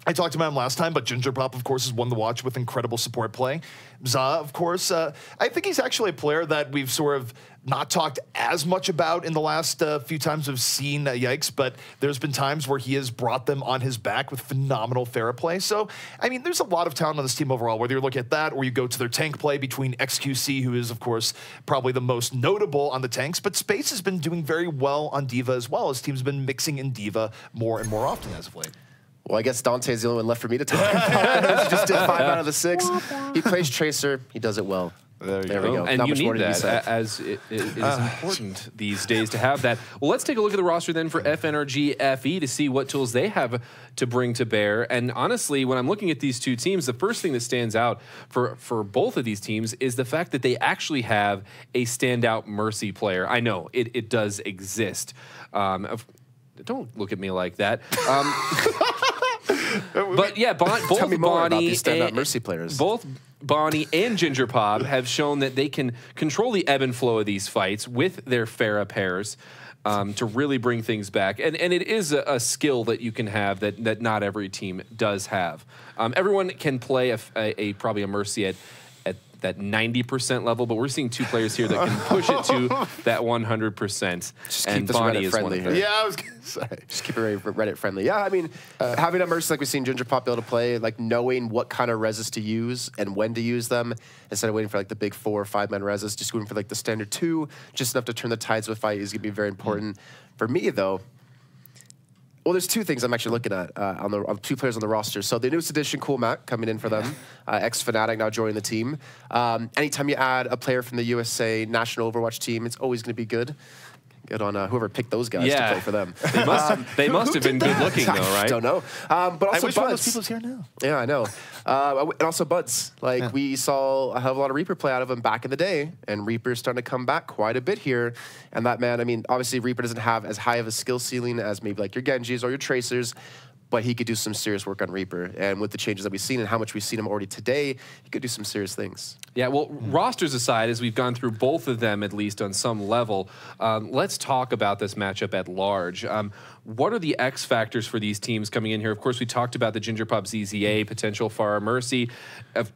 I talked about him last time, but Gingerpop, of course, is one to watch with incredible support play. Za, of course, I think he's actually a player that we've sort of not talked as much about in the last few times we've seen Yikes, but there's been times where he has brought them on his back with phenomenal Pharah play. So, I mean, there's a lot of talent on this team overall, whether you look at that or you go to their tank play between XQC, who is, of course, probably the most notable on the tanks, but Space has been doing very well on D.Va as well, as teams have been mixing in D.Va more and more often as of late. Well, I guess Dante's the only one left for me to talk about. He just did 5 out of the 6. He plays Tracer. He does it well. There we go. And Not you much more need to be that, said. as it is important these days to have that. Well, let's take a look at the roster then for FNRGFE to see what tools they have to bring to bear. And honestly, when I'm looking at these two teams, the first thing that stands out for both of these teams is the fact that they actually have a standout Mercy player. I know, it does exist. Don't look at me like that. But yeah, both Tell me more about Bonnie these standout and Mercy players. Both Bonnie and Gingerpop have shown that they can control the ebb and flow of these fights with their Pharah pairs to really bring things back. And it is a skill that you can have that not every team does have. Everyone can play probably a Mercy at that 90% level, but we're seeing two players here that can push it to that 100%. Just and keep this Bonnie Reddit is friendly one of them. here. Yeah, I was going to say. Just keep it Reddit friendly. Yeah, I mean, having a Mercy like we've seen Gingerpop be able to play, like knowing what kind of reses to use and when to use them, instead of waiting for like the big 4 or 5 man reses, just going for like the standard 2, just enough to turn the tides of a fight is going to be very important. For me, though, well, there's 2 things I'm actually looking at on 2 players on the roster. So the newest addition, Cool Matt, coming in for them. Ex-Fnatic now joining the team. Anytime you add a player from the USA national Overwatch team, it's always going to be good. Good on whoever picked those guys to play for them. They must have been good looking, though, right? I don't know. But also I wish one of those Buds. people's here now. Yeah, I know. And also Buds. Like, we saw a hell of a lot of Reaper play out of him back in the day, and Reaper's starting to come back quite a bit here. And that man, I mean, obviously Reaper doesn't have as high of a skill ceiling as maybe like your Genjis or your Tracers, but he could do some serious work on Reaper. And with the changes that we've seen and how much we've seen him already today, he could do some serious things. Yeah, well, rosters aside, as we've gone through both of them, at least on some level, let's talk about this matchup at large. What are the X factors for these teams coming in here? Of course, we talked about the Gingerpop ZZA, potential Pharah Mercy.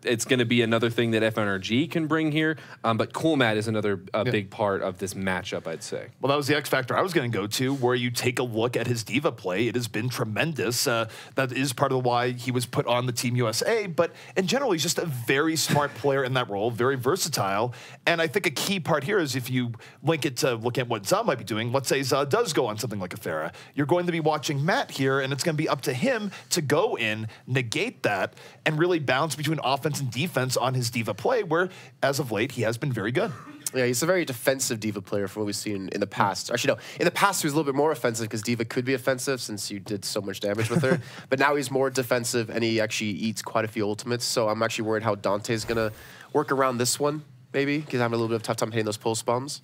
It's going to be another thing that FNRG can bring here. But Cool Matt is another big part of this matchup, I'd say. Well, that was the X factor I was going to go to, where you take a look at his D.Va play. It has been tremendous. That is part of why he was put on the Team USA. But in general, he's just a very smart player in that role, very versatile. And I think a key part here is if you link it to look at what Za might be doing, let's say Za does go on something like a Pharah, you're going to be watching Matt here, and it's going to be up to him to go in, negate that, and really bounce between offense and defense on his D.Va play, where, as of late, he has been very good. Yeah, he's a very defensive D.Va player from what we've seen in the past. Actually, no, in the past he was a little bit more offensive because D.Va could be offensive since you did so much damage with her. But now he's more defensive, and he actually eats quite a few ultimates. So I'm actually worried how Dante's going to work around this one, maybe, because I'm having a little bit of a tough time hitting those pulse bombs.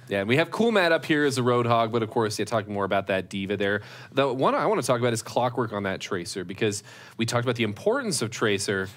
Yeah, and we have Cool Matt up here as a Roadhog, but of course, talking more about that D.Va there. The one I want to talk about is Clockwork on that Tracer, because we talked about the importance of Tracer,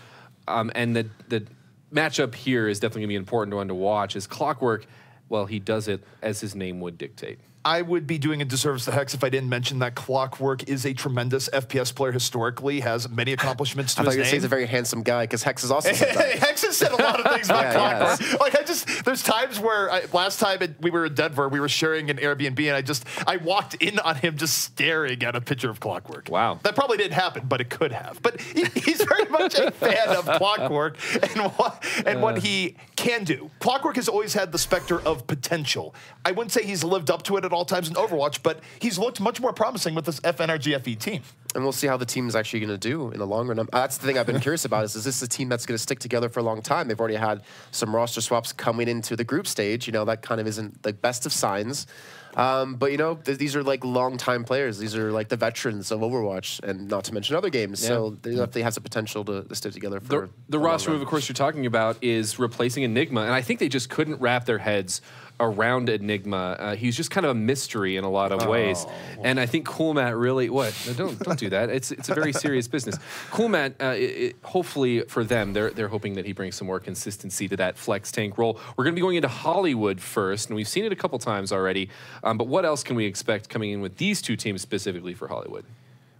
and the matchup here is definitely going to be an important one to watch. Is Clockwork, well, he does it as his name would dictate. I would be doing a disservice to Hex if I didn't mention that Clockwork is a tremendous FPS player historically, has many accomplishments to his name. He's a very handsome guy, because Hex is also said that. Hex has said a lot of things about Clockwork. Like, there's times where, last time we were in Denver, we were sharing an Airbnb, and I walked in on him just staring at a picture of Clockwork. Wow. That probably didn't happen, but it could have. But he's very much a fan of Clockwork and what he can do. Clockwork has always had the specter of potential. I wouldn't say he's lived up to it at all times in Overwatch, but he's looked much more promising with this FNRGFE team. And we'll see how the team is actually going to do in the long run. That's the thing I've been curious about is this a team that's going to stick together for a long time? They've already had some roster swaps coming into the group stage. You know, that kind of isn't the best of signs. But, you know, these are like long-time players. These are like the veterans of Overwatch, and not to mention other games. Yeah. So they definitely has the potential to stick together for the roster move, of course, you're talking about is replacing Enigma. And I think they just couldn't wrap their heads around Enigma. He's just kind of a mystery in a lot of ways. And I think CoolMat really, what? No, don't do that. It's a very serious business. CoolMat, hopefully for them, they're hoping that he brings some more consistency to that flex tank role. We're going to be going into Hollywood first, and we've seen it a couple times already. But what else can we expect coming in with these two teams specifically for Hollywood?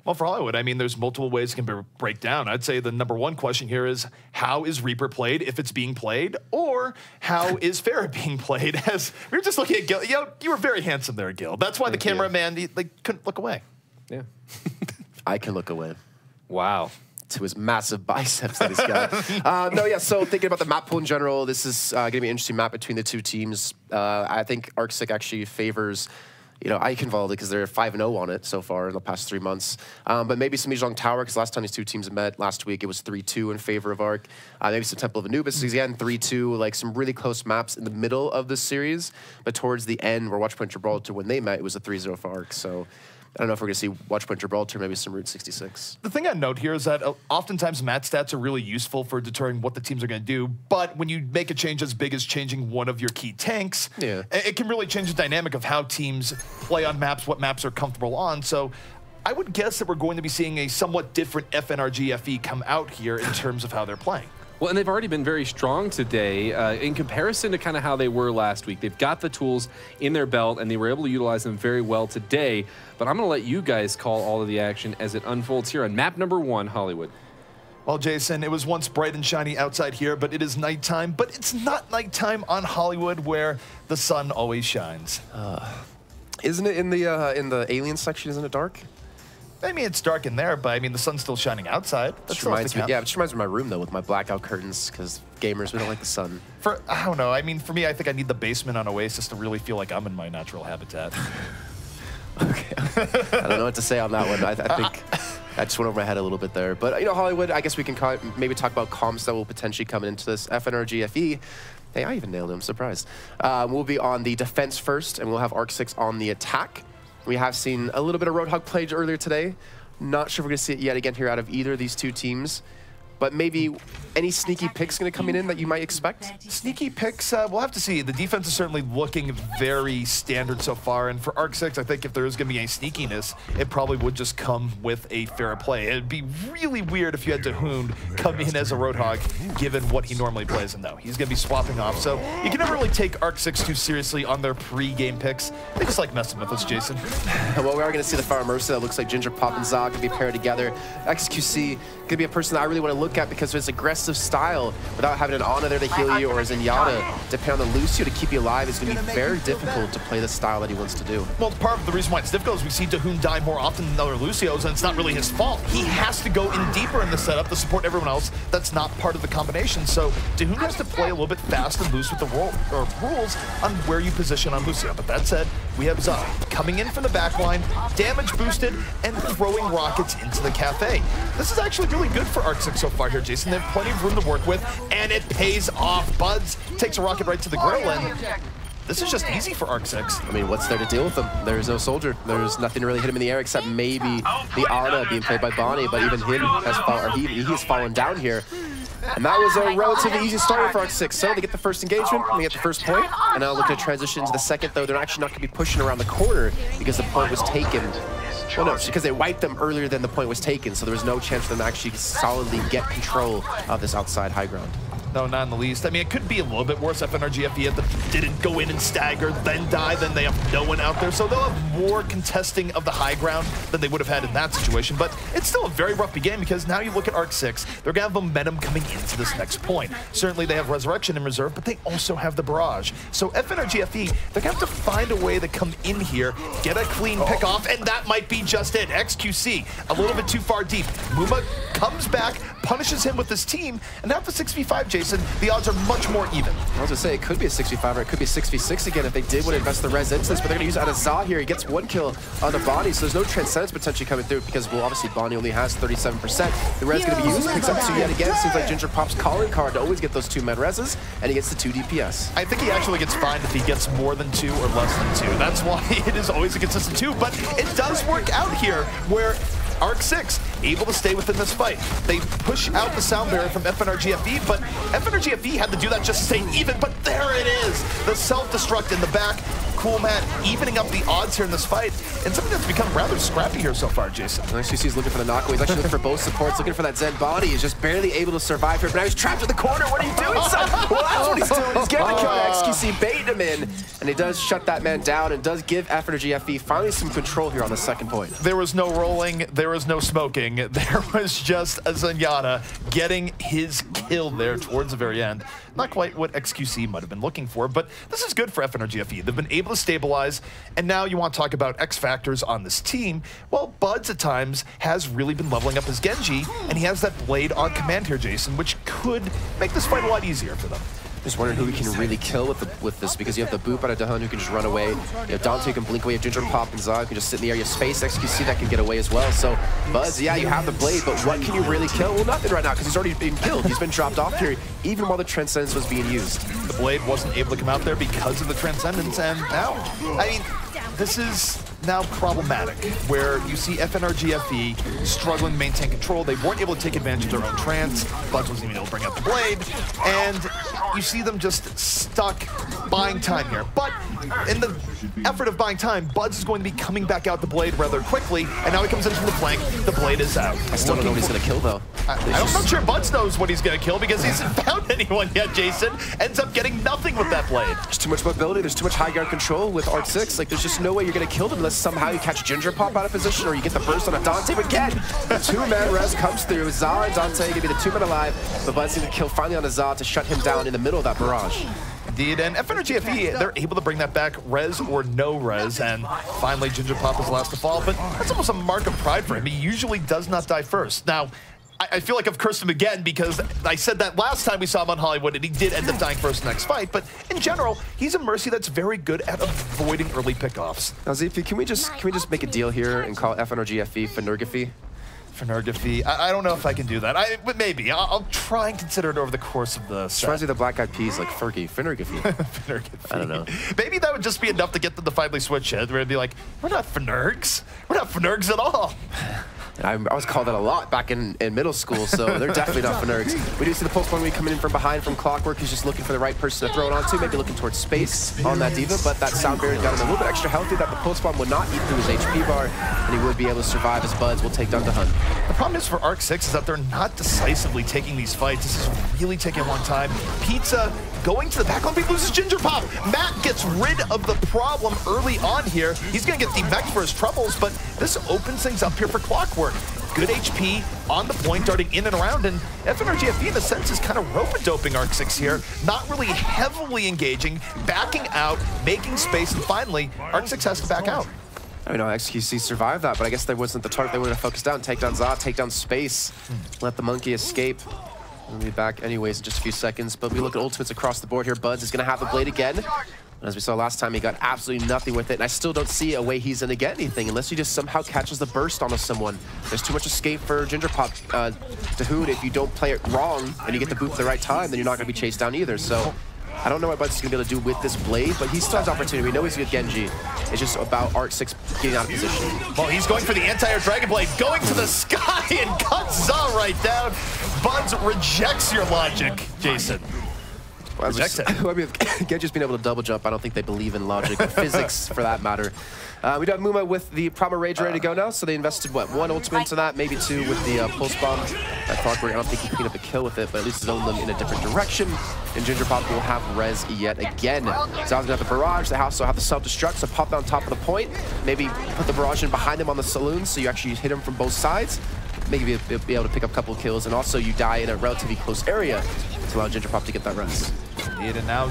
Well, for Hollywood, I mean, there's multiple ways it can break down. I'd say the #1 question here is, how is Reaper played, if it's being played, or how is Pharah being played? As we were just looking at Gill. You were very handsome there, Gill. That's why the cameraman, couldn't look away. Yeah. I can look away. Wow. To his massive biceps that he's got. No, yeah, so thinking about the map pool in general, this is going to be an interesting map between the two teams. I think Arctic actually favors, you know, Eichenwalde because they're 5-0 on it so far in the past 3 months. But maybe some Mijong Tower, because last time these two teams met last week, it was 3-2 in favor of Arc. Maybe some Temple of Anubis, again, 3-2, like some really close maps in the middle of this series. But towards the end, where Watchpoint Gibraltar, when they met, it was a 3-0 for Arc. So I don't know if we're going to see Watchpoint Gibraltar, maybe some Route 66. The thing I'd note here is that oftentimes mat stats are really useful for determining what the teams are going to do, but when you make a change as big as changing one of your key tanks, it can really change the dynamic of how teams play on maps, what maps are comfortable on. So I would guess that we're going to be seeing a somewhat different FNRGFE come out here in terms of how they're playing. Well, and they've already been very strong today in comparison to kind of how they were last week. They've got the tools in their belt, and they were able to utilize them very well today. But I'm going to let you guys call all of the action as it unfolds here on map #1, Hollywood. Well, Jason, it was once bright and shiny outside here, but it is nighttime. But it's not nighttime on Hollywood, where the sun always shines. Isn't it in the alien section? Isn't it dark? I mean, it's dark in there, but I mean, the sun's still shining outside. That still has to count. Yeah, it just reminds me of my room, though, with my blackout curtains, because gamers, we don't like the sun. I don't know. I mean, for me, I think I need the basement on Oasis to really feel like I'm in my natural habitat. Okay. I don't know what to say on that one. I think I just went over my head a little bit there. But, you know, Hollywood, I guess we can maybe talk about comps that will potentially come into this. FNRGFE. Hey, I even nailed it. I'm surprised. We'll be on the defense first, and we'll have Arc6 on the attack. We have seen a little bit of Roadhog play earlier today. Not sure if we're going to see it yet again here out of either of these two teams. But maybe any sneaky picks going to come in that you might expect? Sneaky picks, we'll have to see. The defense is certainly looking very standard so far. And for Arc6, I think if there is going to be any sneakiness, it probably would just come with a fair play. It'd be really weird if you had Dahoon come in as a Roadhog, given what he normally plays. And no, he's going to be swapping off. So you can never really take Arc6 too seriously on their pre-game picks. They just like messing with us, Jason. Well, we are going to see the Fire Mercy. That looks like Ginger Pop and Zog going to be paired together. XQC going to be a person that I really want to look at because of his aggressive style. Without having an Ana there to heal you or a Zenyatta depend on the Lucio to keep you alive, is going to be very difficult to play the style that he wants to do. Well, part of the reason why it's difficult is we see Dahoon die more often than other Lucios, and it's not really his fault. He has to go in deeper in the setup to support everyone else that's not part of the combination. So Dahoon has to play a little bit fast and loose with the rules on where you position on Lucio. But that said, we have Zog coming in from the backline, damage boosted, and throwing rockets into the cafe. This is actually really good for Arc6 so far here, Jason. They have plenty of room to work with, and it pays off. Buds takes a rocket right to the grill, and this is just easy for Arc6. I mean, what's there to deal with them? There's no soldier. There's nothing to really hit him in the air except maybe the Ana being played by Bonnie, but even him has fallen, he has fallen down here. And that was a relatively easy start for Arc6. So they get the first engagement, they get the first point, and now looking to transition into the second, though they're actually not going to be pushing around the corner because the point was taken. Well, no, it's because they wiped them earlier than the point was taken, so there was no chance for them to actually solidly get control of this outside high ground. No, not in the least. I mean, it could be a little bit worse. FNRGFE didn't go in and stagger, then die, then they have no one out there. So they'll have more contesting of the high ground than they would have had in that situation. But it's still a very rough beginning because now you look at Arc 6, they're going to have momentum coming into this next point. Certainly they have Resurrection in reserve, but they also have the Barrage. So FNRGFE, they're going to have to find a way to come in here, get a clean pick off, and that might be just it. XQC, a little bit too far deep. Muma comes back, punishes him with his team, and after 6v5, Jason, the odds are much more even. I was gonna say, it could be a 6v5 or it could be a 6v6 again if they did want to invest the res into this, but they're gonna use Adazah here. He gets 1 kill on the body, so there's no Transcendence potentially coming through because, well, obviously Bonnie only has 37%. The res gonna be used, picks up 2 yet again. Seems like Ginger Pop's calling card to always get those 2 med reses, and he gets the 2 DPS. I think he actually gets fined if he gets more than 2 or less than 2. That's why it is always a consistent 2, but it does work out here where Arc 6 able to stay within this fight. They push out the sound barrier from FNRGFE, but FNRGFE had to do that just to stay even, but there it is! The self-destruct in the back. Cool man evening up the odds here in this fight, and something that's become rather scrappy here so far, Jason. XQC's looking for the knockaway. He's actually looking for both supports, looking for that Zen body. He's just barely able to survive here, but now he's trapped in the corner. What are you doing, son? Well, that's what he's doing. He's getting the kill. XQC baited him in, and he does shut that man down and does give FNRGFE finally some control here on the second point. There was no rolling, there was no smoking. There was just a Zenyatta getting his kill there towards the very end. Not quite what XQC might have been looking for, but this is good for FNRGFE. They've been able to stabilize, and now you want to talk about X factors on this team. Well, Buds at times has really been leveling up his Genji, and he has that blade on command here, Jason, which could make this fight a lot easier for them. Just wondering who we can really kill with this, because you have the boop out of Dahun who can just run away. You have Dante who can blink away. You have Ginger Pop and Zah who can just sit in the area. Space XQC that can get away as well. So Buzz, yeah, you have the blade, but what can you really kill? Well, nothing right now because he's already been killed. He's been dropped off here even while the Transcendence was being used. The blade wasn't able to come out there because of the Transcendence, and now, I mean, this is now problematic, where you see FNRGFE struggling to maintain control. They weren't able to take advantage of their own trance. Buds wasn't even able to bring out the blade, and you see them just stuck buying time here. But in the effort of buying time, Buds is going to be coming back out the blade rather quickly, and now he comes in from the flank. The blade is out. I still don't know what he's going to kill, though. I'm not sure Buds knows what he's going to kill because he hasn't found anyone yet, Jason. Ends up getting nothing with that blade. There's too much mobility. There's too much high guard control with Arc 6. Like, there's just no way you're going to kill them unless somehow you catch Ginger Pop out of position or you get the burst on a Dante. But again, the 2-man res comes through. Zah and Dante going to be the 2 men alive. But Bud's going to kill finally on a Zah to shut him down in the middle of that barrage. Indeed, and FNRGFE, they're able to bring that back, res or no res, and finally Ginger Pop is the last to fall, but that's almost a mark of pride for him. He usually does not die first. Now, I feel like I've cursed him again because I said that last time we saw him on Hollywood and he did end up dying first in the next fight, but in general, he's a Mercy that's very good at avoiding early pickoffs. Now, ZP, can we just make a deal here and call FNRGFE FNRGFE? FNRGFE. I don't know if I can do that. But maybe. I'll try and consider it over the course of the set. Reminds me of the Black Eyed Peas, like Fergie. FNRGFE. FNRGFE. I don't know. Maybe that would just be enough to get them to finally switch it. Where it'd be like, we're not FNRGs. We're not FNRGs at all. I was called that a lot back in middle school, so they're definitely not FNRGs. We do see the pulse one coming in from behind from Clockwork. He's just looking for the right person to throw it onto, maybe looking towards space on that Diva, but that sound barrier got him a little bit extra healthy that the pulse bomb would not eat through his HP bar, and he would be able to survive as Buds will take down the Hunt. The problem is for Arc 6 is that they're not decisively taking these fights. This is really taking a long time. Pizza going to the back line, he loses Ginger Pop. Matt gets rid of the problem early on here. He's going to get demeched for his troubles, but this opens things up here for Clockwork. Good HP on the point, darting in and around, and FNRGFE in a sense is kind of rope-a-doping Arc 6 here, not really heavily engaging, backing out, making space, and finally, Arc 6 has to back out. I mean, XQC survived that, but I guess that wasn't the target they were going to focus down. Take down Zah, take down space, let the monkey escape. We'll be back anyways in just a few seconds, but we look at ultimates across the board here. Buds is going to have the blade again. As we saw last time, he got absolutely nothing with it, and I still don't see a way he's gonna get anything unless he just somehow catches the burst onto someone. There's too much escape for Ginger Pop to Hood. If you don't play it wrong and you get the boot at the right time, then you're not gonna be chased down either. So I don't know what Bud's gonna be able to do with this blade, but he still has opportunity. We know he's a good Genji. It's just about Arc 6 getting out of position. Well, he's going for the anti-air Dragon Blade, going to the sky and cuts Zah right down. Buds rejects your logic, Jason. Genji's been able to double jump. I don't think they believe in logic or physics for that matter. We do have Muma with the Primal Rage ready to go now, so they invested, what, 1 ultimate into that, maybe 2 with the Pulse Bomb. That Clockwork, I don't think he can pick up a kill with it, but at least zone them in a different direction. And Gingerpop will have res yet again. So I was gonna have the Barrage, they also have the Self-Destruct, so pop on top of the point, maybe put the Barrage in behind him on the Saloon, so you actually hit him from both sides. Maybe be able to pick up a couple of kills, and also you die in a relatively close area to allow Gingerpop to get that res. And now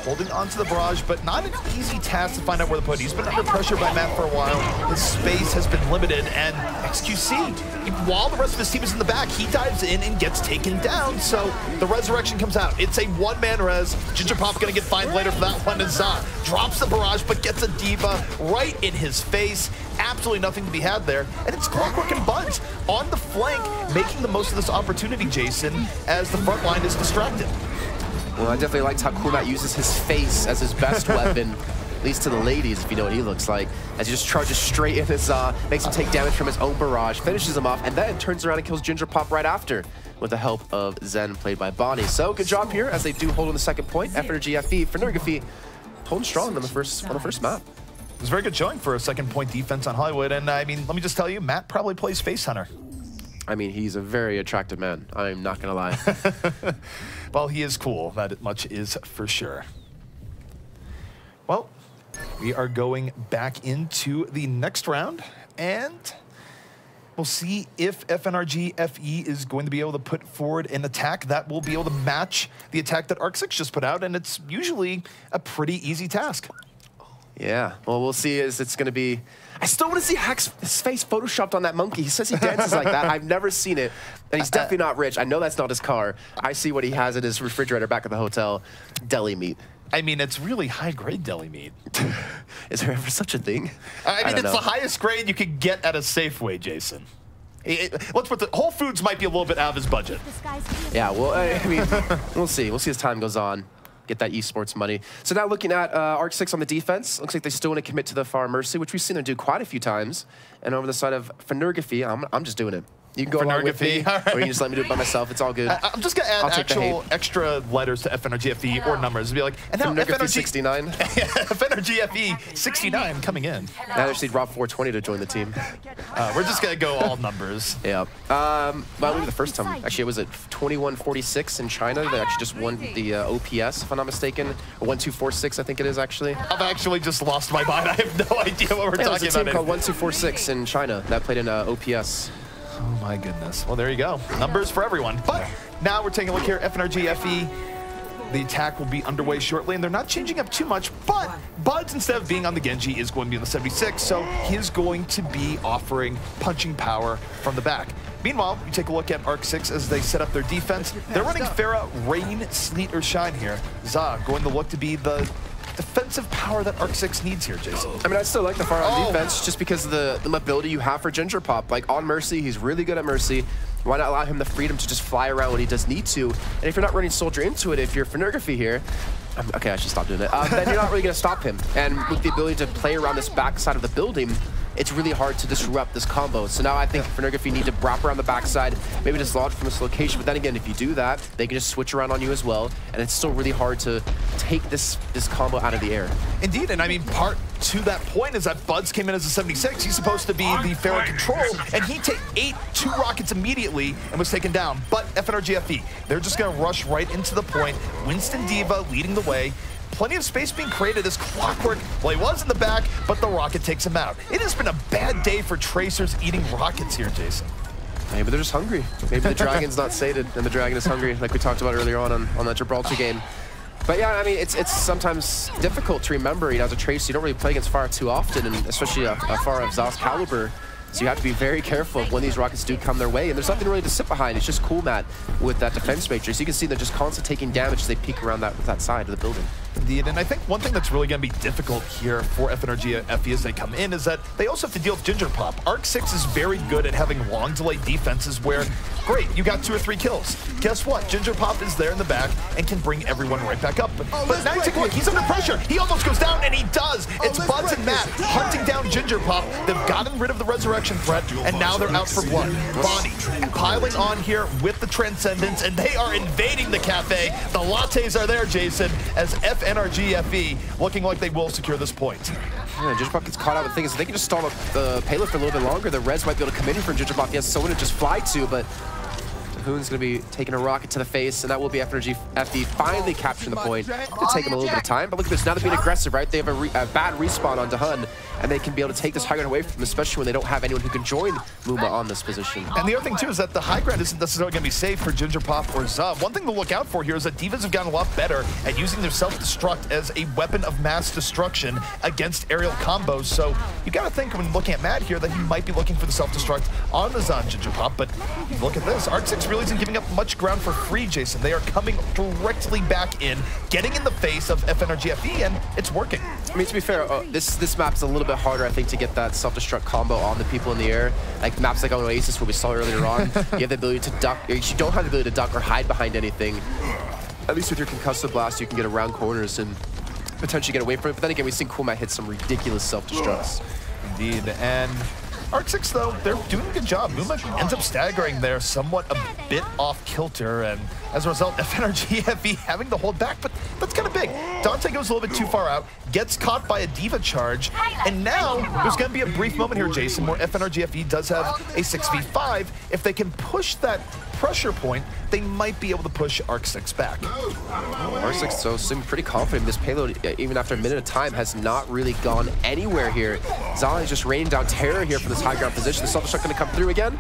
holding onto the Barrage, but not an easy task to find out where to put it. He's been under pressure by Matt for a while. His space has been limited, and XQC, while the rest of his team is in the back, he dives in and gets taken down, so the resurrection comes out. It's a one-man res. Gingerpop gonna get fined later for that one as drops the Barrage, but gets a D.Va right in his face. Absolutely nothing to be had there. And it's Clockwork and Buds on the flank, making the most of this opportunity, Jason, as the front line is distracted. Well, I definitely liked how Kumat uses his face as his best weapon, at least to the ladies, if you know what he looks like, as he just charges straight in his, makes him take damage from his own Barrage, finishes him off, and then turns around and kills Gingerpop right after, with the help of Zen, played by Bonnie. So, good job here, as they do hold on the second point. FNRGFE, FNRGFE, holding strong on the first map. It was a very good showing for a second point defense on Hollywood, and I mean, let me just tell you, Matt probably plays Face Hunter. I mean, he's a very attractive man. I'm not gonna lie. Well, he is cool. That much is for sure. Well, we are going back into the next round, and we'll see if FNRGFE is going to be able to put forward an attack that will be able to match the attack that Arc 6 just put out, and it's usually a pretty easy task. Yeah, well, we'll see as it's going to be... I still want to see Hex, his face photoshopped on that monkey. He says he dances like that. I've never seen it, and he's definitely not rich. I know that's not his car. I see what he has in his refrigerator back at the hotel. Deli meat. I mean, it's really high-grade deli meat. Is there ever such a thing? I mean, it's the highest grade you could get at a Safeway, Jason. Let's put the Whole Foods might be a little bit out of his budget. Yeah, well, I mean, we'll see. We'll see as time goes on. Get that eSports money. So now looking at Arc 6 on the defense, looks like they still want to commit to the Far Mercy, which we've seen them do quite a few times. And over the side of FNRGFE, I'm just doing it. You can go along with me, right. or you can just let me do it by myself. It's all good. I'm just going to add actual extra letters to FNRGFE or numbers. It'd be like, and now FNRGFE 69. FNRGFE 69 coming in. Now they just need Rob 420 to join the team. We're just going to go all numbers. Yeah. Well, maybe the first time. Actually, it was at 2146 in China. They actually just won the OPS, if I'm not mistaken. Or 1246, I think it is, actually. I've actually just lost my mind. I have no idea what we're talking about. There's a team called 1246 in China that played in OPS. Oh my goodness. Well, there you go. Numbers for everyone. But now we're taking a look here. FNRGFE, the attack will be underway shortly, and they're not changing up too much, but Buds, instead of being on the Genji, is going to be on the 76, so he is going to be offering punching power from the back. Meanwhile, you take a look at Arc 6 as they set up their defense. They're running Pharah, Rain, Sleet, or Shine here. Za going to look to be the defensive power that Arc 6 needs here, Jason. I mean, I still like the Far on defense just because of the mobility you have for Gingerpop. Like, on Mercy, he's really good at Mercy. Why not allow him the freedom to just fly around when he does need to? And if you're not running Soldier into it, if you're FNRGFE here, okay, I should stop doing it, then you're not really going to stop him. And with the ability to play around this backside of the building, it's really hard to disrupt this combo. So now I think FNRGFE need to wrap around the backside, maybe dislodge from this location. But then again, if you do that, they can just switch around on you as well. And it's still really hard to take this combo out of the air. Indeed, and I mean, part to that point is that Buds came in as a 76. He's supposed to be the Pharah control, and he ate 2 rockets immediately and was taken down. But FNRGFE, they're just going to rush right into the point. Winston D.Va leading the way. Plenty of space being created as Clockwork, well, he was in the back, but the rocket takes him out. It has been a bad day for Tracers eating rockets here, Jason. Maybe they're just hungry. Maybe the Dragon's not sated, and the Dragon is hungry, like we talked about earlier on that Gibraltar game. But yeah, I mean, it's sometimes difficult to remember, you know, as a Tracer, you don't really play against Pharah too often, and especially a Pharah of Za's caliber. So you have to be very careful of when these rockets do come their way. And there's nothing really to sit behind. It's just cool, Matt, with that defense matrix. You can see they're just constantly taking damage as they peek around that side of the building. Indeed, and I think one thing that's really going to be difficult here for FNRGFE as they come in is that they also have to deal with Gingerpop. Arc 6 is very good at having long delay defenses where, great, you got 2 or 3 kills. Guess what? Gingerpop is there in the back and can bring everyone right back up. But now take a look, he's under pressure. He almost goes down, and he does. It's Buds and Matt hunting down Gingerpop. They've gotten rid of the resurrection destruction threat, and now they're out for blood. Bonnie piling on here with the Transcendence, and they are invading the cafe. The lattes are there, Jason, as FNRGFE looking like they will secure this point. Yeah, Gingerpop gets caught out with things. If they can just stall up the payload for a little bit longer, the Reds might be able to come in here from Gingerpop. He has someone to just fly to, but Hoon's going to be taking a rocket to the face, and that will be FNRGFE finally capturing the point. It could take them a little bit of time, but look at this. Now they're being aggressive, right? They have a bad respawn on Dahun, and they can be able to take this high ground away from them, especially when they don't have anyone who can join Muma on this position. And the other thing, too, is that the high ground isn't necessarily going to be safe for Gingerpop or Zub. One thing to look out for here is that Divas have gotten a lot better at using their self-destruct as a weapon of mass destruction against aerial combos. So you got to think when looking at Matt here that he might be looking for the self-destruct on the Zon Gingerpop, but look at this. Arc6 really isn't giving up much ground for free, Jason. They are coming directly back in, getting in the face of FNRGFE, and it's working. I mean, to be fair, this map's a little bit harder, I think, to get that self-destruct combo on the people in the air. Like maps like on Oasis, where we saw earlier on, you have the ability to duck. You don't have the ability to duck or hide behind anything. At least with your concussive blast, you can get around corners and potentially get away from it. But then again, we've seen Kumat hit some ridiculous self-destructs. Indeed, and Arc6, though, they're doing a good job. Muma ends up staggering there somewhat a bit off kilter, and as a result, FNRGFE having to hold back, but that's kind of big. Dante goes a little bit too far out, gets caught by a Diva charge, and now there's going to be a brief moment here, Jason, where FNRGFE does have a 6v5. If they can push that pressure point, they might be able to push Arc6 back. Arc6, so seems pretty confident. This payload, even after a minute of time, has not really gone anywhere here. Zala is just raining down terror here from this high ground position. The self-destruct going to come through again,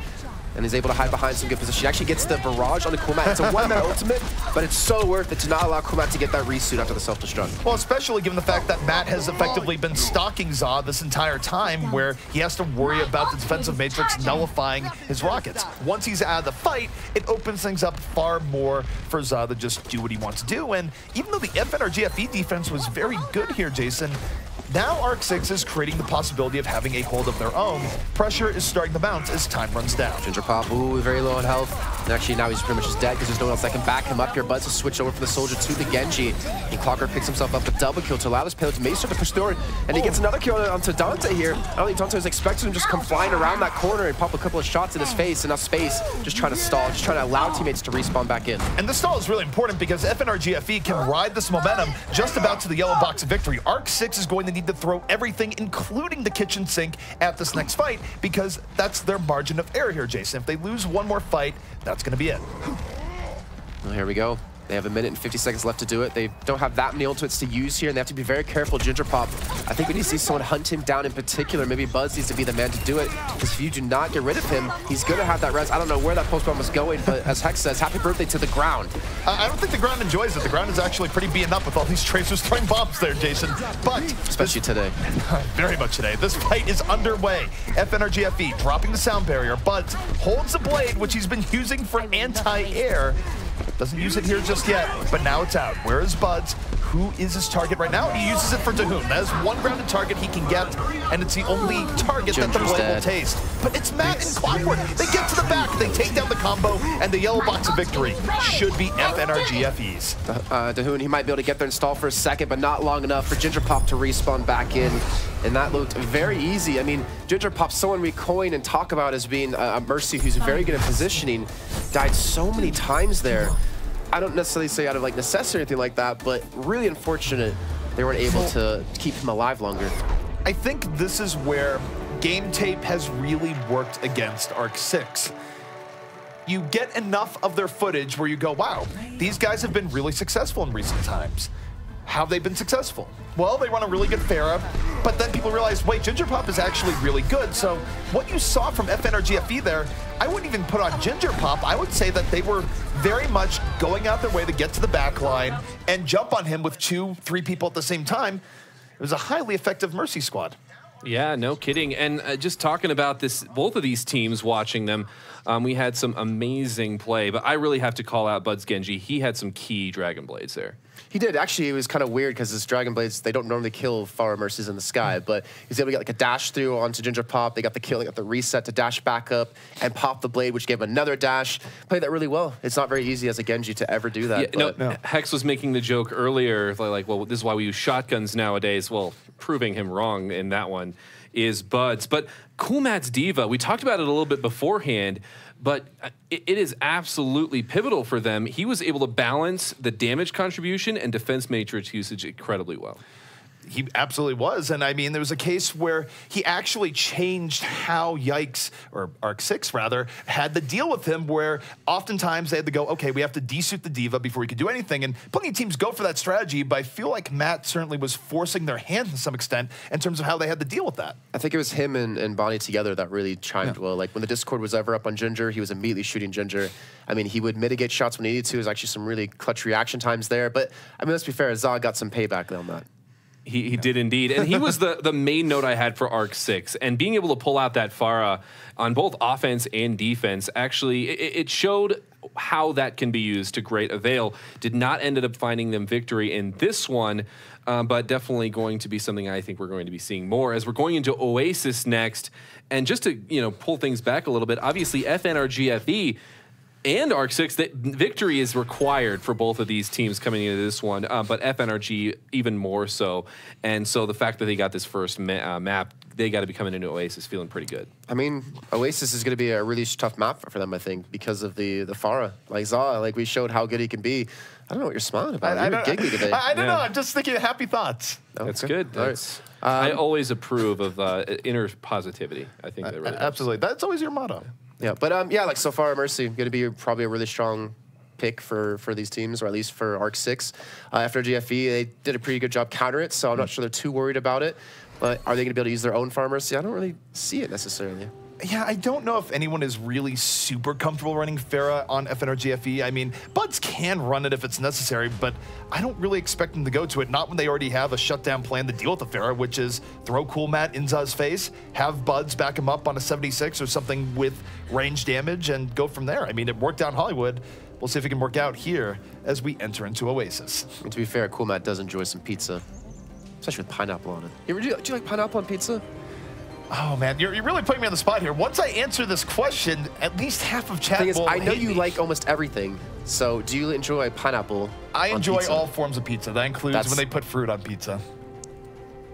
and he's able to hide behind some good position. He actually gets the barrage on the Kumat. It's a one-man ultimate, but it's so worth it to not allow Kumat to get that resuit after the self-destruct. Well, especially given the fact that Matt has effectively been stalking Za this entire time, where he has to worry about the defensive matrix nullifying his rockets. Once he's out of the fight, it opens things up far more for Za to just do what he wants to do. And even though the FNRGFE defense was very good here, Jason, now Arc6 is creating the possibility of having a hold of their own. Pressure is starting to mount as time runs down. Gingerpop, ooh, very low on health. And actually now he's pretty much just dead because there's no one else that can back him up here. But to switch over from the Soldier to the Genji. And Clocker picks himself up a double kill to allow this payload to maybe start to push forward. And he gets another kill onto Dante here. I don't think Dante was expecting him to just come flying around that corner and pop a couple of shots in his face. And now Space just trying to stall, just trying to allow teammates to respawn back in. And this stall is really important because FNRGFE can ride this momentum just about to the yellow box of victory. Arc6 is going to need to throw everything, including the kitchen sink, at this next fight, because that's their margin of error here, Jason. If they lose one more fight, that's going to be it. Well, here we go. They have a minute and 50 seconds left to do it. They don't have that many ultimates to use here, and they have to be very careful. Gingerpop, I think we need to see someone hunt him down in particular. Maybe Buzz needs to be the man to do it, because if you do not get rid of him, he's going to have that res. I don't know where that post bomb was going, but as Hex says, happy birthday to the ground. I don't think the ground enjoys it. The ground is actually pretty beaten up with all these tracers throwing bombs there, Jason. But especially today. Very much today. This fight is underway. FNRGFE dropping the sound barrier. Buzz holds the blade, which he's been using for anti-air. Doesn't use it here just yet, but now it's out. Where is Buds? Who is his target right now? He uses it for Dahun. That is one grounded target he can get, and it's the only target that the blade will taste. But it's Matt and Clockwork. They get to the back, they take down the combo, and the yellow box of victory should be FNRGFE's. Dahun, he might be able to get there and stall for a second, but not long enough for Gingerpop to respawn back in. And that looked very easy. I mean, Gingerpop, someone we coin and talk about as being a Mercy who's very good at positioning, died so many times there. I don't necessarily say out of like necessity or anything like that, but really unfortunate they weren't able to keep him alive longer. I think this is where game tape has really worked against Arc6. You get enough of their footage where you go, wow, these guys have been really successful in recent times. How have they been successful? Well, they run a really good Pharah, but then people realize, wait, Gingerpop is actually really good. So what you saw from FNRGFE there, I wouldn't even put on Gingerpop. I would say that they were very much going out their way to get to the back line and jump on him with 2-3 people at the same time. It was a highly effective Mercy squad. Yeah, no kidding. And just talking about this, both of these teams, watching them, we had some amazing play, but I really have to call out Bud's Genji. He had some key Dragon Blades there. He did. Actually, it was kind of weird because his Dragon Blades, they don't normally kill Pharah Mercies in the sky, but he was able to get like a dash through onto Gingerpop. They got the kill, they got the reset to dash back up and pop the blade, which gave him another dash. Played that really well. It's not very easy as a Genji to ever do that. Yeah, no, Hex was making the joke earlier, like, well, this is why we use shotguns nowadays. Well, proving him wrong in that one. is Buds. But Coolmat's D.Va, we talked about it a little bit beforehand, but it is absolutely pivotal for them. He was able to balance the damage contribution and defense matrix usage incredibly well. He absolutely was. And I mean, there was a case where he actually changed how Yikes, or Arc6 rather, had to deal with him, where oftentimes they had to go, okay, we have to desuit the D.Va before we could do anything. And plenty of teams go for that strategy, but I feel like Matt certainly was forcing their hand to some extent in terms of how they had to deal with that. I think it was him and Bonnie together that really chimed well. Like when the Discord was ever up on Ginger, he was immediately shooting Ginger. I mean, he would mitigate shots when he needed to. There's actually some really clutch reaction times there. But I mean, let's be fair, Zah got some payback on that. He did indeed. And he was the main note I had for Arc 6. And being able to pull out that Pharah on both offense and defense, actually, it showed how that can be used to great avail. Did not end up finding them victory in this one, but definitely going to be something I think we're going to be seeing more as we're going into Oasis next. And just to pull things back a little bit, obviously FNRGFE and Arc 6, that victory is required for both of these teams coming into this one, but FNRG even more so. And so the fact that they got this first map, they got to be coming into Oasis feeling pretty good. I mean, Oasis is going to be a really tough map for them, I think, because of the Pharah. Like Zah, like we showed how good he can be. I don't know what you're smiling about. You're giggly today. I don't know. I'm just thinking happy thoughts. Okay. That's good. That's, I always approve of inner positivity. I think that really absolutely. That's always your motto. Yeah, but yeah, like so far, Mercy going to be probably a really strong pick for these teams, or at least for Arc 6. After GFE, they did a pretty good job countering it, so I'm not sure they're too worried about it. But are they going to be able to use their own Farm Mercy? I don't really see it necessarily. Yeah, I don't know if anyone is really super comfortable running Pharah on FNRGFE. I mean, Buds can run it if it's necessary, but I don't really expect them to go to it, not when they already have a shutdown plan to deal with the Pharah, which is throw Coolmat in Zah's face, have Buds back him up on a 76 or something with range damage, and go from there. I mean, it worked out in Hollywood. We'll see if it can work out here as we enter into Oasis. And to be fair, Coolmat does enjoy some pizza, especially with pineapple on it. Do you like pineapple on pizza? Oh, man, you're really putting me on the spot here. Once I answer this question, at least half of chat will I know you me. like almost everything, so do you enjoy pineapple I enjoy pizza? all forms of pizza. That includes when they put fruit on pizza.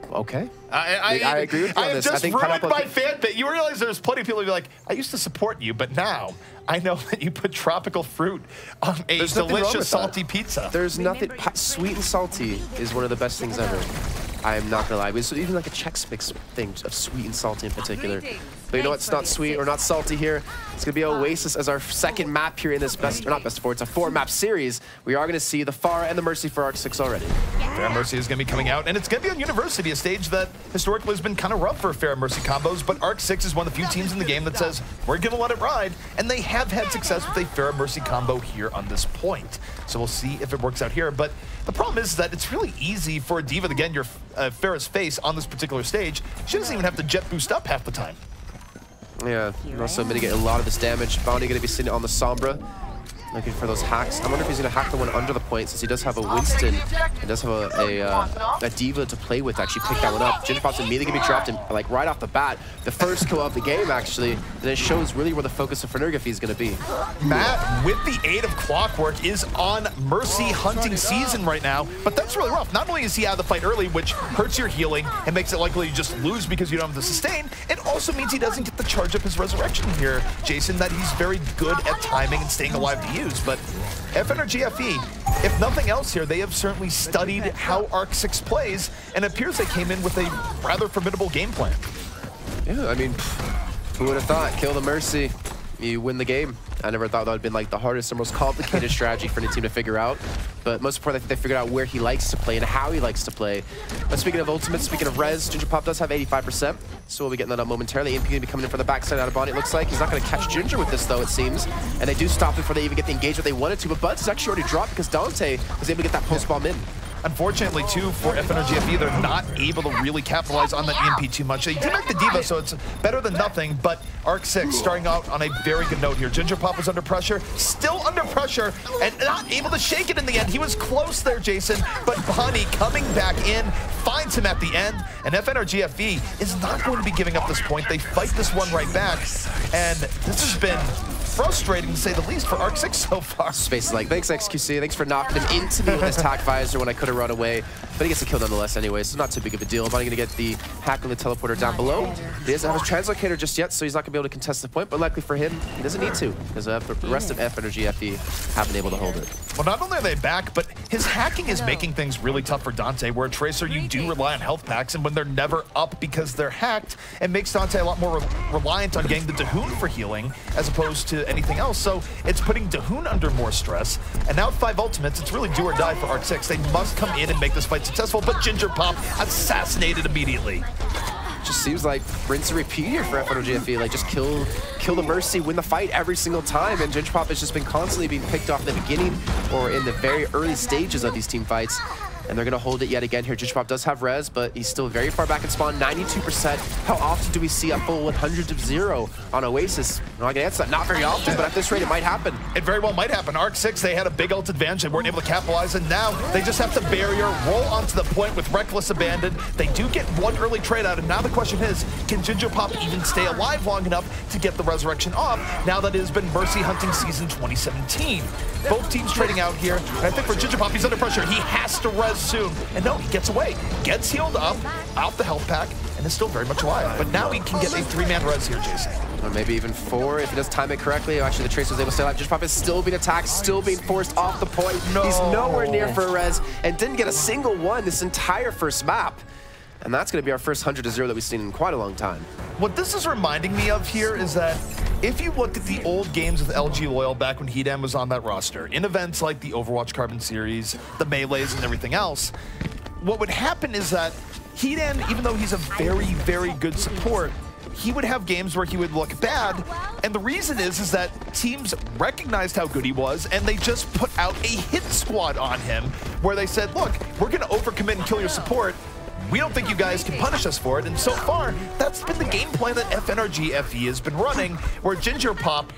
Okay. I agree with you on I this. just I think ruined my fan bit. You realize there's plenty of people who be like, I used to support you, but now I know that you put tropical fruit on a delicious salty pizza. There's nothing. Sweet and salty is one of the best things ever. I am not gonna lie. So even like a Chex Mix thing of sweet and salty in particular. But you know what? It's not sweet or not salty here. It's gonna be Oasis as our second map here in this best, or not best of 4, it's a 4-map series. We are gonna see the Pharah and the Mercy for Arc 6 already. Pharah Mercy is gonna be coming out, and it's gonna be on University, a stage that historically has been kind of rough for Pharah Mercy combos, but Arc 6 is one of the few teams in the game that says, we're gonna let it ride, and they have had success with a Pharah Mercy combo here on this point. So we'll see if it works out here, but the problem is that it's really easy for a D.Va to get in your Pharah's face on this particular stage. She doesn't even have to jet boost up half the time. Yeah, and also mitigate a lot of this damage. Bounty going to be sitting on the Sombra, looking for those hacks. I wonder if he's going to hack the one under the point, since he does have a Winston and does have a D.Va to play with to actually pick that one up. Gillfrost immediately going to be dropped in, like right off the bat. The first kill of the game, actually, and it shows really where the focus of FNRGFE is going to be. Matt, with the aid of Clockwork, is on Mercy hunting season right now, but that's really rough. Not only is he out of the fight early, which hurts your healing and makes it likely you just lose because you don't have the sustain, it also means he doesn't get to charge up his resurrection here, Jason, that he's very good at timing and staying alive to use. But FNRGFE, if nothing else here, they have certainly studied how Arc 6 plays, and it appears they came in with a rather formidable game plan. Yeah, I mean, who would have thought? Kill the Mercy, you win the game. I never thought that would have been like the hardest or most complicated strategy for any team to figure out. But most importantly, I think they figured out where he likes to play and how he likes to play. But speaking of ultimates, speaking of res, Ginger Pop does have 85%, so we'll be getting that up momentarily. EMP going to be coming in for the backside out of Bonnie, it looks like. He's not going to catch Ginger with this, though, it seems. And they do stop before they even get the engagement they wanted to, but Buds is actually already dropped because Dante was able to get that post-bomb in. Unfortunately, too, for FNRGFE, they're not able to really capitalize on that EMP too much. They did make the D.Va, so it's better than nothing, but Arc 6 starting out on a very good note here. Ginger Pop was under pressure, still under pressure, and not able to shake it in the end. He was close there, Jason, but Bonnie coming back in, finds him at the end, and FNRGFE is not going to be giving up this point. They fight this one right back, and this has been frustrating to say the least for ARC-6 so far. Space is like, thanks XQC, thanks for knocking him into me with his tack visor when I could have run away. But he gets a kill nonetheless anyway, so not too big of a deal. Bonnie gonna get the hack on the teleporter down below. He doesn't have his translocator just yet, so he's not gonna be able to contest the point, but likely for him, he doesn't need to, because the rest of FNRGFE haven't been able to hold it. Well, not only are they back, but his hacking is making things really tough for Dante, where Tracer, you do rely on health packs, and when they're never up because they're hacked, it makes Dante a lot more reliant on getting the Dahoon for healing, as opposed to anything else. So it's putting Dahoon under more stress, and now with 5 ultimates, it's really do or die for ARC-6. They must come in and make this fight successful, but Ginger Pop assassinated immediately. Just seems like rinse and repeat here for FNRGFE. Like, just kill the Mercy, win the fight every single time. And Ginger Pop has just been constantly being picked off in the beginning or in the very early stages of these team fights. And they're going to hold it yet again here. Ginger Pop does have res, but he's still very far back in spawn, 92%. How often do we see a full 100 to 0 on Oasis? No, I can answer that. Not very often, but at this rate, it might happen. It very well might happen. ARC-6, they had a big ult advantage. They weren't able to capitalize, and now they just have to barrier, roll onto the point with Reckless Abandon. They do get one early trade out, and now the question is, can Ginger Pop even stay alive long enough to get the resurrection off, now that it has been Mercy hunting season 2017? Both teams trading out here, and I think for Ginger Pop, he's under pressure. He has to res soon. And no, he gets away, gets healed up, out the health pack, and is still very much alive. But now he can get a 3-man res here, Jason. Or maybe even 4 if he does time it correctly. Actually, the Tracer was able to stay alive. Ginger Pop is still being attacked, still being forced off the point. No. He's nowhere near for a res, and didn't get a single one this entire first map. And that's going to be our first 100 to 0 that we've seen in quite a long time. What this is reminding me of here is that if you look at the old games with LG Loyal back when Hedan was on that roster, in events like the Overwatch Carbon Series, the Melees, and everything else, what would happen is that Hedan, even though he's a very, very good support, he would have games where he would look bad, and the reason is that teams recognized how good he was, and they just put out a hit squad on him, where they said, look, we're going to overcommit and kill your support. We don't think you guys can punish us for it, and so far, that's been the game plan that FNRGFE has been running, where Ginger Pop,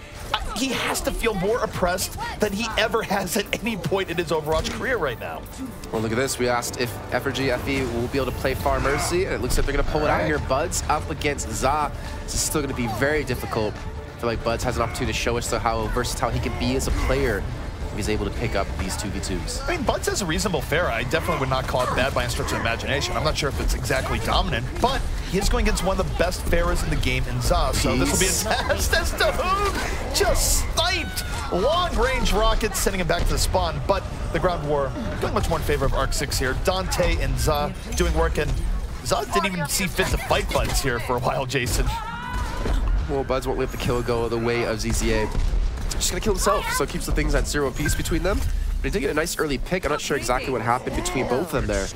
he has to feel more oppressed than he ever has at any point in his Overwatch career right now. Well, look at this. We asked if FNRGFE will be able to play Far Mercy, and it looks like they're going to pull it out here. Buds up against Za. This is still going to be very difficult. I feel like Buds has an opportunity to show us how versatile he can be as a player if he's able to pick up these 2v2s. I mean, Buds has a reasonable Pharah. I definitely would not call it bad by any stretch of imagination. I'm not sure if it's exactly dominant, but he is going against one of the best Pharahs in the game in Za, so this will be a test as Dahoon just sniped. Long-range rockets sending him back to the spawn, but the ground war going much more in favor of ARC-6 here. Dante and Za doing work, and Za didn't even see fit to fight Buds here for a while, Jason. Well, Buds won't let the kill go the way of ZZA. Just gonna kill himself, so it keeps the things at 0 apiece between them. But he did get a nice early pick. I'm not sure exactly what happened between both of them there.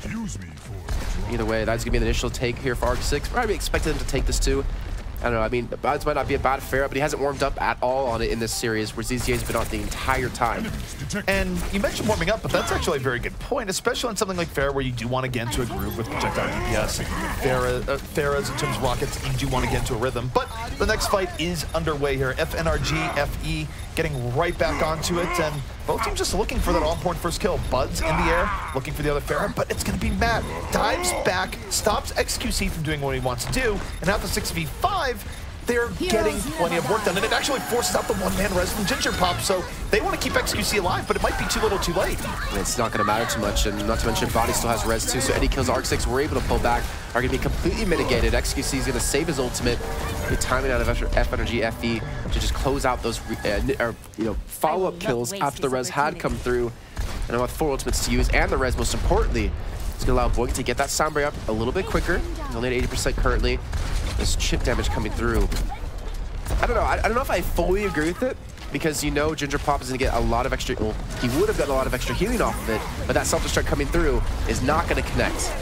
Either way, that's gonna be an initial take here for ARC-6. Probably expected him to take this too. I don't know, I mean, Buds might not be a bad Pharah, but he hasn't warmed up at all on it in this series, where ZZA's been on the entire time. And you mentioned warming up, but that's actually a very good point, especially on something like Pharah, where you do want to get into a groove with projectile DPS. Pharah's, in terms of rockets, you do want to get into a rhythm. But the next fight is underway here. FNRGFE getting right back onto it, and both teams just looking for that on-point first kill. Buds in the air, looking for the other Pharah, but it's going to be Matt. Dives back, stops XQC from doing what he wants to do, and after 6v5, they're getting plenty of work done, and it actually forces out the one-man res from Ginger Pop, so they want to keep XQC alive, but it might be too little too late. It's not going to matter too much, and not to mention Body still has res too, so any kills ARC-6 were able to pull back are going to be completely mitigated. XQC is going to save his ultimate, the timing out of FNRGFE to just close out those follow-up kills after the res had come through, and I want 4 ultimates to use, and the res most importantly. It's going to allow Boink to get that sound break up a little bit quicker. He's only at 80% currently. There's chip damage coming through. I don't know. I don't know if I fully agree with it, because you know Ginger Pop is going to get a lot of extra... Well, he would have gotten a lot of extra healing off of it, but that self-destruct coming through is not going to connect.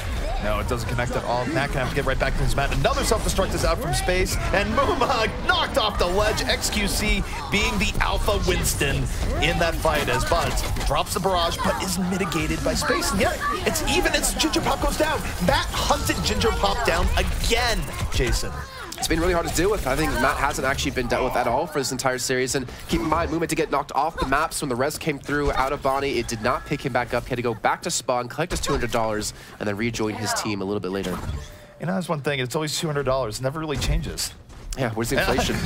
No, it doesn't connect at all. Matt can have to get right back to his mat. Another self-destruct is out from space, and Muma knocked off the ledge. XQC being the alpha Winston in that fight as Buds drops the barrage, but is mitigated by space. And yet, it's even as Ginger Pop goes down. Matt hunted Ginger Pop down again, Jason. It's been really hard to deal with. I think Matt hasn't actually been dealt with at all for this entire series. And keep in mind, movement to get knocked off the maps when the res came through out of Bonnie. It did not pick him back up. He had to go back to spawn, collect his $200, and then rejoin his team a little bit later. You know, that's one thing. It's always $200. It never really changes. Yeah, where's the inflation?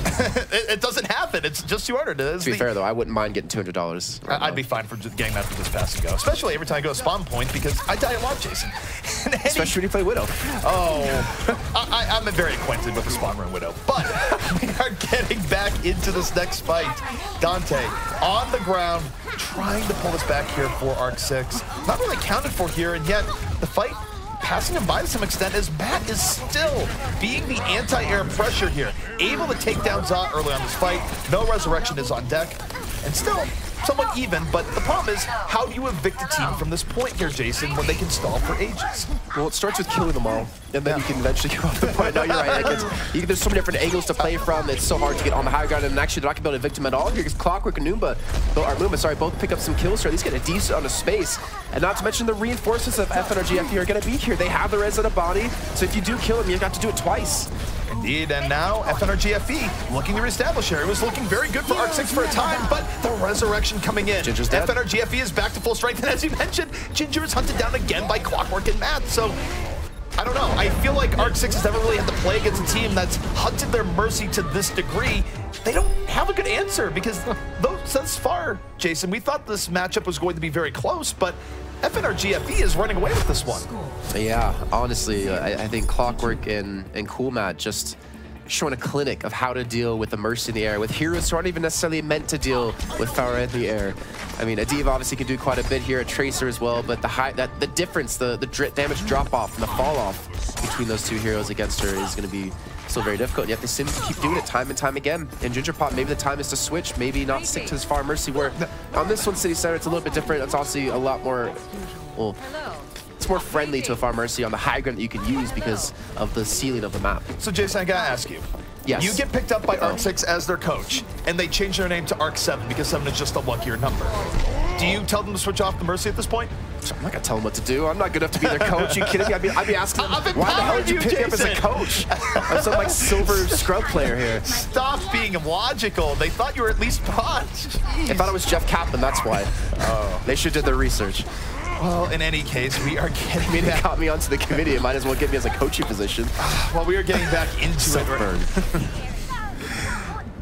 It doesn't happen. It's just 200. To be fair, though, I wouldn't mind getting $200. I'd be fine for just getting that for this pass and go, especially every time I go to spawn point because I die a lot, Jason. Especially when you play Widow. Oh, I'm very acquainted with the spawn run Widow. But we are getting back into this next fight. Dante on the ground, trying to pull us back here for Arc 6. Not really counted for here, and yet the fight passing him by to some extent as Matt is still being the anti-air pressure here. Able to take down Za early on this fight. No resurrection is on deck. And still somewhat even, but the problem is, how do you evict a team from this point here, Jason, when they can stall for ages? Well, it starts with killing them all, and then you can eventually get off the point. No, you're right. There's so many different angles to play from. It's so hard to get on the high ground, and actually they're not going to be able to evict him at all here because Clockwork and Moomba, both pick up some kills here. At least get a decent amount of space. And not to mention the reinforcements of FNRGFE are going to be here. They have the res on a body, so if you do kill him, you've got to do it twice. Indeed, and now FNRGFE looking to reestablish here. It was looking very good for Arc 6 for a time, but the resurrection coming in. Ginger's dead. FNRGFE is back to full strength, and as you mentioned, Ginger is hunted down again by Clockwork and Matt. So, I don't know. I feel like Arc 6 has never really had to play against a team that's hunted their mercy to this degree. They don't have a good answer because thus far, Jason, we thought this matchup was going to be very close, but FNRGFE is running away with this one. Yeah, honestly, I think Clockwork and Cool Matt just showing a clinic of how to deal with the Mercy in the air, with heroes who aren't even necessarily meant to deal with Pharah in the air. I mean, Adiv obviously can do quite a bit here, a Tracer as well, but the difference, the damage drop-off and the fall-off between those two heroes against her is going to be still very difficult. Yet they seem to keep doing it time and time again. In Ginger Pop, maybe the time is to switch, maybe not stick to this Pharah Mercy, where on this one, City Center, it's a little bit different. It's obviously a lot more, well, it's more friendly to a Pharah Mercy on the high ground that you can use because of the ceiling of the map. So Jason, I gotta ask you. Yes. You get picked up by Arc 6 as their coach, and they change their name to Arc 7 because 7 is just a luckier number. Do you tell them to switch off the Mercy at this point? I'm not gonna tell them what to do. I'm not good enough to be their coach. You kidding me? I'd be asking them, why the hell did you pick me up as a coach? I'm some like silver scrub player here. Stop being logical. They thought you were at least bot. They thought it was Jeff Kaplan, that's why. Oh. They should have did their research. Well, in any case, we are getting I mean, they got me onto the committee. It might as well get me as a coaching position. Well, we are getting back into it.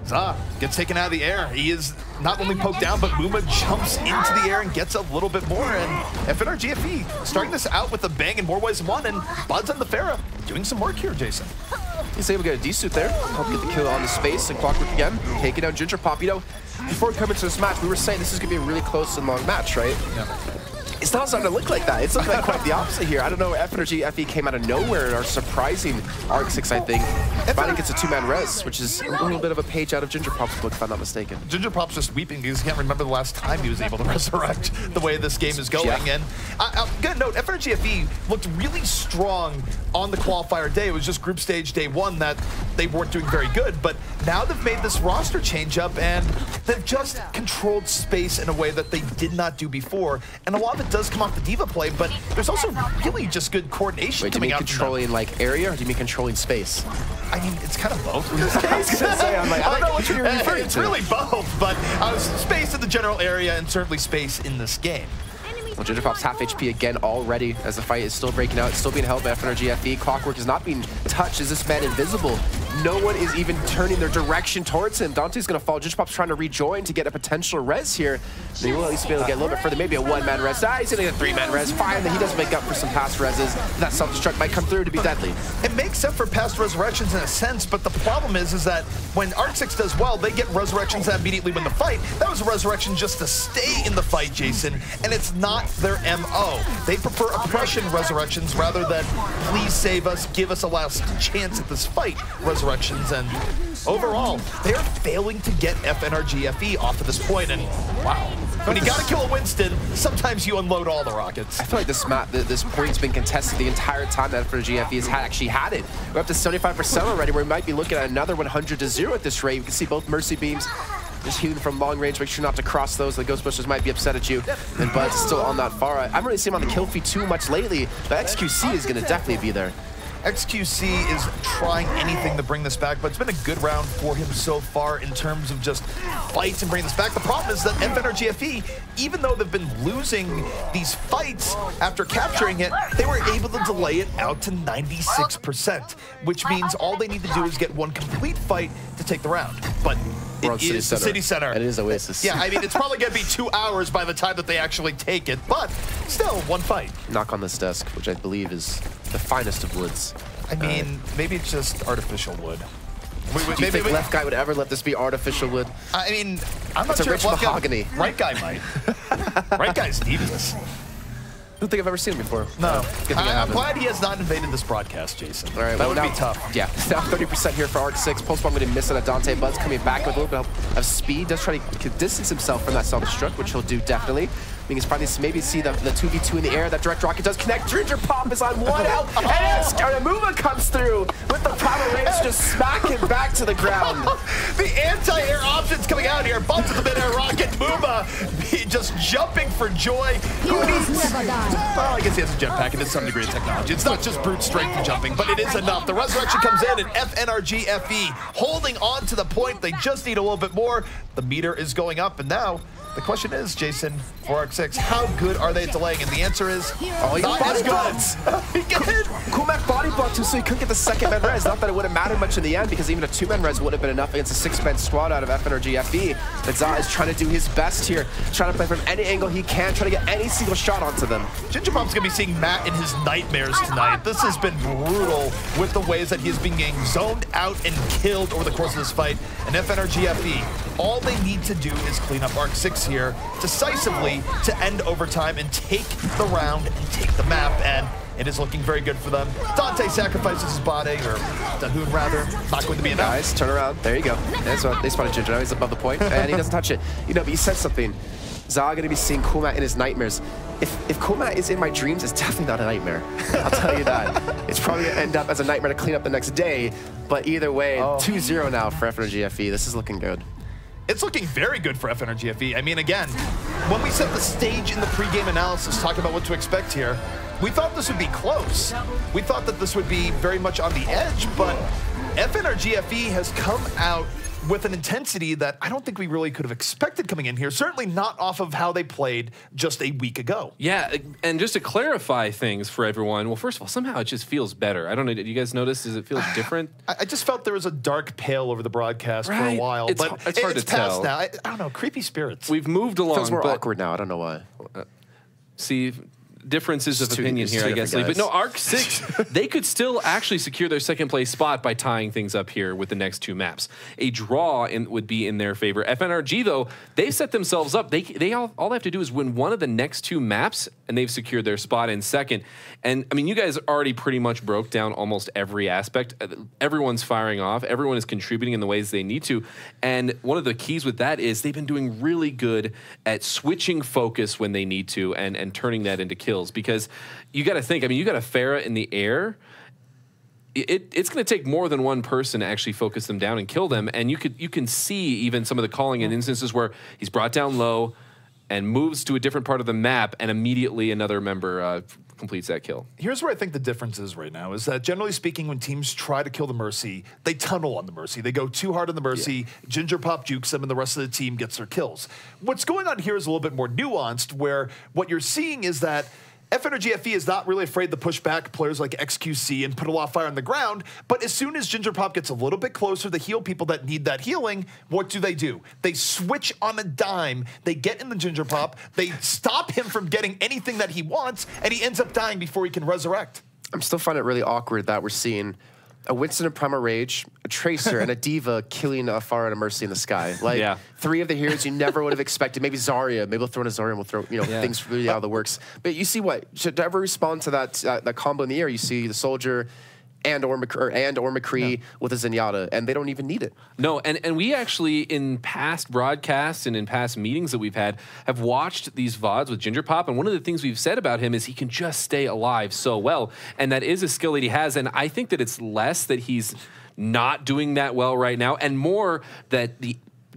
Za gets taken out of the air. He is not only poked down, but Mooma jumps into the air and gets a little bit more. And FNRGFE starting this out with a bang in more ways than one. And Buds on the Pharah doing some work here, Jason. He's able to get a D-suit there, help get the kill on the space, and Clockwork again, taking down Ginger Pop. You know, before coming to this match, we were saying this is going to be a really close and long match, right? Yeah. It's not starting to look like that. It's looking like quite the opposite here. I don't know, FNRGFE came out of nowhere and are surprising Arc 6, I think. Finally gets a two-man res, which is a little bit of a page out of Ginger Pop's book, if I'm not mistaken. Ginger Pop's just weeping because he can't remember the last time he was able to resurrect the way this game is going. Yeah. And good note, FNRGFE looked really strong on the qualifier day. It was just group stage day 1 that they weren't doing very good, but now they've made this roster change up and they've just controlled space in a way that they did not do before. And a lot of it does come off the diva play, but there's also really just good coordination. Wait, coming out. Do you mean controlling like area, or do you mean controlling space? I mean, it's kind of both in this case. I was gonna say, I'm like, I don't know what you're referring to. It's really both, but space in the general area and certainly space in this game. Well, Ginger Pop's half HP again already as the fight is still breaking out. It's still being held by FNRGFE. Clockwork is not being touched. Is this man invisible? No one is even turning their direction towards him. Dante's going to fall. Ginger Pop's trying to rejoin to get a potential res here. They will at least be able to get a little bit further. Maybe a one-man res. He's going to get a three-man res. Fine, that he does make up for some past reses. That self-destruct might come through to be deadly. It makes up for past resurrections in a sense, but the problem is that when Arc 6 does well, they get resurrections that immediately win the fight. That was a resurrection just to stay in the fight, Jason, and it's not their MO. They prefer oppression resurrections rather than please save us, give us a last chance at this fight resurrections, and overall, they are failing to get FNRGFE off at this point, and wow. When you gotta kill a Winston, sometimes you unload all the rockets. I feel like this point's been contested the entire time that FNRGFE has actually had it. We're up to 75% already, where we might be looking at another 100-0 at this rate. You can see both Mercy Beams just healing from long range. Make sure not to cross those. The Ghostbusters might be upset at you. And Bud's still on that far. I haven't really seen him on the kill feed too much lately, but XQC is going to definitely be there. XQC is trying anything to bring this back, but it's been a good round for him so far in terms of just fights and bringing this back. The problem is that FNRGFE, even though they've been losing these fights after capturing it, they were able to delay it out to 96%, which means all they need to do is get one complete fight to take the round. But it is the City Center. It is Oasis. Yeah, I mean, it's probably going to be 2 hours by the time that they actually take it, but still, one fight. Knock on this desk, which I believe is the finest of woods. I mean, maybe it's just artificial wood. Do you think left guy would ever let this be artificial wood? I mean, I'm not It's a sure rich if left mahogany. guy, right guy might. Right guy's devious. I don't think I've ever seen him before. No. Good thing I I'm haven't. glad he has not invaded this broadcast, Jason. All right, that well, would now, be tough. Yeah, now 30% here for Arc 6. Postbomb going to miss it at Dante. Buzz coming back with a little bit of speed. Does try to distance himself from that self-destruct, which he'll do definitely. I mean, he's finally maybe see the 2v2 in the air. That direct rocket does connect. Ginger Pop is on one out. And Muma comes through with the proper range, just smack him back to the ground. The anti-air options coming out here. Bumps the mid-air rocket. Muma just jumping for joy. Who needs... Well, I guess he has a jetpack and it's some degree of technology. It's not just brute strength and jumping, but it is enough. The resurrection comes in and FNRGFE holding on to the point. They just need a little bit more. The meter is going up, and now the question is, Jason, for Arc 6, how good are they at delaying? And the answer is, not as good. Kumak body blocked too, so he couldn't get the second man res. Not that it would have mattered much in the end, because even a 2-man res would have been enough against a 6-man squad out of FNRGFE. But Za is trying to do his best here, trying to play from any angle he can, trying to get any single shot onto them. Ginger Pop's going to be seeing Matt in his nightmares tonight. This has been brutal with the ways that he's been getting zoned out and killed over the course of this fight. And FNRGFE, all they need to do is clean up Arc 6 here decisively to end overtime and take the round and take the map, and it is looking very good for them. Dante sacrifices his body, or Dahoon rather, not going to be enough. Nice, turn around, there you go. That's what they spotted Ginger, now he's above the point, and he doesn't touch it. You know, but you said something. Za gonna be seeing Kumat in his nightmares. If Kumat is in my dreams, it's definitely not a nightmare. I'll tell you that. It's probably gonna end up as a nightmare to clean up the next day, but either way, 2-0 now for FNRGFE. This is looking good. It's looking very good for FNRGFE. I mean, again, when we set the stage in the pregame analysis, talking about what to expect here, we thought this would be close. We thought that this would be very much on the edge, but FNRGFE has come out with an intensity that I don't think we really could have expected coming in here. Certainly not off of how they played just a week ago. Yeah, and just to clarify things for everyone, well, first of all, somehow it just feels better. I don't know, did you guys notice? Does it feel different? I just felt there was a dark pale over the broadcast for a while. It's but hard to tell. Now. I don't know, creepy spirits. We've moved along. It feels more awkward now, I don't know why. See, differences of opinion here, I guess. But no, Arc 6, they could still actually secure their second place spot by tying things up here with the next two maps. A draw would be in their favor. FNRG, though, they've set themselves up. All they have to do is win one of the next two maps, and they've secured their spot in second. And, I mean, you guys already pretty much broke down almost every aspect. Everyone's firing off. Everyone is contributing in the ways they need to. And one of the keys with that is they've been doing really good at switching focus when they need to and turning that into kills. Because you got to think, I mean, you got a Pharah in the air. It's going to take more than one person to actually focus them down and kill them. And you can see even some of the calling in instances where he's brought down low and moves to a different part of the map, and immediately another member completes that kill. Here's where I think the difference is right now, is that generally speaking, when teams try to kill the Mercy, they tunnel on the Mercy. They go too hard on the Mercy, Ginger Pop jukes them, and the rest of the team gets their kills. What's going on here is a little bit more nuanced, where what you're seeing is that FNRGFE is not really afraid to push back players like XQC and put a lot of fire on the ground, but as soon as Ginger Pop gets a little bit closer to heal people that need that healing, what do? They switch on a dime, they get in the Ginger Pop, they stop him from getting anything that he wants, and he ends up dying before he can resurrect. I'm still finding it really awkward that we're seeing a Winston in Primal Rage, a Tracer, and a Diva killing a Pharah and a Mercy in the sky. Like, three of the heroes you never would have expected. Maybe Zarya. Maybe we'll throw in a Zarya and we'll throw, things really out of the works. But you see what? Should ever respond to that combo in the air, you see the Soldier and or McCree with a Zenyatta, and they don't even need it. No, and we actually, in past broadcasts and in past meetings that we've had, have watched these VODs with Ginger Pop, and one of the things we've said about him is he can just stay alive so well, and that is a skill that he has, and I think that it's less that he's not doing that well right now, and more that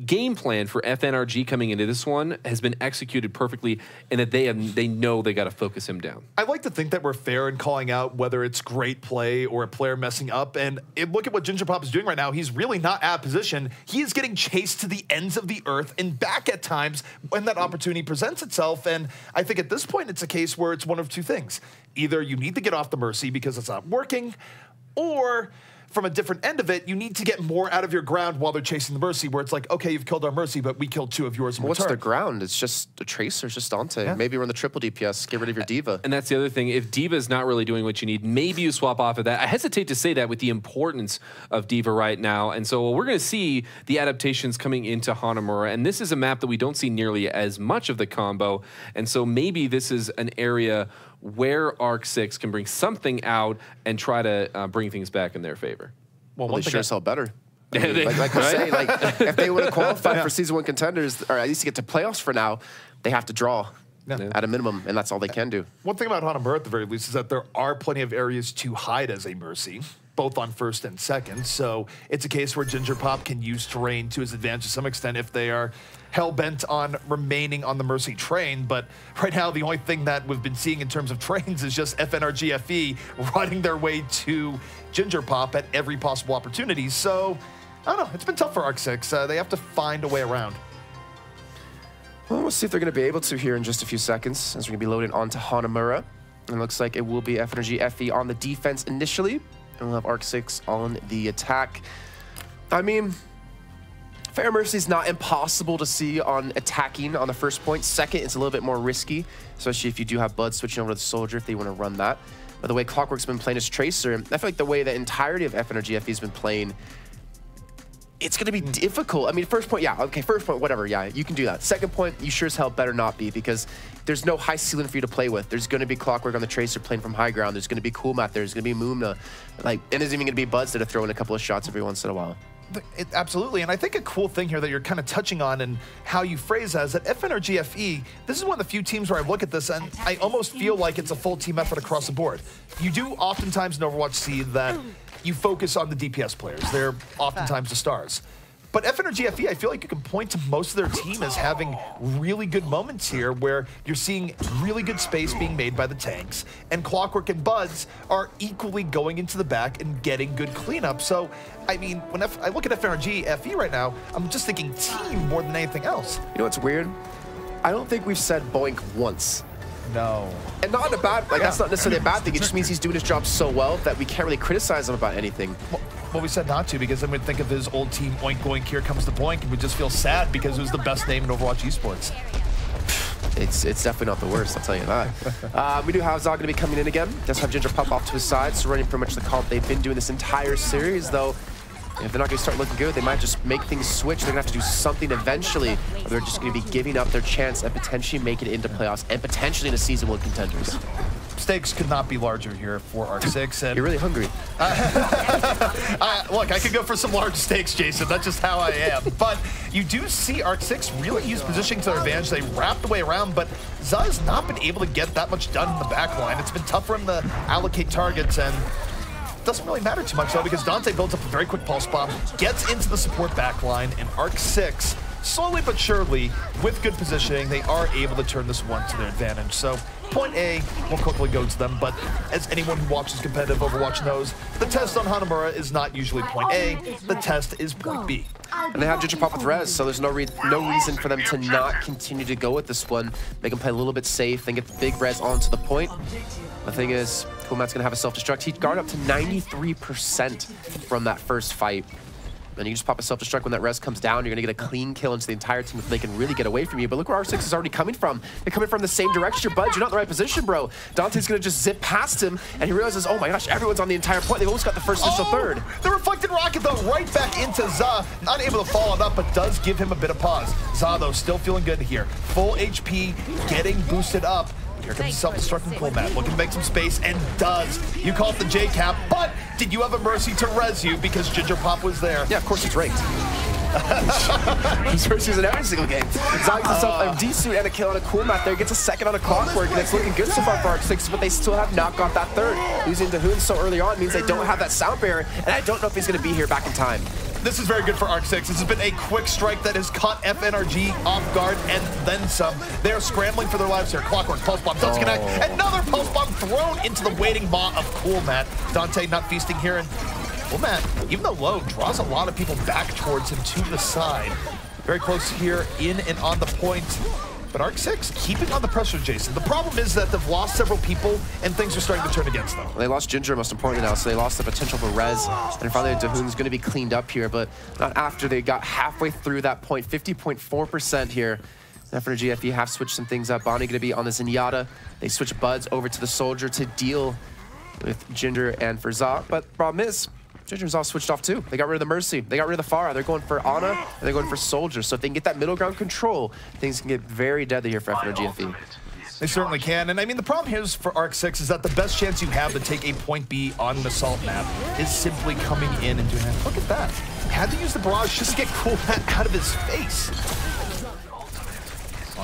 game plan for FNRG coming into this one has been executed perfectly, and that they know they got to focus him down. I like to think that we're fair in calling out whether it's great play or a player messing up. And look at what Gingerpop is doing right now. He's really not out of position. He is getting chased to the ends of the earth and back at times when that opportunity presents itself. And I think at this point, it's a case where it's one of two things. Either you need to get off the Mercy because it's not working, or from a different end of it, you need to get more out of your ground while they're chasing the Mercy, where it's like, okay, you've killed our Mercy, but we killed 2 of yours in return. What's the ground? It's just a Tracer, it's just Dante. Yeah. Maybe run the triple DPS, get rid of your Diva. And that's the other thing. If Diva is not really doing what you need, maybe you swap off of that. I hesitate to say that with the importance of Diva right now. And so we're going to see the adaptations coming into Hanamura. And this is a map that we don't see nearly as much of the combo. And so maybe this is an area where Arc 6 can bring something out and try to bring things back in their favor. Well, they sure as hell better. I mean, like I say, like if they want to qualify for Season 1 contenders, or at least to get to playoffs for now, they have to draw at a minimum, and that's all they can do. One thing about Hanamura at the very least is that there are plenty of areas to hide as a Mercy, both on first and second. So it's a case where Gingerpop can use terrain to his advantage to some extent if they are hell-bent on remaining on the Mercy train. But right now, the only thing that we've been seeing in terms of trains is just FNRGFE running their way to Gingerpop at every possible opportunity. So, I don't know. It's been tough for Arc 6. They have to find a way around. Well, we'll see if they're going to be able to here in just a few seconds, as we're going to be loading onto Hanamura. And it looks like it will be FNRGFE on the defense initially, and we'll have Arc 6 on the attack. I mean, Fair Mercy is not impossible to see on attacking on the first point. Second, it's a little bit more risky, especially if you do have Bud switching over to the Soldier if they want to run that. But the way Clockwork's been playing as Tracer, I feel like the way the entirety of FNRGFE has been playing, it's going to be difficult. I mean, first point, yeah, okay, first point, whatever, yeah, you can do that. Second point, you sure as hell better not be, because there's no high ceiling for you to play with. There's going to be Clockwork on the Tracer playing from high ground. There's going to be Coolmat there. There's going to be Moomna. Like, and there's even going to be Buds that are throwing a couple of shots every once in a while. Absolutely, and I think a cool thing here that you're kind of touching on and how you phrase that is that FNRGFE, this is one of the few teams where I look at this and I almost feel like it's a full team effort across the board. You do oftentimes in Overwatch see that you focus on the DPS players. They're oftentimes the stars. But FNRGFE, I feel like you can point to most of their team as having really good moments here where you're seeing really good space being made by the tanks, and Clockwork and Buds are equally going into the back and getting good cleanup. So, I mean, when I look at FNRGFE right now, I'm just thinking team more than anything else. You know what's weird? I don't think we've said Boink once. No. And not in a bad, like that's not necessarily a bad thing. It just means he's doing his job so well that we can't really criticize him about anything. Well, we said not to, because then we'd think of his old team, Oink Boink, Here Comes the Boink, and we'd just feel sad because it was the best name in Overwatch eSports. It's definitely not the worst, I'll tell you that. We do have Zog going to be coming in again. Does have Gingerpop off to his side, so running pretty much the comp they've been doing this entire series, though. If they're not going to start looking good, they might just make things switch. They're going to have to do something eventually, or they're just going to be giving up their chance at potentially making it into playoffs and potentially into Season 1 contenders. Stakes could not be larger here for Arc 6. And you're really hungry. Look, I could go for some large stakes, Jason. That's just how I am. But you do see Arc 6 really use positioning to their advantage. They wrap the way around, but Za has not been able to get that much done in the back line. It's been tough for him to allocate targets, and doesn't really matter too much, though, because Dante builds up a very quick pulse bomb, gets into the support backline, and Arc 6, slowly but surely, with good positioning, they are able to turn this one to their advantage. So point A will quickly go to them, but as anyone who watches competitive Overwatch knows, the test on Hanamura is not usually point A, the test is point B. And they have Gingerpop with Res, so there's no reason for them to not continue to go with this one, make them play a little bit safe, then get the big Res onto the point. The thing is, Coolmat's gonna have a self-destruct. He guarded up to 93% from that first fight. And you just pop a self-destruct when that res comes down, you're gonna get a clean kill into the entire team if they can really get away from you. But look where R6 is already coming from. They're coming from the same direction, Bud. You're not in the right position, bro. Dante's gonna just zip past him, and he realizes, oh my gosh, everyone's on the entire point. They've almost got the first, initial third. The reflected rocket, though, right back into Za. Not able to follow it up, but does give him a bit of pause. Za, though, still feeling good here. Full HP, getting boosted up. Here comes self-destructing Coolmat, looking to make some space, and does. You call it the J-cap, but did you have a mercy to res you because Gingerpop was there? Yeah, of course he's raked. He's mercies in every single game. Zog himself a D-suit and a kill on a Coolmat there, gets a second on a Clockwork, and it's looking good so far for Arc6, but they still have not got that third. Losing to Hoon so early on means they don't have that sound barrier, and I don't know if he's going to be here back in time. this is very good for Arc 6. This has been a quick strike that has caught FNRG off guard and then some. They are scrambling for their lives here. Clockwork, Pulse Bomb does connect. Another Pulse Bomb thrown into the waiting maw of Cool Matt. Dante not feasting here, and Cool Matt, even though low, draws a lot of people back towards him to the side. Very close here, in and on the point. But Arc 6 keeping on the pressure, Jason. The problem is that they've lost several people and things are starting to turn against them. They lost Ginger, most importantly now, so they lost the potential for res. And finally, Dahoon's going to be cleaned up here, but not after they got halfway through that point. 50.4% here. FNRGFE have switched some things up. Bonnie going to be on the Zenyatta. They switch Buds over to the Soldier to deal with Ginger and for Za. But the problem is, Ginger's all switched off too. They got rid of the Mercy. They got rid of the Pharah. They're going for Ana, and they're going for Soldier. So if they can get that middle ground control, things can get very deadly here for FNRGFE. They certainly can. And I mean, the problem here is for Arc 6 is that the best chance you have to take a point B on an assault map is simply coming in and doing that. Look at that. Had to use the barrage just to get Cool Matt out of his face.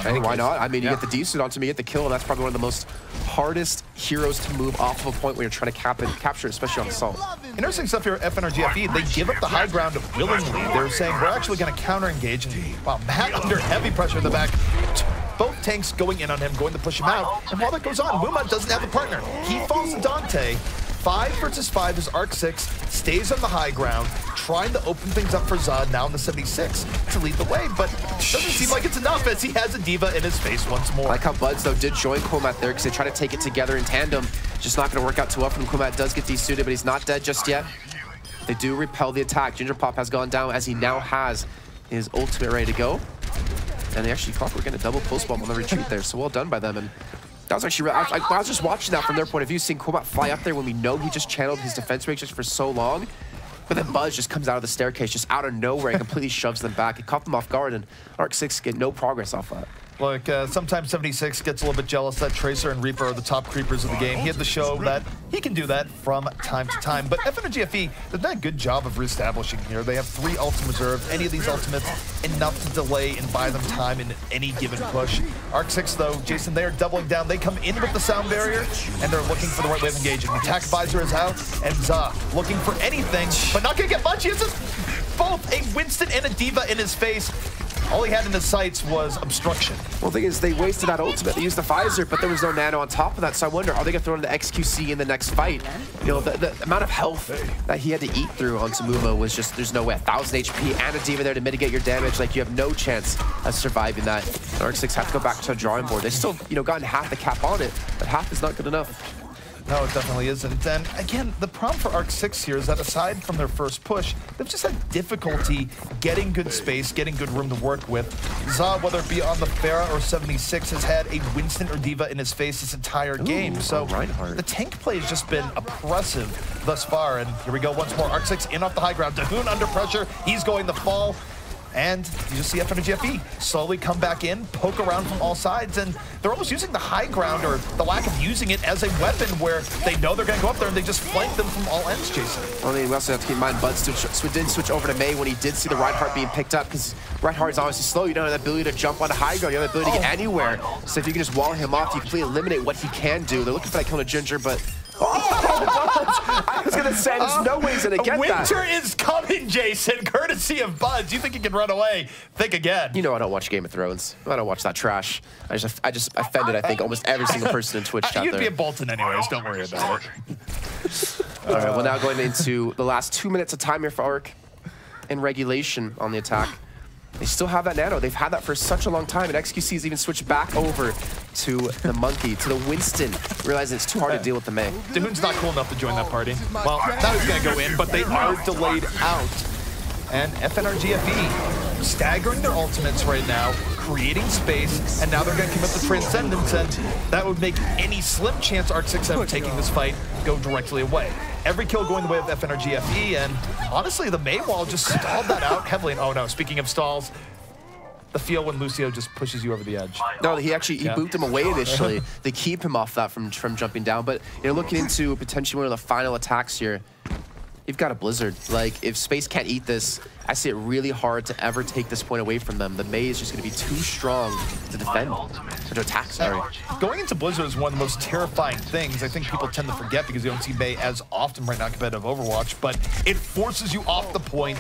Hey, why not? I mean, you get the D-suit onto me, you get the kill, and that's probably one of the most hardest heroes to move off of a point when you're trying to capture it, especially on assault. Interesting stuff here at FNRGFE. They give up the high ground willingly. They're saying we're actually going to counter-engage. And wow, Matt under heavy pressure in the back. Both tanks going in on him, going to push him out. And while that goes on, Wuma doesn't have a partner. He falls to Dante. 5 versus 5 as Arc 6 stays on the high ground, trying to open things up for Zod now in the 76 to lead the way, but doesn't seem like it's enough as he has a diva in his face once more. I like how Buds, though, did join Cool Matt there because they try to take it together in tandem. Just not going to work out too well for him. Cool Matt does get desuited, but he's not dead just yet. They do repel the attack. Ginger Pop has gone down as he now has his ultimate ready to go. And they actually, Clockwork getting a double post bomb on the retreat there, so well done by them. And that was actually, I was just watching that from their point of view, seeing Cool Matt fly up there when we know he just channeled his defense matrix for so long. But then Buzz just comes out of the staircase, just out of nowhere, and completely shoves them back. It caught them off guard, and Arc 6 get no progress off that. Look, sometimes 76 gets a little bit jealous that Tracer and Reaper are the top creepers of the game. He had to show that he can do that from time to time. But FNRGFE, they've done a good job of reestablishing here. They have 3 ultimate reserves. Any of these ultimates, enough to delay and buy them time in any given push. Arc 6, though, Jason, they are doubling down. They come in with the sound barrier, and they're looking for the right way of engaging. The attack visor is out, and Za looking for anything, but not going to get much. He has both a Winston and a Diva in his face. All he had in his sights was obstruction. Well, the thing is, they wasted that ultimate. They used the visor, but there was no nano on top of that. So I wonder, are they going to throw in the XQC in the next fight? You know, the amount of health that he had to eat through on Tamuma was just, there's no way. 1,000 HP and a Diva there to mitigate your damage. Like, you have no chance of surviving that. And Arc 6 have to go back to a drawing board. They still, you know, gotten half the cap on it, but half is not good enough. No, it definitely isn't. And again, the problem for Arc 6 here is that aside from their first push, they've just had difficulty getting good space, getting good room to work with. Za, whether it be on the Pharah or 76, has had a Winston or Diva in his face this entire game. So the tank play has just been oppressive thus far. And here we go once more. Arc 6 in off the high ground. Dahoon under pressure. He's going to fall. And you just see FNRGFE slowly come back in, poke around from all sides, and they're almost using the high ground, or the lack of using it, as a weapon where they know they're going to go up there and they just flank them from all ends, Jason. Well, I mean, we also have to keep in mind, Buds did switch over to Mei when he did see the Reinhardt being picked up, because Reinhardt is obviously slow. You don't have the ability to jump on a high ground. You have the ability to get anywhere. So if you can just wall him off, you completely eliminate what he can do. They're looking for that kill to Ginger, but I was going to say, there's no way he's going to get that. Winter is coming, Jason, courtesy of Buds. You think he can run away? Think again. You know I don't watch Game of Thrones. I don't watch that trash. I just offended, I think, almost every single person in Twitch chat You'd there. be a Bolton anyways. Don't worry about it. All right, well, now going into the last 2 minutes of time here for Arc and regulation on the attack. They still have that nano. They've had that for such a long time, and XQC's even switched back over to the Monkey, to the Winston, realizing it's too hard to deal with the Mei. Dahoon's not cool enough to join that party. Well, that was going to go in, but they are delayed out. And FNRGFE staggering their ultimates right now, creating space, and now they're going to commit the Transcendence, and that would make any slim chance Arc 6 have taking this fight go directly away. Every kill going the way of FNRGFE, and honestly, the Mei wall just stalled that out heavily. And oh no, speaking of stalls, the feel when Lucio just pushes you over the edge. No, he actually booped him away initially. They keep him off that from jumping down, but you're looking into potentially one of the final attacks here. You've got a Blizzard. Like, if Space can't eat this, I see it really hard to ever take this point away from them. The Mei is just going to be too strong to defend, or to attack, sorry. Going into Blizzard is one of the most terrifying things. I think people tend to forget because you don't see Mei as often right now in competitive Overwatch, but it forces you off the point,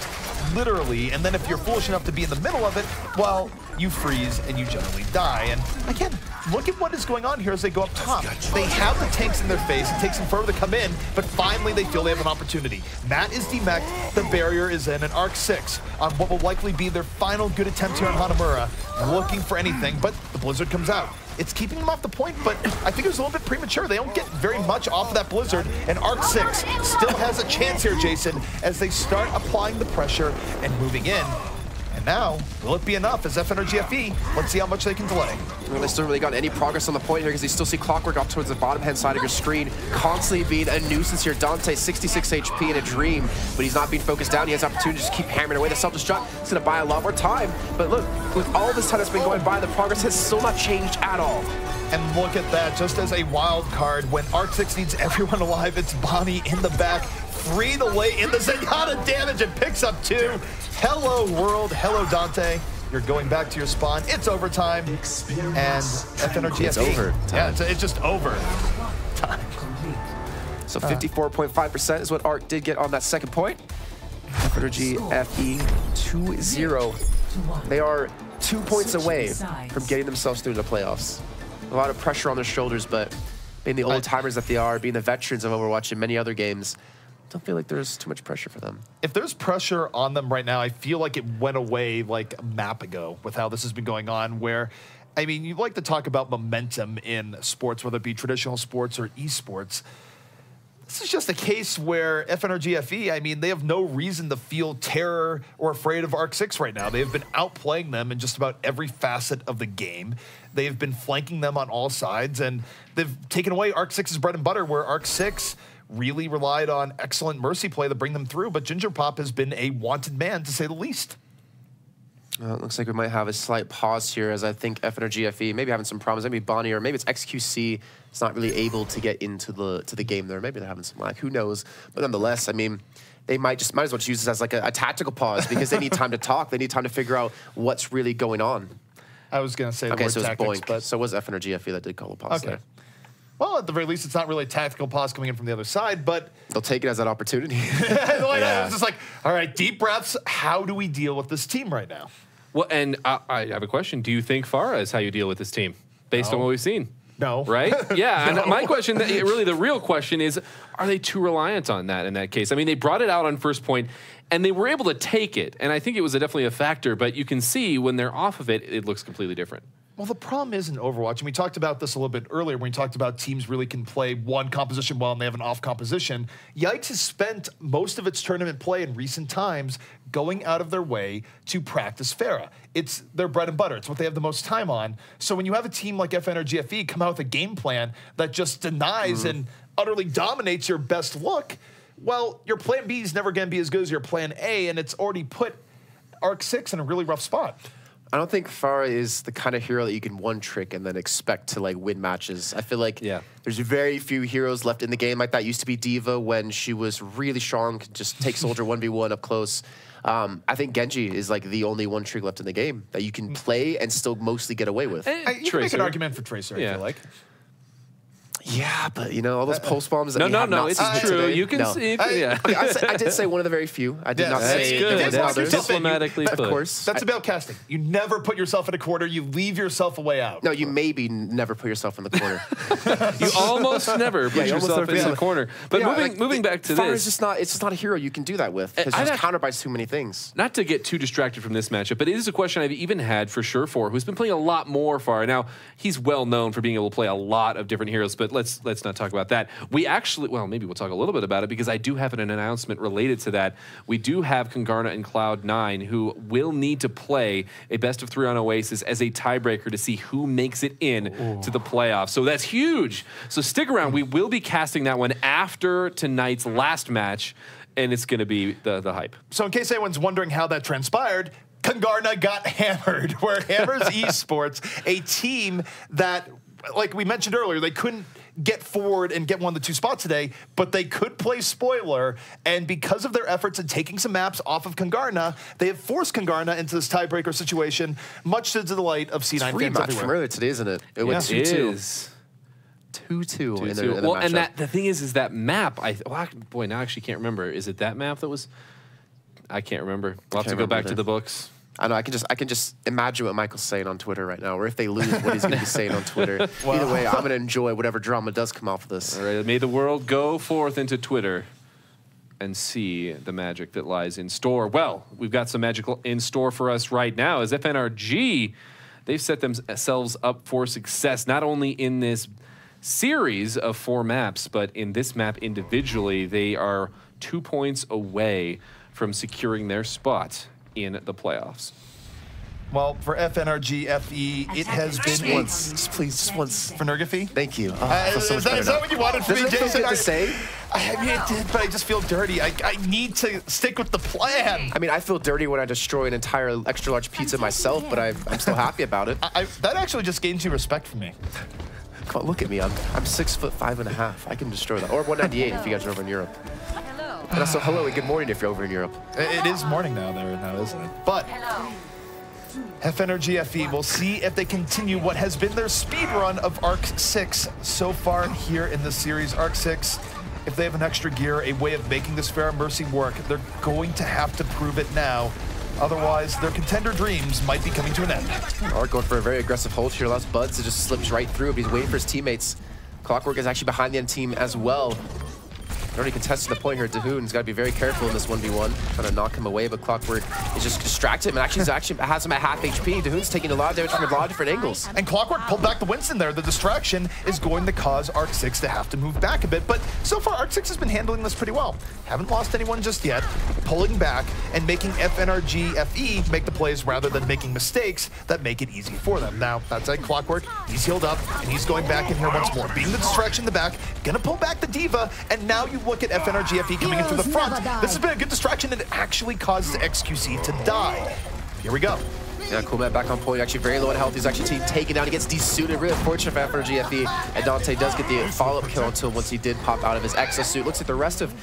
literally, and then if you're foolish enough to be in the middle of it, well, you freeze and you generally die. And again, look at what is going on here as they go up top. They have the tanks in their face. It takes them forever to come in, but finally they feel they have an opportunity. Matt is demeched, the barrier is in, and Arc 6 on what will likely be their final good attempt here on Hanamura, looking for anything, but the Blizzard comes out. It's keeping them off the point, but I think it was a little bit premature. They don't get very much off of that Blizzard, and Arc 6 still has a chance here, Jason, as they start applying the pressure and moving in. And now, will it be enough as FNRGFE? Let's see how much they can delay. Well, they still haven't really got any progress on the point here because you still see Clockwork off towards the bottom-hand side of your screen, constantly being a nuisance here. Dante, 66 HP in a dream, but he's not being focused down. He has opportunity to just keep hammering away. The self-destruct is going to buy a lot more time. But look, with all this time that's been going by, the progress has still not changed at all. And look at that, just as a wild card, when Arc 6 needs everyone alive, it's Bonnie in the back, free the way in the Zenyatta damage and picks up 2. Hello, world. Hello, Dante. You're going back to your spawn. It's overtime. And FNRGFE. It's over. Yeah, it's just over. Time. So 54.5% is what Arc did get on that second point. FNRGFE 2-0. They are 2 points away from getting themselves through the playoffs. A lot of pressure on their shoulders, but being the old-timers that they are, being the veterans of Overwatch in many other games, don't feel like there's too much pressure for them. If there's pressure on them right now, I feel like it went away like a map ago with how this has been going on, where, I mean, you like to talk about momentum in sports, whether it be traditional sports or esports. This is just a case where FNRGFE, I mean, they have no reason to feel terror or afraid of Arc 6 right now. They have been outplaying them in just about every facet of the game. They have been flanking them on all sides, and they've taken away Arc 6's bread and butter, where Arc 6 really relied on excellent mercy play to bring them through, but Ginger Pop has been a wanted man, to say the least. Well, it looks like we might have a slight pause here, as I think FNRGFE maybe having some problems. Maybe Bonnie, or maybe it's XQC is not really able to get into the game there. Maybe they're having some lag. Who knows? But nonetheless, I mean, they might as well just use this as like a tactical pause because they need time to talk. They need time to figure out what's really going on. I was going to say the okay, word so it's tactics, Boink, but so was FNRGFE that did call a pause there. Well, at the very least, it's not really a tactical pause coming in from the other side, but they'll take it as an opportunity. It's just like, all right, deep breaths. How do we deal with this team right now? Well, and I have a question. Do you think Farah is how you deal with this team, based on what we've seen? No. Right? Yeah. No. And my question, really the real question is, are they too reliant on that in that case? I mean, they brought it out on first point, and they were able to take it, and I think it was definitely a factor, but you can see when they're off of it, it looks completely different. Well, the problem is in Overwatch, and we talked about this a little bit earlier when we talked about teams really can play one composition well and they have an off composition. Yikes has spent most of its tournament play in recent times going out of their way to practice Pharah. It's their bread and butter. It's what they have the most time on. So when you have a team like FNRGFE come out with a game plan that just denies and utterly dominates your best look, well, your plan B is never going to be as good as your plan A, and it's already put Arc 6 in a really rough spot. I don't think Farah is the kind of hero that you can one trick and then expect to like win matches. I feel like there's very few heroes left in the game like that. Used to be Diva when she was really strong, could just take Soldier 1v1 up close. I think Genji is like the only one trick left in the game that you can play and still mostly get away with. You can make an argument for Tracer, I feel like. Yeah, but you know all those post bombs. That it's true. Today? You can see. I did say one of the very few. I did not say good. That's diplomatically put. Of course, that's about casting. You never put yourself in a corner. You leave yourself a way out. No, you maybe never put yourself in the corner. You almost never put yourself in the corner. But moving back to Farah this, is it's just not a hero you can do that with because it's countered by too many things. Not to get too distracted from this matchup, but it is a question I've even had for Surefour, who's been playing a lot more Farah. Now he's well known for being able to play a lot of different heroes, but let's not talk about that. We actually, well, maybe we'll talk a little bit about it because I do have an announcement related to that. We do have Kungarna and Cloud9 who will need to play a best of 3 on Oasis as a tiebreaker to see who makes it in to the playoffs. So that's huge. So stick around. We will be casting that one after tonight's last match, and it's going to be the hype. So in case anyone's wondering how that transpired, Kungarna got hammered, where Hammers eSports, a team that, like we mentioned earlier, they couldn't get forward and get one of the 2 spots today, but they could play spoiler, and because of their efforts in taking some maps off of Kungarna, they have forced Kungarna into this tiebreaker situation, much to the delight of C9 fans Rematch from earlier today, isn't it? It went 2-2. 2-2 in the well, matchup. and the thing is that map, boy, now I actually can't remember. Is it that map that was? I can't remember. We'll have to go back to the books. I know. I can just imagine what Michael's saying on Twitter right now, or if they lose, what he's going to be saying on Twitter. Either way, I'm going to enjoy whatever drama does come off of this. All right, may the world go forth into Twitter and see the magic that lies in store. Well, we've got some magic in store for us right now as FNRG, they've set themselves up for success, not only in this series of 4 maps, but in this map individually. They are 2 points away from securing their spot in the playoffs. Well, for FNRGFE, it has been Just once. FNRGFE? Thank you. Is that what you wanted from me, Doesn't it feel Jason? good to say? I mean, it did, but I just feel dirty. I need to stick with the plan. I mean, I feel dirty when I destroy an entire extra large pizza myself, but I'm still happy about it. That actually just gains you respect for me. Come on, look at me. I'm 6'5.5". I can destroy that. Or 198 if you guys are over in Europe. And also, hello and good morning if you're over in Europe. It is morning now there now, isn't it? But FNRGFE will see if they continue what has been their speed run of Arc 6 so far here in the series. Arc 6, if they have an extra gear, a way of making this Fair Mercy work, they're going to have to prove it now. Otherwise, their contender dreams might be coming to an end. Arc going for a very aggressive hold here. Allows Buds to just slips right through, but he's waiting for his teammates. Clockwork is actually behind the end team as well. Already contested the point here. Dahoon's got to be very careful in this 1v1. Trying to knock him away, but Clockwork is just distracted him. And actually has him at half HP. Dahoon's taking a lot of damage from a lot of different angles. And Clockwork pulled back the Winston there. The distraction is going to cause Arc 6 to have to move back a bit. But so far, Arc 6 has been handling this pretty well. Haven't lost anyone just yet. Pulling back and making FNRGFE make the plays rather than making mistakes that make it easy for them. Now, that's like Clockwork. He's healed up, and he's going back in here once more. Being the distraction in the back, gonna pull back the Diva, and now you look at FNRGFE coming in through the front. This has been a good distraction, and it actually causes XQC to die. Here we go. Yeah, cool man back on point. Actually very low in health. He's actually taken down. He gets desuited. Really fortunate for FNRGFE. And Dante does get the follow-up kill until once he did pop out of his exosuit. Looks like the rest of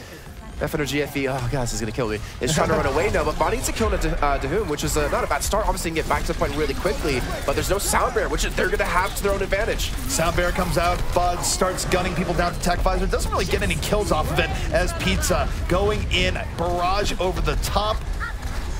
FNRGFE, oh god, this is gonna kill me, is trying to run away now, but Bonnie needs to kill Dahoon, which is not a bad start. Obviously, can get back to the point really quickly, but there's no sound barrier, which they're gonna have to their own advantage. Sound barrier comes out, Bud starts gunning people down to Tech Visor, doesn't really get any kills off of it as Pizza going in, barrage over the top,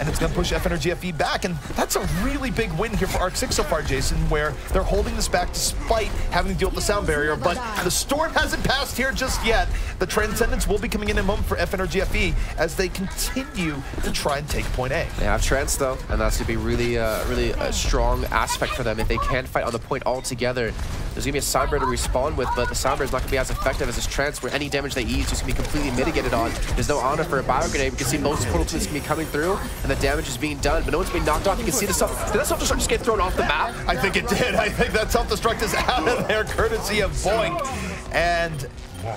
and it's going to push FNRGFE back, and that's a really big win here for Arc 6 so far, Jason, where they're holding this back despite having to deal with the sound barrier, but the storm hasn't passed here just yet. The Transcendence will be coming in a moment for FNRGFE as they continue to try and take point A. They have Trance, though, and that's going to be really a strong aspect for them if they can fight on the point altogether. There's going to be a sound barrier to respawn with, but the sound barrier is not going to be as effective as this Trance, where any damage they eat is going to be completely mitigated on. There's no honor for a bio grenade. We can see most portal twins can be coming through, and the damage is being done, but no one's being knocked off. You can see the self. Did that self-destruct just get thrown off the map? I think it did. I think that self-destruct is out of there, courtesy of Boink. And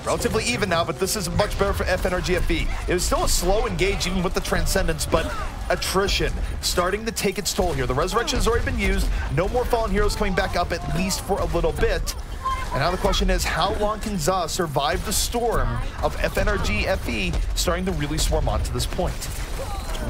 relatively even now, but this is much better for FNRGFE. It was still a slow engage even with the Transcendence, but attrition starting to take its toll here. The Resurrection has already been used. No more Fallen Heroes coming back up, at least for a little bit. And now the question is, how long can ZA survive the storm of FNRGFE starting to really swarm on to this point?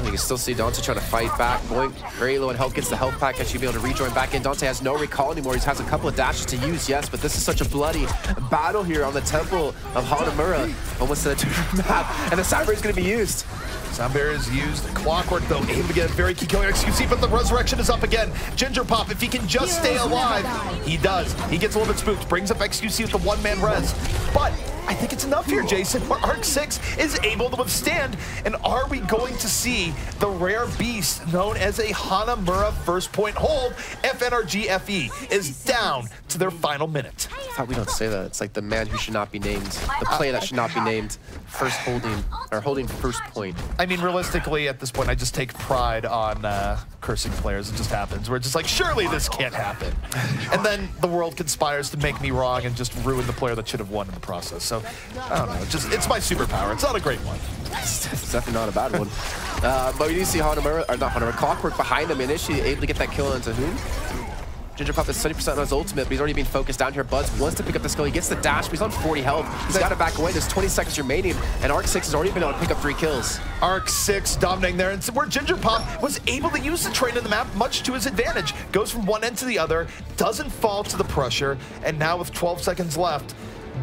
You can still see Dante trying to fight back. Boink, very low in health, gets the health pack, actually be able to rejoin back in. Dante has no recall anymore. He has a couple of dashes to use, yes, but this is such a bloody battle here on the Temple of Hanamura. Almost to the map, and the sound barrier is going to be used. Sound barrier is used. Clockwork, though, able to get a very key killer XQC, but the Resurrection is up again. Ginger Pop, if he can just stay alive, he does. He gets a little bit spooked, brings up XQC with the one-man res. But I think it's enough here, Jason, where Arc 6 is able to withstand. And are we going to see the rare beast known as a Hanamura first point hold? FNRGFE is down to their final minute. I thought we don't say that. It's like the man who should not be named, the play that should not be named, holding first point. I mean, realistically, at this point, I just take pride on cursing players. It just happens. We're just like, surely this can't happen. And then the world conspires to make me wrong and just ruin the player that should have won in the process. So, I don't know. It's my superpower. It's not a great one. It's definitely not a bad one. But we do see Hanamura, or not Hanamura, Clockwork behind him, initially able to get that kill on Dahoon. Ginger is 70% on his ultimate, but he's already being focused down here. Buds wants to pick up the skill. He gets the dash, but he's on 40 health. He's got to back away. There's 20 seconds remaining, and Arc6 has already been able to pick up 3 kills. Arc6 dominating there, and where Gingerpop was able to use the terrain in the map much to his advantage. Goes from one end to the other, doesn't fall to the pressure, and now with 12 seconds left,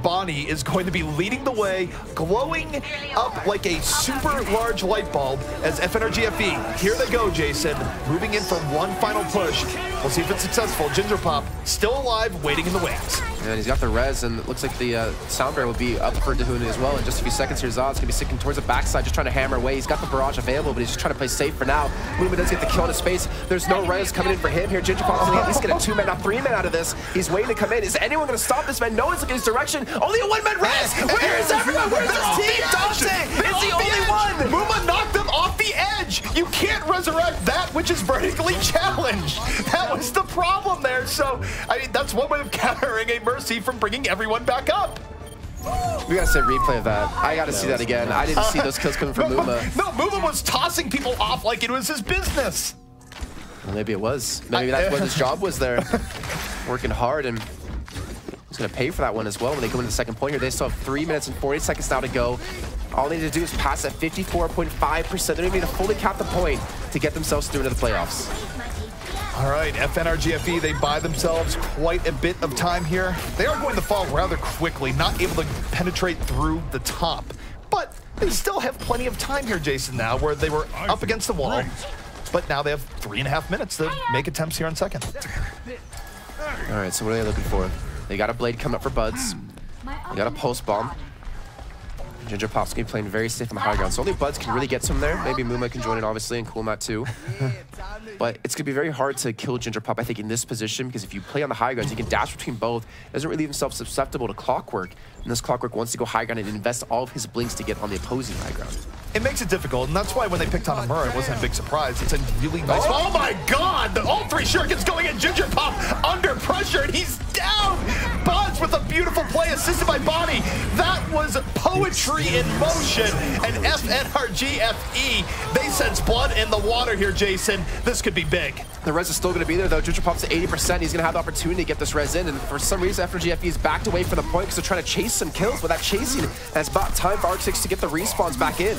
Bonnie is going to be leading the way, glowing up like a super large light bulb as FNRGFE. Here they go, Jason, moving in for one final push. We'll see if it's successful. Gingerpop still alive, waiting in the wings. And he's got the res, and it looks like the sound barrier will be up for Dahuni as well. In just a few seconds here, Zod's gonna be sticking towards the backside, just trying to hammer away. He's got the barrage available, but he's just trying to play safe for now. Luma does get the kill in his space. There's no res coming in for him here. Gingerpop's gonna at least get a 2-man, not 3-man out of this. He's waiting to come in. Is anyone gonna stop this man? No one's looking his direction. Only a 1-man res! Where is everyone? Where's this team? Dante is the only one! Muma knocked them off the edge! You can't resurrect that which is vertically challenged! That was the problem there, so, I mean, that's one way of countering a Mercy from bringing everyone back up. We gotta say replay of that. I gotta see that again. I didn't see those kills coming from Muma. No, Muma was tossing people off like it was his business. Well, maybe it was. Maybe that's what his job was there. Working hard, and he's gonna pay for that one as well when they come into the second point here. They still have 3 minutes and 40 seconds now to go. All they need to do is pass at 54.5%. They don't need to fully cap the point to get themselves through into the playoffs. All right, FNRGFE, they buy themselves quite a bit of time here. They are going to fall rather quickly, not able to penetrate through the top. But they still have plenty of time here, Jason, now, where they were up against the wall. But now they have 3.5 minutes to make attempts here on second. All right, so what are they looking for? They got a blade coming up for Buds. They got a pulse bomb. Gingerpop's gonna be playing very safe on the high ground, so only Buds can really get some there. Maybe Muma can join in, obviously, and Coolmat too. But it's gonna be very hard to kill Gingerpop, I think, in this position, because if you play on the high grounds, you can dash between both. It doesn't really leave himself susceptible to Clockwork, and this Clockwork wants to go high ground and invest all of his blinks to get on the opposing high ground. It makes it difficult, and that's why when they picked Hanamura, it wasn't a big surprise. It's a really nice... Oh my god! All 3 shurikens going at Gingerpop under pressure, and he's down! Buds with a beautiful play assisted by Bonnie. That was poetry in motion, and FNRGFE, they sense blood in the water here, Jason. This could be big. The res is still going to be there, though. Gingerpop's at 80%. He's going to have the opportunity to get this res in, and for some reason, FNRGFE is backed away from the point because they're trying to chase some kills, but that chasing has bought time for Arc6 to get the respawns back in.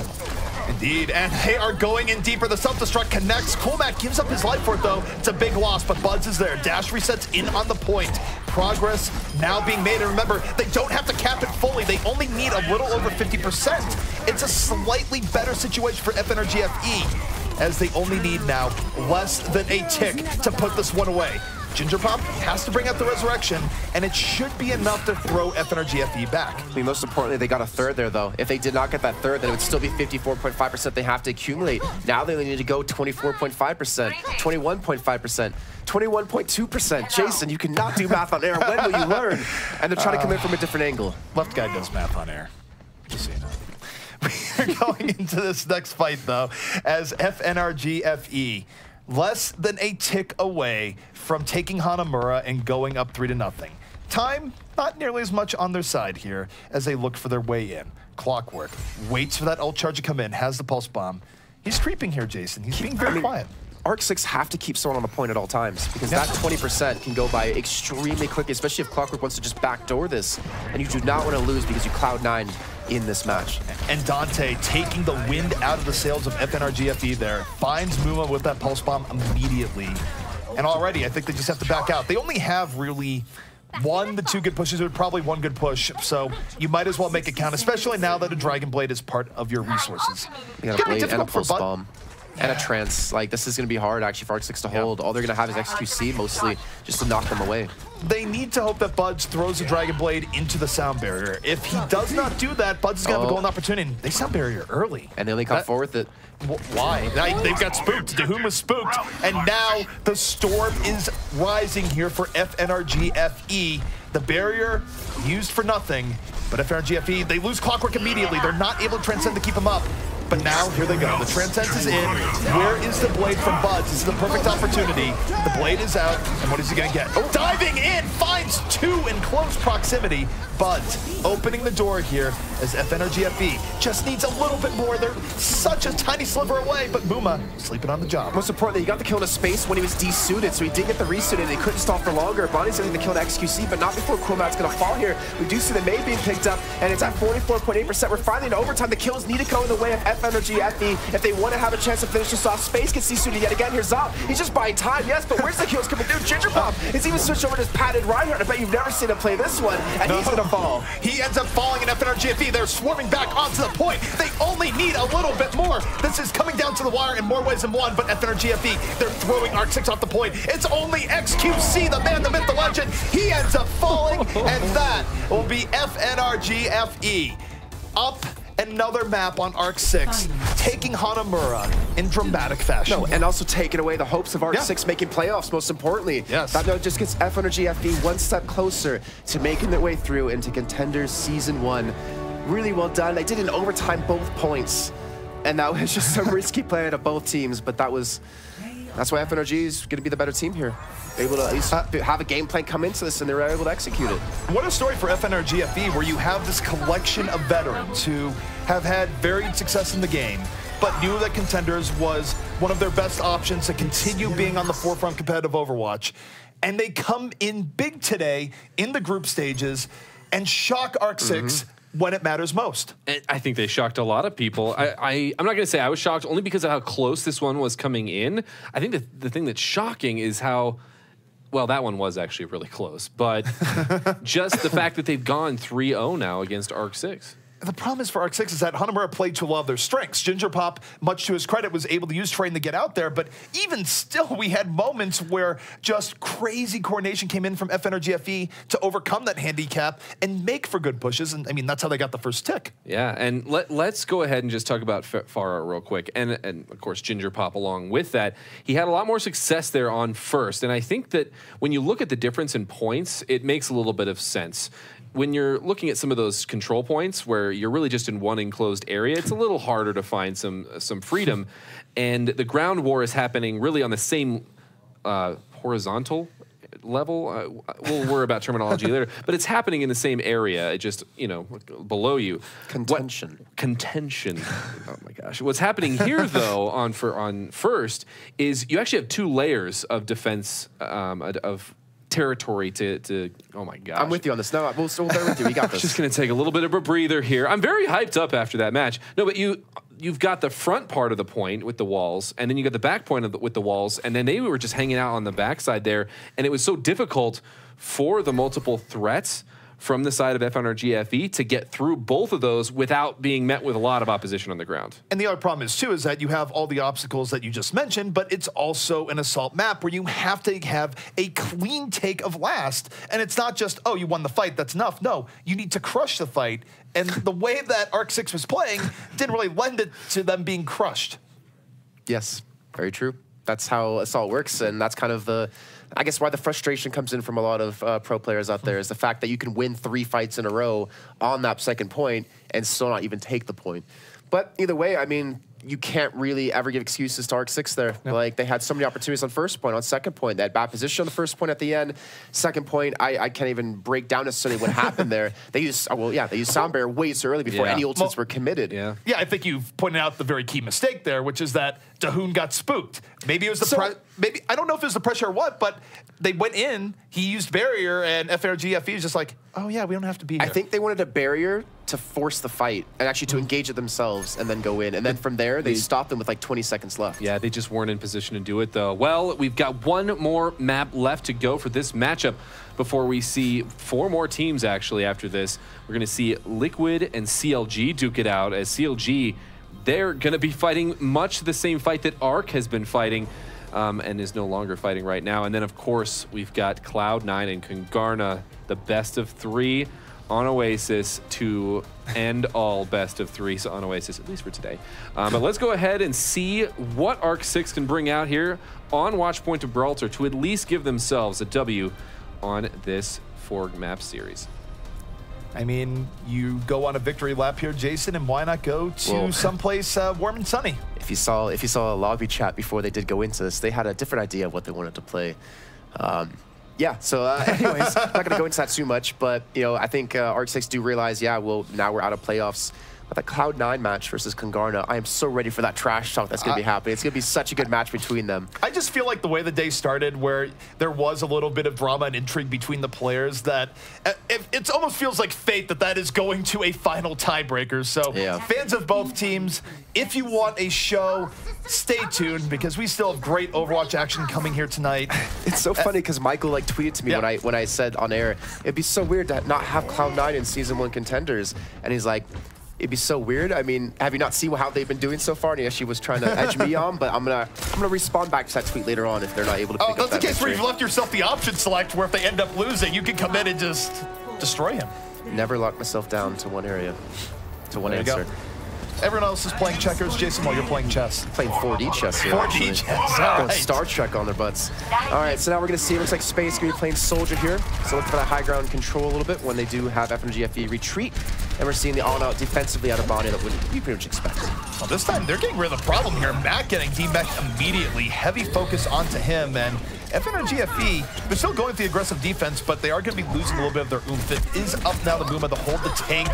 Indeed, and they are going in deeper. The self-destruct connects. Coolmat gives up his life for it, though. It's a big loss, but Buds is there. Dash resets in on the point. Progress now being made, and remember, they don't have to cap it fully. They only need a little over 50%. It's a slightly better situation for FNRGFE, as they only need now less than a tick to put this one away. Gingerpop has to bring out the resurrection, and it should be enough to throw FNRGFE back. I mean, most importantly, they got a third there, though. If they did not get that third, then it would still be 54.5% they have to accumulate. Now they only need to go 24.5%, 21.5%, 21.2%. Jason, you cannot do math on air. When will you learn? And they're trying to come in from a different angle. Left guy does math on air, just so you know. We're going into this next fight, though, as FNRGFE, less than a tick away from taking Hanamura and going up 3-0. Time, not nearly as much on their side here as they look for their way in. Clockwork waits for that ult charge to come in, has the pulse bomb. He's creeping here, Jason. He's being very quiet. Arc6 have to keep someone on the point at all times, because that 20% can go by extremely quickly, especially if Clockwork wants to just backdoor this. And you do not want to lose because you Cloud9 in this match. And Dante taking the wind out of the sails of FNRGFE there, finds Muma with that pulse bomb immediately. And already, I think they just have to back out. They only have really 1 to 2 good pushes, or probably 1 good push, so you might as well make it count, especially now that a Dragon Blade is part of your resources. You got a blade and a pulse bomb. And a trance. Like, this is going to be hard, actually, for Arc6 to hold. All they're going to have is XQC, mostly, just to knock them away. They need to hope that Buds throws the Dragon Blade into the sound barrier. If he does not do that, Buds is going to have a golden opportunity. They sound barrier early. And they only come forward with it. Why? They've got spooked. Dahum was spooked. And now the storm is rising here for FNRGFE. The barrier used for nothing. But FNRGFE, they lose Clockwork immediately. They're not able to transcend to keep him up. But now, here they go. The Transcends is in. Where is the blade from Buds? This is the perfect opportunity. The blade is out, and what is he going to get? Oh, diving in, finds two in close proximity. Buds opening the door here as FNRGFE just needs a little bit more. They're such a tiny sliver away, but Muma sleeping on the job. Most importantly, he got the kill in a space when he was desuited, so he did get the resuit and he couldn't stall for longer. Bonnie's getting the kill to XQC, but not before Quillmat's going to fall here. We do see the May being picked up, and it's at 44.8%. We're finally in overtime. The kills need to go in the way of FNRGFE if they want to have a chance to finish this off. Space gets desuited yet again. Here's Zop. He's just buying time, yes, but where's the kills coming through? Gingerpop is even switched over to his padded Reinhardt. I bet you've never seen him play this one, and he's going to fall. He ends up falling in FNRGFE. They're swarming back onto the point. They only need a little bit more. This is coming down to the wire in more ways than one, but FNRGFE, they're throwing Arc6 off the point. It's only XQC, the man, the myth, the legend. He ends up falling, and that will be FNRGFE. Up another map on Arc6, taking Hanamura in dramatic fashion. No, and also taking away the hopes of Arc6 making playoffs, most importantly. Yes. That note just gets FNRGFE one step closer to making their way through into Contenders Season 1. Really well done. They did in overtime both points, and that was just some risky play out of both teams, but that's why FNRG is going to be the better team here. Able to at least have a game plan come into this, and they were able to execute it. What a story for FNRGFE, where you have this collection of veterans who have had varied success in the game, but knew that Contenders was one of their best options to continue being on the forefront competitive Overwatch. And they come in big today in the group stages and shock Arc6 when it matters most. And I think they shocked a lot of people. I'm not going to say I was shocked only because of how close this one was coming in. I think that the thing that's shocking is how, well, that one was actually really close, but just the fact that they've gone 3-0 now against Arc6. The problem is for Arc6 is that Hanamura played to a lot of their strengths. Gingerpop, much to his credit, was able to use Train to get out there, but even still, we had moments where just crazy coordination came in from FNRGFE to overcome that handicap and make for good pushes, and I mean, that's how they got the first tick. Yeah, and let's go ahead and just talk about Farah real quick, and of course, Gingerpop along with that. He had a lot more success there on first, and I think that when you look at the difference in points, it makes a little bit of sense. When you're looking at some of those control points where you're really just in one enclosed area, it's a little harder to find some freedom. And the ground war is happening really on the same horizontal level. We'll worry about terminology later, but it's happening in the same area. It just, you know, below you. Contention. Contention. Oh my gosh. What's happening here, though, on first is you actually have two layers of defense of territory to oh my gosh. I'm with you on this. No, we'll still there with you. We got this. Just going to take a little bit of a breather here. I'm very hyped up after that match. No, but you've got the front part of the point with the walls, and then you got the back point with the walls, and then they were just hanging out on the backside there, and it was so difficult for the multiple threats from the side of FNRGFE to get through both of those without being met with a lot of opposition on the ground. And the other problem is, too, is that you have all the obstacles that you just mentioned, but it's also an assault map where you have to have a clean take of last. And it's not just, oh, you won the fight, that's enough. No, you need to crush the fight. And the way that Arc6 was playing didn't really lend it to them being crushed. Yes, very true. That's how assault works, and that's kind of I guess why the frustration comes in from a lot of pro players out there is the fact that you can win 3 fights in a row on that second point and still not even take the point. But either way, I mean, you can't really ever give excuses to Arc6 there. No. Like, they had so many opportunities on first point, on second point. They had bad position on the first point at the end. Second point, I can't even break down necessarily what happened there. They used, they used Sound Barrier way too early before any ultimates were committed. Yeah, I think you've pointed out the very key mistake there, which is that Dahoon got spooked. Maybe it was the maybe I don't know if it was the pressure or what, but they went in, he used barrier, and FNRGFE was just like, oh yeah, we don't have to be here. I think they wanted a barrier to force the fight and actually to engage it themselves and then go in. And then from there, they stopped them with like 20 seconds left. Yeah, they just weren't in position to do it, though. Well, we've got one more map left to go for this matchup before we see 4 more teams, actually, after this. We're going to see Liquid and CLG duke it out, as CLG, they're going to be fighting much the same fight that Arc has been fighting and is no longer fighting right now. And then, of course, we've got Cloud9 and Kungarna, the best of 3 on Oasis to end all best of 3s on Oasis, at least for today. But let's go ahead and see what Arc6 can bring out here on Watchpoint of Gibraltar to at least give themselves a W on this 4-map series. I mean, you go on a victory lap here, Jason, and why not go to someplace warm and sunny? If you saw a lobby chat before they did go into this, they had a different idea of what they wanted to play. Yeah, so anyways, I'm not going to go into that too much, but you know, I think ARC6 do realize, yeah, well, now we're out of playoffs. But that Cloud9 match versus Kungarna, I am so ready for that trash talk that's going to be happening. It's going to be such a good match between them. I just feel like the way the day started, where there was a little bit of drama and intrigue between the players, that it almost feels like fate that is going to a final tiebreaker. So fans of both teams, if you want a show, stay tuned, because we still have great Overwatch action coming here tonight. It's so funny because Michael tweeted to me when I said on air, it'd be so weird to not have Cloud9 in Season 1 contenders. And he's like, it'd be so weird. I mean, have you not seen how they've been doing so far? And he actually was trying to edge me on, but I'm gonna respond back to that tweet later on if they're not able to pick up that that's the case victory. where you've left yourself the option select, where if they end up losing, you can come in and just destroy him. Never lock myself down to one area, to one answer. Everyone else is playing checkers. Jason, while you're playing chess. Playing 4D chess here. 4D chess, all right. Star Trek on their butts. All right, so now we're going to see, it looks like Space going to be playing Soldier here. So look for that high ground control a little bit when they do have FNRGFE retreat. And we're seeing the all-out defensively out of Bonnie that you pretty much expect. Well, this time they're getting rid of the problem here. Matt getting demeched immediately. Heavy focus onto him, and FNRGFE, they're still going with the aggressive defense, but they are going to be losing a little bit of their oomph. It is up now to Buma to hold the tank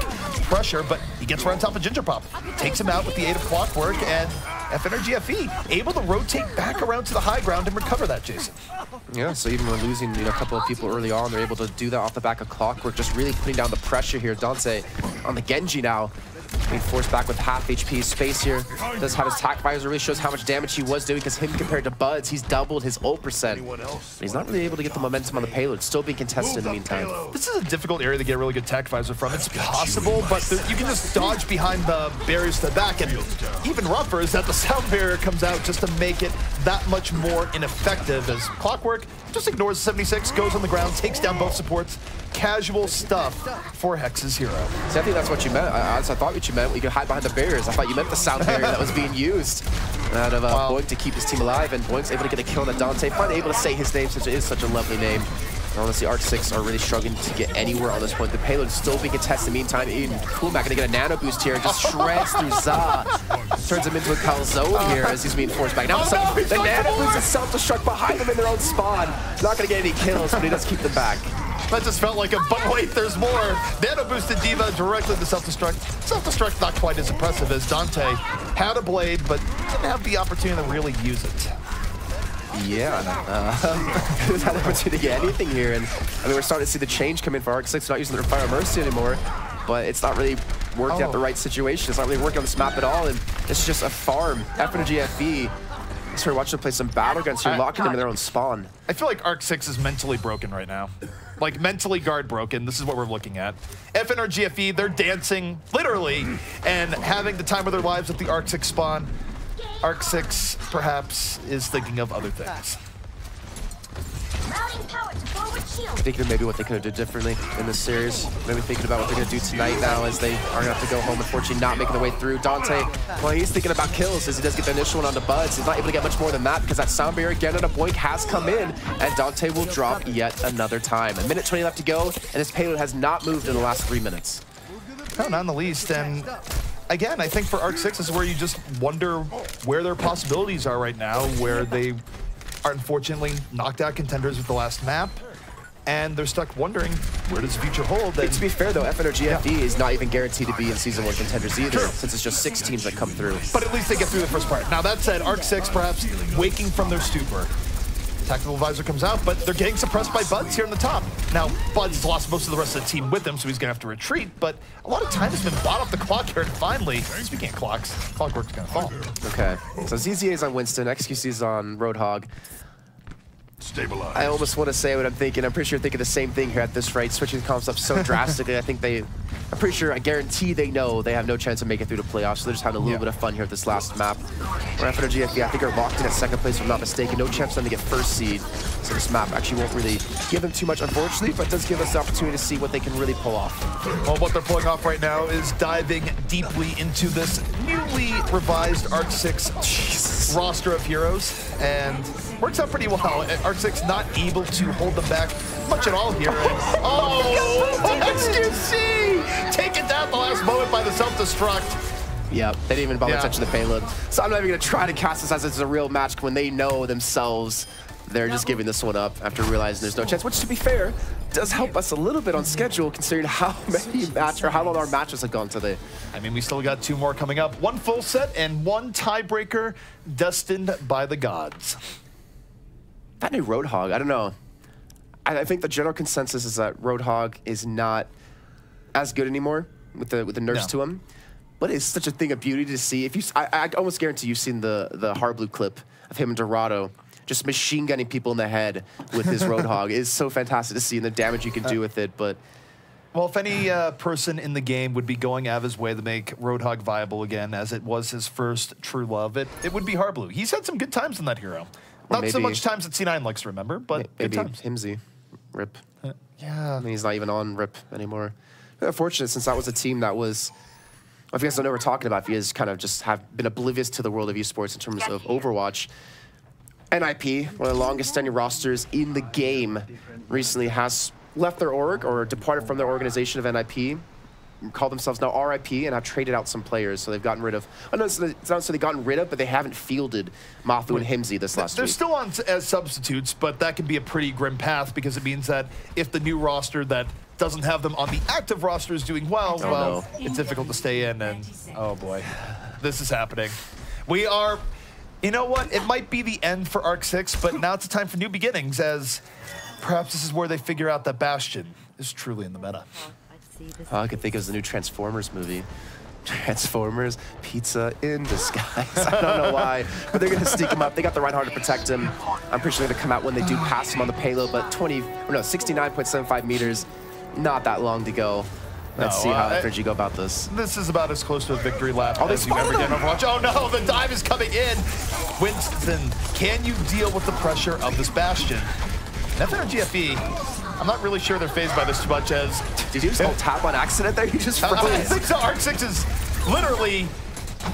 pressure, but he gets right on top of Ginger Pop. Takes him out with the aid of Clockwork, and FNRGFE able to rotate back around to the high ground and recover that, Jason. Yeah, so even when losing a couple of people early on, they're able to do that off the back of Clockwork, just really putting down the pressure here. Dante on the Genji now, being forced back with half HP. Space here does have his attack visor, really shows how much damage he was doing, because him compared to Buds, he's doubled his ult percent. But he's not really able to get the momentum on the payload, still being contested in the meantime. This is a difficult area to get a really good attack visor from. It's possible, but you can just dodge behind the barriers to the back, and even rougher is that the sound barrier comes out just to make it that much more ineffective, as Clockwork just ignores 76, goes on the ground, takes down both supports. Casual stuff for Hex's hero. See, I think that's what you meant. I thought what you meant, you could hide behind the barriers. I thought you meant the sound barrier that was being used out of Boink to keep his team alive, and Boink's able to get a kill on Dante. Finally able to say his name, since it is such a lovely name. And honestly, ARC6 are really struggling to get anywhere on this point. The payload is still being contested. In the meantime, even Coolmac gonna get a nano boost here and just shreds through Za. Turns him into a calzone here as he's being forced back. Now the nano boost is self-destruct behind them in their own spawn. Not gonna get any kills, but he does keep them back. That just felt like a, but wait, there's more. Nano boosted D.Va directly to self-destruct. Self-destruct not quite as impressive as Dante had a blade, but didn't have the opportunity to really use it. Yeah, not an opportunity to get anything here, and I mean, we're starting to see the change come in for ARC6, not using their Fire Mercy anymore, but it's not really working out the right situation. It's not really working on this map at all, and this is just a farm. FNRGFE, I started watching them play some Battlegrounds here, locking them in their own spawn. I feel like ARC6 is mentally broken right now. Like, mentally guard broken. This is what we're looking at. FNRGFE, they're dancing, literally, and having the time of their lives at the ARC6 spawn. ARC6, perhaps, is thinking of other things. Thinking maybe what they could have did differently in this series. Maybe thinking about what they're going to do tonight now, as they are going to have to go home, unfortunately not making their way through. Dante, well, he's thinking about kills as he does get the initial one on the Buds. He's not able to get much more than that, because that sound barrier again on a Boink has come in, and Dante will drop yet another time. A minute 20 left to go, and his payload has not moved in the last 3 minutes. No, not in the least, and again, I think for ARC6 is where you just wonder where their possibilities are right now, where they are unfortunately knocked out Contenders with the last map, and they're stuck wondering, where does the future hold? To be fair though, FNRGFE is not even guaranteed to be in Season 1 Contenders either, since it's just 6 teams that come through. But at least they get through the first part. Now that said, ARC6 perhaps waking from their stupor. Tactical Visor comes out, but they're getting suppressed by Buds here in the top. Now, Buds has lost most of the rest of the team with him, so he's going to have to retreat, but a lot of time has been bought off the clock here, and finally, speaking of clocks, Clockwork's going to fall. Okay, so ZZA is on Winston, XQC is on Roadhog. Stabilize. I almost want to say what I'm thinking. I'm pretty sure you're thinking the same thing here at this rate, switching the comps up so drastically. I think they I'm pretty sure, I guarantee they know they have no chance of making it through the playoffs, so they're just having a little bit of fun here at this last map. Where FNRGFE, I think, are locked in at second place, if I'm not mistaken. No chance for them to get first seed. So this map actually won't really give them too much, unfortunately, but does give us the opportunity to see what they can really pull off. Well, what they're pulling off right now is diving deeply into this newly revised Arc 6 roster of heroes, and works out pretty well. Arc 6 not able to hold them back much at all here. And, XQC taken down the last moment by the self-destruct. Yeah, they didn't even bother touching the payload. So I'm not even going to try to cast this as it's a real match when they know themselves they're just giving this one up after realizing there's no chance, which, to be fair, does help us a little bit on schedule considering how many matches or how long our matches have gone today. I mean, we still got 2 more coming up. 1 full set and 1 tiebreaker destined by the gods. That new Roadhog, I don't know. I think the general consensus is that Roadhog is not as good anymore with the nerfs to him. But it's such a thing of beauty to see. If you, I almost guarantee you've seen the Hard Blue clip of him and Dorado just machine gunning people in the head with his Roadhog. It's so fantastic to see and the damage you can do with it. But well, if any person in the game would be going out of his way to make Roadhog viable again, as it was his first true love, it would be Hard Blue. He's had some good times in that hero. Not so much times that C9 likes to remember, but maybe good times. Himsy, RIP. Yeah. I mean, he's not even on RIP anymore. Unfortunate, since that was a team that was, if you guys don't know what we're talking about, if you guys kind of just have been oblivious to the world of esports in terms of Overwatch, NIP, one of the longest standing rosters in the game, recently has left their org or departed from their organization of NIP, call themselves now RIP, and have traded out some players. So they've gotten rid of, it's not necessarily gotten rid of, but they haven't fielded Mathu and Himsy this last week. They're still on as substitutes, but that can be a pretty grim path because it means that if the new roster that doesn't have them on the active roster is doing well, it's difficult to stay in, and oh boy, this is happening. We are, you know what, it might be the end for Arc 6, but now it's a time for new beginnings, as perhaps this is where they figure out that Bastion is truly in the meta. All I could think of is the new Transformers movie. Transformers, pizza in disguise. I don't know why, but they're going to sneak him up. They got the Reinhardt to protect him. I'm pretty sure they're going to come out when they do pass him on the payload, but 69.75 meters, not that long to go. Let's see how FNRG go about this. This is about as close to a victory lap as you ever get in Overwatch. Oh no, the dive is coming in. Winston, can you deal with the pressure of this Bastion? FNRGFE, I'm not really sure they're phased by this too much as... Did you just hold tap on accident there? You just froze. I think so. Arc 6 is literally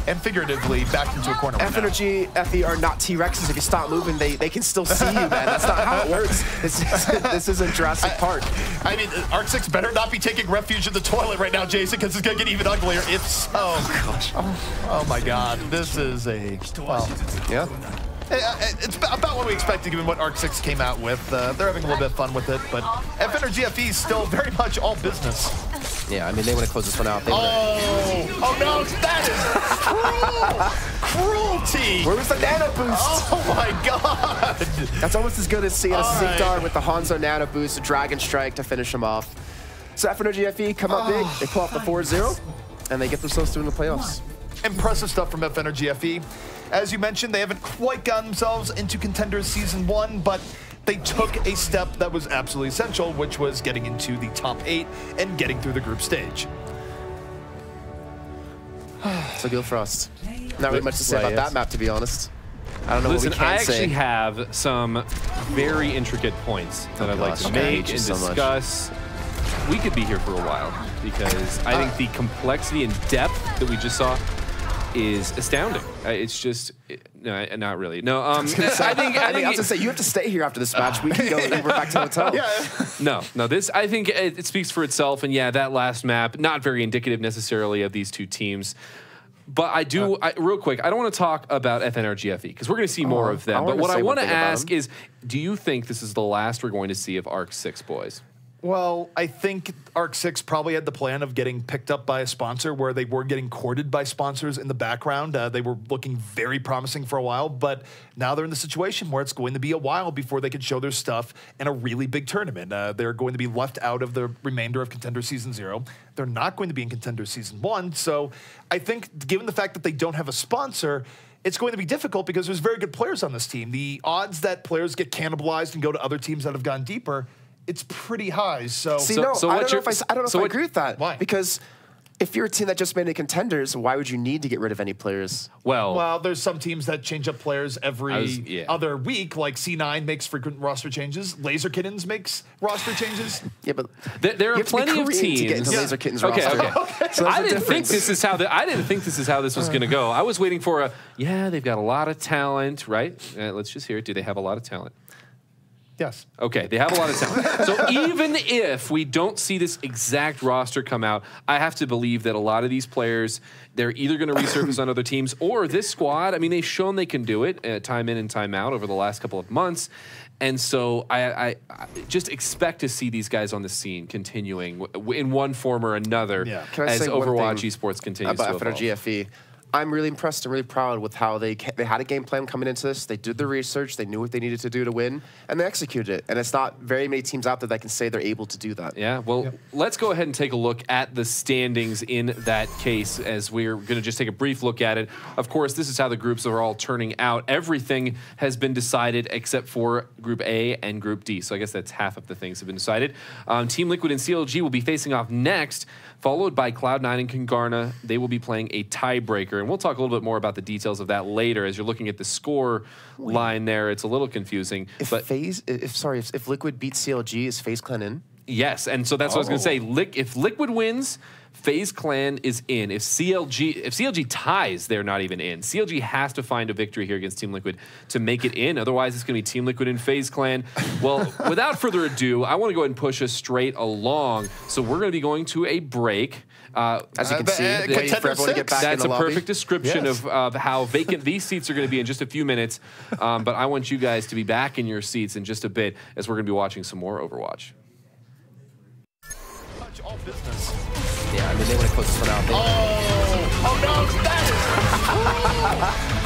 and figuratively backed into a corner right now. FNRGFE are not T-Rexes. If you stop moving, they can still see you, man. That's not how it works. This isn't Jurassic Park. I mean, Arc 6 better not be taking refuge in the toilet right now, Jason, because it's going to get even uglier. If so... Oh, gosh. Oh, my God. This is a... Well, yeah. It's about what we expected given what Arc 6 came out with. They're having a little bit of fun with it, but FNRGFE is still very much all business. Yeah, I mean, they want to close this one out. Oh no, that is cruelty! Where was the nano boost? Oh my God! That's almost as good as seeing a Sync Dart with the Hanzo nano boost, a Dragon Strike to finish him off. So FNRGFE come up big, they pull off the 4-0, and they get themselves through in the playoffs. Impressive stuff from FNRGFE. As you mentioned, they haven't quite gotten themselves into Contenders Season 1, but they took a step that was absolutely essential, which was getting into the top 8 and getting through the group stage. So Gillfrost, not really much to say about that map, to be honest. I don't know what we can I actually say. have some very intricate points that I'd like to make and discuss. We could be here for a while because I think the complexity and depth that we just saw is astounding. It's just, no, not really. No, I was gonna say you have to stay here after this match. We can go Uber back to the hotel. Yeah. No. This I think it speaks for itself. And yeah, that last map, not very indicative necessarily of these two teams. But I do, real quick, I don't want to talk about FNRGFE because we're going to see more of them. But what I want to ask is, do you think this is the last we're going to see of Arc 6, boys? Well, I think Arc 6 probably had the plan of getting picked up by a sponsor where they were getting courted by sponsors in the background. They were looking very promising for a while, but now they're in the situation where it's going to be a while before they can show their stuff in a really big tournament. They're going to be left out of the remainder of Contender Season 0. They're not going to be in Contender Season 1, so I think given the fact that they don't have a sponsor, it's going to be difficult because there's very good players on this team. The odds that players get cannibalized and go to other teams that have gone deeper it's pretty high. So, See, So- no, so I what's don't know your- if I don't know so if I what- agree with that. Why? Because if you're a team that just made it contenders, why would you need to get rid of any players? well, there's some teams that change up players every yeah. other week. Like C9 makes frequent roster changes. Laser Kittens makes roster changes. Yeah, but there you are have to be plenty of Korean teams. to get into Laser Kitten's Okay, roster. okay. So I there's a didn't think difference. this is how I didn't think this is how this was going to go. I was waiting for they've got a lot of talent, right? Let's just hear it. Do they have a lot of talent? Yes. Okay, they have a lot of talent. So even if we don't see this exact roster come out, I have to believe that a lot of these players, they're either going to resurface on other teams or this squad. I mean, they've shown they can do it time in and time out over the last couple of months. And so I just expect to see these guys on the scene continuing in one form or another Can I as say one Overwatch thing eSports continues about to evolve. FNRGFE. I'm really impressed and really proud with how they had a game plan coming into this. They did the research. They knew what they needed to do to win, and they executed it. And it's not very many teams out there that can say they're able to do that. Yeah, well, let's go ahead and take a look at the standings in that case as we're going to just take a brief look at it. Of course, this is how the groups are all turning out. Everything has been decided except for Group A and Group D. So I guess that's half of the things have been decided. Team Liquid and CLG will be facing off next, followed by Cloud9 and Kungarna. They will be playing a tiebreaker. And we'll talk a little bit more about the details of that later. As you're looking at the score line there, it's a little confusing. If Liquid beats CLG, is FaZe Clan in? Yes, and so that's what I was going to say. If Liquid wins, FaZe Clan is in. If CLG ties, they're not even in. CLG has to find a victory here against Team Liquid to make it in. Otherwise, it's going to be Team Liquid and FaZe Clan. Well, without further ado, I want to go ahead and push us straight along. So we're going to be going to a break. As you can see, waiting for everyone to get back in That's the a lobby. perfect description Yes. of how vacant these seats are going to be in just a few minutes. But I want you guys to be back in your seats in just a bit as we're going to be watching some more Overwatch. Touch all business. Yeah, I mean, they want to close this one out. Oh no, that is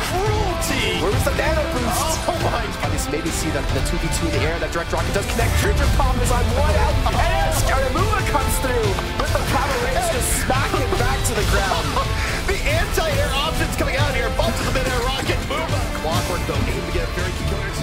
cruelty. Where was the nano boost? Oh my Funny to maybe see the 2v2 in the air. That direct rocket does connect. Trigger Palm is on one out. And Scaramouche comes through with the power range to smack it back to the ground. The anti-air options coming out here. Bump to the mid-air rocket. Move up. Clockwork though, aim to get very key killers.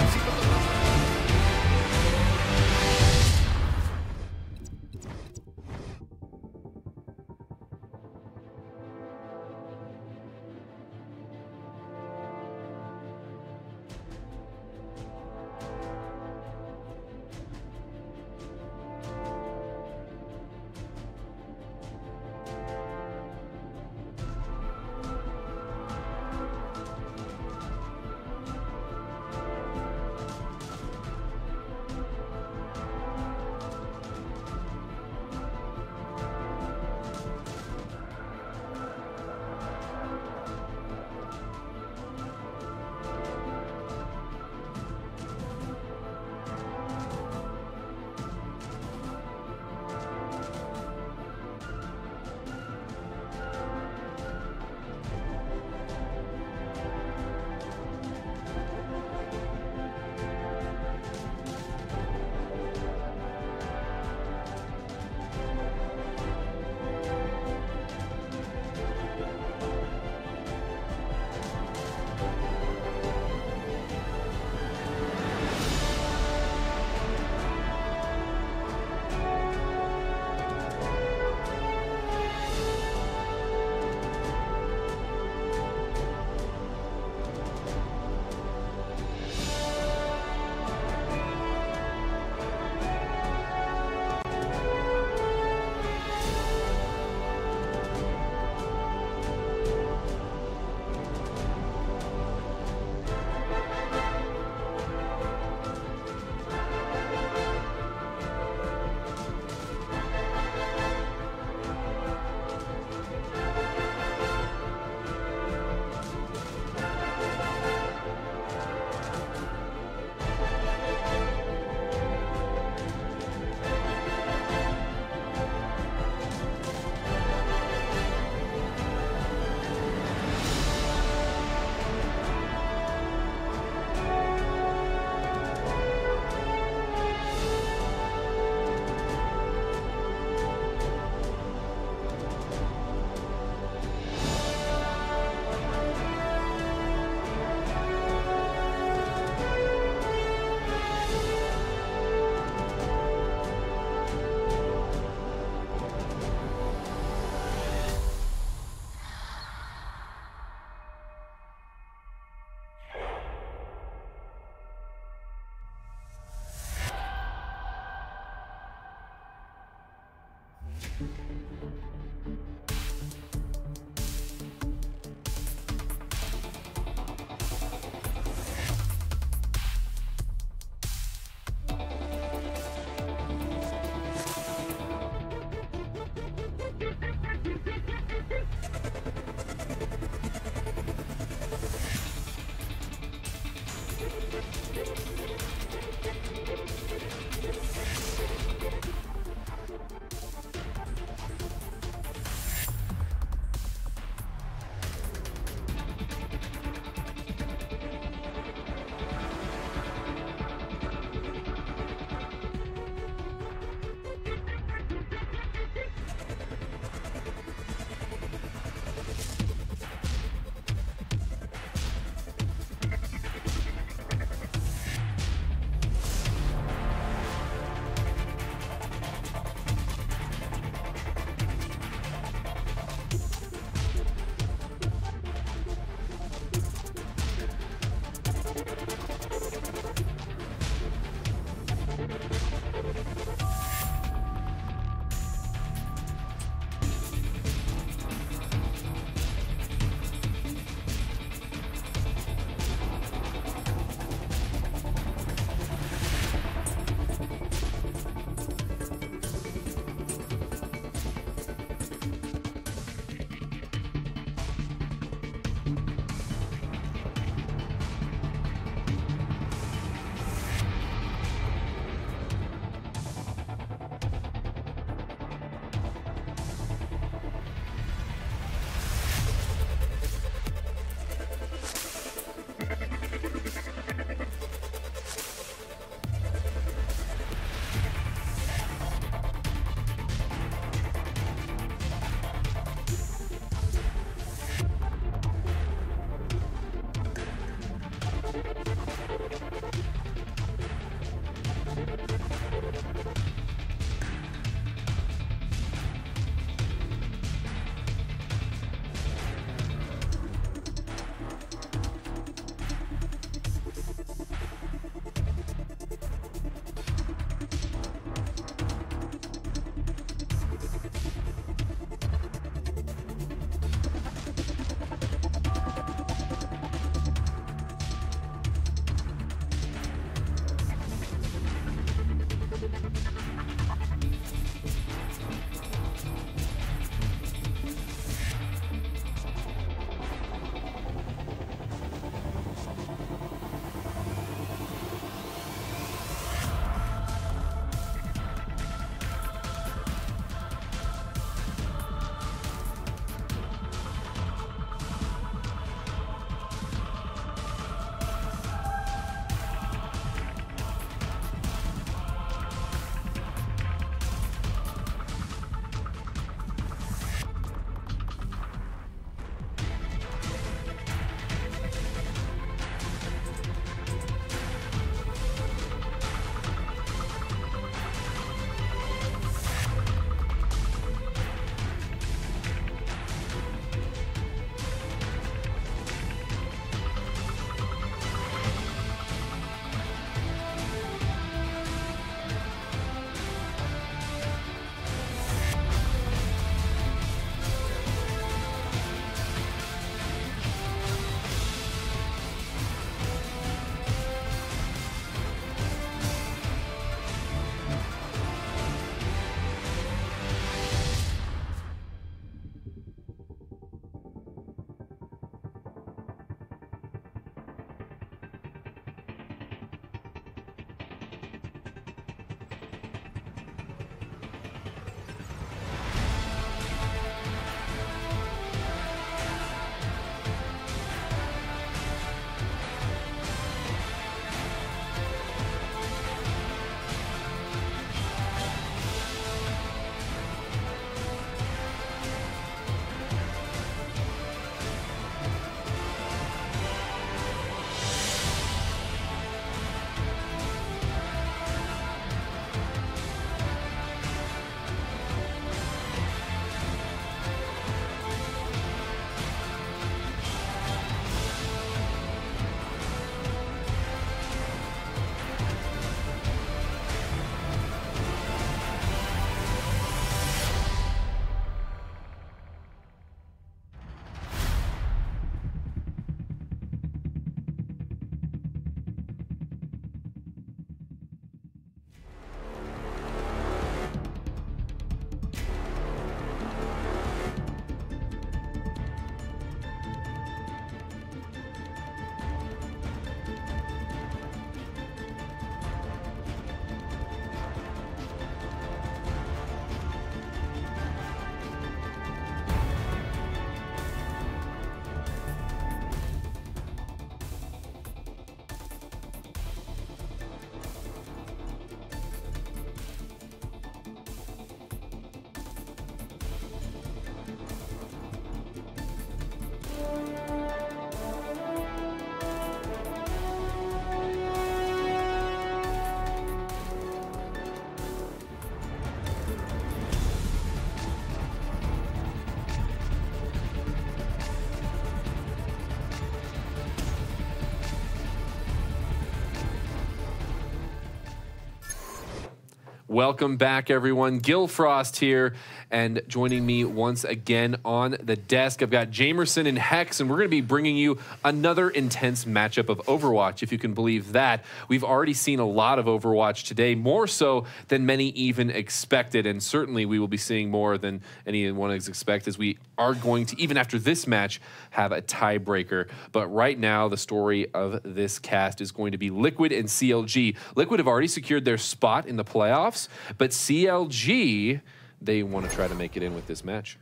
Welcome back, everyone. Gillfrost here, and joining me once again on the desk, I've got Jamerson and Hex, and we're going to be bringing you another intense matchup of Overwatch, if you can believe that. We've already seen a lot of Overwatch today, more so than many even expected, and certainly we will be seeing more than anyone has expected, as we are going to, even after this match, have a tiebreaker. But right now, the story of this cast is going to be Liquid and CLG. Liquid have already secured their spot in the playoffs, but CLG, they want to try to make it in with this match.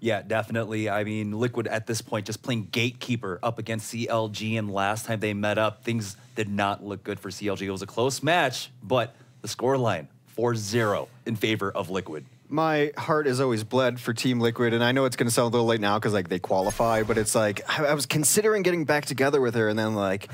Yeah, definitely. I mean, Liquid at this point just playing gatekeeper up against CLG, and last time they met up, things did not look good for CLG. It was a close match, but the scoreline, 4-0 in favor of Liquid. My heart has always bled for Team Liquid, and I know it's going to sound a little late now because like they qualify, but it's like I was considering getting back together with her, and then like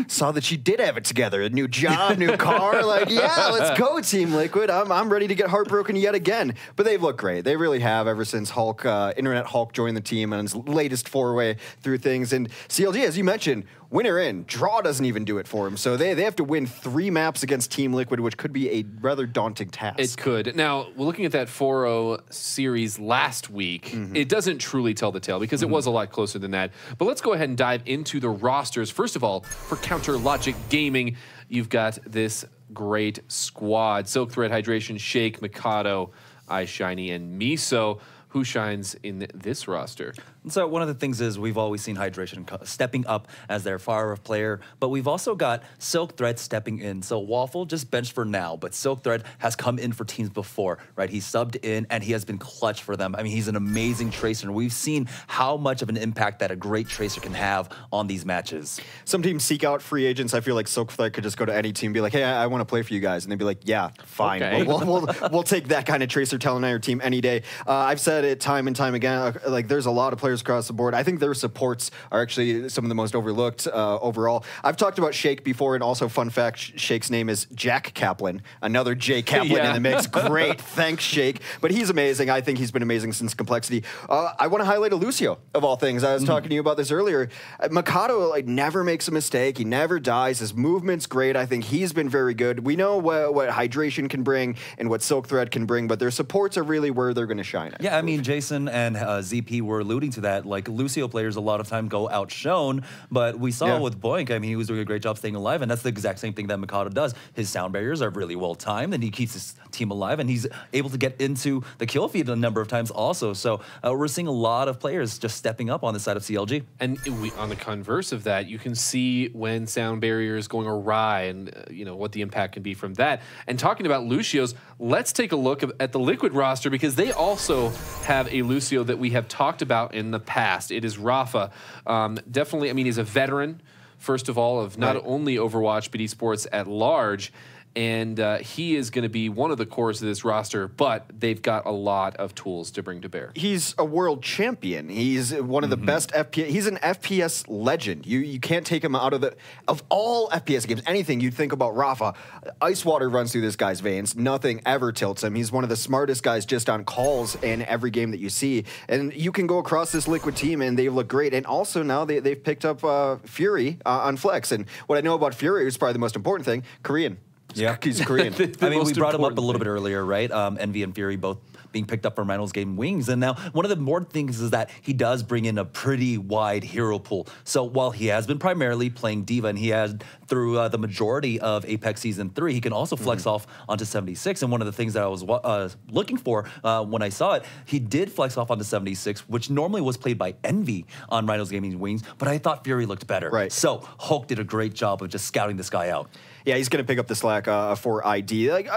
saw that she did have it together, a new job, new car. Like, yeah, let's go, Team Liquid. I'm ready to get heartbroken yet again. But they've looked great. They really have ever since Hulk, Internet Hulk, joined the team and his latest foray through things. And CLG, as you mentioned, winner in, draw doesn't even do it for him. So they have to win 3 maps against Team Liquid, which could be a rather daunting task. It could. Now, we're looking at that 4-0 series last week. It doesn't truly tell the tale because it was a lot closer than that. But let's go ahead and dive into the rosters. First of all, for Counter Logic Gaming, you've got this great squad. Silk Thread, Hydration, Shake, Mikado, iShiny, and Miso. Who shines in this roster? So one of the things is we've always seen Hydration stepping up as their far-off player, but we've also got Silk Thread stepping in. So Waffle just benched for now, but Silk Thread has come in for teams before, right? He subbed in, and he has been clutch for them. I mean, he's an amazing tracer, and we've seen how much of an impact that a great tracer can have on these matches. Some teams seek out free agents. I feel like Silk Thread could just go to any team and be like, hey, I want to play for you guys. And they'd be like, yeah, fine. Okay. We'll take that kind of tracer talent on your team any day. I've said it time and time again, like there's a lot of players across the board. I think their supports are actually some of the most overlooked overall. I've talked about Shake before, and also fun fact, Shake's name is Jack Kaplan, another J Kaplan in the mix. Great, thanks Shake. But he's amazing. I think he's been amazing since Complexity. I want to highlight a Lucio, of all things. I was talking to you about this earlier. Mikado like never makes a mistake. He never dies. His movement's great. I think he's been very good. We know what Hydration can bring and what Silk Thread can bring, but their supports are really where they're going to shine. Yeah, I mean, Jason and ZP were alluding to that. Like, Lucio players a lot of time go outshone, but we saw with Boink, I mean, he was doing a great job staying alive, and that's the exact same thing that Mikado does. His sound barriers are really well timed, and he keeps his team alive, and he's able to get into the kill feed a number of times also. So we're seeing a lot of players just stepping up on the side of CLG. And on the converse of that, you can see when sound barriers going awry, and you know what the impact can be from that. And talking about Lucios, let's take a look at the Liquid roster, because they also have a Lucio that we have talked about in the past. It is Rafa. Definitely, I mean, he's a veteran, first of all, of not only Overwatch, but esports at large. And he is going to be one of the cores of this roster, but they've got a lot of tools to bring to bear. He's a world champion. He's one of the best FPS. He's an FPS legend. You can't take him out of all FPS games. Anything you'd think about Rafa, ice water runs through this guy's veins. Nothing ever tilts him. He's one of the smartest guys just on calls in every game that you see. And you can go across this Liquid team, and they look great. And also now they've picked up Fury on Flex. And what I know about Fury is probably the most important thing: Korean. Yeah, he's Korean. I mean, we brought him up a little bit earlier, right? Envy and Fury both being picked up from Rhinos Game Wings. And now one of the more things is that he does bring in a pretty wide hero pool. So while he has been primarily playing Diva, and he has through the majority of Apex Season 3, he can also flex off onto 76. And one of the things that I was looking for when I saw it, he did flex off onto 76, which normally was played by Envy on Rhinos Gaming Wings, but I thought Fury looked better. Right. So Hulk did a great job of just scouting this guy out. Yeah, he's going to pick up the slack for ID. Like,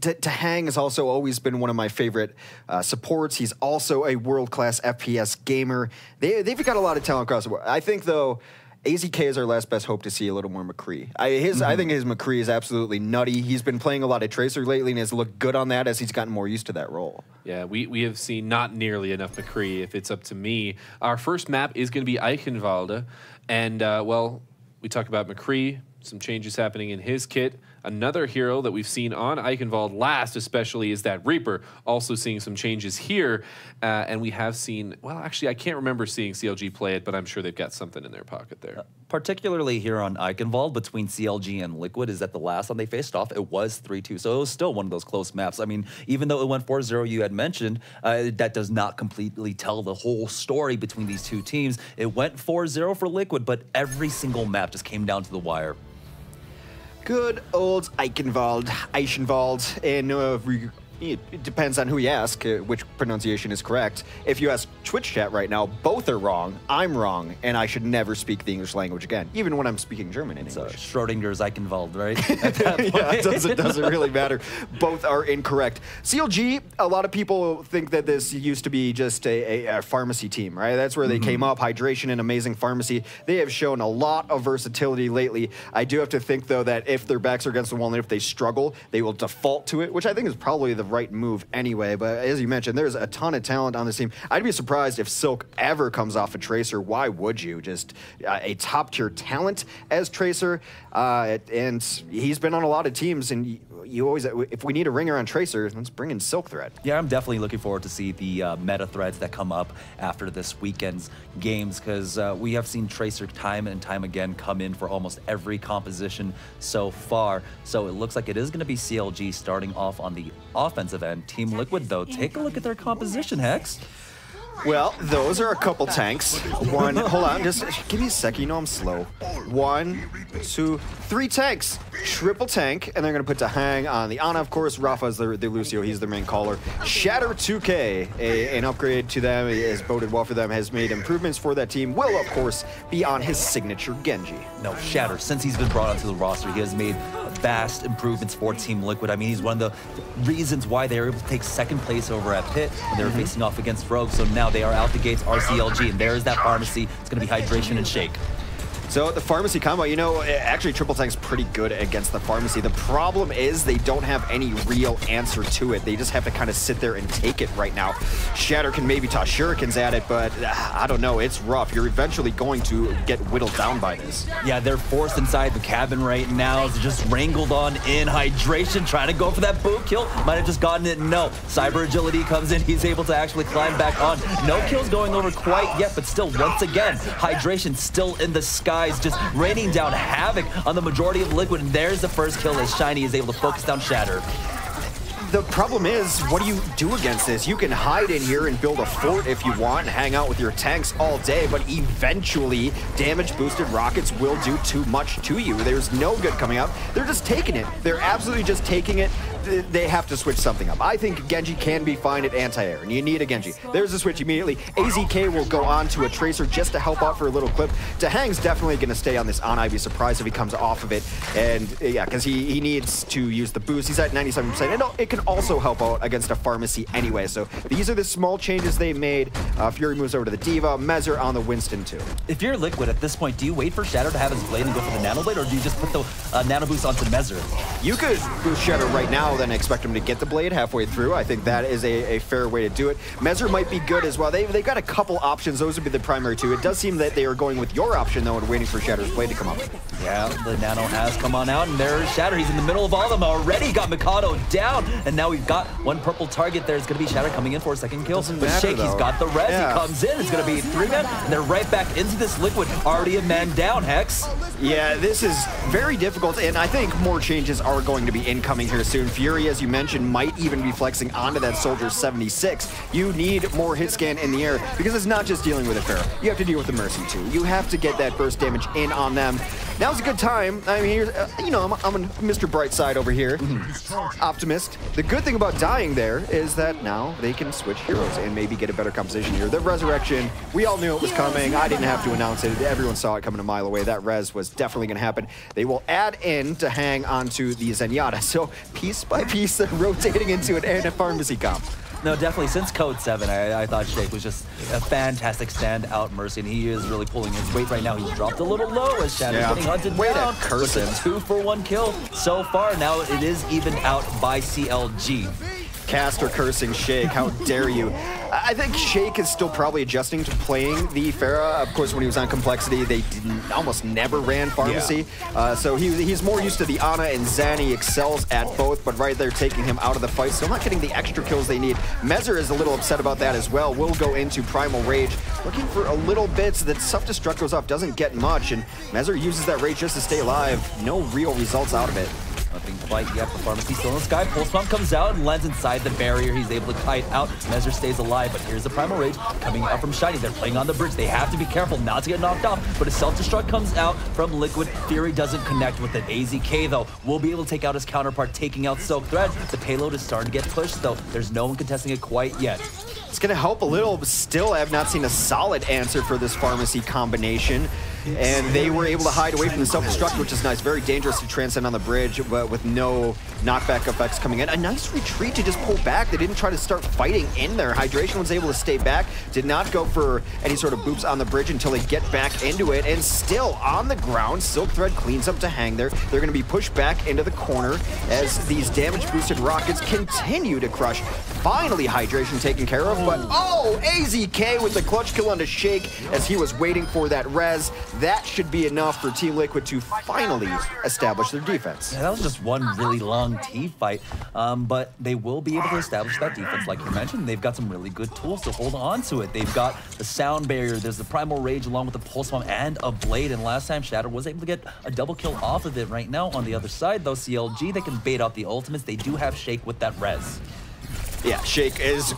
to Hang has also always been one of my favorite supports. He's also a world-class FPS gamer. They've got a lot of talent across the board. I think, though, AZK is our last best hope to see a little more McCree. I think his McCree is absolutely nutty. He's been playing a lot of Tracer lately and has looked good on that as he's gotten more used to that role. Yeah, we have seen not nearly enough McCree, if it's up to me. Our first map is going to be Eichenwalde. And, well, we talked about McCree, some changes happening in his kit. Another hero that we've seen on Eichenwald last especially is that Reaper, also seeing some changes here. And we have seen, well, actually, I can't remember seeing CLG play it, but I'm sure they've got something in their pocket there. Particularly here on Eichenwald between CLG and Liquid is that the last time they faced off, it was 3-2. So it was still one of those close maps. I mean, even though it went 4-0, you had mentioned, that does not completely tell the whole story between these two teams. It went 4-0 for Liquid, but every single map just came down to the wire. Good old Eichenwald, and it depends on who you ask, which pronunciation is correct. If you ask Twitch chat right now, both are wrong. I'm wrong, and I should never speak the English language again, even when I'm speaking German in English. Schrodinger's Eichenwald, right? Yeah, it doesn't really matter. Both are incorrect. CLG, a lot of people think that this used to be just a pharmacy team, right? That's where they came up, hydration and amazing pharmacy. They have shown a lot of versatility lately. I do have to think, though, that if their backs are against the wall and if they struggle, they will default to it, which I think is probably the right move anyway. But as you mentioned, there's a ton of talent on this team. I'd be surprised if Silk ever comes off a Tracer. Why would you? Just a top-tier talent as Tracer, and he's been on a lot of teams, and you always, if we need a ringer on Tracer, let's bring in Silk Thread. Yeah, I'm definitely looking forward to see the meta threads that come up after this weekend's games, because we have seen Tracer time and time again come in for almost every composition so far. So it looks like it is going to be CLG starting off on the offensive end. Team Liquid, though, take a look at their composition, Hex. Well, those are a couple tanks. One, hold on, just give me a second, you know I'm slow. 1, 2, 3 tanks. Triple tank, and they're gonna put Dahang on the Ana, of course. Rafa's the Lucio, he's the main caller. Shatter 2K, an upgrade to them, has boded well for them, has made improvements for that team, will, of course, be on his signature Genji. No, Shatter, since he's been brought onto the roster, he has made vast improvements for Team Liquid. I mean, he's one of the reasons why they were able to take second place over at Pit when they were facing off against Rogue. So now they are out the gates, RCLG, and there's that pharmacy. It's going to be hydration and shake. So the pharmacy combo, you know, actually Triple Tank's pretty good against the pharmacy. The problem is they don't have any real answer to it. They just have to kind of sit there and take it right now. Shatter can maybe toss shurikens at it, but I don't know, it's rough. You're eventually going to get whittled down by this. Yeah, they're forced inside the cabin right now. It's just wrangled on in hydration, trying to go for that boot kill. Might have just gotten it, no. Cyber agility comes in, he's able to actually climb back on. No kills going over quite yet, but still, once again, hydration still in the sky. Just raining down havoc on the majority of Liquid, and there's the first kill as Shiny is able to focus down Shatter. The problem is, what do you do against this? You can hide in here and build a fort if you want and hang out with your tanks all day, but eventually damage-boosted rockets will do too much to you. There's no good coming out. They're just taking it. They're absolutely just taking it. They have to switch something up. I think Genji can be fine at anti-air, and you need a Genji. There's a switch immediately. AZK will go on to a Tracer just to help out for a little clip. Dahang's definitely going to stay on this Ana. I'd be surprised if he comes off of it. And yeah, because he needs to use the boost. He's at 97%. And it can also help out against a pharmacy anyway. So these are the small changes they made. Fury moves over to the Diva. Mezer on the Winston too. If you're Liquid at this point, do you wait for Shatter to have his blade and go for the Nano Blade, or do you just put the Nano Boost onto Mezer? You could boost Shatter right now, then expect him to get the blade halfway through. I think that is a fair way to do it. Mezer might be good as well. They've got a couple options. Those would be the primary two. It does seem that they are going with your option, though, and waiting for Shatter's blade to come up. Yeah, the Nano has come on out, and there's Shatter. He's in the middle of all of them already. Got Mikado down, and now we've got one purple target. There's going to be Shatter coming in for a second kill. But Shake, he's got the res. Yeah. He comes in. It's going to be 3-man, and they're right back into this Liquid. Already a man down, Hex. Yeah, this is very difficult, and I think more changes are going to be incoming here soon. Fury, as you mentioned, might even be flexing onto that Soldier 76. You need more hit scan in the air, because it's not just dealing with a Pharaoh. You have to deal with the Mercy too. You have to get that burst damage in on them. Now's a good time. I mean, you know, I'm a Mr. Brightside over here. Optimist. The good thing about dying there is that now they can switch heroes and maybe get a better composition here. The Resurrection, we all knew it was coming. I didn't have to announce it. Everyone saw it coming a mile away. That res was definitely going to happen. They will add in to hang onto the Zenyatta. So piece by piece, they're rotating into it and a pharmacy comp. No, definitely. Since Code 7, I thought Shake was just a fantastic standout Mercy, and he is really pulling his weight right now. He's dropped a little low as Shadow's getting hunted down. With a 2-for-1 kill so far. Now it is evened out by CLG. caster cursing Shake. How dare you? I think Shake is still probably adjusting to playing the Pharah. Of course, when he was on Complexity, they almost never ran Pharmacy. So he's more used to the Ana, and Zanny excels at both, but right there taking him out of the fight. Still not getting the extra kills they need. Mezzer is a little upset about that as well. Will go into Primal Rage, looking for a little bit so that Self-Destruct goes off, doesn't get much, and Mezzer uses that Rage just to stay alive. No real results out of it. Nothing quite yet. The Pharmacy still in the sky. Pulse Pump comes out and lands inside the barrier. He's able to kite out. Mezzer stays alive, but here's the Primal Rage coming out from Shiny. They're playing on the bridge. They have to be careful not to get knocked off, but a Self-Destruct comes out from Liquid. Fury doesn't connect with it. AZK, though, will be able to take out his counterpart, taking out Silk Thread. The payload is starting to get pushed, though. There's no one contesting it quite yet. It's going to help a little, but still I have not seen a solid answer for this Pharmacy combination. And they were able to hide away from the Self-Destruct, which is nice. Very dangerous to transcend on the bridge, but with no knockback effects coming in. A nice retreat to just pull back. They didn't try to start fighting in there. Hydration was able to stay back, did not go for any sort of boops on the bridge until they get back into it, and still on the ground, Silk Thread cleans up to hang there. They're going to be pushed back into the corner as these damage-boosted rockets continue to crush. Finally, Hydration taken care of, but AZK with the clutch kill onto Shake as he was waiting for that res. That should be enough for Team Liquid to finally establish their defense. Yeah, that was just one really long T-fight, but they will be able to establish that defense. Like you mentioned, they've got some really good tools to hold on to it. They've got the Sound Barrier, there's the Primal Rage along with the Pulse Bomb and a Blade, and last time Shatter was able to get a double kill off of it. Right now, on the other side, though, CLG, they can bait out the ultimates. They do have Shake with that res. Yeah, Shake is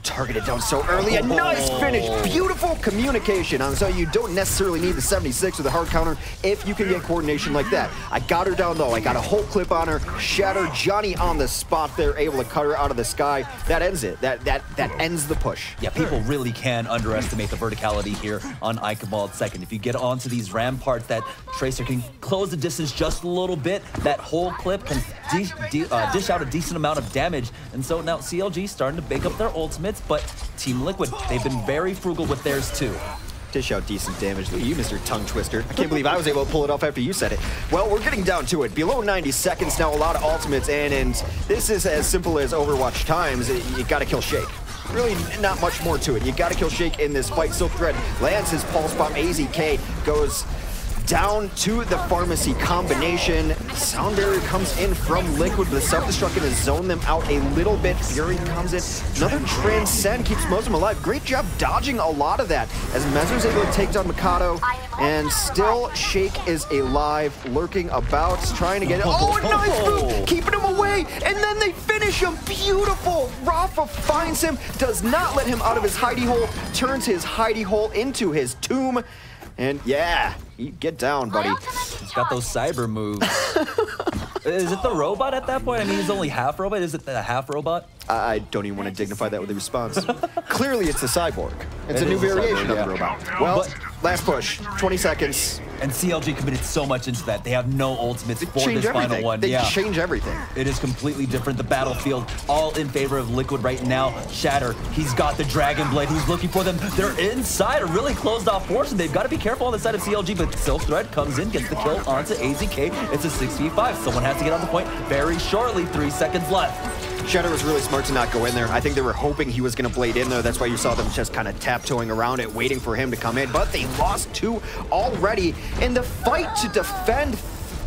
targeted down so early. A nice finish. Beautiful communication. So you don't necessarily need the 76 or the hard counter if you can get coordination like that. I got her down low. I got a whole clip on her. Shatter Johnny on the spot there, able to cut her out of the sky. That ends it. That ends the push. Yeah, people really can underestimate the verticality here on Ichabod second. If you get onto these ramparts, that Tracer can close the distance just a little bit. That whole clip can dish out a decent amount of damage. And so now CLG starting to bake up their ultimates, but Team Liquid, they've been very frugal with theirs too. Dish out decent damage. Look at you, Mr. Tongue Twister. I can't believe I was able to pull it off after you said it. Well, we're getting down to it. Below 90 seconds now, a lot of ultimates in, and this is as simple as Overwatch times. You gotta kill Shake. Really not much more to it. You gotta kill Shake in this fight. Silk Thread lands his Pulse Bomb. AZK goes down to the Pharmacy combination. Sound Barrier comes in from Liquid, but the Self-Destruct going to zone them out a little bit. Fury comes in. Another Transcend keeps most of them alive. Great job dodging a lot of that as Mezzer's able to take down Mikado, and still Shake is alive, lurking about, trying to get it. Oh, a nice move, keeping him away, and then they finish him. Beautiful. Rafa finds him, does not let him out of his hidey hole, turns his hidey hole into his tomb. And yeah, get down, buddy. He's got those cyber moves. Is it the robot at that point? I mean, he's only half robot. Is it the half robot? I don't even want to dignify that with a response. Clearly, it's the cyborg. It's a new variation of the robot. Well, last push, 20 seconds. And CLG committed so much into that. They have no ultimates for this final one. They change everything. It is completely different. The battlefield, all in favor of Liquid right now. Shatter, he's got the Dragon Blade. He's looking for them. They're inside a really closed off portion. They've got to be careful on the side of CLG, but Silk Thread comes in, gets the kill onto AZK. It's a 6v5. Someone has to get on the point very shortly. 3 seconds left. Shatter was really smart to not go in there. I think they were hoping he was going to blade in there. That's why you saw them just kind of taptoeing around it, waiting for him to come in. But they lost 2 already. And the fight to defend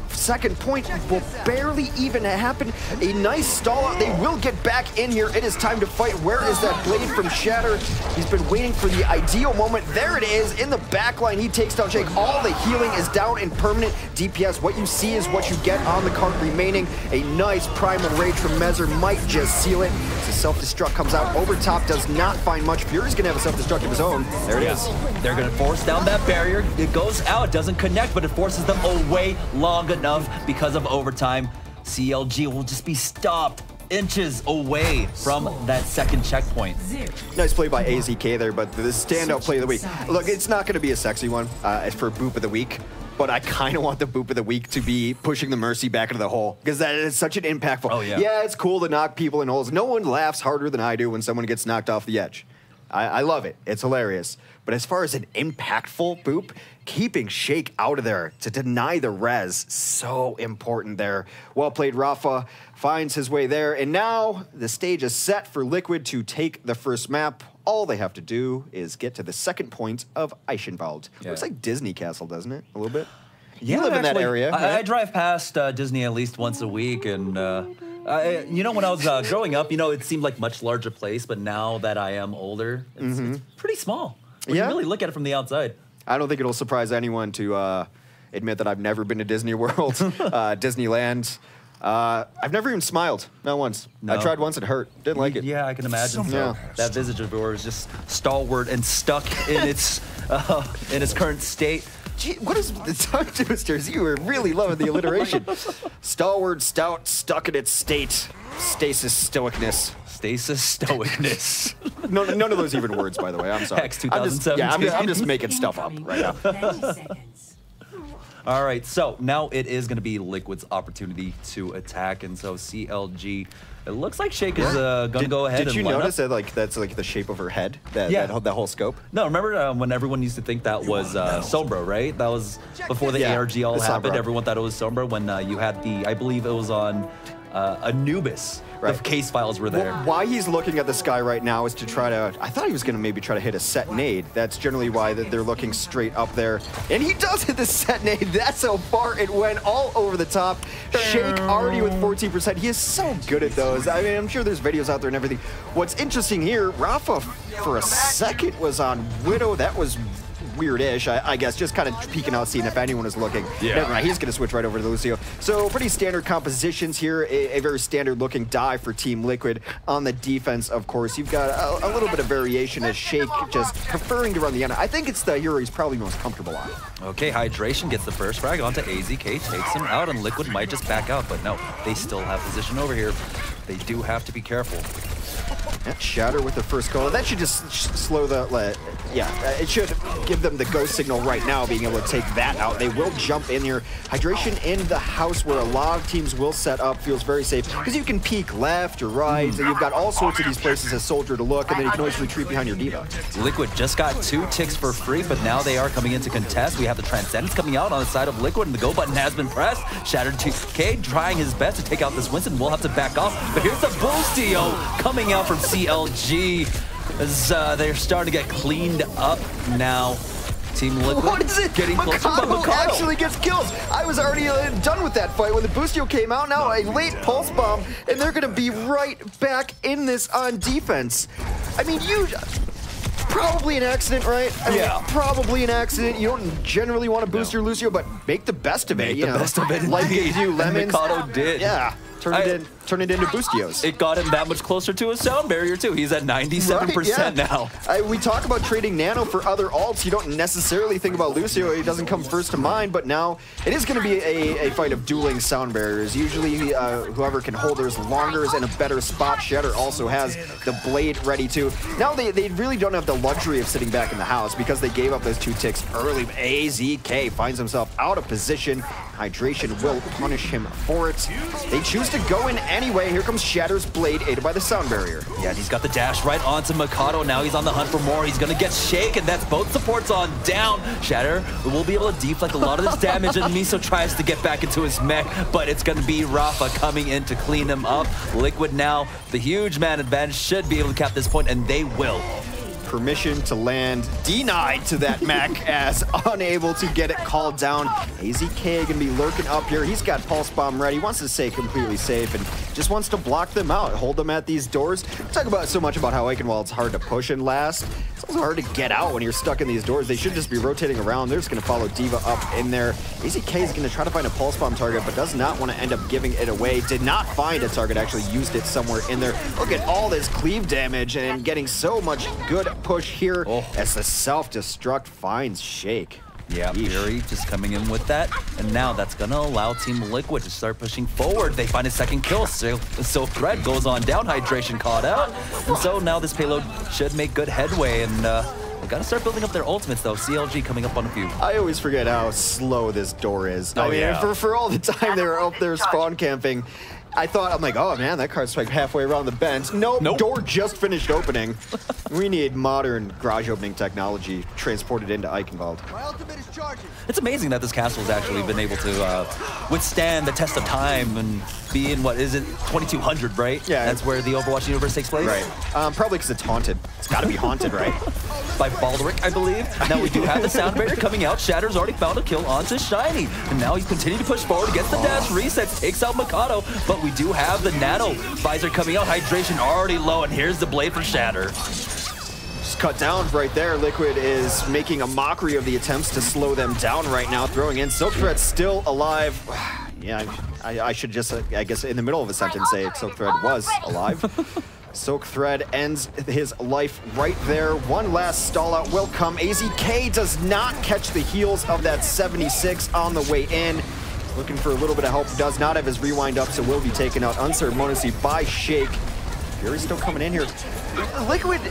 second point will barely even happen. A nice stall out. They will get back in here. It is time to fight. Where is that blade from Shatter? He's been waiting for the ideal moment. There it is in the backline. He takes down Shake. All the healing is down in permanent DPS. What you see is what you get on the card remaining. A nice Primal Rage from Mezzer might just seal it. The Self-Destruct comes out. Over top does not find much. Fury's going to have a Self-Destruct of his own. There it is. They're going to force down that barrier. It goes out. It doesn't connect, but it forces them away long enough because of overtime. CLG will just be stopped inches away from that second checkpoint. Nice play by AZK there, but the standout play of the week. Look, it's not going to be a sexy one for Boop of the Week, but I kind of want the Boop of the Week to be pushing the Mercy back into the hole, because that is such an impactful. Oh, yeah. Yeah, it's cool to knock people in holes. No one laughs harder than I do when someone gets knocked off the edge. I love it. It's hilarious. But as far as an impactful boop, keeping Shake out of there to deny the res, so important there. Well played, Rafa finds his way there. And now the stage is set for Liquid to take the first map. All they have to do is get to the second point of Eichenwald. Yeah. Looks like Disney Castle, doesn't it? A little bit. Yeah, You live in that actually, area, right? I drive past Disney at least once a week, and you know, when I was growing up, you know, it seemed like much larger place, but now that I am older, it's pretty small. When you really look at it from the outside. I don't think it'll surprise anyone to admit that I've never been to Disney World, Disneyland. I've never even smiled, not once. No. I tried once, it hurt. Didn't like it. Yeah, I can imagine. Yeah. That visage of yours is just stalwart and stuck in its current state. Gee, what is the tongue twisters? You were really loving the alliteration. Stalwart, stout, stuck in its state. Stasis, stoicness. Stasis stoicness. No, none of those even words, by the way. I'm sorry. Hex 2017. I'm just making stuff up right now. 90 seconds. All right, so now it is going to be Liquid's opportunity to attack, and so CLG, it looks like Shake is going to go ahead and Did you line notice up. that that's like the shape of her head? That whole scope? No, remember when everyone used to think that was Sombra, right? That was before the ARG all the happened. Sombra. Everyone thought it was Sombra when you had the, I believe it was on Anubis. Right. The case files were there. Well, why he's looking at the sky right now is to try to... I thought he was going to maybe try to hit a set nade. That's generally why they're looking straight up there. And he does hit the set nade. That's how far it went, all over the top. Shake already with 14%. He is so good at those. I mean, I'm sure there's videos out there and everything. What's interesting here, Rafa for a second was on Widow. That was weird-ish, I guess, just kind of peeking out, seeing if anyone is looking. Yeah. Never mind, he's going to switch right over to Lucio. So pretty standard compositions here, a very standard-looking dive for Team Liquid. On the defense, of course, you've got a little bit of variation as Shake just preferring to run the end. I think it's the hero he's probably most comfortable on. Okay, Hydration gets the first frag onto AZK, takes him out, and Liquid might just back out, but no, they still have position over here. They do have to be careful. That Shatter with the first goal. That should just slow the... it should give them the go signal right now, being able to take that out. They will jump in here. Hydration in the house where a lot of teams will set up feels very safe, because you can peek left or right, and you've got all sorts of these places as Soldier to look, and then you can always retreat behind your Diva. Liquid just got 2 ticks for free, but now they are coming in to contest. We have the Transcendence coming out on the side of Liquid, and the go button has been pressed. Shattered 2K trying his best to take out this Winston. We'll have to back off, but here's the Boostio coming out from CLG as they're starting to get cleaned up now. Team Liquid. What is it? Getting closer, but Mikado actually gets kills. I was already done with that fight when the Boostio came out. Now a late pulse bomb, and they're going to be right back in this on defense. I mean, probably an accident, right? I mean, probably an accident. You don't generally want to boost your Lucio, but make the best of it. Make the best of it. Like they do Lemons. Mikado did. Yeah. Turn it into Boostios. It got him that much closer to a sound barrier, too. He's at 97% now. We talk about trading Nano for other alts. You don't necessarily think about Lucio. He doesn't come first to mind, but now it is going to be a fight of dueling sound barriers. Usually, whoever can hold theirs longer is in a better spot. Shatter also has the blade ready, too. Now, they really don't have the luxury of sitting back in the house because they gave up those 2 ticks early. AZK finds himself out of position. Hydration will punish him for it. They choose to go in anyway. Here comes Shatter's blade, aided by the sound barrier. Yeah, and he's got the dash right onto Mikado. Now he's on the hunt for more. He's going to get Shake, and that's both supports on down. Shatter will be able to deflect a lot of this damage, and Miso tries to get back into his mech, but it's going to be Rafa coming in to clean him up. Liquid now, the huge man advantage, should be able to cap this point, and they will. Permission to land denied to that mech as unable to get it called down. AZK gonna be lurking up here. He's got Pulse Bomb ready. Wants to stay completely safe and just wants to block them out, hold them at these doors. We talk about so much about how Eichenwald's hard to push and last. It's also hard to get out when you're stuck in these doors. They should just be rotating around. They're just gonna follow Diva up in there. AZK is gonna try to find a Pulse Bomb target, but does not want to end up giving it away. Did not find a target, actually used it somewhere in there. Look at all this cleave damage and getting so much good push here as the self-destruct finds Shake. Yeah, Fury just coming in with that, and now that's gonna allow Team Liquid to start pushing forward. They find a second kill, so Thread goes on down, Hydration caught out, and so now this payload should make good headway, and they gotta start building up their ultimates though. CLG coming up on a few. I always forget how slow this door is. I mean, for all the time they were up there spawn camping, I thought, I'm like, oh man, that card's like halfway around the bend. Nope. Door just finished opening. We need modern garage opening technology transported into Eichenwald. My ultimate is charging. It's amazing that this castle has actually been able to withstand the test of time and be in, what is it, 2200, right? Yeah. That's where the Overwatch universe takes place? Right. Probably because it's haunted. It's got to be haunted, right? By Baldric, I believe. Now we do have the sound barrier coming out. Shatter's already found a kill onto Shiny. And now he's continuing to push forward, gets the dash, resets, takes out Mikado. But we do have the Nano visor coming out. Hydration already low, and here's the blade for Shatter. Just cut down right there. Liquid is making a mockery of the attempts to slow them down right now, throwing in. Silk Thread still alive. Yeah, I should just, I guess, in the middle of a sentence say Silk Thread was alive. Silk Thread ends his life right there. One last stall out will come. AZK does not catch the heels of that 76 on the way in. Looking for a little bit of help. Does not have his rewind up, so will be taken out unceremoniously by Shake. Fury's still coming in here. Liquid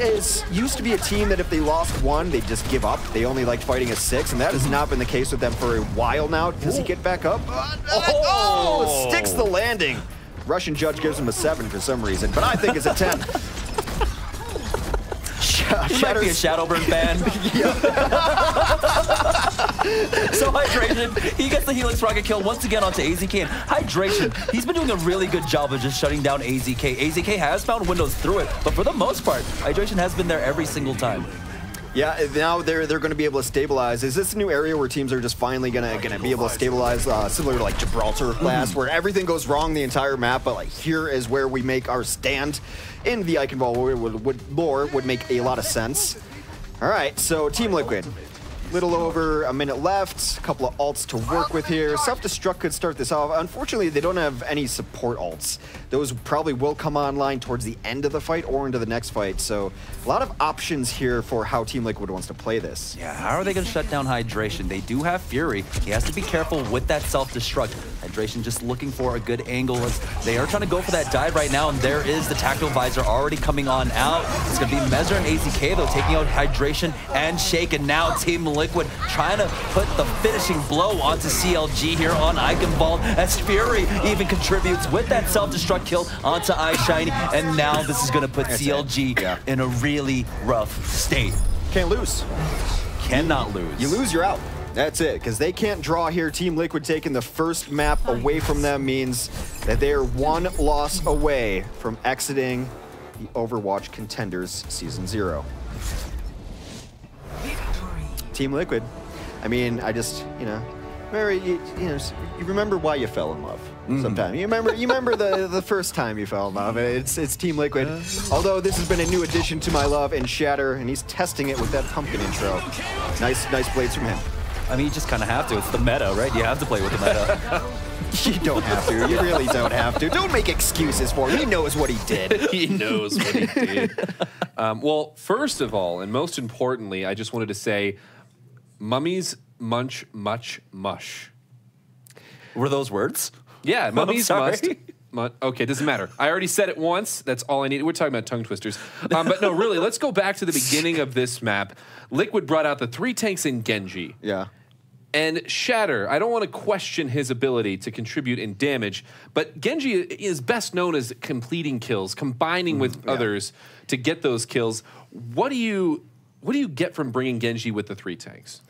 used to be a team that if they lost one, they'd just give up. They only liked fighting a 6, and that has not been the case with them for a while now. Does he get back up? Oh, sticks the landing. Russian judge gives him a 7 for some reason, but I think it's a 10. He might be a Shadowburn fan. So Hydration, he gets the Helix Rocket kill once again onto AZK. And Hydration, he's been doing a really good job of just shutting down AZK. AZK has found windows through it, but for the most part, Hydration has been there every single time. Yeah, now they're going to be able to stabilize. Is this a new area where teams are just finally going to be able to stabilize, similar to like Gibraltar last, where everything goes wrong the entire map, but like here is where we make our stand in the Eichenwald lore would make a lot of sense. All right, so Team Liquid. Little over a minute left, a couple of ults to work with here. Self-destruct could start this off. Unfortunately, they don't have any support ults. Those probably will come online towards the end of the fight or into the next fight. So a lot of options here for how Team Liquid wants to play this. Yeah, how are they going to shut down Hydration? They do have Fury. He has to be careful with that self-destruct. Hydration just looking for a good angle as they are trying to go for that dive right now, and there is the Tactical Visor already coming on out. It's going to be Mezzer and AZK, though, taking out Hydration and Shake, and now Team Liquid trying to put the finishing blow onto CLG here on Eichenwald as Fury even contributes with that self-destruct kill onto iShiny, and now this is going to put CLG in a really rough state. Can't lose. Cannot lose. You lose, you're out. That's it, because they can't draw here. Team Liquid taking the first map away from them means that they are one loss away from exiting the Overwatch Contenders Season 0. Team Liquid. I mean, I just, you remember why you fell in love sometime. You remember the first time you fell in love. It's Team Liquid. Although this has been a new addition to my love in Shatter, and he's testing it with that pumpkin intro. Nice blades from him. I mean, you just kind of have to. It's the meta, right? You have to play with the meta. You don't have to. You really don't have to. Don't make excuses for him. He knows what he did. He knows what he did. Well, first of all, and most importantly, I just wanted to say, mummies munch much mush. Were those words? Yeah, mummies must. sorry. Okay, doesn't matter. I already said it once. That's all I need. We're talking about tongue twisters. But no, really, let's go back to the beginning of this map. Liquid brought out the 3 tanks in Genji. Yeah. And Shatter, I don't want to question his ability to contribute in damage, but Genji is best known as completing kills, combining with others to get those kills. What do you get from bringing Genji with the 3 tanks?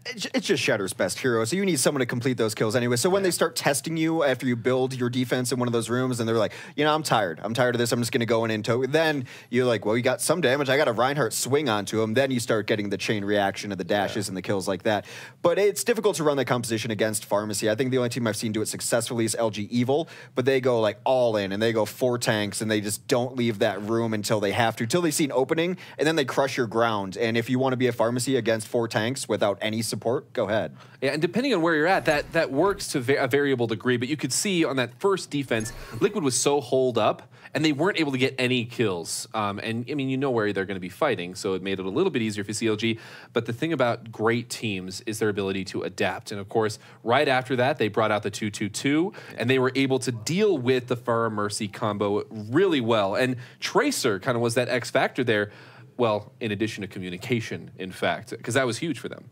It's just Shatter's best hero, so you need someone to complete those kills anyway. So when they start testing you after you build your defense in one of those rooms, and they're like, I'm tired of this, I'm just going to go in and tow. Then you're like, well, you got some damage, I got a Reinhardt swing onto him. Then you start getting the chain reaction of the dashes and the kills like that. But it's difficult to run that composition against Pharmacy. I think the only team I've seen do it successfully is LG Evil, but they go like all in, and they go 4 tanks, and they just don't leave that room until they have to, till they see an opening, and then they crush your ground. And if you want to be a Pharmacy against 4 tanks without any support, go ahead. Yeah, and depending on where you're at, that works to a variable degree, but you could see on that first defense, Liquid was so holed up, and they weren't able to get any kills. And I mean, you know where they're going to be fighting, so it made it a little bit easier for CLG. But the thing about great teams is their ability to adapt. And of course, right after that, they brought out the 2-2-2, and they were able to deal with the Pharah Mercy combo really well. And Tracer kind of was that X factor there. Well, in addition to communication, in fact, because that was huge for them.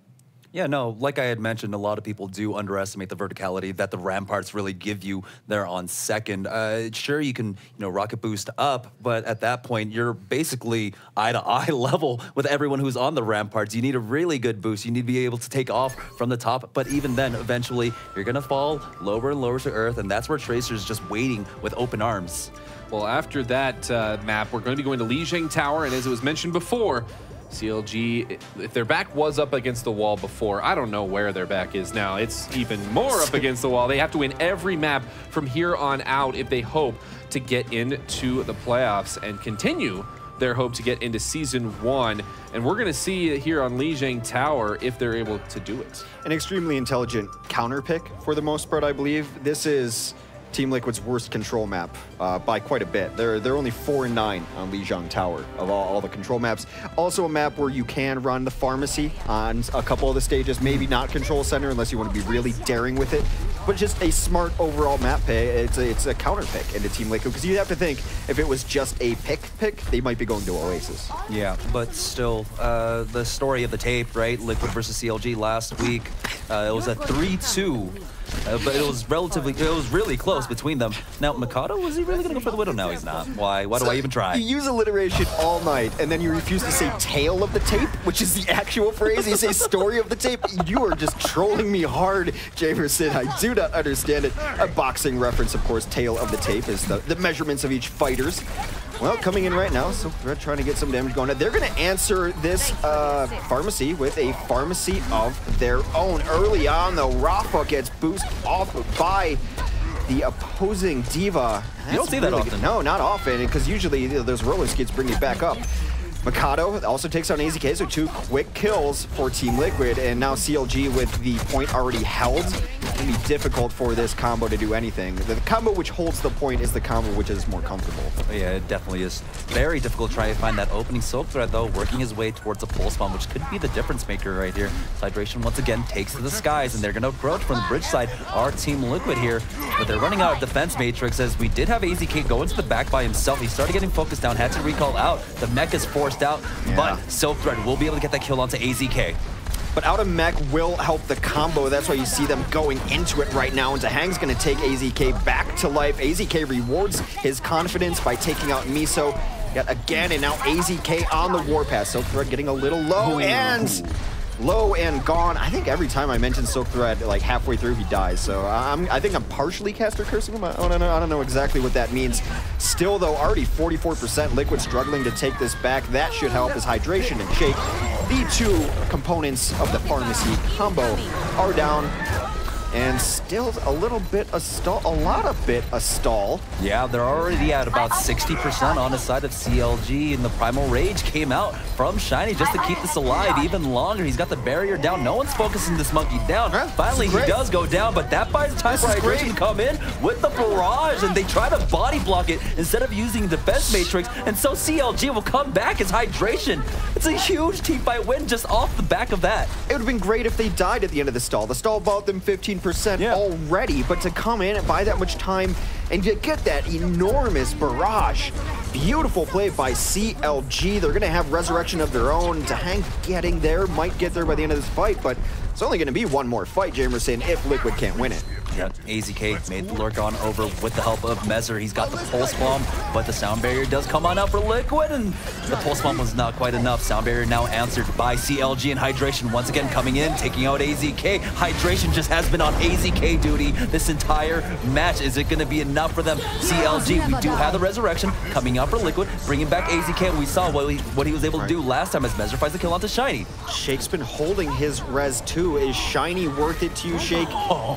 Yeah, no, like I had mentioned, a lot of people do underestimate the verticality that the ramparts really give you there on second. Sure, you can, rocket boost up, but at that point, you're basically eye-to-eye level with everyone who's on the ramparts. You need a really good boost. You need to be able to take off from the top, but even then, eventually, you're going to fall lower and lower to earth, and that's where Tracer's just waiting with open arms. Well, after that map, we're going to be going to Lijiang Tower, and as it was mentioned before, CLG, if their back was up against the wall before, I don't know where their back is now. It's even more up against the wall. They have to win every map from here on out if they hope to get into the playoffs and continue their hope to get into Season 1. And we're going to see here on Lijiang Tower if they're able to do it. An extremely intelligent counter pick for the most part, I believe. This is Team Liquid's worst control map by quite a bit. They're only 4-9 on Lijiang Tower of all the control maps. Also a map where you can run the pharmacy on a couple of the stages, maybe not control center unless you want to be really daring with it, but just a smart overall map pick. It's a counter pick into Team Liquid, because you have to think if it was just a pick, they might be going to Oasis. Yeah, but still, the story of the tape, right? Liquid versus CLG last week, it was a 3-2. But it was really close between them. Now, Mikado, was he really going to go for the Widow? No, he's not. Why do I even try? You use alliteration all night, and then you refuse to say tale of the tape, which is the actual phrase. You say story of the tape. You are just trolling me hard, Jamerson. I do not understand it. A boxing reference, of course. Tale of the tape is the measurements of each fighter's. Well, coming in right now, so they're trying to get some damage going. They're going to answer this pharmacy with a pharmacy of their own. Early on, though, Rafa gets boosted off by the opposing Diva. You don't see that often. No, not often, because usually those roller skates bring you back up. Mikado also takes on AZK, so 2 quick kills for Team Liquid, and now CLG with the point already held. It's going to be difficult for this combo to do anything. The combo which holds the point is the combo which is more comfortable. Yeah, it definitely is very difficult to try to find that opening soak thread, though, working his way towards a pulse bomb, which could be the difference maker right here. Hydration once again takes to the skies, and they're going to approach from the bridge side. Our Team Liquid here, but they're running out of defense matrix, as we did have AZK go into the back by himself. He started getting focused down, had to recall out. The mech is forced out, but Silk Thread will be able to get that kill onto AZK. But out of mech will help the combo. That's why you see them going into it right now. And Zahang's going to take AZK back to life. AZK rewards his confidence by taking out Miso yet again. And now AZK on the warpath. Silk Thread getting a little low and gone. I think every time I mention Silk Thread, like halfway through, he dies. So I think I'm partially caster cursing him. I don't know exactly what that means. Still, though, already 44%. Liquid struggling to take this back. That should help as Hydration and Shake, the 2 components of the pharmacy combo, are down. And still a little bit a stall, a stall. Yeah, they're already at about 60% on the side of CLG, and the Primal Rage came out from Shiny just to keep this alive even longer. He's got the barrier down. No one's focusing this monkey down. Finally, he does go down, but that buys time for Hydration to come in with the barrage, and they try to body block it instead of using defense matrix, and so CLG will come back as Hydration. It's a huge team fight win just off the back of that. It would have been great if they died at the end of the stall. The stall bought them 15% already, but to come in and buy that much time and to get that enormous barrage. Beautiful play by CLG. They're going to have resurrection of their own. Zahang getting there, might get there by the end of this fight, but it's only going to be one more fight, Jamerson, if Liquid can't win it. Yeah, AZK made the lurk on over with the help of Mezzer. He's got the pulse bomb, but the sound barrier does come on out for Liquid, and the pulse bomb was not quite enough. Sound barrier now answered by CLG, and Hydration once again coming in, taking out AZK. Hydration just has been on AZK duty this entire match. Is it going to be enough for them? CLG, we do have the resurrection coming out for Liquid, bringing back AZK, and we saw what he was able to do last time as Mezzer finds the kill onto Shiny. Shake's been holding his res too. Is Shiny worth it to you, Shake?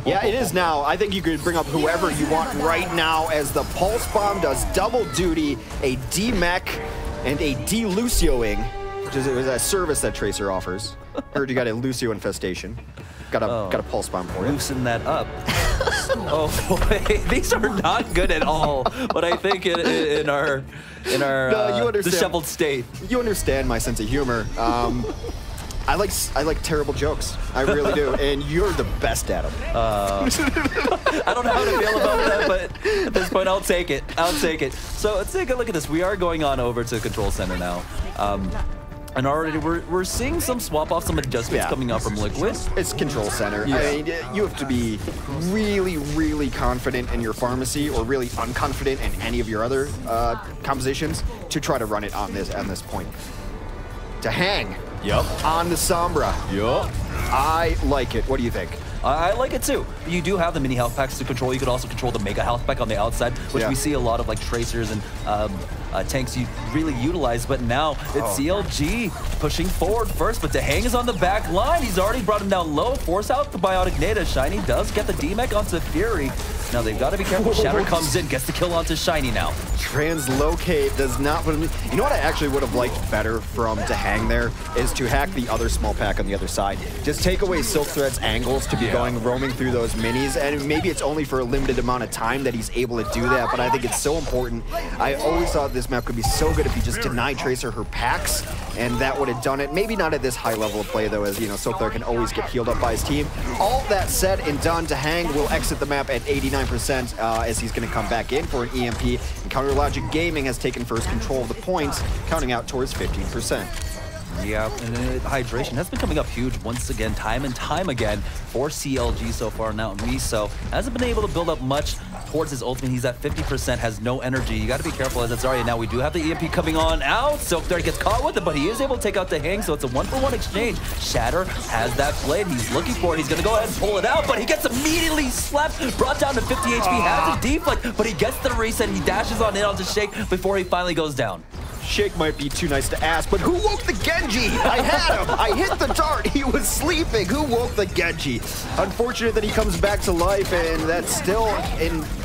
Yeah, it is now. I think you could bring up whoever you want right now, as the Pulse Bomb does double duty, a D-Mech and a D-Lucioing, which is a service that Tracer offers. Heard you got a Lucio infestation. Got a Pulse Bomb for you. Loosen that up. Oh boy, these are not good at all. But I think in our disheveled state, you understand my sense of humor. I like terrible jokes. I really do, and you're the best at them. I don't know how to feel about that, but at this point, I'll take it. I'll take it. So let's take a look at this. We are going on over to Control Center now. And already we're seeing some swap-offs, some adjustments coming up from Liquid. It's control center. I mean, you have to be really, really confident in your pharmacy or really unconfident in any of your other compositions to try to run it on this point. To hang on the Sombra. I like it. What do you think? I like it too. You do have the mini health packs to control. You could also control the mega health pack on the outside, which we see a lot of like tracers and tanks you really utilize. But now it's CLG pushing forward first, but Dehang is on the back line. He's already brought him down low. Force out the Biotic Nada. Shiny does get the D-Mech onto Fury. Now they've got to be careful. Shatter comes in, gets the kill onto Shiny now. Translocate does not put him. You know what I actually would have liked better from Dehang there is to hack the other small pack on the other side. Just take away Silk Thread's angles to be going roaming through those minis, and maybe it's only for a limited amount of time that he's able to do that, but I think it's so important. I always thought this map could be so good if he just denied Tracer her packs, and that would have done it. Maybe not at this high level of play though, as you know, Silk Thread can always get healed up by his team. All that said and done, Dehang will exit the map at 89% as he's going to come back in for an EMP, and Counter Logic Gaming has taken first control of the points, counting out towards 15%. Yeah, and hydration has been coming up huge once again, time and time again for CLG so far. Now Miso hasn't been able to build up much towards his ultimate. He's at 50%, has no energy. You got to be careful as it's already now. We do have the EMP coming on out. Silk Thread gets caught with it, but he is able to take out the Hang, so it's a 1-for-1 exchange. Shatter has that blade. He's looking for it. He's going to go ahead and pull it out, but he gets immediately slapped, brought down to 50 HP, has a deflect, but he gets the reset. He dashes on in onto Shake before he finally goes down. Shake might be too nice to ask, but who woke the Genji? I had him. I hit the dart. He was sleeping. Who woke the Genji? Unfortunate that he comes back to life, and that's still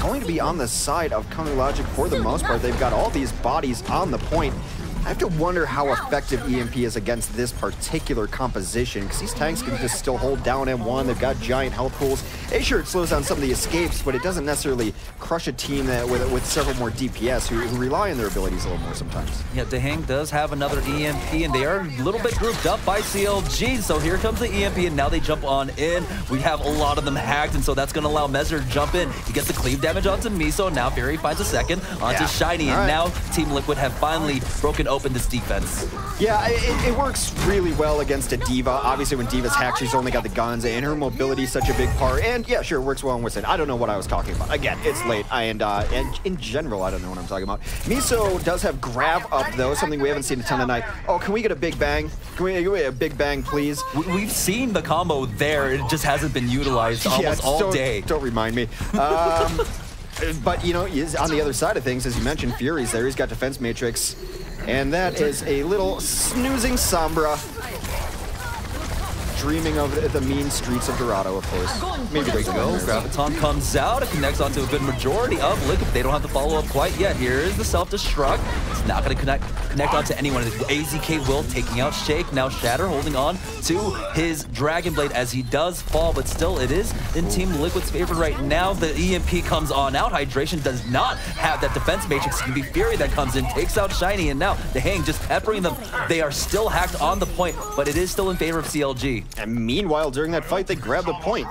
going to be on the side of Counter Logic for the most part. They've got all these bodies on the point. I have to wonder how effective EMP is against this particular composition, because these tanks can just still hold down M1. They've got giant health pools. Sure, it slows down some of the escapes, but it doesn't necessarily crush a team that with several more DPS who rely on their abilities a little more sometimes. Yeah, Dehang does have another EMP, and they are a little bit grouped up by CLG. So here comes the EMP, and now they jump on in. We have a lot of them hacked, and so that's going to allow Mezer to jump in. He gets the cleave damage onto Miso. Now Fury finds a second onto Shiny, and now Team Liquid have finally broken open this defense. Yeah, it works really well against a D.Va. Obviously, when D.Va's hacked, she's only got the guns, and her mobility is such a big part. And yeah, sure, it works well in Wizard. I don't know what I was talking about. Again, it's late, and in general, I don't know what I'm talking about. Miso does have grab up, though, something we haven't seen a ton tonight. Oh, can we get a big bang? Can we get a big bang, please? We've seen the combo there. It just hasn't been utilized almost all day. Don't remind me. But, you know, on the other side of things, as you mentioned, Fury's there. He's got Defense Matrix. And that is a little snoozing Sombra. Dreaming of the mean streets of Dorado, of course. Maybe doesn't go. Graviton comes out. It connects onto a good majority of Liquid. They don't have to follow up quite yet. Here is the self-destruct. It's not going to connect onto anyone. AZK will taking out Shake. Now Shatter holding on to his Dragon Blade as he does fall, but still it is in Team Liquid's favor right now. The EMP comes on out. Hydration does not have that defense matrix. It can be Fury that comes in, takes out Shiny, and now the Hang just peppering them. They are still hacked on the point, but it is still in favor of CLG. And meanwhile, during that fight, they grab the point.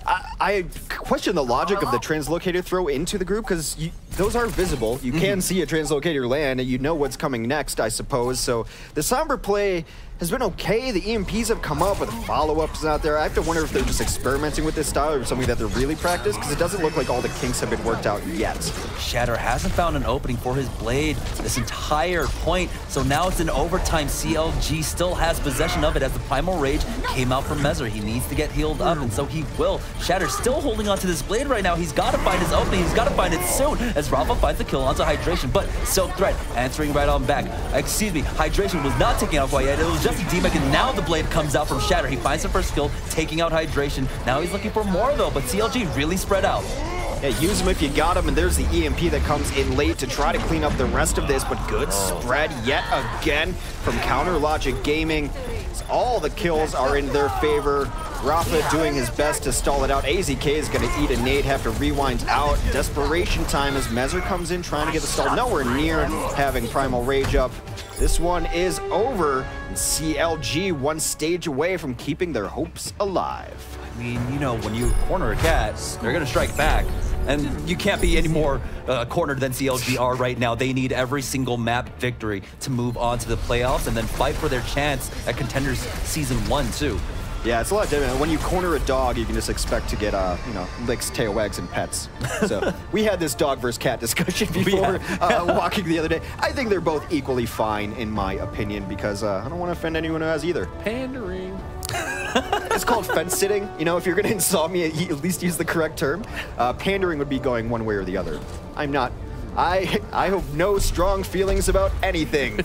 I question the logic of the translocator throw into the group, because those are visible. You can see a translocator land, and you know what's coming next, I suppose. So the Sombra play has been okay. The EMPs have come up with follow-ups out there. I have to wonder if they're just experimenting with this style or something that they're really practiced, because it doesn't look like all the kinks have been worked out yet. Shatter hasn't found an opening for his blade this entire point, so now it's in overtime. CLG still has possession of it as the Primal Rage came out from Mezer. He needs to get healed up, and so he will. Shatter still holding onto this blade right now. He's got to find his opening. He's got to find it soon as Rafa finds the kill onto Hydration, but Silk Thread answering right on back. Excuse me, Hydration was not taken out quite yet. It was just a D-Mech, and now the blade comes out from Shatter. He finds the first kill, taking out Hydration. Now he's looking for more, though, but CLG really spread out. Yeah, use him if you got him, and there's the EMP that comes in late to try to clean up the rest of this, but good spread yet again from Counter Logic Gaming. All the kills are in their favor. Rafa doing his best to stall it out. AZK is going to eat a nade, have to rewind out. Desperation time as Mezer comes in trying to get the stall. Nowhere near having Primal Rage up. This one is over. CLG one stage away from keeping their hopes alive. I mean, you know, when you corner a cat, they're going to strike back. And you can't be any more cornered than CLG are right now. They need every single map victory to move on to the playoffs and then fight for their chance at Contenders Season 1 too. Yeah, it's a lot different. When you corner a dog, you can just expect to get, you know, licks, tail wags, and pets. So we had this dog versus cat discussion before walking the other day. I think they're both equally fine, in my opinion, because I don't want to offend anyone who has either. Pandering. It's called fence sitting. You know, if you're going to insult me, at least use the correct term. Pandering would be going one way or the other. I'm not. I have no strong feelings about anything.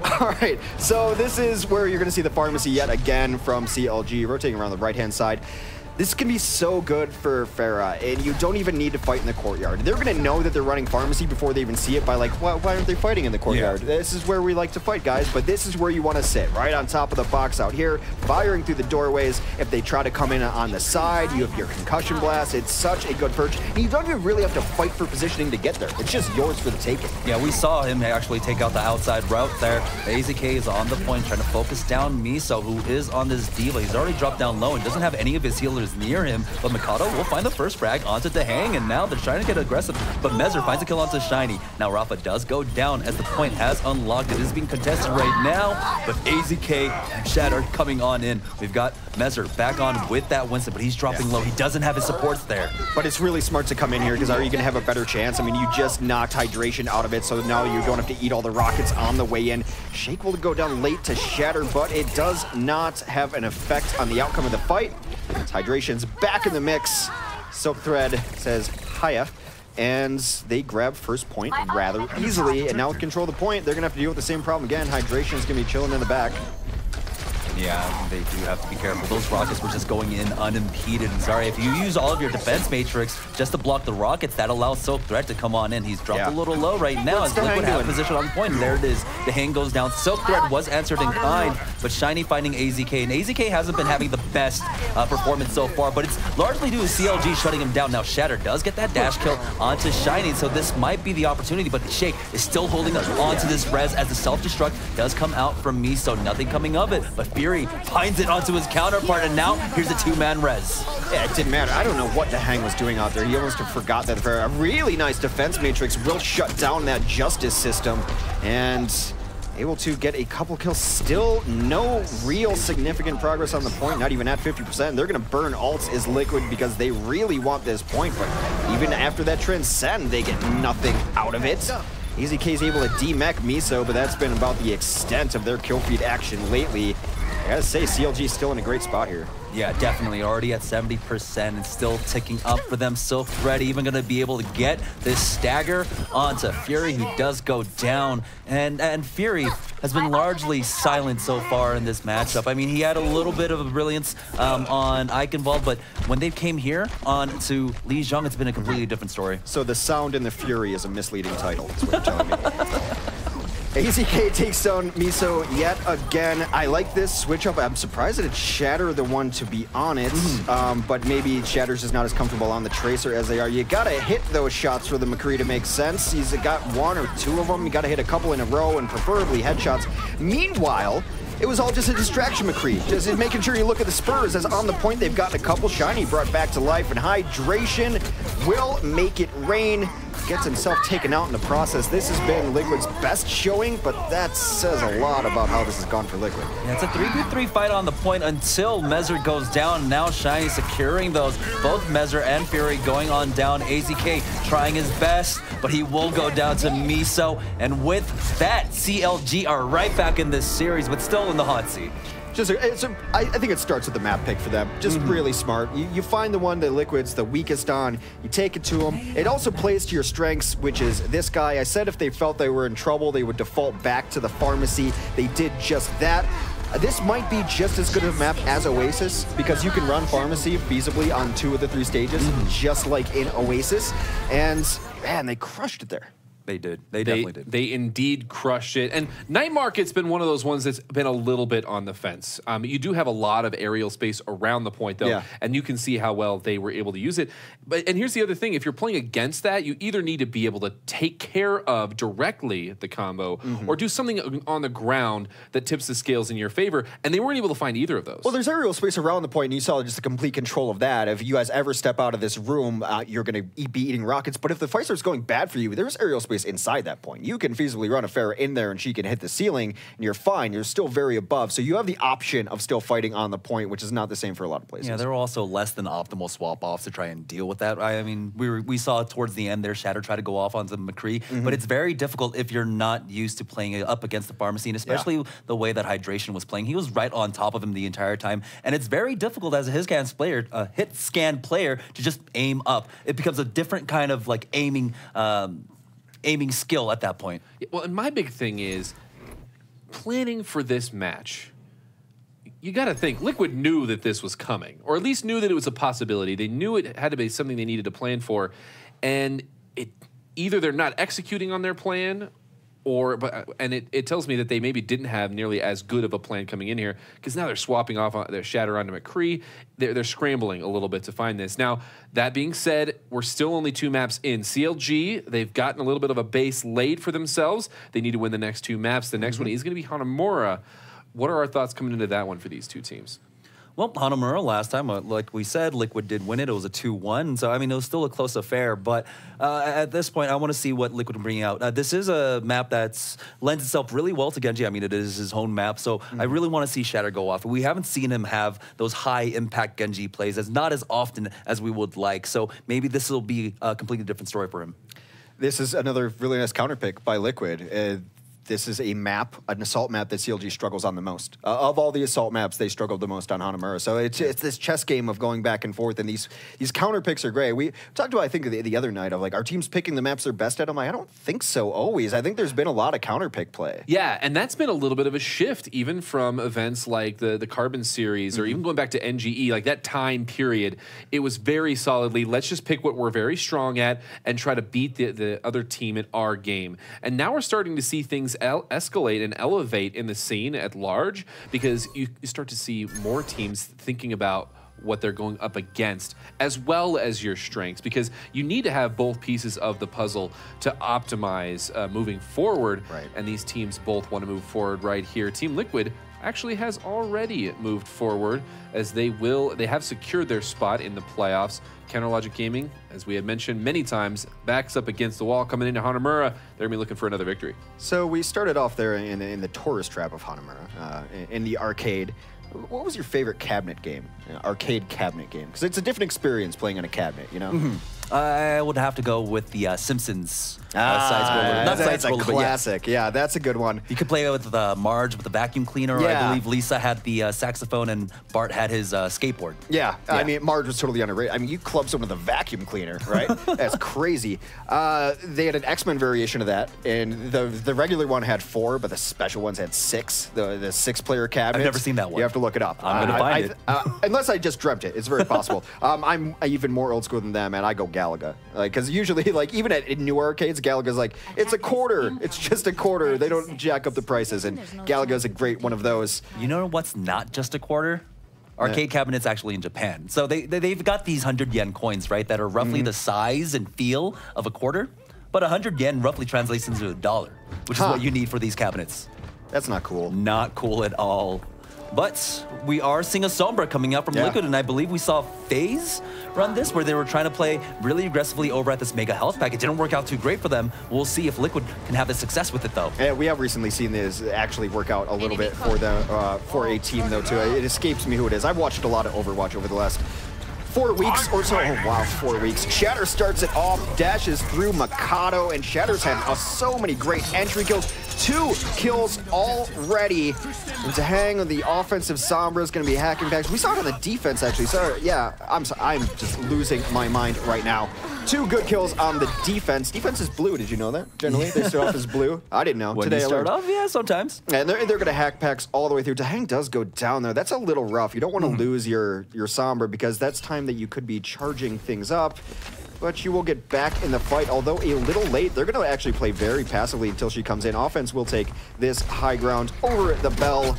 All right, so this is where you're going to see the pharmacy yet again from CLG, rotating around the right-hand side. This can be so good for Farah, and you don't even need to fight in the courtyard. They're going to know that they're running pharmacy before they even see it by like, why aren't they fighting in the courtyard? Yeah. This is where we like to fight, guys, but this is where you want to sit, right on top of the box out here, firing through the doorways. If they try to come in on the side, you have your concussion blast. It's such a good perch, and you don't even really have to fight for positioning to get there. It's just yours for the taking. Yeah, we saw him actually take out the outside route there. AZK is on the point, trying to focus down Miso, who is on this diva. He's already dropped down low and doesn't have any of his healers near him, but Mikado will find the first frag onto Dehang, and now they're trying to get aggressive, but Mezzer finds a kill onto Shiny. Now Rafa does go down as the point has unlocked. It is being contested right now, but AZK and Shatter coming on in. We've got Mezzer back on with that Winston, but he's dropping low. He doesn't have his supports there. But it's really smart to come in here, because are you going to have a better chance? I mean, you just knocked hydration out of it, so now you don't have to eat all the rockets on the way in. Shake will go down late to Shatter, but it does not have an effect on the outcome of the fight. Hydration's back in the mix. Silk Thread says hiya, and they grab first point rather easily, and now with control of the point, they're gonna have to deal with the same problem again. Hydration's gonna be chilling in the back. Yeah, they do have to be careful. Those rockets were just going in unimpeded. And sorry, if you use all of your defense matrix just to block the rockets, that allows Silk Thread to come on in. He's dropped a little low right now as Liquid have position on point. And there it is. The hang goes down. Silk Thread was answered in kind, but Shiny finding AZK. And AZK hasn't been having the best performance so far, but it's largely due to CLG shutting him down. Now Shatter does get that dash kill onto Shiny, so this might be the opportunity, but Shake is still holding onto this res as the self-destruct does come out from Miso. Nothing coming of it, but Fury finds it onto his counterpart, and now here's a two-man res. Yeah, it didn't matter. I don't know what the hang was doing out there. He almost forgot that for a really nice defense matrix will shut down that justice system, and able to get a couple kills. Still no real significant progress on the point, not even at 50%. They're going to burn ults as Liquid because they really want this point, but even after that transcend, they get nothing out of it. AZK is able to de-mech Miso, but that's been about the extent of their kill feed action lately. I gotta say, CLG is still in a great spot here. Yeah, definitely. Already at 70% and still ticking up for them. Silk Thread even going to be able to get this stagger onto Fury, who does go down. And Fury has been largely silent so far in this matchup. I mean, he had a little bit of a brilliance on Eichenwald, but when they came here on to Lee Zhang, it's been a completely different story. So the Sound and the Fury is a misleading title, is what you're telling me. AZK takes down Miso yet again. I like this switch up. I'm surprised that it's Shatter the one to be on it, but maybe Shatter's just not as comfortable on the Tracer as they are. You gotta hit those shots for the McCree to make sense. He's got one or two of them. You gotta hit a couple in a row and preferably headshots. Meanwhile, it was all just a distraction, McCree. Just making sure you look at the Spurs, as on the point they've gotten a couple. Shiny brought back to life, and Hydration will make it rain. Gets himself taken out in the process. This has been Liquid's best showing, but that says a lot about how this has gone for Liquid. Yeah, it's a 3v3 fight on the point until Mezzer goes down. Now Shiny securing those. Both Mezzer and Fury going on down. AZK trying his best, but he will go down to Miso. And with that, CLG are right back in this series, but still in the hot seat. I think it starts with the map pick for them. Just really smart. You find the one that Liquid's the weakest on, you take it to them. It also plays to your strengths, which is this guy. I said if they felt they were in trouble, they would default back to the pharmacy. They did just that. This might be just as good of a map as Oasis, because you can run pharmacy feasibly on 2 of the 3 stages, just like in Oasis. And man, they crushed it there. They did. They definitely did. They indeed crushed it. And Night Market's been one of those ones that's been a little bit on the fence. You do have a lot of aerial space around the point, though, and you can see how well they were able to use it. And here's the other thing. If you're playing against that, you either need to be able to take care of directly the combo or do something on the ground that tips the scales in your favor, and they weren't able to find either of those. Well, there's aerial space around the point, and you saw just the complete control of that. If you guys ever step out of this room, you're going to be eating rockets. But if the fight starts going bad for you, there's aerial space inside that point. You can feasibly run a Pharah in there, and she can hit the ceiling, and you're fine. You're still very above. So you have the option of still fighting on the point, which is not the same for a lot of places. Yeah, there were also less than optimal swap-offs to try and deal with that. I mean, we saw towards the end there, Shatter try to go off onto McCree, but it's very difficult if you're not used to playing up against the pharmacy, and especially the way that Hydration was playing. He was right on top of him the entire time, and it's very difficult as a hit scan player to just aim up. It becomes a different kind of like aiming skill at that point. Well, and my big thing is planning for this match. You got to think, Liquid knew that this was coming, or at least knew that it was a possibility. They knew it had to be something they needed to plan for, and either they're not executing on their plan, and it tells me that they maybe didn't have nearly as good of a plan coming in here, because now they're swapping off their Shatter onto McCree. They're scrambling a little bit to find this. Now, that being said, we're still only 2 maps in. CLG, they've gotten a little bit of a base laid for themselves. They need to win the next 2 maps. The next one is going to be Hanamura. What are our thoughts coming into that one for these 2 teams? Well, Hanamura last time, like we said, Liquid did win it. It was a 2-1. So, I mean, it was still a close affair. But at this point, I want to see what Liquid will bring out. This is a map that lends itself really well to Genji. I mean, it is his own map. So I really want to see Shatter go off. We haven't seen him have those high-impact Genji plays not as often as we would like. So maybe this will be a completely different story for him. This is another really nice counter pick by Liquid. This is a map, an assault map that CLG struggles on the most. Of all the assault maps, they struggled the most on Hanamura. So it's this chess game of going back and forth, and these counter picks are great. We talked about, I think, the other night of like, our teams picking the maps they're best at. I'm like, I don't think so always. I think there's been a lot of counter pick play. Yeah, and that's been a little bit of a shift, even from events like the Carbon series, or even going back to NGE, like that time period. It was very solidly, let's just pick what we're very strong at and try to beat the other team at our game. And now we're starting to see things escalate and elevate in the scene at large, because you start to see more teams thinking about what they're going up against, as well as your strengths, because you need to have both pieces of the puzzle to optimize moving forward. Right. And these teams both want to move forward right here. Team Liquid actually has already moved forward, as they have secured their spot in the playoffs. Counterlogic Gaming, as we had mentioned many times, backs up against the wall coming into Hanamura. They're going to be looking for another victory. So we started off there in the tourist trap of Hanamura, in the arcade. What was your favorite cabinet game, arcade cabinet game? Because it's a different experience playing on a cabinet, you know? I would have to go with the Simpsons side-scroller. Not That's a side-scroller, but classic. Yeah, that's a good one. You could play with Marge with the vacuum cleaner. Yeah. I believe Lisa had the saxophone and Bart had his skateboard. Yeah, I mean, Marge was totally underrated. I mean, you club someone with a vacuum cleaner, right? That's crazy. They had an X-Men variation of that, and the regular one had 4, but the special ones had 6. The 6-player cabinet. I've never seen that one. You have to look it up. I'm going to find it. Unless I just dreamt it. It's very possible. I'm even more old school than them, and I go Galaga. Because usually, like, even in new arcades, Galaga's like, it's a quarter. It's just a quarter. They don't jack up the prices, and Galaga's a great one of those. You know what's not just a quarter? Arcade cabinets actually in Japan. So they've got these 100 yen coins, right, that are roughly the size and feel of a quarter. But 100 yen roughly translates into $1, which is what you need for these cabinets. That's not cool. Not cool at all. But we are seeing a Sombra coming out from Liquid, and I believe we saw FaZe run this, where they were trying to play really aggressively over at this Mega Health Pack. It didn't work out too great for them. We'll see if Liquid can have the success with it, though. Yeah, we have recently seen this actually work out a little bit for a team, though, too. It escapes me who it is. I've watched a lot of Overwatch over the last 4 weeks or so. Oh, wow, 4 weeks. Shatter starts it off, dashes through Mikado, and Shatter's had so many great entry kills. 2 kills already. And to hang on the offensive, Sombra is going to be hacking back. We saw it on the defense, actually. So, yeah, I'm just losing my mind right now. 2 good kills on the defense. Defense is blue. Did you know that? Generally, they start off as blue. I didn't know. When Today they start off, yeah, sometimes. And they're going to hack packs all the way through. Tahang does go down there. That's a little rough. You don't want to lose your Sombra, because that's time that you could be charging things up. but she will get back in the fight, although a little late. They're going to actually play very passively until she comes in. Offense will take this high ground over the Bell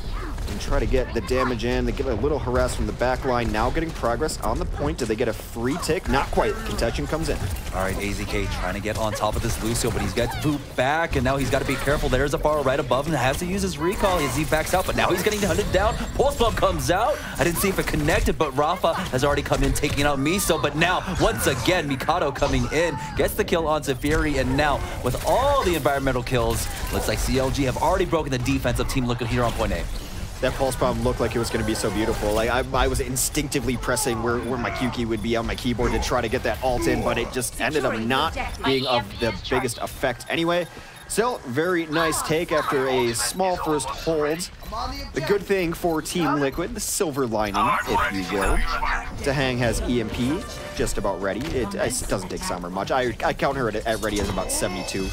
and try to get the damage in. They get a little harassed from the back line. Now getting progress on the point. Do they get a free tick? Not quite. Contention comes in. All right, AZK trying to get on top of this Lucio, but he's got boot back, and now he's got to be careful. There's a bar right above him, has to use his recall as he backs out, but now he's getting hunted down. Pulse Bomb comes out. I didn't see if it connected, but Rafa has already come in, taking out Miso, but now, once again, Mikado coming in, gets the kill onto Fury, and now, with all the environmental kills, looks like CLG have already broken the defense of Team Liquid here on point A. That pulse bomb looked like it was going to be so beautiful. Like I was instinctively pressing where my Q key would be on my keyboard to try to get that ult in, but it just ended up not being of the biggest effect anyway. Still, very nice take after a small first hold. The good thing for Team Liquid, the silver lining, if you will. Tahang has EMP just about ready. It doesn't take Summer much. I count her at ready as about 72.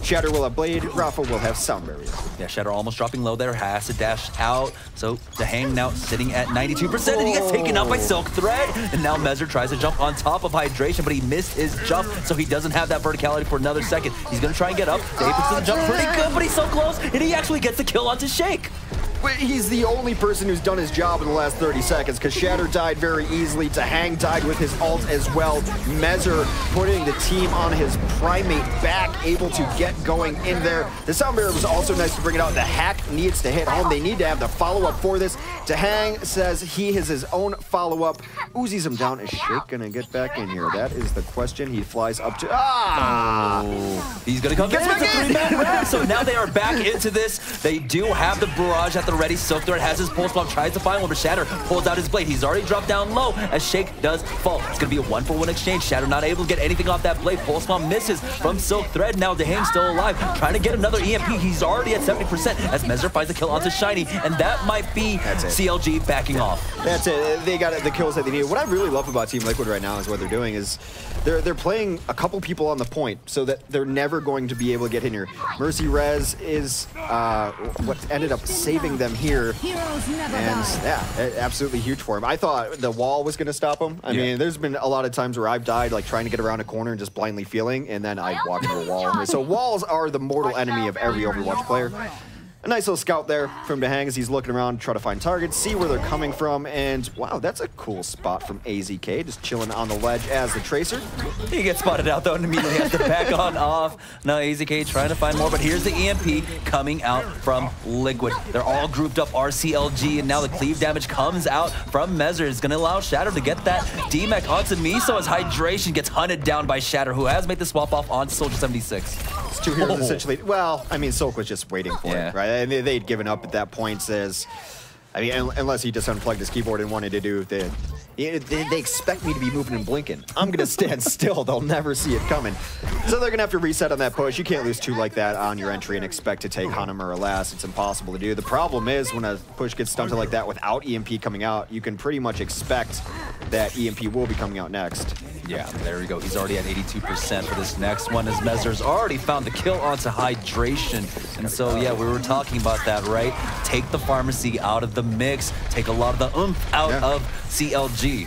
Shatter will have Blade, Rafa will have Sound Barrier. Yeah, Shatter almost dropping low there, has to dash out. So Tahang now sitting at 92%, and he gets taken out by Silk Thread. And now Mezzer tries to jump on top of Hydration, but he missed his jump, so he doesn't have that verticality for another second. He's gonna try and get up. The Apex doesn't jump pretty good, but he's so close, and he actually gets the kill onto Shake. He's the only person who's done his job in the last 30 seconds because Shatter died very easily. Tahang died with his ult as well. Mezzer putting the team on his primate back, able to get going in there. The Sound Barrier was also nice to bring it out. The hack needs to hit home. They need to have the follow-up for this. Tahang says he has his own follow-up. Uzis him down. Is Shake gonna get back in here? That is the question. He flies up to... He's gonna come back. It's a 3-man round. So now they are back into this. They do have the barrage at the ready. Silk Thread has his pulse bomb, tries to find one, but Shatter pulls out his blade. He's already dropped down low as Shake does fall. It's gonna be a 1-for-1 exchange. Shatter not able to get anything off that blade. Pulse bomb misses from Silk Thread. Now Tahang still alive, trying to get another EMP. He's already at 70% as Mezzer finds the kill onto Shiny, and that might be CLG backing off. That's it. They got the kills that they need. What I really love about Team Liquid right now is what they're doing is they're playing a couple people on the point so that they're never going to be able to get in here. Mercy Rez is what ended up saving them here. And yeah, absolutely huge for him. I thought the wall was going to stop him. I mean, there's been a lot of times where I've died like trying to get around a corner and just blindly feeling, and then I walk into a wall. So walls are the mortal enemy of every Overwatch player. A nice little scout there from Tahang as he's looking around, try to find targets, see where they're coming from, and wow, that's a cool spot from AZK, just chilling on the ledge as the Tracer. He gets spotted out though and immediately has to back on off. Now AZK trying to find more, but here's the EMP coming out from Liquid. They're all grouped up RCLG, and now the cleave damage comes out from Mezzer. It's gonna allow Shatter to get that D-Mech onto Miso as Hydration gets hunted down by Shatter, who has made the swap off on Soldier 76. It's two heroes essentially. Well, I mean, Silk was just waiting for it, right? And they'd given up at that point. Says, I mean, unless he just unplugged his keyboard and wanted to do the. They expect me to be moving and blinking. I'm gonna stand still. They'll never see it coming. So they're gonna have to reset on that push. You can't lose two like that on your entry and expect to take Hanamura last. It's impossible to do. The problem is when a push gets stunted like that without EMP coming out, you can pretty much expect that EMP will be coming out next. Yeah, there we go. He's already at 82% for this next one as Mezzer's already found the kill onto Hydration. And so, yeah, we were talking about that, right? Take the pharmacy out of the mix. Take a lot of the oomph out of CLG.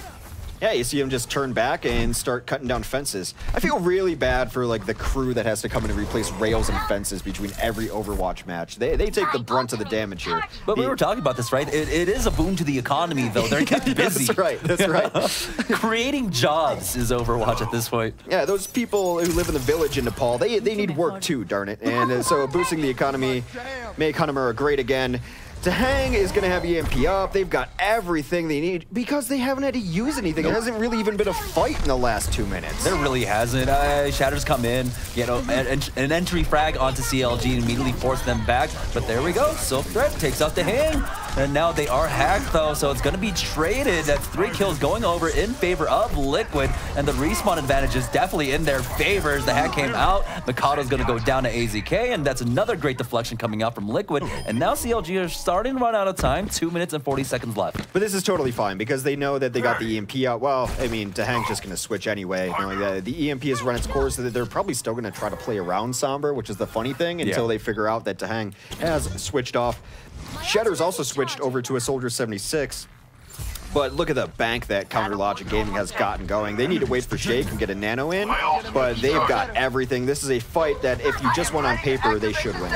Yeah, you see him just turn back and start cutting down fences. I feel really bad for like the crew that has to come in and replace rails and fences between every Overwatch match. They take the brunt of the damage here. But we were talking about this, right? It is a boon to the economy, though. They're kept busy. That's right. That's right. Creating jobs is Overwatch at this point. Yeah, those people who live in the village in Nepal, they need work too, darn it. And so boosting the economy, make Hanamura great again. Tahang is going to have EMP up. They've got everything they need because they haven't had to use anything. It hasn't really even been a fight in the last 2 minutes. There really hasn't. Shatters come in, you know, an entry frag onto CLG and immediately force them back. But there we go. Silk Thread takes out Tahang. And now they are hacked, though, so it's going to be traded. That's 3 kills going over in favor of Liquid, and the respawn advantage is definitely in their favor as the hack came out. Mikado's going to go down to AZK, and that's another great deflection coming out from Liquid. And now CLG are starting to run out of time. 2 minutes and 40 seconds left. But this is totally fine because they know that they got the EMP out. Well, I mean, Tahang's just going to switch anyway. Knowing that the EMP has run its course, so that they're probably still going to try to play around Somber, which is the funny thing, until they figure out that Tahang has switched off. Shatter's also switched over to a Soldier 76. But look at the bank that Counter Logic Gaming has gotten going. They need to wait for Shake and get a nano in, but they've got everything. This is a fight that if you just went on paper, they should win.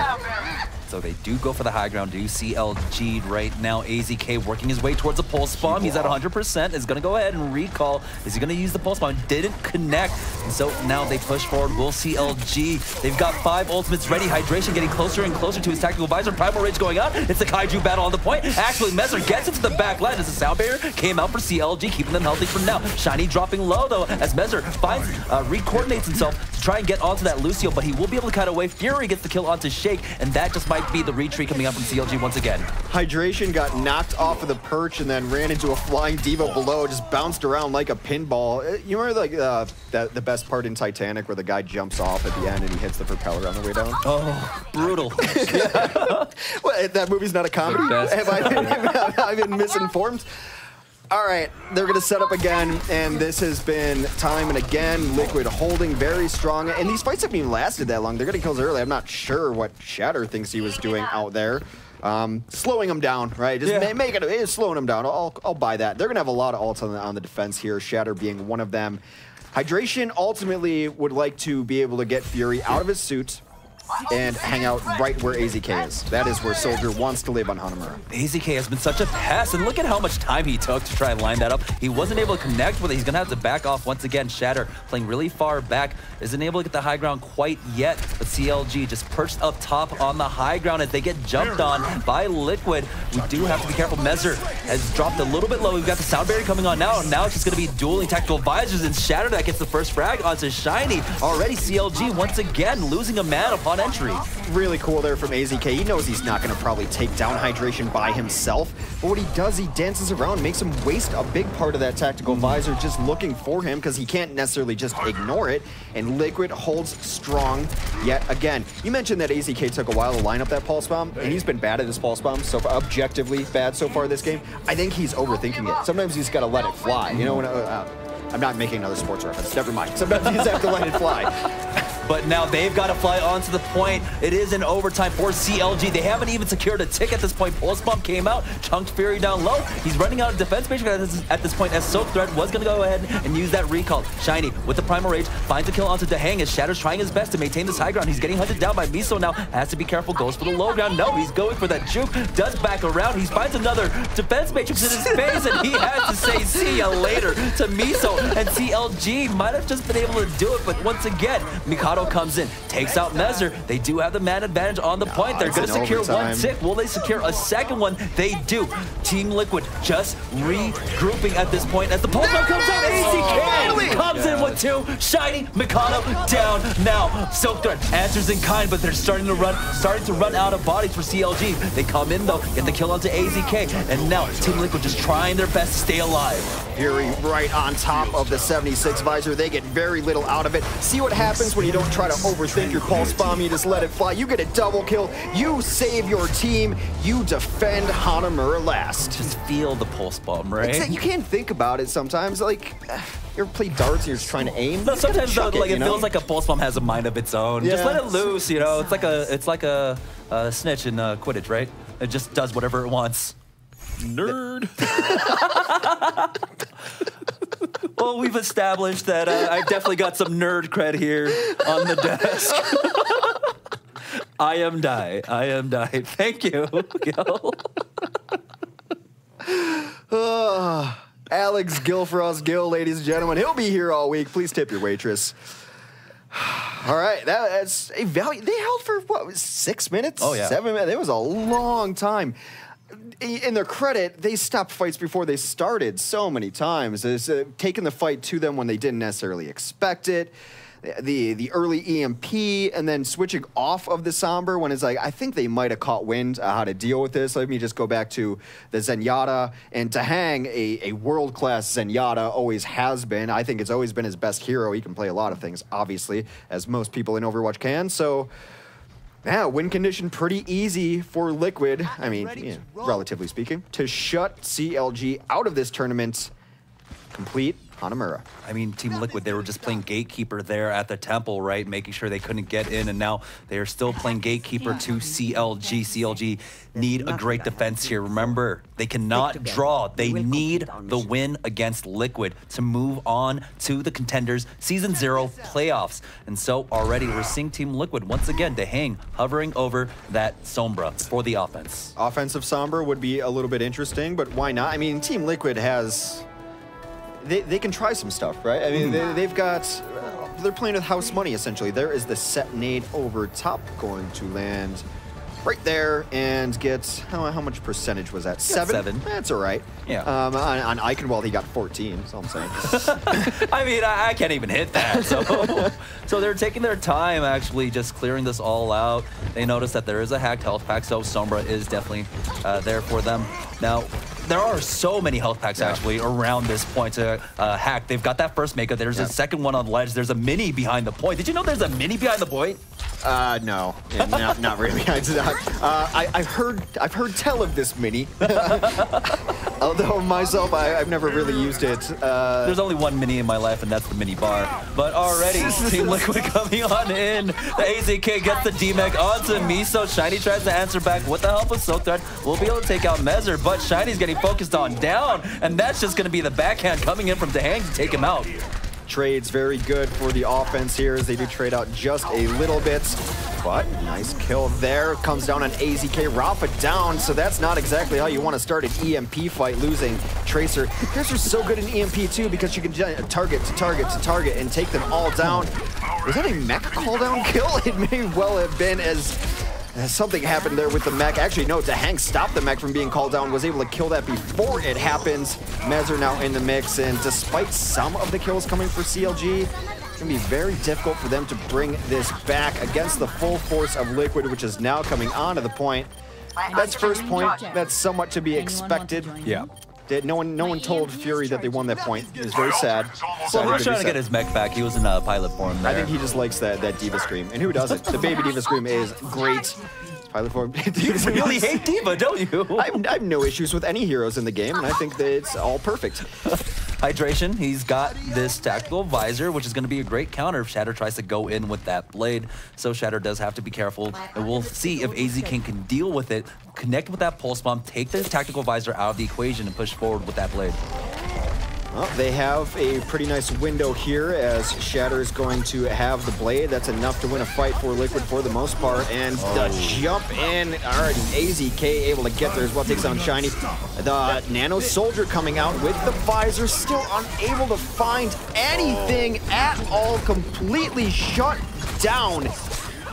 So they do go for the high ground, do CLG right now. AZK working his way towards a pulse bomb. He's at 100%, is gonna go ahead and recall. Is he gonna use the pulse bomb? Didn't connect. And so now they push forward, will CLG. They've got 5 ultimates ready. Hydration getting closer and closer to his tactical visor. Primal Rage going out. It's a Kaiju battle on the point. Actually, Messer gets into the back line as the sound barrier came out for CLG, keeping them healthy for now. Shiny dropping low though, as Messer finds, re-coordinates himself to try and get onto that Lucio, but he will be able to cut away. Fury gets the kill onto Shake, and that just might be the retreat coming up from CLG once again. Hydration got knocked off of the perch and then ran into a flying diva below, just bounced around like a pinball. You remember like the best part in Titanic where the guy jumps off at the end and he hits the propeller on the way down? Oh, brutal. Well, that movie's not a comedy? Have I been misinformed? All right, they're going to set up again, and this has been time and again. Liquid holding very strong, and these fights haven't even lasted that long. They're getting kills early. I'm not sure what Shatter thinks he was doing out there. Slowing him down, right? Just making it, slowing him down. I'll buy that. They're going to have a lot of ults on the defense here, Shatter being one of them. Hydration ultimately would like to be able to get Fury out of his suit and hang out right where AZK is. That is where Soldier wants to live on Hanamura. AZK has been such a pest, and look at how much time he took to try and line that up. He wasn't able to connect with it. He's going to have to back off once again. Shatter playing really far back, isn't able to get the high ground quite yet, but CLG just perched up top on the high ground as they get jumped on by Liquid. We do have to be careful. Messer has dropped a little bit low. We've got the sound barrier coming on now, and now it's just going to be dueling tactical visors, and Shatter that gets the first frag onto Shiny. Already CLG once again losing a man upon entry. Really cool there from AZK. He knows he's not going to probably take down Hydration by himself, but what he does, he dances around, makes him waste a big part of that tactical visor just looking for him because he can't necessarily just ignore it, and Liquid holds strong yet again. You mentioned that AZK took a while to line up that pulse bomb, and he's been bad at his pulse bomb, so objectively bad so far this game. I think he's overthinking it. Sometimes he's got to let it fly. You know, when I'm not making another sports reference. Never mind. Sometimes you just have to let it fly. But now they've got to fly onto the point. It is in overtime for CLG. They haven't even secured a tick at this point. Pulse bomb came out, chunked Fury down low. He's running out of defense page at this point, as Soak Threat was going to go ahead and use that recall. Shiny with the Primal Rage finds a kill onto Dahang as Shatter's trying his best to maintain this high ground. He's getting hunted down by Miso now. Has to be careful, goes for the low ground. No, he's going for that juke. Does back around. He finds another defense matrix in his face, and he has to say see ya later to Miso. And CLG might have just been able to do it, but once again, Mikado comes in, takes out Messer. They do have the man advantage on the point. They're going to secure one tick. Will they secure a second one? They do. Team Liquid just regrouping at this point as the pulse bomb comes out. AZK comes in with 2. Shiny, Mikado down now. Silk Threat answers in kind, but they're starting to run out of bodies for CLG. They come in though, get the kill onto AZK, and now Team Liquid just trying their best to stay alive. Fury right on top of the 76 visor. They get very little out of it. See what happens when you don't try to overthink your pulse bomb, you just let it fly. You get a double kill, you save your team, you defend Hanamura last. Just feel the pulse bomb, right? You can't think about it sometimes. Like, you ever play darts and you're just trying to aim? No, sometimes though, like, it feels like a pulse bomb has a mind of its own. Yeah. Just let it loose, you know? It's like a snitch in Quidditch, right? It just does whatever it wants. Nerd. Well, we've established that I've definitely got some nerd cred here on the desk. I am Die. Thank you, Gill. Alex Gillfrost, Gill, ladies and gentlemen. He'll be here all week. Please tip your waitress. All right, that's a value. They held for, what, 6 minutes? Oh, yeah. 7 minutes? It was a long time. In their credit, they stopped fights before they started so many times. It's taking the fight to them when they didn't necessarily expect it. The early EMP, and then switching off of the Somber when it's like, I think they might have caught wind how to deal with this. Let me just go back to the Zenyatta. And Dahang, a world-class Zenyatta, always has been. I think it's always been his best hero. He can play a lot of things, obviously, as most people in Overwatch can. So, yeah, win condition pretty easy for Liquid. I mean, yeah, relatively speaking, to shut CLG out of this tournament. Complete Hanamura. I mean, Team Liquid, they were just playing gatekeeper there at the temple, right? Making sure they couldn't get in, and now they are still playing gatekeeper to CLG. CLG need a great defense here. Remember, they cannot draw. They need the win against Liquid to move on to the Contenders Season 0 playoffs. And so already we're seeing Team Liquid once again, Dehang hovering over that Sombra for the offense. Offensive Sombra would be a little bit interesting, but why not? I mean, Team Liquid has... They can try some stuff, right? I mean, they've got... they're playing with house money, essentially. There is the set nade over top going to land right there and get... How much percentage was that? 7? That's all right. Yeah. On Eichenwald, he got 14, that's all I'm saying. I mean, I can't even hit that. So they're taking their time, actually, just clearing this all out. They notice that there is a hacked health pack, so Sombra is definitely there for them. Now, there are so many health packs actually around this point to hack. They've got that first Mega. There's a second one on the ledge. There's a mini behind the point. Did you know there's a mini behind the point? No, not really. I've heard tell of this mini. Although myself, I've never really used it. There's only one mini in my life, and that's the mini bar. But already, Team Liquid coming on in. The AZK gets the D-Mech onto Miso. Shiny tries to answer back with the help of Silk Thread. We'll be able to take out Mezer, but Shiny's getting focused on down, and that's just going to be the backhand coming in from Dehang to take him out. Trades very good for the offense here as they do trade out just a little bit. But nice kill there. Comes down on AZK. Rafa down, so that's not exactly how you want to start an EMP fight, losing Tracer. Tracer's so good in EMP too because you can target to target to target and take them all down. Was that a mech call down kill? It may well have been as something happened there with the mech. Actually, no, Dehang stopped the mech from being called down, was able to kill that before it happens. Mezer now in the mix, and despite some of the kills coming for CLG, it's going to be very difficult for them to bring this back against the full force of Liquid, which is now coming onto the point. That's first point. That's somewhat to be expected. Yeah. No one told Fury that they won that point. It was very sad. Well, he was trying to get his mech back. He was in pilot form there. I think he just likes that Diva Scream. And who doesn't? The baby Diva Scream is great. Pilot form. You really hate Diva, don't you? I have no issues with any heroes in the game, and I think that it's all perfect. Hydration, he's got this tactical visor, which is going to be a great counter if Shatter tries to go in with that blade. So Shatter does have to be careful, and we'll see if AZK can deal with it, connect with that pulse bomb, take the tactical visor out of the equation, and push forward with that blade. Well, they have a pretty nice window here as Shatter is going to have the blade. That's enough to win a fight for Liquid for the most part. And the jump in, already AZK able to get there as well, takes on Shiny. The Nano Soldier coming out with the visor, still unable to find anything at all, completely shut down.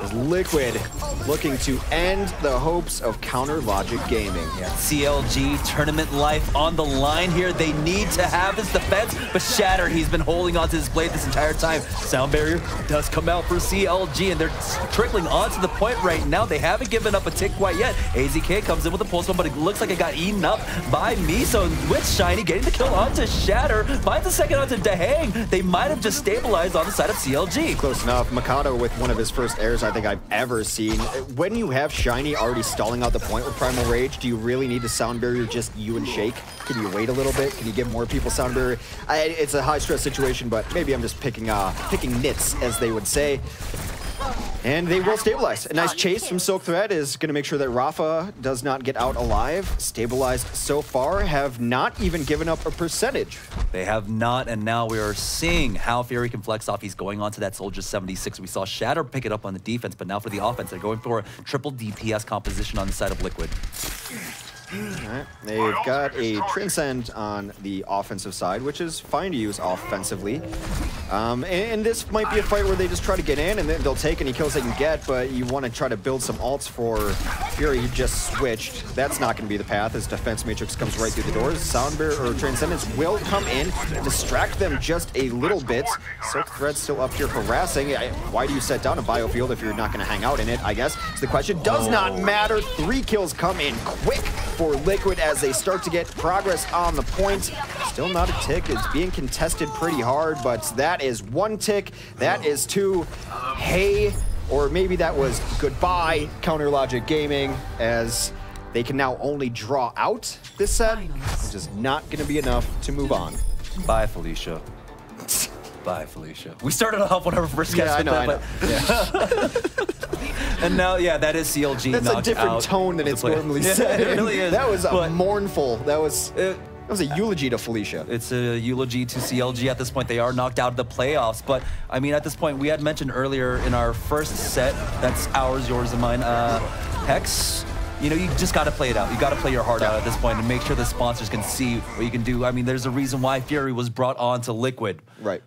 As Liquid looking to end the hopes of Counter Logic Gaming. Yeah, CLG tournament life on the line here. They need to have his defense, but Shatter, he's been holding onto his blade this entire time. Sound barrier does come out for CLG, and they're trickling onto the point right now. They haven't given up a tick quite yet. AZK comes in with a pulse bomb, but it looks like it got eaten up by Miso with Shiny getting the kill onto Shatter. Finds the second onto Dehang. They might have just stabilized on the side of CLG. Close enough. Mikado with one of his first airs I think I've ever seen. When you have Shiny already stalling out the point with Primal Rage, do you really need a sound barrier just you and Shake? Can you wait a little bit? Can you give more people sound barrier? It's a high stress situation, but maybe I'm just picking nits, as they would say. And they will stabilize. A nice chase from Silk Thread is going to make sure that Rafa does not get out alive. Stabilized so far, have not even given up a percentage. They have not, and now we are seeing how Fury can flex off. He's going on to that Soldier 76. We saw Shatter pick it up on the defense, but now for the offense, they're going for a triple DPS composition on the side of Liquid. All right. They've got a Transcend on the offensive side, which is fine to use offensively. And this might be a fight where they just try to get in, and then they'll take any kills they can get, but you want to try to build some ults for Fury. He just switched. That's not going to be the path as Defense Matrix comes right through the doors. Sound Barrier or Transcendence will come in, distract them just a little bit. Silk Thread's still up here harassing. Why do you set down a biofield if you're not going to hang out in it, I guess? So the question does not matter. 3 kills come in quick for Liquid as they start to get progress on the point. Still not a tick. It's being contested pretty hard, but that is 1 tick. That is 2. Hey, or maybe that was goodbye, Counter Logic Gaming, as they can now only draw out this set, which is not going to be enough to move on. Bye, Felicia. Bye, Felicia. We started off one of our first guests I know. And now, yeah, that is CLG. That's a knocked different out tone than it's the player. normally Yeah, said. it really is. That was a But mournful. That was a eulogy to Felicia. it's a eulogy to CLG at this point. They are knocked out of the playoffs. But, I mean, at this point, we had mentioned earlier in our first set, that's ours, yours, and mine, Hex, you know, you just got to play it out. You got to play your heart out at this point and make sure the sponsors can see what you can do. I mean, there's a reason why Fury was brought on to Liquid. Right.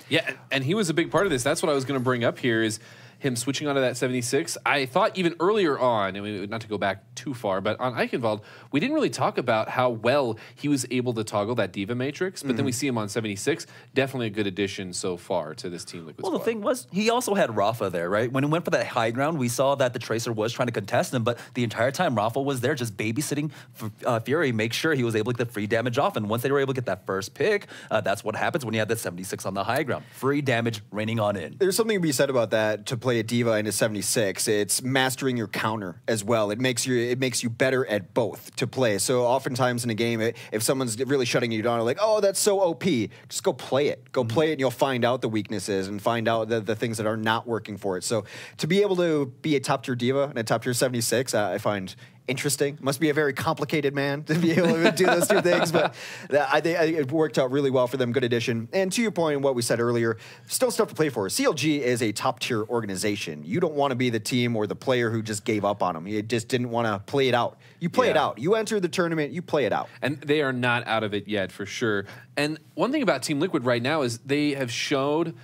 Yeah, and he was a big part of this. That's what I was going to bring up here is him switching onto that 76. I thought even earlier on, I mean, not to go back too far, but on Eichenwald, we didn't really talk about how well he was able to toggle that Diva Matrix, but then we see him on 76. Definitely a good addition so far to this Team Liquid Well, squad. the thing was, he also had Rafa there, right? When he went for that high ground, we saw that the Tracer was trying to contest him, but the entire time, Rafa was there just babysitting Fury, make sure he was able to get the free damage off. And once they were able to get that first pick, that's what happens when you have the 76 on the high ground. Free damage raining on in. There's something to be said about that to play a Diva into 76. It's mastering your counter as well. It makes you better at both to play. So oftentimes in a game, if someone's really shutting you down, like, oh, that's so OP, just go play it. Go play it and you'll find out the weaknesses and find out the things that are not working for it. So to be able to be a top tier Diva and a top tier 76, I find interesting. Must be a very complicated man to be able to do those two things, but I think it worked out really well for them. Good addition. And to your point and what we said earlier, still stuff to play for. CLG is a top-tier organization. You don't want to be the team or the player who just gave up on them. You just didn't want to play it out. You play it out. You enter the tournament, you play it out. And they are not out of it yet, for sure. And one thing about Team Liquid right now is they have showed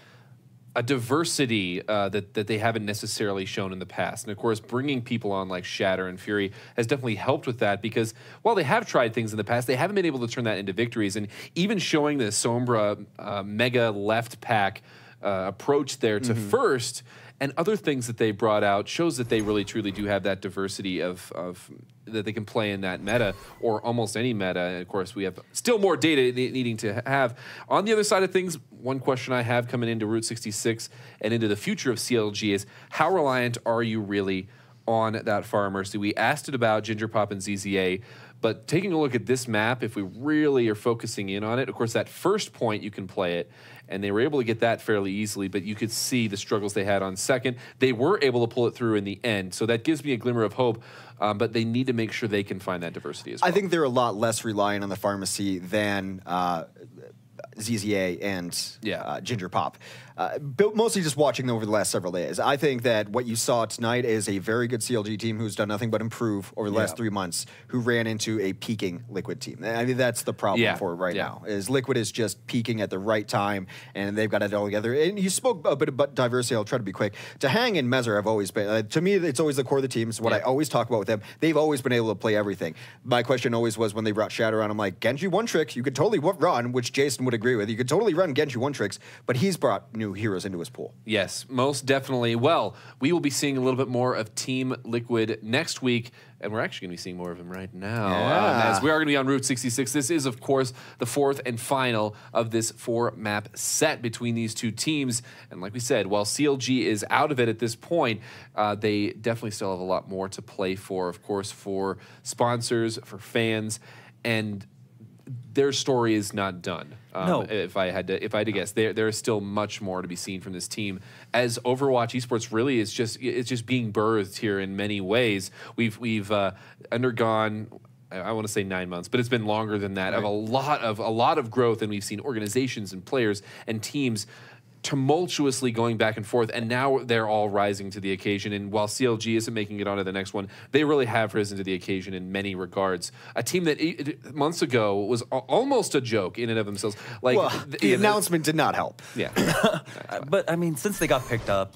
a diversity that they haven't necessarily shown in the past. And of course, bringing people on like Shatter and Fury has definitely helped with that because while they have tried things in the past, they haven't been able to turn that into victories. And even showing the Sombra mega left pack approach there to first and other things that they brought out shows that they really truly do have that diversity of that they can play in that meta or almost any meta. And of course, we have still more data needing to have. On the other side of things, one question I have coming into Route 66 and into the future of CLG is how reliant are you really on that Far Mercy? We asked it about Ginger Pop and ZZA, but taking a look at this map, if we really are focusing in on it, of course, that first point you can play it, and they were able to get that fairly easily, but you could see the struggles they had on second. They were able to pull it through in the end, so that gives me a glimmer of hope, but they need to make sure they can find that diversity as well. I think they're a lot less reliant on the pharmacy than ZZA and Ginger Pop. But mostly just watching them over the last several days. I think that what you saw tonight is a very good CLG team who's done nothing but improve over the last 3 months, who ran into a peaking Liquid team. I mean, that's the problem for it right now, is Liquid is just peaking at the right time, and they've got it all together. And you spoke a bit about diversity. I'll try to be quick. Tahang and Mezzer have always been, to me, it's always the core of the team. It's what I always talk about with them. They've always been able to play everything. My question always was when they brought Shatter on, I'm like, Genji one trick, you could totally run, which Jason would agree with. You could totally run Genji one tricks, but he's brought new heroes into his pool. Yes, most definitely. Well, we will be seeing a little bit more of Team Liquid next week, and we're actually going to be seeing more of him right now. As we are going to be on Route 66. This is, of course, the fourth and final of this 4-map set between these two teams. And like we said, while CLG is out of it at this point, they definitely still have a lot more to play for, of course, for sponsors, for fans, and their story is not done. No. If I had to guess, there is still much more to be seen from this team. As Overwatch Esports really is just being birthed here in many ways. We've undergone, I want to say 9 months, but it's been longer than that, of a lot of growth, and we've seen organizations and players and teams tumultuously going back and forth, and now they're all rising to the occasion. And while CLG isn't making it onto the next one, they really have risen to the occasion in many regards. A team that months ago was almost a joke in and of themselves. Like, well, the announcement did not help. Yeah. But I mean, since they got picked up,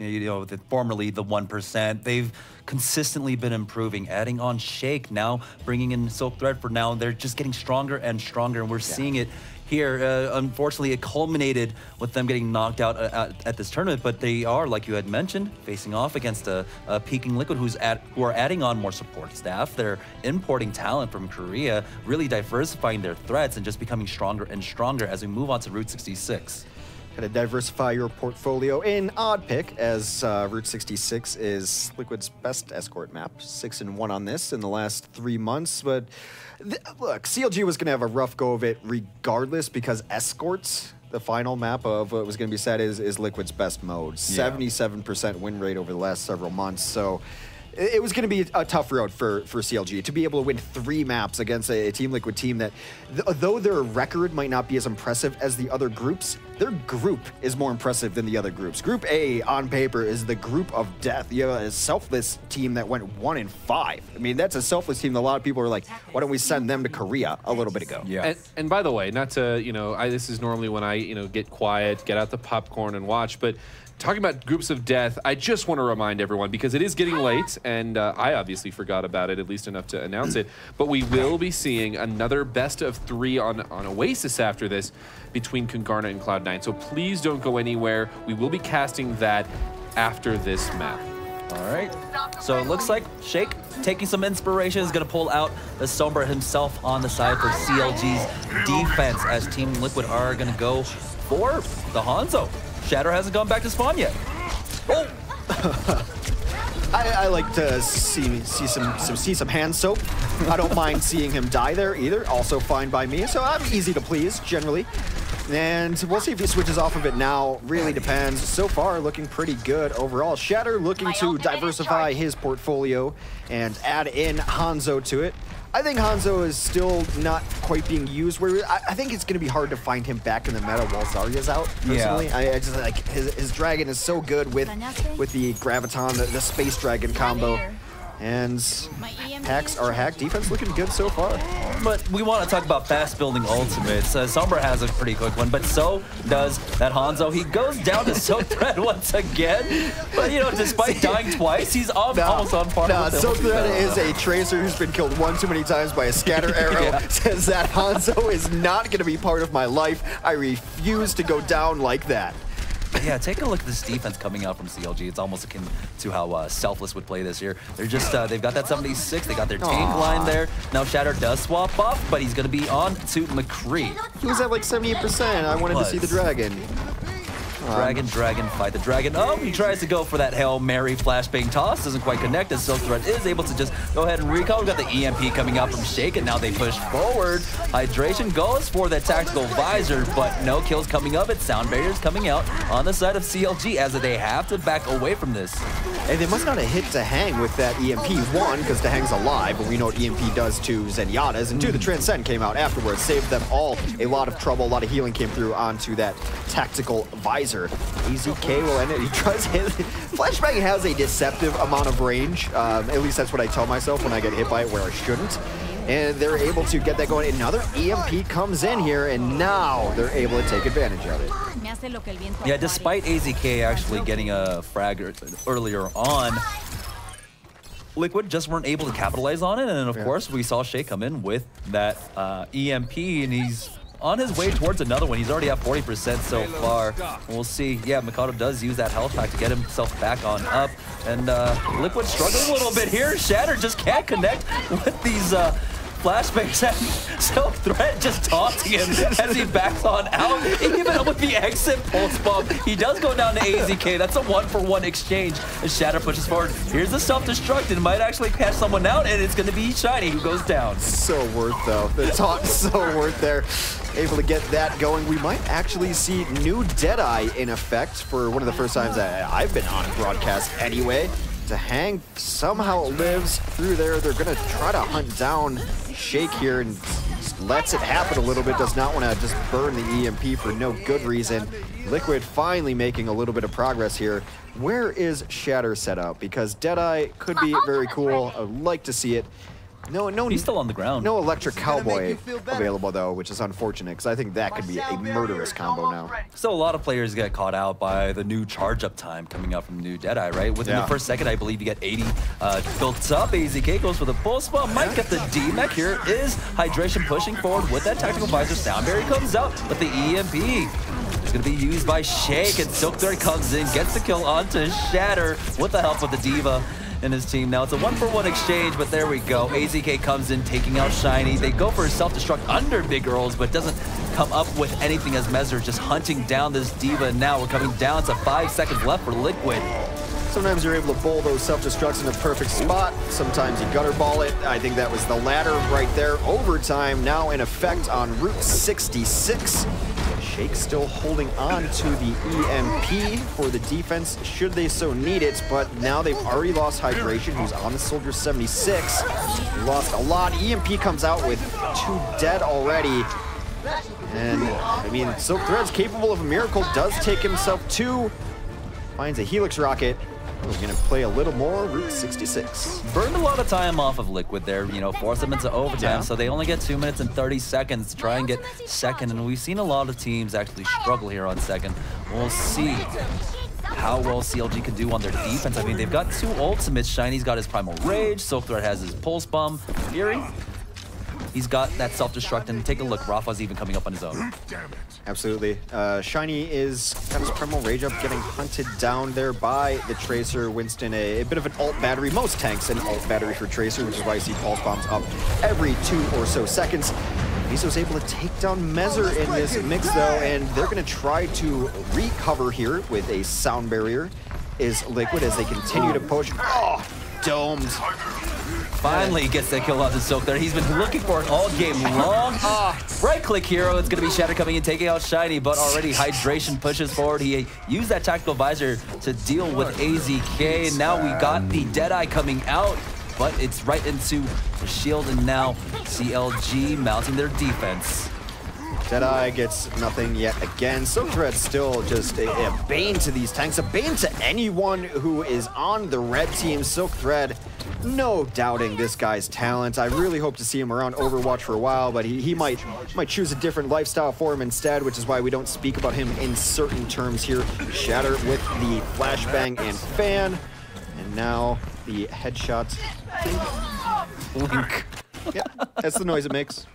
formerly the 1%, they've consistently been improving, adding on Shake, now bringing in Silk Thread for now. They're just getting stronger and stronger, and we're seeing it here. Unfortunately, it culminated with them getting knocked out at this tournament, but they are, like you had mentioned, facing off against a peaking Liquid who are adding on more support staff. They're importing talent from Korea, really diversifying their threats and just becoming stronger and stronger as we move on to Route 66. Got to diversify your portfolio. An odd pick, as Route 66 is Liquid's best escort map. 6-1 on this in the last 3 months. But look, CLG was going to have a rough go of it regardless, because escorts the final map of what was going to be said is Liquid's best mode. 77% win rate over the last several months. So it was going to be a tough road for CLG to be able to win 3 maps against a Team Liquid team that, though their record might not be as impressive as the other groups, their group is more impressive than the other groups. Group A, on paper, is the group of death. You have a selfless team that went 1-5. I mean, that's a selfless team that a lot of people are like, why don't we send them to Korea a little bit ago? Yeah. And by the way, not to, this is normally when I, get quiet, get out the popcorn and watch, but talking about groups of death, I just want to remind everyone, because it is getting late, and I obviously forgot about it, at least enough to announce it, but we will be seeing another best of 3 on Oasis after this between Kungarna and Cloud9. So please don't go anywhere. We will be casting that after this map. All right. So it looks like Shake, taking some inspiration, is going to pull out the Sombra himself on the side for CLG's defense, as Team Liquid are going to go for the Hanzo. Shatter hasn't gone back to spawn yet. Oh! I like to see some hand soap. I don't mind seeing him die there either. Also fine by me. So I'm easy to please generally. And we'll see if he switches off of it now. Really depends. So far, looking pretty good overall. Shatter looking to diversify his portfolio and add in Hanzo to it. I think Hanzo is still not quite being used. Where I think it's going to be hard to find him back in the meta while Zarya's out, personally. Yeah. I just like his dragon is so good with the Graviton, the Space Dragon combo. And hacks are hack defense looking good so far. But we want to talk about fast building ultimates. Sombra has a pretty quick one, but so does that Hanzo. He goes down to Soak Thread once again. But despite dying twice, he's almost on par with Soak Thread is a tracer who's been killed one too many times by a scatter arrow. Says that Hanzo is not going to be part of my life. I refuse to go down like that. Yeah, take a look at this defense coming out from CLG. It's almost akin to how Selfless would play this year. They're just, they've got that 76, they got their tank line there. Now Shatter does swap off, but he's going to be on to McCree. He was at like 78%. I wanted to see the dragon. Dragon, fight the dragon. Oh, he tries to go for that Hail Mary flashbang toss. Doesn't quite connect, as Silk Thread is able to just go ahead and recall. We've got the EMP coming out from Shake, and now they push forward. Hydration goes for that tactical visor, but no kills coming of it. Sound barriers coming out on the side of CLG, as they have to back away from this. And they must not have hit Tahang with that EMP. 1, because Tahang's alive, but we know what EMP does to Zenyatta's. And 2, the Transcend came out afterwards, saved them all a lot of trouble. A lot of healing came through onto that tactical visor. EZK will end it. He tries hit. Flashbang has a deceptive amount of range. At least that's what I tell myself when I get hit by it where I shouldn't. And they're able to get that going. Another EMP comes in here, and now they're able to take advantage of it. Yeah, despite AZK actually getting a frag earlier on, Liquid just weren't able to capitalize on it. And of course, we saw Shay come in with that EMP, and he's on his way towards another one. He's already at 40% so far. We'll see. Yeah, Mikado does use that health pack to get himself back on up. And Liquid struggling a little bit here. Shatter just can't connect with these flashbangs. Silk Thread just taunting him as he backs on out. Even with the exit pulse bomb, he does go down to AZK. That's a 1-for-1 exchange as Shatter pushes forward. Here's the self-destruct, and might actually catch someone out, and it's going to be Shiny who goes down. So worth, though. The taunt so worth there. Able to get that going. We might actually see new Deadeye in effect for one of the first times that I've been on broadcast anyway. Tahang somehow lives through there. They're going to try to hunt down Shake here and lets it happen a little bit. Does not want to just burn the EMP for no good reason. Liquid finally making a little bit of progress here. Where is Shatter set up? Because Deadeye could be very cool. I'd like to see it. No, he's still on the ground. No Electric Cowboy available, though, which is unfortunate, because I think that could be a murderous combo now. So a lot of players get caught out by the new charge-up time coming out from the new Deadeye, right? Within the first second, I believe you get 80 built up. AZK goes for the pulse bomb, might get the D-Mech. Here is Hydration pushing forward with that tactical visor. Sound barrier comes out, but the EMP is going to be used by Shake, and Silk Thread comes in, gets the kill onto Shatter with the help of the Diva in his team. Now it's a 1-for-1 exchange, but there we go. AZK comes in, taking out Shiny. They go for a self-destruct under Big Earls, but doesn't come up with anything as Messer just hunting down this Diva. And now we're coming down to 5 seconds left for Liquid. Sometimes you're able to bowl those self-destructs in a perfect spot. Sometimes you gutter ball it. I think that was the latter right there. Overtime now in effect on Route 66. Shake still holding on to the EMP for the defense, should they so need it, but now they've already lost Hydration, who's on the Soldier 76. Lost a lot. EMP comes out with 2 dead already. And, I mean, Silk Thread's capable of a miracle, does take himself 2. Finds a Helix Rocket. We're going to play a little more Route 66. Burned a lot of time off of Liquid there, you know, forced them into overtime, so they only get 2 minutes and 30 seconds to try and get second, and we've seen a lot of teams actually struggle here on second. We'll see how well CLG can do on their defense. I mean, they've got 2 ultimates. Shiny's got his Primal Rage, Silk Thread has his Pulse Bomb, Fury, he's got that self-destruct, and take a look, Rafa's even coming up on his own. Absolutely. Shiny is got his Primal Rage up, getting hunted down there by the Tracer. Winston, a bit of an ult battery. Most tanks an ult battery for Tracer, which is why you see Pulse Bombs up every 2 or so seconds. Mizo's able to take down Mezzer in this mix, though, and they're going to try to recover here with a Sound Barrier. Is Liquid as they continue to push. Oh, domed. Finally gets that kill on the Silk there. He's been looking for it all game long. Right-click hero. It's going to be Shatter coming in, taking out Shiny, but already Hydration pushes forward. He used that Tactical Visor to deal with AZK, and now we got the Deadeye coming out, but it's right into the shield, and now CLG mounting their defense. Deadeye gets nothing yet again. Silk Thread still just a bane to these tanks, a bane to anyone who is on the red team. Silk Thread, no doubting this guy's talent. I really hope to see him around Overwatch for a while, but he might choose a different lifestyle for him instead, which is why we don't speak about him in certain terms here. Shatter with the flashbang and fan, and now the headshot. Wink. Yeah, that's the noise it makes.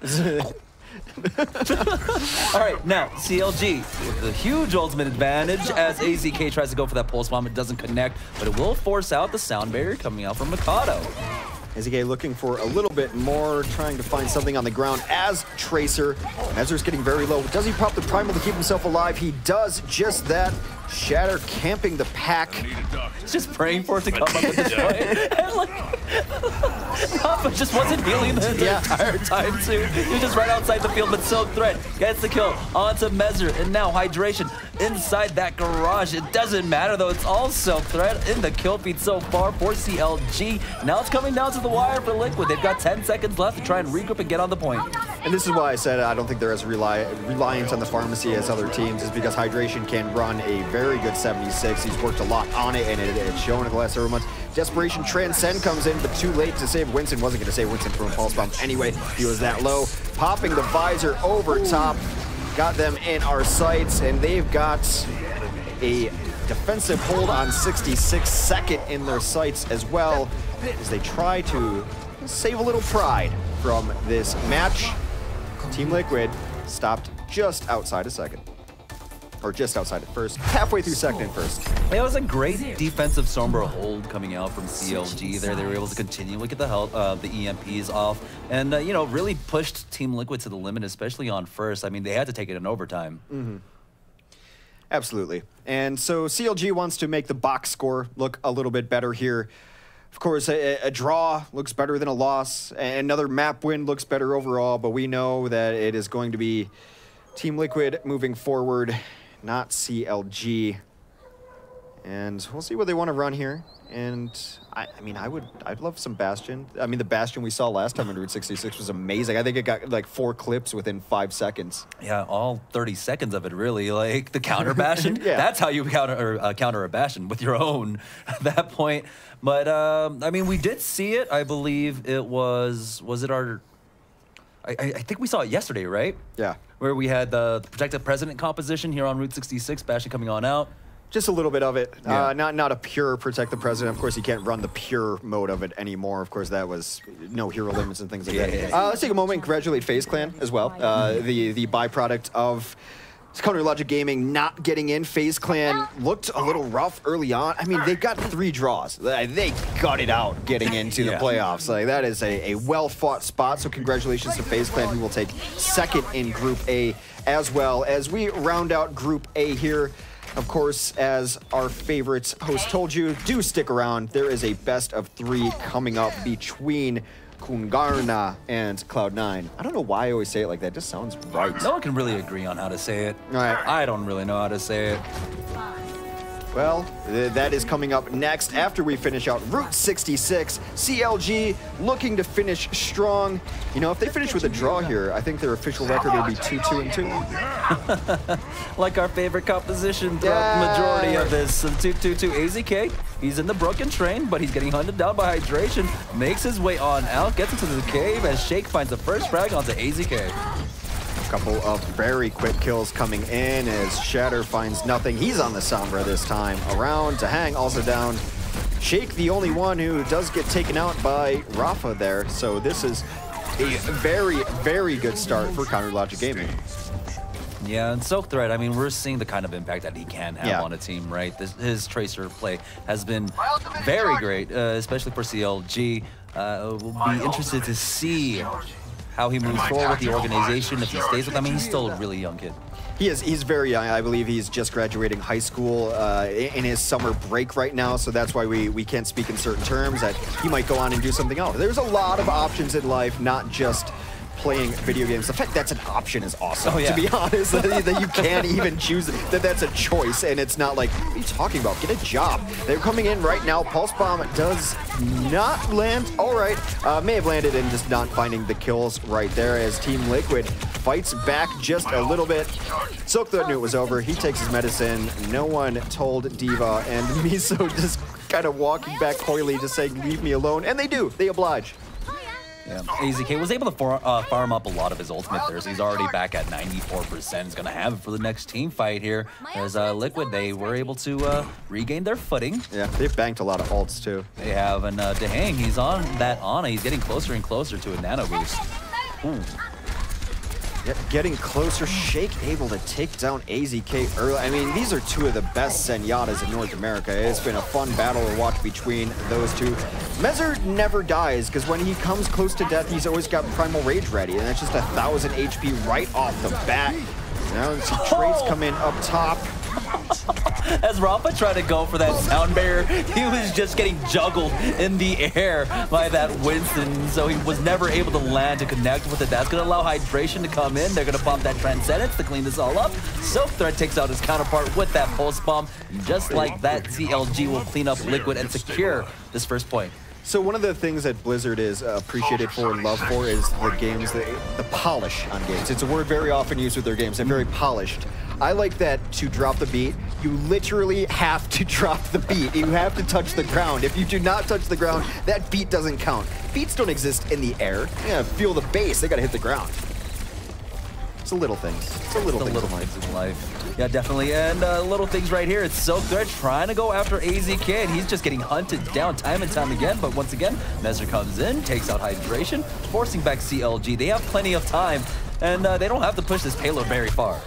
All right, now CLG with the huge ultimate advantage as AZK tries to go for that Pulse Bomb. It doesn't connect, but it will force out the Sound Barrier coming out from Mikado. AZK looking for a little bit more, trying to find something on the ground as Tracer. Mezzer's getting very low. Does he pop the Primal to keep himself alive? He does just that. Shatter camping the pack. Just praying for it to come up at this point. And like, Rafa just wasn't healing the entire time too. He was just right outside the field, but Silk Thread gets the kill onto Mezzer, and now Hydration inside that garage. It doesn't matter though, it's all Silk Thread in the kill feed so far for CLG. Now it's coming down to the wire for Liquid. They've got 10 seconds left to try and regroup and get on the point. And this is why I said I don't think they're as reliant on the pharmacy as other teams, is because Hydration can run a very good 76. He's worked a lot on it, and it's shown in the last several months. Desperation Transcend comes in, but too late to save Winston. Wasn't going to save Winston from a Pulse Bomb anyway. He was that low. Popping the visor over top. Got them in our sights, and they've got a defensive hold on 66, second in their sights as well, as they try to save a little pride from this match. Team Liquid stopped just outside of second. Or just outside of first, halfway through second and first. It was a great defensive Sombra hold coming out from CLG there. They were able to continue, look at the health, the EMPs off, and you know, really pushed Team Liquid to the limit, especially on first. I mean, they had to take it in overtime. Mm-hmm. Absolutely. And so CLG wants to make the box score look a little bit better here. Of course, a draw looks better than a loss. Another map win looks better overall, but we know that it is going to be Team Liquid moving forward, not CLG. And we'll see what they want to run here. And I mean, I'd love some Bastion. I mean, the Bastion we saw last time in Route 66 was amazing. I think it got like 4 clips within 5 seconds. Yeah, all 30 seconds of it, really. Like the counter Bastion. Yeah. That's how you counter a Bastion, with your own at that point. But I mean, we did see it. I believe it was it our? I think we saw it yesterday, right? Yeah. Where we had the Protective President composition here on Route 66, Bastion coming on out. Just a little bit of it. Yeah. Not a pure Protect the President. Of course, you can't run the pure mode of it anymore. Of course, that was no hero limits and things like that. Let's take a moment and congratulate FaZe Clan as well. The byproduct of Counter Logic Gaming not getting in. FaZe Clan looked a little rough early on. I mean, they got 3 draws. They gutted out getting into the playoffs. Like, that is a well-fought spot. So congratulations to FaZe Clan, who will take second in Group A, as well as we round out Group A here. Of course, as our favorite host told you, do stick around. There is a best of 3 coming up between Kungarna and Cloud9. I don't know why I always say it like that. It just sounds right. No one can really agree on how to say it. All right. I don't really know how to say it. Well, that is coming up next after we finish out Route 66. CLG looking to finish strong. You know, if they finish with a draw here, I think their official record will be 2-2-2. Like our favorite composition throughout the majority of this. 2-2-2 AZK. He's in the broken train, but he's getting hunted down by Hydration. Makes his way on out, gets into the cave as Shake finds the first frag onto AZK. Couple of very quick kills coming in as Shatter finds nothing. He's on the Sombra this time. Around to Hang, also down. Shake, the only one who does get taken out by Rafa there. So this is a very, very good start for Counter Logic Gaming. Yeah, and Soak Thread, I mean, we're seeing the kind of impact that he can have on a team, right? His Tracer play has been very great, especially for CLG. We'll be interested to see how he moves forward with the organization, if he stays with them. I mean, he's still a really young kid. He is. He's very young. I believe he's just graduating high school in his summer break right now, so that's why we can't speak in certain terms that he might go on and do something else. There's a lot of options in life, not just playing video games. The fact that's an option is awesome, to be honest, that you can't even choose it, that's a choice, and it's not like, what are you talking about? Get a job. They're coming in right now. Pulse Bomb does not land. All right, may have landed and just not finding the kills right there as Team Liquid fights back just a little bit. Silk Thread knew it was over. He takes his medicine. No one told Diva, and Miso just kind of walking back coyly, just saying, leave me alone, and they do. They oblige. Yeah. AZK was able to farm up a lot of his ultimate there, so he's already back at 94%. He's going to have it for the next team fight here. As Liquid, they were able to regain their footing. Yeah, they've banked a lot of ults too. They have, and Dehang, he's on that Ana. He's getting closer and closer to a nano boost. Ooh. Getting closer. Shake able to take down AZK early. I mean, these are two of the best Zenyatas in North America. It's been a fun battle to watch between those two. Mezzer never dies, because when he comes close to death, he's always got Primal Rage ready, and that's just 1,000 HP right off the bat. Now some trades come in up top. As Rafa tried to go for that sound barrier, he was just getting juggled in the air by that Winston, so he was never able to land to connect with it. That's going to allow Hydration to come in. They're going to pop that Transcendence to clean this all up. Silk Thread takes out his counterpart with that Pulse Bomb. And just like that, CLG will clean up Liquid and secure this first point. So one of the things that Blizzard is appreciated for and loved for is the games, the polish on games. It's a word very often used with their games. They're very polished. I like that to drop the beat, you literally have to drop the beat. You have to touch the ground. If you do not touch the ground, that beat doesn't count. Beats don't exist in the air. Yeah, feel the bass. They gotta hit the ground. It's the little things. It's the little things in life. Yeah, definitely. And little things right here. It's Silk Thread trying to go after AZK, and he's just getting hunted down time and time again. But once again, Mezzer comes in, takes out Hydration, forcing back CLG. They have plenty of time, and they don't have to push this payload very far.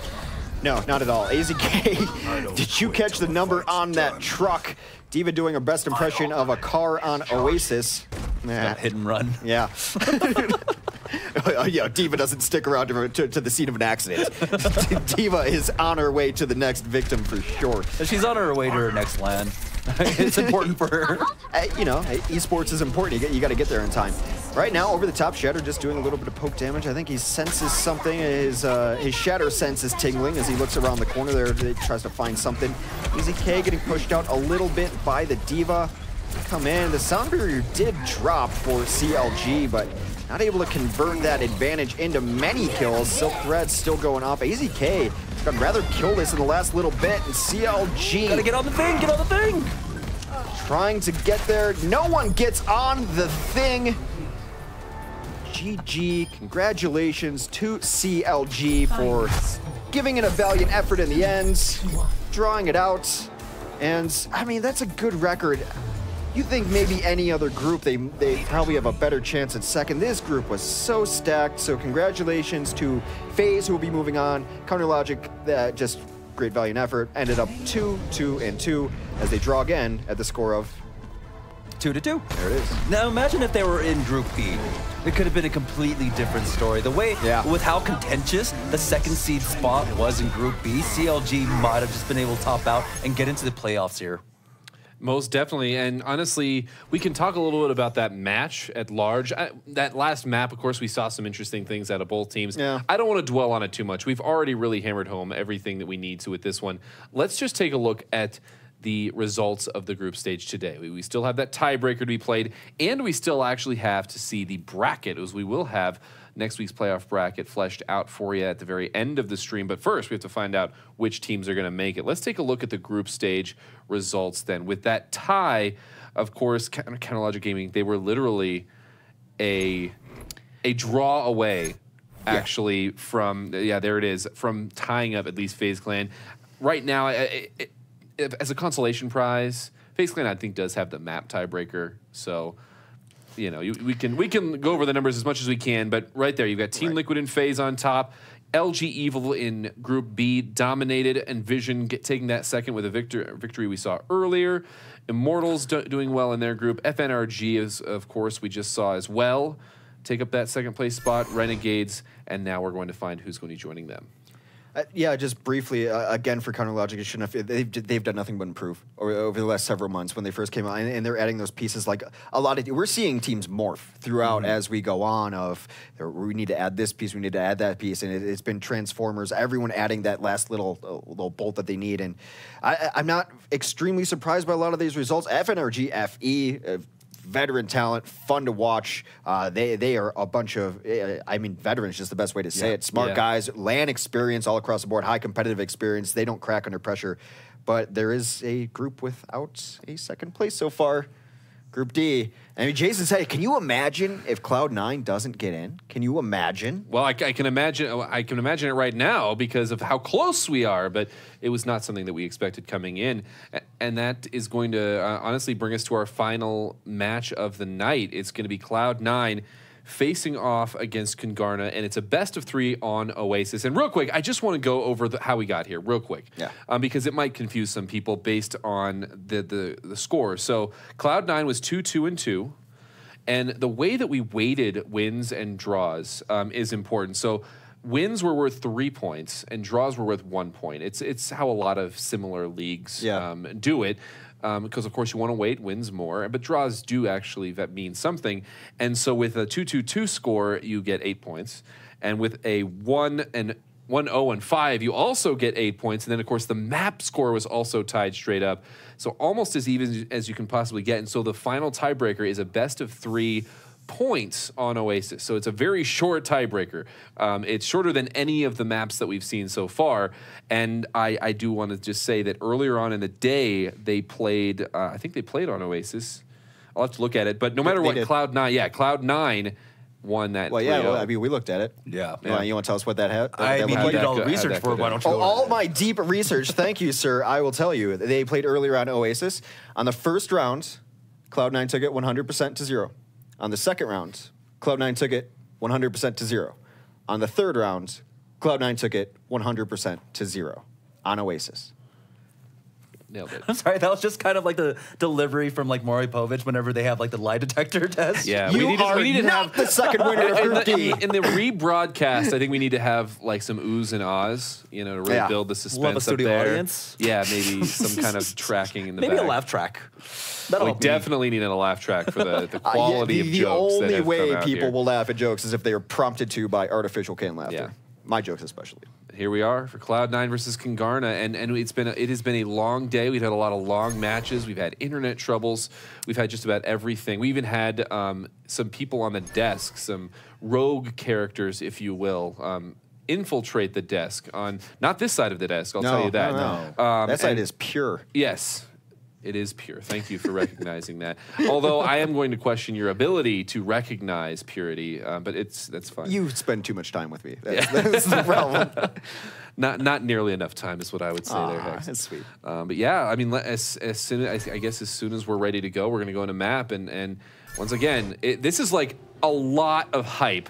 No, not at all. AZK, did you catch the number on that truck? Diva doing her best impression of a car on Oasis. Hit and run. Yeah. Yeah, Diva doesn't stick around to the scene of an accident. Diva is on her way to the next victim for sure. She's on her way to her next land. It's important for her. You know, eSports is important. You got to get there in time. Right now, over the top, Shatter just doing a little bit of poke damage. I think he senses something. His Shatter sense is tingling as he looks around the corner there. He tries to find something. EZK getting pushed out a little bit by the Diva. Come in. The sound barrier did drop for CLG, but not able to convert that advantage into many kills. Silk Thread still going off. AZK got rather kill this in the last little bit, and CLG. Gotta get on the thing, get on the thing! Trying to get there. No one gets on the thing. GG, congratulations to CLG for giving it a valiant effort in the end, drawing it out. And, I mean, that's a good record. You think maybe any other group, they probably have a better chance at second. This group was so stacked, so congratulations to FaZe, who will be moving on. Counter Logic, just great valiant effort. Ended up 2-2-2 as they draw again at the score of 2-2. There it is. Now imagine if they were in Group B. It could have been a completely different story. The way, with how contentious the second seed spot was in Group B, CLG might have just been able to top out and get into the playoffs here. Most definitely. And honestly, we can talk a little bit about that match at large. That last map, of course, we saw some interesting things out of both teams. Yeah. I don't want to dwell on it too much. We've already really hammered home everything that we need to with this one. Let's just take a look at the results of the group stage today. We still have that tiebreaker to be played, and we still actually have to see the bracket, as we will have next week's playoff bracket fleshed out for you at the very end of the stream. But first, we have to find out which teams are going to make it. Let's take a look at the group stage results then. With that tie, of course, Counter Logic Gaming, they were literally a draw away, actually, from, there it is, from tying up at least FaZe Clan. Right now, as a consolation prize, FaZe Clan, I think, does have the map tiebreaker, so... You know, we can go over the numbers as much as we can, but right there, you've got Team Liquid and FaZe on top. LG Evil in Group B dominated, EnVision taking that second with a victory we saw earlier. Immortals doing well in their group. FNRG, is, of course, we just saw as well take up that second place spot. Renegades, and now we're going to find who's going to be joining them. Yeah, just briefly, again, for Counter Logic, they've done nothing but improve over the last several months when they first came out, and they're adding those pieces. Like a lot of, we're seeing teams morph throughout as we go on. Of we need to add this piece, we need to add that piece, and it's been Transformers. Everyone adding that last little bolt that they need, and I'm not extremely surprised by a lot of these results. FNRGFE. Veteran talent, fun to watch. They are a bunch of, I mean, veterans, just the best way to say it. Smart guys, LAN experience all across the board, high competitive experience. They don't crack under pressure. But there is a group without a second place so far. Group D. I mean, Jason said, can you imagine if Cloud9 doesn't get in? Can you imagine? Well, I can imagine. I can imagine it right now because of how close we are. But it was not something that we expected coming in, and that is going to honestly bring us to our final match of the night. It's going to be Cloud9 facing off against Kungarna, and it's a best of 3 on Oasis. And real quick, I just want to go over how we got here real quick, because it might confuse some people based on the score. So Cloud9 was 2-2-2, and the way that we weighted wins and draws is important. So wins were worth 3 points, and draws were worth 1 point. It's how a lot of similar leagues do it. Because, of course, you want to weight wins more, but draws do actually mean something. And so with a 2-2-2 score, you get 8 points. And with a 1-0-5, you also get 8 points. And then, of course, the map score was also tied straight up. So almost as even as you can possibly get. And so the final tiebreaker is a best of 3 points on Oasis. So it's a very short tiebreaker. It's shorter than any of the maps that we've seen so far. And I do want to just say that earlier on in the day, they played, I think they played on Oasis. I'll have to look at it. But no matter what, Cloud9 won that. Well, yeah, I mean, we looked at it. Yeah. You want to tell us what that had? I mean, you did all the research for it. Why don't you go all my deep research, thank you, sir. I will tell you. They played earlier on Oasis. On the first round, Cloud9 took it 100% to 0. On the second round, Cloud9 took it 100% to 0. On the third round, Cloud9 took it 100% to 0 on Oasis. Nailed it. I'm sorry, that was just kind of like the delivery from like Maury Povich whenever they have like the lie detector test. Yeah, we needed to have the second winner of Group D. In the rebroadcast, I think we need to have like some oohs and ahs, to really build the suspense. Love a studio up there. audience. Yeah, maybe some kind of tracking in the maybe back. a laugh track. We definitely need a laugh track for the quality of jokes. The only that way have people here. will laugh at jokes is if they are prompted to by artificial canned laughter. Yeah. My jokes especially. Here we are for Cloud9 versus Kungarna, and it has been a long day. We've had a lot of long matches. We've had internet troubles. We've had just about everything. We even had some people on the desk, some rogue characters, if you will, infiltrate the desk on not this side of the desk. I'll tell you that. No. That side is pure. Yes. It is pure. Thank you for recognizing that. Although I am going to question your ability to recognize purity, but that's fine. You spend too much time with me. That's the problem. Not nearly enough time is what I would say there, Hex. That's sweet. But yeah, I mean, as soon as we're ready to go, we're going to go into map, and once again, this is like a lot of hype,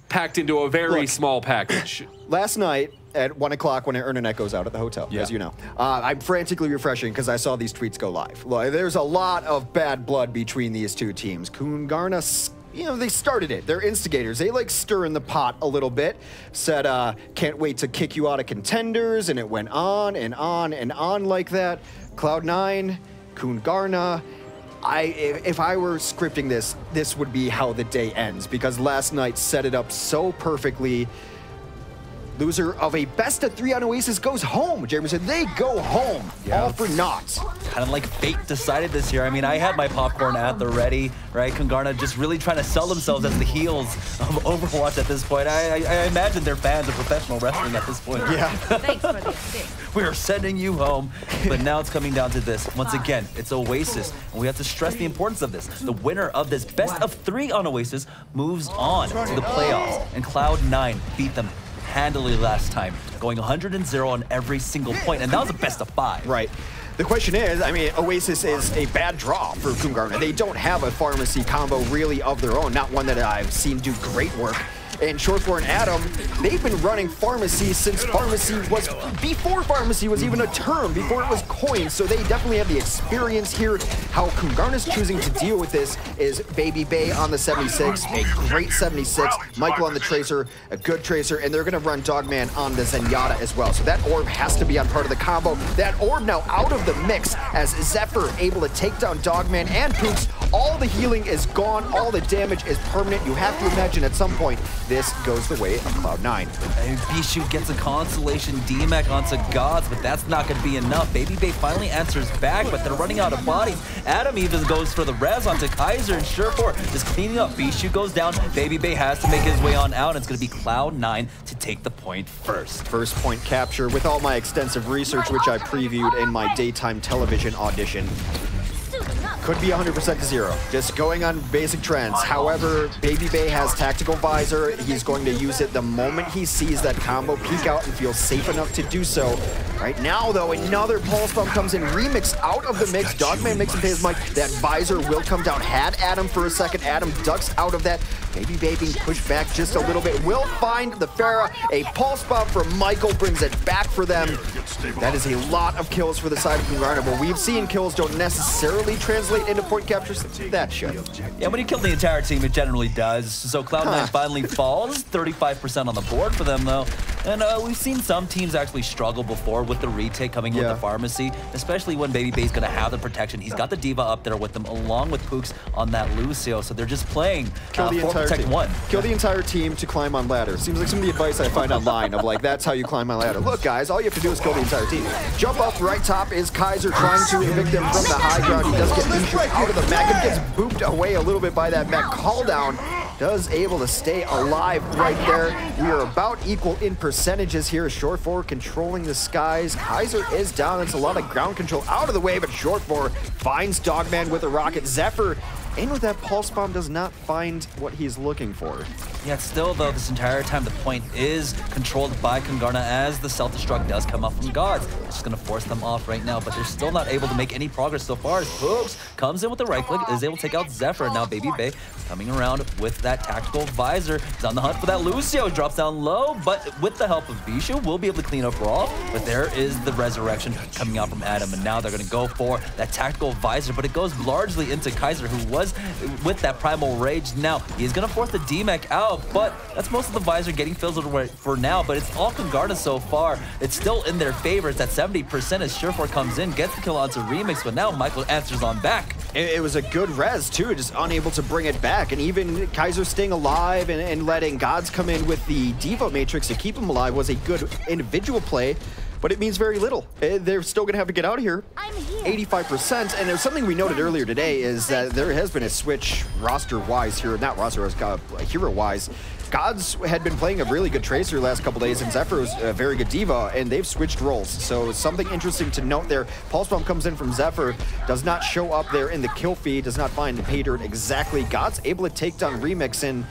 packed into a very small package. Last night at 1 o'clock when our internet goes out at the hotel, as you know, I'm frantically refreshing because I saw these tweets go live. There's a lot of bad blood between these two teams. Kungarna, they started it. They're instigators. They like stirring the pot a little bit. Said, can't wait to kick you out of Contenders, and it went on and on and on like that. Cloud9 Kungarna, if I were scripting this would be how the day ends, because last night set it up so perfectly. Loser of a best of 3 on Oasis goes home. Jamerson, they go home, all for naught. Kind of like fate decided this year. I mean, I had my popcorn at the ready, right? Kungarna just really trying to sell themselves as the heels of Overwatch at this point. I imagine they're fans of professional wrestling at this point. Yeah. Thanks for the update. We are sending you home. But now it's coming down to this. Once again, it's Oasis, and we have to stress the importance of this. The winner of this best of 3 on Oasis moves on to the playoffs, and Cloud9 beat them handily last time, going 100-0 on every single point, and that was a best of 5. Right. The question is, I mean, Oasis is a bad draw for Kungarna. They don't have a pharmacy combo really of their own, not one that I've seen do great work. And Short4 and Adam, they've been running Pharmacy since Pharmacy was, before Pharmacy was even a term, before it was coined, so they definitely have the experience here. How Kungarna's choosing to deal with this is Baby Bay on the 76, a great 76, Michael on the Tracer, a good Tracer, and they're gonna run Dogman on the Zenyatta as well. So that orb has to be on part of the combo. That orb now out of the mix as Zephyr able to take down Dogman and Poops. All the healing is gone, all the damage is permanent. You have to imagine at some point, this goes the way of Cloud9. And Bishu gets a consolation DMAC onto Gods, but that's not going to be enough. Baby Bay finally answers back, but they're running out of bodies. Adam even goes for the res onto Kaiser, and Short4 is cleaning up. Bishu goes down. Baby Bay has to make his way on out, and it's going to be Cloud9 to take the point first. First point capture with all my extensive research, which I previewed in my daytime television audition. Could be 100% to 0, just going on basic trends. However, Baby Bay has Tactical Visor. He's going to use it the moment he sees that combo peek out and feels safe enough to do so. Right now, though, another Pulse Bomb comes in, Remix out of the mix. Dogman makes him pay his mic. That Visor will come down. Had Adam for a second. Adam ducks out of that. Baby Bay being pushed back just a little bit. Will find the Pharah. A Pulse Bomb from Michael brings it back for them. That is a lot of kills for the side of Kungarna, but we've seen kills don't necessarily translate into point captures. That should. Yeah, when you kill the entire team, it generally does. So Cloud9 finally falls. 35% on the board for them, though. And we've seen some teams actually struggle before with the retake coming with the Pharmacy, especially when Baby Bay's going to have the protection. He's got the Diva up there with them, along with Pooks on that Lucio. So they're just playing Kill the entire Protect team. 1. Kill the entire team to climb on ladder. Seems like some of the advice I find online of like, that's how you climb on ladder. Look, guys, all you have to do is kill the entire team. Jump up right top is Kaiser trying to evict him from the high ground. He does get injured out of the mech and gets booped away a little bit by that mech. Call down. Does able to stay alive right there. We are about equal in percentages here. Short4 controlling the skies. Kaiser is down. It's a lot of ground control out of the way, but Short4 finds Dogman with a rocket. Zephyr in with that Pulse Bomb does not find what he's looking for. Yet still, though, this entire time, the point is controlled by Kungarna as the self-destruct does come up from Gods. It's just going to force them off right now, but they're still not able to make any progress so far as Poops comes in with the right click, is able to take out Zephyr. Now Baby Bay coming around with that Tactical Visor. He's on the hunt for that Lucio. Drops down low, but with the help of Bishu, we'll be able to clean up Raw. But there is the Resurrection coming out from Adam, and now they're going to go for that Tactical Visor, but it goes largely into Kaiser, who was with that Primal Rage. Now, he's going to force the DMAC out, but that's most of the Visor getting fizzled away for now, but it's all Kungarna so far. It's still in their favor. It's at 70% as Short4 comes in, gets the kill onto Remix, but now Michael answers on back. It was a good res, too, just unable to bring it back. And even Kaiser staying alive and letting Gods come in with the Diva Matrix to keep him alive was a good individual play, but it means very little. They're still going to have to get out of here. 85%. And there's something we noted earlier today is that there has been a switch roster-wise here, not roster-wise, hero-wise. Gods had been playing a really good Tracer the last couple days, and Zephyr was a very good Diva, and they've switched roles. So something interesting to note there. Pulse Bomb comes in from Zephyr, does not show up there in the kill feed, does not find pay dirt exactly. Gods able to take down Remix, and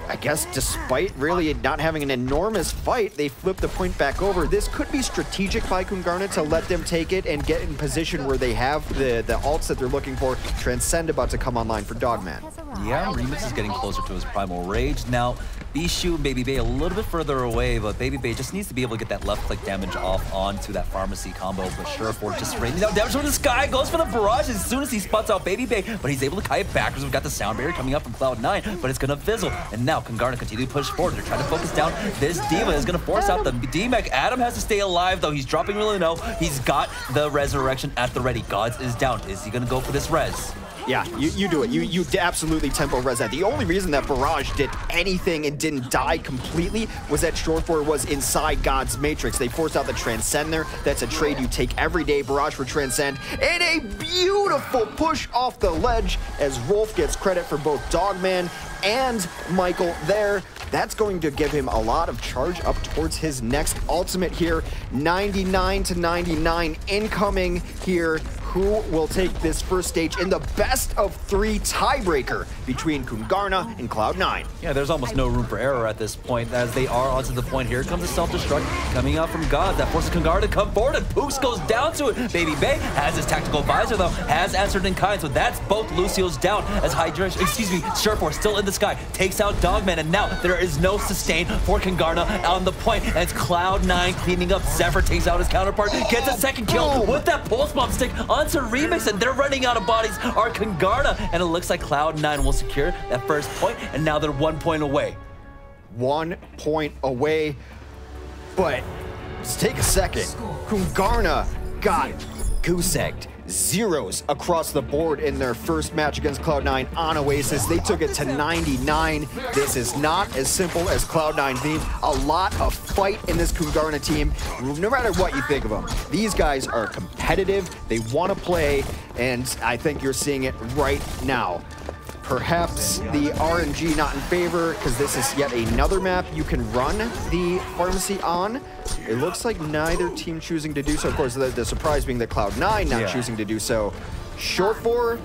I guess despite really not having an enormous fight, they flip the point back over. This could be strategic by Kungarna to let them take it and get in position where they have the ults that they're looking for. Transcend about to come online for Dogman. Yeah, Remix is getting closer to his primal rage. Now, Bishu and Baby Bay a little bit further away, but Baby Bay just needs to be able to get that left click damage off onto that pharmacy combo. But Gillfrost just raining down damage from the sky, goes for the barrage as soon as he spots out Baby Bay, but he's able to kite it backwards. We've got the sound barrier coming up from Cloud9, but it's gonna fizzle. And now Kungarna continue to push forward. They're trying to focus down. This Diva is gonna force out the D-Mech. Adam has to stay alive though. He's dropping really low. He's got the resurrection at the ready. Gods is down. Is he gonna go for this res? Yeah, you do it. You absolutely tempo res that. The only reason that Barrage did anything and didn't die completely was that Gillfrost was inside God's Matrix. They forced out the Transcend there. That's a trade you take every day. Barrage for Transcend. And a beautiful push off the ledge as Rolf gets credit for both Dogman and Michael there. That's going to give him a lot of charge up towards his next ultimate here. 99 to 99 incoming here. Who will take this first stage in the best of 3 tiebreaker between Kungarna and Cloud9? Yeah, there's almost no room for error at this point as they are onto the point. Here comes the self-destruct coming out from God. That forces Kungarna to come forward and Pooks goes down to it. Baby Bay has his tactical visor though, has answered in kind, so that's both Lucio's down as Gillfrost still in the sky, takes out Dogman, and now there is no sustain for Kungarna on the point, and it's Cloud9 cleaning up. Zephyr takes out his counterpart, gets a second kill with that pulse bomb stick onto Remix, and they're running out of bodies are Kungarna, and it looks like Cloud9 will secure that first point, and now they're 1 point away. 1 point away, but let's take a second. Kungarna got goose-egged. Zeros across the board in their first match against Cloud9 on Oasis. They took it to 99. This is not as simple as Cloud9 team. A lot of fight in this Kungarna team, no matter what you think of them. These guys are competitive, they want to play, and I think you're seeing it right now. Perhaps the RNG not in favor, because this is yet another map you can run the pharmacy on. It looks like neither team choosing to do so. Of course, the surprise being that Cloud9 not choosing to do so. Short4,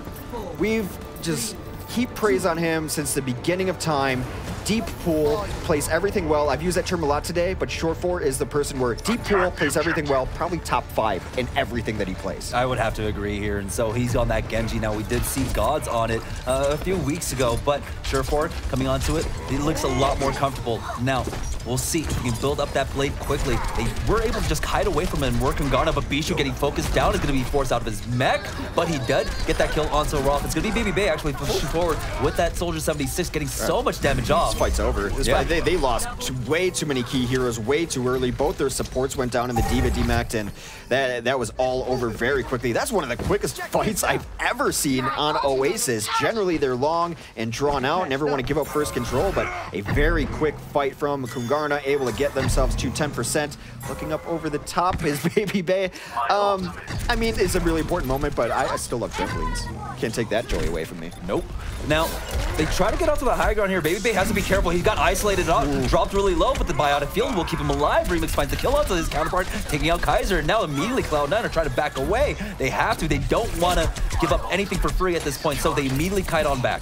we've just heaped praise on him since the beginning of time. Deep pool, plays everything well. I've used that term a lot today, but Short4 is the person where deep pool plays everything well, probably top 5 in everything that he plays. I would have to agree here, and so he's on that Genji. Now, we did see Gods on it a few weeks ago, but Short4 coming onto it, he looks a lot more comfortable. Now, we'll see if he can build up that blade quickly. They were able to just hide away from him and work Kungarna, but Bishu getting focused down is going to be forced out of his mech, but he did get that kill onto Rolf. It's going to be Baby Bay actually pushing forward with that Soldier 76, getting so much damage off. This fight's over. They lost way too many key heroes way too early. Both their supports went down in the Diva demacked, and that was all over very quickly. That's one of the quickest fights I've ever seen on Oasis. Generally, they're long and drawn out, never want to give up first control, but a very quick fight from Kungarna, able to get themselves to 10%. Looking up over the top is Baby Bay. I mean, it's a really important moment, but I still love trampolines. Can't take that joy away from me. Nope. Now, they try to get onto the high ground here. Baby Bay has to be careful. He's got isolated up, dropped really low, but the biotic field will keep him alive. Remix finds the kill onto his counterpart, taking out Kaiser, and now immediately Cloud9 are trying to back away. They have to. They don't want to give up anything for free at this point, so they immediately kite on back.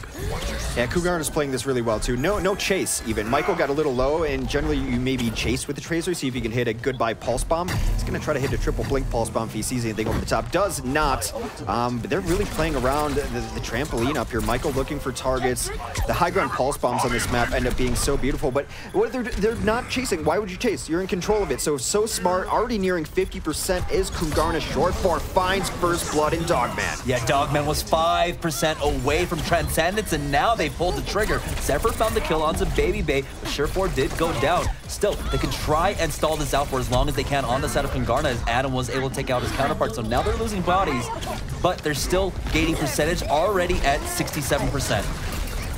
Yeah, Kungarna's playing this really well, too. No chase, even. Michael got a little low, and generally you maybe chase with the Tracer, see if you can hit a goodbye pulse bomb. He's going to try to hit a triple blink pulse bomb if he sees anything over the top. Does not. But they're really playing around the trampoline up here. Michael looking for targets. The high ground pulse bombs on this map end up being so beautiful, but what they're not chasing. Why would you chase? You're in control of it. So smart. Already nearing 50% is Kungarna. Short4 finds first blood in Dogman. Yeah, Dogman was 5% away from Transcendence, and now they pulled the trigger. Zephyr found the kill onto Baby Bay, but Short4 did go down. Still, they can try and stall this out for as long as they can on the side of Kungarna, as Adam was able to take out his counterpart. So now they're losing bodies, but they're still gaining percentage, already at 67%.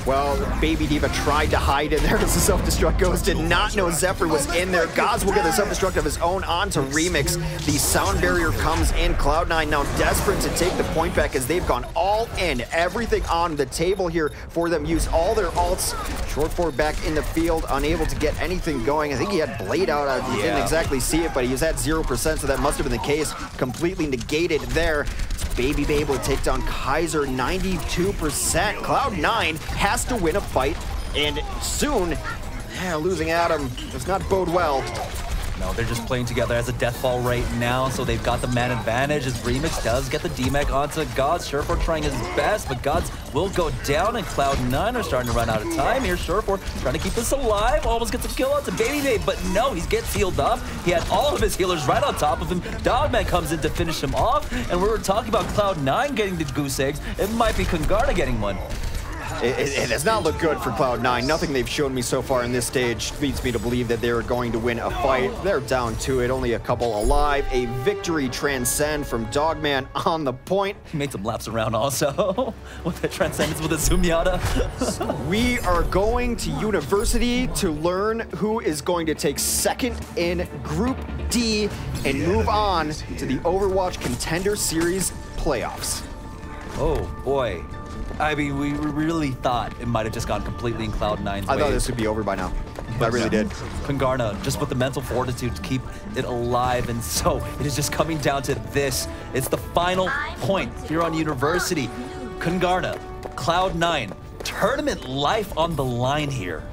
Well, Baby Diva tried to hide in there as the self-destruct goes. Did not know Zephyr was in there. Gods will get the self-destruct of his own onto Remix. The sound barrier comes in. Cloud9 now desperate to take the point back as they've gone all in. Everything on the table here for them. Used all their ults. Short4 back in the field, unable to get anything going. I think he had Blade out. He didn't exactly see it, but he was at 0%, so that must have been the case. Completely negated there. Baby Bay able to take down Kaiser, 92%. Cloud9 has to win a fight, and soon, losing Adam does not bode well. No, they're just playing together as a deathball right now, so they've got the man advantage as Remix does get the DMAC onto Gods. Surefour trying his best, but Gods will go down, and Cloud9 are starting to run out of time here. Surefour trying to keep this alive, almost gets a kill onto Baby, but no, he gets healed up. He had all of his healers right on top of him. Dogman comes in to finish him off, and we were talking about Cloud9 getting the goose eggs. It might be Kungarna getting one. It does not look good for Cloud9. Nothing they've shown me so far in this stage leads me to believe that they're going to win a fight. They're down to it, only a couple alive. A victory transcend from Dogman on the point. He made some laps around also with the transcendence with the Sumiata. We are going to University to learn who is going to take second in Group D and move on to the Overwatch Contender Series playoffs. Oh boy. I mean, we really thought it might have just gone completely in Cloud9's way. I thought this would be over by now. I really did. Kungarna, just with the mental fortitude to keep it alive, and so it is just coming down to this. It's the final point here on University. Kungarna, Cloud9, tournament life on the line here.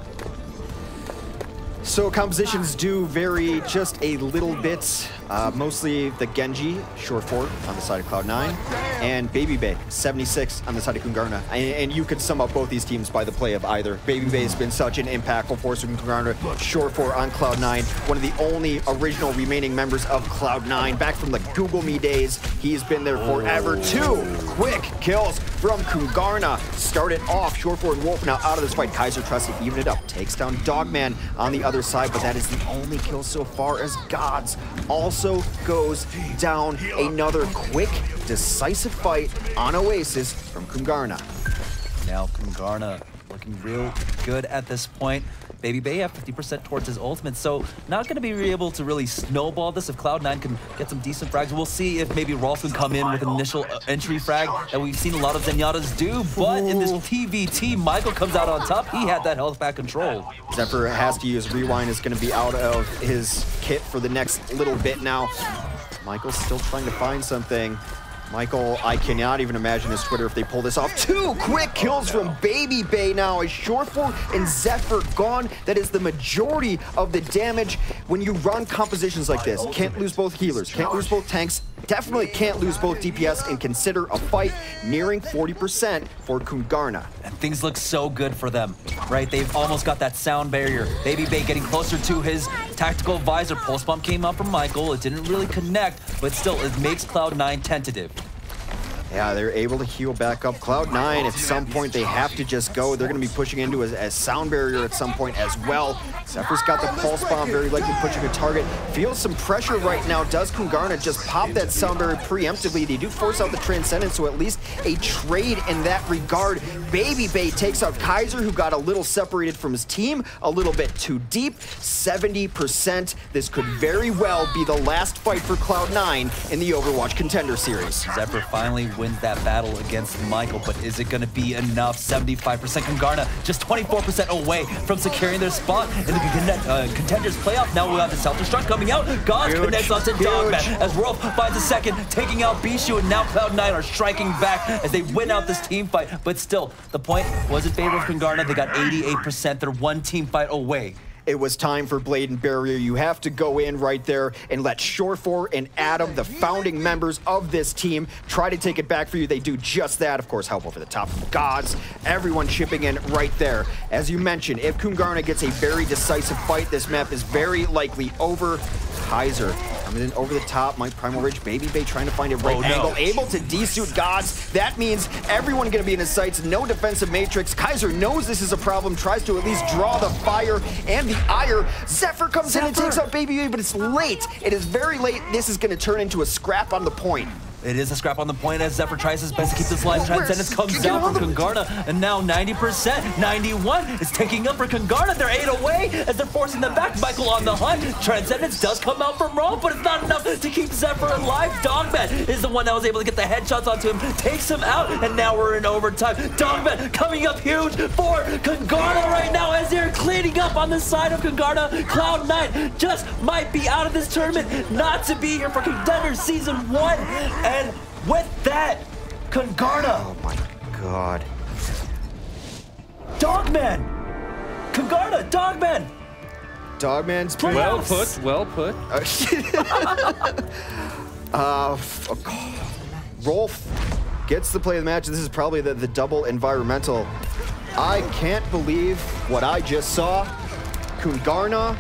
So compositions do vary just a little bit. Mostly the Genji, Surefour on the side of Cloud9, and Baby Bay, 76 on the side of Kungarna. And you could sum up both these teams by the play of either. Baby Bay has been such an impactful force from Kungarna. Surefour on Cloud9, one of the only original remaining members of Cloud9. Back from the Google Me days, he's been there forever. 2 quick kills from Kungarna. Started off, Surefour and Wolf now out of this fight. Kaiser tries to even it up, takes down Dogman on the other side, but that is the only kill so far as Gods also goes down. Another quick, decisive fight on Oasis from Kungarna. Now Kungarna looking real good at this point. Baby Bay have 50% towards his ultimate, so not going to be able to really snowball this if Cloud9 can get some decent frags. We'll see if maybe Rolf can come in with an initial entry frag that we've seen a lot of Zenyatta's do, but in this TVT, Michael comes out on top. He had that health back control. Zephyr has to use Rewind, is going to be out of his kit for the next little bit now. Michael's still trying to find something. Michael, I cannot even imagine his Twitter if they pull this off. 2 quick kills from Baby Bay now. As Surefour and Zephyr gone, that is the majority of the damage when you run compositions like this. Can't lose both healers, can't lose both tanks, definitely can't lose both DPS, and consider a fight nearing 40% for Kungarna. And things look so good for them, right? They've almost got that sound barrier. Baby Bay getting closer to his tactical visor. Pulse Bomb came out from Michael. It didn't really connect, but still, it makes Cloud9 tentative. Yeah, they're able to heal back up. Cloud9, at some point, they have to just go. They're going to be pushing into a sound barrier at some point as well. Zephyr's got the Pulse Bomb, very likely pushing a target. Feels some pressure right now. Does Kungarna just pop that sound barrier preemptively? They do force out the Transcendence, so at least a trade in that regard. Baby Bay takes out Kaiser, who got a little separated from his team, a little bit too deep. 70%. This could very well be the last fight for Cloud9 in the Overwatch Contender Series. Zephyr finally wins that battle against Michael, but is it going to be enough? 75% Kungarna, just 24% away from securing their spot in the Contenders playoff. Now we have the self-destruct coming out. Gods connects onto Dogman as Rolf finds a second, taking out Bishu, and now Cloud9 are striking back as they win out this team fight. But still, the point was in favor of Kungarna. They got 88%. They're one team fight away. It was time for Blade and Barrier. You have to go in right there and let Surefour and Adam, the founding members of this team, try to take it back for you. They do just that. Of course, help over the top from Gods. Everyone chipping in right there. As you mentioned, if Kungarna gets a very decisive fight, this map is very likely over. Kaiser coming in over the top. Mike Primal Ridge, Baby Bay trying to find a right angle. Able to desuit Gods. That means everyone going to be in his sights. No defensive matrix. Kaiser knows this is a problem. Tries to at least draw the fire and the ire. Zephyr comes in and takes out Baby Bay, but it's late. It is very late. This is going to turn into a scrap on the point. It is a scrap on the point as Zephyr tries his best to keep this live. Transcendence comes down from Kungarna, and now 90%, 91 is taking up for Kungarna. They're 8 away as they're forcing them back. Michael on the hunt. Transcendence does come out from Rolf, but it's not enough to keep Zephyr alive. Dogman is the one that was able to get the headshots onto him, takes him out, and now we're in overtime. Dogman coming up huge for Kungarna right now as they're cleaning up on the side of Kungarna. Cloud9 just might be out of this tournament, not to be here for Contenders Season 1. And with that, Kungarna. Oh my god. Dogman! Kungarna, Dogman! Dogman's been... Well put, well put. Rolf gets the play of the match. This is probably the double environmental. I can't believe what I just saw. Kungarna,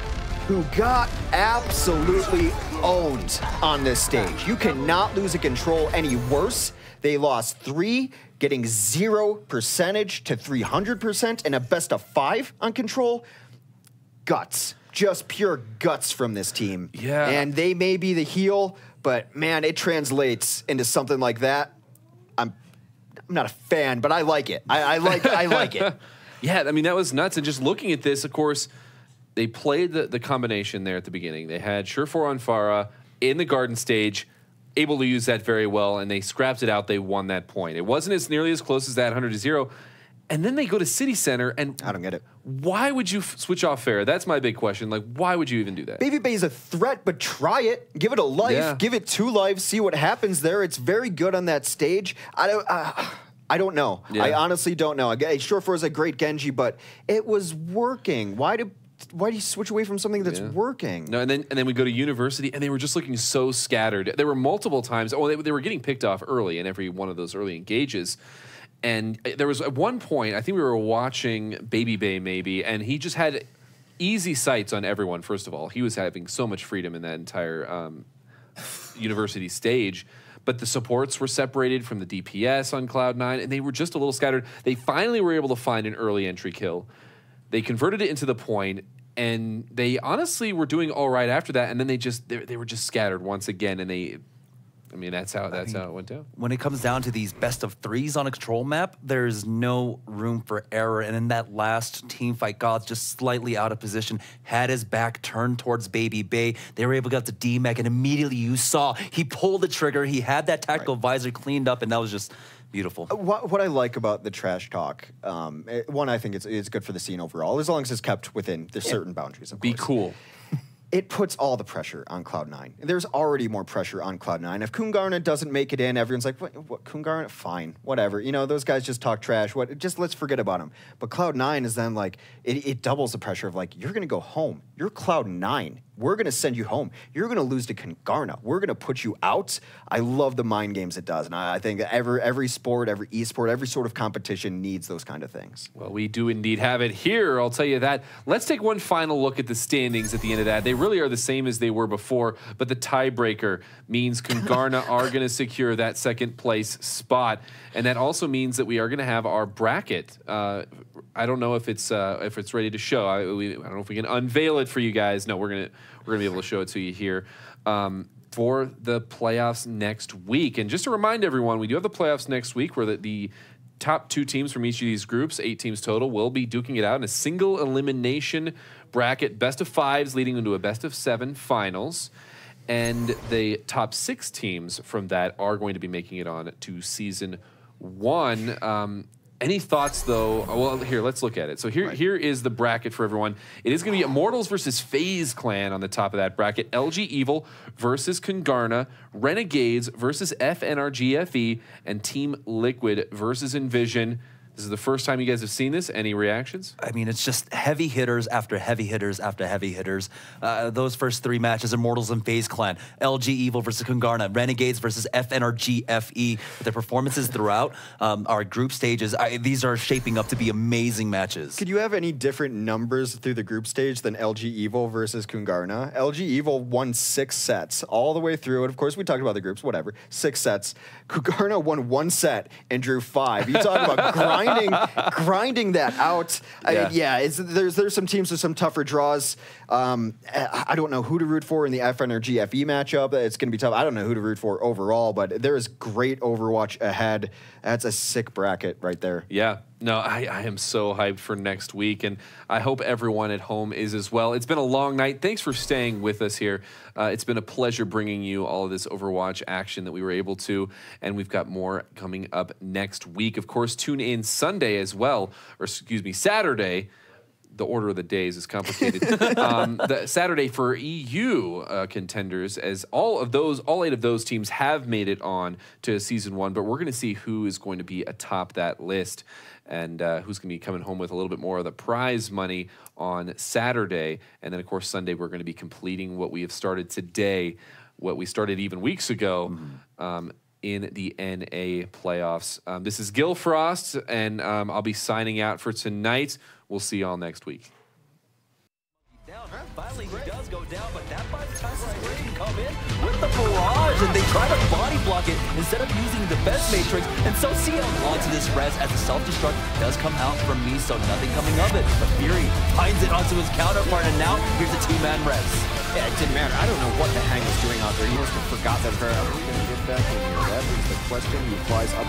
who got absolutely owned on this stage. You cannot lose a control any worse. They lost 3, getting 0% to 300% and a best of 5 on control. Guts. Just pure guts from this team. Yeah. And they may be the heel, but man, it translates into something like that. I'm not a fan, but I like it. I like it. Yeah, I mean, that was nuts. And just looking at this, of course, they played the combination there at the beginning. They had Surefour on Pharah in the garden stage, able to use that very well, and they scrapped it out. They won that point. It wasn't as nearly as close as that 100-0. And then they go to City Center, and I don't get it. Why would you switch off Pharah? That's my big question. Like, why would you even do that? Baby Bay is a threat, but try it. Give it a life. Yeah. Give it 2 lives. See what happens there. It's very good on that stage. I don't know. Yeah. I honestly don't know. Surefour is a great Genji, but it was working. Why do you switch away from something that's working? No, and then we go to University, and they were just looking so scattered. There were multiple times. Oh, they were getting picked off early in every one of those early engages. And there was at one point, I think we were watching Baby Bay maybe, and he just had easy sights on everyone, first of all. He was having so much freedom in that entire University stage. But the supports were separated from the DPS on Cloud9, and they were just a little scattered. They finally were able to find an early entry kill. They converted it into the point, and they honestly were doing all right after that, and then they were just scattered once again, and that's how it went down. When it comes down to these best of 3s on a control map, there's no room for error. And in that last team fight, God's just slightly out of position, had his back turned towards Baby Bay. They were able to get the D-Mech, and immediately you saw he pulled the trigger. He had that tactical visor cleaned up, and that was just beautiful. What I like about the trash talk, one, I think it's good for the scene overall, as long as it's kept within the certain boundaries, of course. Be cool. It puts all the pressure on Cloud9. There's already more pressure on Cloud9. If Kungarna doesn't make it in, everyone's like, what Kungarna? Fine, whatever. You know, those guys just talk trash. Just let's forget about them. But Cloud9 is then like, it doubles the pressure of like, you're going to go home. You're Cloud9. We're going to send you home. You're going to lose to Kungarna. We're going to put you out. I love the mind games it does. And I think that every sport, every esport, every sort of competition needs those kind of things. Well, we do indeed have it here, I'll tell you that. Let's take one final look at the standings at the end of that. They really are the same as they were before, but the tiebreaker means Kungarna are going to secure that second place spot. And that also means that we are going to have our bracket. I don't know if it's ready to show. I don't know if we can unveil it for you guys. No, we're gonna be able to show it to you here for the playoffs next week. And just to remind everyone, we do have the playoffs next week, where the top 2 teams from each of these groups, 8 teams total, will be duking it out in a single elimination bracket, best of 5s leading into a best of 7 finals. And the top 6 teams from that are going to be making it on to season 1. Any thoughts, though? Well, here, let's look at it. So here is the bracket for everyone. It is going to be Immortals versus FaZe Clan on the top of that bracket. LG Evil versus Kungarna. Renegades versus FNRGFE. And Team Liquid versus EnVision. This is the first time you guys have seen this. Any reactions? I mean, it's just heavy hitters after heavy hitters after heavy hitters. Those first 3 matches, Immortals and FaZe Clan, LG Evil versus Kungarna, Renegades versus FNRGFE. With their performances throughout our group stages, these are shaping up to be amazing matches. Could you have any different numbers through the group stage than LG Evil versus Kungarna? LG Evil won 6 sets all the way through. And of course, we talked about the groups, whatever. 6 sets. Kungarna won 1 set and drew 5. You talk about grinding that out. Yeah. There's some teams with some tougher draws. I don't know who to root for in the FNRGFE matchup. It's going to be tough. I don't know who to root for overall, but there is great Overwatch ahead. That's a sick bracket right there. Yeah. No, I am so hyped for next week, and I hope everyone at home is as well. It's been a long night. Thanks for staying with us here. It's been a pleasure bringing you all of this Overwatch action that we were able to, and we've got more coming up next week. Of course, tune in Sunday as well, or excuse me, Saturday. the order of the days is complicated. The Saturday for EU contenders, as all 8 of those teams have made it on to season 1, but we're going to see who is going to be atop that list and who's going to be coming home with a little bit more of the prize money on Saturday. And then, of course, Sunday, we're going to be completing what we have started today, what we started even weeks ago, in the NA playoffs. This is Gillfrost, and I'll be signing out for tonight. We'll see y'all next week. Finally, he does go down, but that by the time is ready to come in with the barrage, and they try to body block it instead of using the defense matrix. And so CL onto this res as the self-destruct does come out from me, so nothing coming of it. But Fury finds it onto his counterpart, and now here's a 2-man res. Yeah, it didn't matter. I don't know what the hang was doing out there. He must have forgot that her. Are we going to get back in here? That is the question. He flies up.